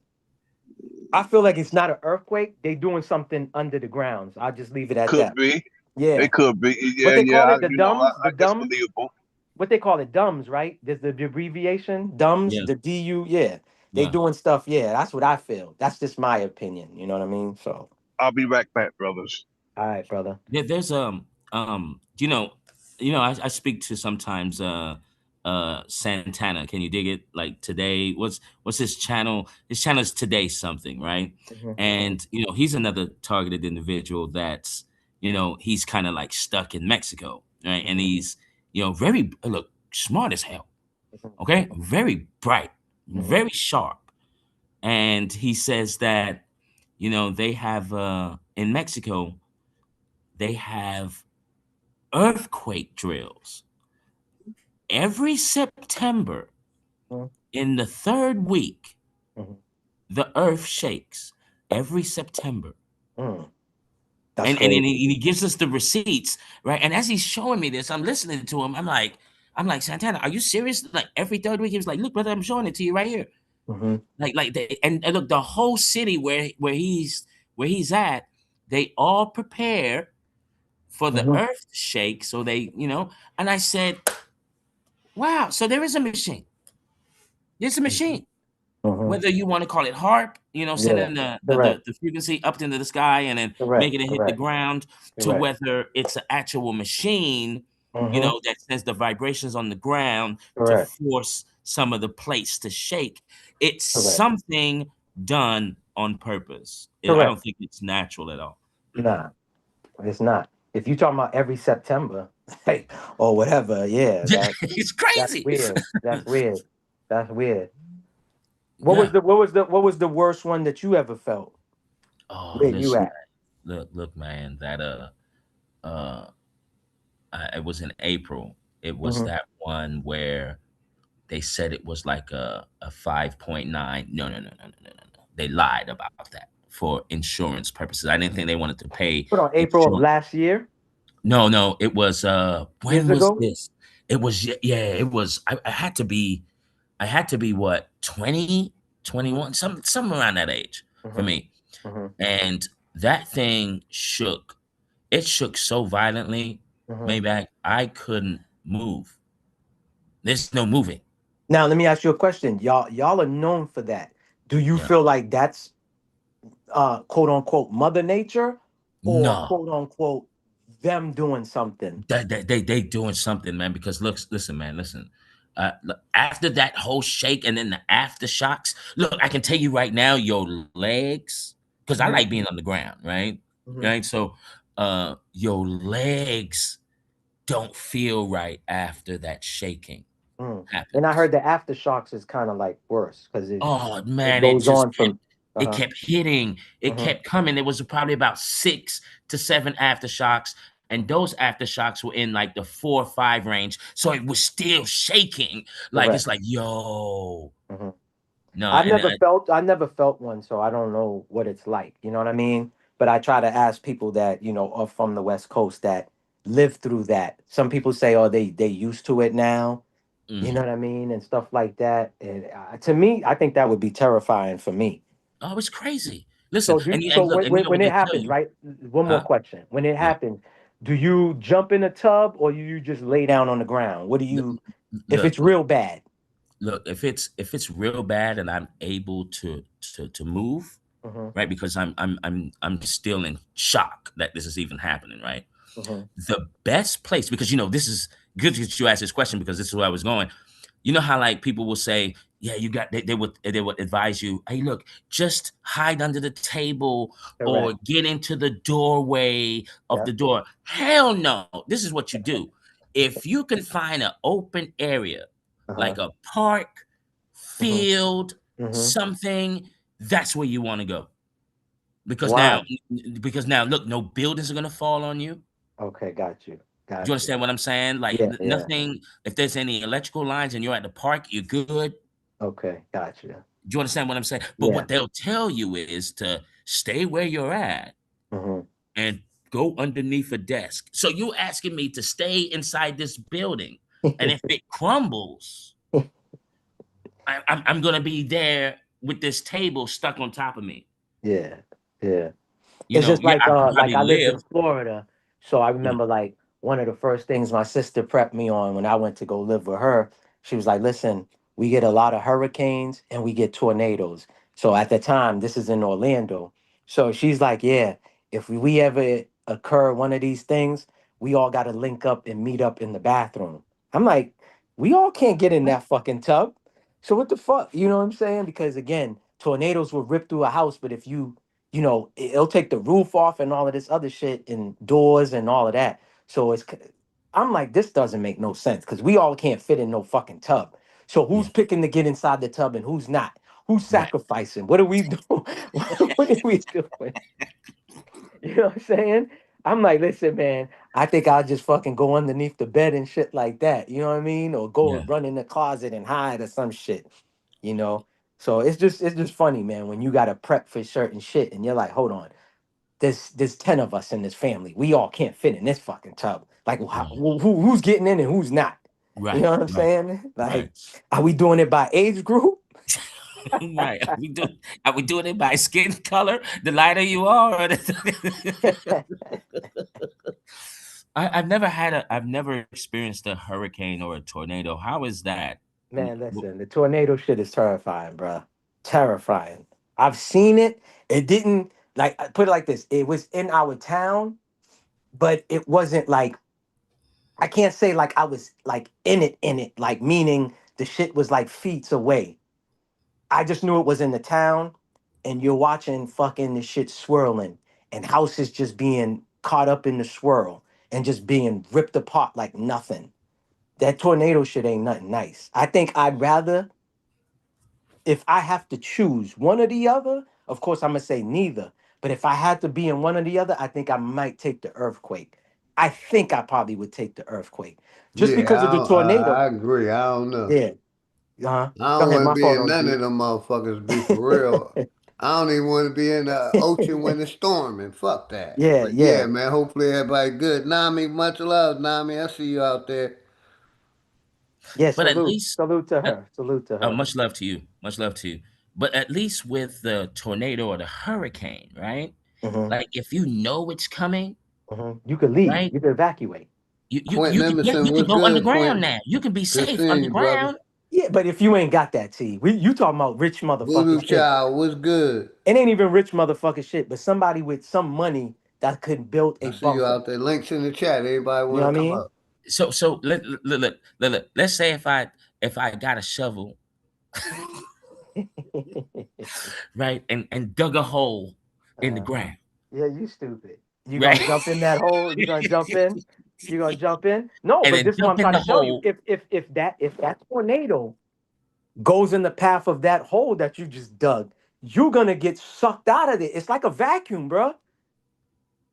I feel like it's not an earthquake. They doing something under the grounds. I'll just leave it at Could that. be. Yeah. It could be. What Yeah, they yeah. call it, the dumbs, the That's dumbs. believable. What they call it, dumbs, right? There's the abbreviation, dumbs, yeah. the DU. Yeah. They Yeah. doing stuff. Yeah, that's what I feel. That's just my opinion. You know what I mean? So, I'll be right back, brothers. all right, brother. There's I speak to sometimes Santana. Can you dig it? Like today, what's his channel? His channel is Today Something, right? And he's another targeted individual that's he's kind of like stuck in Mexico, right? And he's very look smart as hell, okay, very bright, very sharp, and he says that they have in Mexico they have earthquake drills every September. In the third week, the earth shakes every September. That's And crazy. he gives us the receipts, right? And as he's showing me this, I'm listening to him. I'm like, Santana, are you serious? Like every third week, he was like, look, brother, I'm showing it to you right here. And look, the whole city where he's at, they all prepare for the earth to shake. So and I said, wow, so there is a machine. There's a machine. Whether you want to call it HARP, Yeah. sending Correct. the frequency up into the sky and then Correct. making it hit the Correct. ground, to Correct. whether it's an actual machine, that sends the vibrations on the ground to Correct. force some of the plates to shake. It's Correct. something done on purpose. I Correct. don't think it's natural at all. Nah, it's not. If you talking about every September, hey, or whatever, yeah, It's that's crazy. weird. That's weird. That's weird. Yeah. What was the worst one that you ever felt? Oh, Where you listen, at? look, man, that uh, it was in April. It was Mm-hmm. that one where they said it was like a 5.9. No. They lied about that for insurance purposes. I didn't think they wanted to pay Put on April of insurance. last year, No, it was when years was ago. this? It was yeah, it was I had to be what, 20, 21, some around that age for Mm-hmm. me. Mm-hmm. And that thing shook. It shook so violently, Mm-hmm. Maybach, I couldn't move. There's no moving. Now let me ask you a question. Y'all are known for that. Do you Yeah. feel like that's quote unquote Mother Nature or No. quote unquote them doing something? They doing something, man. Because listen, man, listen. Look, after that whole shake and then the aftershocks, look, I can tell you right now, your legs, because I Mhm. like being on the ground, right? Mhm. Right. So, your legs don't feel right after that shaking And I happens. heard the aftershocks is kind of like worse because Oh it man, goes on from. it Uh-huh. kept hitting, it Hmm. kept coming. There was probably about 6 to 7 aftershocks, and those aftershocks were in like the 4 or 5 range. So it was still shaking. Like Correct. it's like, yo, Hmm. no, I and never felt I never felt one, so I don't know what it's like. You know what I mean? But I try to ask people that are from the West Coast that live through that. Some people say, "Oh, they used to it now." You know mm, what I mean, and stuff like that. And to me, I think that would be terrifying for me. oh, it's crazy. Listen, So do and so look, when and you when, know what when it they tell happens, you, right? One more huh? question. When it Yeah. happens, do you jump in a tub or you just lay down on the ground? What do Look, you if look, it's real bad? look, if it's real bad and I'm able to move, right? Because I'm still in shock that this is even happening, right? The best place, because this is good that you asked this question, because this is where I was going. You know how like people will say, yeah, they would advise you, hey, look, just hide under the table or Correct. get into the doorway of Yep. the door. Hell no. This is what you do. If you can find an open area, Uh-huh. like a park, hmm field, hmm something, that's where you want to go. Because Why? now, look, no buildings are gonna fall on you. Okay, got you. Do you Got you. understand what I'm saying? Like Yeah, yeah. nothing. If there's any electrical lines and you're at the park, you're good. Okay, got you. Do you understand what I'm saying? But Yeah. what they'll tell you is to stay where you're at hmm and go underneath a desk. So you asking me to stay inside this building, and if it crumbles, I'm gonna be there with this table stuck on top of me. Yeah, yeah. It's just Yeah, I can like probably I lived live. in Florida, so I Yeah, remember like one of the first things my sister prepped me on when I went to go live with her. She was like, "Listen, we get a lot of hurricanes and we get tornadoes." So at the time, this is in Orlando. So she's like, "Yeah, if we ever occur one of these things, we all got to link up and meet up in the bathroom." I'm like, "We all can't get in that fucking tub." So what the fuck? You know what I'm saying? Because again, tornadoes will rip through a house, but if it'll take the roof off and all of this other shit and doors and all of that. So I'm like, this doesn't make no sense because we all can't fit in no fucking tub. So yeah, who's picking to get inside the tub and who's not? Who's right. sacrificing? What are we doing? What are we doing? You know what I'm saying? I'm like, listen, man, I think I'll just fucking go underneath the bed and shit like that. You know what I mean? Or go Yeah, and run in the closet and hide or some shit. You know? So it's just funny, man, when you gotta prep for certain shit and you're like, hold on, there's 10 of us in this family. We all can't fit in this fucking tub. Like right, who's getting in and who's not? You right, know what I'm right, saying? right. Like, are we doing it by age group? Right. Are we doing it by skin color? The lighter you are, or I've never experienced a hurricane or a tornado. How is that? Man, listen, the tornado shit is terrifying, bruh. Terrifying. I've seen it. It didn't like put it like this. It was in our town, but it wasn't like I can't say like I was like in it, like meaning the shit was like feet away. I just knew it was in the town, and you're watching fucking the shit swirling and houses just being caught up in the swirl and just being ripped apart like nothing. That tornado shit ain't nothing nice. I think I'd rather, if I have to choose one or the other, of course I'm gonna say neither. But if I had to be in one or the other, I think I might take the earthquake. I think I probably would take the earthquake. Just Yeah, because of the tornado. I agree. I don't know. Yeah. Uh-huh. I Go don't ahead, want to my be fault, in none of OG. them motherfuckers, be for real. I don't even want to be in the ocean when it's storming. Fuck that. Yeah, But yeah, yeah. man, hopefully everybody good. Nami, much love, Nami. I see you out there. Yeah, But at salute. least, Salute to her. Salute to her. much love to you. Much love to you. But at least with the tornado or the hurricane, right? hmm Like if you know it's coming, You could leave. right? You could evacuate. You Quentin can Emerson, you can what's go good, underground Quentin? now. You can be Good safe seeing you, brother. underground. Yeah, but if you ain't got that, T, you talking about rich Voodoo motherfucker shit. Child, what's good? It ain't even rich motherfucker shit, but somebody with some money that could build I a see you bunker. out there. Links in the chat. Everybody You know want what I to come mean? up. So let's say if I got a shovel, right, and dug a hole in the uh, ground, yeah, you stupid. You right, gonna jump in that hole? You gonna jump in? You gonna jump in? No, and but then this is what jump I'm in trying the to tell you. hole. If that tornado goes in the path of that hole that you just dug, you're gonna get sucked out of it. It's like a vacuum, bruh.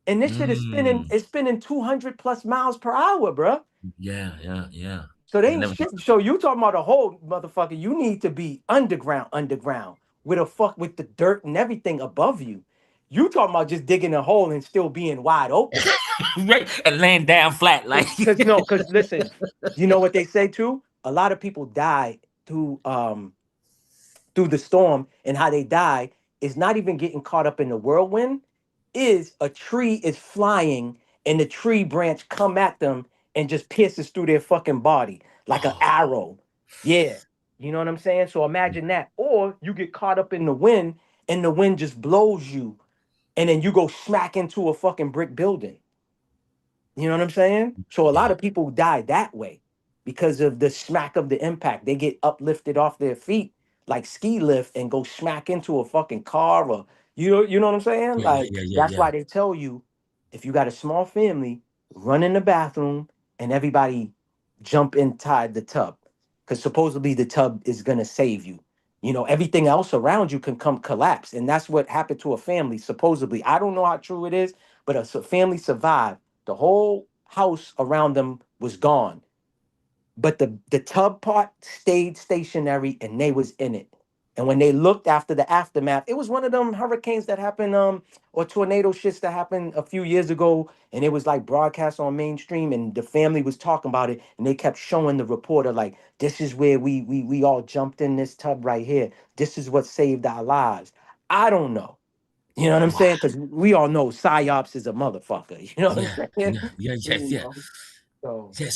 And this shit is spinning, Mm, it's spinning 200 plus miles per hour, bruh. yeah, yeah, yeah. So they I ain't never shit. So you talking about a hole, motherfucker. You need to be underground, with with the dirt and everything above you. You talking about just digging a hole and still being wide open. right, and laying down flat like Cause no, cause listen, you know what they say too? A lot of people die through the storm, and how they die is not even getting caught up in the whirlwind, is a tree is flying and the tree branch come at them and just pierces through their fucking body like an oh, arrow. Yeah. You know what I'm saying? So imagine that. Or you get caught up in the wind and the wind just blows you, and then you go smack into a fucking brick building. You know what I'm saying? So a lot Yeah. of people die that way because of the smack of the impact. They get uplifted off their feet like ski lift and go smack into a fucking car, or you know what I'm saying? Yeah, yeah, Like yeah, yeah, that's yeah. why they tell you, if you got a small family, run in the bathroom and everybody jump inside the tub, because supposedly the tub is gonna save you. Everything else around you can come collapse, and that's what happened to a family. Supposedly, I don't know how true it is, but a family survived. The whole house around them was gone, but the tub part stayed stationary and they was in it. And when they looked after the aftermath, it was one of them hurricanes that happened, or tornado shits that happened a few years ago, and it was like broadcast on mainstream, and the family was talking about it, and they kept showing the reporter like, this is where we all jumped in this tub right here. This is what saved our lives. I don't know. You know what I'm Wow. saying? Because we all know psyops is a motherfucker. You know what I'm Yeah, saying? yeah, yeah, yeah, You yeah. know? So Yeah,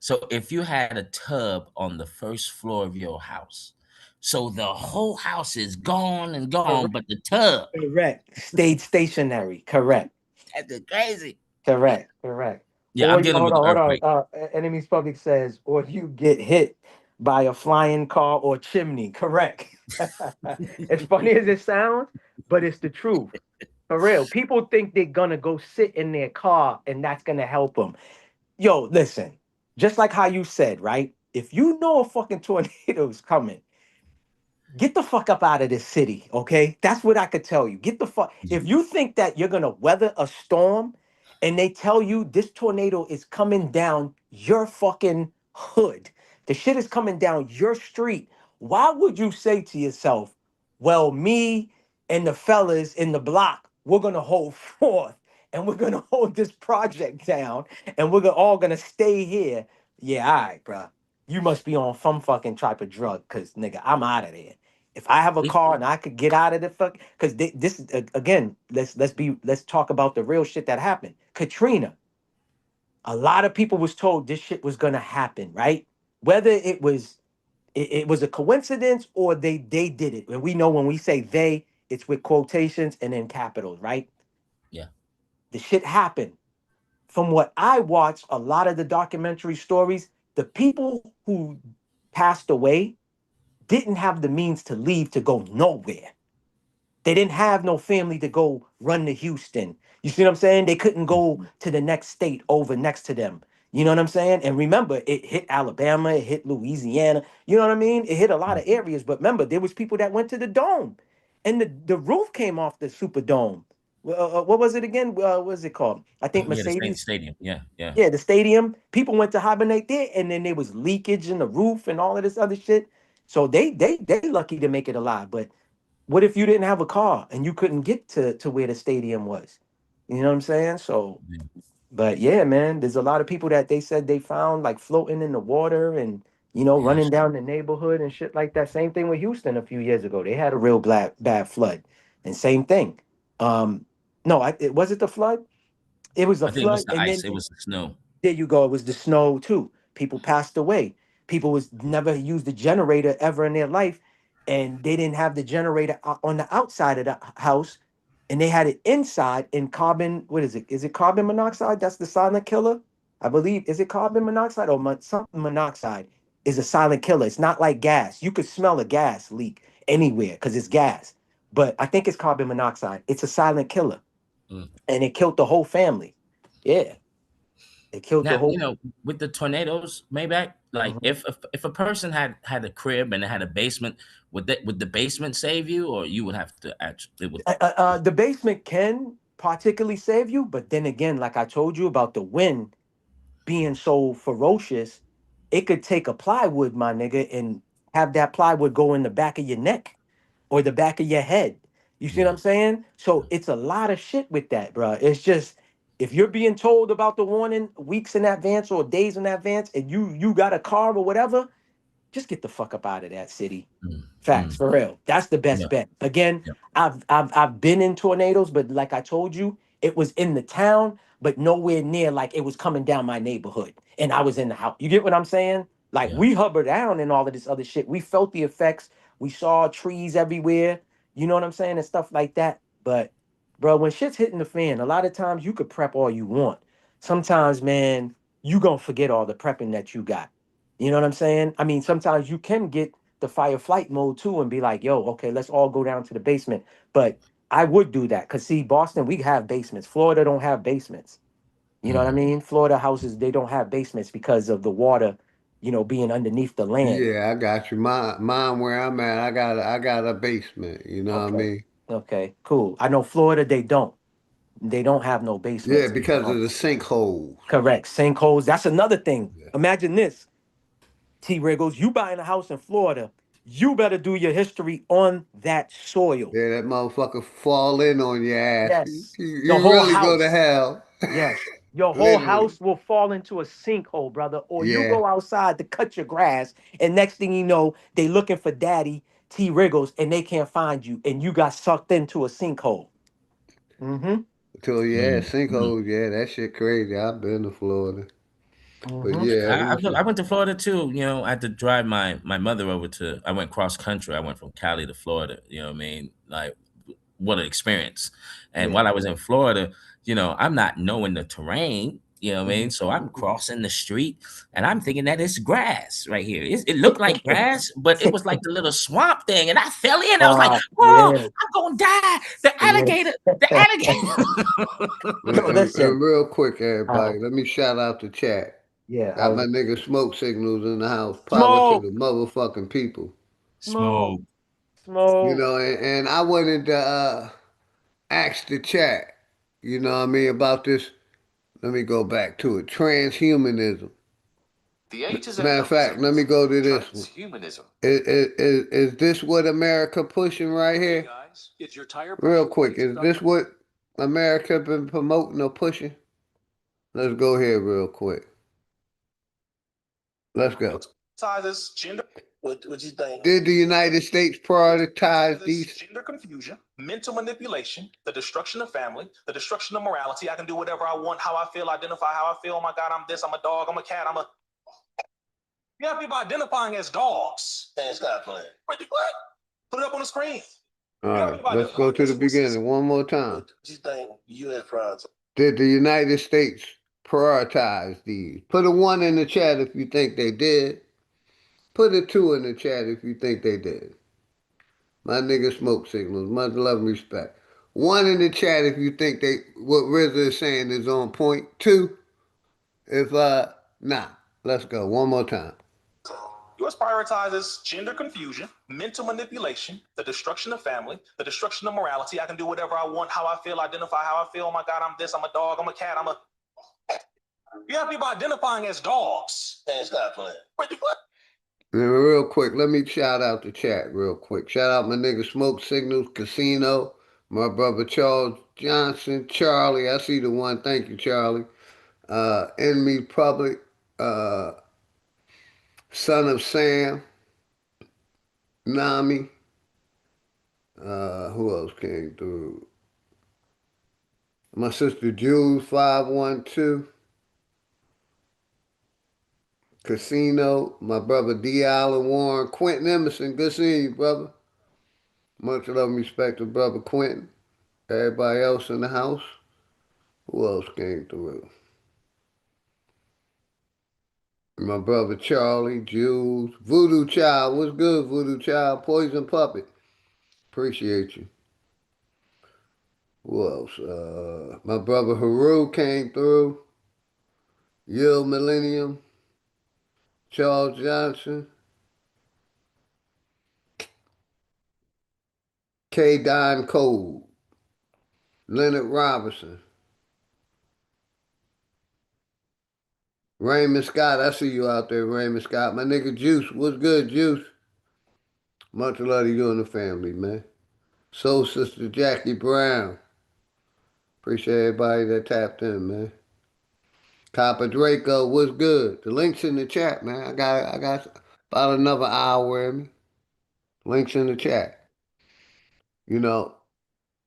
so if you had a tub on the first floor of your house, so the whole house is gone and gone, correct, but the tub, correct. Stayed stationary. Correct. that's crazy. Correct. Yeah, Or I'm you dealing hold with the on, hold on. earthquake. Enemies Public says, or you get hit by a flying car or chimney. Correct. As funny as it sounds, but it's the truth. For real. People think they're gonna go sit in their car and that's gonna help them. Yo, listen, just like how you said, right? If you know a fucking tornado is coming, get the fuck up out of this city, okay? That's what I could tell you. Get the fuck. Yeah, If you think that you're gonna weather a storm and they tell you this tornado is coming down your fucking hood, the shit is coming down your street, why would you say to yourself, well, me and the fellas in the block, we're gonna hold forth and we're gonna hold this project down and all gonna stay here? Yeah, all right, bro. You must be on some fucking type of drug, cause nigga, I'm out of there. If I have a it- car and I could get out of the fuck, because this again, let's talk about the real shit that happened. Katrina, a lot of people was told this shit was gonna happen, right? Whether it was a coincidence or they did it. And we know when we say they, it's with quotations and in capitals, right? yeah, The shit happened. From what I watched, a lot of the documentary stories, the people who passed away didn't have the means to leave to go nowhere. They didn't have no family to go run to Houston. You see what I'm saying? They couldn't go to the next state over next to them. You know what I'm saying? And remember, it hit Alabama, it hit Louisiana. You know what I mean? It hit a lot of areas. But remember, there was people that went to the dome, and the roof came off the Superdome. What was it again? What was it called? I think yeah. The Mercedes. stadium. Yeah, yeah. Yeah, the stadium. People went to hibernate there, and then there was leakage in the roof and all of this other shit. So they lucky to make it alive. But what if you didn't have a car and you couldn't get to where the stadium was? You know what I'm saying? So, Yeah. but yeah, man, there's a lot of people that they said they found like floating in the water and Yeah. running down the neighborhood and shit like that. Same thing with Houston a few years ago. They had a real bad flood, and same thing. Um, no, it was it the flood. It was a I think it was flood, the and ice. then It was the snow. there you go. It was the snow too. People passed away. People was never used a generator ever in their life, and they didn't have the generator on the outside of the house, and they had it inside in carbon. What is it? Is it carbon monoxide? That's the silent killer, I believe. Is it carbon monoxide or something monoxide? Is a silent killer. It's not like gas. You could smell a gas leak anywhere because it's gas, but I think it's carbon monoxide. It's a silent killer, Mm. and it killed the whole family. Yeah, it killed the Now, whole. with the tornadoes, Maybach, like Mhm. if a person had a crib and it had a basement, would the basement save you, or you would have to actually it would? The basement can particularly save you, but then again, like I told you about the wind being so ferocious, it could take a plywood, my nigga, and have that plywood go in the back of your neck or the back of your head. You see what Yeah. I'm saying? So it's a lot of shit with that, bro. It's just if you're being told about the warning weeks in advance or days in advance, and you got a car or whatever, just get the fuck up out of that city. Mm, Facts mm, for real. That's the best yeah. bet. Again, Yeah. I've been in tornadoes, but like I told you, it was in the town, but nowhere near like it was coming down my neighborhood, and I was in the house. You get what I'm saying? Like Yeah. we hovered down and all of this other shit. We felt the effects. We saw trees everywhere. You know what I'm saying? And stuff like that. But bro, when shit's hitting the fan, a lot of times you could prep all you want. Sometimes, man, you gonna forget all the prepping that you got. You know what I'm saying? I mean, sometimes you can get the fire flight mode too and be like, yo, okay, let's all go down to the basement. But I would do that. Cause see, Boston, we have basements. Florida don't have basements. You know what I mean? Florida houses, they don't have basements because of the water, being underneath the land. Yeah, I got you. Mine where I'm at, I got a basement. You know what I Okay. mean? Okay, cool. I know Florida, they don't. They don't have no Yeah, basements. because of the sinkholes. Correct. Sinkholes. That's another thing. Imagine this, T Wriggles. You buying a house in Florida, you better do your history on that soil. Yeah, that motherfucker fall in on your ass. You, Yes. you The you whole really go to house. hell. Yes. Your whole Literally. house will fall into a sinkhole, brother. Or you Yeah. go outside to cut your grass, and next thing you know, they looking for daddy T Wriggles and they can't find you, and you got sucked into a sinkhole. Mm-hmm. So yeah, Mm. sinkholes, yeah, that shit crazy. I've been to Florida. But Mm-hmm. yeah, I went to Florida too. I had to drive my mother over to. I went cross country. I went from Cali to Florida. You know what I mean? Like, what an experience! And Yeah. while I was in Florida, I'm not knowing the terrain. You know what I mean? Mhm. So I'm crossing the street, and I'm thinking that it's grass right here. It looked like grass, but it was like the little swamp thing, and I fell in. I was like, "Oh, Yeah. I'm gonna die!" The Yeah. alligator, the alligator. Yo, listen. and real quick, Uh, everybody, let me shout out the chat. yeah. Got my nigga smoke signals in the house. Power to Smoke, the motherfucking people. smoke, Smoke. You smoke. know, and I wanted to ask the chat, you know what I mean, about this. Let me go back to it. Transhumanism. The A to Z Matter of fact, let me nonsense. go to this one. Transhumanism. Is this what America pushing right Hey here? guys, is your tire Real pressure quick, raised is up? this what America been promoting or pushing? Let's go here real quick. Let's go. Sizes, gender. What you think? Did the United States prioritize This these? gender confusion, mental manipulation, the destruction of family, the destruction of morality. I can do whatever I want, how I feel, identify how I feel. Oh my God, I'm this, I'm a dog, I'm a cat, I'm a. You have people identifying as dogs. Man, stop playing. What? Put it up on the screen. All You have right, people let's go to the identifying. beginning one more time. What you think? U.S. prize. Did the United States prioritize these? Put a one in the chat if you think they did. Put a two in the chat if you think they did. My nigga smoke signals. Much love and respect. One in the chat if you think what RZA is saying is on point. Two, if nah. Let's go. One more time. US prioritizes gender confusion, mental manipulation, the destruction of family, the destruction of morality. I can do whatever I want, how I feel, identify how I feel. Oh my God, I'm this, I'm a dog, I'm a cat, I'm a. You have people identifying as dogs. Man, stop playing. What? And real quick, let me shout out the chat real quick. Shout out my nigga Smoke Signals Casino, my brother Charles Johnson, Charlie. I see the one. Thank you, Charlie. Enemy Public, uh, Son of Sam, Nami. Who else came through? My sister Jules 512. Casino, my brother D. Allen Warren, Quentin Emerson. Good seeing you, brother. Much love and respect to brother Quentin. Everybody else in the house. Who else came through? My brother Charlie, Jules, Voodoo Child. What's good, Voodoo Child? Poison Puppet. Appreciate you. Who else? My brother Haru came through. Yield Millennium. Charles Johnson. K. Don Cole. Leonard Robinson. Raymond Scott. I see you out there, Raymond Scott. My nigga Juice. What's good, Juice? Much love to you and the family, man. Soul Sister Jackie Brown. Appreciate everybody that tapped in, man. Copper Draco, what's good? The link's in the chat, man. I got about another hour in me. Links in the chat. You know,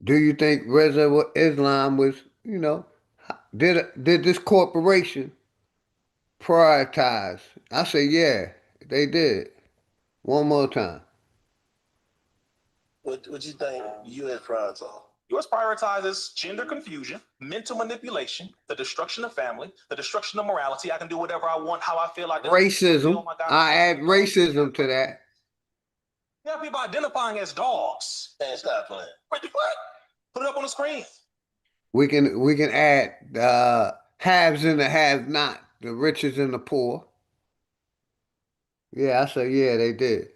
do you think Reza Islam was, did this corporation prioritize? I say yeah, they did. One more time. What you think U.S. priorities are? U.S. prioritizes gender confusion, mental manipulation, the destruction of family, the destruction of morality. I can do whatever I want, how I feel. Racism. I add racism to that. You have people identifying as dogs. Man, stop playing. What? Put it up on the screen. We can add haves and the have not, the riches and the poor. Yeah, I say yeah, they did.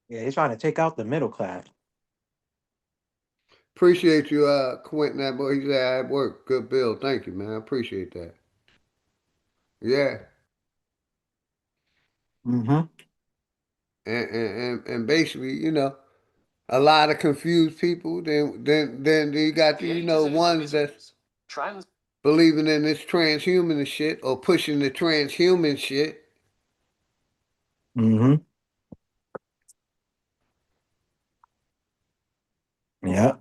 Yeah, he's trying to take out the middle class. Appreciate you, Quentin. That boy, he said at work. Good bill. Thank you, man. I appreciate that. Yeah. Mm-hmm. And basically, a lot of confused people. Then you got the, ones that's believing in this transhuman shit or pushing the transhuman shit. Mm-hmm. Yeah.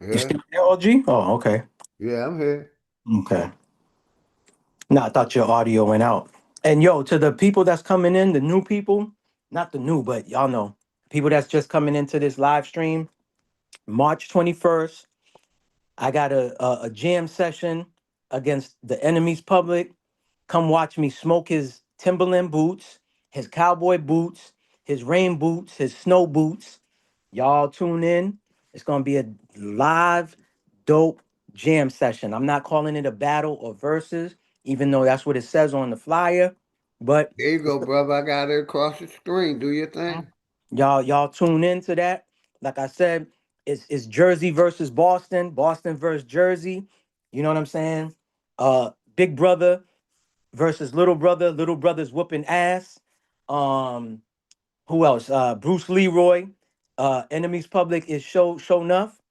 You Yeah. still there, OG? Oh, okay. Yeah, I'm here. Okay. No, I thought your audio went out. And yo, to the people that's coming in, the new people, not the new, but y'all know, people that's just coming into this live stream, March 21st, I got a jam session against the enemy's public. Come watch me smoke his Timberland boots, his cowboy boots, his rain boots, his snow boots. Y'all tune in. It's gonna be a live, dope jam session. I'm not calling it a battle or verses, even though that's what it says on the flyer. But There you go, brother. I got it across the screen. Do your thing. y'all tune into that. Like I said, it's Jersey versus Boston, Boston versus Jersey. You know what I'm saying? Big brother versus little brother. Little brother's whooping ass. Um, who else? Bruce Leroy. Enemies Public is show enough.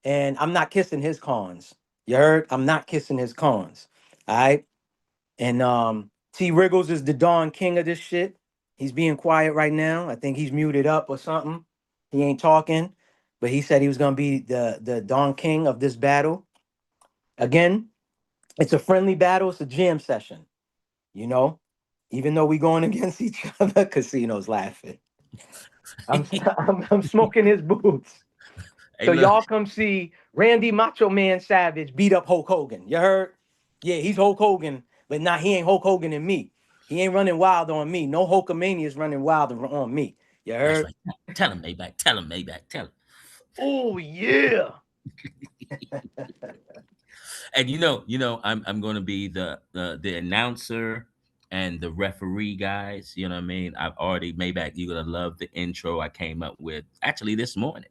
And I'm not kissing his cons. You heard? I'm not kissing his cons. All right. And T Wriggles is the Don King of this shit. He's being quiet right now. I think he's muted up or something. He ain't talking, but he said he was gonna be the Don King of this battle. Again, it's a friendly battle. It's a jam session. You know, even though we going against each other, Casino's laughing. I'm I'm smoking his boots. Hey, So look, y'all come see Randy Macho Man Savage beat up Hulk Hogan. You heard? Yeah, he's Hulk Hogan, but now he ain't Hulk Hogan in me. He ain't running wild on me. No Hulkamania is running wild on me. You that's heard? right. Tell him, Maybach. Tell him, Maybach. Tell him. Oh yeah. And I'm going to be the announcer and the referee, guys. You know what I mean? I've already Maybach. You're gonna love the intro I came up with actually this morning.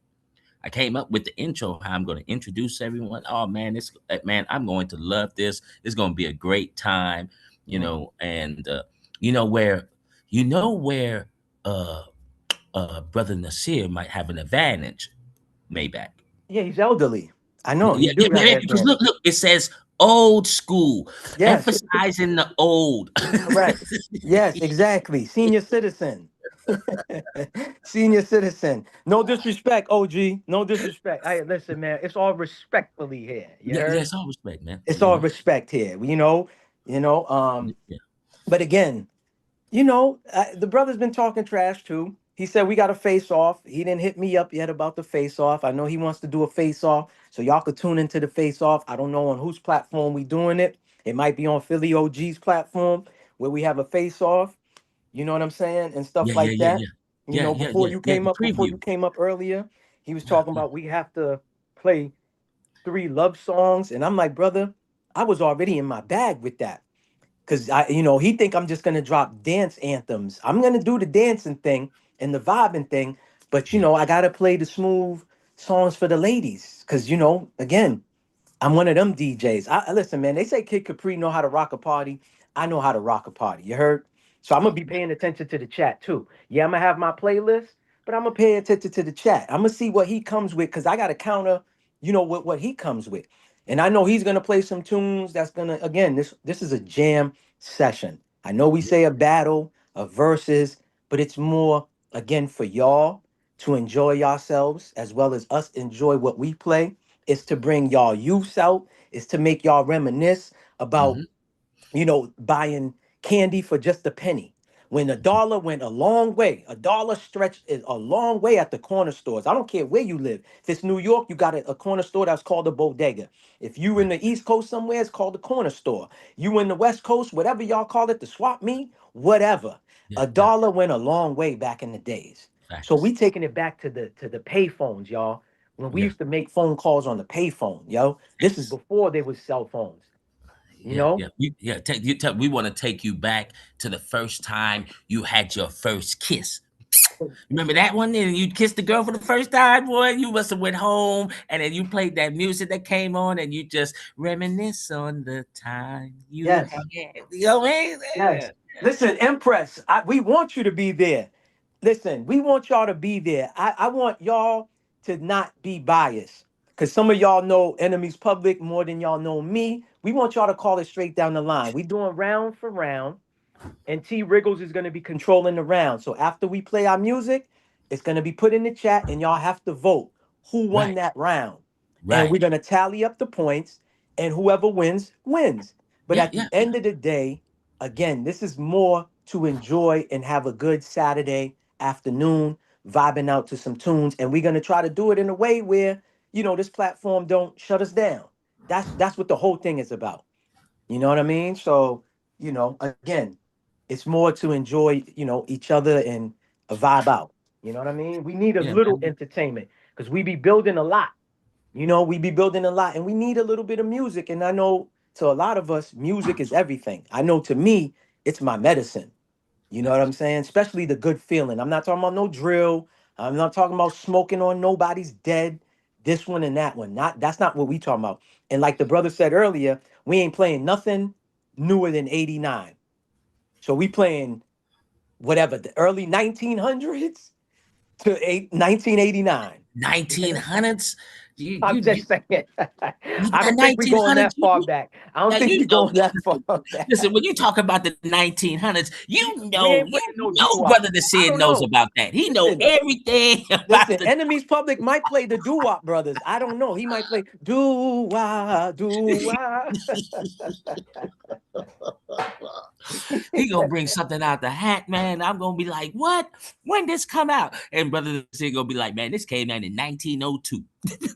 I came up with the intro, how I'm going to introduce everyone. Oh man, I'm going to love this. It's going to be a great time, and you know where, where brother Nasir might have an advantage, Maybach. Yeah, he's elderly. I know he Yeah, yeah, do got yeah, an because look, advantage. it says old school, Yes, emphasizing the old. correct. Yes, exactly. Senior citizen. Senior citizen. No disrespect, OG. No disrespect. Hey, listen, man. It's all respectfully here. You Yeah, yeah, heard? it's all respect, man. It's all respect here. Yeah. But again, the brother's been talking trash too. He said we got a face off. He didn't hit me up yet about the face off. I know he wants to do a face off, so y'all could tune into the face off. I don't know on whose platform we doing it. It might be on Philly OG's platform where we have a face off. You know what I'm saying, and stuff Yeah, yeah, like yeah, that. yeah. Yeah, yeah, Before yeah, you yeah. came The up, preview. earlier, he was Yeah, talking yeah. about we have to play 3 love songs, and I'm like, brother, I was already in my bag with that. Cause he think I'm just gonna drop dance anthems. I'm gonna do the dancing thing and the vibing thing, but I gotta play the smooth songs for the ladies. Cause again, I'm one of them DJs. Listen, man. They say Kid Capri know how to rock a party. I know how to rock a party. You heard? So I'm gonna be paying attention to the chat too. Yeah, I'm gonna have my playlist, but I'm gonna pay attention to the chat. I'm gonna see what he comes with because I got to counter, what he comes with. And I know he's gonna play some tunes that's gonna again. This is a jam session. I know we say a battle, a verses, but it's more again for y'all to enjoy yourselves as well as us enjoy what we play. It's to bring y'all youths out. It's to make y'all reminisce about, Hmm. buying candy for just a penny. When a dollar went a long way, a dollar stretched a long way at the corner stores. I don't care where you live. If it's New York, you got a corner store that's called a bodega. If you in the East Coast somewhere, it's called a corner store. You in the West Coast, whatever y'all call it, the swap meet, whatever. Yeah, A yeah. dollar went a long way back in the days. So Facts. we taking it back to the pay phones, y'all. When we Yeah. used to make phone calls on the pay phone, yo. This is Facts. before there was cell phones, you Yeah, know? yeah, we want to take you back to the first time you had your first kiss. Remember that one? And you kissed the girl for the first time, boy. You must have went home, and then you played that music that came on, and you just reminisce on the time you Yes. had. You know what I mean? Yeah. Yes. Listen, Empress, we want you to be there. Listen, we want y'all to be there. I want y'all to not be biased. Because some of y'all know enemies public more than y'all know me. We want y'all to call it straight down the line. We doing round for round, and T Wriggles is going to be controlling the round. So after we play our music, it's going to be put in the chat, and y'all have to vote who won Right, that round. And right. we're going to tally up the points, and whoever wins, wins. But Yeah, at the yeah, end of the day, again, this is more to enjoy and have a good Saturday afternoon, vibing out to some tunes. And we're going to try to do it in a way where, this platform don't shut us down. That's what the whole thing is about. You know what I mean? So, again, it's more to enjoy, each other and a vibe out. You know what I mean? We need a yeah, little man. entertainment because we be building a lot. We be building a lot and we need a little bit of music. And I know to a lot of us, music is everything. I know to me, it's my medicine. You know what I'm Facts. saying? Especially the good feeling. I'm not talking about no drill. I'm not talking about smoking on nobody's dead. This one and that one. That's not what we talking about. And like the brother said earlier, we ain't playing nothing newer than 89. So we playing whatever, the early 1900s to 1989. 1900s. I'm You just saying. I the don't think we going 1900s. that far back. I don't Now think you we know. going that far back. Listen, when you talk about the 1900s, We ain't playing no doo-wop. Brother the I Sid don't knows know. about that. He know Listen, everything about Listen, the. Enemies Public might play the Doo Wop Brothers. I don't know. He might play Doo Wah, Doo Wah. He gonna bring something out the hat, man. I'm gonna be like, what? When this come out? And Brother the Sid gonna be like, man, this came out in 1902.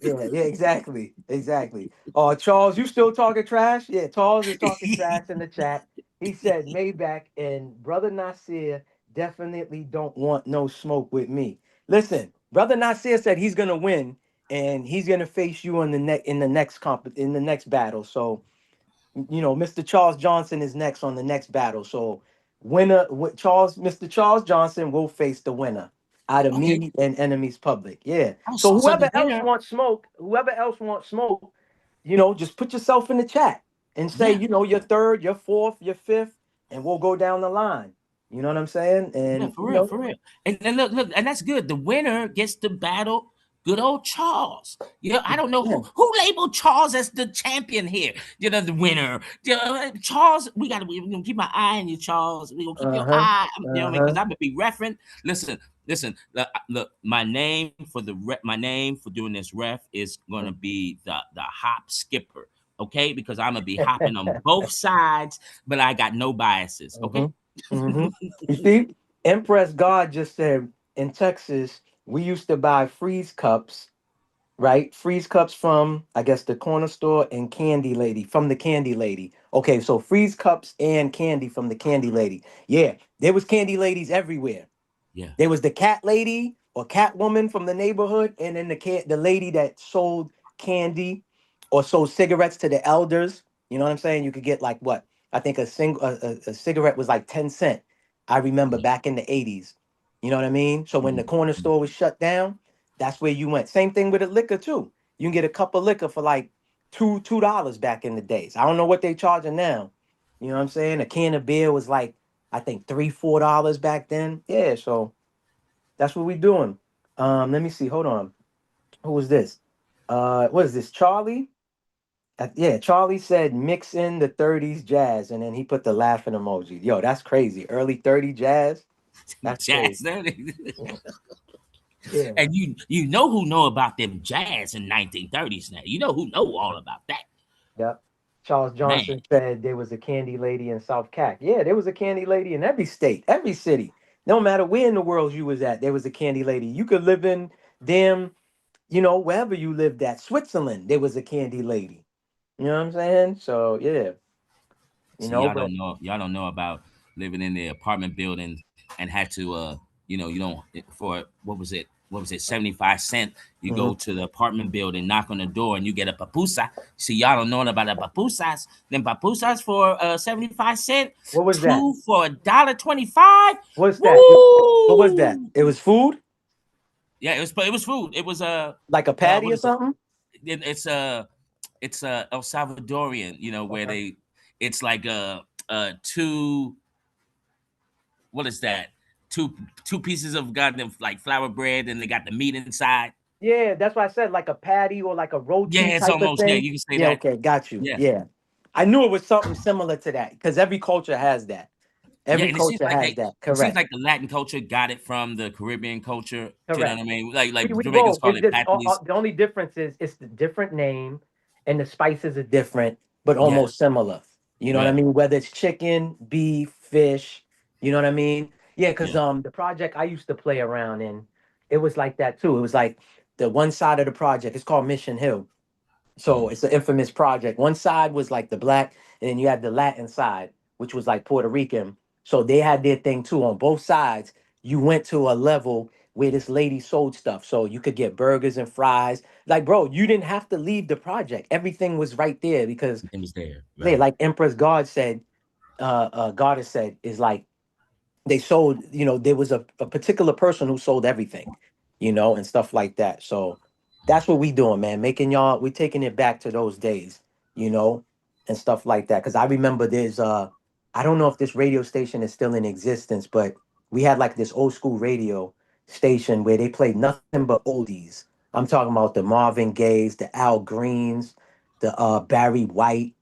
Yeah, exactly. Exactly. Oh, Charles, you still talking trash? Yeah, Charles is talking trash in the chat. He said Maybach and Brother Nasir definitely don't want no smoke with me. Listen, Brother Nasir said he's gonna win and he's gonna face you in the next battle. So Mr. Charles Johnson is next on the next battle. So Mr. Charles Johnson will face the winner out of Okay. me and enemies public. Yeah. Oh, So so the winner, whoever else wants smoke, just put yourself in the chat and say, yeah, your third, your fourth, your fifth, and we'll go down the line. You know what I'm saying? yeah, And for real, for real. And look, and that's good. The winner gets to battle good old Charles. I don't know yeah. who labeled Charles as the champion here. The winner. Charles, we're gonna keep my eye on you, Charles. We're gonna keep your Uh-huh. eye, because Uh-huh. I'm gonna be referring. Listen, look, my name for doing this ref is gonna be the hop skipper. Okay, because I'm gonna be hopping on both sides, but I got no biases. Okay. Mm-hmm. You see, Empress God just said in Texas, we used to buy freeze cups, right? Freeze cups from, I guess, the corner store and Candy Lady from the Candy Lady. Okay, so freeze cups and candy from the Candy Lady. Yeah, there was Candy Ladies everywhere. Yeah. There was the cat lady or cat woman from the neighborhood, and then the lady that sold candy or sold cigarettes to the elders. You know what I'm saying? You could get like what? I think a cigarette was like 10 cent. I remember back in the 80s. You know what I mean? So when the corner store was shut down, that's where you went. Same thing with the liquor too. You can get a cup of liquor for like $2 back in the days. I don't know what they charging now. You know what I'm saying? A can of beer was like I think $3, $4 back then. Yeah, so that's what we doing. Let me see. Hold on. Who was this? What is this? Charlie? Yeah, Charlie said mix in the 30s jazz, and then he put the laughing emoji. Yo, that's crazy. Early 30 jazz. That's crazy. Jazz. Yeah. And you know who know about them jazz in 1930s now. You know who know all about that. Yep. Charles Man, Johnson said there was a candy lady in South Cac. Yeah, there was a candy lady in every state, every city. No matter where in the world you was at, there was a candy lady. You could live in damn, wherever you lived at, Switzerland, there was a candy lady. You know what I'm saying? So yeah, see, but y'all don't know about living in the apartment buildings and had to you don't for what was it 75 cent you go mhm. to the apartment building, knock on the door, and you get a papusa. See, y'all don't know about the papusas. Then papusas for 75 cent, What was that? two for $1.25. What's that? What was that? Woo! It was food, Yeah, it was food. It was like a patty what or is it? something. It's El Salvadorian, where Okay. it's like two, what is that? Two pieces of goddamn like flour bread, and they got the meat inside. Yeah, that's why I said like a patty or like a Yeah, roti it's type of almost, yeah. thing. You can say Yeah, that. okay, got you. Yeah, Yeah. I knew it was something similar to that because every culture has that. yeah. Every And culture has that. it seems Correct. like the Latin culture got it from the Caribbean culture. You know Correct. what I mean? Like We Jamaicans both. call It's it just patties. the only difference is it's the different name, and the spices are different, but Yeah, almost similar. You know what I right. mean? Whether it's chicken, beef, fish. You know what I mean? Yeah, because Yeah. the project I used to play around in, it was like that too. It was like the one side of the project. It's called Mission Hill. So Mm. it's an infamous project. One side was like the black, and then you had the Latin side, which was like Puerto Rican. So they had their thing too. On both sides, you went to a level where this lady sold stuff. So you could get burgers and fries. Like, bro, you didn't have to leave the project. Everything was right there because, It was there, yeah, right? like Empress God said, Goddess said, is like they sold, there was a particular person who sold everything, and stuff like that. So that's what we doing, man. We taking it back to those days, you know, and stuff like that. Cause I remember I don't know if this radio station is still in existence, but we had like this old school radio station where they played nothing but oldies. I'm talking about the Marvin Gayes, the Al Greens, the Barry White,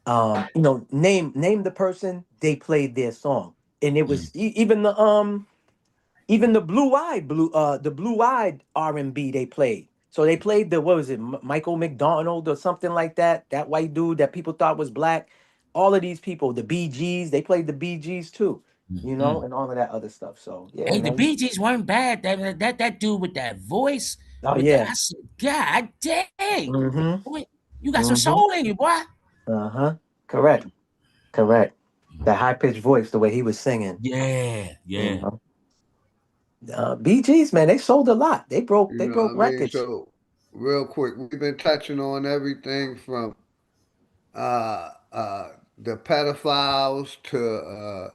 name the person, they played their song, and it Mm. was even the blue eyed R&B they played. So they played the, what was it, Michael McDonald or something like that, that white dude that people thought was black. All of these people, the BGs, they played the BGs too, Mm. and all of that other stuff. So yeah, Hey, the man. Bee Gees weren't bad. That dude with that voice, Oh with that, yeah. I said, God dang, Mm-hmm. boy, you got some Mm-hmm. soul in you, boy. Uh-huh. Correct. Correct. That high pitched voice, the way he was singing. Yeah, You yeah. know. BGs, man, they sold a lot. They broke You they know what broke I mean? records. So, real quick, we've been touching on everything from uh, uh, the pedophiles to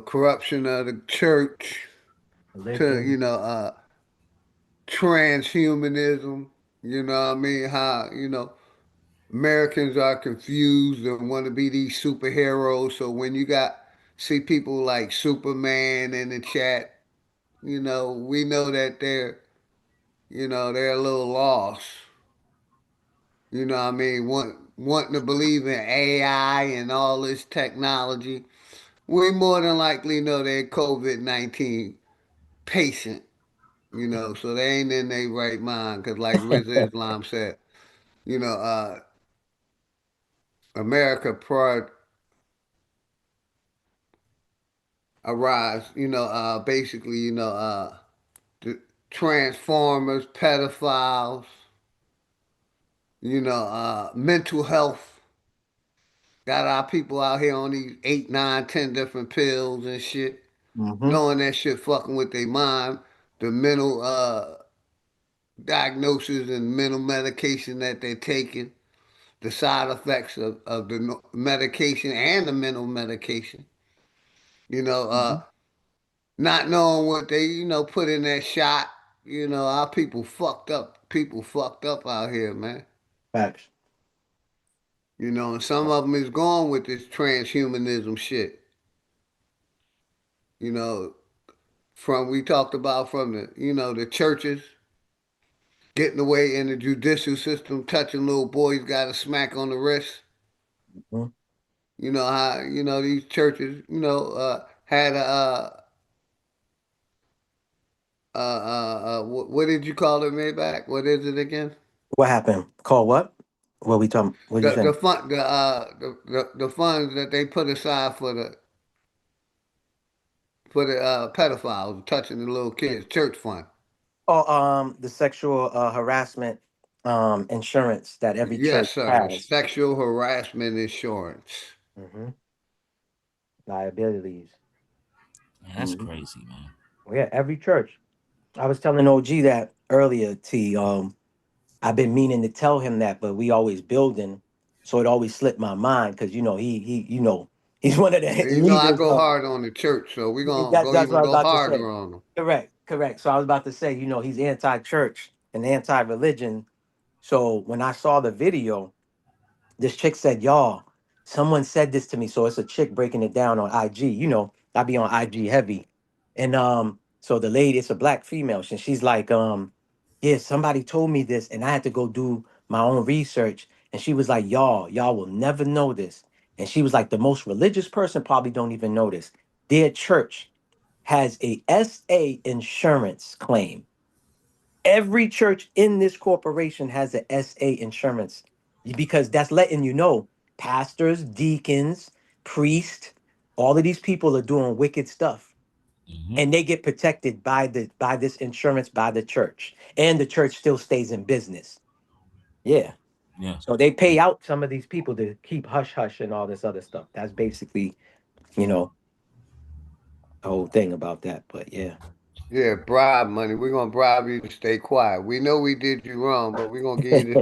corruption of the church to Religion. transhumanism. You know what I mean? How Americans are confused and want to be these superheroes. So when you see people like Superman in the chat, we know that they're a little lost. You know what I mean? Wanting to believe in AI and all this technology. We more than likely know they're COVID-19 patient, so they ain't in their right mind. Because like Riz Islam said, you know, uh, America arrives, basically, the transformers, pedophiles, mental health. Got our people out here on these 8, 9, 10 different pills and shit, Mm-hmm. knowing that shit fucking with their mind, the mental diagnosis and mental medication that they're taking, the side effects of the medication and the mental medication. You know, Mm-hmm. not knowing what they, put in that shot. Our people fucked up. People fucked up out here, man. Facts. And some of them is going with this transhumanism shit. You know, from we talked about from the churches getting away in the judicial system, touching little boys, got a smack on the wrist. Mm-hmm. You know how these churches had a what did you call it, Maybach? What is it again? What happened? Call what? What we talking? What you saying? The funds that they put aside for the pedophiles touching the little kids, church fund. Oh, the sexual harassment insurance that every Yes, church sir. has. Sexual harassment insurance. Hmm. Liabilities. That's crazy, man. Well, yeah, every church. I was telling OG that earlier. T. I've been meaning to tell him that, but we always building, so it always slipped my mind because he's one of the And you know I leaders go of. hard on the church, so we're gonna That's go that's what even I was go about to say. harder on them. Correct, correct. So I was about to say, he's anti-church and anti-religion. So when I saw the video, this chick said, "Y'all, someone said this to me." So it's a chick breaking it down on IG. I be on IG heavy, and so the lady, it's a black female, and she's like, yeah, somebody told me this, and I had to go do my own research. And she was like, y'all will never know this. And she was like, the most religious person probably don't even know this. Their church has a SA insurance claim. Every church in this corporation has a SA insurance because that's letting you know pastors, deacons, priests, all of these people are doing wicked stuff and they get protected by this insurance by the church and the church still stays in business. Yeah. Yeah. So they pay out some of these people to keep hush hush and all this other stuff. That's basically, you know, the whole thing about that. But yeah. Yeah, bribe money. We're gonna bribe you to stay quiet. We know we did you wrong, but we're gonna give you this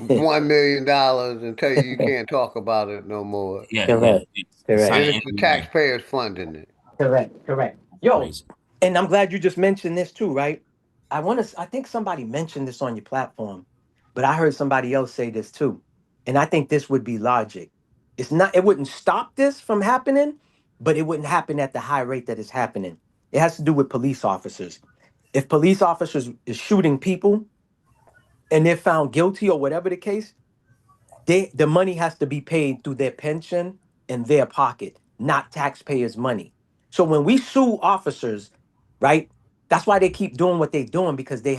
$1 million and tell you can't talk about it no more. Yeah, yeah. Correct. Correct. And Sign it's the NDA. taxpayers funding it. Correct. Correct. Yo, Crazy. and I'm glad you just mentioned this too, right? I think somebody mentioned this on your platform, but I heard somebody else say this too. And I think this would be logic. It wouldn't stop this from happening, but it wouldn't happen at the high rate that it's happening. It has to do with police officers. If police officers is shooting people and they're found guilty or whatever the case, the money has to be paid through their pension and their pocket, not taxpayers' money. So when we sue officers, right? That's why they keep doing what they're doing because they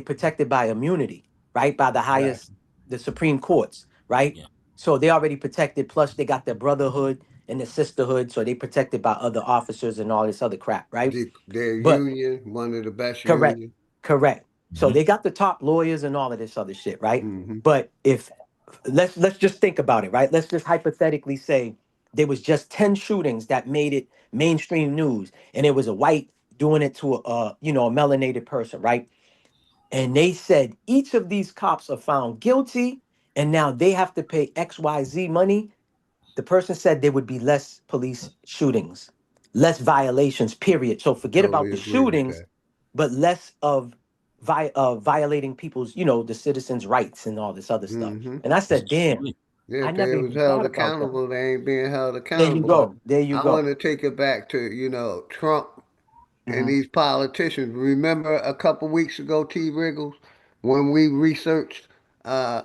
protected by immunity, right? By the Right. highest, the Supreme Courts, right? Yeah. So they already protected. Plus they got their brotherhood and their sisterhood, so they protected by other officers and all this other crap, right? Their But union, one of the best correct. unions. Correct. So Mm-hmm. they got the top lawyers and all of this other shit, right? Mm-hmm. But if let's just think about it, right? Let's just hypothetically say there was just 10 shootings that made it mainstream news and it was a white doing it to a melanated person, right? And they said each of these cops are found guilty and now they have to pay XYZ money. The person said there would be less police shootings, less violations, period. So forget about Totally the agree with shootings, that. but less of violating people's, the citizens' rights and all this other stuff. Mm-hmm. And I said, damn, Yeah, I if they never was even held thought about that. accountable, they ain't being held There you accountable. go. There you I go. want to take it back to, Trump and Hmm. these politicians. Remember a couple weeks ago, T. Riggles, when we researched uh,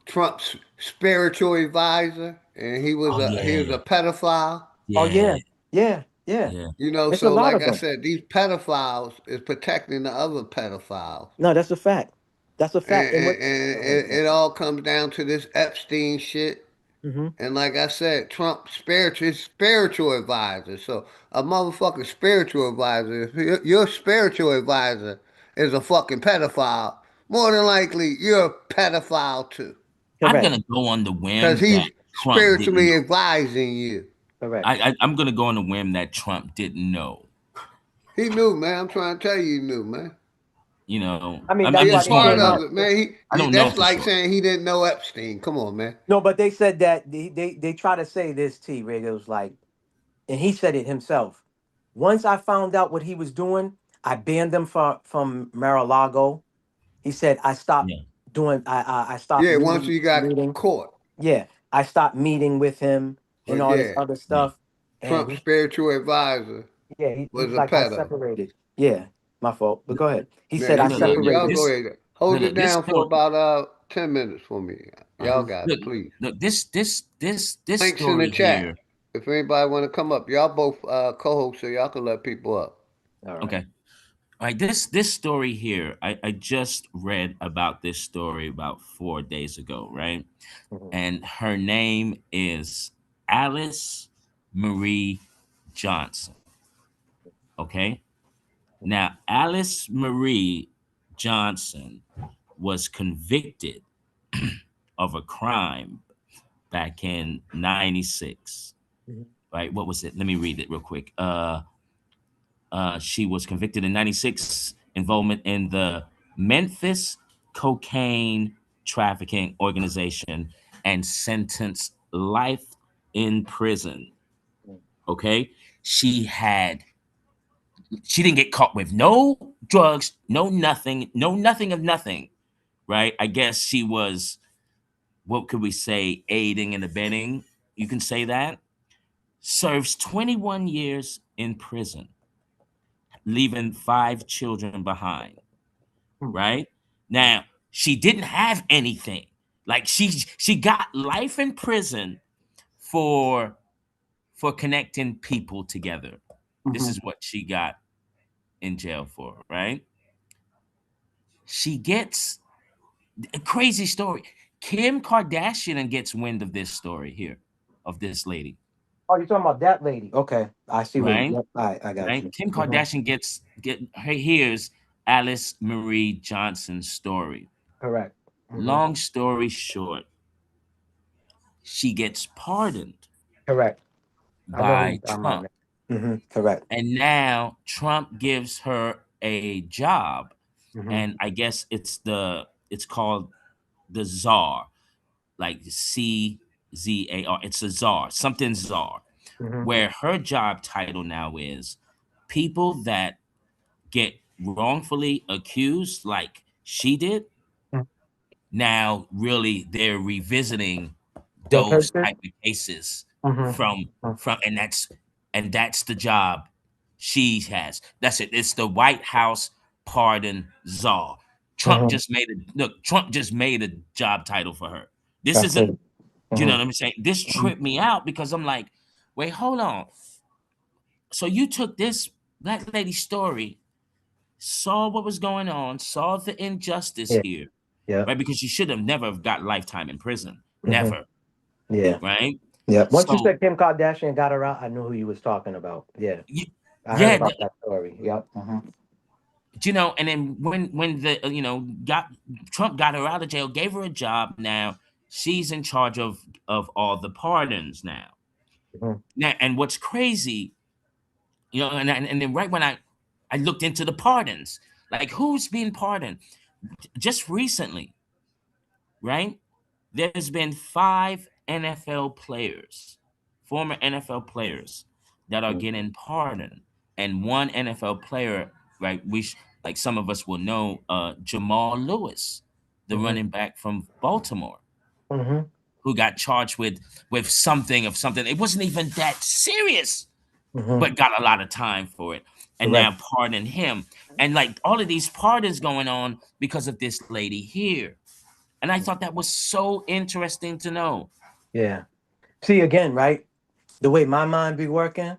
Trump's spiritual advisor, and he was Oh a yeah. pedophile. Oh Yeah. yeah, yeah, yeah. Yeah. It's a So lot like of I them. said, these pedophiles is protecting the other pedophiles. No, that's a fact. That's a And, fact. And what? and Go ahead. it all comes down to this Epstein shit. Hmm. And like I said, Trump spiritual advisor. So a motherfucking spiritual advisor, if your spiritual advisor is a fucking pedophile, more than likely you're a pedophile too. I'm Correct. gonna go on the Because whim that he's Trump didn't spiritually know. advising you. Correct. I'm gonna go on the whim that Trump didn't know. He knew, man. I'm trying to tell you, he knew, man. You know, I mean, I'm that's He a why just they part came going. of out. it, man. I don't know That's for like sure. saying he didn't know Epstein. Come on, man. No, but they said that they try to say this, T. Rig. It was like, and he said it himself. Once I found out what he was doing, I banned him from Mar-a-Lago. He said I stopped Yeah. doing. I stopped Yeah, once he got meeting. caught. Yeah, I stopped meeting with him and But all this yeah, other Yeah. stuff. And Trump's spiritual advisor he's was a like I pedo. separated. Yeah, my fault. But go ahead. He Yeah, said I you Look, look, good. look. Y'all separated. go This, ahead. Hold look, it look. This down for story. about 10 minutes for me. Y'all Mhm. got it, Look, please. look. This Links in the story chat. here. If anybody want to come up, y'all both co-hosts, so y'all can let people up. All right. Okay. All right, this story here, I just read about this story about 4 days ago, right? Mhm. And her name is Alice Marie Johnson. Okay. Now, Alice Marie Johnson was convicted of a crime back in 96. Mhm. Right? What was it? Let me read it real quick. She was convicted in 96 involvement in the Memphis cocaine trafficking organization and sentenced life in prison. Okay. She had, she didn't get caught with no drugs, no nothing, no nothing of nothing. Right. I guess she was, what could we say, aiding and abetting. You can say that. Serves 21 years in prison, leaving 5 children behind. Right? Now, she didn't have anything. Like she got life in prison for connecting people together. This Mhm. is what she got in jail for, right? She gets a crazy story. Kim Kardashian gets wind of this story here, of this lady, Oh, you're talking about that lady? Okay, I see where. right? Yep, I got Right? you. Kim Mhm. Kardashian get her, here's Alice Marie Johnson's story. Correct. Hmm. Long story short, she gets pardoned Correct. I know who you're by talking about Trump. now. Correct. And now Trump gives her a job. Hmm. And I guess it's called the czar, like CZAR. It's a czar, something czar, Hmm. where her job title now is people that get wrongfully accused, like she did. Now, really, they're revisiting The those person. type of cases Hmm. from, and that's the job she has. That's it. It's the White House pardon czar. Trump Hmm. just made a look. Trump just made a job title for her. This That's isn't. it. You know Hmm. what I'm saying? This Hmm. tripped me out because I'm like, wait, hold on. So you took this black lady story, saw what was going on, saw the injustice Yeah. here, Yeah. right? Because she should have never have got lifetime in prison. Hmm. Never, Yeah. right? Yeah. Once you So said Kim Kardashian got her out, I knew who you was talking about. Yeah. I heard yeah, about that story. Yep. Hmm. and then when the got Trump got her out of jail, gave her a job. Now she's in charge of all the pardons now. Hmm. Now, and what's crazy, and then right when I looked into the pardons, like who's being pardoned just recently, right? There's been 5 NFL players, former NFL players, that are getting pardoned, and one NFL player, right? Like some of us will know, Jamal Lewis, the Hmm. running back from Baltimore, Hmm. who got charged with something of something. It wasn't even that serious, Hmm. but got a lot of time for it, and Correct. now pardon him, and like all of these pardons going on because of this lady here. And I thought that was so interesting to know. Yeah. See again, right? The way my mind be working,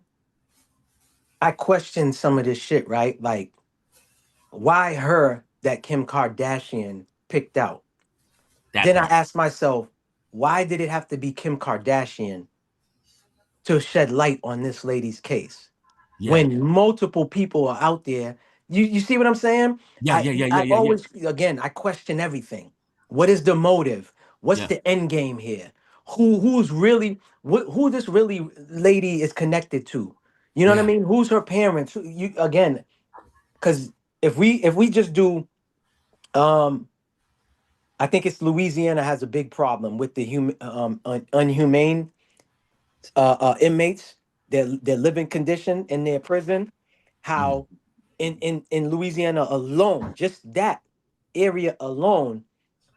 I question some of this shit, right? Like, why her that Kim Kardashian picked out? That Then I part. asked myself, why did it have to be Kim Kardashian to shed light on this lady's case? Yeah. When multiple people are out there, you see what I'm saying? Yeah, I yeah, yeah, yeah, I yeah, yeah. always again I question everything. What is the motive? What's Yeah. the end game here? Who's really who this really lady is connected to? You know what I Yeah. mean? Who's her parents? You again, because if we just do um I think it's Louisiana has a big problem with the unhumane inmates, their living condition in their prison. Mm. How in Louisiana alone, just that area alone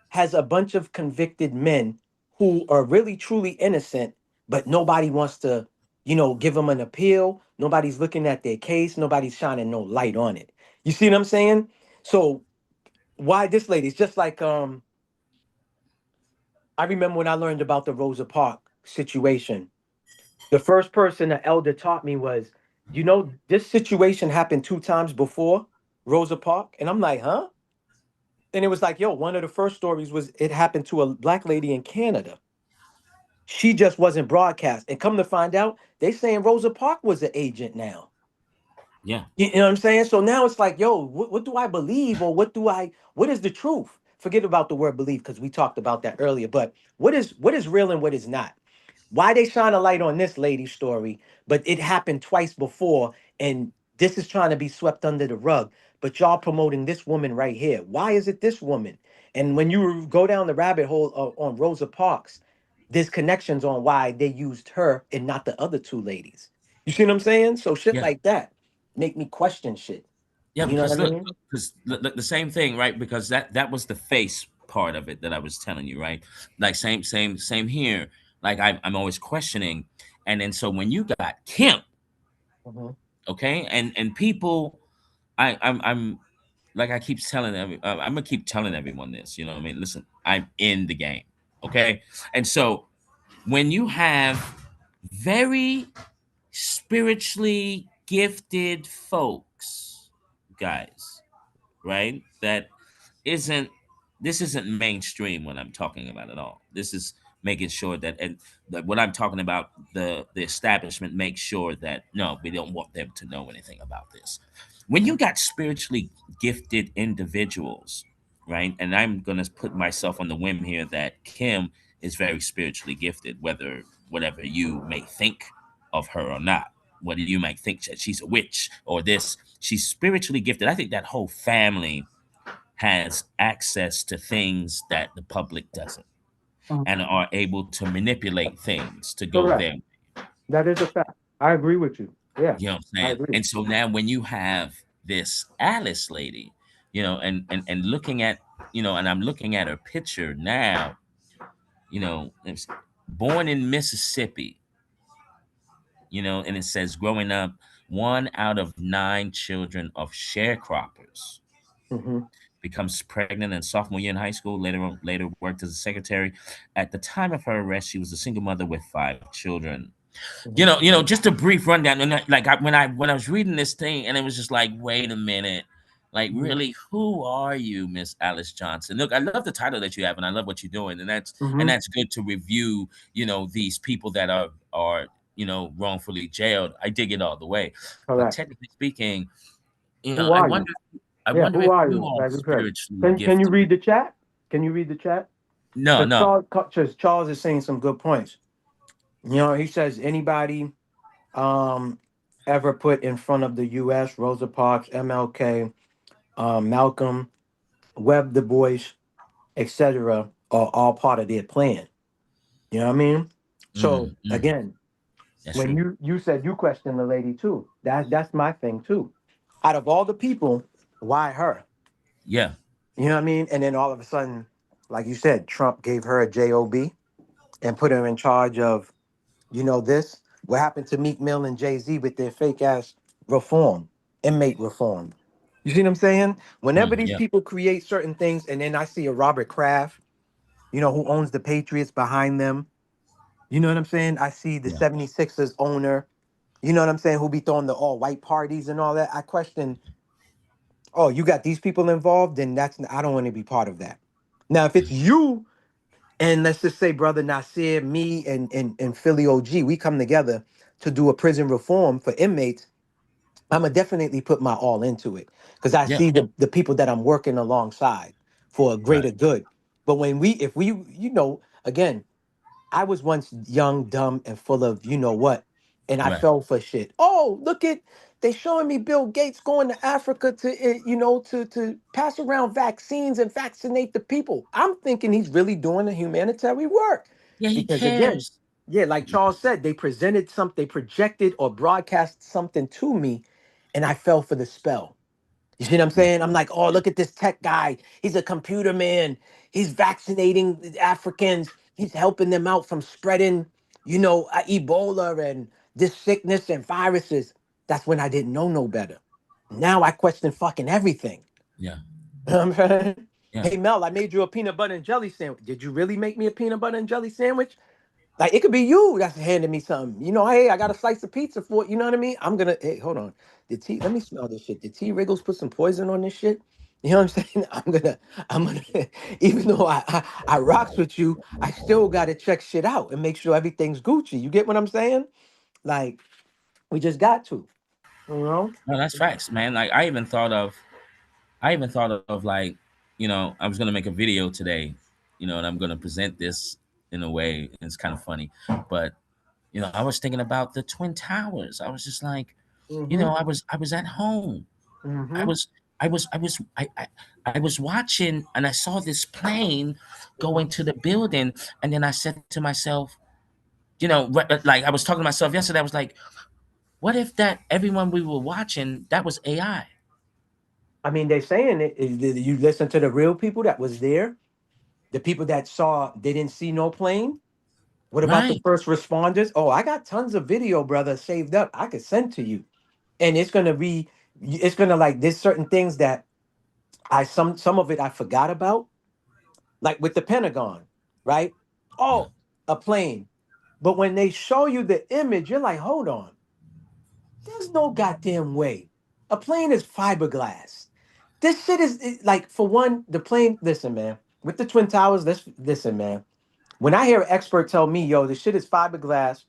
has a bunch of convicted men who are really truly innocent, but nobody wants to, give them an appeal. Nobody's looking at their case. Nobody's shining no light on it. You see what I'm saying? So why this lady? It's just like I remember when I learned about the Rosa Parks situation. The first person the elder taught me was, this situation happened 2 times before. Rosa Parks? And I'm like, huh? And it was like, yo, one of the first stories was it happened to a black lady in Canada. She just wasn't broadcast. And come to find out, they saying Rosa Parks was an agent now. Yeah. You know what I'm saying? So now it's like, yo, what do I believe, or what is the truth? Forget about the word believe, because we talked about that earlier. But what is real and what is not? Why they shine a light on this lady's story, but it happened twice before, and this is trying to be swept under the rug. But y'all promoting this woman right here. Why is it this woman? And when you go down the rabbit hole on Rosa Parks, there's connections on why they used her and not the other two ladies. You see what I'm saying? So shit Yeah. like that make me question shit. Yeah, You know what because I look, mean? because the same thing, right? Because that was the face part of it that I was telling you, right? Like same here. Like I'm always questioning, and then so when you got Kim, Mhm. okay, and people, I'm like I keep telling I'm gonna keep telling everyone this. You know what I mean? Listen, I'm in the game, okay, and so when you have very spiritually gifted folks, guys, right? That isn't this isn't mainstream what I'm talking about at all. This is making sure that and that what I'm talking about, the establishment makes sure that no, we don't want them to know anything about this. When you got spiritually gifted individuals, right? And I'm gonna put myself on the whim here that Kim is very spiritually gifted, whether whatever you may think of her or not, whether you might think that she's a witch or this, she's spiritually gifted. I think that whole family has access to things that the public doesn't Mhm. and are able to manipulate things to go Correct. there. That is a fact. I agree with you. Yeah, You know what I'm I saying? agree. And so now when you have this Alice lady, and looking at, and I'm looking at her picture now, it's born in Mississippi, and it says growing up, one out of 9 children of sharecroppers, Hmm. becomes pregnant in sophomore year in high school. Later worked as a secretary. At the time of her arrest, she was a single mother with 5 children. Hmm. Just a brief rundown. And when I was reading this thing, and it was just like, wait a minute, like Hmm. really, who are you, Miss Alice Johnson? Look, I love the title that you have, and I love what you're doing, and Hmm. that's good to review. These people that are wrongfully jailed. I dig it all the way, but Correct. technically speaking, Who I are you? wonder. I Yeah, wonder who if are you you? are Like we said. spiritually Can you gifted. read the chat? Can you read the chat? No, Because no. Charles is saying some good points. He says anybody um ever put in front of the U.S. Rosa Parks, MLK, Malcolm, Webb, Du Bois, etc. are all part of their plan. You know what I mean? So Mm. again, That's when true. you said you questioned the lady too, that's my thing too. Out of all the people, why her? Yeah, You know what I mean? And then all of a sudden, like you said, Trump gave her a job and put her in charge of this. What happened to Meek Mill and Jay-Z with their fake ass reform, inmate reform? You see what I'm saying? Whenever these yeah, people create certain things, and then I see a Robert Kraft, who owns the Patriots behind them. You know what I'm saying? I see the yeah, 76ers owner, you know what I'm saying, who be throwing the all white parties and all that. I question, oh, you got these people involved, then I don't want to be part of that. Now, if it's you and let's just say Brother Nasir, me and Philly OG, we come together to do a prison reform for inmates, I'm gonna definitely put my all into it. Because I yeah. see the people that I'm working alongside for a Right, greater good. But if we, again, I was once young, dumb, and full of what, and I right. fell for shit. Oh, look at they showing me Bill Gates going to Africa to to pass around vaccines and vaccinate the people. I'm thinking he's really doing the humanitarian work Yeah, he because again, cares. yeah, like Charles said, they presented something, they projected or broadcast something to me, and I fell for the spell. You see what I'm Yeah, saying? I'm like, oh, look at this tech guy. He's a computer man. He's vaccinating the Africans. He's helping them out from spreading, Ebola and this sickness and viruses. That's when I didn't know no better. Now I question fucking everything. yeah, You know what I'm saying? yeah. Hey Mel, I made you a peanut butter and jelly sandwich. Did you really make me a peanut butter and jelly sandwich? Like it could be you that's handing me something. You know, hey, I got a slice of pizza for you know what I mean? I'm gonna hey, hold on. Let me smell this shit. Did T Wriggles put some poison on this shit? You know what I'm saying? I'm gonna even though I rocks with you, I still gotta check shit out and make sure everything's Gucci. You get what I'm saying? Like, we just got to, you know? No, that's facts, man. Like I even thought of like, you know, I was gonna make a video today, you know, and I'm gonna present this in a way, and it's kind of funny. But, you know, I was thinking about the Twin Towers. I was just like, you Mm-hmm. know, I was at home. I Mm-hmm. was I was watching and I saw this plane going to the building, and then I said to myself, you know, like I was talking to myself yesterday, I was like, what if that everyone we were watching, that was AI? I mean, they saying it. Did you listen to the real people that was there? The people that saw they didn't see no plane. What about the Right. first responders? Oh, I got tons of video, brother, saved up. I could send to you. And it's gonna like there's certain things that some of it I forgot about, like with the Pentagon, right? Yeah. Oh, a plane. But when they show you the image, you're like, hold on, there's no goddamn way. A plane is fiberglass. This shit is like for one, the plane, listen, man, with the Twin Towers, listen, man. When I hear an expert tell me, yo, this shit is fiberglass,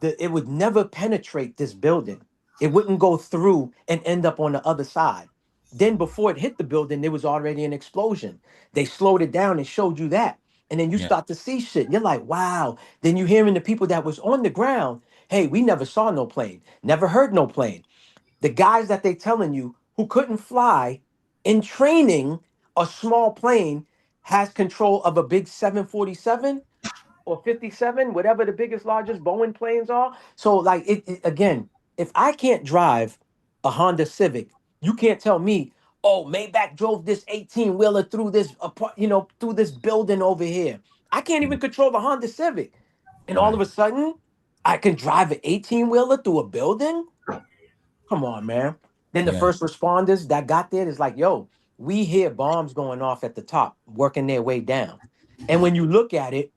it would never penetrate this building. It wouldn't go through and end up on the other side. Then before it hit the building, there was already an explosion. They slowed it down and showed you that. And then you Yeah. start to see shit. You're like, wow. Then you hearing the people that was on the ground, hey, we never saw no plane, never heard no plane. The guys that they telling you who couldn't fly in training a small plane has control of a big 747 or 57, whatever the biggest, largest Boeing planes are. So, like, again, if I can't drive a Honda Civic, you can't tell me, oh, Maybach drove this 18 wheeler through this, through this building over here. I can't even control the Honda Civic. And all of Right. a sudden, I can drive an 18 wheeler through a building? Come on, man. Then the Yeah. first responders that got there is like, yo, we hear bombs going off at the top, working their way down. And when you look at it,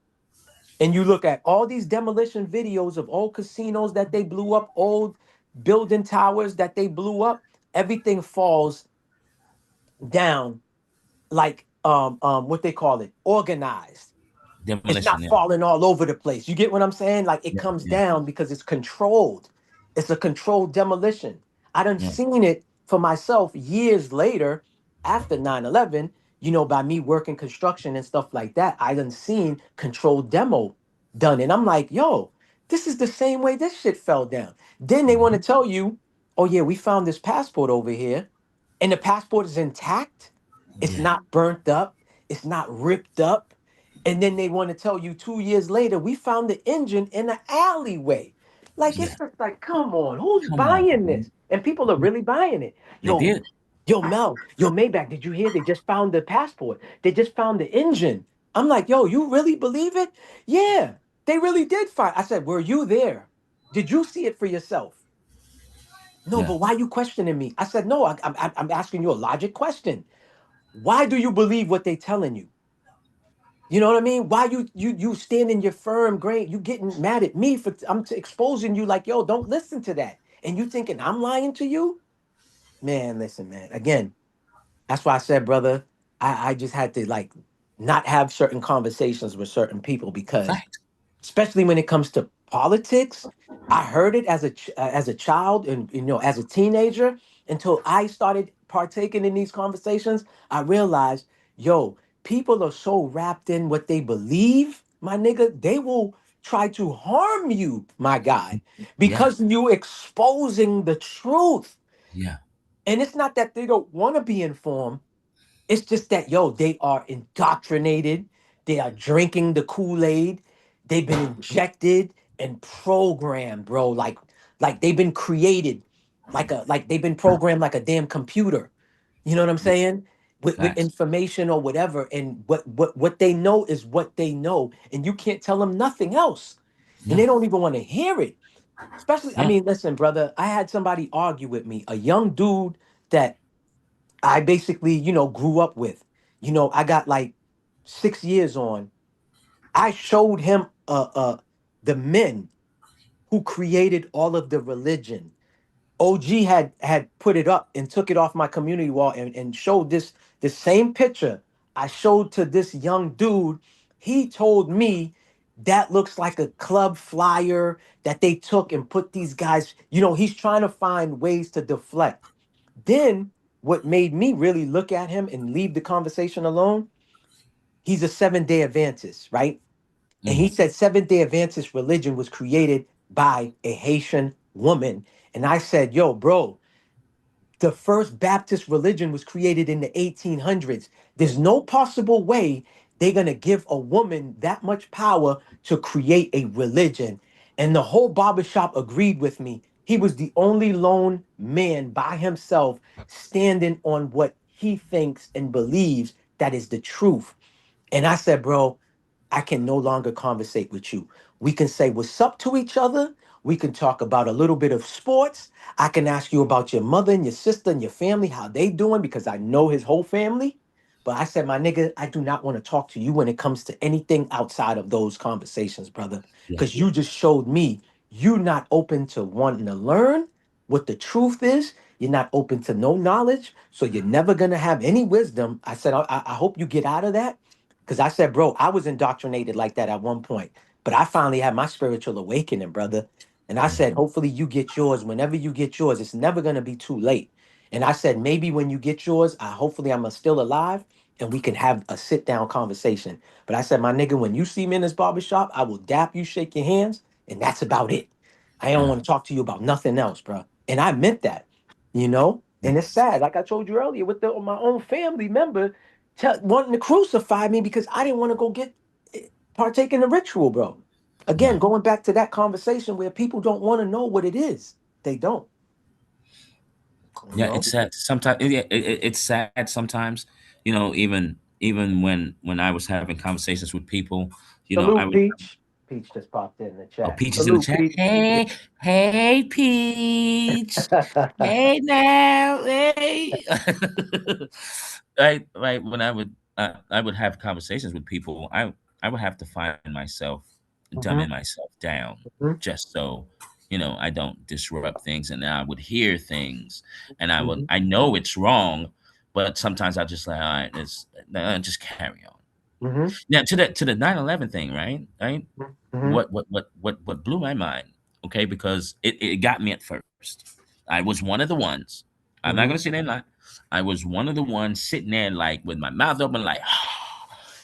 and you look at all these demolition videos of old casinos that they blew up, old building towers that they blew up, everything falls down like what they call it, organized. It's Demolition. not Yeah. falling all over the place. You get what I'm saying? Like it Yeah. comes Yeah. down because it's controlled. It's a controlled demolition. I done Yeah. seen it for myself years later after 9/11. By me working construction and stuff like that, I done seen controlled demo done. And I'm like, yo, this is the same way this shit fell down. Then they want to Mhm. tell you, oh yeah, we found this passport over here, and the passport is intact. It's Yeah. not burnt up. It's not ripped up. And then they want to tell you 2 years later, we found the engine in an alleyway. Like, Yeah. it's just like, come on, who's Come on, buying man. this? And people are really buying it. They Yo, did. yo, Mel, yo, Maybach, did you hear? They just found the passport. They just found the engine. I'm like, yo, you really believe it? Yeah, they really did find. I said, were you there? Did you see it for yourself? No, Yeah. but why you questioning me? I said, no, I'm asking you a logic question. Why do you believe what they telling you? You know what I mean? Why you standing your firm, great? You getting mad at me for exposing you like, yo, don't listen to that. And you thinking I'm lying to you? Man, listen, man. Again, that's why I said, brother, I just had to like not have certain conversations with certain people because Fact. especially when it comes to politics. I heard it as a child and as a teenager until I started partaking in these conversations. I realized, yo, people are so wrapped in what they believe, my nigga, they will try to harm you, my guy, Yeah. because you exposing the truth. Yeah. And it's not that they don't want to be informed. It's just that, yo, they are indoctrinated. They are drinking the Kool-Aid. They've been injected and programmed, bro. Like they've been created like they've been programmed like a damn computer. You know what I'm Yeah. saying? With Facts. information or whatever. And what they know is what they know. And you can't tell them nothing else. And Yeah. they don't even want to hear it. Especially, I Yeah. mean, listen, brother, I had somebody argue with me, a young dude that I basically, grew up with. I got like 6 years on. I showed him the men who created all of the religion. OG had put it up and took it off my community wall and showed this same picture I showed to this young dude. He told me that looks like a club flyer that they took and put these guys, he's trying to find ways to deflect. Then what made me really look at him and leave the conversation alone, he's a 7-day Adventist, right? And he said Seventh-day Adventist religion was created by a Haitian woman. And I said, yo, bro, the first Baptist religion was created in the 1800s. There's no possible way they're going to give a woman that much power to create a religion. And the whole barbershop agreed with me. He was the only lone man by himself standing on what he thinks and believes that is the truth. And I said, bro, I can no longer conversate with you. We can say what's up to each other. We can talk about a little bit of sports. I can ask you about your mother and your sister and your family, how they doing, because I know his whole family. But I said, my nigga, I do not want to talk to you when it comes to anything outside of those conversations, brother. Yeah. Because you just showed me you're not open to wanting to learn what the truth is. You're not open to no knowledge. So you're never going to have any wisdom. I said, I hope you get out of that. Because I said, bro, I was indoctrinated like that at one point, but I finally had my spiritual awakening, brother. And I said, hopefully you get yours. Whenever you get yours, it's never going to be too late. And I said, maybe when you get yours, hopefully I'm still alive and we can have a sit down conversation. But I said, my nigga, when you see me in this barbershop, I will dap you, shake your hands, and that's about it. I don't want to talk to you about nothing else, bro. And I meant that, you know? And it's sad, like I told you earlier, with my own family member wanting to crucify me because I didn't want to go partake in the ritual, bro. Again, going back to that conversation where people don't want to know what it is. They don't. You Yeah, know? it's sad. Sometimes it's sad. Sometimes, even when I was having conversations with people, I Salute, would. Peach. Peach just popped in the Oh, chat. Peach is in the Salute, chat. Peach. Hey, Peach. Hey now, hey. Right. When I would have conversations with people, I would have to find myself dumbing Mhm, myself down mhm, just so I don't disrupt things, and then I would hear things, and mhm, I know it's wrong, but sometimes I just like, all right, just carry on. mhm, Now to the 9/11 thing, right? mhm, What blew my mind, okay, because it got me at first. I was one of the ones. I'm not mhm. gonna say they're not. I was one of the ones sitting there like with my mouth open, like,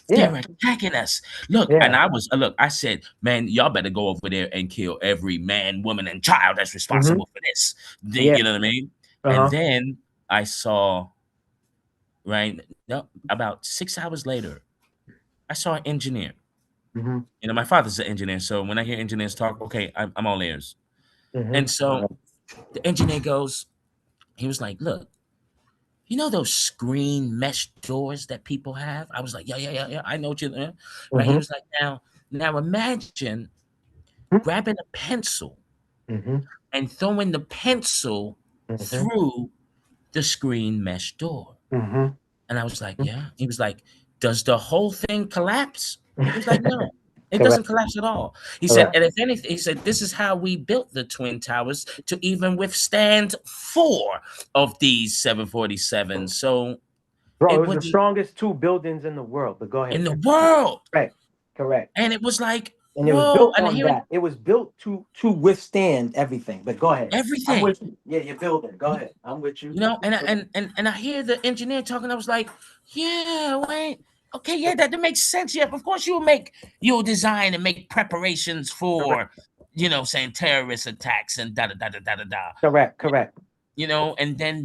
they're Yeah, attacking us. Look, and yeah. I said, man, y'all better go over there and kill every man, woman, and child that's Mhm, responsible for this. yeah. You know what I mean? And Uh-huh. then I saw, right, no, about 6 hours later, I saw an engineer. Mhm, My father's an engineer, so when I hear engineers talk, okay, I'm all ears. And mhm, so the engineer goes, he was like, look, those screen mesh doors that people have? I was like, yeah. I know what you're right. He mhm, was like, now imagine grabbing a pencil mhm, and throwing the pencil mhm, through the screen mesh door. mhm, And I was like, mhm. yeah. He was like, does the whole thing collapse? He was like, no, it doesn't Correct. collapse at all. He said, Correct. and if anything, he said, this is how we built the Twin Towers to even withstand 4 of these 747s. So Bro, it it was the wouldn't strongest two buildings in the world, but go in ahead. the world. Correct. Correct. And it was like, And it was whoa. built And on hearing that. It was built to withstand everything. But go ahead. I'm everything, with you. Yeah, you're building. Go ahead. I'm with you. and I hear the engineer talking. I was like, yeah, wait. Okay, yeah, that makes sense. Yeah, of course you'll design and make preparations Correct. for, saying terrorist attacks and da da da da da da da. Correct. Correct. And then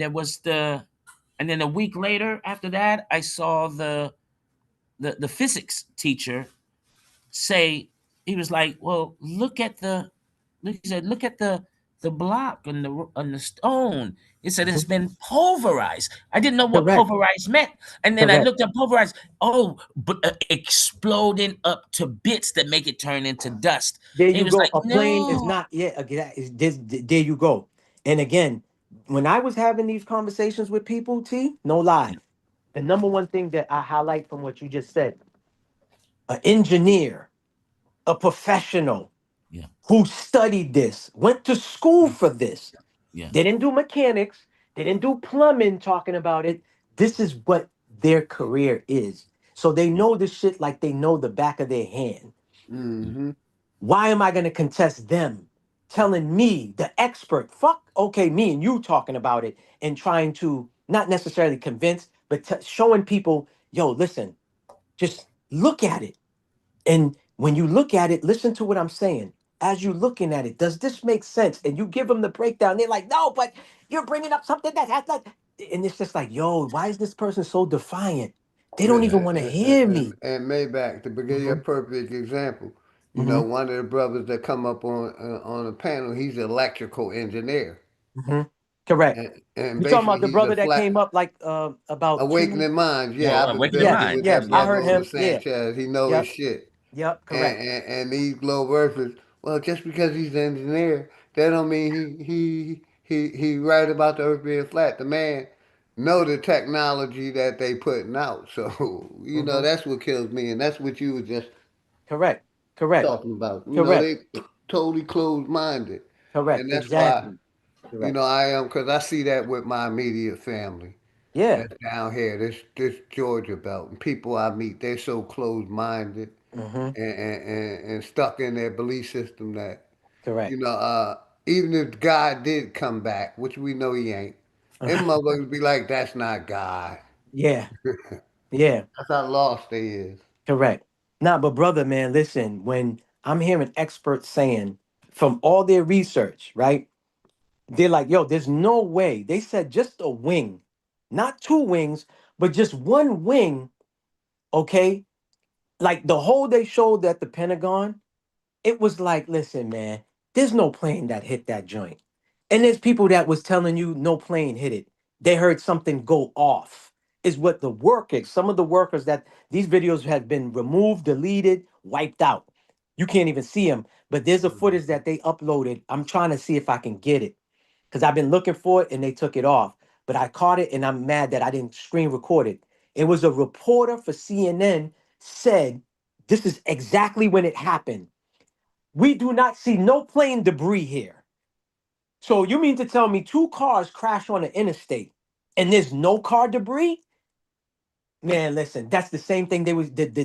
and then a week later after that, I saw the physics teacher say, he was like, well, he said, look at the block on the stone. He said it's Mhm. been pulverized. I didn't know what Correct. pulverized meant, and then I Correct. looked up pulverized. Oh, but exploding up to bits that make it turn into dust. There He you was go. like, A plane is no. not, yeah, again, there you go. And again, when I was having these conversations with people, T, no lie, the number one thing that I highlight from what you just said, an engineer. a professional Yeah. who studied this, went to school for this. Yeah. They didn't do mechanics, they didn't do plumbing talking about it. This is what their career is. So they know this shit like they know the back of their hand. Mm-hmm. Why am I going to contest them telling me, the expert, fuck, okay, me and you talking about it and trying to not necessarily convince, but showing people, yo, listen, just look at it. And when you look at it, listen to what I'm saying. As you're looking at it, does this make sense? And you give them the breakdown. They're like, no, but you're bringing up something that has not. And it's just like, yo, why is this person so defiant? They don't even want to hear me. And Maybach, to give you a Hmm. perfect example, you Hmm. know, one of the brothers that come up on the panel, he's an electrical engineer, Hmm. Correct. and You talking basically about the he's a brother that flat came up like about two? awakening minds. Yeah, Oh, I've been Awakening building Yes, with Mind. yes, that I Yeah. brother heard on the him. Yeah. Sanchez. He know his Yep. shit. Yep. And, Correct. these globe earthers, well, just because he's an engineer, that don't mean he right about the earth being flat. The man know the technology that they putting out. So, you know, Hmm. that's what kills me, and that's what you were just Correct. Correct. talking about. You know, Correct. they totally closed minded. Correct. And that's why, Exactly. you Correct. know, I am, because I see that with my immediate family. Yeah. That's down here, this Georgia belt. And people I meet, they're so closed minded Hmm. and stuck in their belief system that, you Correct. know, even if God did come back, which we know he ain't, them motherfuckers be like, that's not God. Yeah. Yeah. That's how lost they is. Correct. Nah, but brother, man, listen, when I'm hearing experts saying from all their research, right? They're like, yo, there's no way. They said just a wing, not two wings, but just one wing, okay? Like the hole they showed at the Pentagon, it was like, listen, man, there's no plane that hit that joint. And there's people that was telling you no plane hit it. They heard something go off. Is what the workers, some of the workers that these videos have been removed, deleted, wiped out. You can't even see them. But there's a footage that they uploaded. I'm trying to see if I can get it because I've been looking for it and they took it off. But I caught it and I'm mad that I didn't screen record it. It was a reporter for CNN said, this is exactly when it happened. We do not see no plane debris here. So you mean to tell me two cars crash on the interstate and there's no car debris? Man, listen, that's the same thing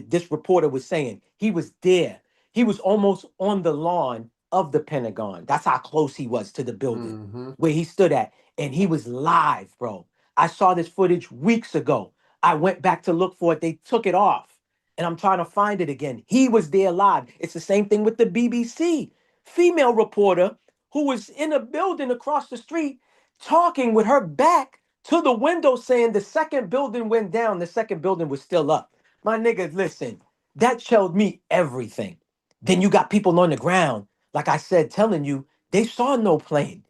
this reporter was saying. He was there. He was almost on the lawn of the Pentagon. That's how close he was to the building Mm-hmm. where he stood at. And he was live, bro. I saw this footage weeks ago. I went back to look for it. They took it off. And I'm trying to find it again. He was there live. It's the same thing with the BBC. Female reporter who was in a building across the street talking with her back to the window saying the second building went down, the second building was still up. My nigga, listen, that showed me everything. Then you got people on the ground, like I said, telling you they saw no plane.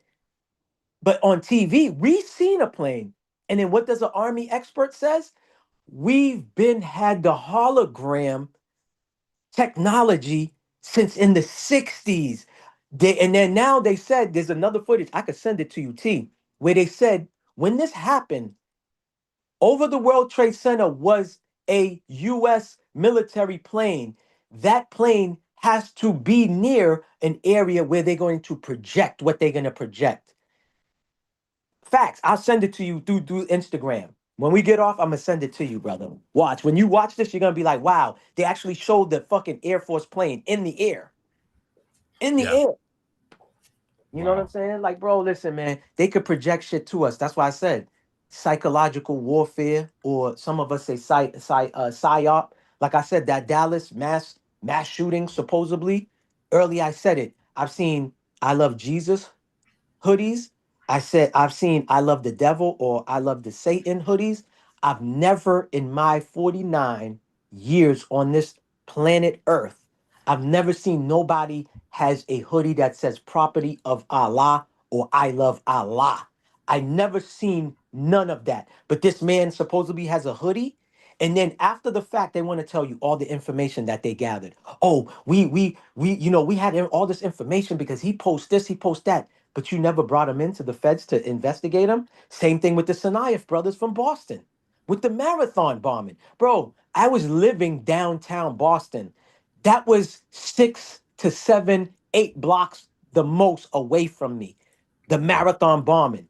But on TV, we seen a plane. And then what does an army expert says? We've been had the hologram technology since in the 60s. And then now they said there's another footage. I could send it to you, T, where they said when this happened, over the World Trade Center was a US military plane. That plane has to be near an area where they're going to project what they're going to project. Facts. I'll send it to you through Instagram. When we get off, I'm gonna send it to you, brother. Watch. When you watch this, you're gonna be like, wow, they actually showed the fucking Air Force plane in the air. In the Yeah. air. You know what I'm Wow. saying? Like, bro, listen, man, they could project shit to us. That's why I said psychological warfare, or some of us say psyop. Like I said, that Dallas mass shooting, supposedly. Early I said it. I've seen I Love Jesus hoodies. I said I've seen I Love the Devil or I Love the Satan hoodies. I've never in my 49 years on this planet Earth, I've never seen nobody has a hoodie that says property of Allah or I love Allah. I never seen none of that. But this man supposedly has a hoodie. And then after the fact, they want to tell you all the information that they gathered. Oh, we had all this information because he posts this, he posts that, but you never brought him into the feds to investigate him. Same thing with the Sanayef brothers from Boston, with the marathon bombing. Bro, I was living downtown Boston. That was 6 to 7, 8 blocks the most away from me. The marathon bombing.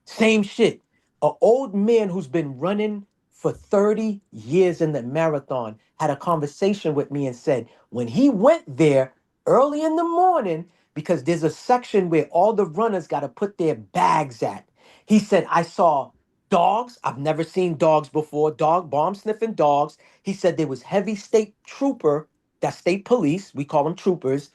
Same shit. An old man who's been running for 30 years in the marathon had a conversation with me and said when he went there early in the morning, because there's a section where all the runners got to put their bags at. He said, I saw dogs. I've never seen dogs before, dog bomb sniffing dogs. He said there was heavy state trooper, that's state police. We call them troopers.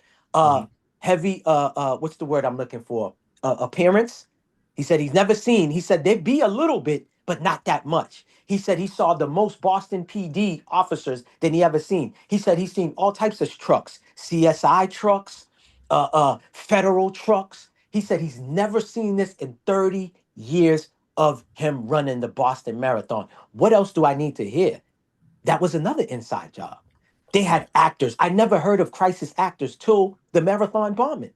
Heavy, what's the word I'm looking for? Appearance. He said he's never seen. He said there'd be a little bit, but not that much. He said he saw the most Boston PD officers than he ever seen. He said he's seen all types of trucks, CSI trucks, federal trucks. He said he's never seen this in 30 years of him running the Boston Marathon. What else do I need to hear? That was another inside job. They had actors. I never heard of crisis actors till the marathon bombing.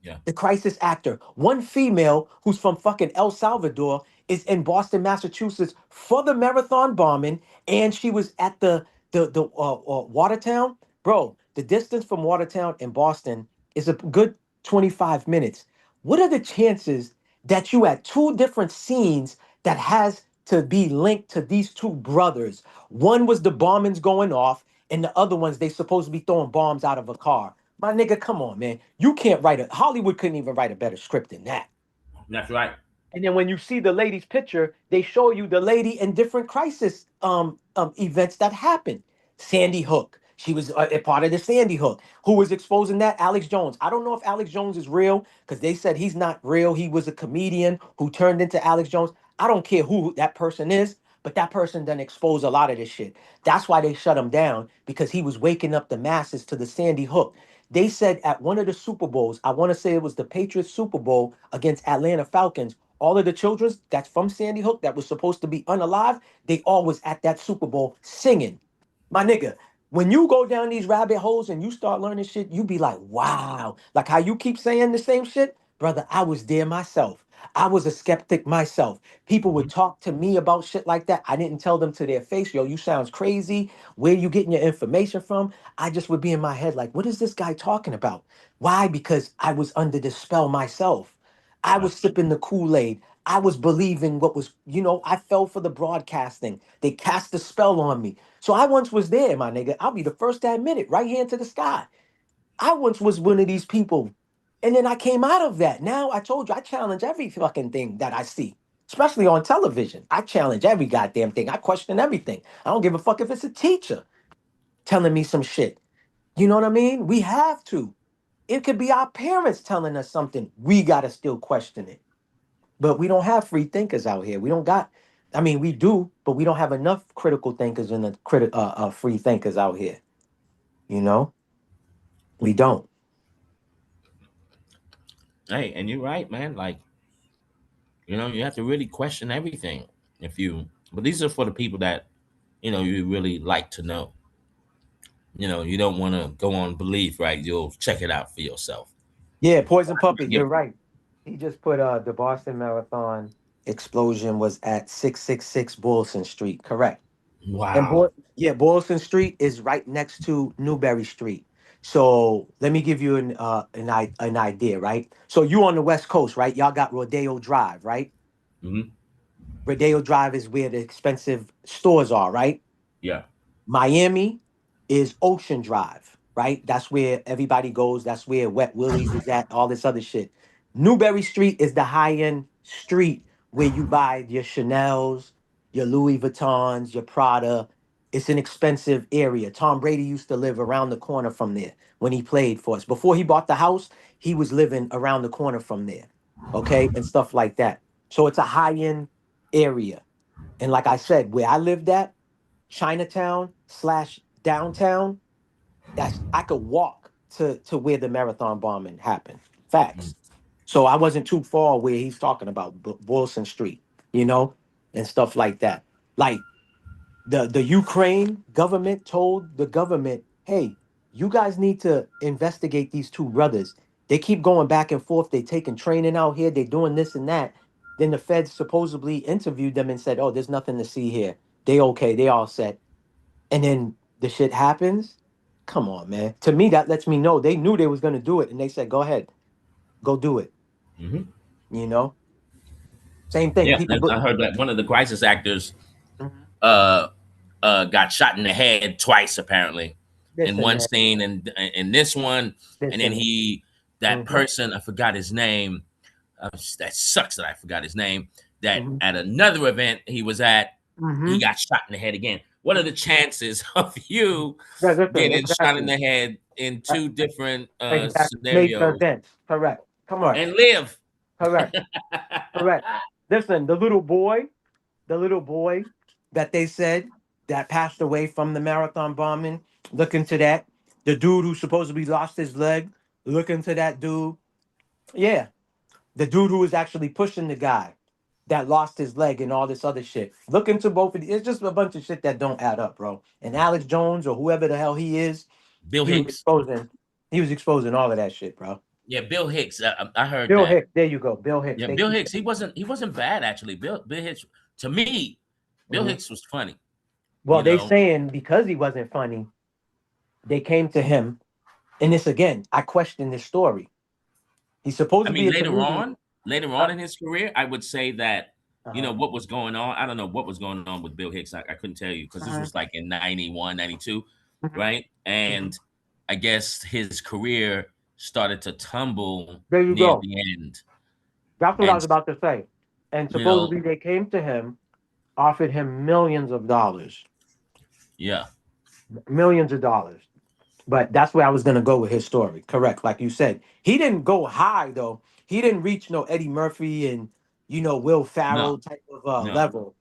Yeah. The crisis actor. One female who's from fucking El Salvador is in Boston, Massachusetts for the marathon bombing, and she was at the Watertown. Bro, the distance from Watertown and Boston is a good 25 minutes. What are the chances that you at two different scenes that has to be linked to these two brothers? One was the bombings going off, and the other ones they supposed to be throwing bombs out of a car. My nigga, come on, man. You can't write Hollywood couldn't even write a better script than that. That's right. And then when you see the lady's picture, they show you the lady in different crisis events that happened. Sandy Hook. She was a part of the Sandy Hook. Who was exposing that? Alex Jones. I don't know if Alex Jones is real because they said he's not real. He was a comedian who turned into Alex Jones. I don't care who that person is, but that person done exposed a lot of this shit. That's why they shut him down because he was waking up the masses to the Sandy Hook. They said at one of the Super Bowls, I want to say it was the Patriots Super Bowl against Atlanta Falcons, all of the children that's from Sandy Hook that was supposed to be unalive, they all was at that Super Bowl singing. My nigga, when you go down these rabbit holes and you start learning shit, you be like, wow. Like how you keep saying the same shit, brother, I was there myself. I was a skeptic myself. People would talk to me about shit like that. I didn't tell them to their face, yo, you sounds crazy. Where you getting your information from? I just would be in my head like, what is this guy talking about? Why? Because I was under the spell myself. I was sipping the Kool-Aid. I was believing what was, I fell for the broadcasting. They cast a spell on me. So I once was there, my nigga. I'll be the first to admit it, right hand to the sky. I once was one of these people. And then I came out of that. Now I told you, I challenge every fucking thing that I see, especially on television. I challenge every goddamn thing. I question everything. I don't give a fuck if it's a teacher telling me some shit. You know what I mean? We have to. It could be our parents telling us something. We got to still question it. But we don't have free thinkers out here. We don't got, I mean, we do, but we don't have enough critical thinkers and free thinkers out here. You know, we don't. Hey, and you're right, man. Like, you have to really question everything. But these are for the people that, you really like to know. You don't want to go on belief, right? You'll check it out for yourself. Yeah, Poison Puppet, Yep. you're right. He just put the Boston Marathon explosion was at 666 Boylston Street. Correct. And Wow. Boylston Street is right next to Newberry Street. So let me give you an idea, right? So you on the West Coast, right? Y'all got Rodeo Drive, right? Hmm. Rodeo Drive is where the expensive stores are, right? Yeah. Miami is Ocean Drive, right? That's where everybody goes. That's where Wet Willie's is at, all this other shit. Newberry Street is the high-end street where you buy your Chanel's, your Louis Vuittons, your Prada. It's an expensive area. Tom Brady used to live around the corner from there when he played for us. Before he bought the house, he was living around the corner from there, okay? And stuff like that. So it's a high-end area. And like I said, where I lived at, Chinatown slash downtown, that's I could walk to where the marathon bombing happened. Facts. So I wasn't too far where he's talking about Boylston Street, and stuff like that. Like the Ukraine government told the government, hey, you guys need to investigate these two brothers. They keep going back and forth. They taking training out here. They doing this and that. Then the feds supposedly interviewed them and said, oh, there's nothing to see here. They okay. They all set. And then the shit happens. Come on, man. To me, that lets me know they knew they was gonna do it, and they said, "Go ahead, go do it." Hmm. You know, same thing. Yeah, People, but I heard that one of the crisis actors Mhm. uh got shot in the head twice apparently in Listen, one man. scene and in this one, and then Listen. that Hmm. person, I forgot his name. That sucks that I forgot his name. That Hmm. at another event he was at, he Hmm. got shot in the head again. What are the chances of you Yeah, listen, getting shot in exactly. the head in Uh, two different exact major scenarios events. Correct. Come on. and live? Correct. Correct. Listen, the little boy that they said that passed away from the marathon bombing. Look into that. The dude who supposedly lost his leg. Look into that dude. Yeah, the dude who was actually pushing the guy that lost his leg and all this other shit. Look into both of these. It's just a bunch of shit that don't add up, bro. And Alex Jones or whoever the hell he is, Bill he was Hicks. exposing. He was exposing all of that shit, bro. Yeah, Bill Hicks. I heard Bill that. Hicks. There you go. Bill Hicks. Yeah, They Bill keep. Hicks. He wasn't bad actually. Bill Hicks, to me, Bill Mhm. Hicks was funny. Well, You they know, saying because he wasn't funny, they came to him. And this again, I question this story. He's supposed I to be mean, a comedian. later Uh, on in his career, I would say that, uh-huh. what was going on. I don't know what was going on with Bill Hicks. I couldn't tell you because this Mhm. was like in 91, 92, Mhm. right? Mhm. And I guess his career started to tumble There you near go. the end. That's what I And, was about to say. And you know, supposedly they came to him, offered him millions of dollars, yeah, millions of dollars. But that's where I was gonna go with his story. Correct, like you said, he didn't go high though. He didn't reach no Eddie Murphy and Will no, Farrell type of no, level.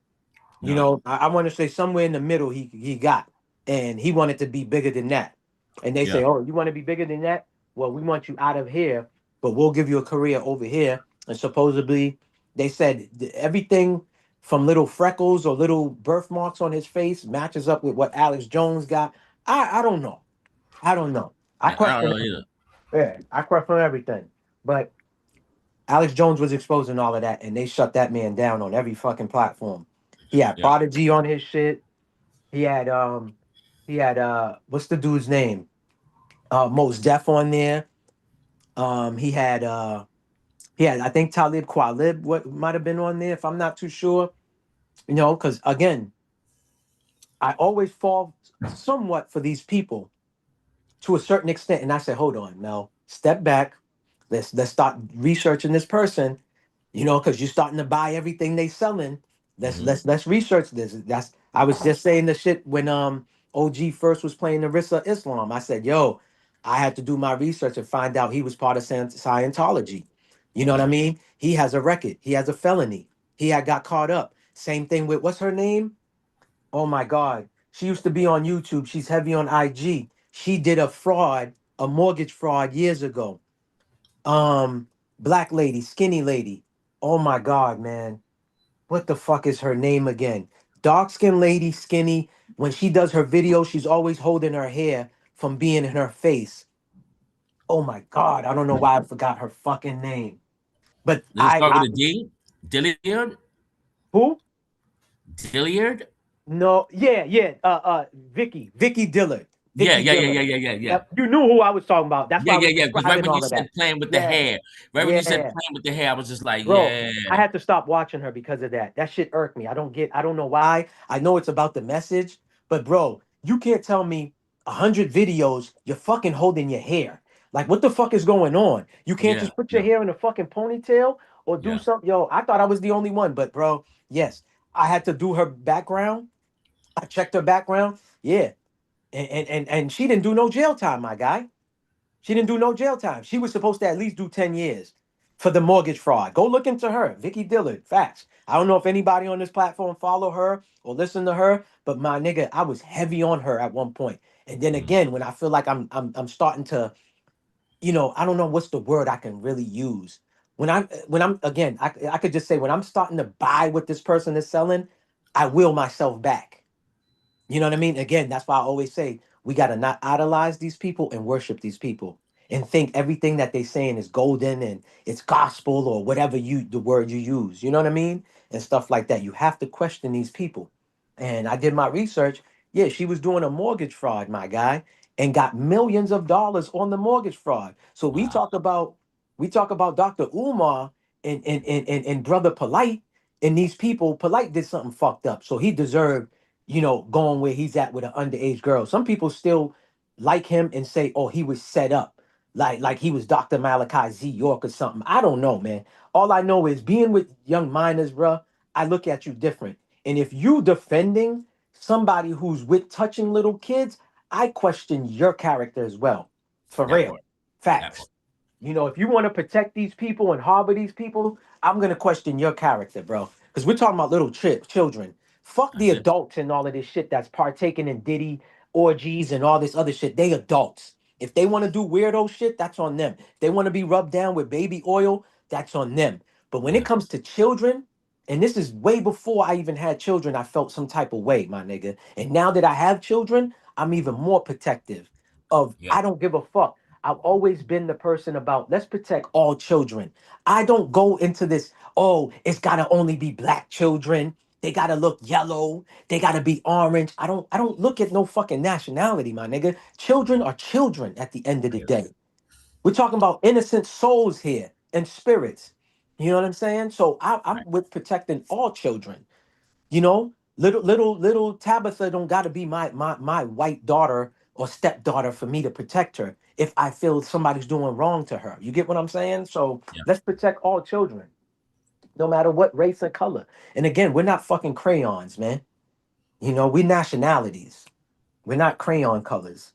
no, I want to say somewhere in the middle he got, and he wanted to be bigger than that. And they say, yeah, "Oh, you want to be bigger than that? Well, we want you out of here, but we'll give you a career over here." And supposedly, they said everything from little freckles or little birthmarks on his face matches up with what Alex Jones got. I don't know. I don't know. I I don't question know it. either. Yeah, I question everything. But Alex Jones was exposing all of that, and they shut that man down on every fucking platform. He had Yeah, Prodigy on his shit. He had what's the dude's name? Most Def on there. He had I think Talib Kweli what might have been on there if I'm not too sure. Because again, I always fall somewhat for these people to a certain extent, and I said, hold on, Mel, step back. Let's start researching this person. Because you're starting to buy everything they selling. Let's hmm, let's let's research this. That's I was just saying the shit when OG first was playing Narissa Islam. I said, yo, I had to do my research and find out he was part of Scientology. You know what I yeah. mean? He has a record. He has a felony. He had got caught up. Same thing with what's her name? Oh my God. She used to be on YouTube. She's heavy on IG. She did a mortgage fraud years ago. Black lady, skinny lady. Oh my God, man. What the fuck is her name again? Dark skinned lady, skinny. When she does her video, she's always holding her hair from being in her face. Oh my God. I don't know why I forgot her fucking name. But Does it start with a D? Dilliard? who? Dilliard? No, yeah, yeah. Vicky Dillard. Yeah, Vicky yeah, yeah, Dillard. yeah, yeah, yeah, yeah. Yep. You knew who I was talking about. That's Yeah, why I yeah, was yeah. Because right describing when you all of said that. playing with the Yeah, hair, right when you said yeah. playing with the hair, I was just like, Bro, yeah, I had to stop watching her because of that. That shit irked me. I don't know why. I know it's about the message, but bro, you can't tell me 100 videos you're fucking holding your hair. Like, what the fuck is going on? You can't yeah, just put your yeah, hair in a fucking ponytail or do yeah. something. Yo, I thought I was the only one, but bro, yes, I had to do her background. I checked her background. Yeah. And she didn't do no jail time, my guy. She didn't do no jail time. She was supposed to at least do 10 years for the mortgage fraud. Go look into her. Vicky Dillard. Facts. I don't know if anybody on this platform follow her or listen to her, but my nigga, I was heavy on her at one point. And then Mm. again, when I feel like I'm starting to, I don't know what's the word I can really use. When I'm again, I could just say when I'm starting to buy what this person is selling, I will myself back. You know what I mean? Again, that's why I always say we got to not idolize these people and worship these people and think everything that they saying is golden and it's gospel or whatever the word you use. You know what I mean? And stuff like that. You have to question these people. And I did my research. Yeah, she was doing a mortgage fraud, my guy. and got millions of dollars on the mortgage fraud. So we talk about Dr. Umar and Brother Polite, and these people. Polite did something fucked up, so he deserved, going where he's at with an underage girl. Some people still like him and say, oh, he was set up, like he was Dr. Malachi Z. York or something. I don't know, man. All I know is being with young minors, bruh, I look at you different. And if you defending somebody who's with touching little kids, I question your character as well. For That real. part. That part. Facts. If you want to protect these people and harbor these people, I'm gonna question your character, bro. Because we're talking about little children. Fuck the That's it. adults and all of this shit that's partaking in Diddy orgies and all this other shit. They adults. If they want to do weirdo shit, that's on them. If they want to be rubbed down with baby oil, that's on them. But when it Yeah. comes to children, and this is way before I even had children, I felt some type of way, my nigga. And now that I have children, I'm even more protective of Yeah. I don't give a fuck. I've always been the person about let's protect all children. I don't go into this, oh, it's gotta only be black children. They gotta look yellow. They gotta be orange. I don't look at no fucking nationality, my nigga. Children are children at the end of the day. We're talking about innocent souls here and spirits. You know what I'm saying? So I'm with protecting all children. Little Tabitha don't gotta be my white daughter or stepdaughter for me to protect her if I feel somebody's doing wrong to her. You get what I'm saying? So Yeah. let's protect all children, no matter what race and color. And again, we're not fucking crayons, man. We nationalities. We're not crayon colors.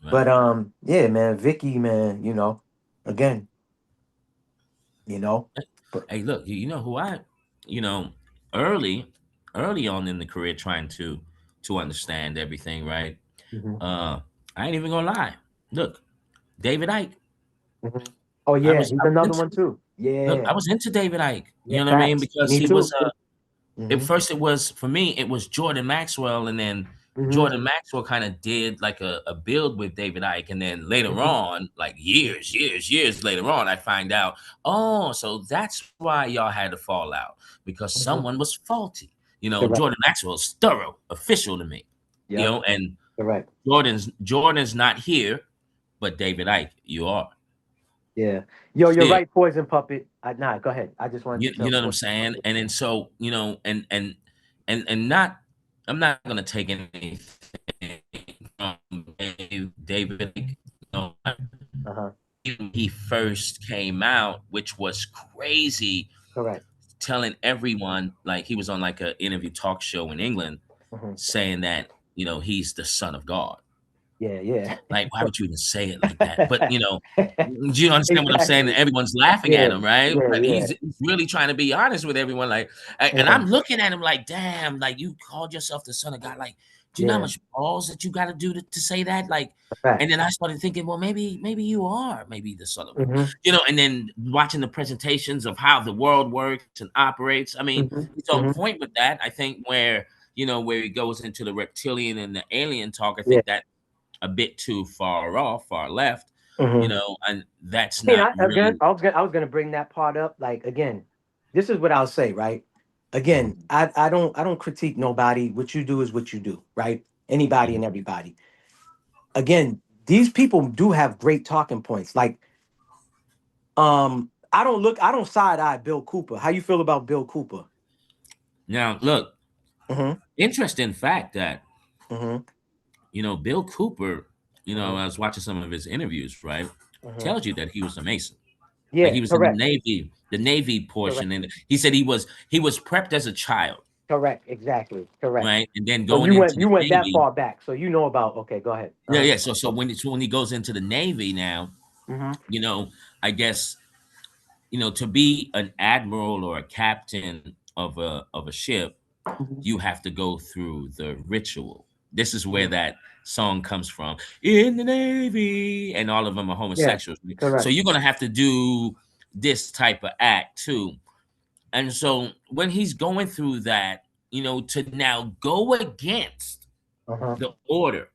Right. But yeah, man, Vicky, man, again, you know. But Hey, look, you know who you know, early, early on in the career, trying to understand everything, right? mhm, I ain't even gonna lie. Look, David Ike. mhm. Oh I yeah, was he's I was another into one too. look, Yeah, I was into David Ike. yeah, You know what I mean? facts. Because Me he was too. at Hmm. first it was for me, it was Jordan Maxwell, and then Hmm. Jordan Maxwell kind of did like a build with David Ike, and then later Hmm. on, like years later on, I find out, oh, so that's why y'all had to fall out because Hmm. someone was faulty. Correct. Jordan Maxwell's thorough, official to me. Yep. And Correct. Jordan's not here, but David Ike, you are. Yeah. Yo, you're Still, right, Poison Puppet. Nah, go ahead. I just wanted to you tell know what I'm Poison saying? Puppet. And then so, and not I'm not gonna take anything from David. Uh-huh. He first came out, which was crazy, Correct. telling everyone like he was on like an interview talk show in England, Hmm. saying that he's the son of God. Yeah, yeah. Like, why would you even say it like that? But do you understand what I'm saying? And Exactly. everyone's laughing at Yeah, him, right? yeah, But yeah. he's really trying to be honest with everyone. Like, and Yeah, I'm looking at him like, damn, like you called yourself the son of God. Like, do you know how yeah. much balls that you got to do to say that? Like, and then Facts. I started thinking, well, maybe you are maybe the son of God, Hmm. and then watching the presentations of how the world works and operates. I mean, Hmm. it's on Hmm. point with that. I think where he goes into the reptilian and the alien talk. I Yeah. think that a bit too far off, far left, Hmm. and that's I mean, not again, really. I was gonna bring that part up. Like again, this is what I'll say, right? Again, I don't critique nobody. What you do is what you do, right? Anybody and everybody. Again, these people do have great talking points. Like, I don't side eye Bill Cooper. How you feel about Bill Cooper? Now, look, Mm-hmm. interesting fact that Mm-hmm. Bill Cooper. Mm-hmm. I was watching some of his interviews. Right, Mm-hmm. tells you that he was a Mason. Like Yeah, he was in correct. the Navy Correct. portion, and he said he was prepped as a child, Correct. Exactly. Correct. right, and then So going you into went the you went that Navy. far back. So you know about okay, go ahead. Yeah, Uh-huh. yeah. So when he goes into the Navy now, Mm-hmm. I guess to be an admiral or a captain of a ship, Mm-hmm. you have to go through the ritual. This is where that song comes from. In the Navy, and all of them are Yeah, homosexuals. So correct. you're gonna have to do this type of act too. And so when he's going through that, to now go against Uh-huh. the order,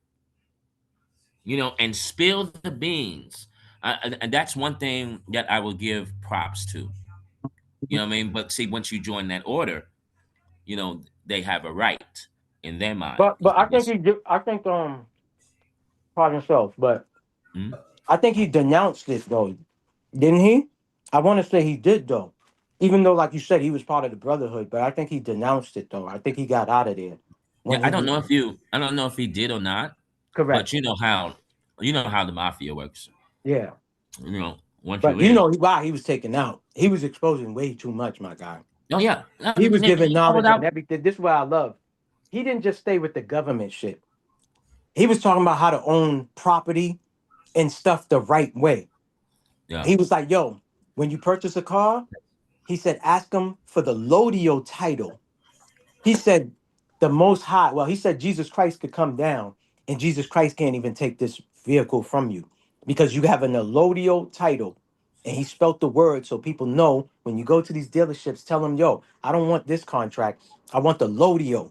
and spill the beans. And that's one thing that I will give props to. You know what I mean? But see, once you join that order, they have a right in their mind. But I think he I think pardon himself, but Hmm? I think he denounced it though, didn't he? I want to say he did though, even though, like you said, he was part of the Brotherhood. But I think he denounced it though. I think he got out of there Yeah, when he did. I don't know if he did or not, Correct. but you know how the mafia works. Yeah. You know, once But you're you in. know why he was taken out. He was exposing way too much, my guy. Oh yeah, He was giving he called knowledge on out. everything. This is what I love. He didn't just stay with the government shit. He was talking about how to own property and stuff the right way. Yeah, He was like, yo, when you purchase a car, he said, ask them for the Lodio title. He said, the most high, well, he said Jesus Christ could come down and Jesus Christ can't even take this vehicle from you because you have an Elodio title. And he spelt the word so people know when you go to these dealerships, tell them, yo, I don't want this contract. I want the Lodio.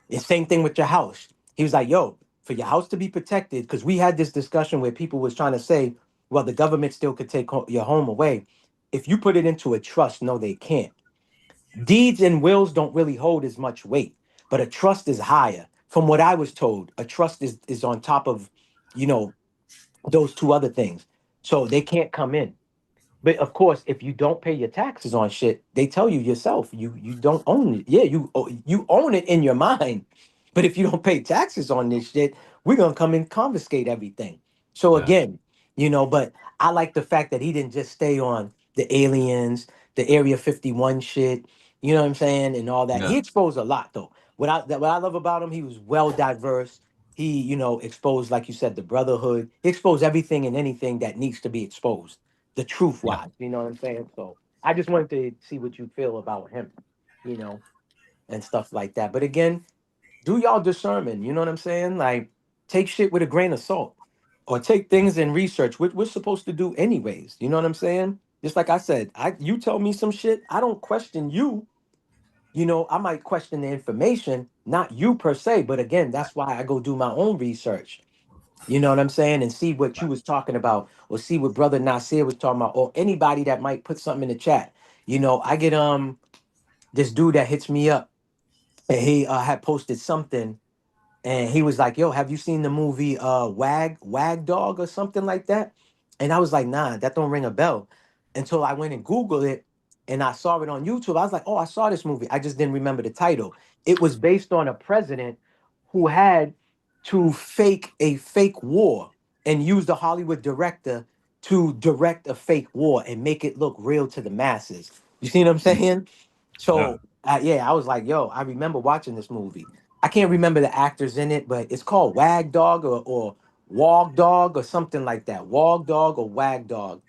The same thing with your house. He was like, yo, for your house to be protected, because we had this discussion where people was trying to say, well, the government still could take your home away. If you put it into a trust, no, they can't. Deeds and wills don't really hold as much weight, but a trust is higher. From what I was told, a trust is on top of, you know, those two other things. So they can't come in. But of course, if you don't pay your taxes on shit, they tell you yourself you don't own it. Yeah, you own it in your mind, but if you don't pay taxes on this shit, we're gonna come and confiscate everything. So yeah, again, you know, but I like the fact that he didn't just stay on the aliens, the Area 51 shit. You know what I'm saying, and all that. yeah, He exposed a lot though. What I love about him, he was well diverse. He, you know, exposed, like you said, the brotherhood. He exposed everything and anything that needs to be exposed the truth yeah, wise. You know what I'm saying? So I just wanted to see what you feel about him, you know, and stuff like that. But again, do y'all discernment. You know what I'm saying? Like take shit with a grain of salt, or take things in research, which we're supposed to do anyways. You know what I'm saying? Just like I said, you tell me some shit, I don't question you. You know, I might question the information, not you per se, but again, that's why I go do my own research. You know what I'm saying? And see what you was talking about, or see what Brother Nasir was talking about, or anybody that might put something in the chat. You know, I get this dude that hits me up, and he had posted something, and he was like, "Yo, have you seen the movie Wag Dog or something like that?" And I was like, "Nah, that don't ring a bell." Until I went and Googled it, and I saw it on YouTube. I was like, "Oh, I saw this movie. I just didn't remember the title." It was based on a president who had to fake a fake war and use the Hollywood director to direct a fake war and make it look real to the masses. You see what I'm saying? yeah, So yeah, I was like, "Yo, I remember watching this movie." I can't remember the actors in it, but it's called Wag Dog or Wog Dog or something like that. Wog Dog or Wag Dog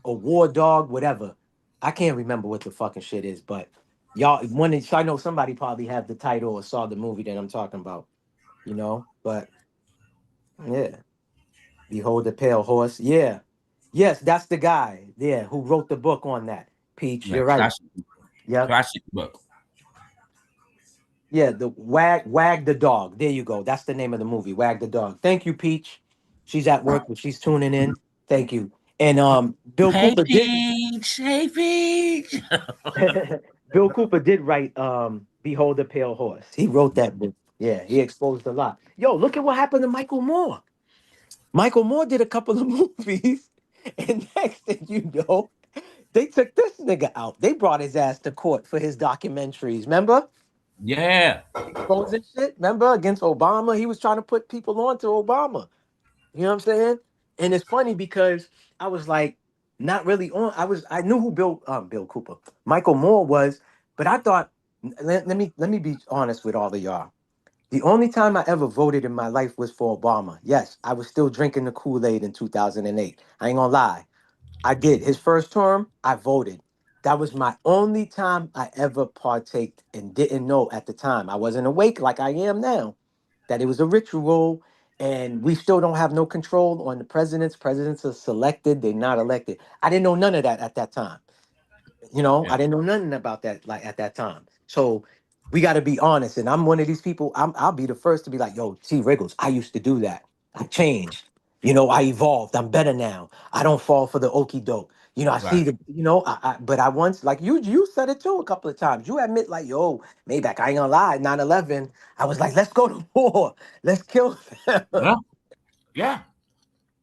or War Dog, whatever. I can't remember what the fucking shit is, but y'all, so I know somebody probably have the title or saw the movie that I'm talking about, you know. But yeah, Behold the Pale Horse. Yeah, yes, that's the guy. Yeah, who wrote the book on that. Peach, yeah. you're right. Yep. Classic book. Yeah, the Wag the Dog. There you go. That's the name of the movie, Wag the Dog. Thank you, Peach. She's at work, but she's tuning in. Thank you. And Bill Hey Cooper did Peach, hey Peach. Bill Cooper did write Behold the Pale Horse. He wrote that book. Yeah, he exposed a lot. Yo, look at what happened to Michael Moore. Michael Moore did a couple of movies, and next thing you know, they took this nigga out. They brought his ass to court for his documentaries. Remember? Yeah, Exposing shit. Remember against Obama? He was trying to put people on to Obama. You know what I'm saying? And it's funny because I was like, not really on. I knew who Bill Cooper, Michael Moore was, but I thought, let me be honest with all of y'all. The only time I ever voted in my life was for Obama. Yes, I was still drinking the Kool-Aid in 2008. I ain't gonna lie. I did. His first term, I voted. That was my only time I ever partaked and didn't know at the time. I wasn't awake like I am now, that it was a ritual and we still don't have no control on the presidents. Presidents are selected, they're not elected. I didn't know none of that at that time. You know, yeah, I didn't know nothing about that like at that time. So we got to be honest. And I'm one of these people. I'll be the first to be like, "Yo, T. Wriggles, I used to do that. I changed. You know, I evolved. I'm better now. I don't fall for the okey doke. You know, I right. see the. You know, but I once like you said it too a couple of times. You admit like, yo, Maybach, I ain't gonna lie. 9/11. I was like, let's go to war. Let's kill them. Yeah, yeah.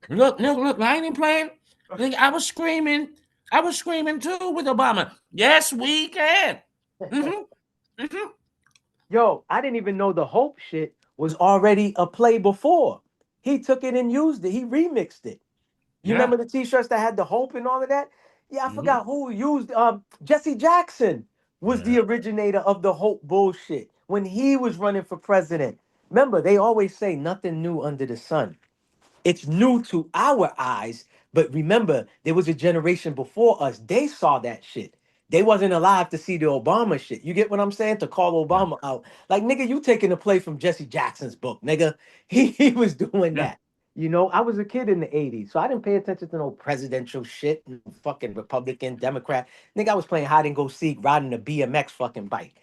Look, I ain't even playing. Nigga, I was screaming too with Obama. Yes, we can. Yo, I didn't even know the Hope shit was already a play before. He took it and used it. He remixed it. You Yeah. remember the t-shirts that had the Hope and all of that? Yeah, I Mhm. forgot who used Jesse Jackson was the originator of the Hope bullshit when he was running for president. Remember, they always say nothing new under the sun. It's new to our eyes, but remember, there was a generation before us. They saw that shit. They wasn't alive to see the Obama shit. You get what I'm saying? To call Yeah. Obama out. Like, nigga, you taking a play from Jesse Jackson's book, nigga. He was doing Yeah. that. You know, I was a kid in the 80s, so I didn't pay attention to no presidential shit, no fucking Republican, Democrat. Nigga, I was playing hide and go seek, riding a BMX fucking bike.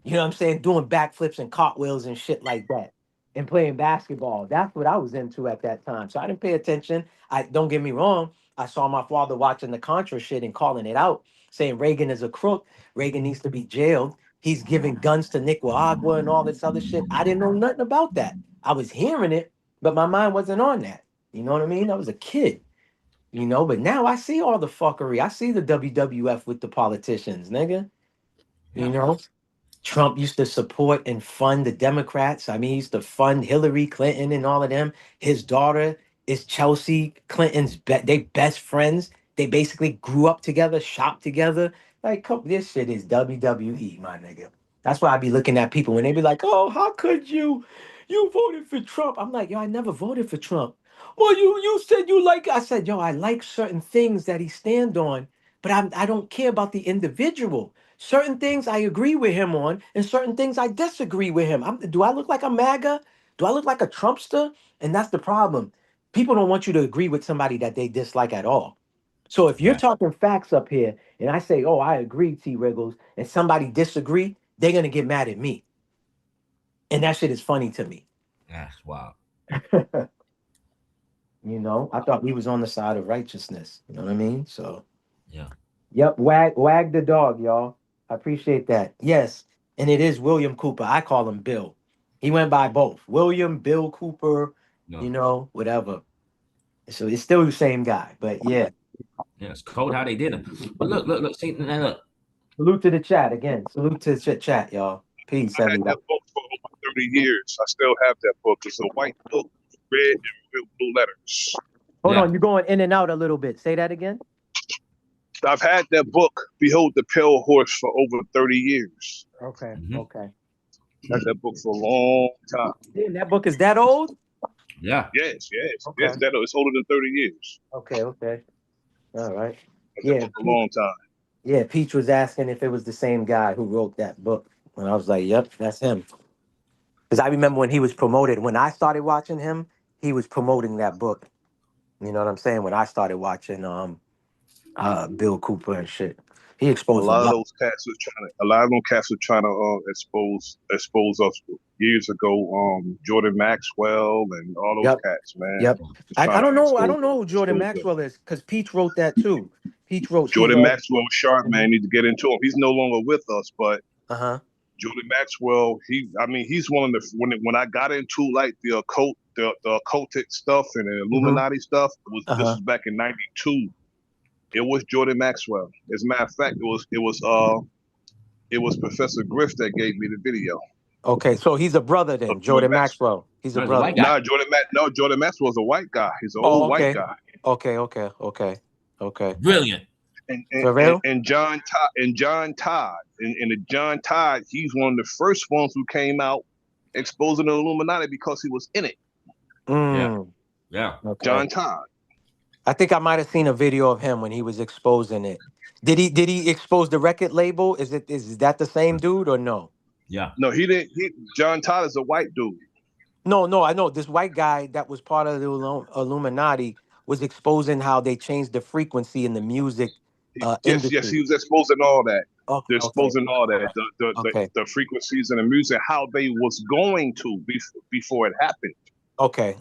You know what I'm saying? Doing backflips and cartwheels and shit like that and playing basketball. That's what I was into at that time. So I didn't pay attention. I don't get me wrong. I saw my father watching the Contra shit and calling it out, saying Reagan is a crook. Reagan needs to be jailed. He's giving guns to Nicaragua and all this other shit. I didn't know nothing about that. I was hearing it, but my mind wasn't on that. You know what I mean? I was a kid, you know, but now I see all the fuckery. I see the WWF with the politicians, nigga. You know? Trump used to support and fund the Democrats. I mean, he used to fund Hillary Clinton and all of them. His daughter is Chelsea Clinton's they best friends. They basically grew up together, shopped together. Like, this shit is WWE, my nigga. That's why I be looking at people when they be like, "Oh, how could you? You voted for Trump." I'm like, "Yo, I never voted for Trump." Well, you said you like. I said, "Yo, I like certain things that he stand on, but I don't care about the individual." Certain things I agree with him on, and certain things I disagree with him. Do I look like a MAGA? Do I look like a Trumpster? And that's the problem. People don't want you to agree with somebody that they dislike at all. So if you're Yeah. talking facts up here, and I say, "Oh, I agree, T. Wiggles," and somebody disagree, they're gonna get mad at me, and that shit is funny to me. That's wild. You know, I thought we was on the side of righteousness. You know what I mean? So. Yeah. Yep, wag the dog, y'all. I appreciate that. Yes, and it is William Cooper. I call him Bill. He went by both. William, Bill Cooper, No. you know, whatever. So it's still the same guy. But yeah. Yeah, it's cold how they did them. But look. See, now look. Salute to the chat again. Salute to the chat, y'all. Peace, I had that everybody. book for over 30 years. I still have that book. It's a white book, red and real blue letters. Hold Yeah. on, you're going in and out a little bit. Say that again. I've had that book, Behold the Pale Horse, for over 30 years. Okay, Mhm. okay. Had that book for a long time. Damn, that book is that old? Yeah. Yes. Okay. It's older than 30 years. Okay. All right. Had that Yeah. book a long time. Yeah, Peach was asking if it was the same guy who wrote that book. And I was like, yep, that's him. Because I remember when he was promoted, when I started watching him, he was promoting that book. You know what I'm saying? When I started watching Bill Cooper and shit. He A exposed a lot of lot. those cats was trying to. A lot of them cats were trying to expose us years ago. Jordan Maxwell and all those Yep. cats, man, Yep. was I trying to don't know. I expose don't know who Jordan expose us. Maxwell is, because Peach wrote that too. Peach wrote She Jordan Loves. Maxwell was sharp, man. Need to get into him. He's no longer with us, but Uh-huh. Jordan Maxwell, he's one of the when I got into like the occultic stuff and the Mm-hmm. Illuminati stuff. This Uh-huh. was back in '92. It was Jordan Maxwell. As a matter of fact, it was Professor Griff that gave me the video Okay, so he's a brother of then, Jordan Jordan Maxwell. Maxwell. He's a No, he's a brother. white guy. No, Jordan Maxwell's a white guy. He's an Oh, old white okay. guy. Okay. Brilliant. For real? And John Todd, and John Todd, he's one of the first ones who came out exposing the Illuminati because he was in it. Yeah. Mm. Yeah. Okay. John Todd. I think I might have seen a video of him when he was exposing it. Did he expose the record label? Is that the same dude or no? Yeah. No, he didn't. John Todd is a white dude. No, I know this white guy that was part of the Illuminati was exposing how they changed the frequency in the music Yes, industry. he was exposing all that. Okay, They're exposing all that, okay, the frequencies in the music, how they was going to before it happened, okay.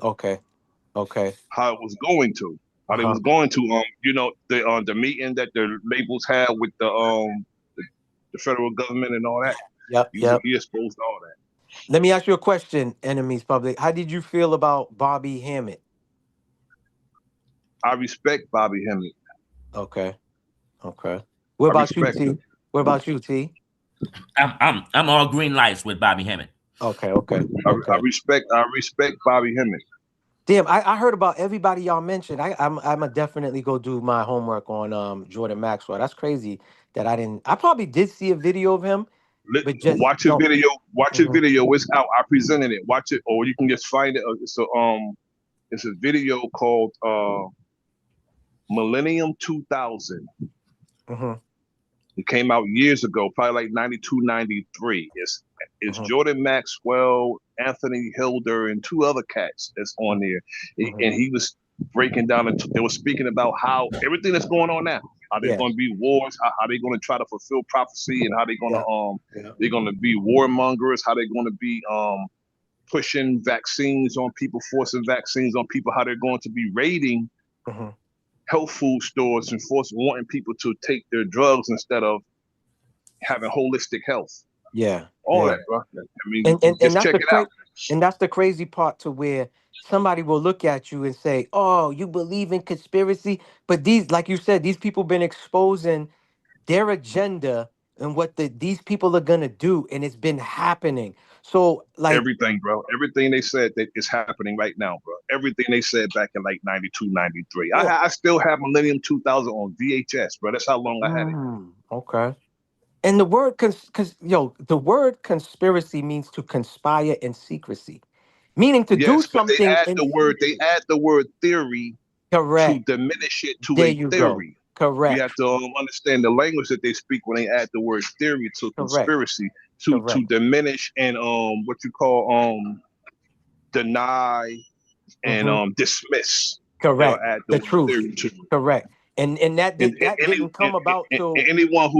how it was going to, how they Uh-huh. was going to, the meeting that the labels had with the federal government and all that. Yep. He exposed all that. Let me ask you a question, Enemies Public. How did you feel about Bobby Hammett? I respect Bobby Hemmett. Okay. Okay. What I about you, respect T? him. What about you, T? I'm all green lights with Bobby Hemmett. Okay. Okay. I Okay. respect Bobby Hemmett. Damn, I heard about everybody y'all mentioned. I'm a definitely go do my homework on Jordan Maxwell. That's crazy that I didn't. I probably did see a video of him, but just Watch a don't. video. Watch a Mhm, video. It's out. I presented it. Watch it, or you can just find it. It's a video called Millennium 2000. mhm, It came out years ago, probably like 92, 93. It's mhm, Jordan Maxwell, Anthony Hilder, and two other cats that's on there. mhm. And he was breaking down, they were speaking about how everything that's going on now, how there's Yeah. going to be wars, how they're going to try to fulfill prophecy, and how Yeah. Yeah. they're going to be warmongers, how they're going to be pushing vaccines on people, forcing vaccines on people, how they're going to be raiding Mhm. health food stores and wanting people to take their drugs instead of having holistic health. Yeah. All Yeah. that, bro. I mean, And just that's check the it out. and that's the crazy part to where somebody will look at you and say, "Oh, you believe in conspiracy," but these, like you said, these people been exposing their agenda and what these people are gonna do, and it's been happening. So, like, Everything, bro. Everything they said that is happening right now, bro. Everything they said back in like 92, 93. yeah, I still have Millennium 2000 on VHS, bro. That's how long I had it. okay. And the word the word conspiracy means to conspire in secrecy, meaning to do Yes, but something in they add the word theory to correct. diminish it to There a you go. theory. You Correct. have to understand the language that they speak when they add the word theory to Correct. conspiracy to Correct. diminish and what you call deny and Hmm. dismiss. They'll Correct. add the The word truth. theory to it. Correct. And And that didn't come about till anyone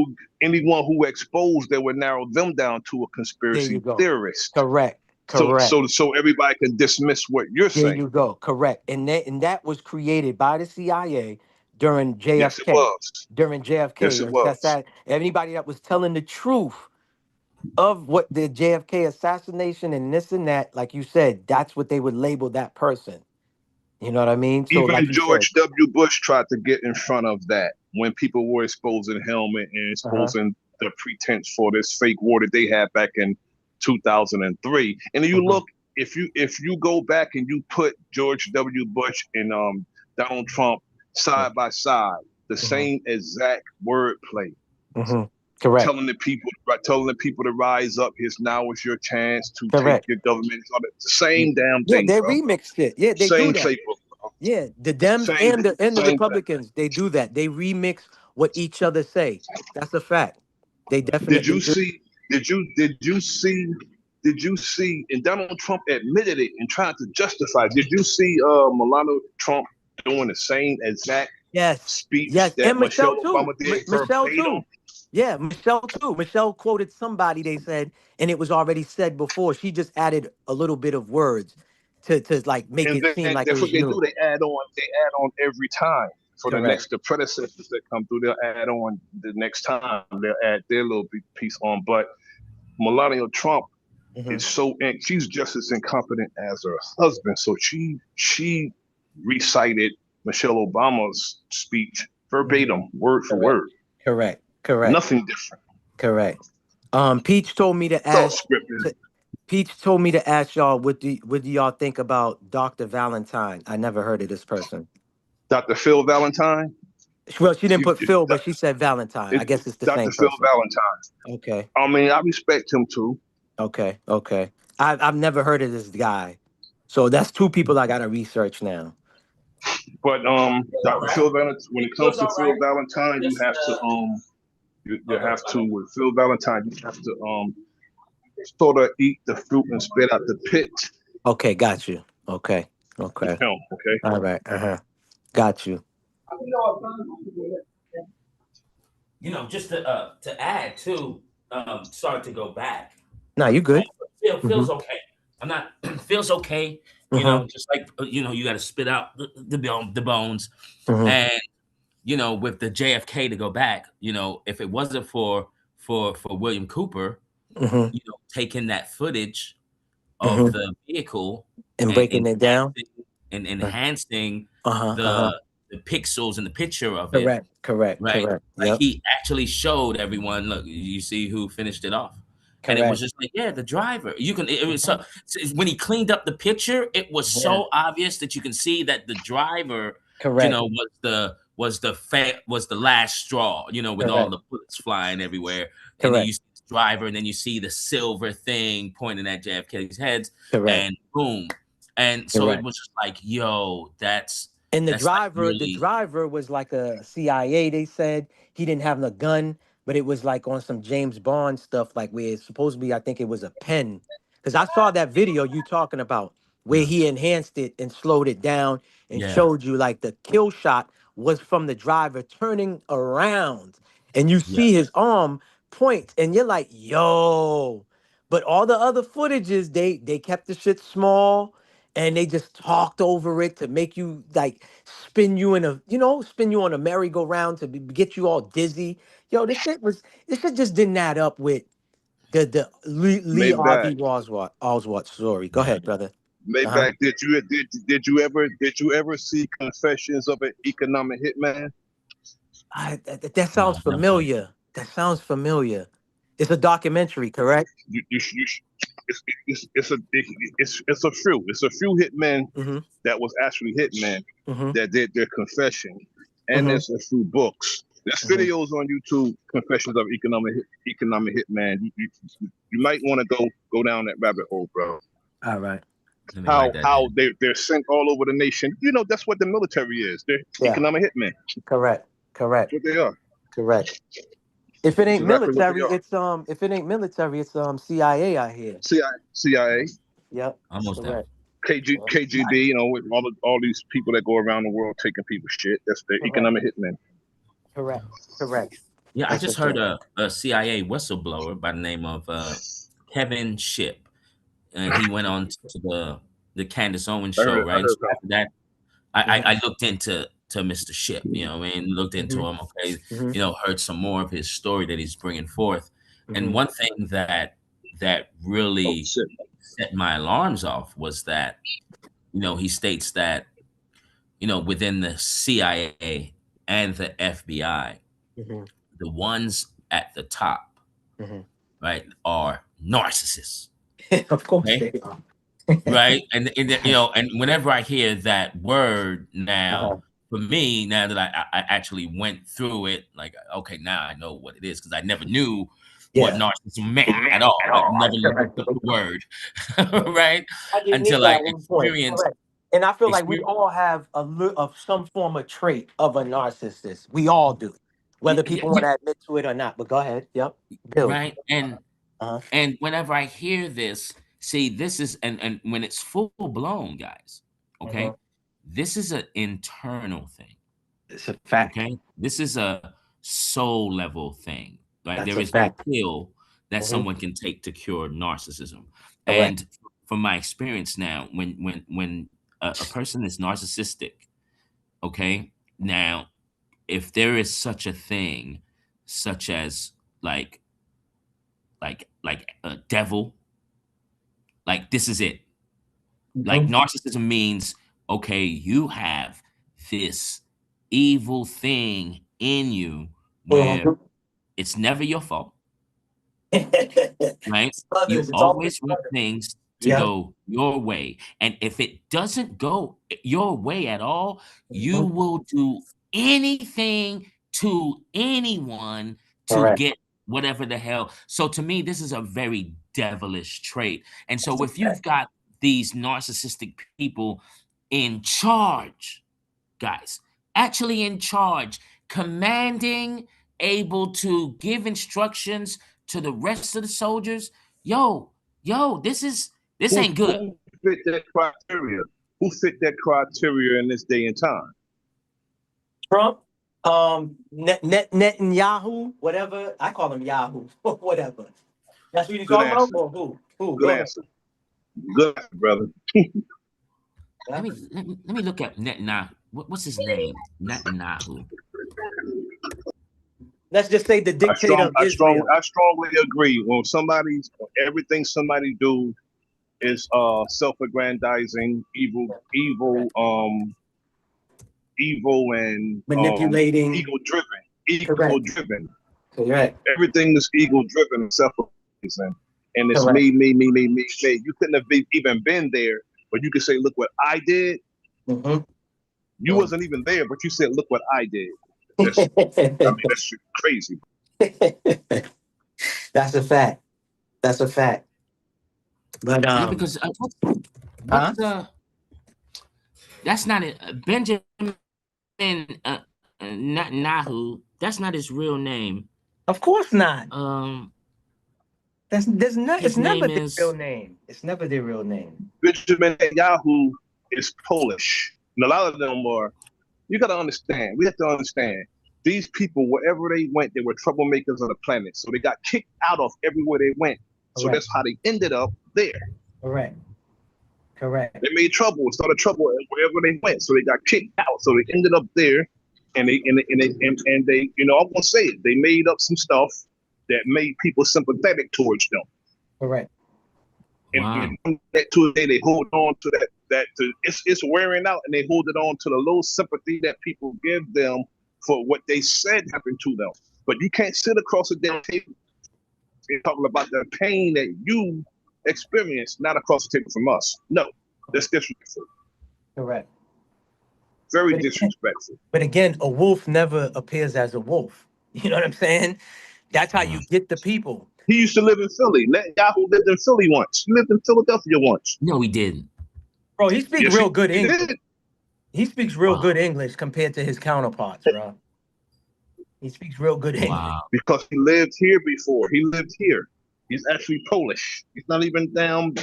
who exposed, they would narrow them down to a there you conspiracy go. theorist. Correct. So Correct. so everybody can dismiss what you're There saying. you go. Correct. And that was created by the CIA during Yes, it JFK. was. During Yes, JFK. it was. Anybody that was telling the truth of what the JFK assassination and this and that, like you said, that's what they would label that person. You know what I mean? So, Even like you said, George W. Bush tried to get in front of that when people were exposing him and uh-huh. exposing the pretense for this fake war that they had back in 2003. And you Mhm, look, if you go back and you put George W. Bush and Donald Trump mhm, side by side, the mhm, same exact wordplay, mhm. Correct. telling the people to rise up. Now is your chance to take Correct. your government. It's the same damn Yeah, thing, they bro. remixed it. Yeah, they do Same that. playbook, bro. Yeah, the Dems Same and the same thing. Republicans, they do that. They remix what each other say. That's a fact. They Did definitely you do. see? Did you see? And Donald Trump admitted it and tried to justify. Did you see Melania Trump doing the same exact Yes. speech Yes. that And Michelle Michelle too. Obama did Michelle verbatim? too. Yeah, Michelle too. Michelle quoted somebody they said, and it was already said before. She just added a little bit of words to like make And it seem then like it that's what was they do. new. They add on. They add on every time. For Correct. the predecessors that come through, they'll add on the next time. They'll add their little piece on. But Melania Trump Hmm. is she's just as incompetent as her husband. So she recited Michelle Obama's speech Hmm. verbatim, word for Correct. word. Correct. Correct. Nothing different. Correct. Peach told me to It's all ask. scripted. Peach told me to ask y'all what do y'all think about Dr. Valentine? I never heard of this person. Dr. Phil Valentine. Well, she didn't You, put Phil, but she said Valentine. I it's guess it's the Dr. same Phil person. Valentine. Okay. I mean, I respect him too. Okay. Okay. I've never heard of this guy. So that's two people I gotta research now. But Dr. Phil Valentine, when it comes to Phil Valentine, you have to with Phil Valentine, you have to sort of eat the fruit and spit out the pit Okay, got you. Okay. with Okay. him. Okay. All right. Uh-huh. Got you. Just to add to, sorry to go back, Nah, you right? good. But Mm-hmm. feels okay. I'm not feels okay. Mm-hmm. Just like you got to spit out the bones, Mm-hmm. and with the JFK to go back, if it wasn't for William Cooper, Mm-hmm. taking that footage of Mm-hmm. the vehicle And and breaking it down. enhancing Uh-huh. the Uh-huh. the pixels and the picture of it, Correct. right? Like Yep. he actually showed everyone, look, you see who finished it off. And it was Correct. just like, yeah, the driver. You can. It was so when he cleaned up the picture, it was Yeah. so obvious that you can see that the driver, Correct. was the last straw. With all Correct. the bullets flying everywhere, and then Correct. you see the driver, and then you see the silver thing pointing at JFK's heads, Correct. and boom, and so it Correct. was just like, yo, that's And the like driver, the really, driver was like a CIA. They said he didn't have a gun, but it was like on some James Bond stuff, like where it's supposed to be. I think it was a pen, because I saw that video you talking about where yeah, he enhanced it and slowed it down and yeah, showed you like the kill shot was from the driver turning around, and you yeah, see his arm point, and you're like, yo. But all the other footages, they kept the shit small and they just talked over it to make you like spin you on a merry-go-round to get you all dizzy. Yo, this shit just didn't add up with the Lee Maybach, Harvey Oswald story. Go yeah. ahead, brother. Uh-huh. Maybach, did you ever see Confessions of an Economic Hitman? That No, sounds never heard. familiar. That sounds familiar. It's a documentary, correct? It's a few hitmen Mm-hmm. that was actually hitmen Mm-hmm. that did their confession, and Mm-hmm. there's a few books. There's Mm-hmm. videos on YouTube, Confessions of Economic Hitman. You might want to go down that rabbit hole, bro. All right. Let me How write that how down. they're sent all over the nation. That's what the military is. They're Yeah. economic hitmen. Correct. That's what they are. Correct. If it That's ain't exactly what they military, are. it's CIA out here. CIA, Yep. Almost there. Correct. KGB. With all these people that go around the world taking people's shit. That's the Correct. economic hitmen. Correct. Correct. Yeah, I That's just what's heard up. a CIA whistleblower by the name of Kevin Shipp, and he went on to the Candace Owens show, I right? heard So that. after that, Mm-hmm. I looked into Mr. Shipp, looked into him. Okay, Mm-hmm. heard some more of his story that he's bringing forth, and Mm-hmm. one thing that Oh really shit. set my alarms off was that he states that within the CIA and the FBI, Mm-hmm. the ones at the top, Mm-hmm. right, are narcissists, Of course okay, they are. right, and whenever I hear that word Uh-huh. now, for me, now that I actually went through it, like, okay, now I know what it is, because I never knew what Yeah. narcissism meant at all. At I all. never Correct. looked up the word, right, I didn't until either I at one point. experienced Correct. And I feel like we experience. all have of some form of trait of a narcissist. We all do, whether people want to admit to it or not. But go ahead. Yep. Build. Right. And Uh-huh. and whenever I hear this, see, this is and when it's full blown, guys, Uh-huh. okay, this is an internal thing. It's a fact. Okay. This is a soul level thing. Right. That's There a is no fact. pill that Mm-hmm. someone can take to cure narcissism. Correct. And from my experience now, when a person is narcissistic, okay, now if there is such a thing, such as like a devil, like this is it. Like Mm-hmm. narcissism means, okay, you have this evil thing in you where it's never your fault, right? It's You others. It's always always want others. things to Yeah. go your way. And if it doesn't go your way at all, you Mm-hmm. will do anything to anyone to Correct. get whatever the hell. So to me, this is a very devilish trait. And That's so a if you've fact. got these narcissistic people in charge, guys, actually in charge, commanding, able to give instructions to the rest of the soldiers. Yo, this Who ain't good. who fit that criteria? Who fit that criteria in this day and time? Trump, Netanyahu, whatever. I call him Yahoo, whatever. That's what you're Good talking about? answer. Or who? Who? Good Go ahead. answer. Good answer, brother. Let me look at Netanyahu. What's his name? Netanyahu. Let's just say the dictator of Israel. I strongly agree. When everything somebody do is self-aggrandizing, evil, Correct. evil and manipulating. ego Correct. driven. Correct. Everything is ego driven, self-pleasing, and it's Correct. me, me, me, me, me, me. You couldn't have even been there, but you could say, "Look what I did." Mm-hmm. You wasn't even there, but you said, "Look what I did." That's, I mean, that's crazy. That's a fact. That's a fact. But Yeah, because huh? what's that's not it. Benjamin Nahu. That's not his real name. Of course not. It's His never name their real is name. It's never their real name. Benjamin Netanyahu is Polish, and a lot of them are. You got to understand. We have to understand. These people, wherever they went, they were troublemakers on the planet. So they got kicked out of everywhere they went. So Correct. that's how they ended up there. Correct. Correct. They made trouble, started trouble wherever they went. So they got kicked out. So they ended up there, and they, you know, I'm gonna say it. They made up some stuff that made people sympathetic towards them. Correct. Wow. And that to today, they hold on to it's wearing out, and they hold it on to the low sympathy that people give them for what they said happened to them. But you can't sit across a damn table and talking about the pain that you experienced, not across the table from us. No, that's disrespectful. Correct. Very disrespectful. But again, a wolf never appears as a wolf. You know what I'm saying? That's how you get the people. He used to live in Philly. Netanyahu lived in Philly once. He lived in Philadelphia once. No, he didn't. Bro, he speaks real good he English. did. He speaks real good English compared to his counterparts, bro. He speaks real good English. Wow. Because he lived here before. He lived here. He's actually Polish. He's not even down.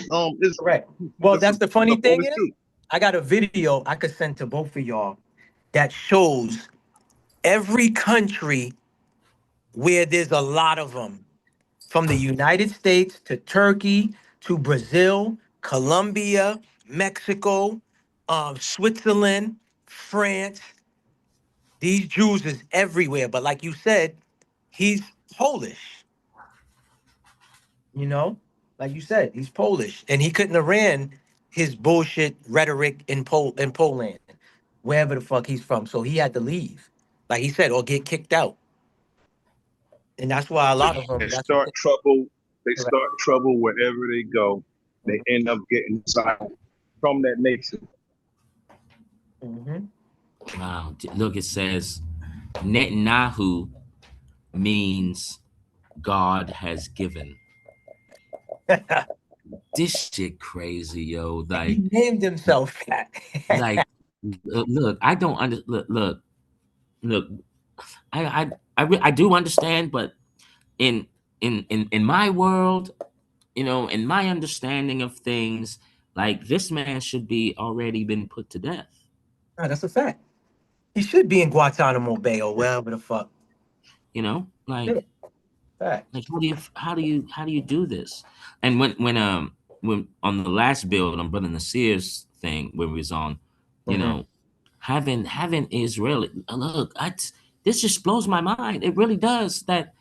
Correct. Well, that's the funny thing Polish is, too. I got a video I could send to both of y'all that shows every country where there's a lot of them, from the United States to Turkey to Brazil, Colombia, Mexico, Switzerland, France. These Jews is everywhere. But like you said, he's Polish. You know, like you said, he's Polish, and he couldn't have ran his bullshit rhetoric in Poland, wherever the fuck he's from. So he had to leave, like he said, or get kicked out. And that's why a lot of them. They start trouble. They start trouble wherever they go. They end up getting exiled from that nation. Wow. Look, it says Netanyahu means God has given. This shit crazy, yo. Like he named himself that. like, look, I don't look. I do understand, but in my world, you know, in my understanding of things, like this man should be already been put to death. No, that's a fact. He should be in Guantanamo Bay or wherever the fuck. You know, like, fact. Like how do you do this? And when on the last build on Brother Nasir's thing when we was on, you know, having Israeli look, this just blows my mind. It really does. That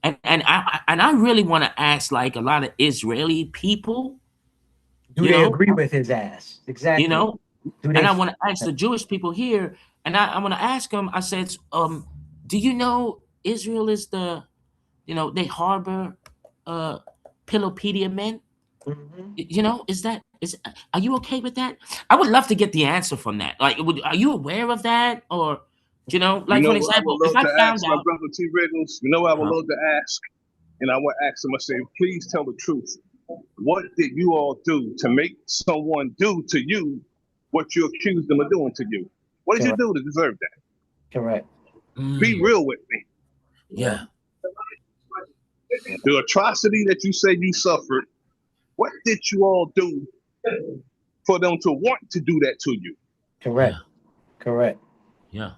and I really want to ask like a lot of Israeli people. Do they agree with his ass? Exactly. You know, Do and I want to ask the Jewish people here, and I want to ask them. I said, do you know Israel is the, you know, they harbor Pilopedia men? You know, are you okay with that? I would love to get the answer from that. Like, are you aware of that? Or, you know, like, for example, if I found my out, brother T. Riggles, you know, I would love to ask, and I would ask him, I say, please tell the truth. What did you all do to make someone do to you what you accused them of doing to you? What did you do to deserve that? Correct. Be real with me. Yeah. The atrocity that you say you suffered, what did you all do for them to want to do that to you? Correct. Correct. Yeah.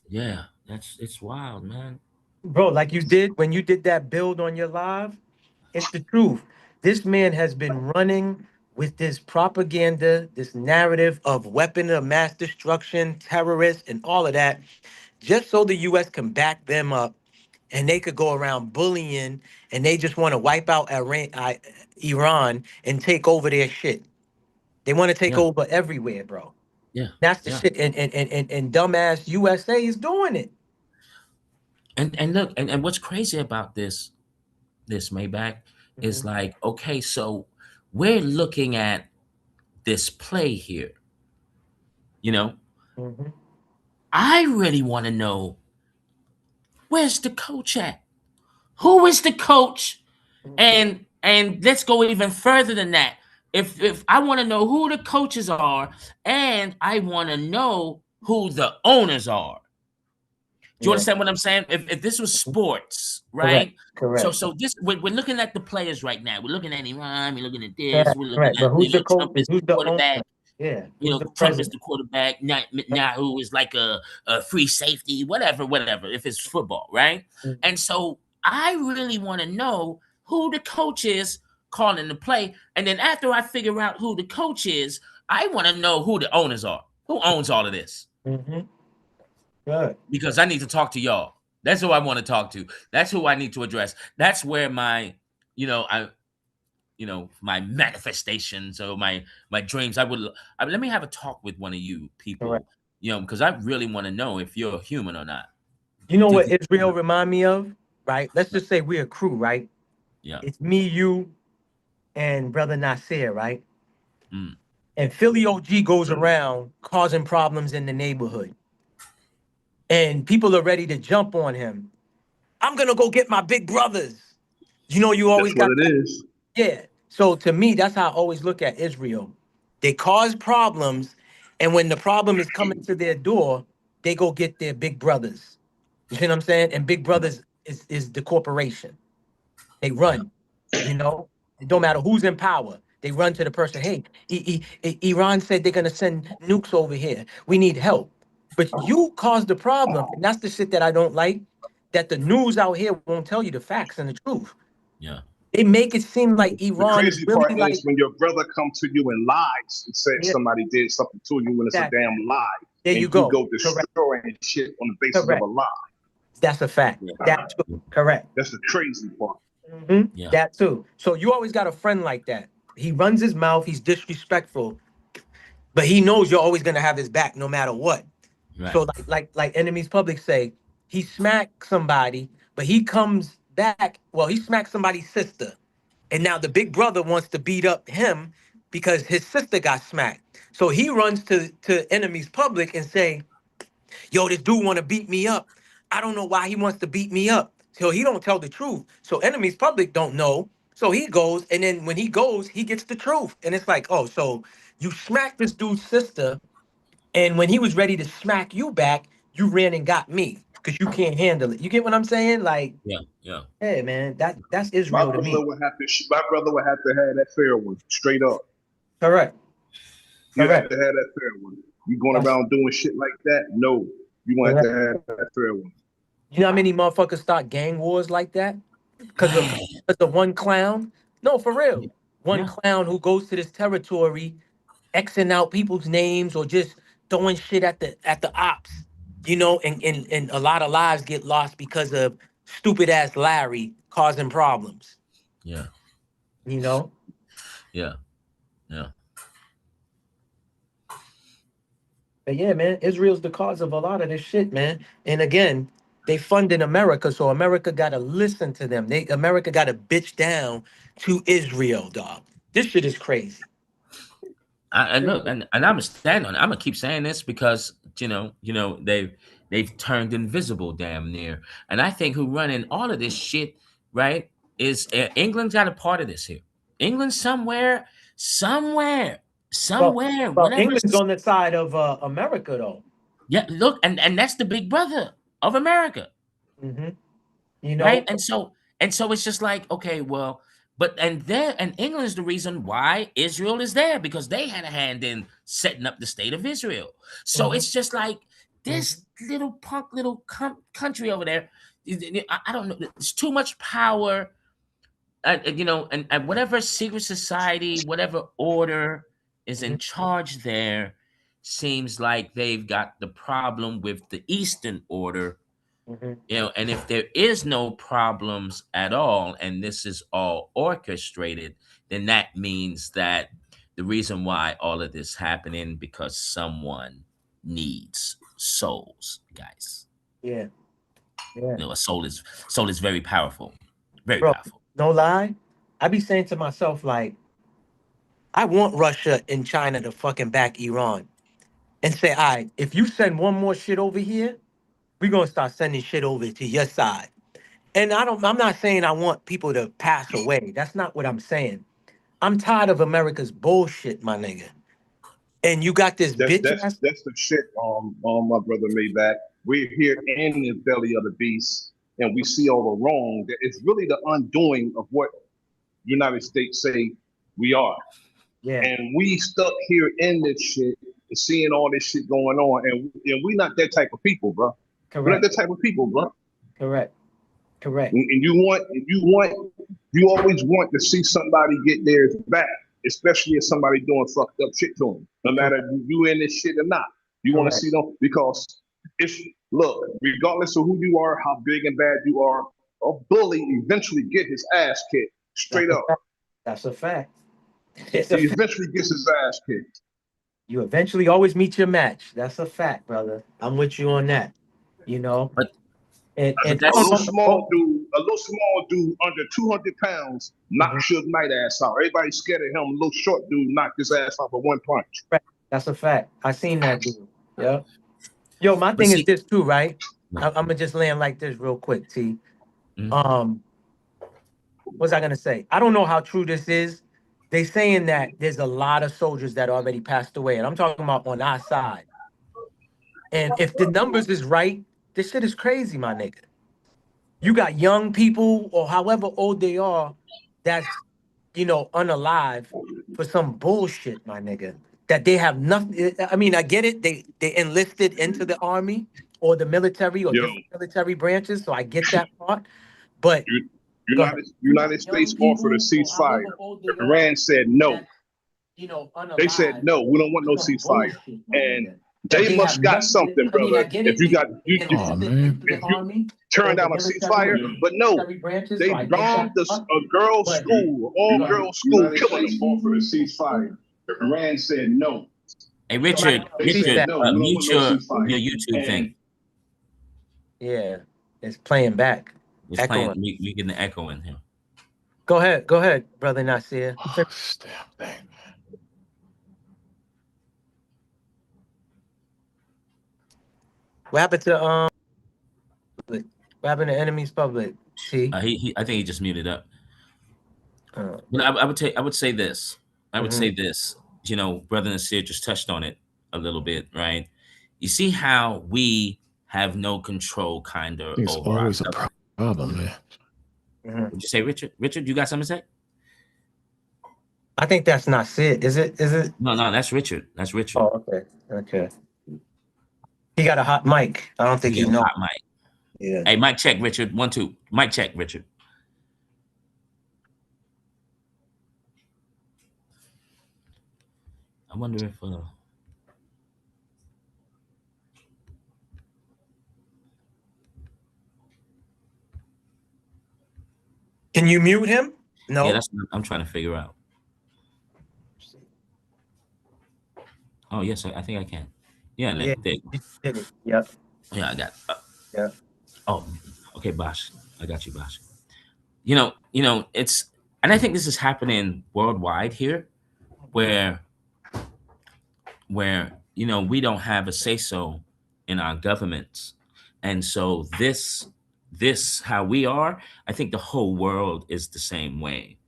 Yeah. It's wild, man. Bro, like you did when you did that build on your live, it's the truth. This man has been running with this propaganda, this narrative of weapon of mass destruction, terrorists, and all of that, just so the US can back them up and they could go around bullying, and they just want to wipe out Iran and take over their shit. They want to take over everywhere, bro. Yeah. That's the Yeah. shit. And dumbass USA is doing it. And look, and what's crazy about this Maybach is Mhm. like, okay, so we're looking at this play here, you know. Mhm. I really want to know, where's the coach at? Who is the coach? And let's go even further than that. If I want to know who the coaches are, and I want to know who the owners are. Do you Yeah. understand what I'm saying? If this was sports, Correct. right? So Correct. so this we're looking at the players right now. We're looking at Iran. We're looking at this. Correct. We're looking Correct. at, But who's the Trump coaches? is the Who's the quarterback. owner? Yeah. You Who's know, the Trump is president? the quarterback. Netanyahu is like a free safety, whatever. If it's football, right? Mhm. And so I really want to know who the coach is calling the play, and then after I figure out who the coach is, I want to know who the owners are. Who owns all of this? Mhm. Good. Because I need to talk to y'all. That's who I want to talk to. That's who I need to address. That's where my, I my manifestations or my dreams. Let me have a talk with one of you Correct. people, because I really want to know if you're human or not. You know To- what Israel remind me of? Right? Let's just say we're a crew, right? yeah. It's me, you, and brother Nasir, right? Mm. And Philly OG goes around causing problems in the neighborhood. And people are ready to jump on him. I'm gonna go get my big brothers. You That's always what got it that. is. Yeah. So to me, that's how I always look at Israel. They cause problems, and when the problem is coming to their door, they go get their big brothers. You see what I'm saying? And big brothers is the corporation. They Yeah. run. It don't matter who's in power. They run to the person. Hey, Iran said they're gonna send nukes over here. We need help. But you caused the problem, and that's the shit that I don't like. That the news out here won't tell you the facts and the truth. Yeah. They make it seem like The Iran is crazy really part like, is when your brother comes to you and lies and says yeah, somebody did something to you when it's a that. damn lie, There and you you go. go Correct. destroying shit on the basis of a Correct. lie. That's a fact. Yeah. That too. Correct. That's the crazy part. Yeah. That too. So you always got a friend like that. He runs his mouth. He's disrespectful, but he knows you're always gonna have his back no matter what. Right. So like enemies public say, he smacked somebody, but he comes back. Well, he smacked somebody's sister, and now the big brother wants to beat up him because his sister got smacked. So he runs to enemies public and say, "Yo, this dude want to beat me up. I don't know why he wants to beat me up." So he don't tell the truth. So enemies public don't know. So he goes, and then when he goes, he gets the truth, and it's like, oh, so you smacked this dude's sister, and when he was ready to smack you back, you ran and got me because you can't handle it. You get what I'm saying? Like, Yeah. Yeah. hey, man, that's My Israel to me. brother would have to. My brother would have to have that fair one straight up. Correct. You have Correct. to have that fair one. You going That's around doing shit like that? No, you want to correct. have that fair one. You know how many motherfuckers start gang wars like that because of one clown? No, for real. One Yeah. clown who goes to this territory, Xing out people's names or just throwing shit at the ops. And a lot of lives get lost because of stupid ass Larry causing problems. Yeah. You know? Yeah. Yeah. But yeah, man, Israel's the cause of a lot of this shit, man. And again, they funded America, so America gotta listen to them. America gotta bitch down to Israel, dog. This shit is crazy. And look, and I'm gonna stand on it. I'm gonna keep saying this because they've turned invisible damn near. And I think who running all of this shit, right, is England's got a part of this here. England somewhere, Well, well, whatever. England's on the side of America, though. Yeah, look, and that's the big brother of America, hmm You right? know? And so it's just like, okay, well, but and England is the reason why Israel is there because they had a hand in setting up the state of Israel. So hmm it's just like hmm this little punk little country over there. I don't know. It's too much power, and whatever secret society, whatever order is in charge there, seems like they've got the problem with the Eastern Order. hmm And if there is no problems at all, and this is all orchestrated, then that means that the reason why all of this happening because someone needs souls, guys. Yeah, yeah. You know, a soul is very powerful, very Bro, powerful. no lie. I be saying to myself, like, I want Russia and China to fucking back Iran and say, all right, if you send one more shit over here, we're gonna start sending shit over to your side. And I'm not saying I want people to pass away. That's not what I'm saying. I'm tired of America's bullshit, my nigga. And you got this That's bitch that's ass. that's the shit. My brother Maybach. We're here in the belly of the beast, and we see all the wrong. It's really the undoing of what United States say we are, Yeah, and we stuck here in this shit, seeing all this shit going on, and we not that type of people, bro. We're not correct, that type of people, bro. correct, correct. And you always want to see somebody get theirs back, especially if somebody doing fucked up shit to them. No matter Correct, if you in this shit or not, you want to correct. see them because it's look, regardless of who you are, how big and bad you are, a bully eventually get his ass kicked straight That's a up. fact. That's a fact. It's a He fact. eventually gets his ass kicked. You eventually always meet your match. That's a fact, brother. I'm with you on that. You know, But and I A don't little that's know. small dude, under 200 pounds, knocked Mhm. Suge Knight ass out. Everybody's scared of him. A little short dude knocked his ass out with one punch. Right. That's a fact. I seen that dude. Yeah. Yo, my but thing is see, this too, right? no. I'm gonna just land like this real quick, T. Mhm. Um, what was I gonna say? I don't know how true this is. They saying that there's a lot of soldiers that already passed away, and I'm talking about on our side. And if the numbers is right, this shit is crazy, my nigga. You got young people or however old they are, that's unalive for some bullshit, my nigga. That they have nothing. I mean, I get it. They enlisted into the army or the military or Yo, different military branches, so I get that part. But U- go ahead. You got United young States offered a people or however ceasefire. old they are Iran said no. that They said unalive no. We don't want for no some ceasefire. bullshit, my And nigga. That they they have must got nothing. something, I mean, I brother. get If it. you got They Oh enlisted man. into the if you army turn or the down a military ceasefire, or but no, military branches, so they I get bombed that part. a girl's But school, all go ahead. girls school, United killing States them. offered a ceasefire. Iran said no. Hey Somebody Richard, else They repeat said Richard, that. no. We don't mute want no your ceasefire. YouTube thing. And Yeah, it's playing back, It's playing. echoing. We getting the echo in here. Go ahead, brother Nasir. Oh, this damn thing. What happened to what happened to enemies public? T. I think he just muted up. Uh, But I would say this. I would mhm. say this. You know, Brother Nasir just touched on it a little bit, right? You see how we have no control, kind of, It's over our always a government. problem, man. Mhm. Would you say, Richard? Richard, you got something to say? I think that's Nasir. Is it? Is it? No, no, that's Richard. That's Richard. Oh, okay. Okay. He got a hot mic. I don't think He he got a know. hot mic. Yeah. Hey, mic check, Richard. 1, 2. Mic check, Richard. I wonder if Can you mute him? yeah, No. that's what I'm trying to figure out. Oh yes, I think I can. Yeah, Yeah. there. You did it. Yep. Yeah, I got. Yeah. Oh, okay, Bosh. I got you, Bosh. It's, and I think this is happening worldwide here, where we don't have a say so in our governments, and so this how we are. I think the whole world is the same way.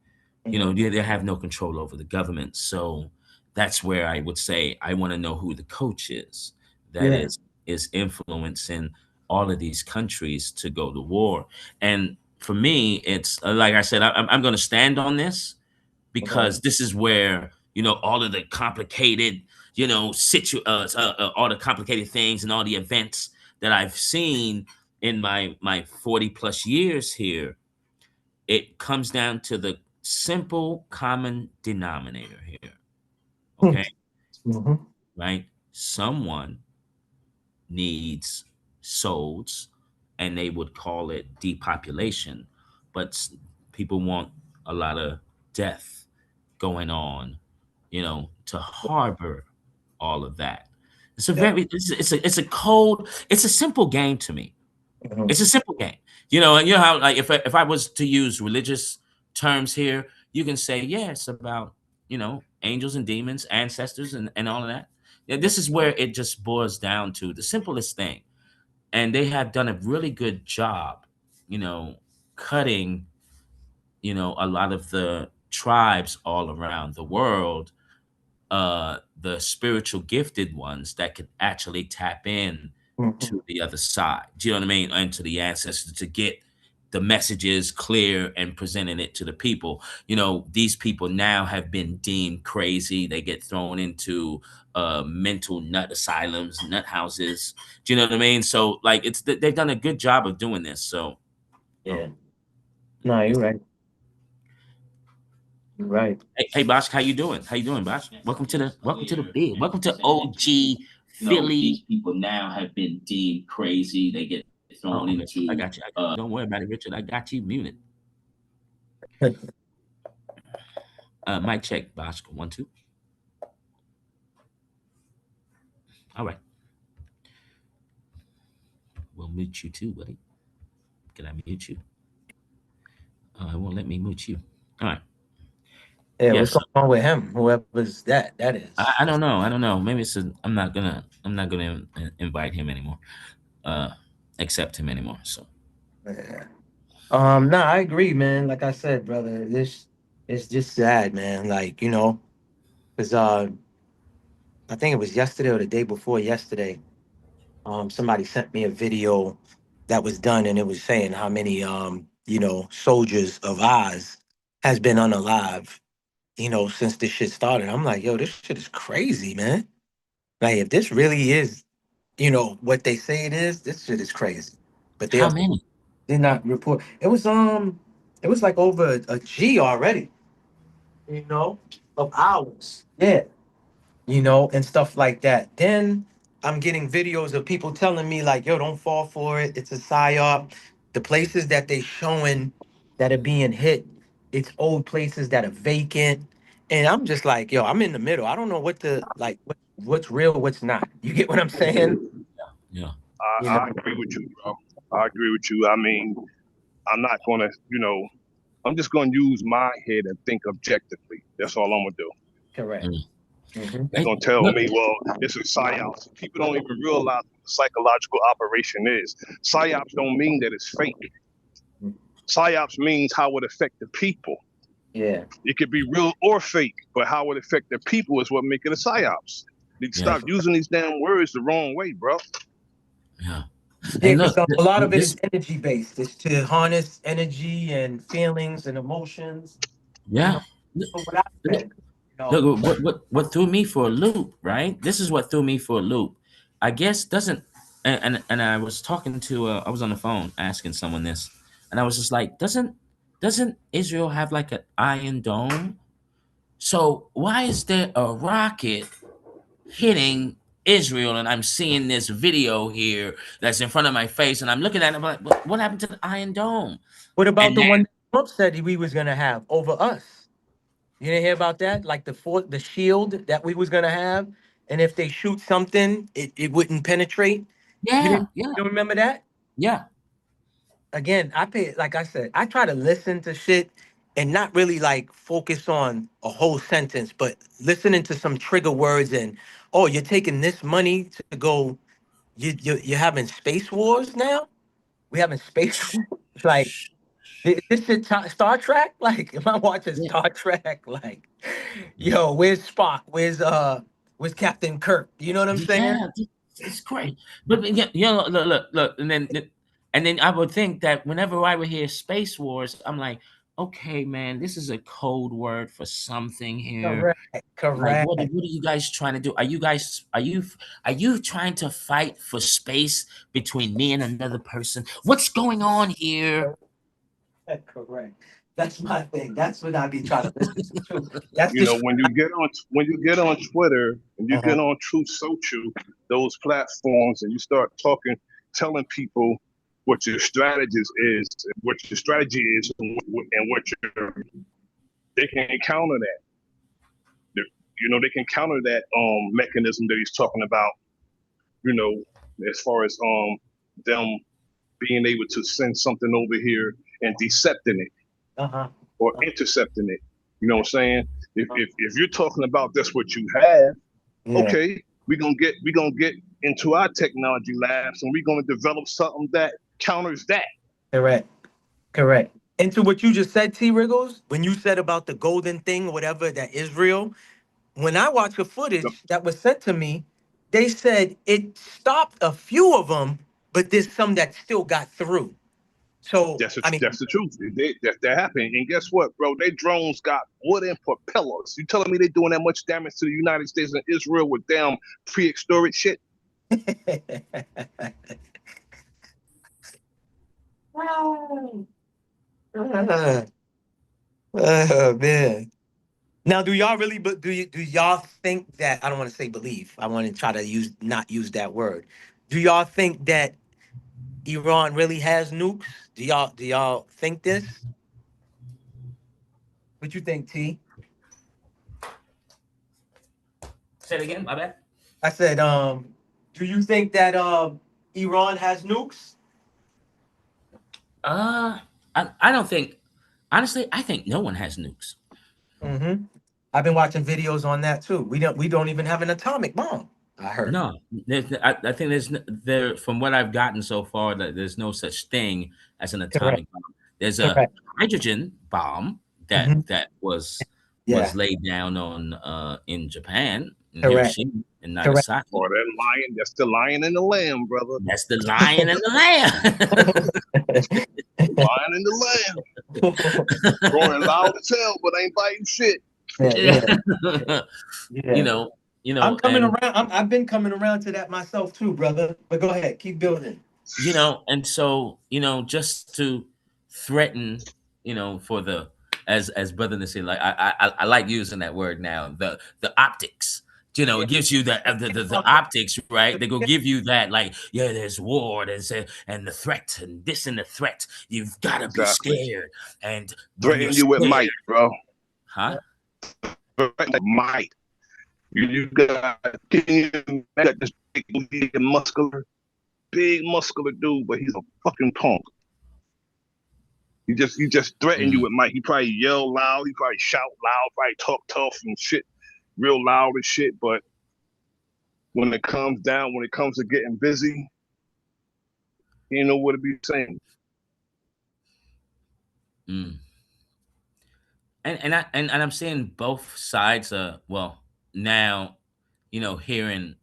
Mhm. They have no control over the government, so that's where I would say I want to know who the coach is that Yeah. is influencing all of these countries to go to war. And for me, it's like I said, I'm going to stand on this Okay. because this is where all of the complicated all the complicated things and all the events that I've seen in my 40 plus years here. It comes down to the simple common denominator here. Okay. Mm-hmm. Right, someone needs souls, and they would call it depopulation, but people want a lot of death going on to harbor all of that. It's a very it's a cold, it's a simple game to me. It's a simple game. And how, like, if I was to use religious terms here, you can say, yeah, it's about, angels and demons, ancestors, and all of that. Yeah, this is where it just boils down to the simplest thing. And they have done a really good job, cutting, a lot of the tribes all around the world, the spiritual gifted ones that could actually tap in to the other side. Do you know what I mean? And to the ancestors to get the messages clear and presenting it to the people. These people now have been deemed crazy. They get thrown into mental nut asylums, nut houses. Do you know what I mean? So, like, they've done a good job of doing this. So, Yeah. No, you're right. You're right. hey, Bosh, how you doing? How you doing, Bosh? Welcome to the bid. Welcome to OG Philly. These people now have been deemed crazy. They get thrown into. I got you. Don't worry about it, Richard. I got you muted. Mic check, Bosh. 1, 2. All right. We'll mute you too, buddy. Can I mute you? It won't let me mute you. All right. Yeah, what's going on with him? Whoever's that is. I don't know. I don't know. Maybe I'm not gonna invite him anymore. Accept him anymore. So. Yeah. No, I agree, man. Like I said, brother, this it's just sad, man. Like, because I think it was yesterday or the day before yesterday. Somebody sent me a video that was done, and it was saying how many soldiers of ours has been unalive, since this shit started. I'm like, yo, this shit is crazy, man. Like, if this really is, what they say it is, this shit is crazy. But How many? did not report. It was like over a G already, of hours. Yeah. And stuff like that. Then I'm getting videos of people telling me like, yo, don't fall for it. It's a psyop. The places that they showing that are being hit, it's old places that are vacant. And I'm just like, yo, I'm in the middle. I don't know what's real, what's not. You get what I'm saying? Yeah. I agree with you, bro. I agree with you. I mean, I'm not gonna, I'm just gonna use my head and think objectively. That's all I'm gonna do. Correct. They're gonna tell me, well, it's a psyops. People don't even realize what the psychological operation is. Psyops don't mean that it's fake. Psyops means how it affect the people. Yeah. It could be real or fake, but how it affect the people is what make it a psyops. They stop using these damn words the wrong way, bro. Yeah. Yeah, because a lot of it is energy based. It's to harness energy and feelings and emotions. Yeah. So what I said, Look, what threw me for a loop, right? This is what threw me for a loop. I guess doesn't, and I was talking to, I was on the phone asking someone this, and I was just like, doesn't Israel have like an iron dome? So why is there a rocket hitting Israel? And I'm seeing this video here that's in front of my face, and I'm looking at it, I'm like, what happened to the Iron Dome? What about the one that Trump said we was gonna have over us? You didn't hear about that? Like the shield that we was gonna have, and if they shoot something, it wouldn't penetrate. Yeah, You don't remember that? Yeah. Again, like I said, I try to listen to shit and not really like focus on a whole sentence, but listening to some trigger words and oh, you're taking this money to go. You're having space wars now. We having space like this shit Star Trek. Like, am I watching Star Trek? Like, yo, where's Spock? Where's Captain Kirk? You know what I'm saying? Yeah, it's great. But look, and then I would think that whenever I would hear Space Wars, I'm like, okay, man, this is a code word for something here. Like, Correct. what are you guys trying to do? Are you trying to fight for space between me and another person? What's going on here? Correct. That's my thing. That's what I be trying to listen to. That's When you get on Twitter and you get on Truth Social, those platforms, and you start telling people what your strategy is, and what they can counter that. they can counter that mechanism that he's talking about, as far as them being able to send something over here and decepting it or intercepting it. You know what I'm saying? If you're talking about that's what you have, okay, we're gonna get into our technology labs and we're gonna develop something that counters that. Correct. Into what you just said, T. Wriggles, when you said about the golden thing, whatever that Israel, when I watched the footage that was sent to me, they said it stopped a few of them, but there's some that still got through. So That's the truth. That happened. And guess what, bro? They drones got wooden propellers. You telling me they doing that much damage to the United States and Israel with damn prehistoric shit? Man. Now, do y'all really? But do y'all think that? I don't want to say believe. I want to try to not use that word. Do y'all think that Iran really has nukes? Do y'all think this? What you think, T? Say it again. My bad. I said, do you think that Iran has nukes? I don't think. Honestly, I think no one has nukes. Mm-hmm. I've been watching videos on that too. We don't even have an atomic bomb. I heard. No, I think there. From what I've gotten so far, that there's no such thing as an Correct. atomic bomb. There's a Correct. hydrogen bomb that Mm-hmm. that was Yeah. laid down on in Japan, in Correct. Hiroshima and Correct. Nagasaki. Or that lion, that's the lion and the lamb, brother. That's the lion and the lamb. Lion and the lamb. Roaring loud as hell, but ain't biting shit. Yeah. You know, I'm coming and around. I've been coming around to that myself too, brother. But go ahead, keep building. and so just to threaten, for the as brother Nasi, like I like using that word now, the optics. It gives you the optics, right? They go give you that, like, yeah, there's war, and the threat, and this and the threat. You've got to be Exactly. scared, and when you're Threaten you with scared, might, bro. huh? Might. You got this big muscular dude, but he's a fucking punk. He just threatened you with might. He probably yell loud, he probably shout loud, probably talk tough and shit, real loud and shit. But when it comes to getting busy, he ain't know what to be saying. Mm. And I'm seeing both sides. Well, now, hearing,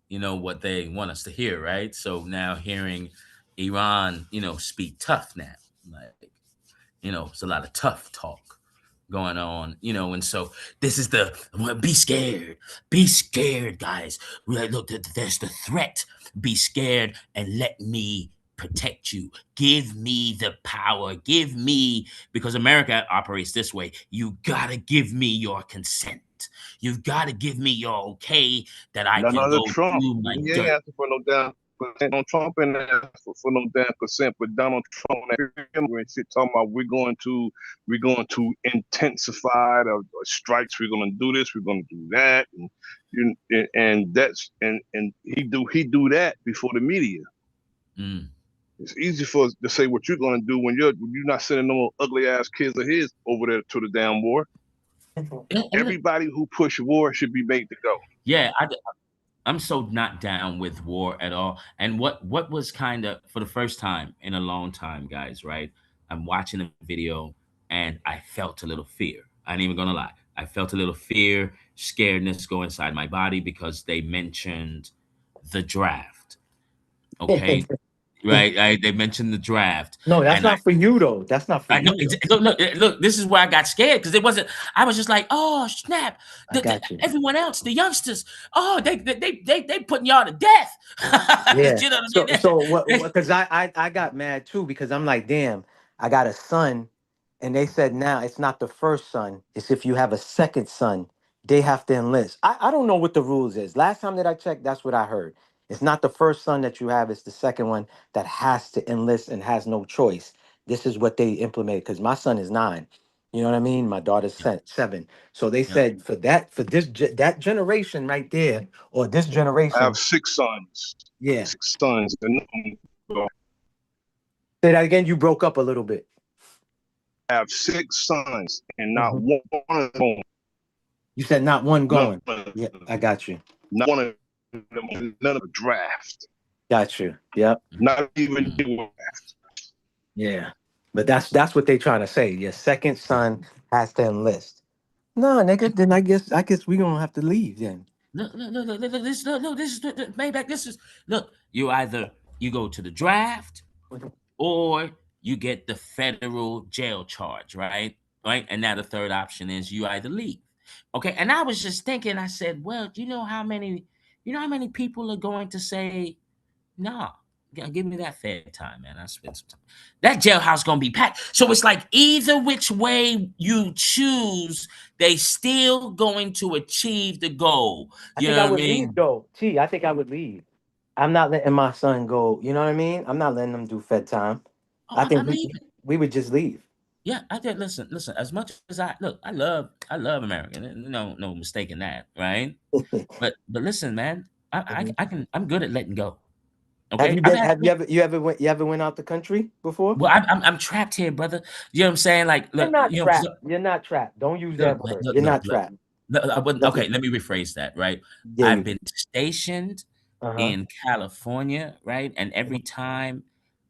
what they want us to hear, right? So now hearing Iran, speak tough now, like, it's a lot of tough talk going on, and so this is be scared, guys. Look, there's the threat. Be scared and let me protect you. Give me the power. Give me, because America operates this way. You gotta give me your consent. You've got to give me your okay that I None can other go Trump. do my He ain't dirt. asking for no damn percent. On Trump ain't asking for no damn percent. But Donald Trump and shit talking about we're going to intensify the strikes. We're going to do this. We're going to do that. And that's and he do that before the media. Mm. It's easy for us to say what you're going to do when you're not sending no ugly ass kids of his over there to the damn war. Everybody who push war should be made to go. Yeah, I'm so not down with war at all. And what was kind of, for the first time in a long time, guys, right? I'm watching a video and I felt a little fear. I ain't even gonna lie. I felt a little fear, scaredness go inside my body because they mentioned the draft. Okay. Right. They mentioned the draft. No, that's And not for you though. That's not for I know. you. Look. This is where I got scared because it wasn't. I was just like, oh snap! I got you. Everyone else, the youngsters, oh they putting y'all to death. Yeah. You know what I mean? So what? Because I got mad too because I'm like, damn, I got a son, and they said now it's not the first son. It's if you have a second son, they have to enlist. I don't know what the rules is. Last time that I checked, that's what I heard. It's not the first son that you have. It's the second one that has to enlist and has no choice. This is what they implemented because my son is 9. You know what I mean? My daughter's Yeah. 7. So they Yeah. said for that generation right there, or this I have generation, 6 sons. yeah. 6 sons, and Say that again. You broke up a little bit. I have 6 sons, and not Mhm. one of them, You said not one none going. of Yeah, I them, got you. not one of them, none of the draft. Got you. Yep. Not even Mm. draft. Yeah. But that's what they trying to say. Your second son has to enlist. No, nigga. Then I guess we gonna have to leave then. Look, this is Maybach. This is look. You either you go to the draft or you get the federal jail charge, right? Right, and now the third option is you either leave. Okay, and I was just thinking. I said, well, you know how many people are going to say, no, give me that Fed time, man. I spent some time. That jailhouse gonna be packed. So it's like either which way you choose, they still going to achieve the goal. I You think I know what I would leave mean? though. I think I would leave. I'm not letting my son go. You know what I mean? I'm not letting him do Fed time. Oh, I think I'm leaving. we would just leave. Yeah, I did. Listen. As much as I look, I love America. No mistake in that, right? But listen, man, Mhm. I'm good at letting go. Have Okay, you I've been? had You ever went out the country before? well, I'm trapped here, brother. You know what I'm saying? Like, You're look, not you know, 'cause trapped. You're not trapped. Don't use look, that look, word. look, You're look, not look. trapped. No, I wouldn't. That's Okay, it. let me rephrase that. Right, There you I've go. been stationed Uh huh. in California, right, and every time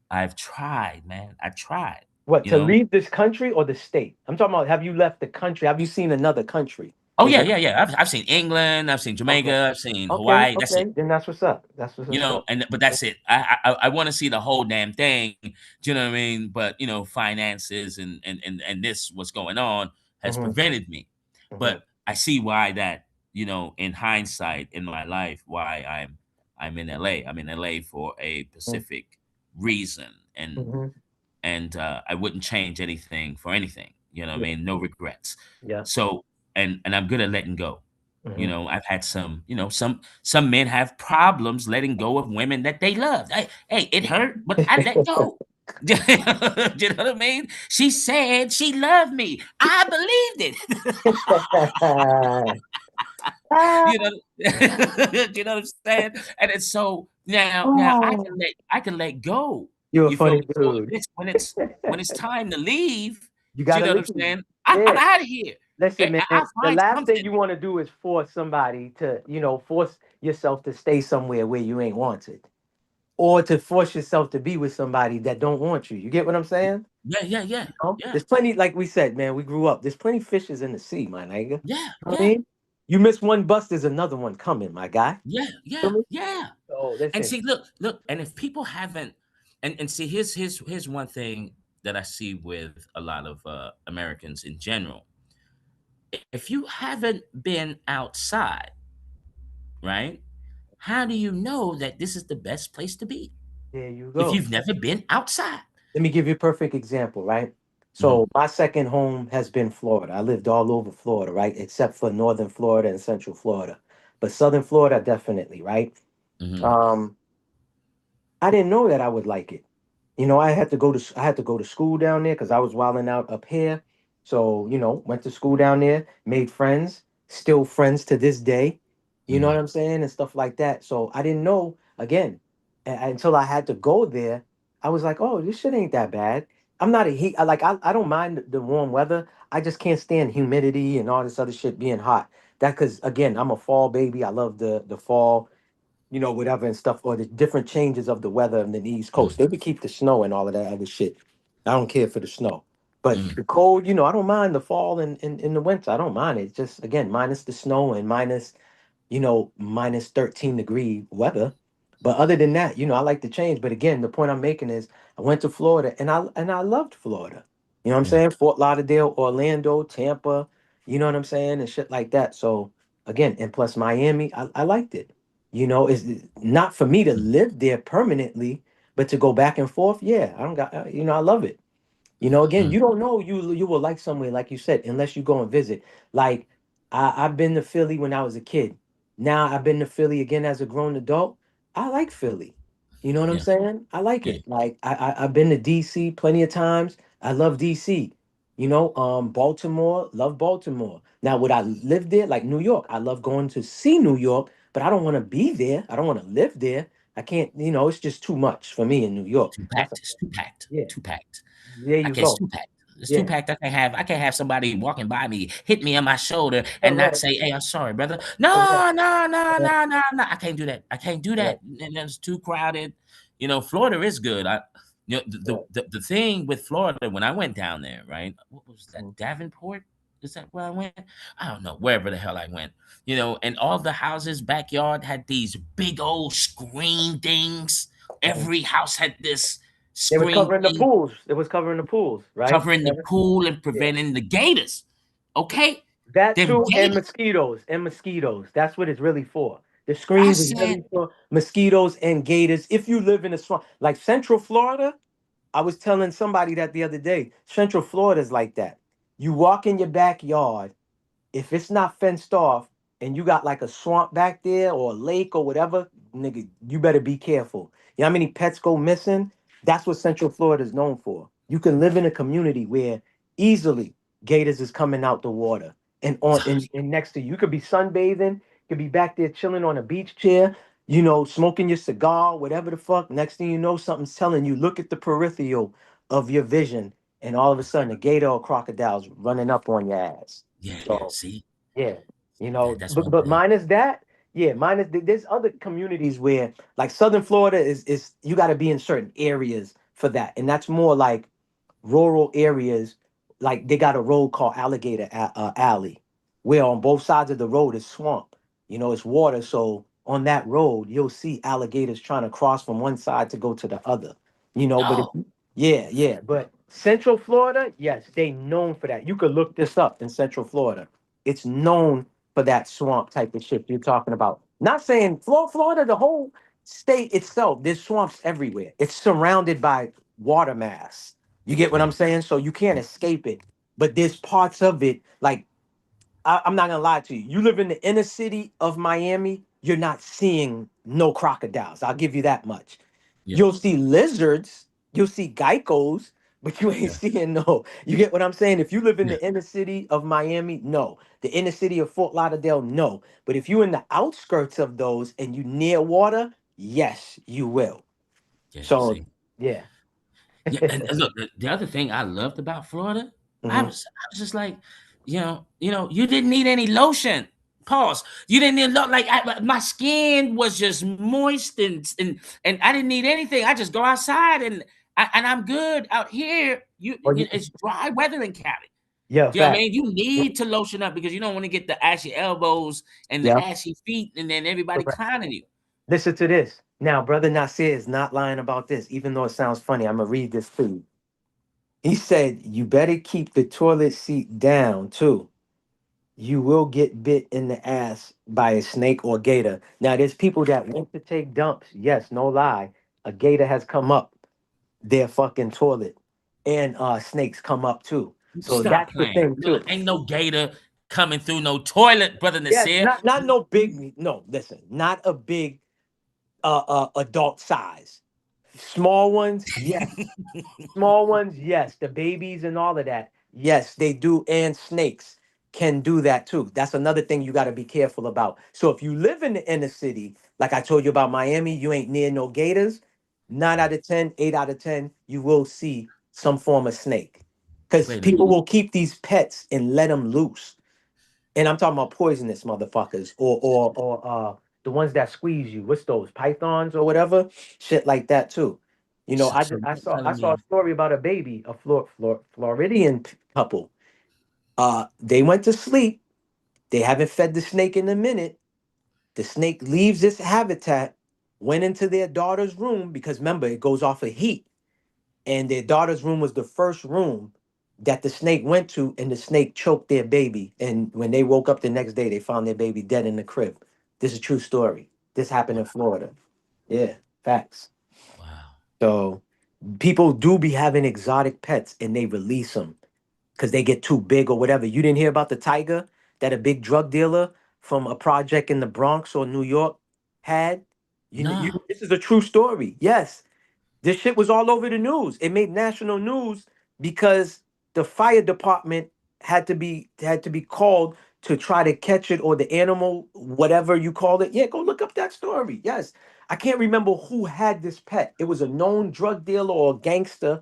I've tried, man, I tried. What, You to know. leave this country or the state? I'm talking about. Have you left the country? Have you seen another country? Oh Is yeah, that yeah, yeah. I've seen England. I've seen okay? Jamaica. I've seen Okay. Hawaii. That's Okay. it. Then that's what's up. That's You what's know, up. and but that's it. I want to see the whole damn thing. Do you know what I mean? But finances and this what's going on has Mm-hmm. prevented me. Mm-hmm. But I see why that in hindsight in my life why I'm in LA. I'm in LA for a specific reason, Mm-hmm. and I wouldn't change anything for anything. You know what I Yeah. mean? No regrets. Yeah. So and I'm good at letting go. Mm-hmm. I've had some men have problems letting go of women that they love. Hey, it hurt, but I let go. Do you know what I mean? She said she loved me. I believed it. Ah, you know, you know what I'm saying? And it's so now oh, I can let go. you're a You feel funny me? So dude. when it's time to leave, You do you gotta know what I'm leave. saying? I'm Yeah. out of here. Listen, man, I'll the find last thing something. you want to do is force somebody to, force yourself to stay somewhere where you ain't wanted, or to force yourself to be with somebody that don't want you. You get what I'm saying? Yeah, yeah, yeah, You know? yeah, There's plenty, like we said, man, we grew up. There's plenty fishes in the sea, my nigga. You know yeah, what I yeah. mean? You miss one bus, there's another one coming, my guy. Yeah, Feel yeah, me? yeah. So And listen, see, look, and if people haven't, and see, here's one thing that I see with a lot of Americans in general. If you haven't been outside, right? How do you know that this is the best place to be there you if go. you've never been outside? Let me give you a perfect example, right? Hmm. So my second home has been Florida. I lived all over Florida, right? Except for northern Florida and central Florida. But southern Florida, definitely, right? Hmm. Um, I didn't know that I would like it. I had to go to school down there because I was wilding out up here. So, went to school down there, made friends, still friends to this day. You know what Hmm. I'm saying? And stuff like that. So I didn't know again until I had to go there. I was like, oh, this shit ain't that bad. I'm not a heat. I don't mind the warm weather. I just can't stand humidity and all this other shit being hot. That because again, I'm a fall baby. I love the fall, whatever and stuff, or the different changes of the weather in the East Coast. They would keep the snow and all of that other shit. I don't care for the snow. But Hmm. the cold, I don't mind the fall and the winter. I don't mind it. Just again, minus the snow and minus minus 13-degree weather. But other than that, I like to change. But again, the point I'm making is I went to Florida and I loved Florida. You know what I'm Yeah. saying? Fort Lauderdale, Orlando, Tampa, you know what I'm saying? And shit like that. So again, and plus Miami, I liked it. It's not for me to live there permanently, but to go back and forth, yeah, I don't got, I love it. Again, Hmm. you don't know you will like somewhere like you said unless you go and visit. Like I've been to Philly when I was a kid. Now I've been to Philly again as a grown adult. I like Philly. You know what I'm Yeah. saying? I like Yeah. it. Like I've been to DC plenty of times. I love DC. Baltimore, love Baltimore. Now, would I live there? Like New York, I love going to see New York, but I don't want to be there. I don't want to live there. I can't, it's just too much for me in New York. Too That's packed. It's too packed. yeah. Too packed. There you It's go. too packed. It's too Yeah. packed. I can't have somebody walking by me, hit me on my shoulder, and not Correct. say, "Hey, I'm sorry, brother." Correct. No, no, no, Correct. no, no, no. I can't do that. I can't do Correct. that. And it's too crowded. Florida is good. The thing with Florida when I went down there, right? What was that? Davenport? Is that where I went? I don't know. Wherever the hell I went, and all the houses backyard had these big old screen things. Every house had this They was screen covering the thing pools. It was covering the pools, right? covering the pool and Yeah. preventing the gators. Okay? That Them too, and gators. mosquitoes, and mosquitoes. That's what it's really for. The I screens is said, really for mosquitoes and gators. If you live in a swamp, like Central Florida, I was telling somebody that the other day. Central Florida is like that. You walk in your backyard, if it's not fenced off and you got like a swamp back there or a lake or whatever, nigga, you better be careful. You know how many pets go missing? That's what Central Florida is known for. You can live in a community where easily gators is coming out the water and and next to you. You could be sunbathing, could be back there chilling on a beach chair, smoking your cigar, whatever the fuck. Next thing you know, something's telling you, look at the peripheral of your vision, and all of a sudden a gator or crocodile's running up on your ass. yeah. So See, yeah, that's but one but thing. minus that, yeah, there's other communities where like Southern Florida is you got to be in certain areas for that, and that's more like rural areas. Like they got a road called Alley, where on both sides of the road is swamp. It's water, so on that road you'll see alligators trying to cross from one side to go to the other. But Oh, yeah, yeah, but Central Florida, yes, they known for that. You could look this up in Central Florida. It's known for that swamp type of shit you're talking about. Not saying Florida, the whole state itself, there's swamps everywhere. It's surrounded by water mass. You get what yeah, I'm saying? So you can't escape it. But there's parts of it, like I'm not gonna lie to you. You live in the inner city of Miami, you're not seeing no crocodiles. I'll give you that much. yeah, You'll see lizards, you'll see geckos, but you ain't yeah, seeing no. You get what I'm saying? If you live in yeah, the inner city of Miami, no. The inner city of Fort Lauderdale, no. But if you're in the outskirts of those and you near water, yes, you will. yeah. So See, yeah. yeah. And look, the other thing I loved about Florida, I Mhm. was, I was just like, you didn't need any lotion. Pause. You didn't need like my skin was just moist and I didn't need anything. I just go outside and I'm good out here. Or you, It's dry weather in Cali. yeah, Do you know what I fact. mean? You need to lotion up because you don't want to get the ashy elbows and the Yeah. ashy feet, and then everybody clowning you. Listen to this. Now, Brother Nasir is not lying about this, even though it sounds funny. I'm gonna read this to you. He said, "You better keep the toilet seat down too. You will get bit in the ass by a snake or gator." Now, there's people that want to take dumps. Yes, no lie. A gator has come up their fucking toilet, and snakes come up too. So Stop that's the playing. thing too. Ain't no gator coming through no toilet, brother Yes, Nasir. not no big. No, listen, not a big adult size. Small ones, yes. Small ones, yes. The babies and all of that, yes, they do. And snakes can do that too. That's another thing you got to be careful about. So if you live in the inner city, like I told you about Miami, you ain't near no gators. 9 out of 10, 8 out of 10, you will see some form of snake. Because Wait a minute. people will keep these pets and let them loose. And I'm talking about poisonous motherfuckers or the ones that squeeze you. What's those? Pythons or whatever? Shit like that too. So, I so just I you're saw I telling saw a me, story about a baby, a Floridian couple. They went to sleep. They haven't fed the snake in a minute. The snake leaves its habitat, went into their daughter's room because remember it goes off of heat, and their daughter's room was the first room that the snake went to, and the snake choked their baby. And when they woke up the next day, they found their baby dead in the crib. This is a true story. This happened in Florida. Yeah, facts. wow, So people do be having exotic pets and they release them because they get too big or whatever. You didn't hear about the tiger that a big drug dealer from a project in the Bronx or New York had? no, This is a true story. Yes, this shit was all over the news. It made national news because the fire department had to be called to try to catch it, or the animal, whatever you call it. Yeah, go look up that story. Yes. I can't remember who had this pet. It was a known drug dealer or gangster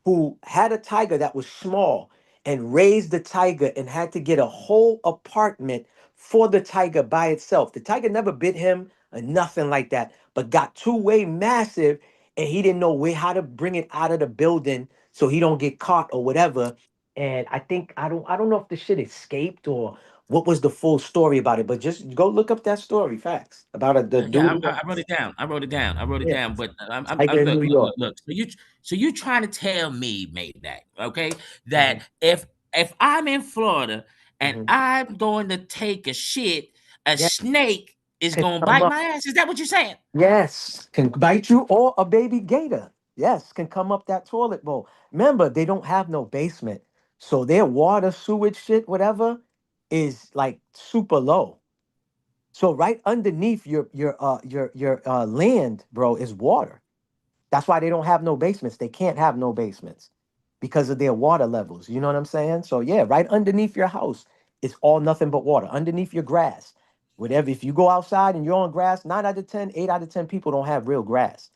who had a tiger that was small and raised the tiger and had to get a whole apartment for the tiger by itself. The tiger never bit him or nothing like that, but got too way massive and he didn't know where how to bring it out of the building so he don't get caught or whatever. And I think I don't know if the shit escaped or what was the full story about it, but just go look up that story. Facts about the Yeah, dude. I wrote it down. I wrote it down. I wrote it Yeah, down. But tiger in look, New look, York. look, look. So you trying to tell me, Maybach, okay, Mhm, that if I'm in Florida and mhm. I'm going to take a shit, a Yeah, snake is can gonna come bite up. my ass. Is that what you're saying? Yes, can bite you or a baby gator. Yes, can come up that toilet bowl. Remember, they don't have no basement, so their water, sewage, shit, whatever, is like super low. So right underneath your land, bro, is water. That's why they don't have no basements. They can't have no basements because of their water levels. You know what I'm saying? So yeah, right underneath your house, it's all nothing but water. Underneath your grass, whatever. If you go outside and you're on grass, 9 out of 10, 8 out of 10 people don't have real grass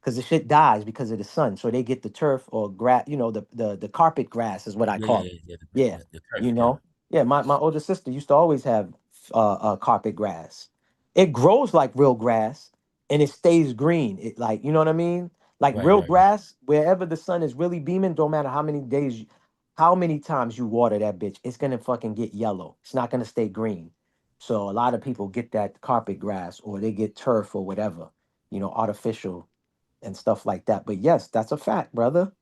because the shit dies because of the sun. So they get the turf or grass. You know, the carpet grass is what I Yeah, call yeah, it. yeah. Yeah, The turf. you Yeah. know. Yeah, my older sister used to always have carpet grass. It grows like real grass and it stays green. It like you know what I mean? Like Right, real right, right. grass, wherever the sun is really beaming, don't matter how many days, how many times you water that bitch, it's gonna fucking get yellow. It's not gonna stay green. So a lot of people get that carpet grass or they get turf or whatever, artificial and stuff like that. But yes, that's a fact, brother.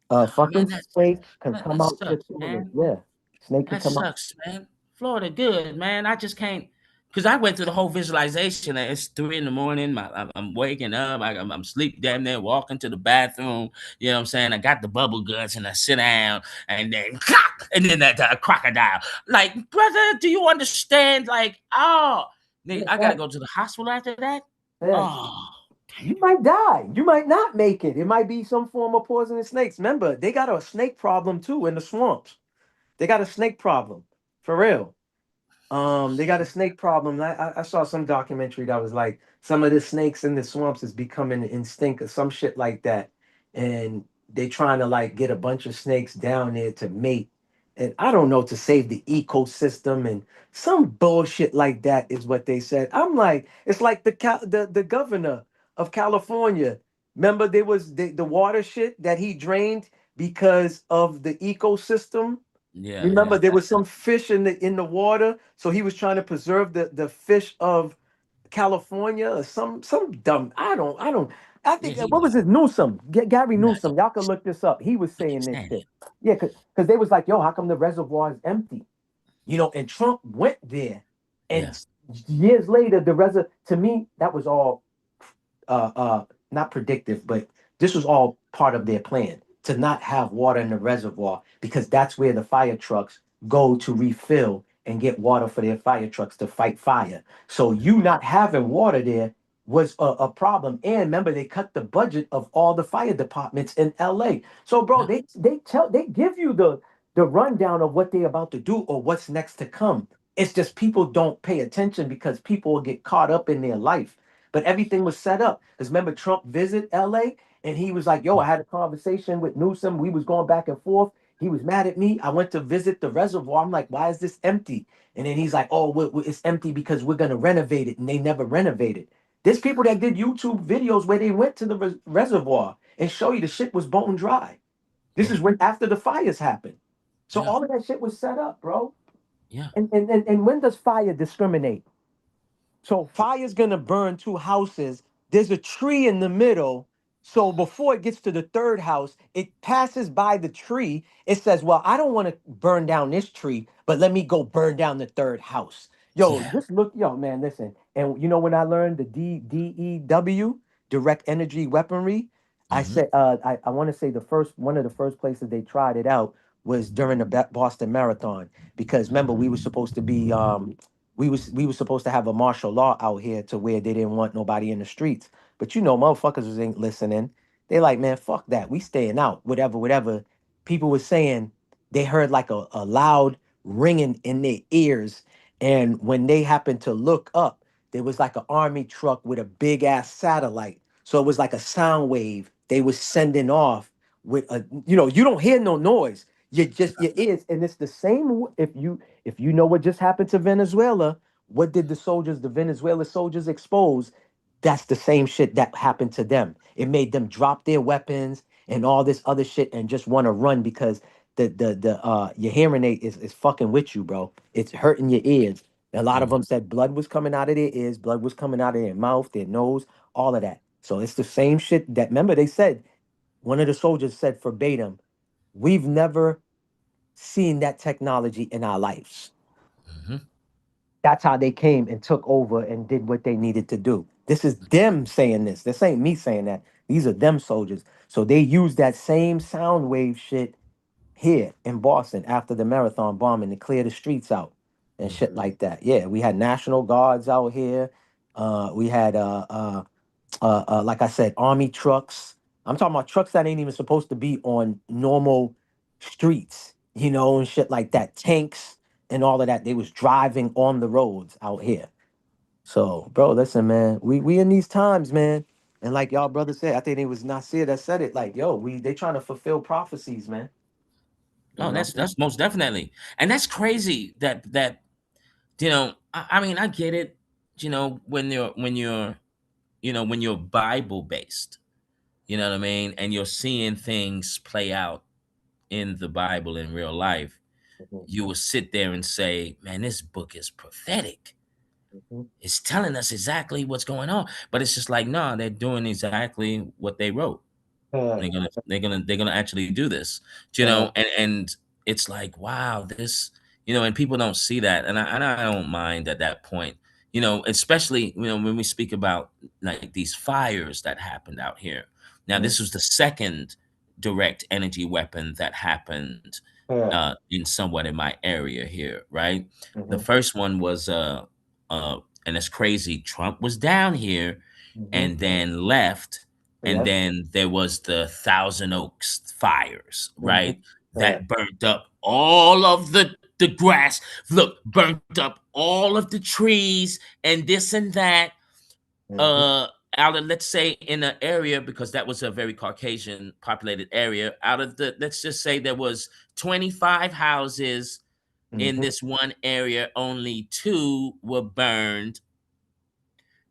Oh Fucking man, snake can come that out your sucks, toilet. man. Yeah, snake can That come out. sucks, man. Florida good, man. I just can't, because I went through the whole visualization. And it's 3 in the morning. I'm waking up. I'm sleep damn near walking to the bathroom. You know what I'm saying? I got the bubble guts and I sit down and then and then that crocodile. Like, brother, do you understand? Like, oh, nigga, Yeah, I gotta fact. go to the hospital after that. Yeah. Oh, You might die. You might not make it. It might be some form of poisonous snakes. Remember, they got a snake problem too in the swamps. They got a snake problem for real. They got a snake problem. I saw some documentary that was like some of the snakes in the swamps is becoming extinct or some shit like that, and they trying to like get a bunch of snakes down there to mate, and I don't know to save the ecosystem and some bullshit like that is what they said. I'm like, it's like the governor of California. Remember, there was the water shit that he drained because of the ecosystem. yeah, Remember, yeah, there was some fish in the water, so he was trying to preserve the fish of California or some dumb. I don't. I yeah. think what was it? Newsom, Gary Nuts. Newsom. Y'all can look this up. He was I can't saying this stand shit. it. Yeah, because they was like, yo, how come the reservoir is empty? And Trump went there, and Yeah, years later, to me that was all not predictive, but this was all part of their plan to not have water in the reservoir because that's where the fire trucks go to refill and get water for their fire trucks to fight fire. So you not having water there was a problem. And remember, they cut the budget of all the fire departments in LA. So, bro, yeah, they give you the rundown of what they're about to do or what's next to come. It's just people don't pay attention because people will get caught up in their life, but everything was set up. Because remember, Trump visit LA and he was like, yo, I had a conversation with Newsom. We was going back and forth. He was mad at me. I went to visit the reservoir. I'm like, why is this empty? And then he's like, oh, it's empty because we're going to renovate it. And they never renovated. There's people that did YouTube videos where they went to the reservoir and show you the shit was bone dry. This yeah, is when after the fires happened. So yeah, all of that shit was set up, bro. yeah. And when does fire discriminate? So fire's gonna burn two houses. There's a tree in the middle. So before it gets to the third house, it passes by the tree. It says, well, I don't want to burn down this tree, but let me go burn down the third house. Yo, Yeah. just look, yo, man, listen. And when I learned the DEW, direct energy weaponry, I Hmm. said I want to say one of the first places they tried it out was during the Boston Marathon. Because remember, we were supposed to be we were supposed to have a martial law out here to where they didn't want nobody in the streets. But motherfuckers ain't listening. They like, man, fuck that. We staying out. Whatever. People were saying they heard like a loud ringing in their ears. And when they happened to look up, there was like an army truck with a big ass satellite. So it was like a sound wave they was sending off with a, you don't hear no noise. You just your ears, and it's the same. If you know what just happened to Venezuela, what did the Venezuela soldiers expose? That's the same shit that happened to them. It made them drop their weapons and all this other shit and just want to run because the your hearing aid is fucking with you, bro. It's hurting your ears. A lot of them said blood was coming out of their ears, blood was coming out of their mouth, their nose, all of that. So it's the same shit that, remember, they said, one of the soldiers said verbatim, we've never seen that technology in our lives. That's how they came and took over and did what they needed to do. This is them saying this. This ain't me saying that. These are them soldiers. So they use that same sound wave shit here in Boston after the marathon bombing to clear the streets out and shit like that. Yeah, we had National Guards out here. We had like I said, army trucks. I'm talking about trucks that ain't even supposed to be on normal streets, and shit like that. Tanks and all of that. They was driving on the roads out here. So, bro, listen, man, we in these times, man. And like y'all brother said, I think it was Nasir that said it. Like, yo, they trying to fulfill prophecies, man. Oh, that's most definitely, and that's crazy. That I mean, I get it. When you're Bible based, you know what I mean, and you're seeing things play out in the Bible in real life, Mhm, you will sit there and say, "Man, this book is prophetic. mhm. It's telling us exactly what's going on." But it's just like, no, they're doing exactly what they wrote. Uh, They're gonna actually do this, uh, and it's like, wow, this, and people don't see that, and I don't mind at that point, especially when we speak about like these fires that happened out here. Now, mhm, this was the second direct energy weapon that happened uh, in somewhat in my area here, right? The mhm, first one was uh, and it's crazy. Trump was down here mhm. and then left, and Yes. then there was the Thousand Oaks fires, Mhm. right? Uh, That burnt up all of the grass. Look, burnt up all of the trees and this and that. mhm. Uh, Out of, let's say, in an area, because that was a very Caucasian populated area. Out of the, let's just say there was 25 houses in Mhm. this one area, only two were burned.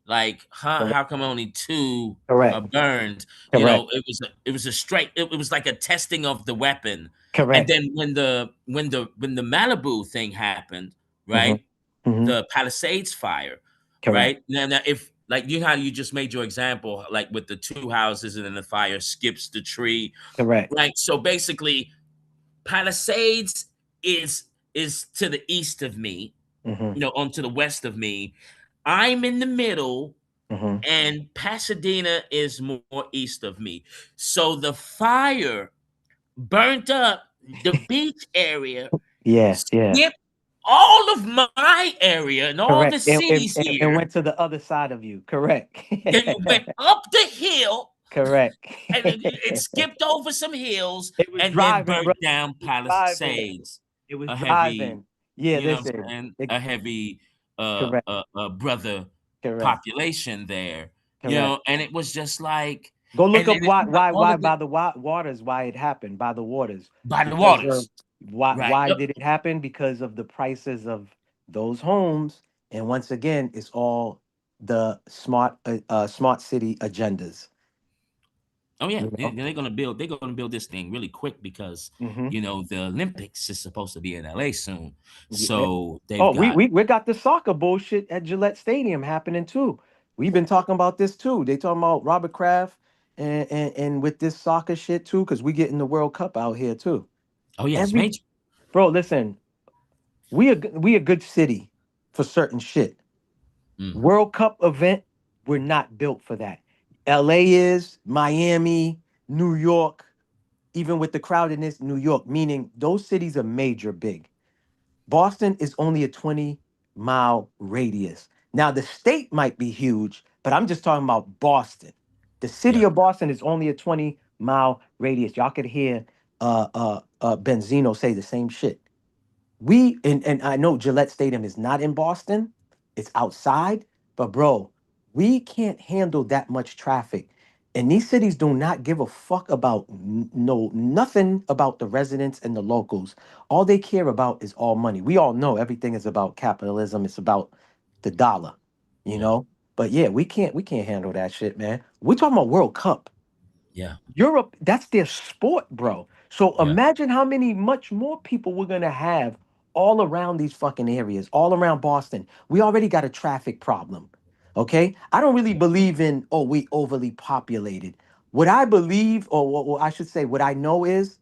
Like, Correct. how come only two are Correct. burned? Correct. It was a straight. It was like a testing of the weapon. And Correct. then when the Malibu thing happened, Mhm. right? Mhm. The Palisades fire, Correct. right? Now, if like how you just made your example, like with the two houses and then the fire skips the tree, Correct. right? So basically, Palisades is to the east of me, Mhm. on to the west of me. I'm in the middle, Mhm. and Pasadena is more east of me. So the fire burnt up the beach area, Yeah. Yeah. skipped all of my area and all the Correct. And, and, cities and and here. went to the other side of you. Correct. Then it went up the hill, Correct. and it skipped over some hills It was and then driving, bro. burnt down It was driving. Palisades. It was A heavy, driving. Yeah. you know what Listen. I'm saying? A heavy Correct. brother Correct. population there, Correct. and it was just like, Go look and up then it why seemed like why all why of the by the waters, why it happened by the waters, by the because of waters, right? why Yep. did it happen? Because of the prices of those homes, and once again, it's all the smart city agendas. Oh yeah, You they, know. they're gonna build. They're gonna build this thing really quick because Mm-hmm. the Olympics is supposed to be in LA soon, Yeah. so they've Oh, we, got. we we got the soccer bullshit at Gillette Stadium happening too. We've been talking about this too. They talking about Robert Kraft and with this soccer shit too, because we getting the World Cup out here too. Oh yeah, it's Every major. Bro, listen, we a good city for certain shit. Mm, World Cup event, we're not built for that. LA is, Miami, New York, even with the crowdedness, New York, meaning those cities are major big. Boston is only a 20-mile radius. Now, the state might be huge, but I'm just talking about Boston. The city yeah. of Boston is only a 20-mile radius. Y'all could hear Benzino say the same shit. And I know Gillette Stadium is not in Boston, it's outside, but bro, we can't handle that much traffic. And these cities do not give a fuck about no nothing about the residents and the locals. All they care about is all money. We all know everything is about capitalism. It's about the dollar, you Yeah. know. But yeah, we can't handle that shit, man. We're talking about World Cup. Yeah. Europe, that's their sport, bro. So Yeah. imagine how many much more people we're gonna have all around these fucking areas, all around Boston. We already got a traffic problem. Okay? I don't really believe in, oh, we overly populated. What I believe, or I should say, what I know is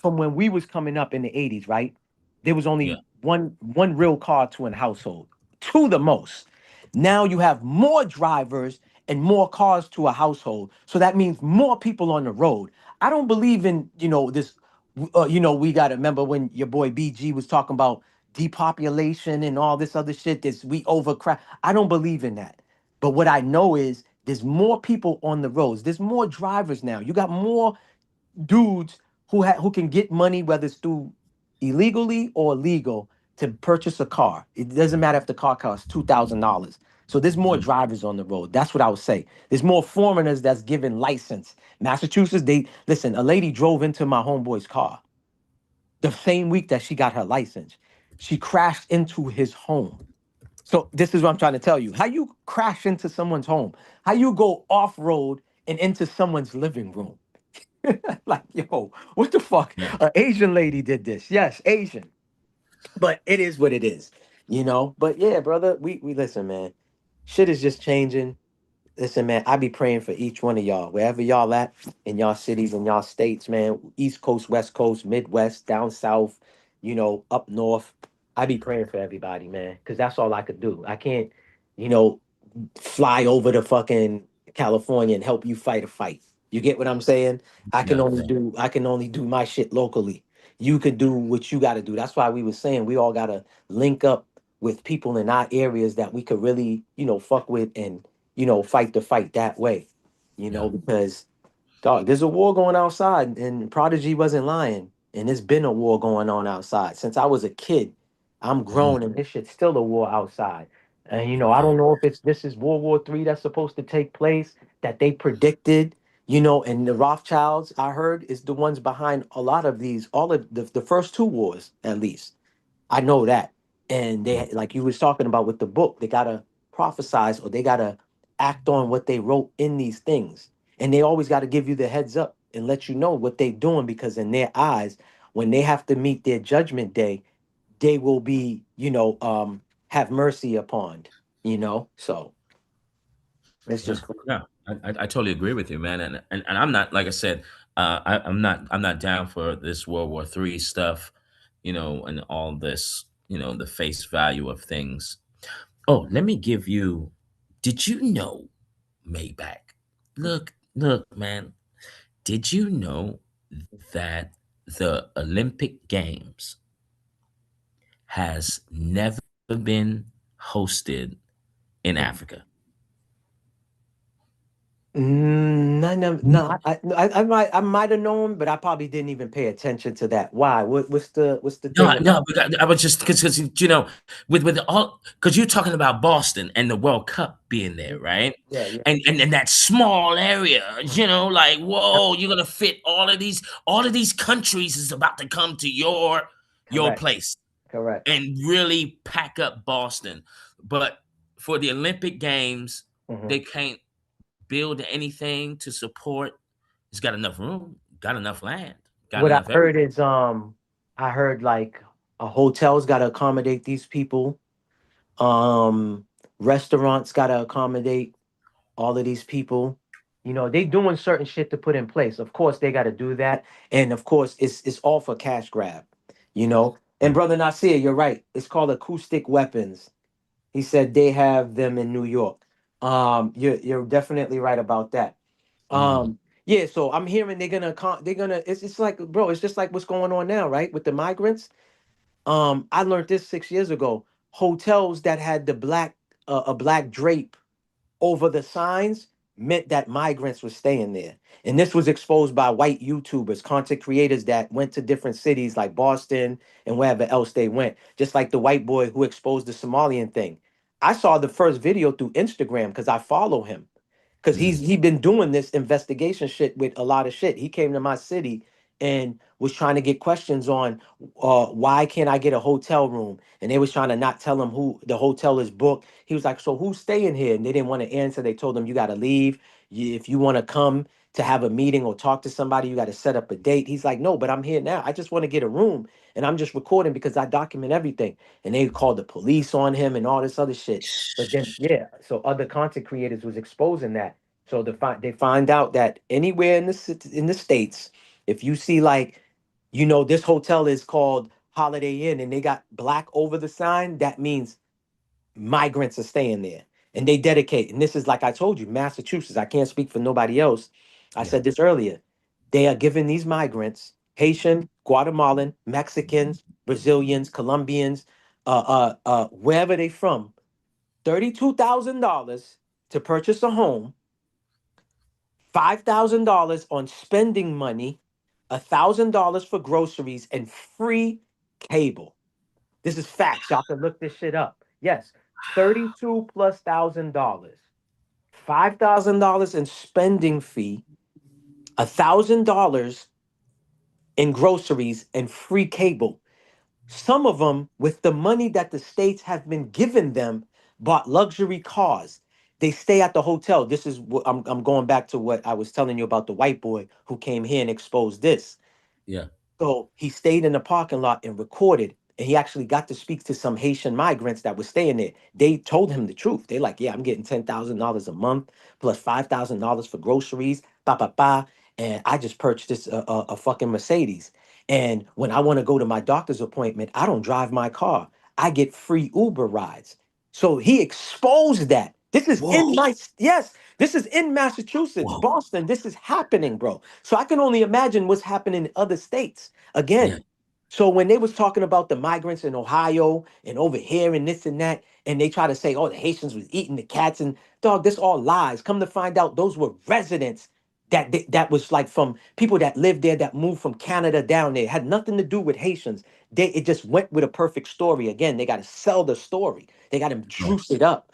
from when we was coming up in the 80s, right? There was Yeah. only one real car to an household, two the most. Now you have more drivers and more cars to a household. So that means more people on the road. I don't believe in, this we got to remember when your boy BG was talking about depopulation and all this other shit, this we overcrowd. I don't believe in that. But what I know is there's more people on the roads. There's more drivers now. You got more dudes who can get money, whether it's through illegally or legal, to purchase a car. It doesn't matter if the car costs $2,000. So there's more drivers on the road. That's what I would say. There's more foreigners that's given license. Massachusetts, they listen. A lady drove into my homeboy's car the same week that she got her license. She crashed into his home. So this is what I'm trying to tell you. How you crash into someone's home? How you go off road and into someone's living room? Like, yo, what the fuck? Yeah. An Asian lady did this. Yes, Asian. But it is what it is. But yeah, brother, we listen, man. Shit is just changing. Listen, man, I be praying for each one of y'all, wherever y'all at in y'all cities and y'all states, man. East Coast, West Coast, Midwest, down south, up north. I be praying for everybody, man, because that's all I could do. I can't, you know, fly over to fucking California and help you fight a fight. You get what I'm saying? I can Yeah. only Yeah. do I can only do my shit locally. You could do what you got to do. That's why we were saying we all got to link up with people in our areas that we could really, fuck with and, fight the fight that way. Yeah. Because dog, there's a war going outside, and Prodigy wasn't lying. And there's been a war going on outside since I was a kid. I'm Mhm. grown, and this shit's still a war outside. And I Yeah. don't know if this is World War III that's supposed to take place that they predicted. And the Rothschilds, I heard, is the ones behind a lot of these, all of the first two wars, at least. I know that. And Mhm. they, like you was talking about with the book, they gotta prophesize or they gotta act on what they wrote in these things. And they always gotta give you the heads up and let you know what they're doing because in their eyes, when they have to meet their judgment day, they will be, have mercy upon, So it's Yeah. just Yeah. I totally agree with you, man. And I'm not, like I said, I'm not down for this World War III stuff, and all this, the face value of things. Oh, let me give you. Did you know, Maybach? Look, man. Did you know that the Olympic Games has never been hosted in Africa? none of no. I might have known, but I probably didn't even pay attention to that. Why? What's the No, thing no, about? but I was just because with all because you're talking about Boston and the World Cup being there, right? Yeah, yeah. And that small area, like whoa, you're gonna fit all of these countries is about to come to your Correct. place Correct. and really pack up Boston. But for the Olympic Games, hmm they can't build anything to support. It's got enough room, got enough land, got What I enough heard everything. is, I heard like a hotel's got to accommodate these people. Um, Restaurants got to accommodate all of these people. They doing certain shit to put in place. Of course, they got to do that, and of course, it's all for cash grab. And Yeah. brother Nasir, you're right. It's called acoustic weapons. He said they have them in New York. You're definitely right about that. Mhm. Yeah, so I'm hearing they're gonna it's like bro, it's just like what's going on now, right? With the migrants. I learned this 6 years ago. Hotels that had a black drape over the signs, meant that migrants were staying there. And this was exposed by white YouTubers, content creators that went to different cities like Boston and wherever else they went, just like the white boy who exposed the Somalian thing. I saw the first video through Instagram because I follow him. Because he been doing this investigation shit with a lot of shit. He came to my city and was trying to get questions on why can't I get a hotel room? And they was trying to not tell him who the hotel is booked. He was like, so who's staying here? And they didn't want to answer. They told him you got to leave. If you want to come to have a meeting or talk to somebody, you got to set up a date. He's like, no, but I'm here now. I just want to get a room. And I'm just recording because I document everything. And they called the police on him and all this other shit. But then, yeah, so other content creators was exposing that. So they find out that anywhere in in the states, if you see like, this hotel is called Holiday Inn and they got black over the sign, that means migrants are staying there. And they dedicate, and this is like I told you, Massachusetts. I can't speak for nobody else. I said this earlier. They are giving these migrants, Haitian, Guatemalan, Mexicans, Brazilians, Colombians, wherever they from, $32,000 to purchase a home, $5,000 on spending money, $1,000 for groceries, and free cable. This is facts. Y'all can look this shit up. Yes, 32 plus $1,000, $5,000 in spending fee, $1,000 in groceries, and free cable. Some of them, with the money that the states have been giving them, bought luxury cars. They stay at the hotel. This is what I'm going back to what I was telling you about the white boy who came here and exposed this. Yeah. So he stayed in the parking lot and recorded. And he actually got to speak to some Haitian migrants that were staying there. They told him the truth. They're like, yeah, I'm getting $10,000 a month plus $5,000 for groceries, ba ba ba. And I just purchased a fucking Mercedes. And when I want to go to my doctor's appointment, I don't drive my car. I get free Uber rides. So he exposed that. This is in yes, this is in Massachusetts, Boston. This is happening, bro. So I can only imagine what's happening in other states. Again, so when they was talking about the migrants in Ohio and over here and this and that, and they try to say, oh, the Haitians was eating the cats and dog, this all lies. Come to find out, those were residents that was like from people that lived there that moved from Canada down there. Had nothing to do with Haitians. It just went with a perfect story. Again, they got to sell the story. They got to juice it up.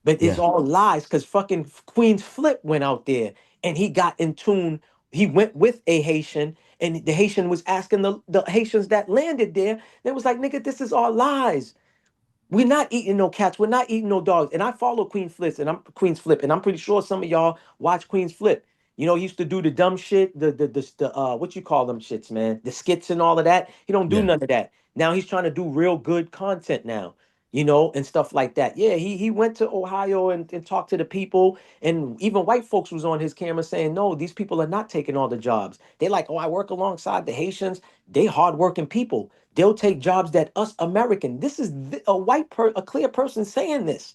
But it's all lies because fucking Queen's Flip went out there and he got in tune. He went with a Haitian and the Haitian was asking the Haitians that landed there. They was like, nigga, this is all lies. We're not eating no cats. We're not eating no dogs. And I follow Queen's Flip, and I'm pretty sure some of y'all watch Queen's Flip. He used to do the dumb shit, the what you call them shits, man, the skits and all of that. He don't do none of that. Now he's trying to do real good content now, and stuff like that. Yeah, he went to Ohio and talked to the people, and even white folks was on his camera saying, no, these people are not taking all the jobs. They like, oh, I work alongside the Haitians. They hardworking people. They'll take jobs that us American. This is a clear person saying this.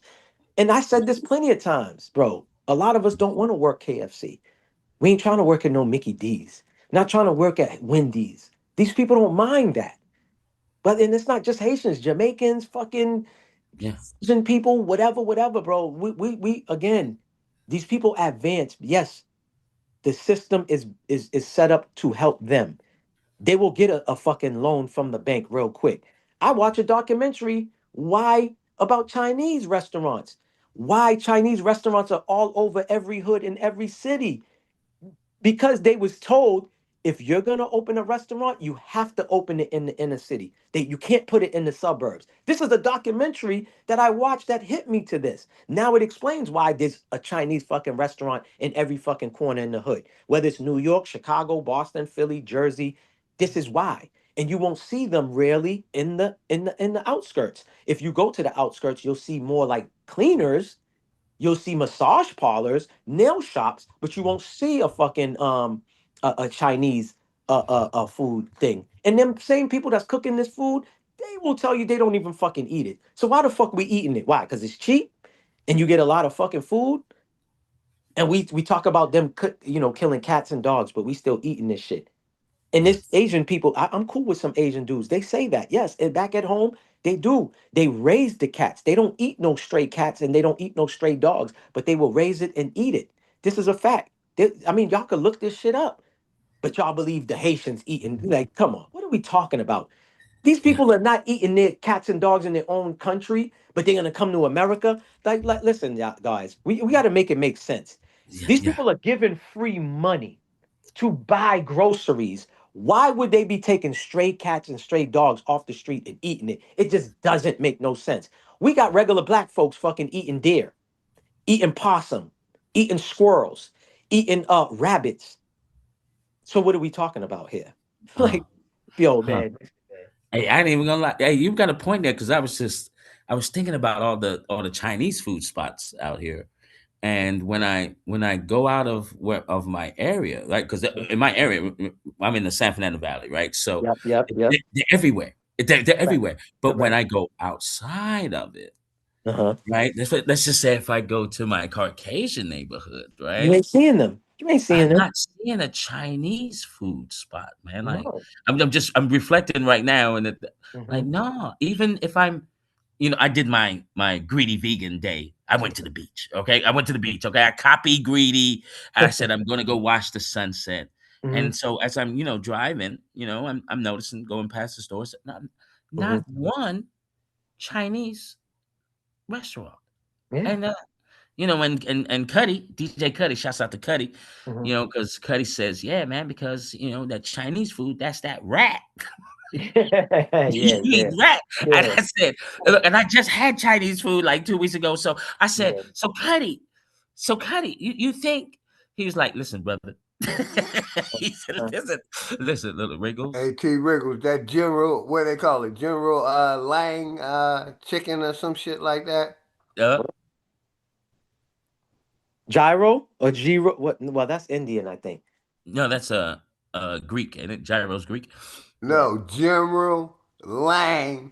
And I said this plenty of times, bro. A lot of us don't want to work KFC. We ain't trying to work at no Mickey D's. Not trying to work at Wendy's. These people don't mind that. But and it's not just Haitians, Jamaicans, fucking Asian people, whatever, bro. We again, these people advance. Yes, the system is set up to help them. They will get a fucking loan from the bank real quick. I watch a documentary about Chinese restaurants. Why Chinese restaurants are all over every hood in every city because they was told if you're gonna open a restaurant, you have to open it in the inner city. You can't put it in the suburbs. This is a documentary that I watched that hit me to this. Now it explains why there's a Chinese fucking restaurant in every fucking corner in the hood. Whether it's New York, Chicago, Boston, Philly, Jersey, this is why. And you won't see them rarely in the outskirts. If you go to the outskirts, you'll see more like cleaners. You'll see massage parlors, nail shops, but you won't see a fucking a Chinese food thing. And them same people that's cooking this food, they will tell you they don't even fucking eat it. So why the fuck we eating it? Why? Because it's cheap, and you get a lot of fucking food. And we talk about them, killing cats and dogs, but we still eating this shit. And this Asian people, I'm cool with some Asian dudes. They say that, yes. And back at home, they do. They raise the cats. They don't eat no stray cats and they don't eat no stray dogs, but they will raise it and eat it. This is a fact. I mean, y'all could look this shit up, but y'all believe the Haitians eating. Like, come on, what are we talking about? These people are not eating their cats and dogs in their own country, but they're gonna come to America. Like listen, guys, we got to make it make sense. Yeah, These yeah. people are given free money to buy groceries. Why would they be taking stray cats and stray dogs off the street and eating it? It just doesn't make no sense. We got regular black folks fucking eating deer, eating possum, eating squirrels, eating rabbits. So what are we talking about here? Oh, Like, yo, huh. man. Hey, I ain't even gonna lie. Hey, you've got a point there because I was thinking about all the Chinese food spots out here, and when I go out of my area, right? Because in my area, I'm in the San Fernando Valley, right? So Yep. they're everywhere. They're Right. everywhere. But when Correct. I go outside of it, Uh-huh. right? Let's just say if I go to my Caucasian neighborhood, You right? ain't seeing them. You ain't seeing I'm them. not seeing a Chinese food spot, man. Like No. I'm reflecting right now, and Hmm. like no, even if I'm, I did my greedy vegan day. I went to the beach. Okay, I went to the beach. Okay, I copied greedy. I said I'm gonna go watch the sunset, Hmm. and so as I'm driving, I'm noticing going past the stores, Hmm. not one Chinese restaurant, Yeah. and and Cuddy, DJ Cuddy, shouts out to Cuddy, Hmm. because Cuddy says, yeah, man, because that Chinese food, that's that rat. You Yeah, eat yeah, rat. And yeah, I said, look, and I just had Chinese food like 2 weeks ago. So I said, yeah. so Cuddy, you think he was like, listen, brother. He said, Uh, listen, little Wriggles. Hey, T. Wriggles, that General, what they call it, General Lang chicken or some shit like that. Uh, gyro or gyro? What? Well, that's Indian, I think. no, that's Greek, and it gyro's Greek. Yeah. No, General Lang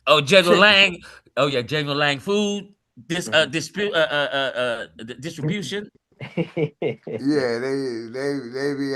Oh, General chicken. Lang. Oh yeah, General Lang food. This Mhm. dispute distribution. Yeah, they be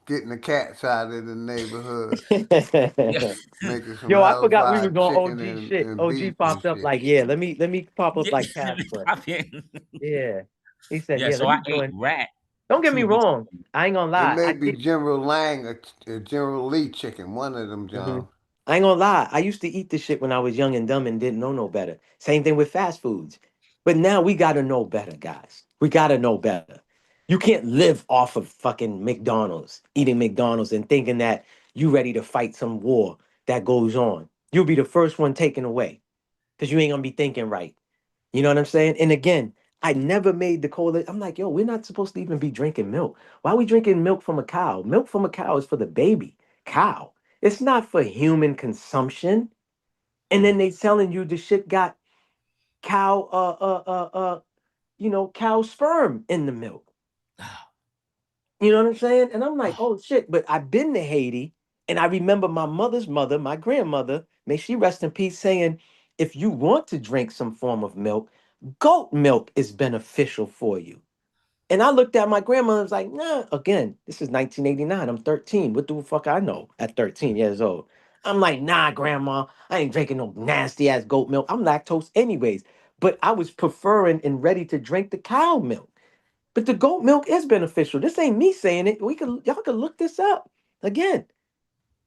getting the cats out of the neighborhood, Yeah. making some Yo, I hella forgot we was fried on chicken OG and, shit. and OG beef and popped up shit. like, yeah, let me pop up Yeah, like let me Casper. pop in. Yeah. He said, Yeah, yeah, so let I me ate join. rat Don't get me 2 weeks wrong. I ain't gonna It lie. may I be did. General Lang or General Lee chicken, one of them, Mhm. John. I ain't gonna lie. I used to eat this shit when I was young and dumb and didn't know no better. Same thing with fast foods. But now we gotta know better, guys. We gotta know better. You can't live off of fucking McDonald's, eating McDonald's and thinking that you ready to fight some war that goes on. You'll be the first one taken away because you ain't gonna be thinking right. You know what I'm saying? And again, I never made the correlation. I'm like, yo, we're not supposed to even be drinking milk. Why are we drinking milk from a cow? Milk from a cow is for the baby cow. It's not for human consumption. And then they telling you the shit got cow, cow sperm in the milk. You know what I'm saying? And I'm like, oh shit. But I've been to Haiti, and I remember my mother's mother, my grandmother, may she rest in peace, saying, if you want to drink some form of milk, goat milk is beneficial for you. And I looked at my grandmother and was like, nah, again, this is 1989. I'm 13. What the fuck I know at 13 years old? I'm like, nah, grandma, I ain't drinking no nasty ass goat milk. I'm lactose anyways. But I was preferring and ready to drink the cow milk. But the goat milk is beneficial. This ain't me saying it. Y'all can look this up. Again,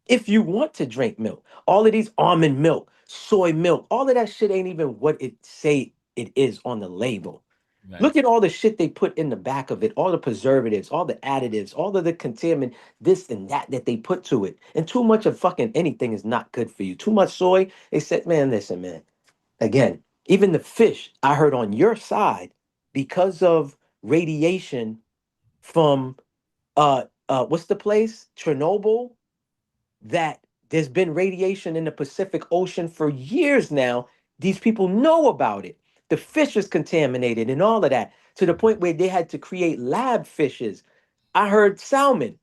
if you want to drink milk, all of these almond milk, soy milk, all of that shit ain't even what it say it is on the label. Right. Look at all the shit they put in the back of it, all the preservatives, all the additives, all of the contaminant, this and that they put to it. And too much of fucking anything is not good for you. Too much soy, they said, man, listen, man. Again, even the fish I heard on your side, because of radiation from what's the place? Chernobyl, that there's been radiation in the Pacific Ocean for years now. These people know about it. The fish is contaminated and all of that to the point where they had to create lab fishes. I heard salmon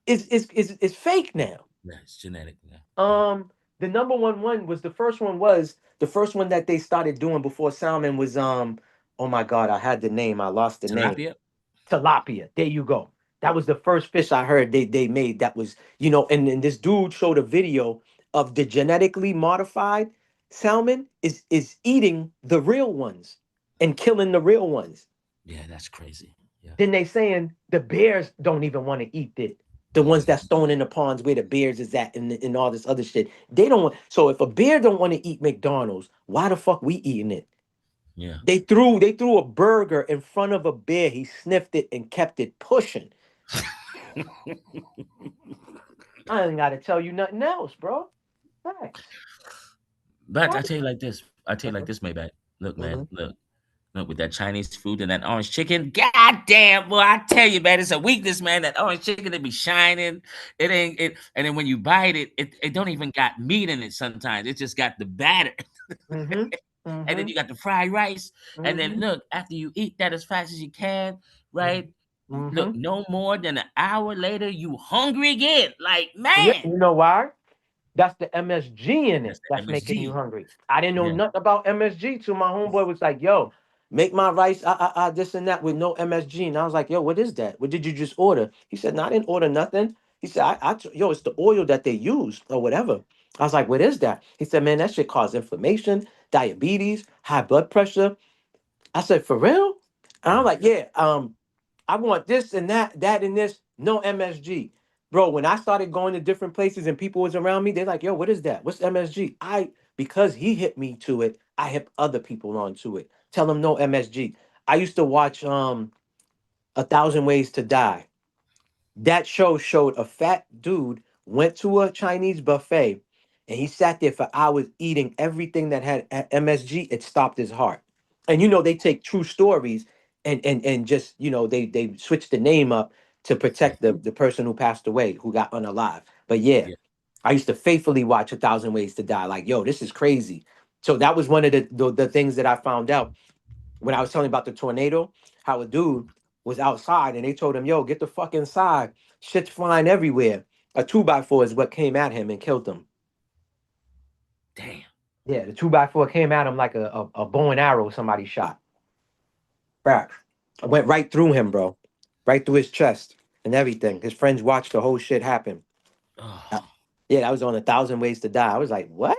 is fake now. Yeah, it's genetic. Yeah. Um, the number one was the first one that they started doing before salmon was oh my god, I had the name, I lost the name. Tilapia. Tilapia. There you go. That was the first fish I heard they made that was, and this dude showed a video of the genetically modified salmon is eating the real ones. and killing the real ones. Yeah, that's crazy. Yeah. Then they saying the bears don't even want to eat it. The ones that's thrown in the ponds where the bears is at and all this other shit. They don't want. So if a bear don't want to eat McDonald's, why the fuck we eating it? Yeah. They threw a burger in front of a bear. He sniffed it and kept it pushing. I ain't got to tell you nothing else, bro. Facts. But I Facts. tell you like this. I tell you like Mhm, this, Maybach. Look, man. mhm. Look, with that Chinese food and that orange chicken. God damn, boy! I tell you, man, it's a weakness, man. That orange chicken, it be shining. It ain't it. And then when you bite it, it don't even got meat in it. Sometimes it just got the batter. Mhm. And then Mhm. you got the fried rice. And then Mhm. look, after you eat that as fast as you can, right? Mhm. Look, Mhm. no more than an hour later, you hungry again. Like, Yeah, man, you know why? That's the MSG in that's it the that's making you MSG. hungry. I didn't know Yeah. nothing about MSG till my homeboy was like, "Yo, make my rice, this and that with no MSG." And I was like, "Yo, what is that? What did you just order?" He said, "No, I didn't order nothing." He said, yo, it's the oil that they use or whatever." I was like, "What is that?" He said, "Man, that shit cause inflammation, diabetes, high blood pressure." I said, "For real?" And I'm Yeah. like, "Yeah, I want this and that and this, no MSG." Bro, when I started going to different places and people was around me, they're like, "Yo, what is that? What's MSG?" Because he hit me to it, I hit other people onto it. Tell them no MSG. I used to watch A Thousand Ways to Die. That show showed a fat dude went to a Chinese buffet and he sat there for hours eating everything that had MSG. It stopped his heart. And they take true stories and just they switch the name up to protect the person who passed away who got unalive. But yeah, Yeah. I used to faithfully watch A Thousand Ways to Die. Like, yo, this is crazy. So that was one of the things that I found out when I was telling you about the tornado, how a dude was outside and they told him, "Yo, get the fuck inside. Shit's flying everywhere." A 2x4 is what came at him and killed him. Damn. Yeah, the 2x4 came at him like a bow and arrow somebody shot. Right. It went right through him, bro. Right through his chest and everything. His friends watched the whole shit happen. Oh, Yeah, that was on A Thousand Ways to Die. I was like, what?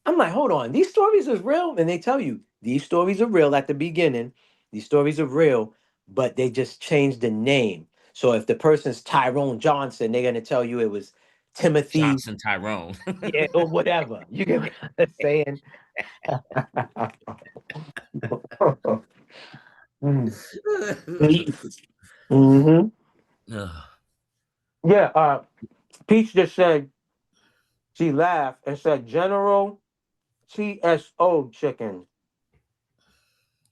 I'm like, hold on, these stories is real? And they tell you these stories are real at the beginning. These stories are real, but they just changed the name. So if the person's Tyrone Johnson, they're gonna tell you it was Timothy, Johnson Tyrone. yeah, or whatever. You get what I'm saying? Mm. Mhm. Ugh. Yeah, Peach just said she laughed and said General TSO chicken.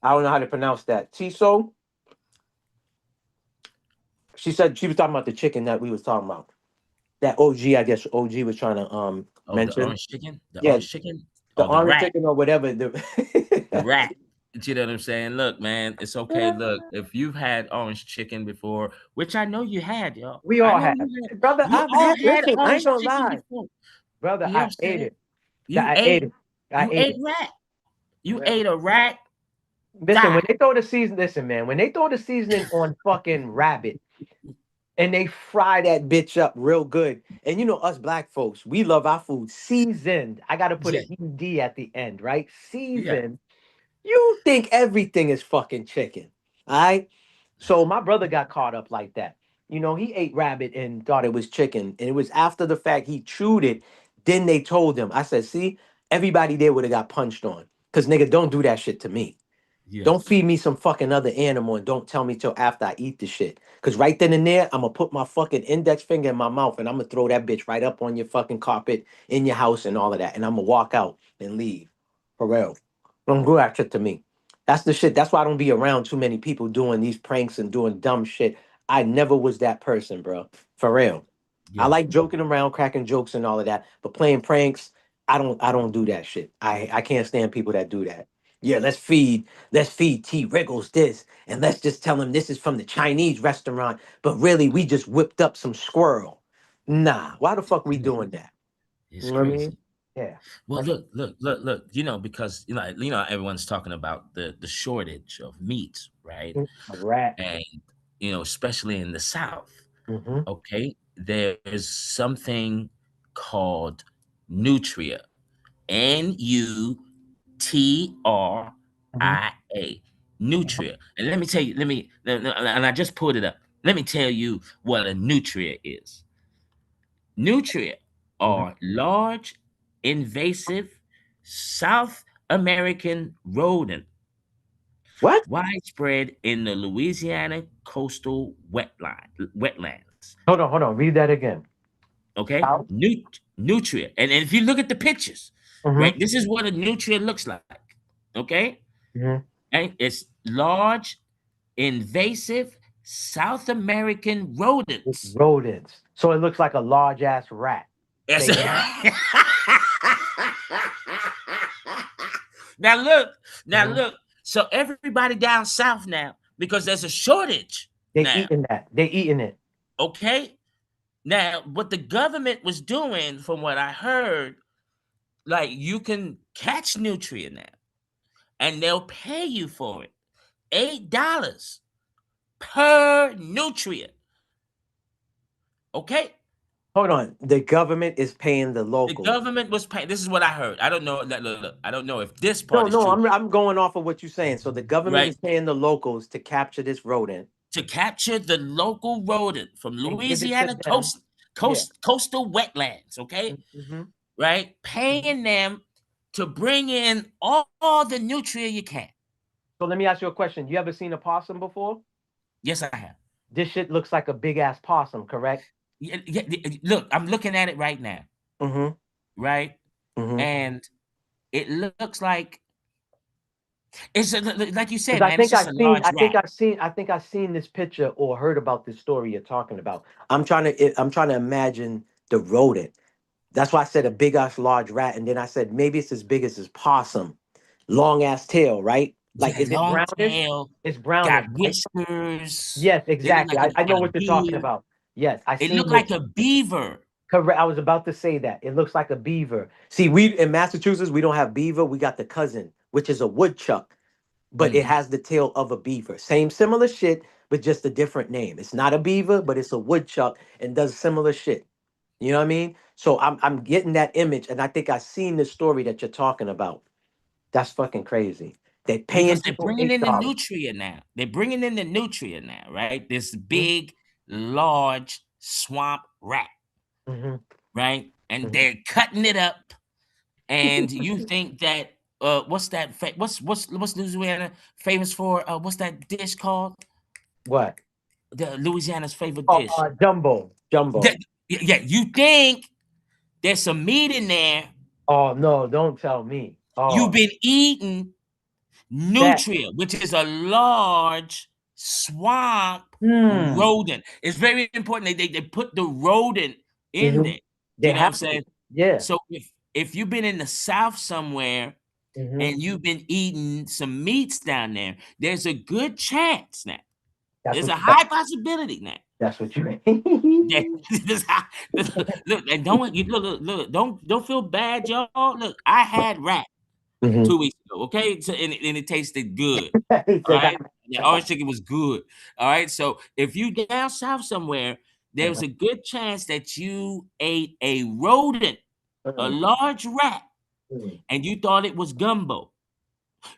I don't know how to pronounce that. TSO? She said she was talking about the chicken that we was talking about. That OG, I guess OG was trying to Oh, the mention. orange chicken? The Yeah, orange chicken? the Oh, the orange rat. chicken or whatever. The rat. You know what I'm saying? Look, man, it's okay. Look, if you've had orange chicken before, which I know you had, y'all. We I all know have. you had. Brother, You I've all had, had listen, I ain't orange gonna chicken lie. before. Brother, You know what I I'm ate saying? it. You I ate ate it. I you ate ate it. rat. You Well, ate a rat. listen, Die. when they throw the season, listen, man, when they throw the seasoning on fucking rabbit and they fry that bitch up real good, and us black folks, we love our food seasoned. I gotta put Yeah. an ED at the end, right? Yeah. Seasoned. You think everything is fucking chicken. All right. So my brother got caught up like that. He ate rabbit and thought it was chicken. And it was after the fact he chewed it. Then they told him. I said, see, everybody there would have got punched on. Because nigga, don't do that shit to me. Yeah. Don't feed me some fucking other animal and don't tell me till after I eat the shit. Cause right then and there, I'm gonna put my fucking index finger in my mouth and I'm gonna throw that bitch right up on your fucking carpet in your house and all of that. And I'm gonna walk out and leave. For real. Don't do that shit to me. That's the shit. That's why I don't be around too many people doing these pranks and doing dumb shit. I never was that person, bro. For real. I Yeah. like joking around, cracking jokes and all of that, but playing pranks, I don't do that shit. I can't stand people that do that. Yeah, let's feed T Wriggles this, and let's just tell him this is from the Chinese restaurant, but really we just whipped up some squirrel. Nah, why the fuck we doing that? You It's know what I mean? crazy. Yeah. Well, That's look. Because everyone's talking about the shortage of meat, right? a rat. And especially in the South. Mm-hmm. Okay, there's something called nutria. NUTRIA. a nutria. And let me tell you, and I just pulled it up. Let me tell you what a nutria is. Nutria are large, invasive South American rodent. What? Widespread in the Louisiana coastal wetlands. Hold on. Read that again. Okay, South. nutria, and if you look at the pictures, right, Mm-hmm. this is what a nutria looks like. Okay, Mm-hmm. and it's large, invasive South American rodents. Rodents. So it looks like a large ass rat. Yes. Say that. now look, now Mhm. look. So everybody down south now, because there's a shortage They now. eating that. They eating it. Okay, now what the government was doing, from what I heard, like you can catch nutria now, and they'll pay you for it. $8 per nutrient. Okay? Hold on. The government is paying the The locals. government was paying. This is what I heard. I don't know. Look, I don't know if this part No, is no, true. I'm going off of what you're saying. So the government Right? is paying the locals to capture this rodent To capture the local rodent from and give it to Louisiana them. Yeah. coastal wetlands. Okay? Mm-hmm. Right? Paying them to bring in all the nutrient you can. So let me ask you a question. You ever seen a possum before? Yes, I have. This shit looks like a big ass possum, correct? Look, I'm looking at it right now. Mm-hmm. Right? Mm-hmm. And it looks like like you said, Because man. It's just a large rat. I think I've seen this picture or heard about this story you're talking about. I'm trying to imagine the rodent. That's why I said a big ass large rat, and then I said maybe it's as big as this possum, long ass tail, right? Like, Yeah, is it long brownish? tail, It's got brownish, right? whiskers. Yes, It look exactly. like I it know got a what you're talking beard. about. Yes, I It seen looked this. like a beaver. Correct. I was about to say that. It looks like a beaver. See, we in Massachusetts, we don't have beaver. We got the cousin, which is a woodchuck, but it Mm. has the tail of a beaver. Same similar shit, but just a different name. It's not a beaver, but it's a woodchuck and does similar shit. You know what I mean? So I'm getting that image, and I think I seen the story that you're talking about. That's fucking crazy. They paying Because they're people bringing in the $8. nutrient now. They're bringing in the nutrient now, right? This Mm-hmm. big, large swamp rat, Mm-hmm. right? And they're cutting it up. And you think that what's that? What's Louisiana famous for? What's that dish called? What? The Louisiana's favorite Oh, dish. jumbo, That, jumbo. yeah, you think there's some meat in there. Oh no, don't tell me. You've Oh, been eating that. nutria, which is a large swamp Hmm. rodent. It's very important. They put the rodent in Mm-hmm. there. They You know what I'm have to. saying? Yeah. So if you've been in the South somewhere Mm-hmm. and you've been eating some meats down there, there's a good chance now. That's There's what. a high possibility now. That's what you that- mean. look, and don't feel bad, y'all. Look, I had rat Mm-hmm. 2 weeks ago, okay? So, and it tasted good. He All said, right. The orange chicken was good. All right. So if you down south somewhere, there's a good chance that you ate a rodent, a large rat, and you thought it was gumbo.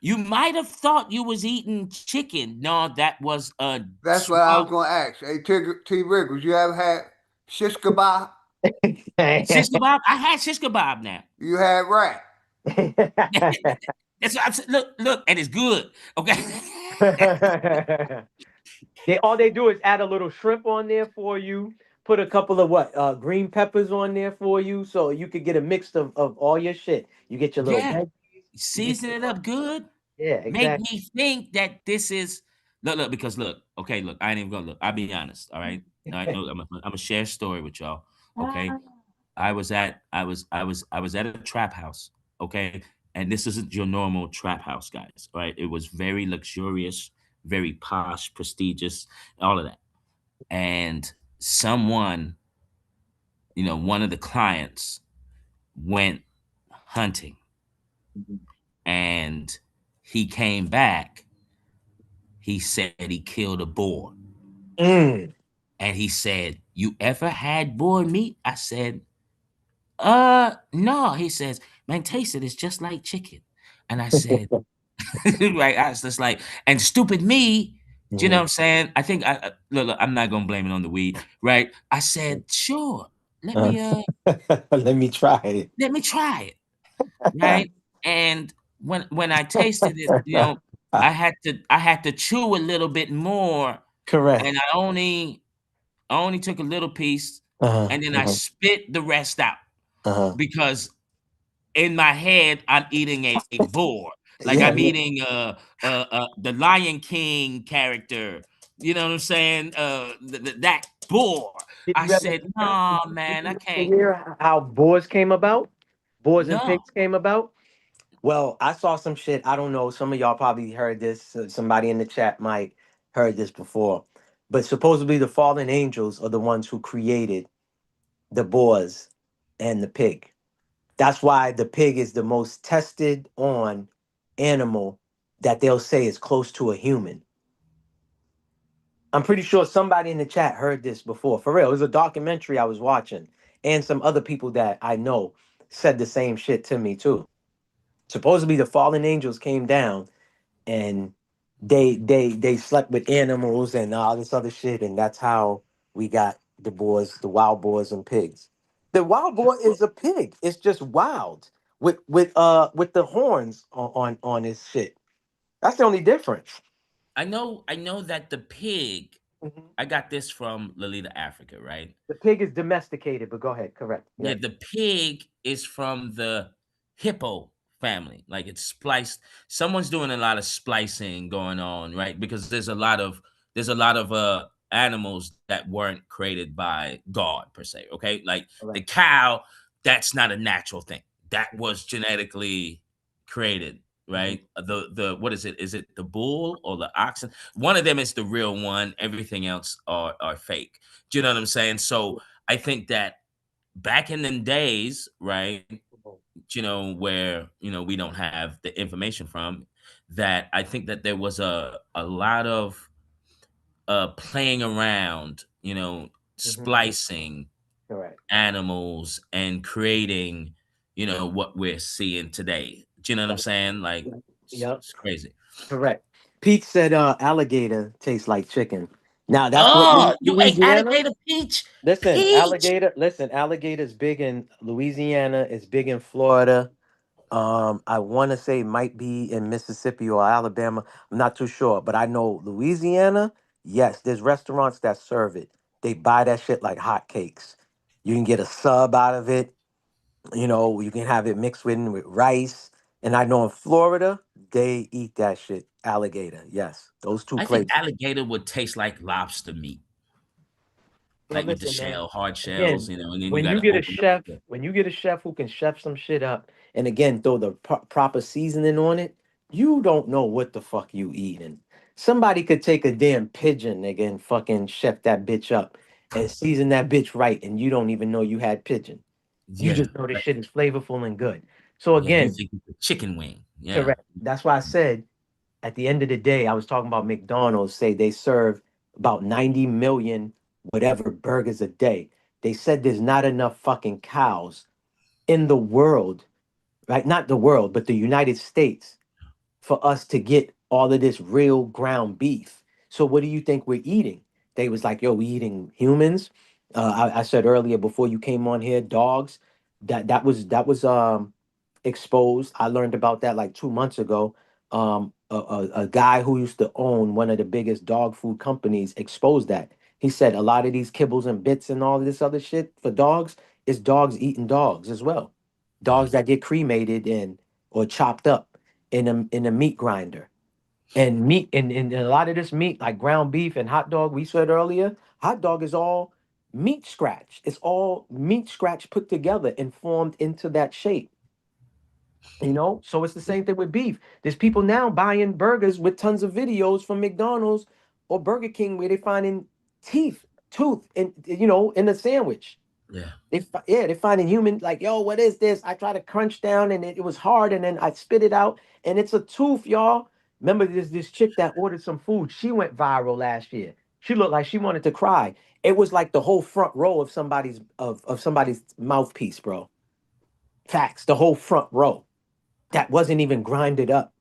You might have thought you was eating chicken. No, that was a That's what I was swamp gonna ask. Hey, T. Riggles, you ever had shish kebab? shish kebab. I had shish kebab now. You had rat. That's what I'm saying. Look, and it's good. Okay. They all they do is add a little shrimp on there for you. Put a couple of green peppers on there for you, so you could get a mix of all your shit. You get your little Yeah. veggies. You get Season it up good. yeah, Make exactly. me think that this is because okay, look, I ain't even gonna look. I'll be honest, all right. I know I'm gonna share a story with y'all. Okay. I was at a trap house, okay? And this isn't your normal trap house, guys, right? It was very luxurious, very posh, prestigious, all of that. And someone, one of the clients went hunting and he came back. He said he killed a boar. Mm. And he said, "You ever had boar meat?" I said, no. He says, "Man, taste it. It's just like chicken." And I said, right? I was just like, and stupid me, do you know what I'm saying? I think look, I'm not gonna blame it on the weed, right? I said, sure, Let me try it. let me try it, right? And when I tasted it, I had to chew a little bit more, Correct. and I only took a little piece, Uh-huh. and then I Uh-huh. spit the rest out Uh-huh. because in my head I'm eating a boar, like Yeah, I'm yeah. eating the Lion King character. You know what I'm saying? That boar. Did I you ever said, hear, nah, did man, I you ever can't. hear how boars came about? Boars and No, pigs came about? Well, I saw some shit. I don't know. Some of y'all probably heard this. Somebody in the chat might heard this before. But supposedly the fallen angels are the ones who created the boars and the pig. That's why the pig is the most tested on animal that they'll say is close to a human. I'm pretty sure somebody in the chat heard this before. For real, it was a documentary I was watching, and some other people that I know said the same shit to me too. Supposedly, the fallen angels came down and they slept with animals and all this other shit, and that's how we got the boars, the wild boars and pigs. The wild boar is a pig. It's just wild with the horns on his shit. That's the only difference. I know that the pig. Mhm. I got this from Lolita, Africa, right? The pig is domesticated, but go ahead. Correct. Yeah, Yeah. the pig is from the hippo family. Like it's spliced. Someone's doing a lot of splicing going on, right? Because there's a lot of animals that weren't created by God per se. Okay, like the Correct. cow, that's not a natural thing. That was genetically created, Mhm. right? The what is it? Is it the bull or the oxen? One of them is the real one. Everything else are fake. Do you know what I'm saying? So I think that back in the days, right, where, we don't have the information from, that I think that there was a lot of playing around, Mhm. splicing Correct. animals and creating, what we're seeing today. Do you know what I'm saying? Like, Yep. it's crazy. Correct. Pete said alligator tastes like chicken. Now that's what Oh, you ate Louisiana. alligator peach? Listen, Peach. alligator. Listen, alligator is big in Louisiana. It's big in Florida. I want to say it might be in Mississippi or Alabama. I'm not too sure, but I know Louisiana. Yes, there's restaurants that serve it. They buy that shit like hotcakes. You can get a sub out of it. You can have it mixed with rice. And I know in Florida, they eat that shit. Alligator. Yes, those two I think places. alligator would taste like lobster meat, Well, like with the listen, man. shell, hard shells, Again, and then you got to open up. when you get a chef who can chef some shit up, and again throw the proper seasoning on it, you don't know what the fuck you eating. Somebody could take a damn pigeon, nigga, and fucking chef that bitch up and season that bitch right, and you don't even know you had pigeon. You Yeah, just know this right. shit is flavorful and good. So Yeah, you again, think it's a chicken wing. Yeah. correct. That's why I said at the end of the day, I was talking about McDonald's say they serve about 90 million whatever burgers a day. They said there's not enough fucking cows in the world, right? Not the world, but the United States for us to get all of this real ground beef. So what do you think we're eating? They was like, yo, we eating humans. I said earlier before you came on here, dogs. That was exposed. I learned about that like 2 months ago. A guy who used to own one of the biggest dog food companies exposed that. He said a lot of these kibbles and bits and all of this other shit for dogs is dogs eating dogs as well. Yeah. Dogs that get cremated and or chopped up in a meat grinder. And meat and a lot of this meat, like ground beef and hot dog, we said earlier, hot dog is all meat scratch. It's all meat scratch put together and formed into that shape. So it's the same thing with beef. There's people now buying burgers with tons of videos from McDonald's or Burger King where they finding tooth in a sandwich. Yeah. Yeah, they're finding human, like, yo, what is this? I try to crunch down and it was hard, and then I spit it out, and it's a tooth, y'all. Remember this chick that ordered some food? She went viral last year. She looked like she wanted to cry. It was like the whole front row of somebody's mouthpiece, bro. Facts, the whole front row that wasn't even grinded up.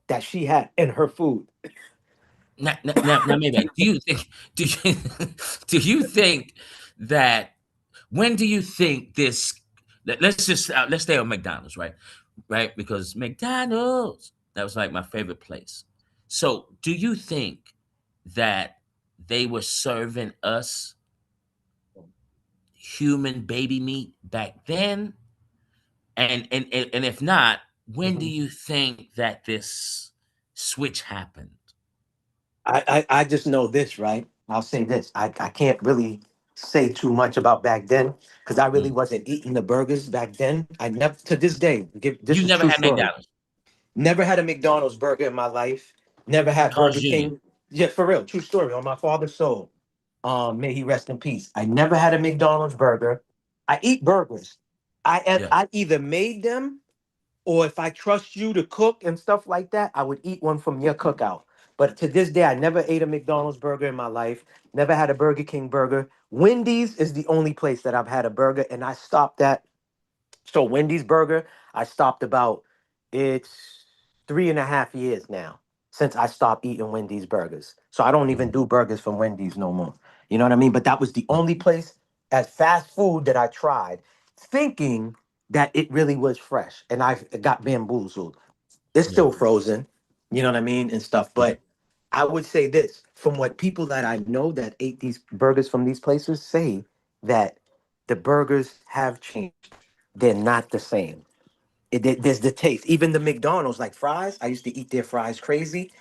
that she had in her food. Now, maybe do you do you think that when do you think this? Let's just let's stay on McDonald's, right? Because McDonald's, that was like my favorite place. So, do you think that they were serving us human baby meat back then? And if not, when do Mhm. you think that this switch happened? I just know this, right? I'll say this. I can't really say too much about back then because I really Mm. wasn't eating the burgers back then. I never to this day. This You is never true had story. McDonald's. Never had a McDonald's burger in my life. Never had Carl's Burger Jr. King. Yeah, for real. True story. On my father's soul. May he rest in peace. I never had a McDonald's burger. I eat burgers. Yeah, I either made them or if I trust you to cook and stuff like that, I would eat one from your cookout. But to this day, I never ate a McDonald's burger in my life. Never had a Burger King burger. Wendy's is the only place that I've had a burger, and I stopped at so Wendy's burger, I stopped about it's 3.5 years now since I stopped eating Wendy's burgers. So I don't even mm, do burgers from Wendy's no more. You know what I mean? But that was the only place as fast food that I tried, thinking that it really was fresh, and I got bamboozled. It's yeah, still frozen, you know what I mean, and stuff. yeah, But I would say this from what people that I know that ate these burgers from these places say that the burgers have changed. They're not the same. There's the taste. Even the McDonald's, like fries, I used to eat their fries crazy.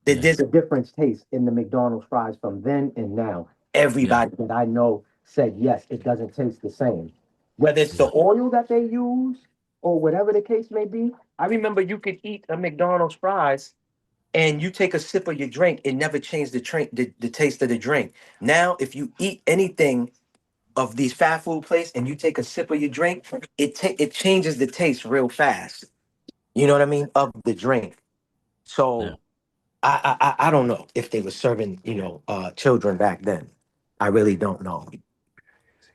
yeah, There's a difference taste in the McDonald's fries from then and now. yeah, Everybody that I know said yes, it doesn't taste the same. Whether it's yeah, the oil that they use or whatever the case may be. I remember you could eat a McDonald's fries and you take a sip of your drink, it never changed the taste of the drink. Now, if you eat anything of these fast food places and you take a sip of your drink, it changes the taste real fast. You know what I mean? Of the drink. yeah. So I don't know if they were serving, children back then. I really don't know.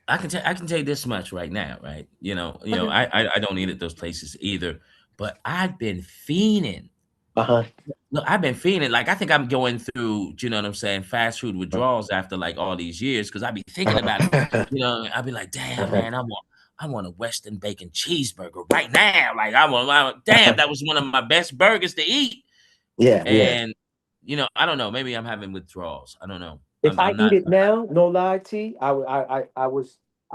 I can tell you this much right now, right? I don't eat at those places either, but I've been fiending. Uh-huh. Look, I've been feeling like I think I'm going through, you know what I'm saying, fast food withdrawals after like all these years because I be thinking about it. Uh-huh. I'd be like, damn, Uh-huh. man, I want a Western bacon cheeseburger right now. Like damn, Uh-huh. that was one of my best burgers to eat. Yeah, yeah. And I don't know, maybe I'm having withdrawals. I don't know. If I'm I I'm eat not. it now, no lie, T, I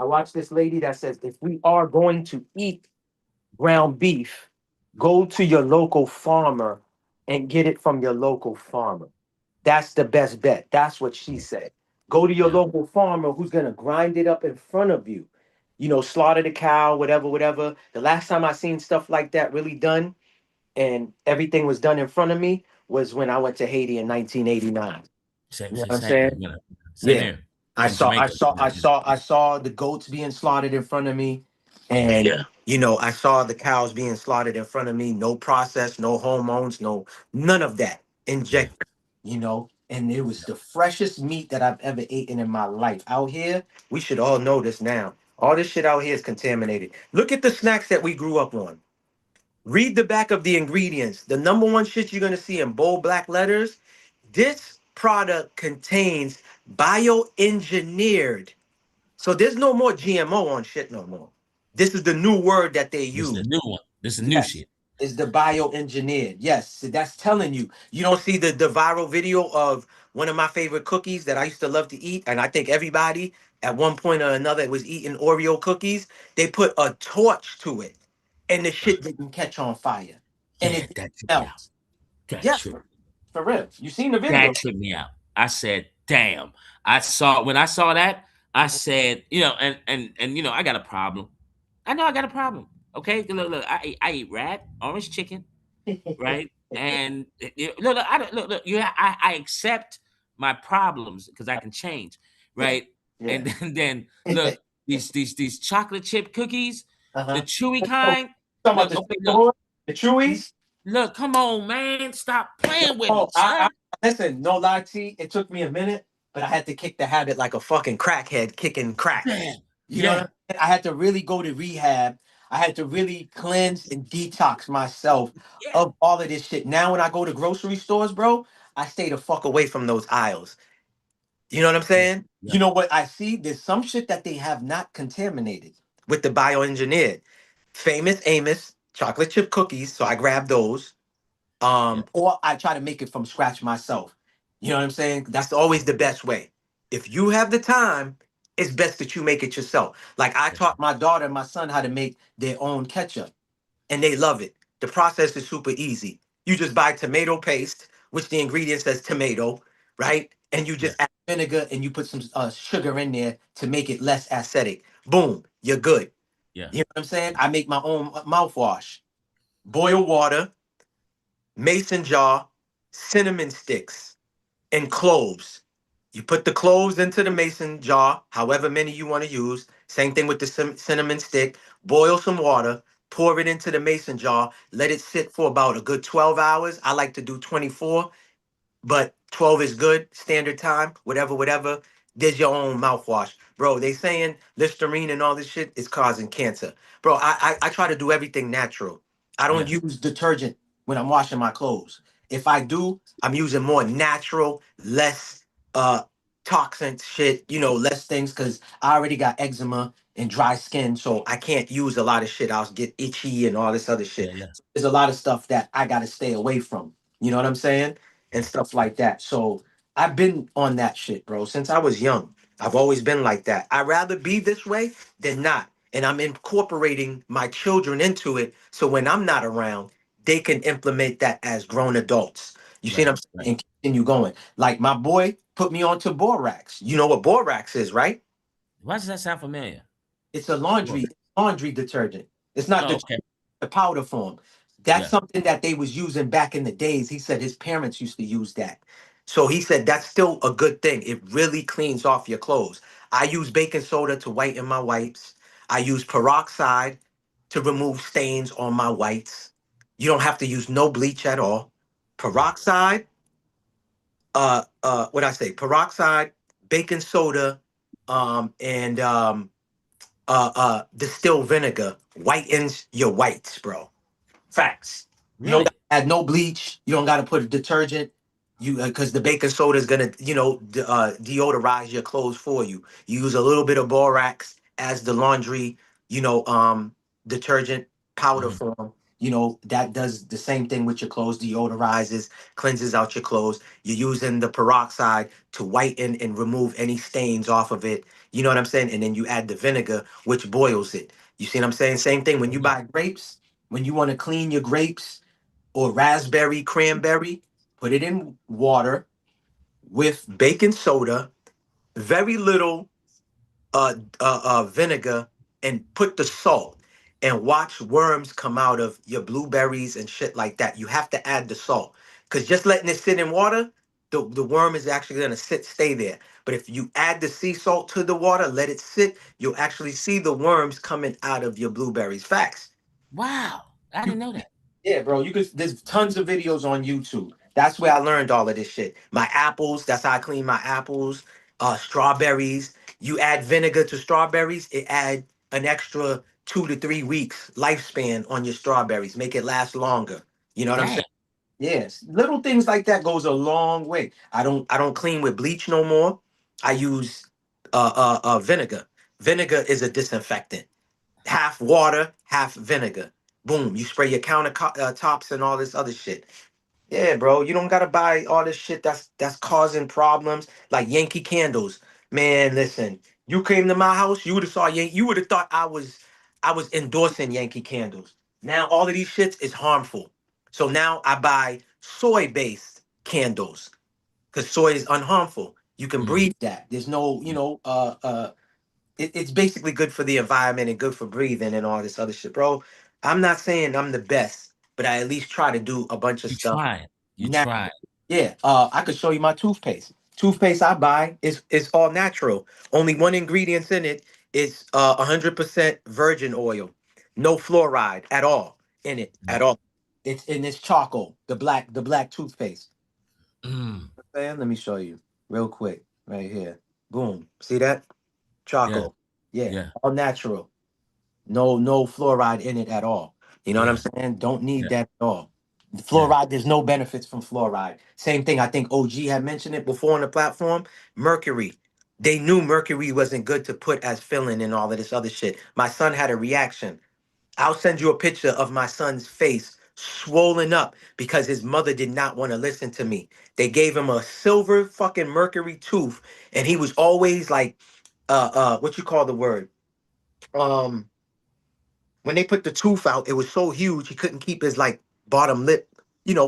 watched this lady that says if we are going to eat ground beef, go to your local farmer and get it from your local farmer. That's the best bet. That's what she said. Go to your Yeah, local farmer who's gonna grind it up in front of you. Slaughter the cow, whatever, whatever. The last time I seen stuff like that really done and everything was done in front of me was when I went to Haiti in 1989. same You know same what I'm same saying? same Yeah. here I in saw I Jamaica. saw I saw I saw the goats being slaughtered in front of me. And I saw the cows being slaughtered in front of me. No process, no hormones, no none of that. Yeah, Inject, and it was the freshest meat that I've ever eaten in my life. Out here, we should all know this now. All this shit out here is contaminated. Look at the snacks that we grew up on. Read the back of the ingredients. The number one shit you're gonna see in bold black letters. This product contains bioengineered. So there's no more GMO on shit no more. This is the new word that they this is use. the new one. This is new Yes. shit. Is the bioengineered. Yes. So that's telling you. You don't see the viral video of one of my favorite cookies that I used to love to eat. And I think everybody at one point or another was eating Oreo cookies. They put a torch to it and the shit didn't catch on fire. And it Yeah, didn't that tripped me out. melt. That Yes, tripped. for real. You seen the video. That tripped me out. I said, damn. When I saw that, I said, I got a problem. I know I got a problem. Okay. Look, I eat rat, orange chicken, right? And look, I don't look, yeah, I accept my problems because I can change, right? Yeah. And then look, these chocolate chip cookies, the Uh-huh. chewy Oh, kind. talking about Look, the okay, sugar one? The l- Chewies? look, come on, man. Stop playing with me, Oh, son. listen, no lie to you, it took me a minute, but I had to kick the habit like a fucking crackhead kicking crack. Yeah. You know what I Yeah. mean? I had to really go to rehab. I had to really cleanse and detox myself of all of this shit. Now when I go to grocery stores, bro, I stay the fuck away from those aisles. You know what I'm saying? You Yeah. know what I see? There's some shit that they have not contaminated with the bioengineered. Famous Amos chocolate chip cookies, so I grab those. Yeah. Or I try to make it from scratch myself. You know what I'm saying? That's always the best way. If you have the time, it's best that you make it yourself. Like I taught my daughter and my son how to make their own ketchup, and they love it. The process is super easy. You just buy tomato paste, which the ingredient says tomato, right? And you Yeah. just add vinegar and you put some sugar in there to make it less acidic. Boom, you're good. Yeah. You know what I'm saying? I make my own mouthwash. Boil water, mason jar, cinnamon sticks, and cloves. You put the cloves into the mason jar, however many you want to use. Same thing with the cinnamon stick. Boil some water, pour it into the mason jar, let it sit for about a good 12 hours. I like to do 24, but 12 is good, standard time, whatever. There's your own mouthwash. Bro, they saying Listerine and all this shit is causing cancer. Bro, I try to do everything natural. I don't Yeah. use detergent when I'm washing my clothes. If I do, I'm using more natural, less uh toxin shit, less things because I already got eczema and dry skin, so I can't use a lot of shit. I'll get itchy and all this other Yeah. shit. Yeah. There's a lot of stuff that I gotta stay away from. You know what I'm saying? And Yeah. stuff like that. So I've been on that shit, bro, since I was young. I've always been like that. I'd rather be this way than not. And I'm incorporating my children into it so when I'm not around, they can implement that as grown adults. You see what Right. I'm Right. saying? And continue going. Like my boy put me onto borax. You know what borax is, right? Why does that sound familiar? It's a Well, laundry detergent. It's not oh, okay. the powder form. That's Yeah. something that they was using back in the days. He said his parents used to use that. So he said that's still a good thing. It really cleans off your clothes. I use baking soda to whiten my whites. I use peroxide to remove stains on my whites. You don't have to use no bleach at all. Peroxide, what I say? Peroxide, baking soda, and distilled vinegar whitens your whites, bro. Facts. You don't Really? gotta add no bleach. You don't got to put a detergent. You because the baking soda is gonna, deodorize your clothes for you. You use a little bit of borax as the laundry, detergent powder Hmm. form. That does the same thing with your clothes, deodorizes, cleanses out your clothes. You're using the peroxide to whiten and remove any stains off of it. You know what I'm saying? And then you add the vinegar, which boils it. You see what I'm saying? Same thing when Oh you yeah. buy grapes, when you want to clean your grapes or raspberry, cranberry, put it in water with baking soda, very little vinegar, and put the salt and watch worms come out of your blueberries and shit like that. You have to add the salt because just letting it sit in water, the worm is actually going to stay there. But if you add the sea salt to the water, let it sit, you'll actually see the worms coming out of your blueberries. Facts. Wow. I didn't know that. Yeah, bro. There's tons of videos on YouTube. That's where I learned all of this shit. My apples, that's how I clean my apples. Strawberries. You add vinegar to strawberries, it add an extra 2 to 3 weeks lifespan on your strawberries. Make it last longer. You know what I'm Damn. saying? Yes. Little things like that goes a long way. I don't clean with bleach no more. I use vinegar. Vinegar is a disinfectant, half water, half vinegar. Boom, you spray your counter tops and all this other shit. Yeah, bro, you don't gotta buy all this shit that's causing problems like Yankee candles. Man, listen, you came to my house, you would have saw you would have thought I was endorsing Yankee candles. Now all of these shits is harmful. So now I buy soy-based candles because soy is unharmful. You can Mm. breathe that. There's no, it's basically good for the environment and good for breathing and all this other shit, bro. I'm not saying I'm the best, but I at least try to do a bunch of You stuff. tried. You Now, tried. yeah, I could show you my toothpaste. Toothpaste I buy is all natural. Only one ingredient in it is 100% virgin oil, no fluoride at all in it at all. It's in this charcoal, the black toothpaste. Mm. Man, let me show you real quick right here. Boom, see that Yeah. charcoal? Yeah, Yeah. all natural. No fluoride in it at all. You know what I'm Yeah. saying? Don't need Yeah. that at all. Yeah. Fluoride, there's no benefits from fluoride. Same thing, I think OG had mentioned it before on the platform. Mercury. They knew mercury wasn't good to put as filling and all of this other shit. My son had a reaction. I'll send you a picture of my son's face swollen up because his mother did not want to listen to me. They gave him a silver fucking mercury tooth, and he was always like, what you call the word? Um, when they put the tooth out, it was so huge he couldn't keep his like bottom lip,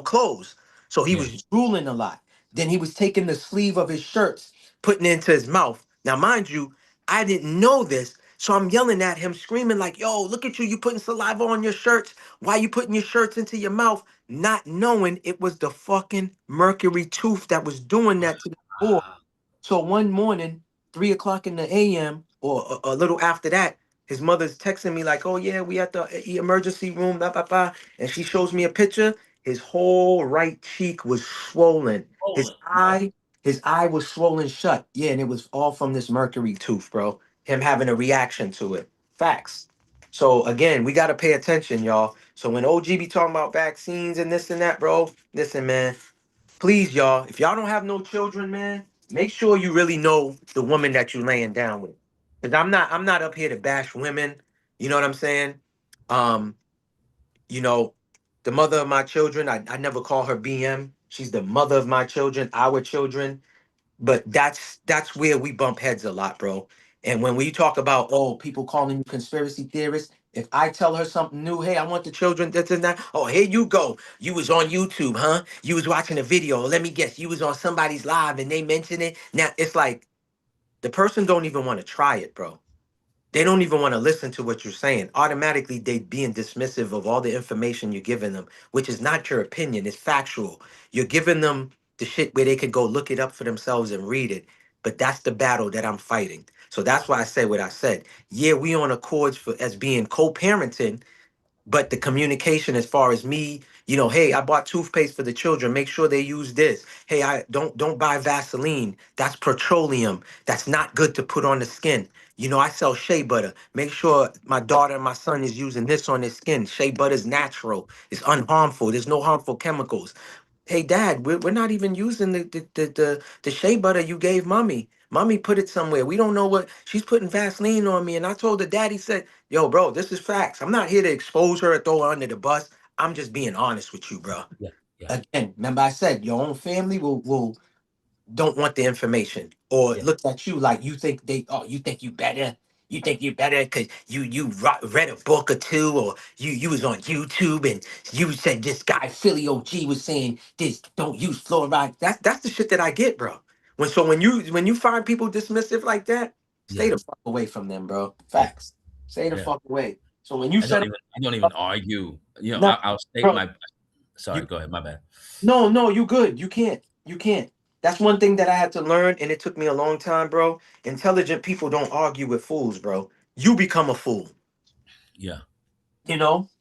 closed. So he Yeah. was drooling a lot. Then he was taking the sleeve of his shirts, putting it into his mouth. Now, mind you, I didn't know this. So I'm yelling at him, screaming like, yo, look at you, you putting saliva on your shirts. Why you putting your shirts into your mouth? Not knowing it was the fucking mercury tooth that was doing that to the boy. So one morning, 3 o'clock in the AM, or a little after that, his mother's texting me like, "Oh yeah, we at the emergency room, blah blah blah," and she shows me a picture. His whole right cheek was swollen. His eye, his eye was swollen shut. Yeah, and it was all from this mercury tooth, bro. Him having a reaction to it. Facts. So again, we gotta pay attention, y'all. So when OG be talking about vaccines and this and that, bro, listen, man. Please, y'all, if y'all don't have no children, man, make sure you really know the woman that you laying down with. Cause I'm not up here to bash women. You know what I'm saying? Um, you know, the mother of my children, I never call her BM. She's the mother of my children, our children. But that's where we bump heads a lot, bro. And when we talk about, oh, people calling you conspiracy theorists, if I tell her something new, hey, I want the children, this and that. Oh, here you go. You was on YouTube, huh? You was watching a video. Let me guess, you was on somebody's live and they mentioned it. Now it's like the person don't even want to try it, bro. They don't even want to listen to what you're saying. Automatically, they being dismissive of all the information you're giving them, which is not your opinion. It's factual. You're giving them the shit where they could go look it up for themselves and read it. But that's the battle that I'm fighting. So that's why I said what I said. Yeah, we on accords for as being co-parenting, but the communication as far as me, hey, I bought toothpaste for the children, make sure they use this. Hey, I don't buy Vaseline, that's petroleum, that's not good to put on the skin. I sell shea butter, make sure my daughter and my son is using this on their skin. Shea butter is natural, it's unharmful, there's no harmful chemicals. Hey dad, we're not even using the shea butter you gave mommy. Mommy put it somewhere. We don't know what she's putting Vaseline on me. And I told her, daddy said, yo, bro, this is facts. I'm not here to expose her or throw her under the bus. I'm just being honest with you, bro. Yeah. Yeah. Again, remember I said your own family will don't want the information or Yeah. look at you like you think you better. You think you better because read a book or two, or you was on YouTube and you said this guy Philly OG was saying this, don't use fluoride. That's the shit that I get, bro. When you find people dismissive like that, stay Yeah. the fuck away from them, bro. Yeah. Facts. Stay the Yeah. fuck away. So when you I don't set even I don't even argue. no, I'll state bro, my. you Sorry. Go ahead. My bad. no, you good. You can't. You can't. That's one thing that I had to learn, and it took me a long time, bro. Intelligent people don't argue with fools, bro. You become a fool. Yeah.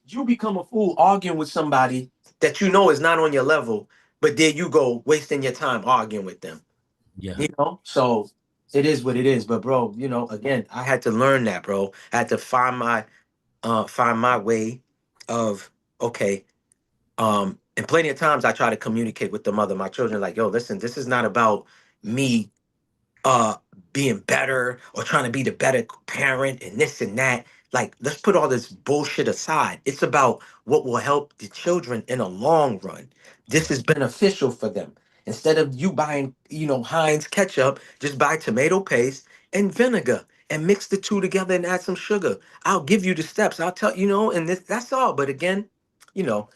You become a fool arguing with somebody that you know is not on your level, but there you go, wasting your time arguing with them. Yeah. So it is what it is. But bro, again, I had to learn that, bro. I had to find my way of okay. And plenty of times I try to communicate with the mother, my children, like, yo, listen, this is not about me uh being better or trying to be the better parent and this and that. Like, let's put all this bullshit aside. It's about what will help the children in a long run. This Yeah. is beneficial for them. Instead of you buying, Heinz ketchup, just buy tomato paste and vinegar and mix the two together and add some sugar. I'll give you the steps. I'll tell and that's all. But again, you know,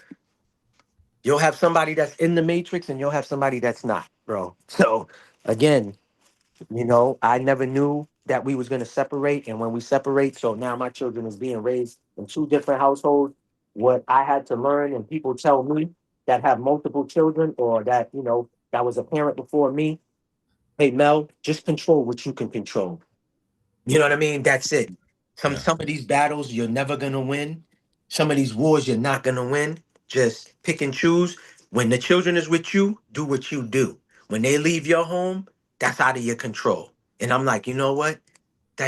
you'll have somebody that's in the matrix and you'll have somebody that's not, bro. So again, I never knew that we was gonna separate, and when we separate, so now my children is being raised in two different households. What I had to learn, and people tell me that have multiple children or that that was a parent before me. Hey Mel, just control what you can control. You know what I mean? That's it. Some Yeah. some of these battles you're never gonna win. Some of these wars you're not gonna win. Just pick and choose. When the children is with you, do what you do. When they leave your home, that's out of your control. And I'm like, you know what?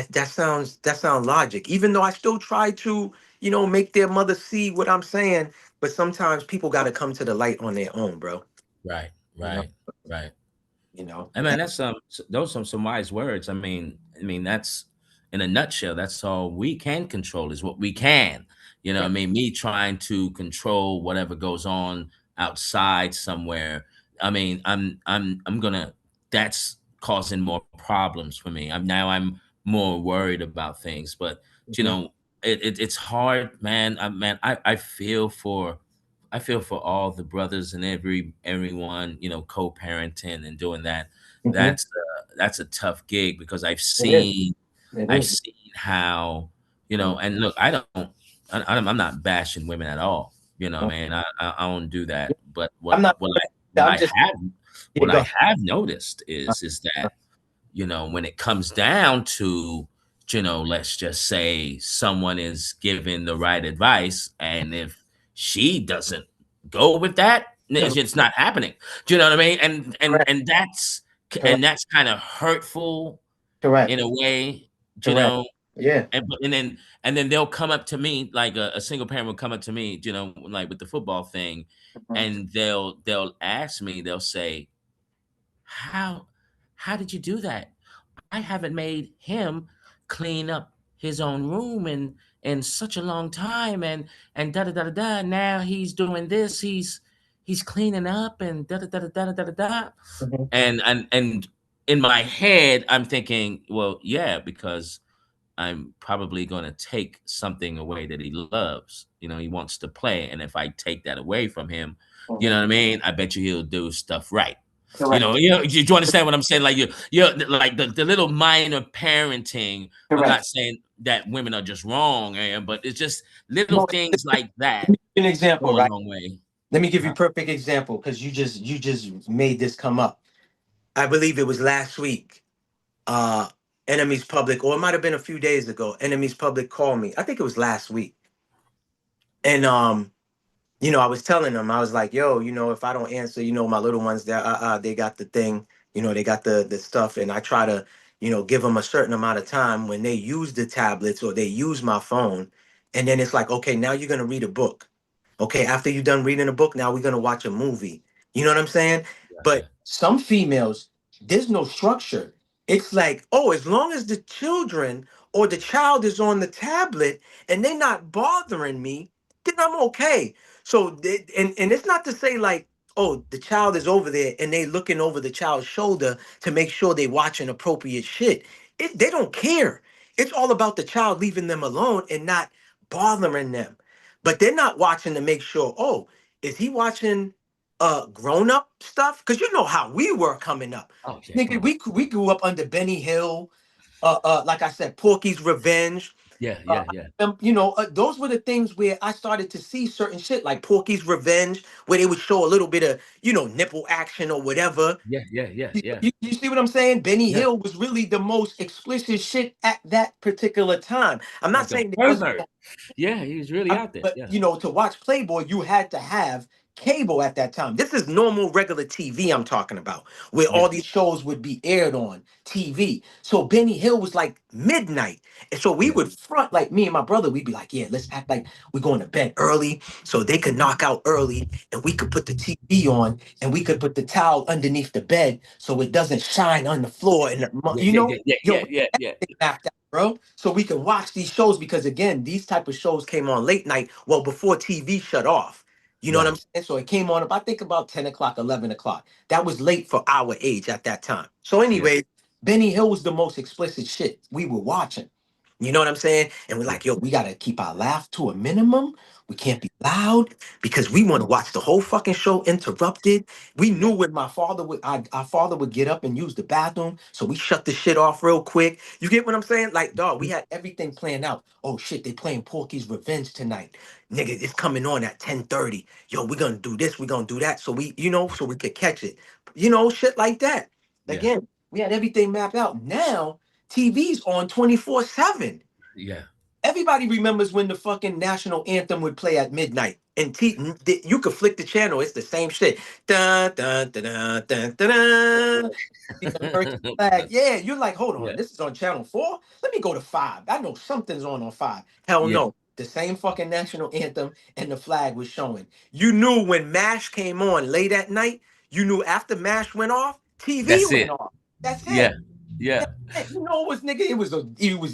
that sounds logic. Even though I still try to, make their mother see what I'm saying, but sometimes people got to come to the light on their own, bro. Right, You know, right, right. you know. I mean, that's those are some wise words. I mean, that's in a nutshell. That's all we can control is what we can. I mean, me trying to control whatever goes on outside somewhere. I mean, I'm gonna. That's causing more problems for me. I'm more worried about things. But you Mhm, know, it's hard, man. I feel for. I feel for all the brothers and everyone, co-parenting and doing that. mhm. That's a tough gig because It is. It I've is. seen how, Mhm, and look, I'm not bashing women at all. I mean, I don't do that. But I'm not. what I'm I just. have Yeah, what I go. have noticed is that when it comes down to, let's just say someone is giving the right advice, and if she doesn't go with that, it's not happening. Do you know what I mean? And and Correct. and that's Correct. kind of hurtful in Correct. a way, you Correct. know. Yeah. And then they'll come up to me, like a single parent will come up to me, like with the football thing, Mhm, and they'll ask me, they'll say, how how did you do that? I haven't made him clean up his own room in such a long time, and da da da da da. Now he's doing this. He's cleaning up and da da da da da da da da. mhm, And in my head, I'm thinking, well, yeah, because I'm probably going to take something away that he loves. He wants to play, and if I take that away from him, you mhm. know what I mean? I bet you he'll do stuff right. Correct. Do you understand what I'm saying? Like you're like the little minor parenting. I'm Correct. not saying that women are just wrong, but it's just little No, things like let that me give you an example, go a right? long way. Let me give you Uh, perfect example because you just made this come up. I believe it was last week. Uh, Enemies Public, or it might have been a few days ago. Enemies Public called me. I think it was last week, and I was telling them, I was like, yo, if I don't answer, my little ones, they got the thing, they got the stuff, and I try to, give them a certain amount of time when they use the tablets or they use my phone, and then it's like, okay, now you're gonna read a book. Okay, after you're done reading a book, now we're gonna watch a movie. You know what I'm saying? yeah, But yeah, some females, there's no structure. It's like, oh, as long as the children or the child is on the tablet and they're not bothering me, then I'm okay. So, and it's not to say like, oh, the child is over there and they looking over the child's shoulder to make sure they watching appropriate shit. They don't care. It's all about the child leaving them alone and not bothering them. But they're not watching to make sure, oh, is he watching grown up stuff? Because you know how we were coming up. oh yeah, come Nigga, on. we grew up under Benny Hill, like I said, Porky's Revenge. Yeah, Uh, yeah, yeah, those were the things where I started to see certain shit like Porky's Revenge, where they would show a little bit of, nipple action or whatever. yeah, yeah, yeah, yeah, You see what I'm saying? Benny yeah. Hill was really the most explicit shit at that particular time. I'm not Like a saying there wasn't. pervert. Yeah, he was really out there. But Yeah, to watch Playboy, you had to have cable at that time. This is normal, regular TV I'm talking about, where yeah, all these shows would be aired on TV. So Benny Hill was like midnight. And so we yeah, would front, like me and my brother, we'd be like, yeah, let's act like we're going to bed early so they could knock out early and we could put the TV on and we could put the towel underneath the bed so it doesn't shine on the floor. And, yeah, yeah, yeah, yeah, yo, yeah, yeah, yeah. they mapped out, bro. So we can watch these shows because again, these type of shows came on late night, well before TV shut off. You know what I'm Right. saying? So it came on I think about 10 o'clock, 11 o'clock. That was late for our age at that time. So Yeah, anyway, Benny Hill was the most explicit shit we were watching. You know what I'm saying? And we're yeah, like, yo, we gotta keep our laugh to a minimum. We can't be loud because we want to watch the whole fucking show interrupted. We yeah, knew when our father would get up and use the bathroom, so we shut the shit off real quick. You get what I'm saying? Like, dog, we had everything planned out. Oh shit, they playing Porky's Revenge tonight. Nigga, it's coming on at 10:30. Yo, we're gonna do this, we're gonna do that. So so we could catch it. Shit like that. yeah, Again, we had everything mapped out. Now TV's on 24/7. yeah. Everybody remembers when the fucking national anthem would play at midnight. And you could flick the channel, it's the same shit. Dun, dun, dun, dun, dun, dun, dun. The American flag. Yeah, you're like, hold on, Yeah. this is on channel 4? Let me go to 5. I know something's on 5. Hell Yeah. no. The same fucking national anthem and the flag was showing. You knew when MASH came on late at night, you knew after MASH went off, TV That's went it. off. That's Yeah. it. Yeah. You know it was nigga.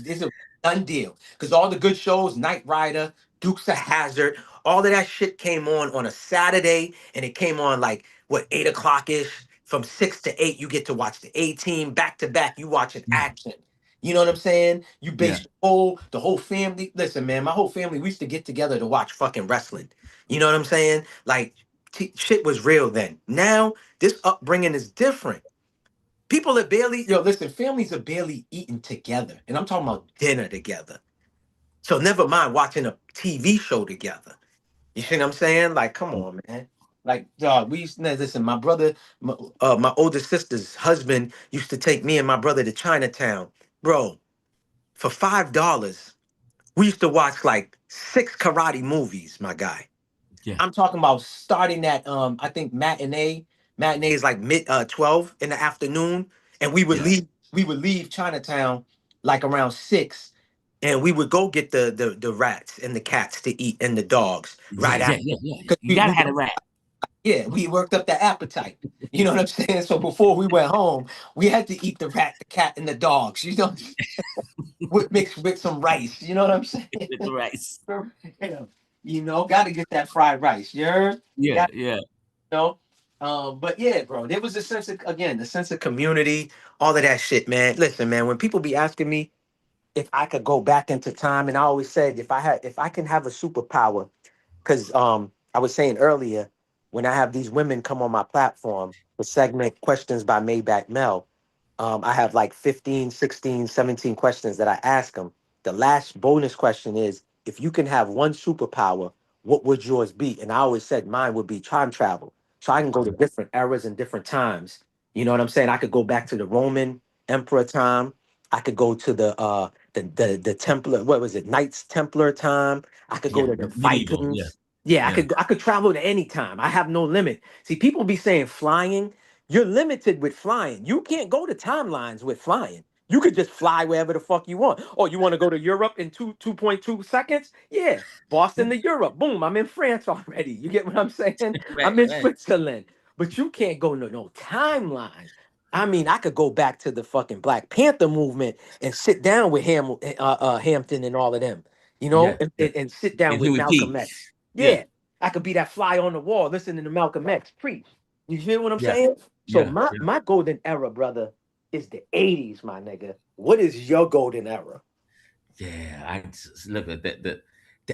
It's a done deal. Cause all the good shows, Knight Rider, Dukes of Hazard, all of that shit came on a Saturday, and it came on like what 8 o'clock ish. From 6 to 8, you get to watch the A Team back to back. You watching Yeah. action. You know what I'm saying? You Yeah. base the whole family. Listen, man, my whole family, we used to get together to watch fucking wrestling. You know what I'm saying? Like shit was real then. Now this upbringing is different. People are barely, listen, families are barely eating together. And I'm talking about dinner together. So never mind watching a TV show together. You see what I'm saying? Like, come on, man. Like, dog, we used to, listen, my older sister's husband used to take me and my brother to Chinatown. Bro, for $5, we used to watch like 6 karate movies, my guy. Yeah. I'm talking about starting at I think matinee. Matinee is like mid 12 in the afternoon. And Yeah. we would leave Chinatown like around 6. And we would go get the rats and the cats to eat and the dogs Yeah. right Yeah. after. Yeah. Yeah. Because You gotta have a rat. we worked up the appetite. You know what I'm saying? So before we went home, we had to eat the rat, the cat, and the dogs. You know, mixed with some rice. You know what I'm saying? With the rice. Got to get that fried rice. You heard? Yeah. Yeah. know. But yeah, bro, there was a sense of again, the sense of community, all of that shit, man. Listen, man, when people be asking me if I could go back into time, and I always said if I can have a superpower, because I was saying earlier, when I have these women come on my platform, the segment Questions by Maybach Mel, I have like 15, 16, 17 questions that I ask them. The last bonus question is, if you can have one superpower, what would yours be? And I always said mine would be time travel. So I can go to different eras and different times. You know what I'm saying? I could go back to the Roman Emperor time. I could go to the Templar, what was it, Knights Templar time. I could go Yeah. to the Medieval. Yeah. Vikings. Yeah, Yeah. I could travel to any time. I have no limit. See, people be saying flying. You're limited with flying. You can't go to timelines with flying. You could just fly wherever the fuck you want. Oh, you want to go to Europe in 2.2 seconds? Yeah. Boston to Europe. Boom, I'm in France already. You get what I'm saying? Right. I'm in Right. Switzerland. But you can't go to no timeline. I mean, I could go back to the fucking Black Panther movement and sit down with Hampton and all of them, Yeah. Yeah. and sit down And with Huey Malcolm P. X. Yeah. Yeah, I could be that fly on the wall listening to Malcolm X preach. You feel what I'm Yeah. saying? So Yeah. my golden era, brother, is the 80s, my nigga. What is your golden era? Yeah, I just look at the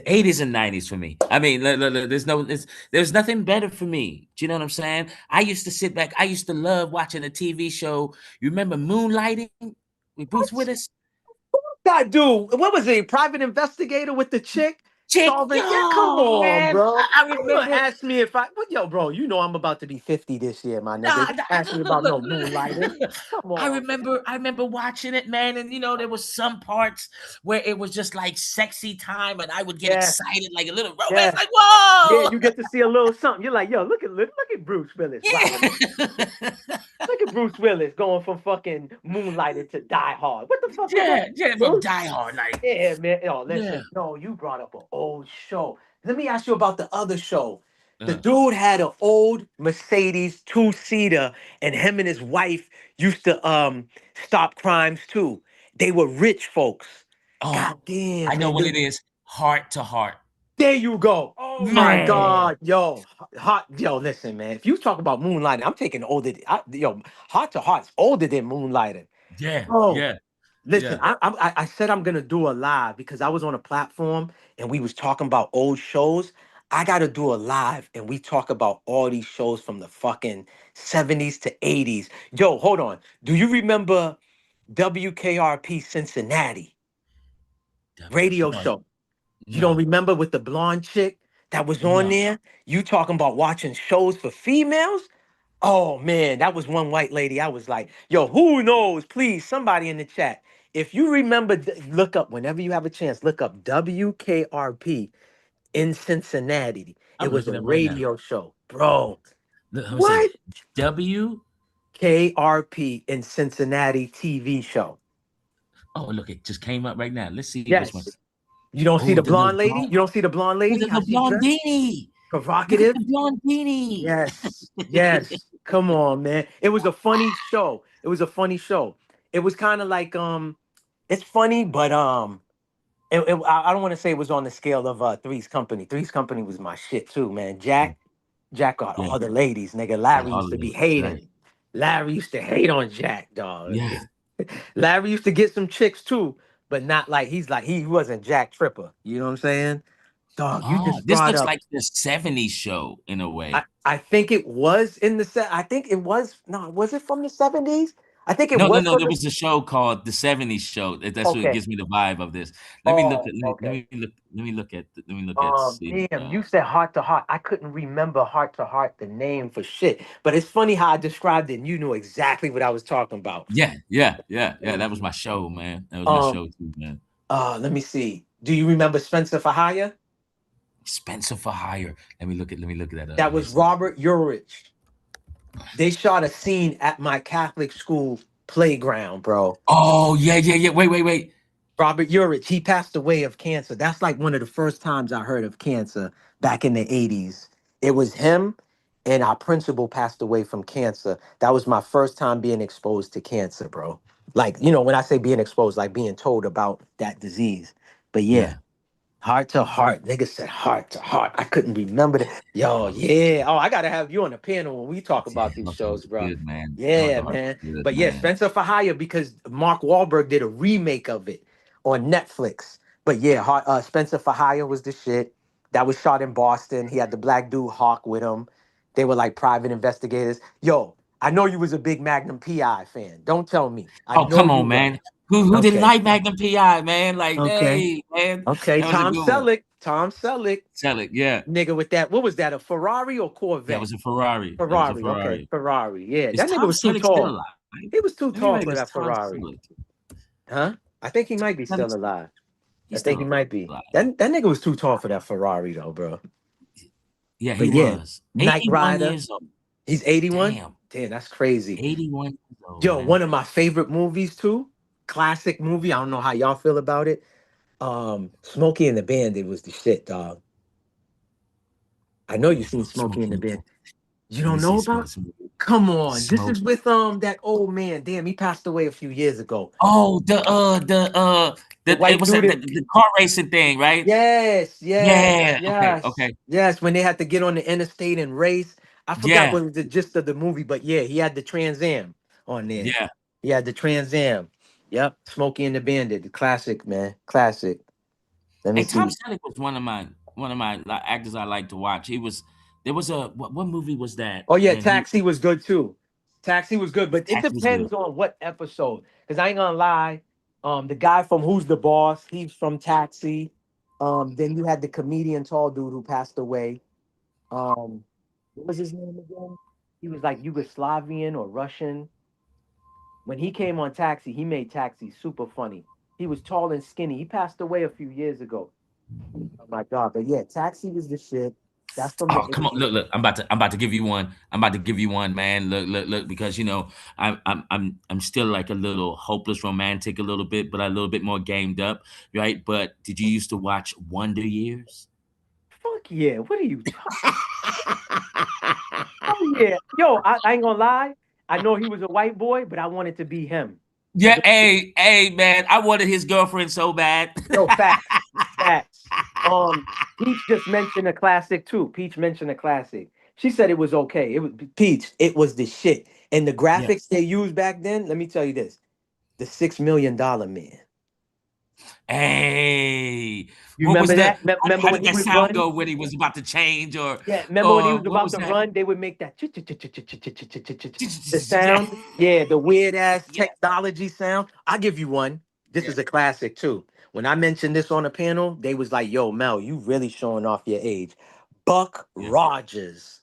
80s and 90s for me. I mean, look, there's nothing better for me. Do you know what I'm saying? I used to sit back. I used to love watching a TV show. You remember Moonlighting with Bruce Willis? That dude, what was he? Private investigator with the chick Chick, solving? Yeah, come yo, on, man. bro. I How you gonna remember. ask me if yo, bro? You know I'm about to be 50 this year, my nigga. Nah, You nah, ask me about no moonlighting. look. Come I on. remember I remember watching it, man, and there was some parts where it was just like sexy time, and I would get Yeah, excited like a little romance, yeah. like Yeah, whoa, you get to see a little something. You're like, yo, look at Bruce Willis. Wow, yeah, look at Bruce Willis going from fucking Moonlighted to Die Hard. What the fuck was that, yeah, yeah, from Bruce? Die Hard, like Yeah, man. Oh, yeah, listen. No, you brought up an old show. Let me ask you about the other show. The uh, dude had an old Mercedes two-seater, and him and his wife used to stop crimes too. They were rich folks. God oh, I damn, know man. what it is, Heart to Heart, There you go. Oh my man, God, yo, listen, man. If you talk about Moonlighting, I'm taking older. Heart to Heart's older than Moonlighting. yeah, Bro, yeah, listen, yeah, I said I'm gonna do a live because I was on a platform and we was talking about old shows. I gotta do a live and we talk about all these shows from the fucking 70s to 80s. Yo, hold on. Do you remember WKRP Cincinnati radio no, show? You don't no, remember with the blonde chick that was on no, there? You talking about watching shows for females? Oh man, that was one white lady. I was like, yo, who knows? Please, somebody in the chat. If you remember, look up whenever you have a chance. Look up WKRP in Cincinnati. It I'm was looking a up right now. radio show, bro. Let me see. What? W. KRP in Cincinnati TV show. Oh, look, it just came up right now. Let's see which one. Yes. You don't see Oh, the the little blonde lady? blonde. You don't see the blonde Oh, lady? How the she dressed? blondini. Look at Provocative? the blondini. Yes. Yes. Come on, man. It was a funny show. It was a funny show. It was kind of like it's funny, but I don't want to say it was on the scale of Three's Company. Three's Company was my shit too, man. Jack got Yeah, all the ladies, nigga. got Larry all used of to be it. hating. Right. Larry used to hate on Jack, dog. Yeah. Larry used to get some chicks too, but not like he wasn't Jack Tripper. You know what I'm saying? Dog, you Oh, just this brought looks up. like the '70s show in a way. I think it was in the set. I think it was no. Was it from the 70s? I think it No, no, was no. from There the. was a show called the '70s Show. That's what Okay. gives me the vibe of this. Let me look Oh, at. okay. Let me look at. Let me look at. See. Damn, you said heart to heart. I couldn't remember heart to heart the name for shit. But it's funny how I described it, and you knew exactly what I was talking about. Yeah. That was my show, man. That was my Um, show too, man. let me see. Do you remember Spencer for Hire? Spencer for Hire. Let me look at that up. That Let me was see. Robert Urich. They shot a scene at my Catholic school playground, bro. Oh yeah. Wait. Robert Urich, he passed away of cancer. That's like one of the first times I heard of cancer back in the 80s. It was him and our principal passed away from cancer. That was my first time being exposed to cancer, bro. Like, when I say being exposed, like being told about that disease. But yeah, Yeah. heart to heart. Nigga said heart to heart. I couldn't remember that. Yo, yeah. Oh, I gotta have you on the panel when we talk about these Heart to Heart shows, is bro. good, man. Heart Yeah, to Heart man. is good, But yeah, man. Spencer for Hire because Mark Wahlberg did a remake of it on Netflix. But yeah, Spencer for Hire was the shit. That was shot in Boston. He had the black dude Hawk with him. They were like private investigators. Yo, I know you was a big Magnum PI fan. Don't tell me. I Oh, know come you on, were. man. Who didn't Okay. like Magnum PI, man? Like, Okay. hey, man, Okay. that was a Tom good one. Selleck. Tom Selleck. Sell it, yeah. Nigga with that. What was that? A Ferrari or That Corvette? was a Ferrari. That was a Ferrari. Okay. Ferrari. Ferrari. Yeah. Is That nigga Tom was too Selleck still tall. alive? He was too Let me tall write for this that Tom Ferrari. Selleck. Huh? I think he might be Selleck, still alive. I he's think he still might be. alive. That nigga was too tall for that Ferrari though, bro. Yeah, he But yeah, was. Knight 81 Rider. years old. He's 81. Damn. Damn, that's crazy. 81 years old, Yo, man. one of my favorite movies too. Classic movie. I don't know how y'all feel about it. Smokey and the Bandit was the shit, dog. I know you seen Smokey and the Smoking. Bandit. You Let me don't see know about? Smoke. Come on. This Smoke. is with that old man. Damn, he passed away a few years ago. Oh, The it white was dude. the car racing thing, right? Yes, Yeah. yes. Okay. Yes, when they had to get on the interstate and race. I forgot Yeah. what was the gist of the movie, but yeah, he had the Trans Am on there. Yeah. He had the Trans Am. Yep. Smokey and the Bandit, the classic, man. Classic. Let me Hey, Tom see. Selleck was one of my actors I like to watch. There was a what movie was that? Oh yeah, And he Taxi was good too. Taxi was good, but it Taxi was good. depends on what episode. Because I ain't gonna lie, the guy from Who's the Boss, he's from Taxi. Then you had the comedian tall dude who passed away. What was his name again? He was like Yugoslavian or Russian. When he came on Taxi, he made Taxi super funny. He was tall and skinny. He passed away a few years ago. Oh my god! But yeah, Taxi was the shit. That's from the Oh, come on. 80s. Look. I'm about to give you one. I'm about to give you one, man. Look, because I'm still like a little hopeless romantic a little bit, but a little bit more gamed up, right? But did you used to watch Wonder Years? Fuck yeah! What are you talking? Oh yeah, yo, I ain't gonna lie. I know he was a white boy, but I wanted to be him. I Yeah, go, hey, man. I wanted his girlfriend so bad. yo, facts, facts. Peach just mentioned a classic too. Peach mentioned a classic. She said it was okay. It was Peach. It was the shit. And the Yeah. graphics they used back then. Let me tell you this: the $6 Million Man. Hey, You what was remember the that? Remember how when did he that would sound run? go when he was about to change Yeah, remember when he or was what about was to that? run? They would make that the sound. Yeah, the weird ass Yeah. technology sound. I'll give you one. This Yeah. is a classic too. When I mentioned this on a panel, they was like, "Yo, Mel, you really showing off your age." Buck Yeah. Rogers.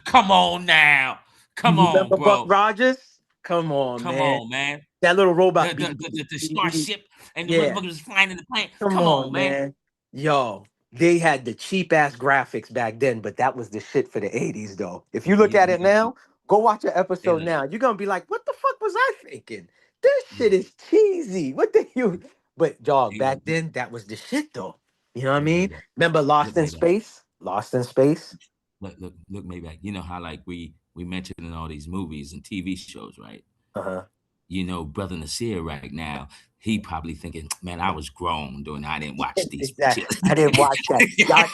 Come on now. You Come on, remember Buck bro. Rogers? Come on, Come man. on, man. That little robot. The starship and the Yeah. motherfucker was flying in the plane. Come Come on, on, man. man. Yo, they had the cheap ass graphics back then, but that was the shit for the 80s, though. If you look Yeah, at it yeah, now, go watch an episode yeah, now. You're gonna be like, what the fuck was I thinking? This yeah. shit is cheesy. What the you? But dog, Hey, back then, that was the shit, though. You know what I hey, mean? Maybach. Remember Look, Lost in Maybach. Space? Lost in Space? Look, Maybach. You know how like we mentioned in all these movies and TV shows, right? Uh-huh. You know, brother Nasir right now, he probably thinking, man, I was grown doing I didn't watch these shit. Exactly. I didn't watch that.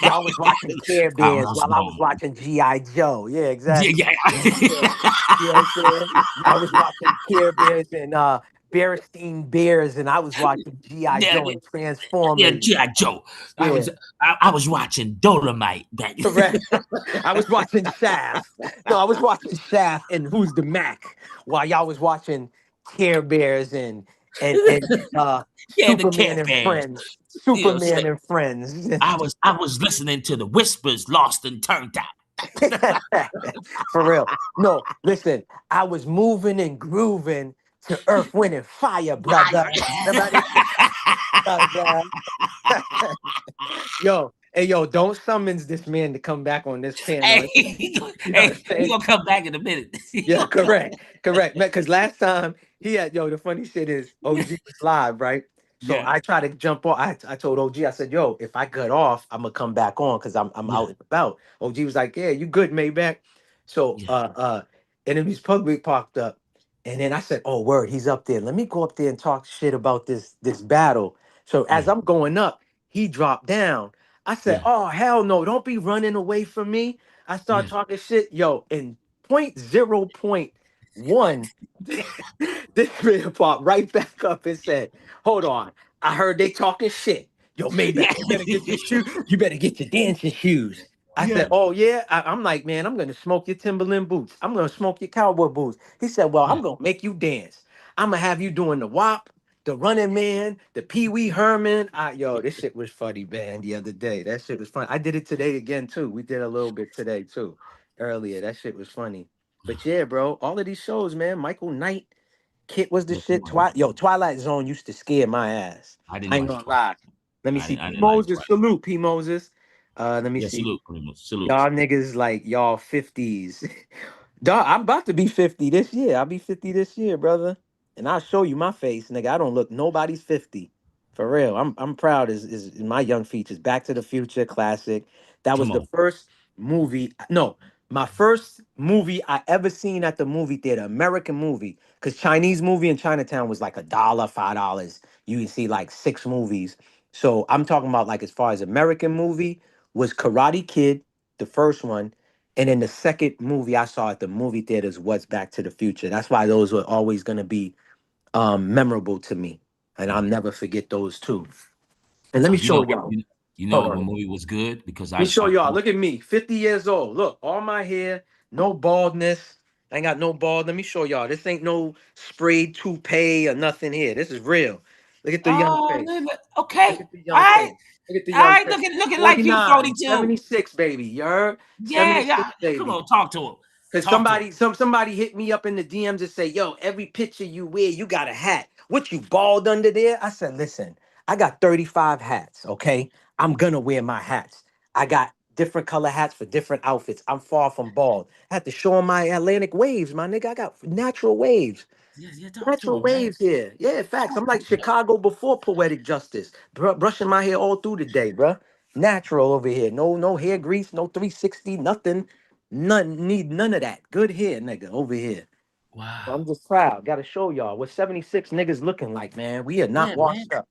Y'all was watching Care I Bears was while I was grown. watching G.I. Joe. Yeah, Yeah, exactly. Yeah. You know what I'm yeah. saying? I was watching Care Bears and Bearstein Bears, and I was watching G.I. Yeah, Joe yeah, and yeah, Transformers. G.I. Joe. Yeah, I was watching Dolomite back. correct. I was watching Shaft. No, I was watching Shaft and Who's the Mac while y'all was watching Care Bears and Yeah, the Superman Cat and Bears. Friends. You know, Superman say, and Friends. I was listening to the whispers lost and turned out. For real. No, listen, I was moving and grooving to Earth, Wind, and Fire, brother. Remember this shit, brother? Yo, hey, yo, don't summons this man to come back on this panel. Hey, You know what I'm hey, he saying? gonna come back in a minute. Yeah, correct. Man, because last time he had, yo, the funny shit is OG was live, right? So Yeah, I tried to jump on. I told OG, I said, yo, if I cut off, I'm gonna come back on because I'm yeah, out and about. OG was like, yeah, you good, Maybach. So yeah, enemies public popped up. And then I said, oh, word, he's up there. Let me go up there and talk shit about this battle. So as yeah, I'm going up, he dropped down. I said, yeah, oh, hell no, don't be running away from me. I start yeah. talking shit. Yo, and 0.0.1, this man popped right back up and said, hold on. I heard they talking shit. Yo, Yeah, Maybach, you better get your shoe. You better get your dancing shoes. I said, yeah, oh, yeah. I'm like, man, I'm going to smoke your Timberland boots. I'm going to smoke your cowboy boots. He said, well, yeah. I'm going to make you dance. I'm going to have you doing the WAP, the Running Man, the Pee Wee Herman. Yo, this shit was funny, man, the other day. That shit was fun. I did it today again, too. We did a little bit today, too, earlier. That shit was funny. But yeah, bro, all of these shows, man. Michael Knight, Kit was the Yeah, come shit. on. Twilight Zone used to scare my ass. I didn't I ain't watch gonna twice. lie. Let me see. I P didn't like Moses, twice. salute, P Moses. Let me Yeah, see. salute, Primo. Salute. Y'all niggas like y'all 50s. Dog, I'm about to be 50 this year. I'll be 50 this year, brother. And I'll show you my face, nigga. I don't look nobody's 50. For real. I'm proud is in my young features. Back to the Future classic. That was Come the on. first movie. No, my first movie I ever seen at the movie theater, American movie. Because Chinese movie in Chinatown was like $1, $5. You can see like 6 movies. So I'm talking about like as far as American movie was Karate Kid, the first one. And then the second movie I saw at the movie theaters was Back to the Future. That's why those were always going to be memorable to me. And I'll never forget those two. And let me You show know, y'all. you know Hold what on. movie was good because Let me show y'all. Look at me, 50 years old. Look, all my hair, no baldness. I ain't got no bald. Let me show y'all. This ain't no sprayed toupee or nothing here. This is real. Look at the young oh, face. okay. Look at the All young right. face. Look at the All young right. face. Looking like you 49, 42. 76, baby. You heard? Yeah, 76, yeah. Come baby. on, talk to him. Cause Talk to him. somebody hit me up in the DMs and say, yo, every picture you wear, you got a hat. What you bald under there? I said, listen, I got 35 hats, okay? I'm gonna wear my hats. I got different color hats for different outfits. I'm far from bald. I had to show him my Atlantic waves, my nigga. I got natural waves. Yeah, yeah. Talk to Natural him, man. waves here. Yeah, facts. I'm like Chicago before poetic justice. Brushing my hair all through the day, bruh. Natural over here. No hair grease, no 360, nothing. None need none of that. Good hair, nigga, over here. So Wow. I'm just proud. Gotta show y'all what 76 niggas looking like, man. We are not Yeah, man. washed up.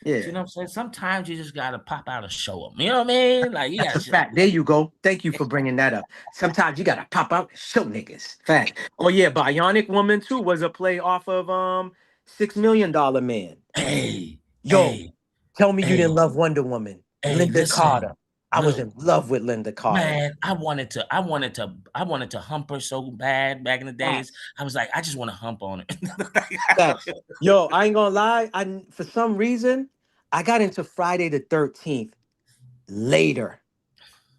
Yeah. You know what I'm saying? Sometimes you just gotta pop out and show them. You know what I mean? Like you That's gotta a show. fact. There you go. Thank you for bringing that up. Sometimes you gotta pop out and show niggas. Fact. Oh yeah, Bionic Woman too was a play off of $6 Million Man. Hey, Yo, hey, tell me you hey, didn't love Wonder Woman. hey, Linda listen. Carter. I was Look, in love with Linda Carter. man, I wanted to hump her so bad back in the days. Facts. I was like, I just want to hump on her. Facts. Yo, I ain't gonna lie. For some reason, I got into Friday the 13th later.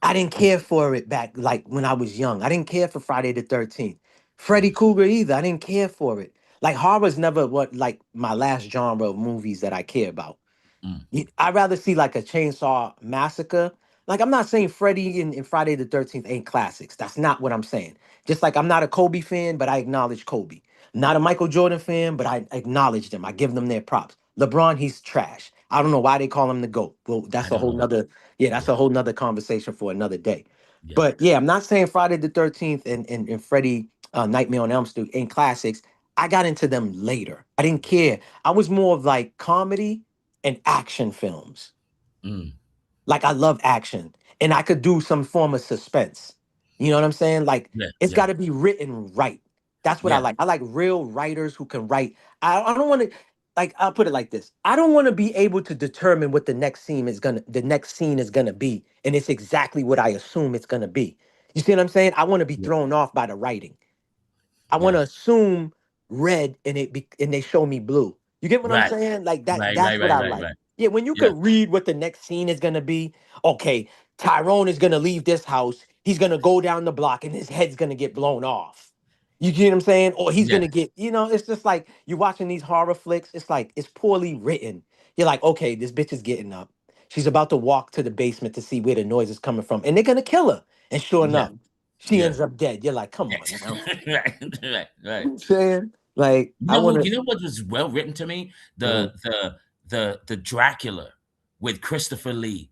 I didn't care for it back like when I was young. I didn't care for Friday the 13th. Freddy Krueger either. I didn't care for it. Like horror's never what like my last genre of movies that I care about. Mm. I'd rather see like a Chainsaw Massacre. Like I'm not saying Freddy and Friday the 13th ain't classics. That's not what I'm saying. Just like I'm not a Kobe fan, but I acknowledge Kobe. Not a Michael Jordan fan, but I acknowledge them. I give them their props. LeBron, he's trash. I don't know why they call him the GOAT. Well, I that's a don't whole know. nother, that's Yeah. a whole nother conversation for another day. Yeah. But yeah, I'm not saying Friday the 13th and Freddy Nightmare on Elm Street ain't classics. I got into them later. I didn't care. I was more of like comedy and action films. Mm. Like I love action and I could do some form of suspense. You know what I'm saying? Like Yeah. it's Yeah. got to be written right. That's what I Yeah. like. I like real writers who can write. I don't want to like I'll put it like this. I don't want to be able to determine what the next scene is gonna be, and it's exactly what I assume it's gonna be. You see what I'm saying? I want to be Yeah. thrown off by the writing. I want Yeah. to assume red and they show me blue. You get what I'm Right. saying? Like that Right. that's Right. what Right. I Right. like. Right. Yeah, when you Yeah. could read what the next scene is gonna be, okay, Tyrone is gonna leave this house, he's gonna go down the block and his head's gonna get blown off. You get what I'm saying? Or he's Yeah. gonna get, it's just like you're watching these horror flicks, it's like it's poorly written. You're like, okay, this bitch is getting up. She's about to walk to the basement to see where the noise is coming from, and they're gonna kill her. And sure Yeah. enough, she Yeah. ends up dead. You're like, come on Yes. now. Right. Right. Right. Saying like You I know want who? to. You know what was well written to me? The Dracula with Christopher Lee.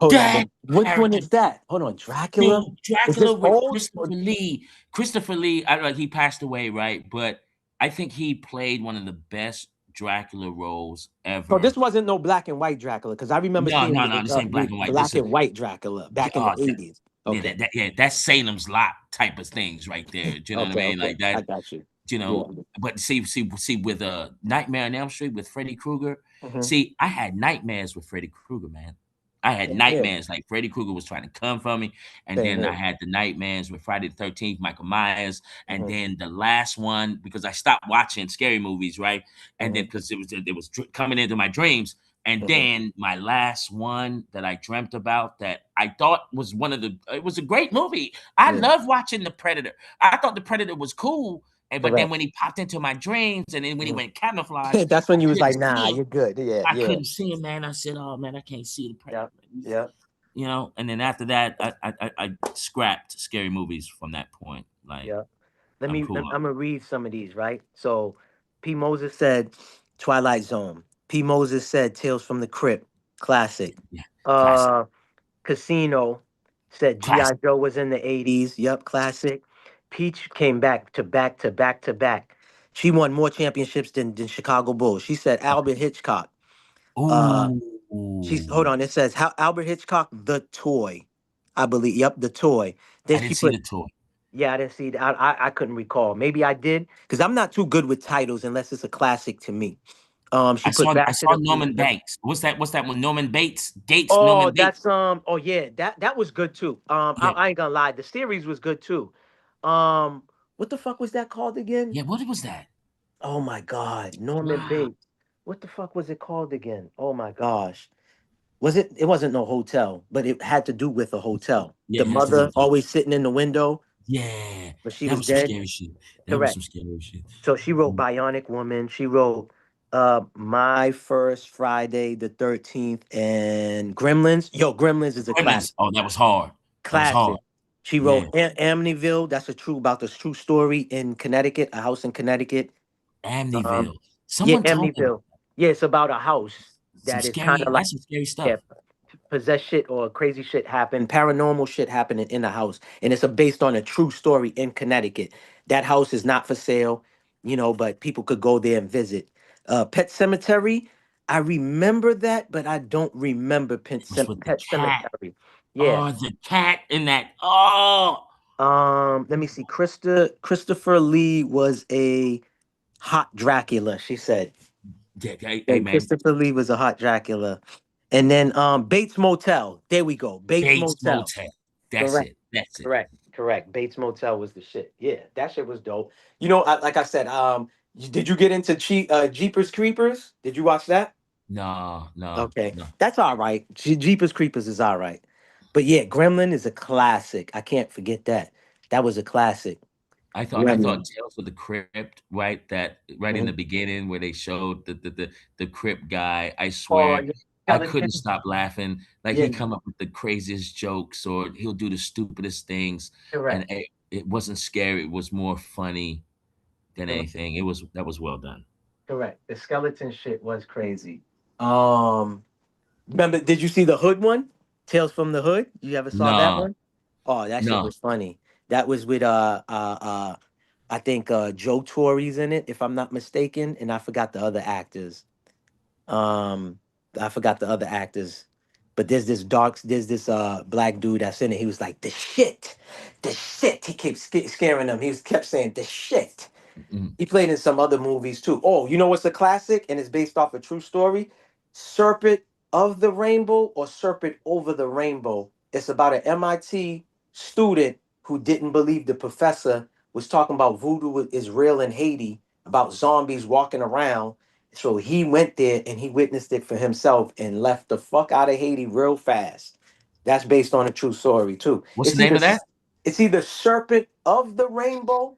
Hold on, That which one character, is that? Hold on, Dracula. dude, Is Dracula this with old? Christopher Lee. Christopher Lee, I don't know, he passed away, right? But I think he played one of the best Dracula roles So ever. this wasn't no black and white Dracula because I remember No, seeing no, no. This ain't black and white. black and white Dracula Yeah, back in the 80s. yeah, Okay, yeah, that's Salem's Lot type of things right there. Do you know what I okay, mean? okay. Like I that, got you. you Yeah. know. But see, with Nightmare on Elm Street with Freddy Krueger. Hmm. See, I had nightmares with Freddy Krueger, man. I had Same here. nightmares like Freddy Krueger was trying to come for me, and Same then I here. had the nightmares with Friday the 13th, Michael Myers, and Hmm. then the last one because I stopped watching scary movies, right? And then Hmm. because it was coming into my dreams, and Hmm. then my last one that I dreamt about that I thought was it was a great movie. I Mm. love watching The Predator. I thought The Predator was cool, but then Correct. when he popped into my dreams and then when he Mhm. went camouflage, That's when I you was couldn't like, nah, see him. you're good. Yeah, I yeah, couldn't see him, man. I said, "Oh man, I can't see the Predator." yeah, yeah, And then after that, I scrapped scary movies from that point. Like yeah. I'm cool I'm on. gonna read some of these, right? So P. Moses said Twilight Zone. P. Moses said Tales from the Crypt, classic. Yeah, classic, Uh Casino said G.I. classic. Joe was in the 80s. Yup, classic. Peach came back to back to back to back. She won more championships than Chicago Bulls. She said Albert Hitchcock. Uh she's hold Ooh, on, it says how Albert Hitchcock, the toy. I believe. Yep, the toy. Then I she didn't see put the toy. yeah, I didn't see that. I couldn't recall. Maybe I did, because I'm not too good with titles unless it's a classic to me. She put I Back to saw the Norman Future. Banks. What's that one? Norman Bates, Gates, Oh, Norman Bates. that's oh yeah, that was good too. Yeah, I ain't gonna lie, the series was good too. What the fuck was that called again? yeah. What was that? Oh my god, Norman Wow. Bates. What the fuck was it called again? Oh my gosh. Was it it wasn't no hotel, but it had to do with a hotel. Yeah, The it has to do mother with always sitting in the window, Yeah, but she that was was some dead. scary shit. That was Correct. some scary shit. So she wrote Mm. Bionic Woman. She wrote My First Friday the 13th and Gremlins. Yo, Gremlins is a classic. Gremlins. Oh, that was hard. That was hard. Classic. She Yeah, wrote Amityville. That's a true about this true story in Connecticut, a house in Connecticut. Amityville. Yeah, Someone told me Amityville. Yeah, it's about a house some that is kind scary. of like That's some scary yeah, stuff. possessed shit or crazy shit happened, paranormal shit happened in the house, and it's based on a true story in Connecticut. That house is not for sale, but people could go there and visit. Pet Cemetery, I remember that, but I don't remember Was with the Pet cat. Cemetery. Yeah. Oh, the cat in that. Oh, Let me see. Christopher Lee was a hot Dracula. She said. yeah, hey And man, Christopher Lee was a hot Dracula. And then Bates Motel. There we go. Bates Bates Motel. Motel. That's Correct. it. That's it. Correct. Bates Motel was the shit. Yeah, that shit was dope. Like I said, did you get into Jeepers Creepers? Did you watch that? No, no, Okay, no. that's all right. Jeepers Creepers is all right. But yeah, Gremlin is a classic. I can't forget that. That was a classic. I Yeah, thought man. Tales of the Crypt, right? That right in the Mhm. beginning where they showed the Crypt guy. I Oh, swear, yeah. I couldn't Skeleton. stop laughing. Like Yeah, he come up with the craziest jokes, or he'll do the stupidest things, and correct. it wasn't scary. It was more funny than Correct. anything. That was well done. Correct. The skeleton shit was crazy. Um, Remember, did you see the Hood one? Tales from the Hood? You ever saw that No, one? Oh, that shit no. was funny. That was with I think Joe Torre's in it, if I'm not mistaken, and I forgot the other actors. Um, I forgot the other actors. But there's this black dude that's in it. He was like, the shit. He keeps scaring them. Kept saying the shit. Mm. He played in some other movies too. Oh, you know what's a classic and it's based off a true story? Serpent of the Rainbow or Serpent Over the Rainbow. It's about an MIT student who didn't believe the professor was talking about voodoo is real in Haiti, about zombies walking around. So he went there and he witnessed it for himself and left the fuck out of Haiti real fast. That's based on a true story too. What's the name of that? It's either Serpent of the Rainbow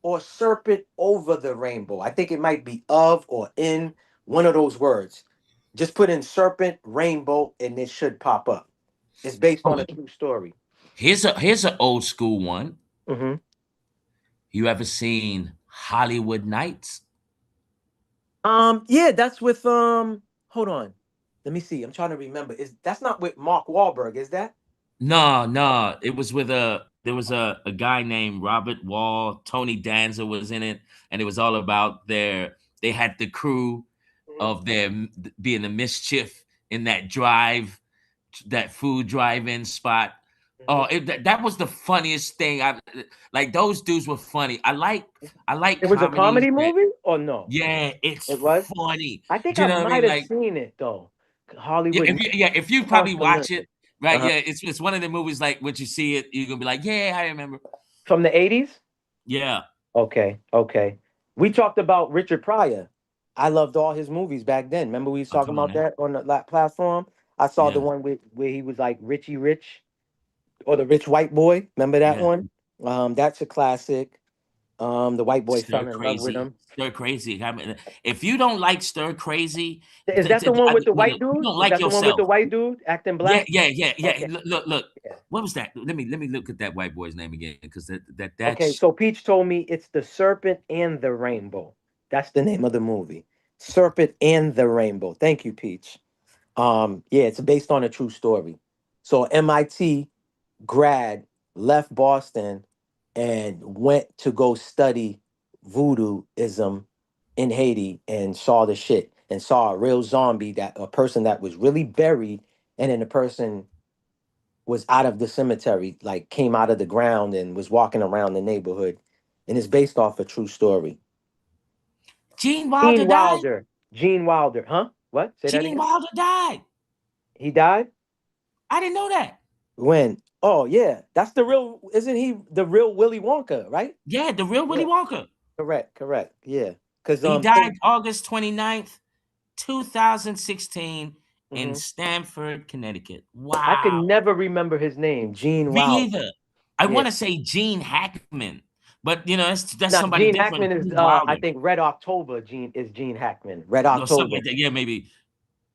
or serpent over the rainbow. I think it might be of or in one of those words. Just put in serpent rainbow and it should pop up. It's based on Oh, a true story. here's an old school one. Hmm. You ever seen Hollywood Nights? Yeah, that's with hold on. Let me see. I'm trying to remember. Is that's not with Mark Wahlberg, is that? No, no. It was with there was a guy named Robert Wall. Tony Danza was in it, and it was all about they had the crew Mhm. of being the mischief in that food drive-in spot. Oh, Mhm. that was the funniest thing. Like those dudes were funny. I like It was a comedies comedy that, movie or no? yeah, it's It was? funny. I think Do you I know what I might mean? have Like, seen it though. yeah, Hollywood. if you Sounds probably familiar. watch it, right? Uh-huh. Yeah, it's one of the movies like once you see it, you're gonna be like, yeah, I remember. From the 80s? Yeah, Okay, okay. We talked about Richard Pryor. I loved all his movies back then. Remember we was oh, talking come on about now. that on the platform? I saw the Yeah, one where he was like Richie Rich or the rich white boy. Remember that yeah. one? That's a classic. The white boy fell in love with him. Stir crazy. I mean, if you don't like stir crazy, Is that the one with the white you dude? don't Is like that the one with the yourself. white dude acting Yeah, black? yeah, yeah, yeah. Okay, Look. yeah. What was that? Let me look at that white boy's name again, because Okay, that's so Peach told me it's The Serpent and the Rainbow. That's the name of the movie. Serpent and the Rainbow. Thank you, Peach. Yeah, it's based on a true story. So MIT grad left Boston and went to go study voodooism in Haiti and saw the shit and saw a real zombie, that a person that was really buried, and then the person was out of the cemetery, like came out of the ground and was walking around the neighborhood. And it's based off a true story. Gene Wilder Gene died. Wilder. Gene Wilder. Huh? What? Say that Gene again. Wilder died. He died? I didn't know that. When? Oh yeah, that's the real. Isn't he the real Willy Wonka? Right? Yeah, the real Willy Yeah. Wonka. Correct. Correct. Yeah. Cause He Tim. died August 29th, 2016 in Mhm. Stamford, Connecticut. I could Wow. never remember his name. Gene Me Wilder. either. I Yeah. want to say Gene Hackman, but that's Now somebody Gene different. Hackman is. Gene I Wilder. think Red October. Gene Hackman. Red No, something October. like that. Yeah, maybe.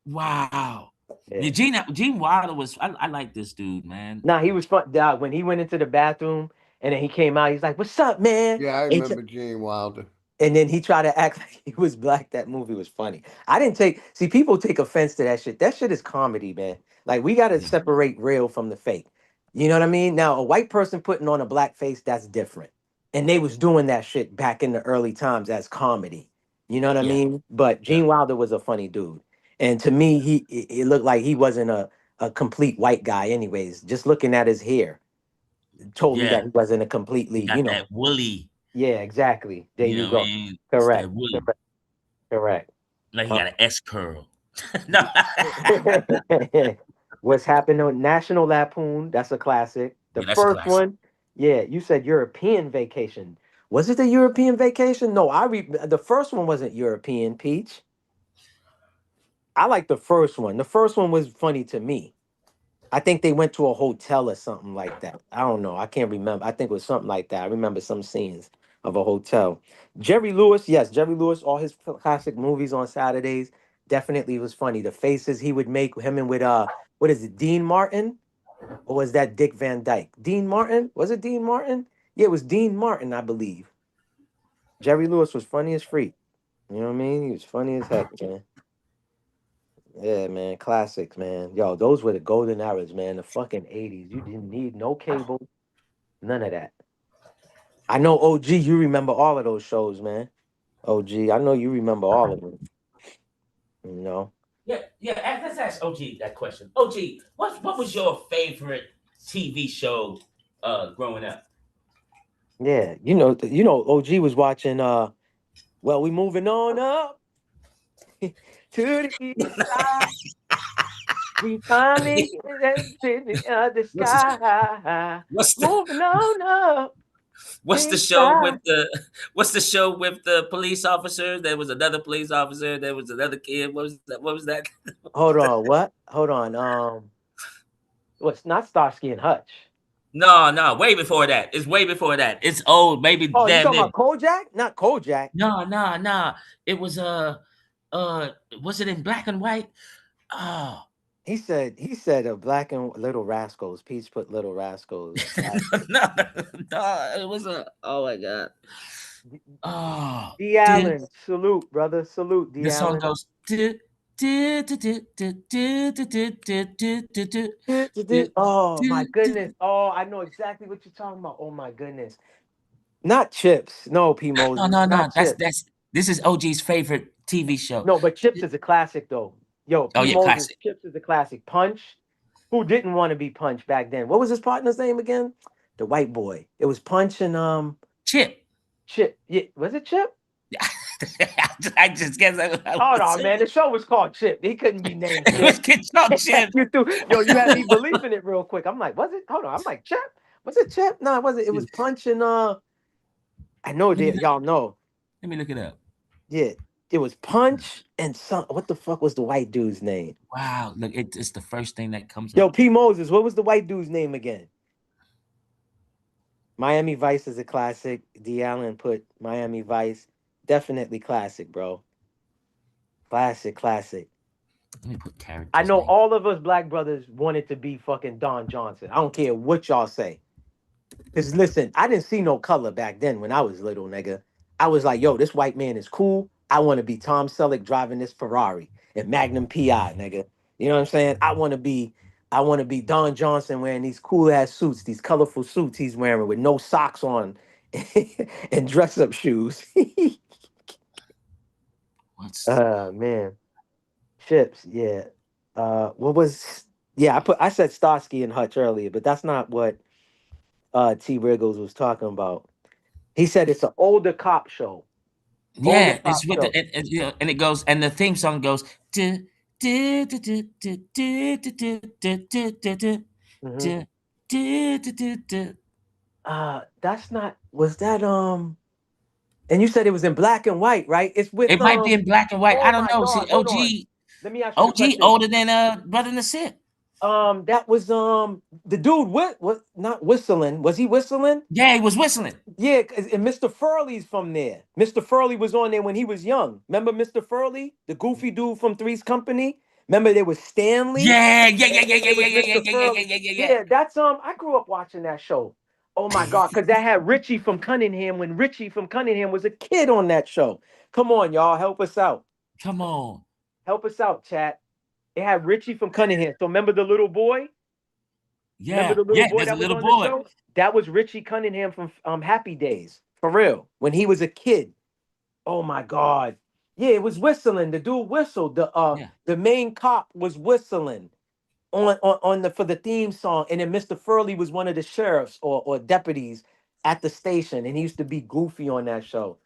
Wow. Yeah, Yeah. Gene Wilder was. I like this dude, man. Nah, he was fun. When he went into the bathroom and then he came out, he's like, "What's up, man?" Yeah, I And remember Gene Wilder. then he tried to act like he was black. That movie was funny. I didn't take see people take offense to that shit. That shit is comedy, man. Like we gotta Yeah, separate real from the fake. You know what I mean? Now a white person putting on a black face, that's different. And they was doing that shit back in the early times as comedy. You know what I yeah, mean? But yeah, Gene Wilder was a funny dude. And to me, it looked like he wasn't a complete white guy, anyways. Just looking at his hair told me yeah. that he wasn't a He completely, got that woolly. yeah, exactly. There You you know what I go. mean? It's that Correct. woolly. Correct. Correct. Like he Uh, got an S curl. No. What's happened on National Lampoon? That's a classic. The Yeah, that's a first classic. one, yeah, you said European Vacation. Was it the European Vacation? No, the first one wasn't European, Peach. I like the first one. The first one was funny to me. I think they went to a hotel or something like that. I don't know. I can't remember. I think it was something like that. I remember some scenes. of a hotel. Jerry Lewis, yes, Jerry Lewis, all his classic movies on Saturdays definitely was funny. The faces he would make him and with what is it, Dean Martin? Or was that Dick Van Dyke? Dean Martin? Was it Dean Martin? Yeah, it was Dean Martin, I believe. Jerry Lewis was funny as freak. You know what I mean? He was funny as heck, man. Yeah, man. Classics, man. Yo, those were the golden eras, man. The fucking 80s. You didn't need no cable, none of that. I know OG, you remember all of those shows, man. OG, I know you remember all of them. You know? Yeah, yeah. Let's ask OG that question. OG, what was your favorite TV show growing up? Yeah, OG was watching well, we moving on up to the east side. We finally get in the other What's the, sky. what's the Moving on up. what's the East show with side. the police officer? There was another police officer. There was another kid. What was that? What was that? Hold on, what? Hold on. What's not Starsky and Hutch? No, no, way before that. It's way before that. It's old, maybe Oh, you damn talking near. about Kojak? Not Kojak. No, no, no. It was was it in black and white? Oh, He said a black and Little Rascals. Peach put Little Rascals. no, no, it was a. Oh my god. Oh, D did Allen, salute, brother. Salute, D the song Allen. goes? Do, do, do, do, do, do, do, do, do, do, do, do, do, Oh my do, do. goodness. Oh, I know exactly what you're talking about. Oh my goodness. Not Chips. No, P. No, Moses. no, Not no. Chips. This is OG's favorite TV show. No, but Chips is a classic though. Yo, Oh P. yeah, Moses, classic. Chips is a classic. Punch. Who didn't want to be Punch back then? What was his partner's name again? The white boy. It was Punch and Chip. Chip. Yeah, was it Chip? I just guess I Hold was on, man. The show was called Chip. He couldn't be named it was Chip. Kid Chalk Chip. You threw, yo, you had me believing it real quick. I'm like, was it? Hold on. I'm like, Chip? Was it Chip? No, it wasn't. It was Punch and I know Let me that y'all know. let me look it up. Yeah. It was Punch and some what the fuck was the white dude's name? Wow, look, it's the first thing that comes Yo, up. P. Moses, what was the white dude's name again? Miami Vice is a classic. D. Allen put Miami Vice. Definitely classic, bro. Classic, classic. Let me put characters. I know all of us black brothers wanted to be fucking Don Johnson. I don't care what y'all say. Because listen, I didn't see no color back then when I was little, nigga. I was like, yo, this white man is cool. I want to be Tom Selleck driving this Ferrari and Magnum PI, nigga. You know what I'm saying? I want to be Don Johnson wearing these cool ass suits, these colorful suits he's wearing with no socks on and dress up shoes. What's Man. Chips, yeah. What was yeah, I said Starsky and Hutch earlier, but that's not what T Riggles was talking about. He said it's an older cop show. Older yeah, cop it's with show. you know, and it goes and the theme song goes do, do, do, do, do, do, do, do, do, do, do, do, Hmm. do, do, do, do, do. That's not was that and you said it was in black and white, right? It's with It might be in black and white. I oh don't my know. See, God, hold on. Let me ask you the OG question. older than Brother Nasir. That was the dude what not whistling. Was he whistling? Yeah, he was whistling. Yeah, and Mr. Furley's from there. Mr. Furley was on there when he was young. Remember Mr. Furley, the goofy dude from Three's Company? Remember there was Stanley? Yeah, yeah, yeah, And yeah, then yeah, there yeah, was yeah, yeah, Mr. yeah, yeah, Furley. yeah, yeah, yeah. Yeah, that's I grew up watching that show. Oh my God, because that had Richie from Cunningham when Richie from Cunningham was a kid on that show. Come on, y'all, help us out. Come on. Help us out, chat. It had Richie from Cunningham. So remember the little boy? Remember Yeah, the little yeah. boy There's a that was little on the boy. show? That was Richie Cunningham from Happy Days. For real. When he was a kid. Oh my God. Yeah, it was whistling. The dude whistled. Yeah. The main cop was whistling on the for the theme song. And then Mr. Furley was one of the sheriffs or deputies at the station. And he used to be goofy on that show.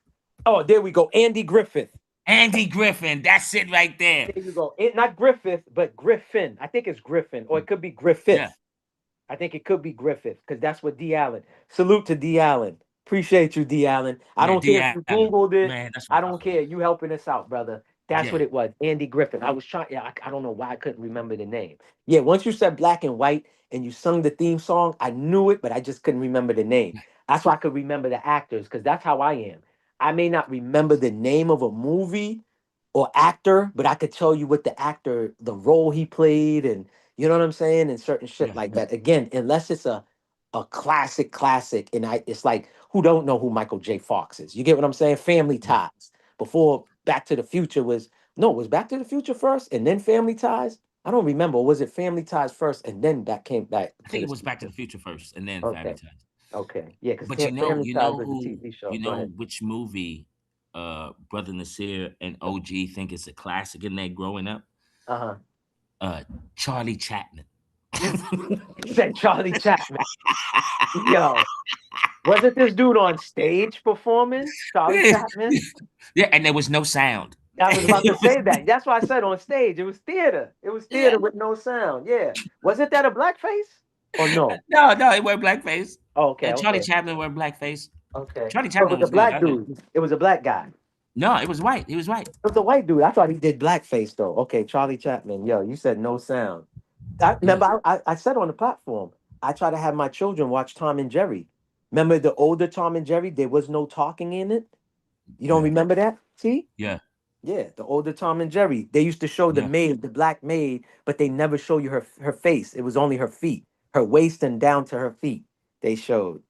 Oh, there we go. Andy Griffith. Andy Griffin. That's it right there. There you go. Not Griffith, but Griffin. I think it's Griffin, or it could be Griffith. Yeah. I think it could be Griffith because that's what D. Allen. Salute to D. Allen. Appreciate you, D. Allen. I Yeah, don't D. care if you Allen. Googled it. Man, that's I what. don't care. You helping us out, brother. That's what Yeah. it was. Andy Griffith. I was trying. Yeah, I don't know why I couldn't remember the name. Yeah, once you said black and white and you sung the theme song, I knew it, but I just couldn't remember the name. That's why I could remember the actors, because that's how I am. I may not remember the name of a movie or actor, but I could tell you what the actor, the role he played, and you know what I'm saying, and certain shit Yeah. like that. Again, unless it's a classic, and it's like, who don't know who Michael J. Fox is? You get what I'm saying? Family Ties. Before Back to the Future was no, it was Back to the Future first, and then Family Ties. I don't remember. Was it Family Ties first, and then that came back I to think the it was Back to future? the Future first, and then Family Okay, Ties. okay, yeah, because But Family you Ties know was a who, TV show. you Go know ahead. which movie, Brother Nasir and OG think is a classic in their growing up? Uh huh. Uh, Charlie Chaplin. You said Charlie Chaplin. Yo, wasn't this dude on stage performing? Charlie Chaplin? Yeah, and there was no sound. I was about to say that. That's why I said on stage. It was theater. It was Yeah. theater with no sound. Yeah. Wasn't that a blackface? Or no? No, it wear blackface. Oh, okay, Charlie okay. Chaplin wear blackface. Okay. Charlie So it Chaplin was a was good. black dude. It was a black guy. No, it was white. He was white. It was a white dude. I thought he did blackface though. Okay, Charlie Chaplin. Yo, you said no sound. I Yeah. remember I said on the platform, I try to have my children watch Tom and Jerry. Remember the older Tom and Jerry? There was no talking in it. You don't Yeah. remember that? See? Yeah. Yeah, the older Tom and Jerry. They used to show the Yeah. maid, the black maid, but they never show you her face. It was only her feet, her waist and down to her feet. They showed.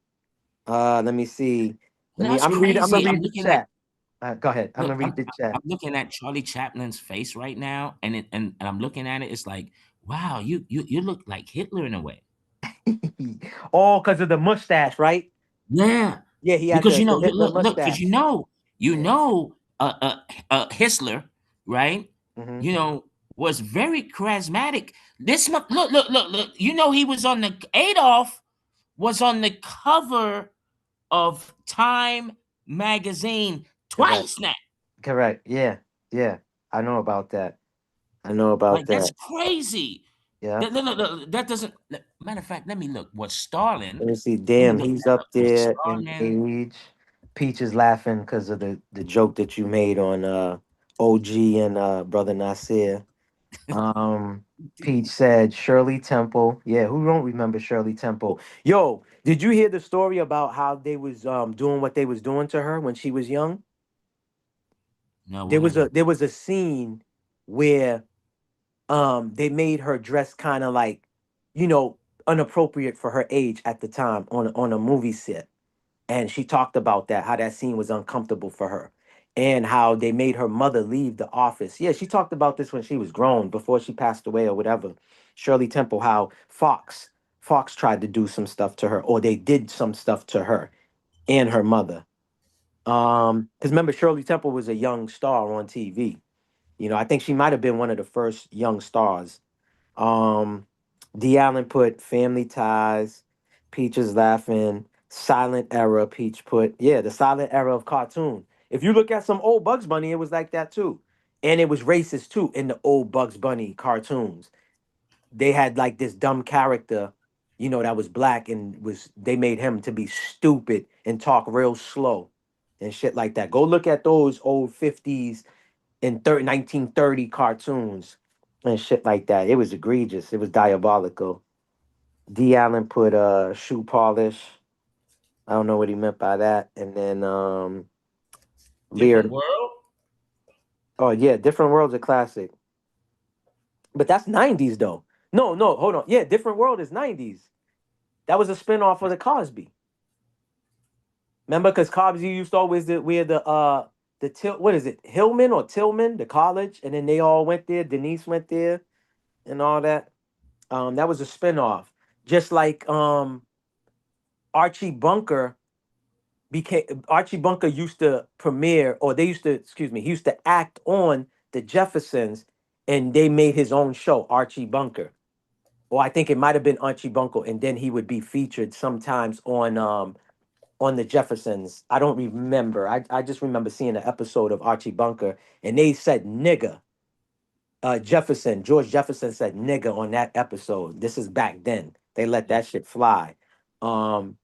Let me see. That's I'm reading. I'm gonna crazy. read the chat. Go ahead. I'm Look, gonna read the chat. I'm looking at Charlie Chaplin's face right now, and I'm looking at it. It's like, wow, you look like Hitler in a way. Oh, because of the mustache, right? Yeah, Yeah, he had because the you Hitler look, because mustache. Yeah. Hitler, right? Hmm. Was very charismatic. Look. He was on the Adolf was on the cover of Time magazine Correct. twice now. Correct. Yeah. Yeah. I know about that. I know about Like, that's that. crazy. Yeah. That doesn't. Matter of fact, let me look. Was Stalin? Let me see. Let me Damn, look he's that up. up Was there in Stalin? age. Peach is laughing because of the joke that you made on OG and brother Nasir. Um, Peach said Shirley Temple. Yeah, who don't remember Shirley Temple? Yo, did you hear the story about how they was doing what they was doing to her when she was young? No, There what was was a it? there was a scene where they made her dress kind of like, you know, inappropriate for her age at the time on a movie set. And she talked about that, how that scene was uncomfortable for her, and how they made her mother leave the office. Yeah, she talked about this when she was grown, before she passed away or whatever. Shirley Temple, how Fox tried to do some stuff to her, or they did some stuff to her and her mother. Because remember, Shirley Temple was a young star on TV. I think she might have been one of the first young stars. um, D. Allen put Family Ties. Peach is laughing. Silent era. Peach put, yeah, the silent era of cartoon. If you look at some old Bugs Bunny, it was like that too. And it was racist too in the old Bugs Bunny cartoons. They had like this dumb character, that was black, and they made him to be stupid and talk real slow and shit like that. Go look at those old 50s and 1930 cartoons and shit like that. It was egregious. It was diabolical. D. Allen put shoe polish. I don't know what he meant by that. And then Different Lear. world. Oh yeah, Different World's a classic. But that's 90s though. No, no, hold on. Yeah, Different World is 90s. That was a spinoff of the Cosby. Remember, because Cosby used to always wear what is it, Hillman or Tillman, the college, and then they all went there. Denise went there and all that. That was a spinoff. Just like Archie Bunker Archie Bunker used to premiere, or they used to, excuse me, he used to act on the Jeffersons, and they made his own show, Archie Bunker. Or I think it might have been Archie Bunker, and then he would be featured sometimes on the Jeffersons. I don't remember. I just remember seeing an episode of Archie Bunker, and they said nigga. George Jefferson said nigga on that episode. This is back then. They let Yeah, that shit fly. Um,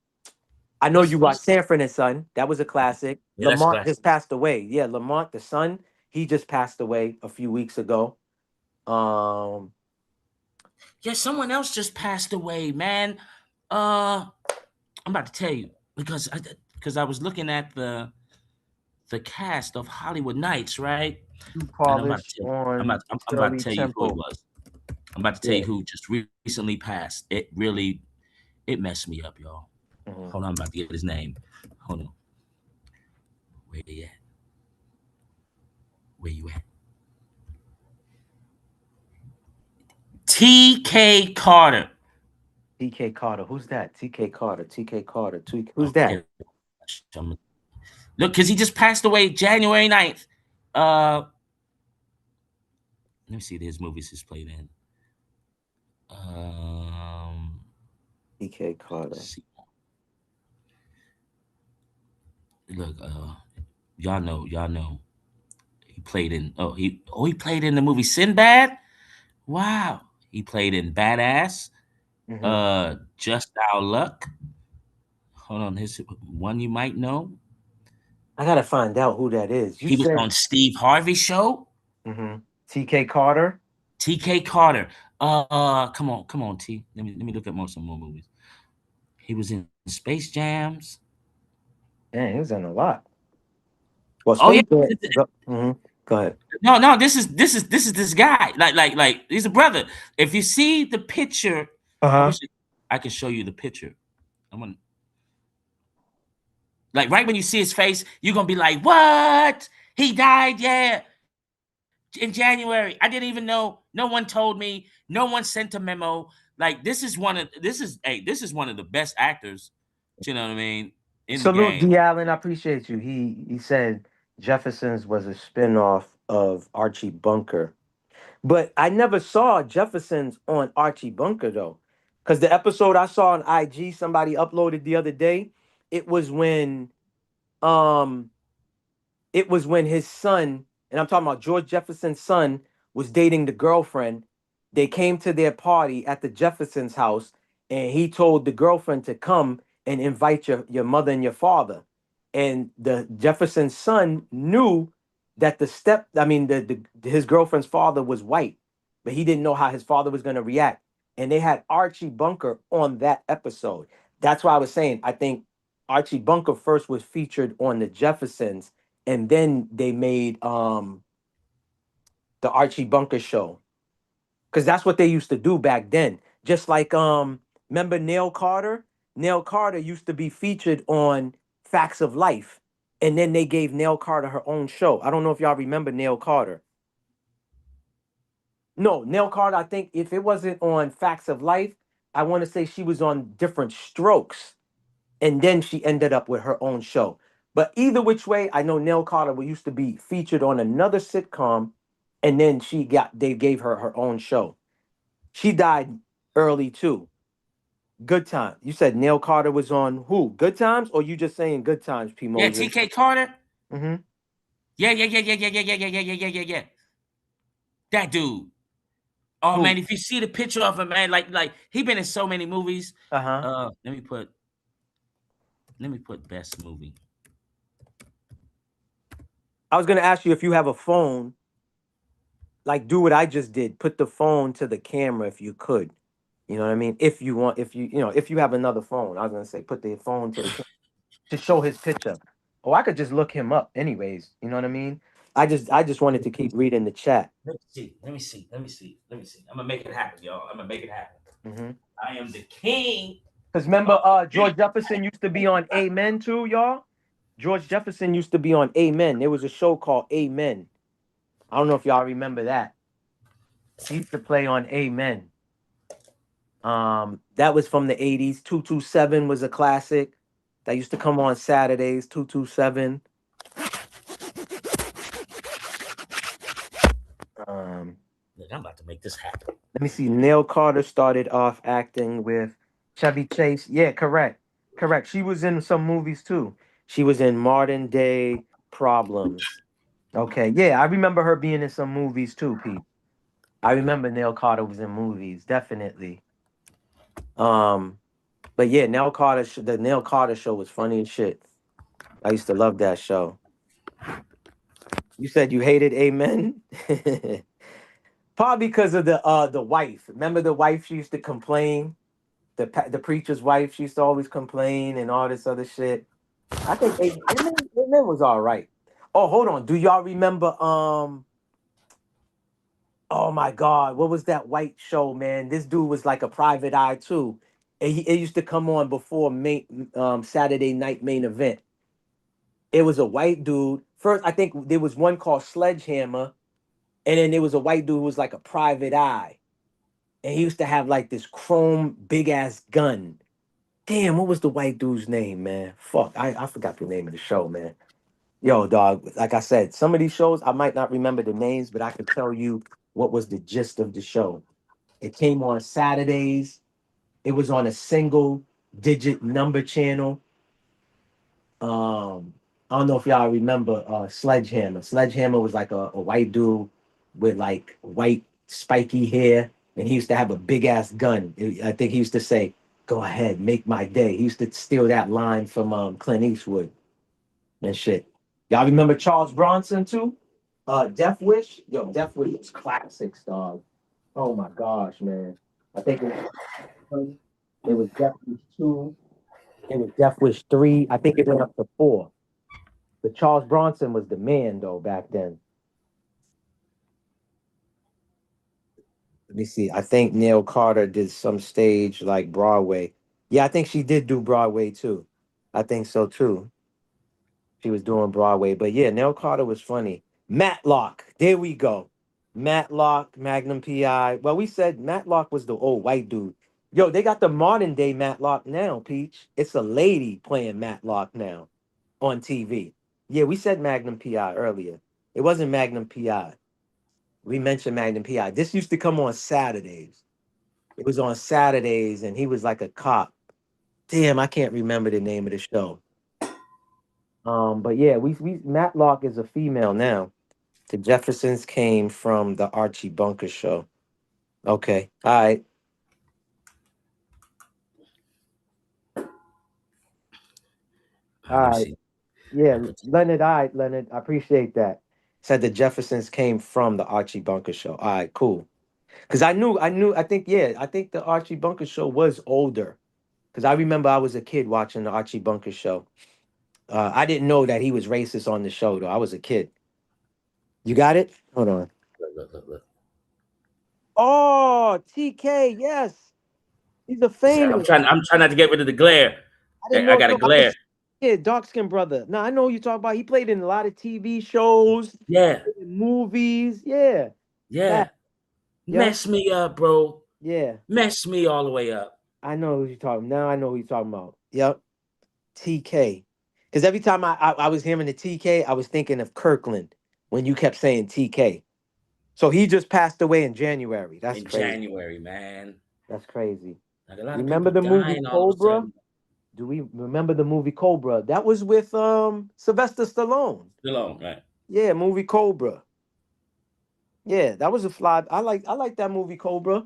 I know you watched let's Sanford and Son. That was a classic. yeah, that's Lamont classic. just passed away. Yeah, Lamont, the son, he just passed away a few weeks ago. Um, Yeah, someone else just passed away, man. I'm about to tell you. because I was looking at the cast of Hollywood Nights, right? Too And I'm about polished to tell on I'm about Shirley to tell you who it Temple. was. I'm about to tell Yeah. you who just recently passed. It messed me up, y'all. Mhm. Hold on, I'm about to get his name. Hold on. Where you at? Where you at? T.K. Carter. TK Carter. Who's that? TK Carter. TK Carter. Who's that? Okay. Look, because he just passed away January 9th. Let me see his movies he's played in. TK Carter. See. Look, y'all know. He played in he played in the movie Sinbad. Wow. He played in Badass. Mm-hmm. Just Our Luck. Hold on, his one you might know. I gotta find out who that is. You He was said on Steve Harvey show. TK Carter. TK Carter. Come on, T. Let me look at some more movies. He was in Space Jams. Dang, he was in a lot. Well, Oh yeah. Space Jam. Go ahead. No. This is this guy. Like he's a brother. If you see the picture, I Uh-huh. wish I could show you the picture. I'm gonna like right when you see his face, you're gonna be like, "What? He died? Yeah, in January. I didn't even know. No one told me. No one sent a memo. Like this is one of the best actors. You know what I mean? In the Salute game. D. Allen. I appreciate you. He said Jeffersons was a spinoff of Archie Bunker. But I never saw Jeffersons on Archie Bunker though. Because the episode I saw on IG, somebody uploaded the other day, it was when um it was when his son, and I'm talking about George Jefferson's son, was dating the girlfriend. They came to their party at the Jeffersons' house, and he told the girlfriend to come and invite your mother and your father. And the Jefferson's son knew that his girlfriend's father was white, but he didn't know how his father was going to react. And they had Archie Bunker on that episode. That's why I was saying I think Archie Bunker first was featured on the Jeffersons, and then they made the Archie Bunker show, because that's what they used to do back then. Just like remember Neil Carter? Neil Carter used to be featured on Facts of Life, and then they gave Neil Carter her own show. I don't know if y'all remember Neil Carter. No, Neil Carter, I think if it wasn't on Facts of Life, I want to say she was on Different Strokes, and then she ended up with her own show. But either which way, I know Nell Carter used to be featured on another sitcom, and then they gave her her own show. She died early too. Good Time. You said Nell Carter was on who? Good Times, or you just saying Good Times, P Yeah, Moses? TK Carter. Mm-hmm. Yeah. That dude. Oh Who? man, if you see the picture of him, man, like he been in so many movies. Uh-huh. Let me put best movie. I was gonna ask you if you have a phone, like do what I just did. Put the phone to the camera if you could. You know what I mean? If you want, if you have another phone, I was gonna say put the phone to the camera to show his picture. Oh, I could just look him up anyways. You know what I mean? I just wanted to keep reading the chat. Let me see. I'm gonna make it happen, y'all. I'm gonna make it happen. Mm-hmm. I am the king. Because remember, George Jefferson used to be on Amen too, y'all. George Jefferson used to be on Amen. There was a show called Amen. I don't know if y'all remember that. He used to play on Amen. That was from the 80s. 227 was a classic. That used to come on Saturdays, 227. Look, I'm about to make this happen. Let me see. Neil Carter started off acting with Chevy Chase. Yeah, correct. Correct. She was in some movies too. She was in Modern Day Problems. Okay. Yeah, I remember her being in some movies too, Pete. I remember Neil Carter was in movies, definitely. Um, but yeah, the Neil Carter show was funny as shit. I used to love that show. You said you hated Amen? Probably because of the wife. Remember the wife, she used to complain. the preacher's wife. She used to always complain and all this other shit. I think Amen was all right. Oh, hold on. Do y'all remember? Oh my God, what was that white show, man? This dude was like a private eye too. And it used to come on before Saturday night main event. It was a white dude. First, I think there was one called Sledgehammer, and then there was a white dude who was like a private eye. And he used to have like this chrome big ass gun. Damn, what was the white dude's name, man? Fuck, I forgot the name of the show, man. Yo, dog, like I said, some of these shows I might not remember the names, but I can tell you what was the gist of the show. It came on Saturdays. It was on a single digit number channel. I don't know if y'all remember Sledgehammer. Sledgehammer was like a white dude with like white spiky hair, and he used to have a big ass gun. I think he used to say, "Go ahead, make my day." He used to steal that line from Clint Eastwood and shit. Y'all remember Charles Bronson too? Death Wish? Yo, Death Wish was classics, dog. Oh my gosh, man. I think it was Death Wish 2. It was Death Wish 3. I think it went up to 4. But Charles Bronson was the man though back then. Let me see. I think Neil Carter did some stage like Broadway. Yeah, I think she did do Broadway too. I think so too. She was doing Broadway. But yeah, Neil Carter was funny. Matlock. There we go. Matlock, Magnum PI. Well, we said Matlock was the old white dude. Yo, they got the modern day Matlock now, Peach. It's a lady playing Matlock now on TV. Yeah, we said Magnum PI earlier. It wasn't Magnum PI. We mentioned Magnum PI. This used to come on Saturdays. It was on Saturdays, and he was like a cop. Damn, I can't remember the name of the show. But yeah, we Matlock is a female now. The Jeffersons came from the Archie Bunker show. Okay, all right. All Let me right. see. Yeah, Leonard, all right, Leonard. I appreciate that. Said the Jeffersons came from the Archie Bunker show. All right, cool. Because I think the Archie Bunker show was older. Because I remember I was a kid watching the Archie Bunker show. I didn't know that he was racist on the show, though. I was a kid. You got it? Hold on. Look. Oh, TK, yes. He's a I'm famous. trying not to get rid of the glare. I didn't I know. got a Yo, glare. yeah, dark skinned brother. No, I know who you talk about. He played in a lot of TV shows, Yeah, movies. Yeah. yeah. Fact. Yep. Mess me up, bro. Yeah. Mess me all the way up. I know who you're talking. Now I know who you're talking about. Yep. TK. Because every time I was hearing the TK, I was thinking of Kirkland when you kept saying TK. So he just passed away in January. That's In crazy. January, man. That's crazy. Like a lot of Remember people the movie dying all of a Cobra? sudden. Do we remember the movie Cobra? That was with Sylvester Stallone. Stallone, right? Yeah, movie Cobra. Yeah, that was a fly. I like that movie Cobra.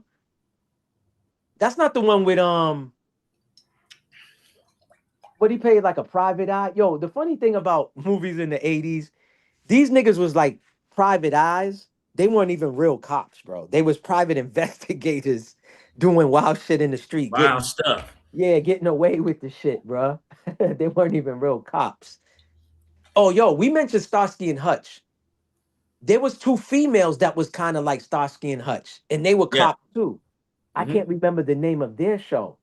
That's not the one with what he paid like a private eye. Yo, the funny thing about movies in the 80s, these niggas was like private eyes. They weren't even real cops, bro. They was private investigators doing wild shit in the street, Wild stuff. getting away with the shit, bro. They weren't even real cops. Oh, yo, we mentioned Starsky and Hutch. There was 2 females that was kind of like Starsky and Hutch, and they were Yeah. cops too. I Mm-hmm. can't remember the name of their show.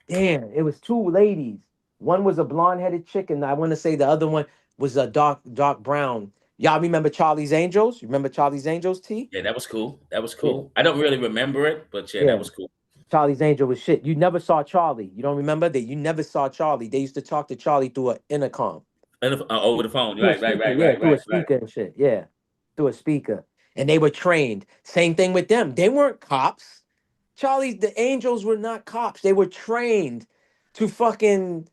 Damn, it was 2 ladies. One was a blonde-headed chick, and I want to say the other one was a dark brown. Y'all remember Charlie's Angels? You remember Charlie's Angels, T? Yeah, that was cool. That was Yeah. cool. I don't really remember it, but yeah, that Yeah. was cool. Charlie's Angel was shit. You never saw Charlie. You don't remember that? You never saw Charlie. They used to talk to Charlie through an intercom. And over the phone. Through a Right. speaker, yeah, through a speaker and shit. Yeah. Through a speaker. And they were trained. Same thing with them. They weren't cops. The Angels were not cops. They were trained to fucking,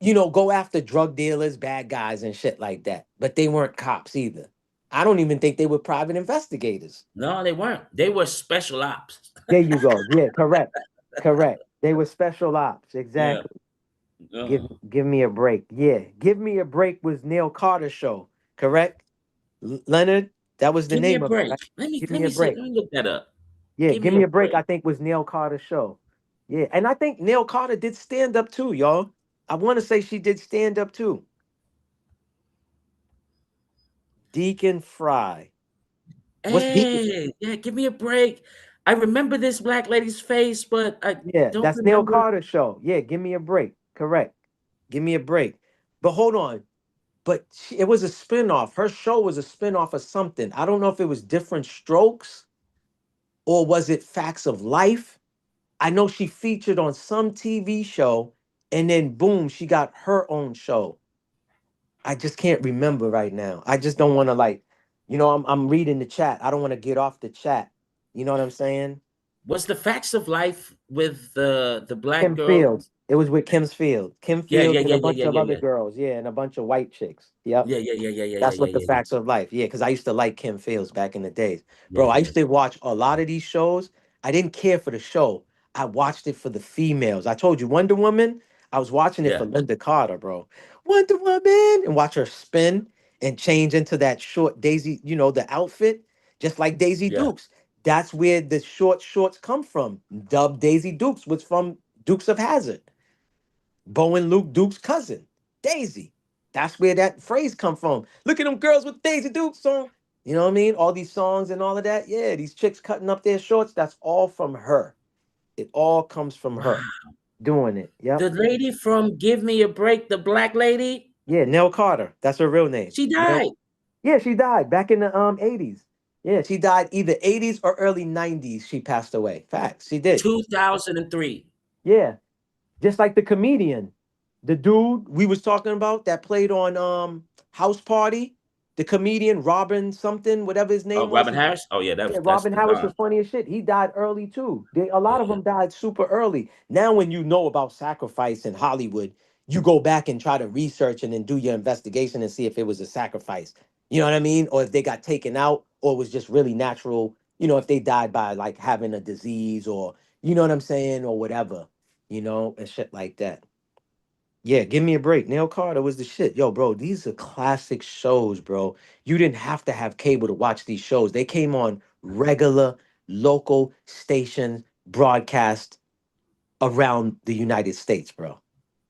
go after drug dealers, bad guys, and shit like that. But they weren't cops either. I don't even think they were private investigators. No, they weren't. They were special ops. There you go. Yeah, correct. Correct. They were special ops. Yeah. Exactly. Give me a break. Yeah. Give Me a Break was Neil Carter's show. Correct? Leonard, that was the Give me a name of it, break. right? Let me Give let Me a me see. Break. Let me look that up. Yeah, Give Give me Me a a Break, break. I think was Neil Carter's show. Yeah, and I think Neil Carter did stand up too, y'all. I want to say she did stand up too. Deacon Fry. What's Deacon? Hey, yeah, give me a break. I remember this black lady's face, but I Yeah, don't that's Neil remember. Carter show. Yeah, give me a break. Correct. Give me a break. But hold on. But it was a spinoff. Her show was a spinoff of something. I don't know if it was Different Strokes or was it Facts of Life. I know she featured on some TV show and then boom, she got her own show. I just can't remember right now. I just don't want to like, I'm reading the chat. I don't want to get off the chat. You know what I'm saying? Was the Facts of Life with the black Kim girl? Fields. It was with Kim's Field. Kim Yeah, Fields yeah, and yeah, a yeah, bunch yeah, of yeah, other yeah. girls. Yeah, and a bunch of white chicks. Yep. Yeah, yeah, yeah, yeah, yeah, yeah, That's yeah, what the yeah, yeah. facts of life. Yeah, because I used to like Kim Fields back in the days. Yeah, Bro, I yeah. used to watch a lot of these shows. I didn't care for the show. I watched it for the females. I told you Wonder Woman, I was watching it Yeah. for Linda Carter, bro. Wonder Woman, and watch her spin and change into that short Daisy, the outfit, just like Daisy Yeah. Dukes. That's where the short shorts come from. Dubbed Daisy Dukes was from Dukes of Hazzard. Bo and Luke Duke's cousin, Daisy. That's where that phrase come from. Look at them girls with Daisy Dukes on. You know what I mean? All these songs and all of that. Yeah, these chicks cutting up their shorts. That's all from her. It all comes from her Wow. doing it. Yep. The lady from Give Me a Break, the black lady, Yeah, Nell Carter. That's her real name. she Nell. died Yeah, she died back in the 80s. Yeah, she died either 80s or early 90s. She passed away. Facts. She did. 2003. Yeah. Just like the comedian, the dude we was talking about that played on House Party, the comedian Robin something, whatever his name Oh, was. Robin Harris? Oh yeah, Yeah, that's Robin the Harris Don. was funny as shit. He died early too. A lot of Yeah. them died super early. Now, when you know about sacrifice in Hollywood, you go back and try to research and then do your investigation and see if it was a sacrifice. You know what I mean? Or if they got taken out, or it was just really natural. If they died by like having a disease, or you know what I'm saying, or whatever. And shit like that. Yeah, give me a break. Nail Carter was the shit. Yo, bro, these are classic shows, bro. You didn't have to have cable to watch these shows. They came on regular local station broadcast around the United States, bro.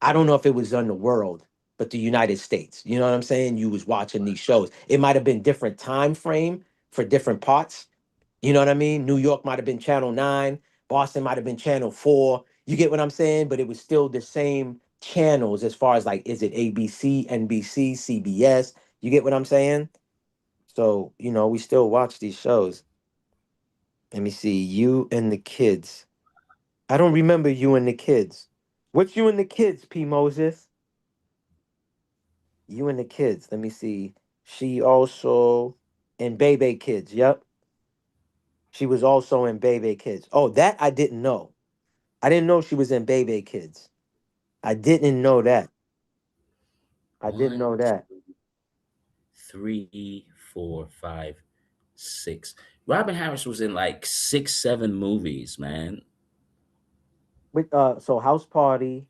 I don't know if it was on the world, but the United States. You know what I'm saying? You was watching these shows. It might have been different time frame for different parts. You know what I mean? New York might have been channel 9, Boston might have been channel 4. You get what I'm saying? But it was still the same channels as far as like, is it ABC, NBC, CBS? You get what I'm saying? So, we still watch these shows. Let me see. You and the Kids. I don't remember You and the Kids. What's You and the Kids, P. Moses? You and the Kids. Let me see. She also in Bebe Kids. Yep. She was also in Bebe Kids. Oh, that I didn't know. I didn't know she was in Bebe Kids. I didn't know that. I didn't One, know that. 3, 4, 5, 6. Robin Harris was in like 6, 7 movies, man. With so House Party.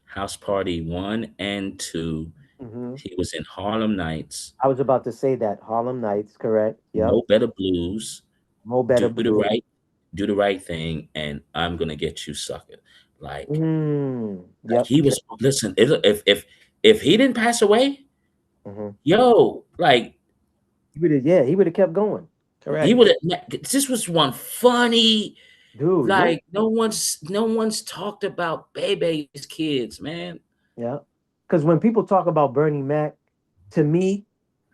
House Party 1 and 2. Hmm. He was in Harlem Nights, I was about to say that. Harlem Nights, correct. Yep. Mo Better Blues, Mo Better Do the Blue. Right, Do the Right Thing, and I'm Gonna Get You Sucker. Like, like Yep. he was. Listen, if he didn't pass away, Hmm. yo, like He would have kept going. he Correct. would have. This was one funny. Dude, Like no one's talked about Bebe's kids, man. yeah. Because when people talk about Bernie Mac, to me,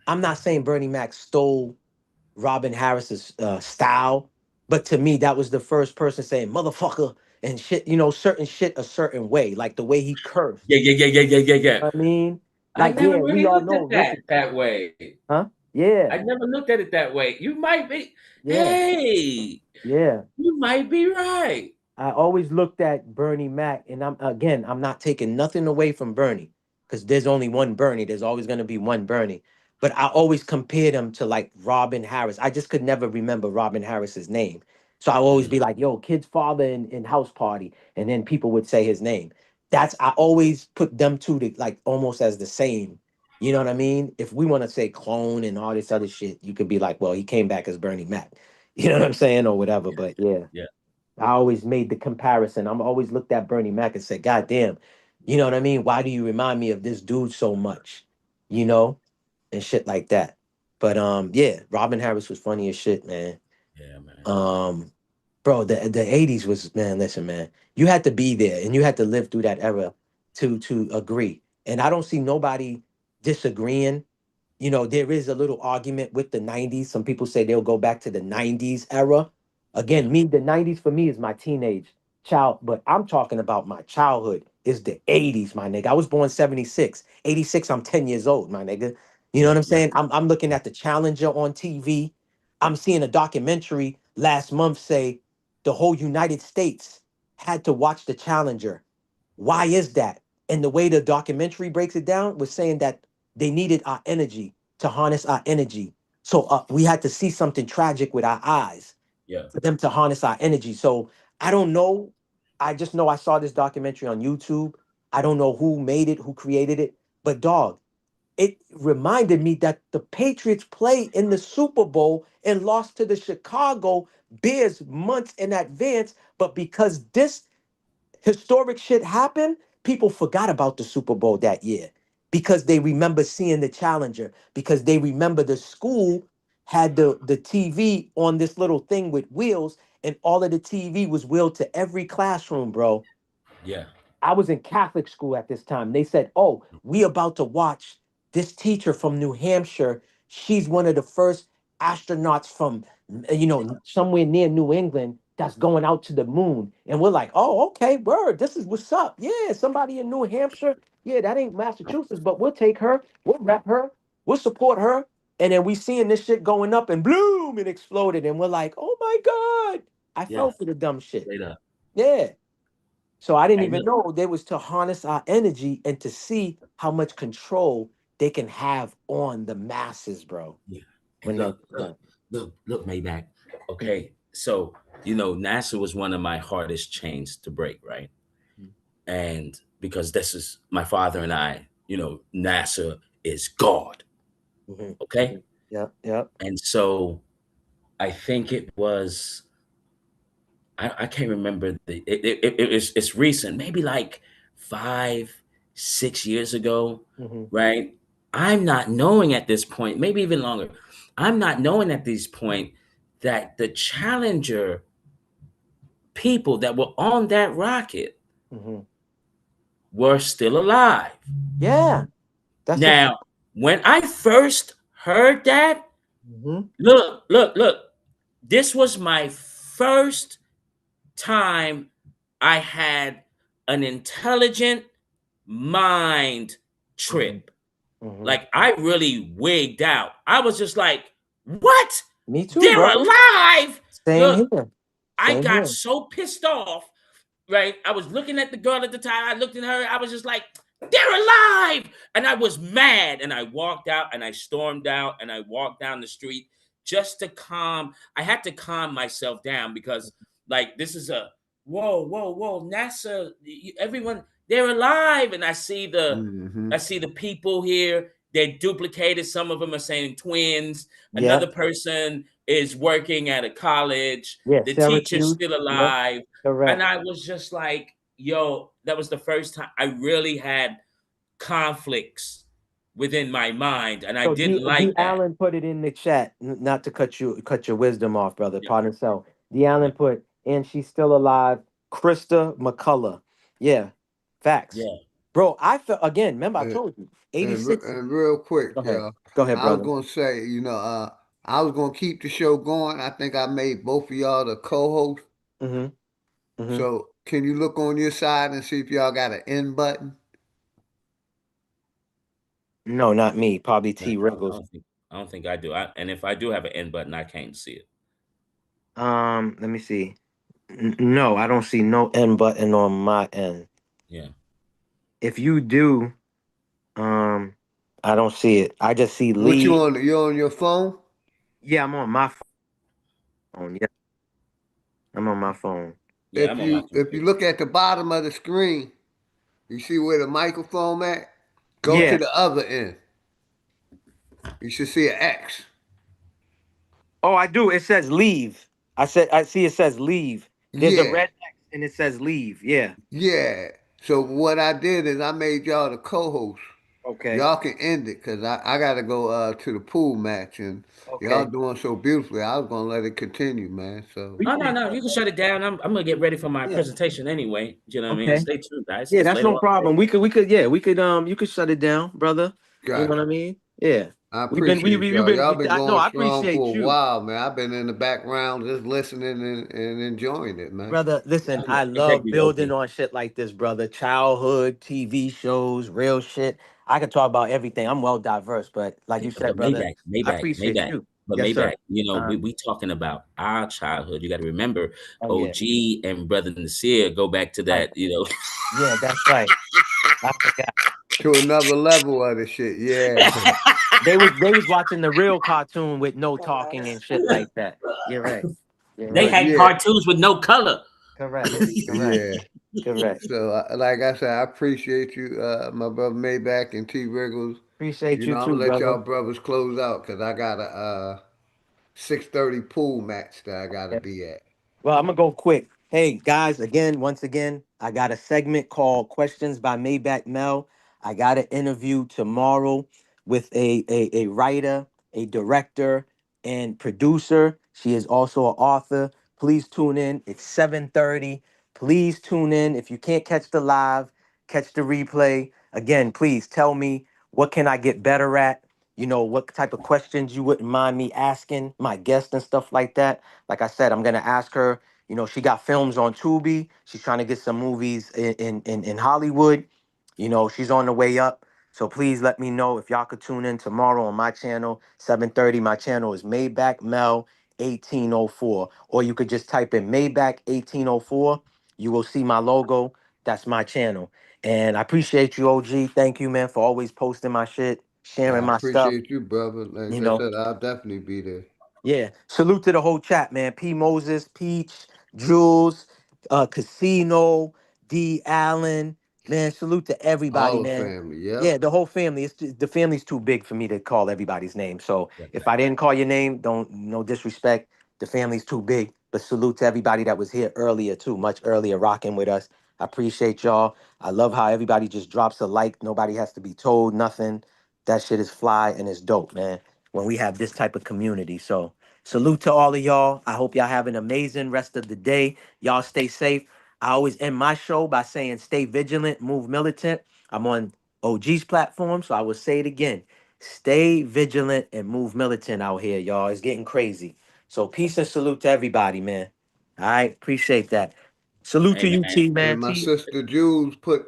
I'm not saying Bernie Mac stole Robin Harris's style, but to me, that was the first person saying motherfucker and shit, certain shit a certain way, like the way he cursed. Yeah, yeah, yeah, yeah, yeah, yeah, yeah. I mean, I like, never yeah, we really all looked know, at that listen, that way. huh? Yeah, I never looked at it that way. You might be. yeah, Hey, yeah. you might be right. I always looked at Bernie Mac, and I'm not taking nothing away from Bernie, because there's only one Bernie. There's always going to be one Bernie. But I always compared him to like Robin Harris. I just could never remember Robin Harris's name. So I always be like, yo, kid's father in House Party. And then people would say his name. I always put them two to like almost as the same. You know what I mean? If we want to say clone and all this other shit, you could be like, well, he came back as Bernie Mac. You know what I'm saying? Or whatever. But yeah. Yeah. I always made the comparison. I'm always looked at Bernie Mac and said, God damn, you know what I mean? Why do you remind me of this dude so much? You know, and shit like that. But yeah, Robin Harris was funny as shit, man. Yeah, man. Um, bro, the 80s was, man, listen, man. You had to be there and you had to live through that era to agree. And I don't see nobody disagreeing. You know, there is a little argument with the 90s. Some people say they'll go back to the 90s era. Yeah. Again, me, the 90s for me is my teenage child, but I'm talking about my childhood is the 80s, my nigga. I was born 76. 86, I'm 10 years old, my nigga. You know Yeah. what I'm Yeah. saying? I'm looking at the Challenger on TV. I'm seeing a documentary last month say the whole United States had to watch the Challenger. Why is that? And the way the documentary breaks it down was saying that they needed our energy to harness our energy. So we had to see something tragic with our eyes Yeah. for them to harness our energy. So I don't know. I just know I saw this documentary on YouTube. I don't know who made it, who created it, but dog, it reminded me that the Patriots played in the Super Bowl and lost to the Chicago Bears months in advance. But because this historic shit happened, people forgot about the Super Bowl that year because they remember seeing the Challenger, because they remember the school had the TV on this little thing with wheels, and all of the TV was wheeled to every classroom, bro. Yeah. I was in Catholic school at this time. They said, "Oh, we about to watch this teacher from New Hampshire. She's one of the first astronauts from somewhere near New England that's going out to the moon." And we're like, "Oh, okay, word. This is what's up. Yeah, somebody in New Hampshire. Yeah, that ain't Massachusetts, but we'll take her. We'll rep her. We'll support her." And then we seeing this shit going up and bloom and exploded, and we're like, "Oh my god!" I Yeah. fell for the dumb shit. Straight up. Yeah. So I didn't And even look, know they was to harness our energy and to see how much control they can have on the masses, bro. yeah. And When they're look, done. look, Maybach. Mm, Okay. So, NASA was one of my hardest chains to break, right? mm, And because this is my father and I, NASA is God. mhm, Okay. mhm. Yep, yep. And so I think it was, I can't remember it's recent, maybe like 5, 6 years ago, Hmm. right? I'm not knowing at this point, maybe even longer. I'm not knowing at this point that the Challenger people that were on that rocket Hmm. were still alive. Yeah, that's a Now, when I first heard that, hmm. look, this was my first time I had an intelligent mind Hmm. trip. Hmm. Like I really wigged out. I was just like, what? Me too, They're brother. alive. Same Look, here. I Same got here. so pissed off, right? I was looking at the girl at the time. I looked at her. I was just like, they're alive. And I was mad. And I walked out and I stormed out and I walked down the street just to I had to calm myself down because, like, this is a whoa, NASA, everyone, they're alive. And Mm-hmm. I see the people here. They duplicated. Some of them are saying twins. Yeah, Another person is working at a college. yeah. The teacher's Syracuse. still Yep, alive. And correct. I was just like, yo, that was the first time I really had conflicts within my mind. And I So didn't D like that. Allen put it in the chat, not to cut your wisdom off, brother. Yeah, Pardon self. D yeah, Allen put, and she's still alive. Krista McCullough. Yeah, facts, yeah, bro. I felt again. Remember, I And, told you, 86. and real quick, Go ahead. yeah, Go ahead, I was brother. gonna say, I was gonna keep the show going. I think I made both of y'all the co-host. Mm-hmm. Mm-hmm. So can you look on your side and see if y'all got an end button? No, not me. Probably yeah. T Riggles. I don't think I do. And if I do have an end button, I can't see it. Let me see. No, I don't see no end button on my end. Yeah. If you do, um, I don't see it. I just see What you Lee. on? You on your phone? Yeah, I'm on my phone. Yeah, I'm on my phone. Yeah, I'm on my If you computer. look at the bottom of the screen, you see where the microphone at? Go to Yeah. the other end. You should see an X. Oh, I do. It says leave. I see it says leave. There's a Yeah, red X and it says leave. Yeah. yeah. So what I did is I made y'all the co-host. Okay. Y'all can end it because I gotta go to the pool match and y'all Okay. doing so beautifully. I was gonna let it continue, man. So Oh no, Appreciate no, that, you can man. shut it down. I'm gonna get ready for my Yeah. presentation anyway. You know what I mean? Okay. Stay tuned, guys. Yeah, It's that's later no on problem. today. You could shut it down, brother. You know what I gotcha. mean? Yeah. I We appreciate you've y'all. been Y'all been no, going I strong for appreciate a you. while, man. I've been in the background just listening and enjoying it, man. Brother, listen, Yeah, I hey, thank love you, building OG. on shit like this, brother. Childhood, TV shows, real shit. I can talk about everything. I'm well diverse, but like you said, But brother, I appreciate Maybach. you. But Yes, sir. Maybach, you know, Uh, we talking about our childhood. You got to remember, oh yeah. OG and Brother Nasir go back to Right. that. You know, Yeah, that's right. I forgot. To another level of the shit, yeah. They was watching the real cartoon with no talking and Goodness. shit like that. You're right. You're they right. But had yeah, cartoons with no color. Correct. Correct. yeah. Correct. So like I said, I appreciate you, my brother Maybach and T Wriggles. Appreciate You you know, I'm too, gonna let brother. y'all brothers close out because I got a 6:30 pool match that I gotta be at. Well, I'm gonna go quick. Hey guys, once again, I got a segment called Questions by Maybach Mel. I got an interview tomorrow with a writer, a director, and producer. She is also an author. Please tune in. It's 7:30. Please tune in. If you can't catch the live, catch the replay. Again, please tell me what can I get better at. You know, what type of questions you wouldn't mind me asking my guests and stuff like that. Like I said, I'm gonna ask her. You know, she got films on Tubi. She's trying to get some movies in Hollywood. You know, she's on the way up. So please let me know if y'all could tune in tomorrow on my channel, 7:30. My channel is Maybach Mel 1804. Or you could just type in Maybach 1804. You will see my logo. That's my channel. And I appreciate you, OG. Thank you, man, for always posting my shit, sharing I my stuff. appreciate you, brother. Like You I know. said, I'll definitely be there. Yeah. Salute to the whole chat, man. P. Moses, Peach, Jules, Casino, D. Allen. Man, salute to everybody, All the man. family, Yeah, yep. the whole family. The family's too big for me to call everybody's name. So Right, if right. I didn't call your name, don't no disrespect. The family's too big. But salute to everybody that was here earlier too, much earlier, rocking with us. I appreciate y'all. I love how everybody just drops a like. Nobody has to be told nothing. That shit is fly and it's dope, man. When we have this type of community. So salute to all of y'all. I hope y'all have an amazing rest of the day. Y'all stay safe. I always end my show by saying stay vigilant, move militant. I'm on OG's platform, so I will say it again. Stay vigilant and move militant out here, y'all. It's getting crazy. So peace and salute to everybody, man. All right, appreciate that. Salute Hey to you, man, T, And man. my T, sister Jules put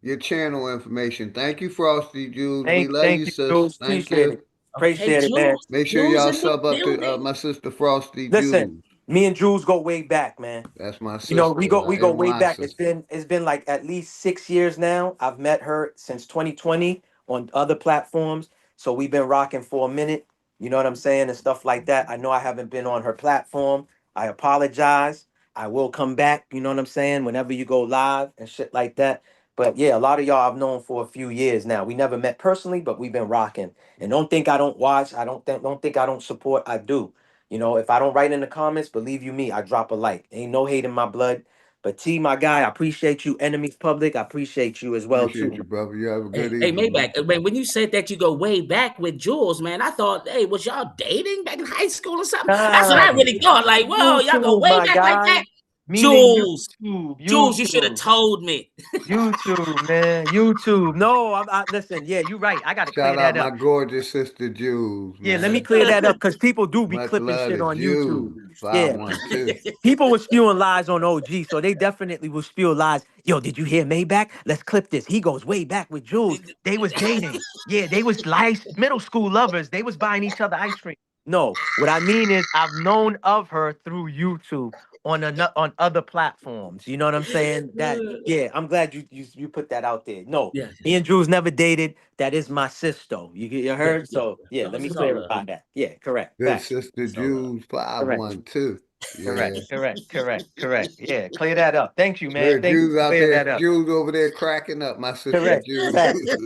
your channel information. Thank you, Frosty Jules. We love thank you, you, sis. Jules. Thank Appreciate you. it. okay, Appreciate it, man. Make sure Jules y'all in the sub up to building. my sister Frosty Listen, Jules. me and Jules go way back, man. That's my You know, sister we go and way my back. sister. It's been like at least 6 years now. I've met her since 2020 on other platforms. So we've been rocking for a minute. You know what I'm saying? And stuff like that. I know I haven't been on her platform. I apologize. I will come back, you know what I'm saying, whenever you go live and shit like that. But yeah, a lot of y'all I've known for a few years now. We never met personally, but we've been rocking. And don't think I don't watch. I don't think I don't support. I do. You know, if I don't write in the comments, believe you me, I drop a like. Ain't no hate in my blood. But T, my guy, I appreciate you. Enemies Public, I appreciate you as well Appreciate too. you, brother. You have a good Hey, evening, man. Maybach, when you said that you go way back with Jules, man, I thought, hey, was y'all dating back in high school or something? That's what Nah, I really thought. Like, whoa, y'all go YouTube, way my back like guy. that. Meaning Jules, YouTube, Jules, you should have YouTube, told me. YouTube, man, YouTube. No, listen. Yeah, you're right. I got to clear Shout out that my up. gorgeous sister Jules, Yeah, let me man. clear that up because people do be Much clipping love shit to on YouTube. Jules. Yeah, 512. people were spewing lies on OG, so they definitely will spew lies. Yo, did you hear Maybach? Let's clip this. He goes way back with Jules. They was dating. Yeah, they was like middle school lovers. They was buying each other ice cream. No, what I mean is I've known of her through YouTube on other platforms. You know what I'm saying? That yeah, I'm glad you put that out there. No, Yeah, me and Jules never dated. That is my sister. You yeah, heard? yeah. So yeah, No, let this me is all love. clarify that. Yeah, correct. Good Facts. sister It's all love. Jules. Correct. 512. Correct. Yeah. Correct. Yeah, clear that up. Thank you, man. Look, Thank you Jules for out clearing there, that up. Jules over there cracking up. My sister Correct. Jules. Facts.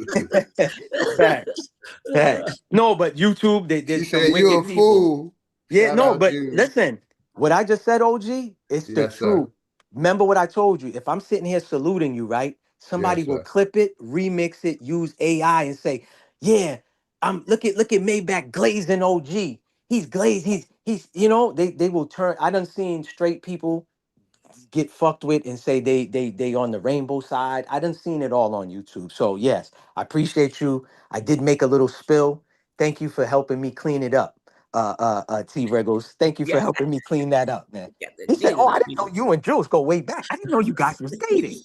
Facts. Facts. No, but YouTube, She there's some said, "You a wicked people. fool." Yeah, Shout no, out but Jules. listen, What I just said, OG, it's the Yes, sir. truth. Remember what I told you. If I'm sitting here saluting you, right? Somebody Yes, will sir. clip it, remix it, use AI and say, yeah, look at Maybach glazing OG. He's glazed, he's they will turn. I done seen straight people get fucked with and say they on the rainbow side. I done seen it all on YouTube. So yes, I appreciate you. I did make a little spill. Thank you for helping me clean it up. T Riggles. Thank you for Yeah, helping me clean that up, man. yeah. He said, Jesus, "Oh, I didn't know you and Jules go way back. I didn't know you guys was dating."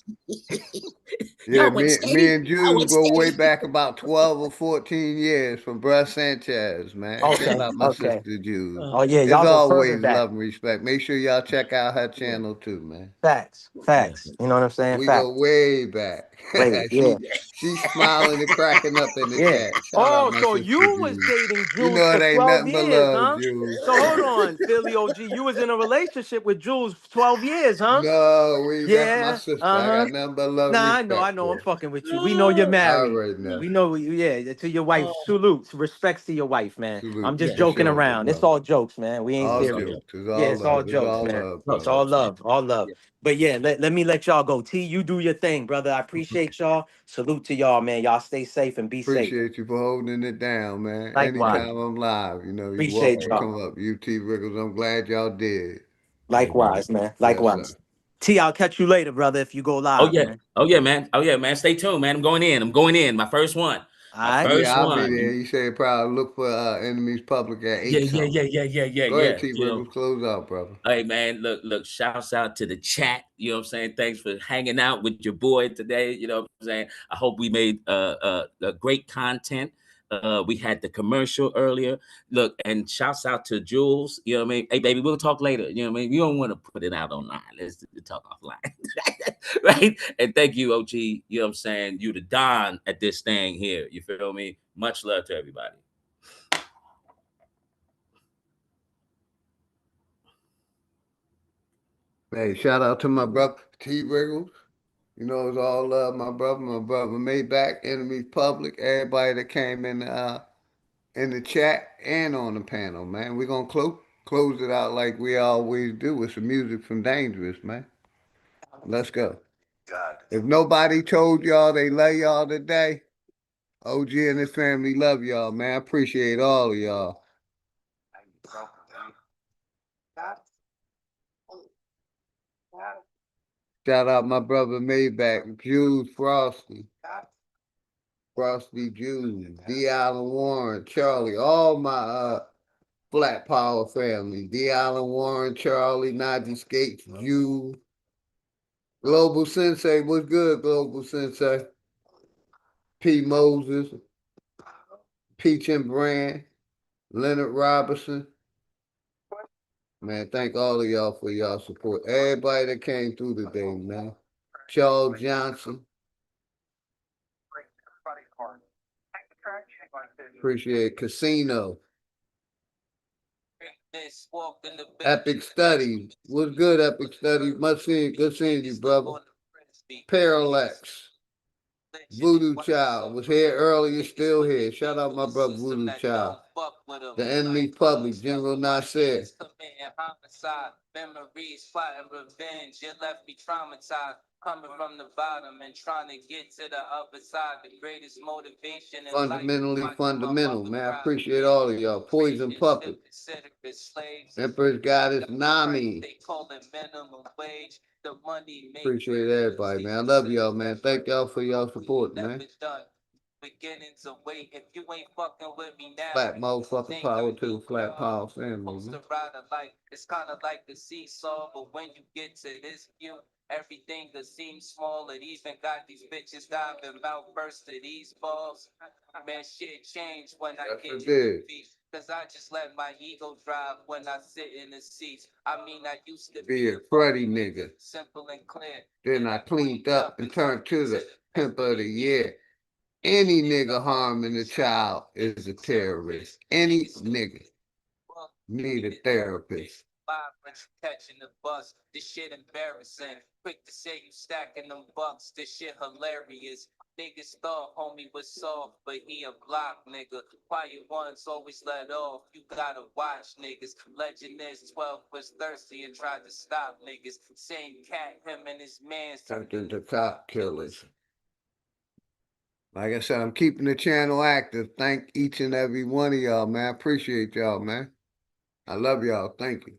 Yeah, y'all went me steady. and Y'all Jews went go way steady. back about 12 or 14 years from Bruss Sanchez, man. Shout Okay, out my okay. sister Jews. Oh yeah, It's y'all go further always back. love and respect. Make sure y'all check out her Yeah, channel too, man. Facts, yeah. facts. You know what I'm saying? We go Facts. way back. Wait, yeah. She's smiling and cracking up in the Yeah. chat. Shout out Oh, my so sister you was Jews. dating You Jules know for it ain't 12 nothing but years, love, huh? Jews. So hold on, Philly OG. You was in a relationship with Jules for 12 years, huh? No, that's my Yeah. sister. I Uh-huh. got nothing but love and Nah, respect I know. for I'm her. fucking with you. We know you're I married. already know. We know you, yeah, to your wife. Salutes, respects to your wife, man. I'm Salute just for joking sure, my around. It's brother. all jokes, man. We ain't All It's all serious. good. jokes. It's Yeah, all it's all love. It's jokes, all man. love, It's brother. all love, all love. Yeah. But yeah, let me let y'all go. T, you do your thing, brother. I appreciate y'all. Salute to y'all, man. Y'all stay safe and be safe. Appreciate you for holding it down, man. Yeah. Likewise. Anytime I'm live, you're welcome Appreciate to y'all. come up. UT Riggles, I'm glad y'all did. Hey, brother. Likewise, man. Yes, sir. Likewise. T, I'll catch you later, brother, if you go Oh live, yeah. man. Oh yeah, man. Oh yeah, man. Stay tuned, man. I'm going in. I'm going in. My first one. All My right. first Yeah, I'll be one. there. You said probably look for Enemies Public at Yeah, 8 yeah, something. yeah, yeah, yeah, yeah, Go ahead, yeah. T Riggles. Close out, brother. Hey man, look, shouts out to the chat. You know what I'm saying? Thanks for hanging out with your boy today. You know what I'm saying? I hope we made great content. We had the commercial earlier. Look, and shouts out to Jules. You know what I mean? Hey baby, we'll talk later. You know what I mean? You don't want to put it out online. Let's talk offline. Right? And thank you, OG. You know what I'm saying? You the Don at this thing here. You feel me? Much love to everybody. Hey, shout out to my brother T Riggles. It's all love, my brother Maybach, Enemies Public, everybody that came in the chat and on the panel, man. We're gonna close it out like we always do with some music from Dangerous, man. Let's go. If nobody told y'all they love y'all today, OG and his family love y'all, man. I appreciate all of y'all. Shout out my brother Maybach, Jules Frosty, Frosty Jr., D. Allen Warren, Charlie, all my Flat Power family. D. Allen Warren, Charlie, Najee Skates, Jules, Global Sensei. What's good, Global Sensei? P. Moses, Peach and Brand, Leonard Robinson. Man, thank all of y'all for y'all support. Everybody that came through today, man. Charles Johnson. Appreciate Casino. Epic Studies. What's good, Epic Studies? Good seeing you, brother. Parallax. Voodoo Child was here earlier, still here. Shout out my brother Voodoo Child. The Enemy Public, General Nasir. Memories, plotting revenge. You left me traumatized. Coming from the bottom and trying to get to the upper side. The greatest motivation in Fundamentally life. fundamental, man. I appreciate all of y'all. Poison Puppet. Empress Goddess Nami. They call it minimum wage. The money Appreciate everybody, man. I love y'all, man. Thank y'all for y'all support, man. Beginnings of wait. If you ain't fucking with me now, Flat motherfucking power to the Flat Power family, supposed man. to ride a light. It's kind of like the seesaw, but when you get to this view, everything that seems small. It even got these bitches diving mouth first to these balls. Man, shit changed when I get to the feet. Cause I just let my ego drive when I sit in the seats. I mean, I used to Be a cruddy nigga. simple and clear. Then I cleaned up and turned to the pimp of the year. Any nigga harming a child is a terrorist. Any nigga need a therapist. Catching the bus, this shit embarrassing. Quick to say you stacking them bucks, this shit hilarious. Niggas thought homie was soft, but he a block nigga. Quiet ones always let off. You gotta watch niggas. Legend is 12 was thirsty and tried to stop niggas. Same cat, him and his man turned into cop killers. Like I said, I'm keeping the channel active. Thank each and every one of y'all, man. Appreciate y'all, man. I love y'all. Thank you.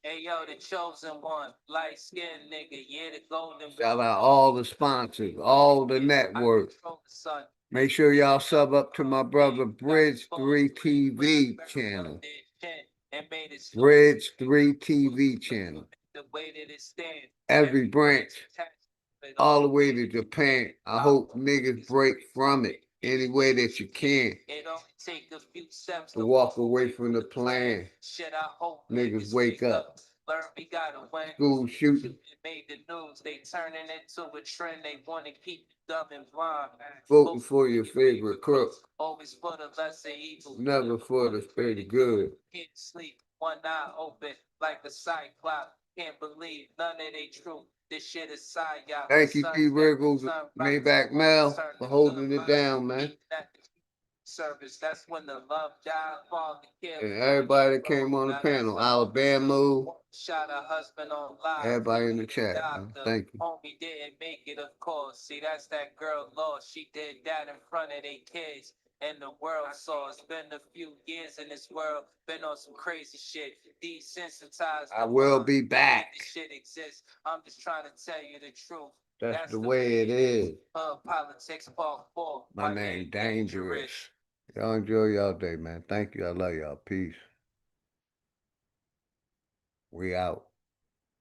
Hey yo, the chosen one, light skinned nigga, yeah, the golden. Shout out all the sponsors, all the networks. Make sure y'all sub up to my brother Bridge 3 TV channel. Bridge 3 TV channel. Every branch, all the way to Japan. I hope niggas break from it any way that you can. To walk away from the plan. Niggas wake up. School shooting. Made the news, they turning into a trend. They want to keep you dumb and blind. Voting for your favorite crook. Always for the lesser evil. Never for the pretty good. Can't sleep, one eye open like a cyclops. Can't believe none of they true. This shit is psyop. Thank you, T. Wriggles, Maybach Mel, for holding it down, man. Service, that's when the love died, father killed. And everybody that came on the panel, Alabama, shot a husband on live. Everybody in the chat, man. Thank you. Homie didn't make it, of course. See, that's that girl lost. She did that in front of their kids. And the world saw. It's been a few years in this world. Been on some crazy shit. Desensitized. I will be back. This shit exists. I'm just trying to tell you the truth. That's the way it is. Politics part 4. My name Dangerous. Y'all enjoy y'all day, man. Thank you. I love y'all. Peace. We out.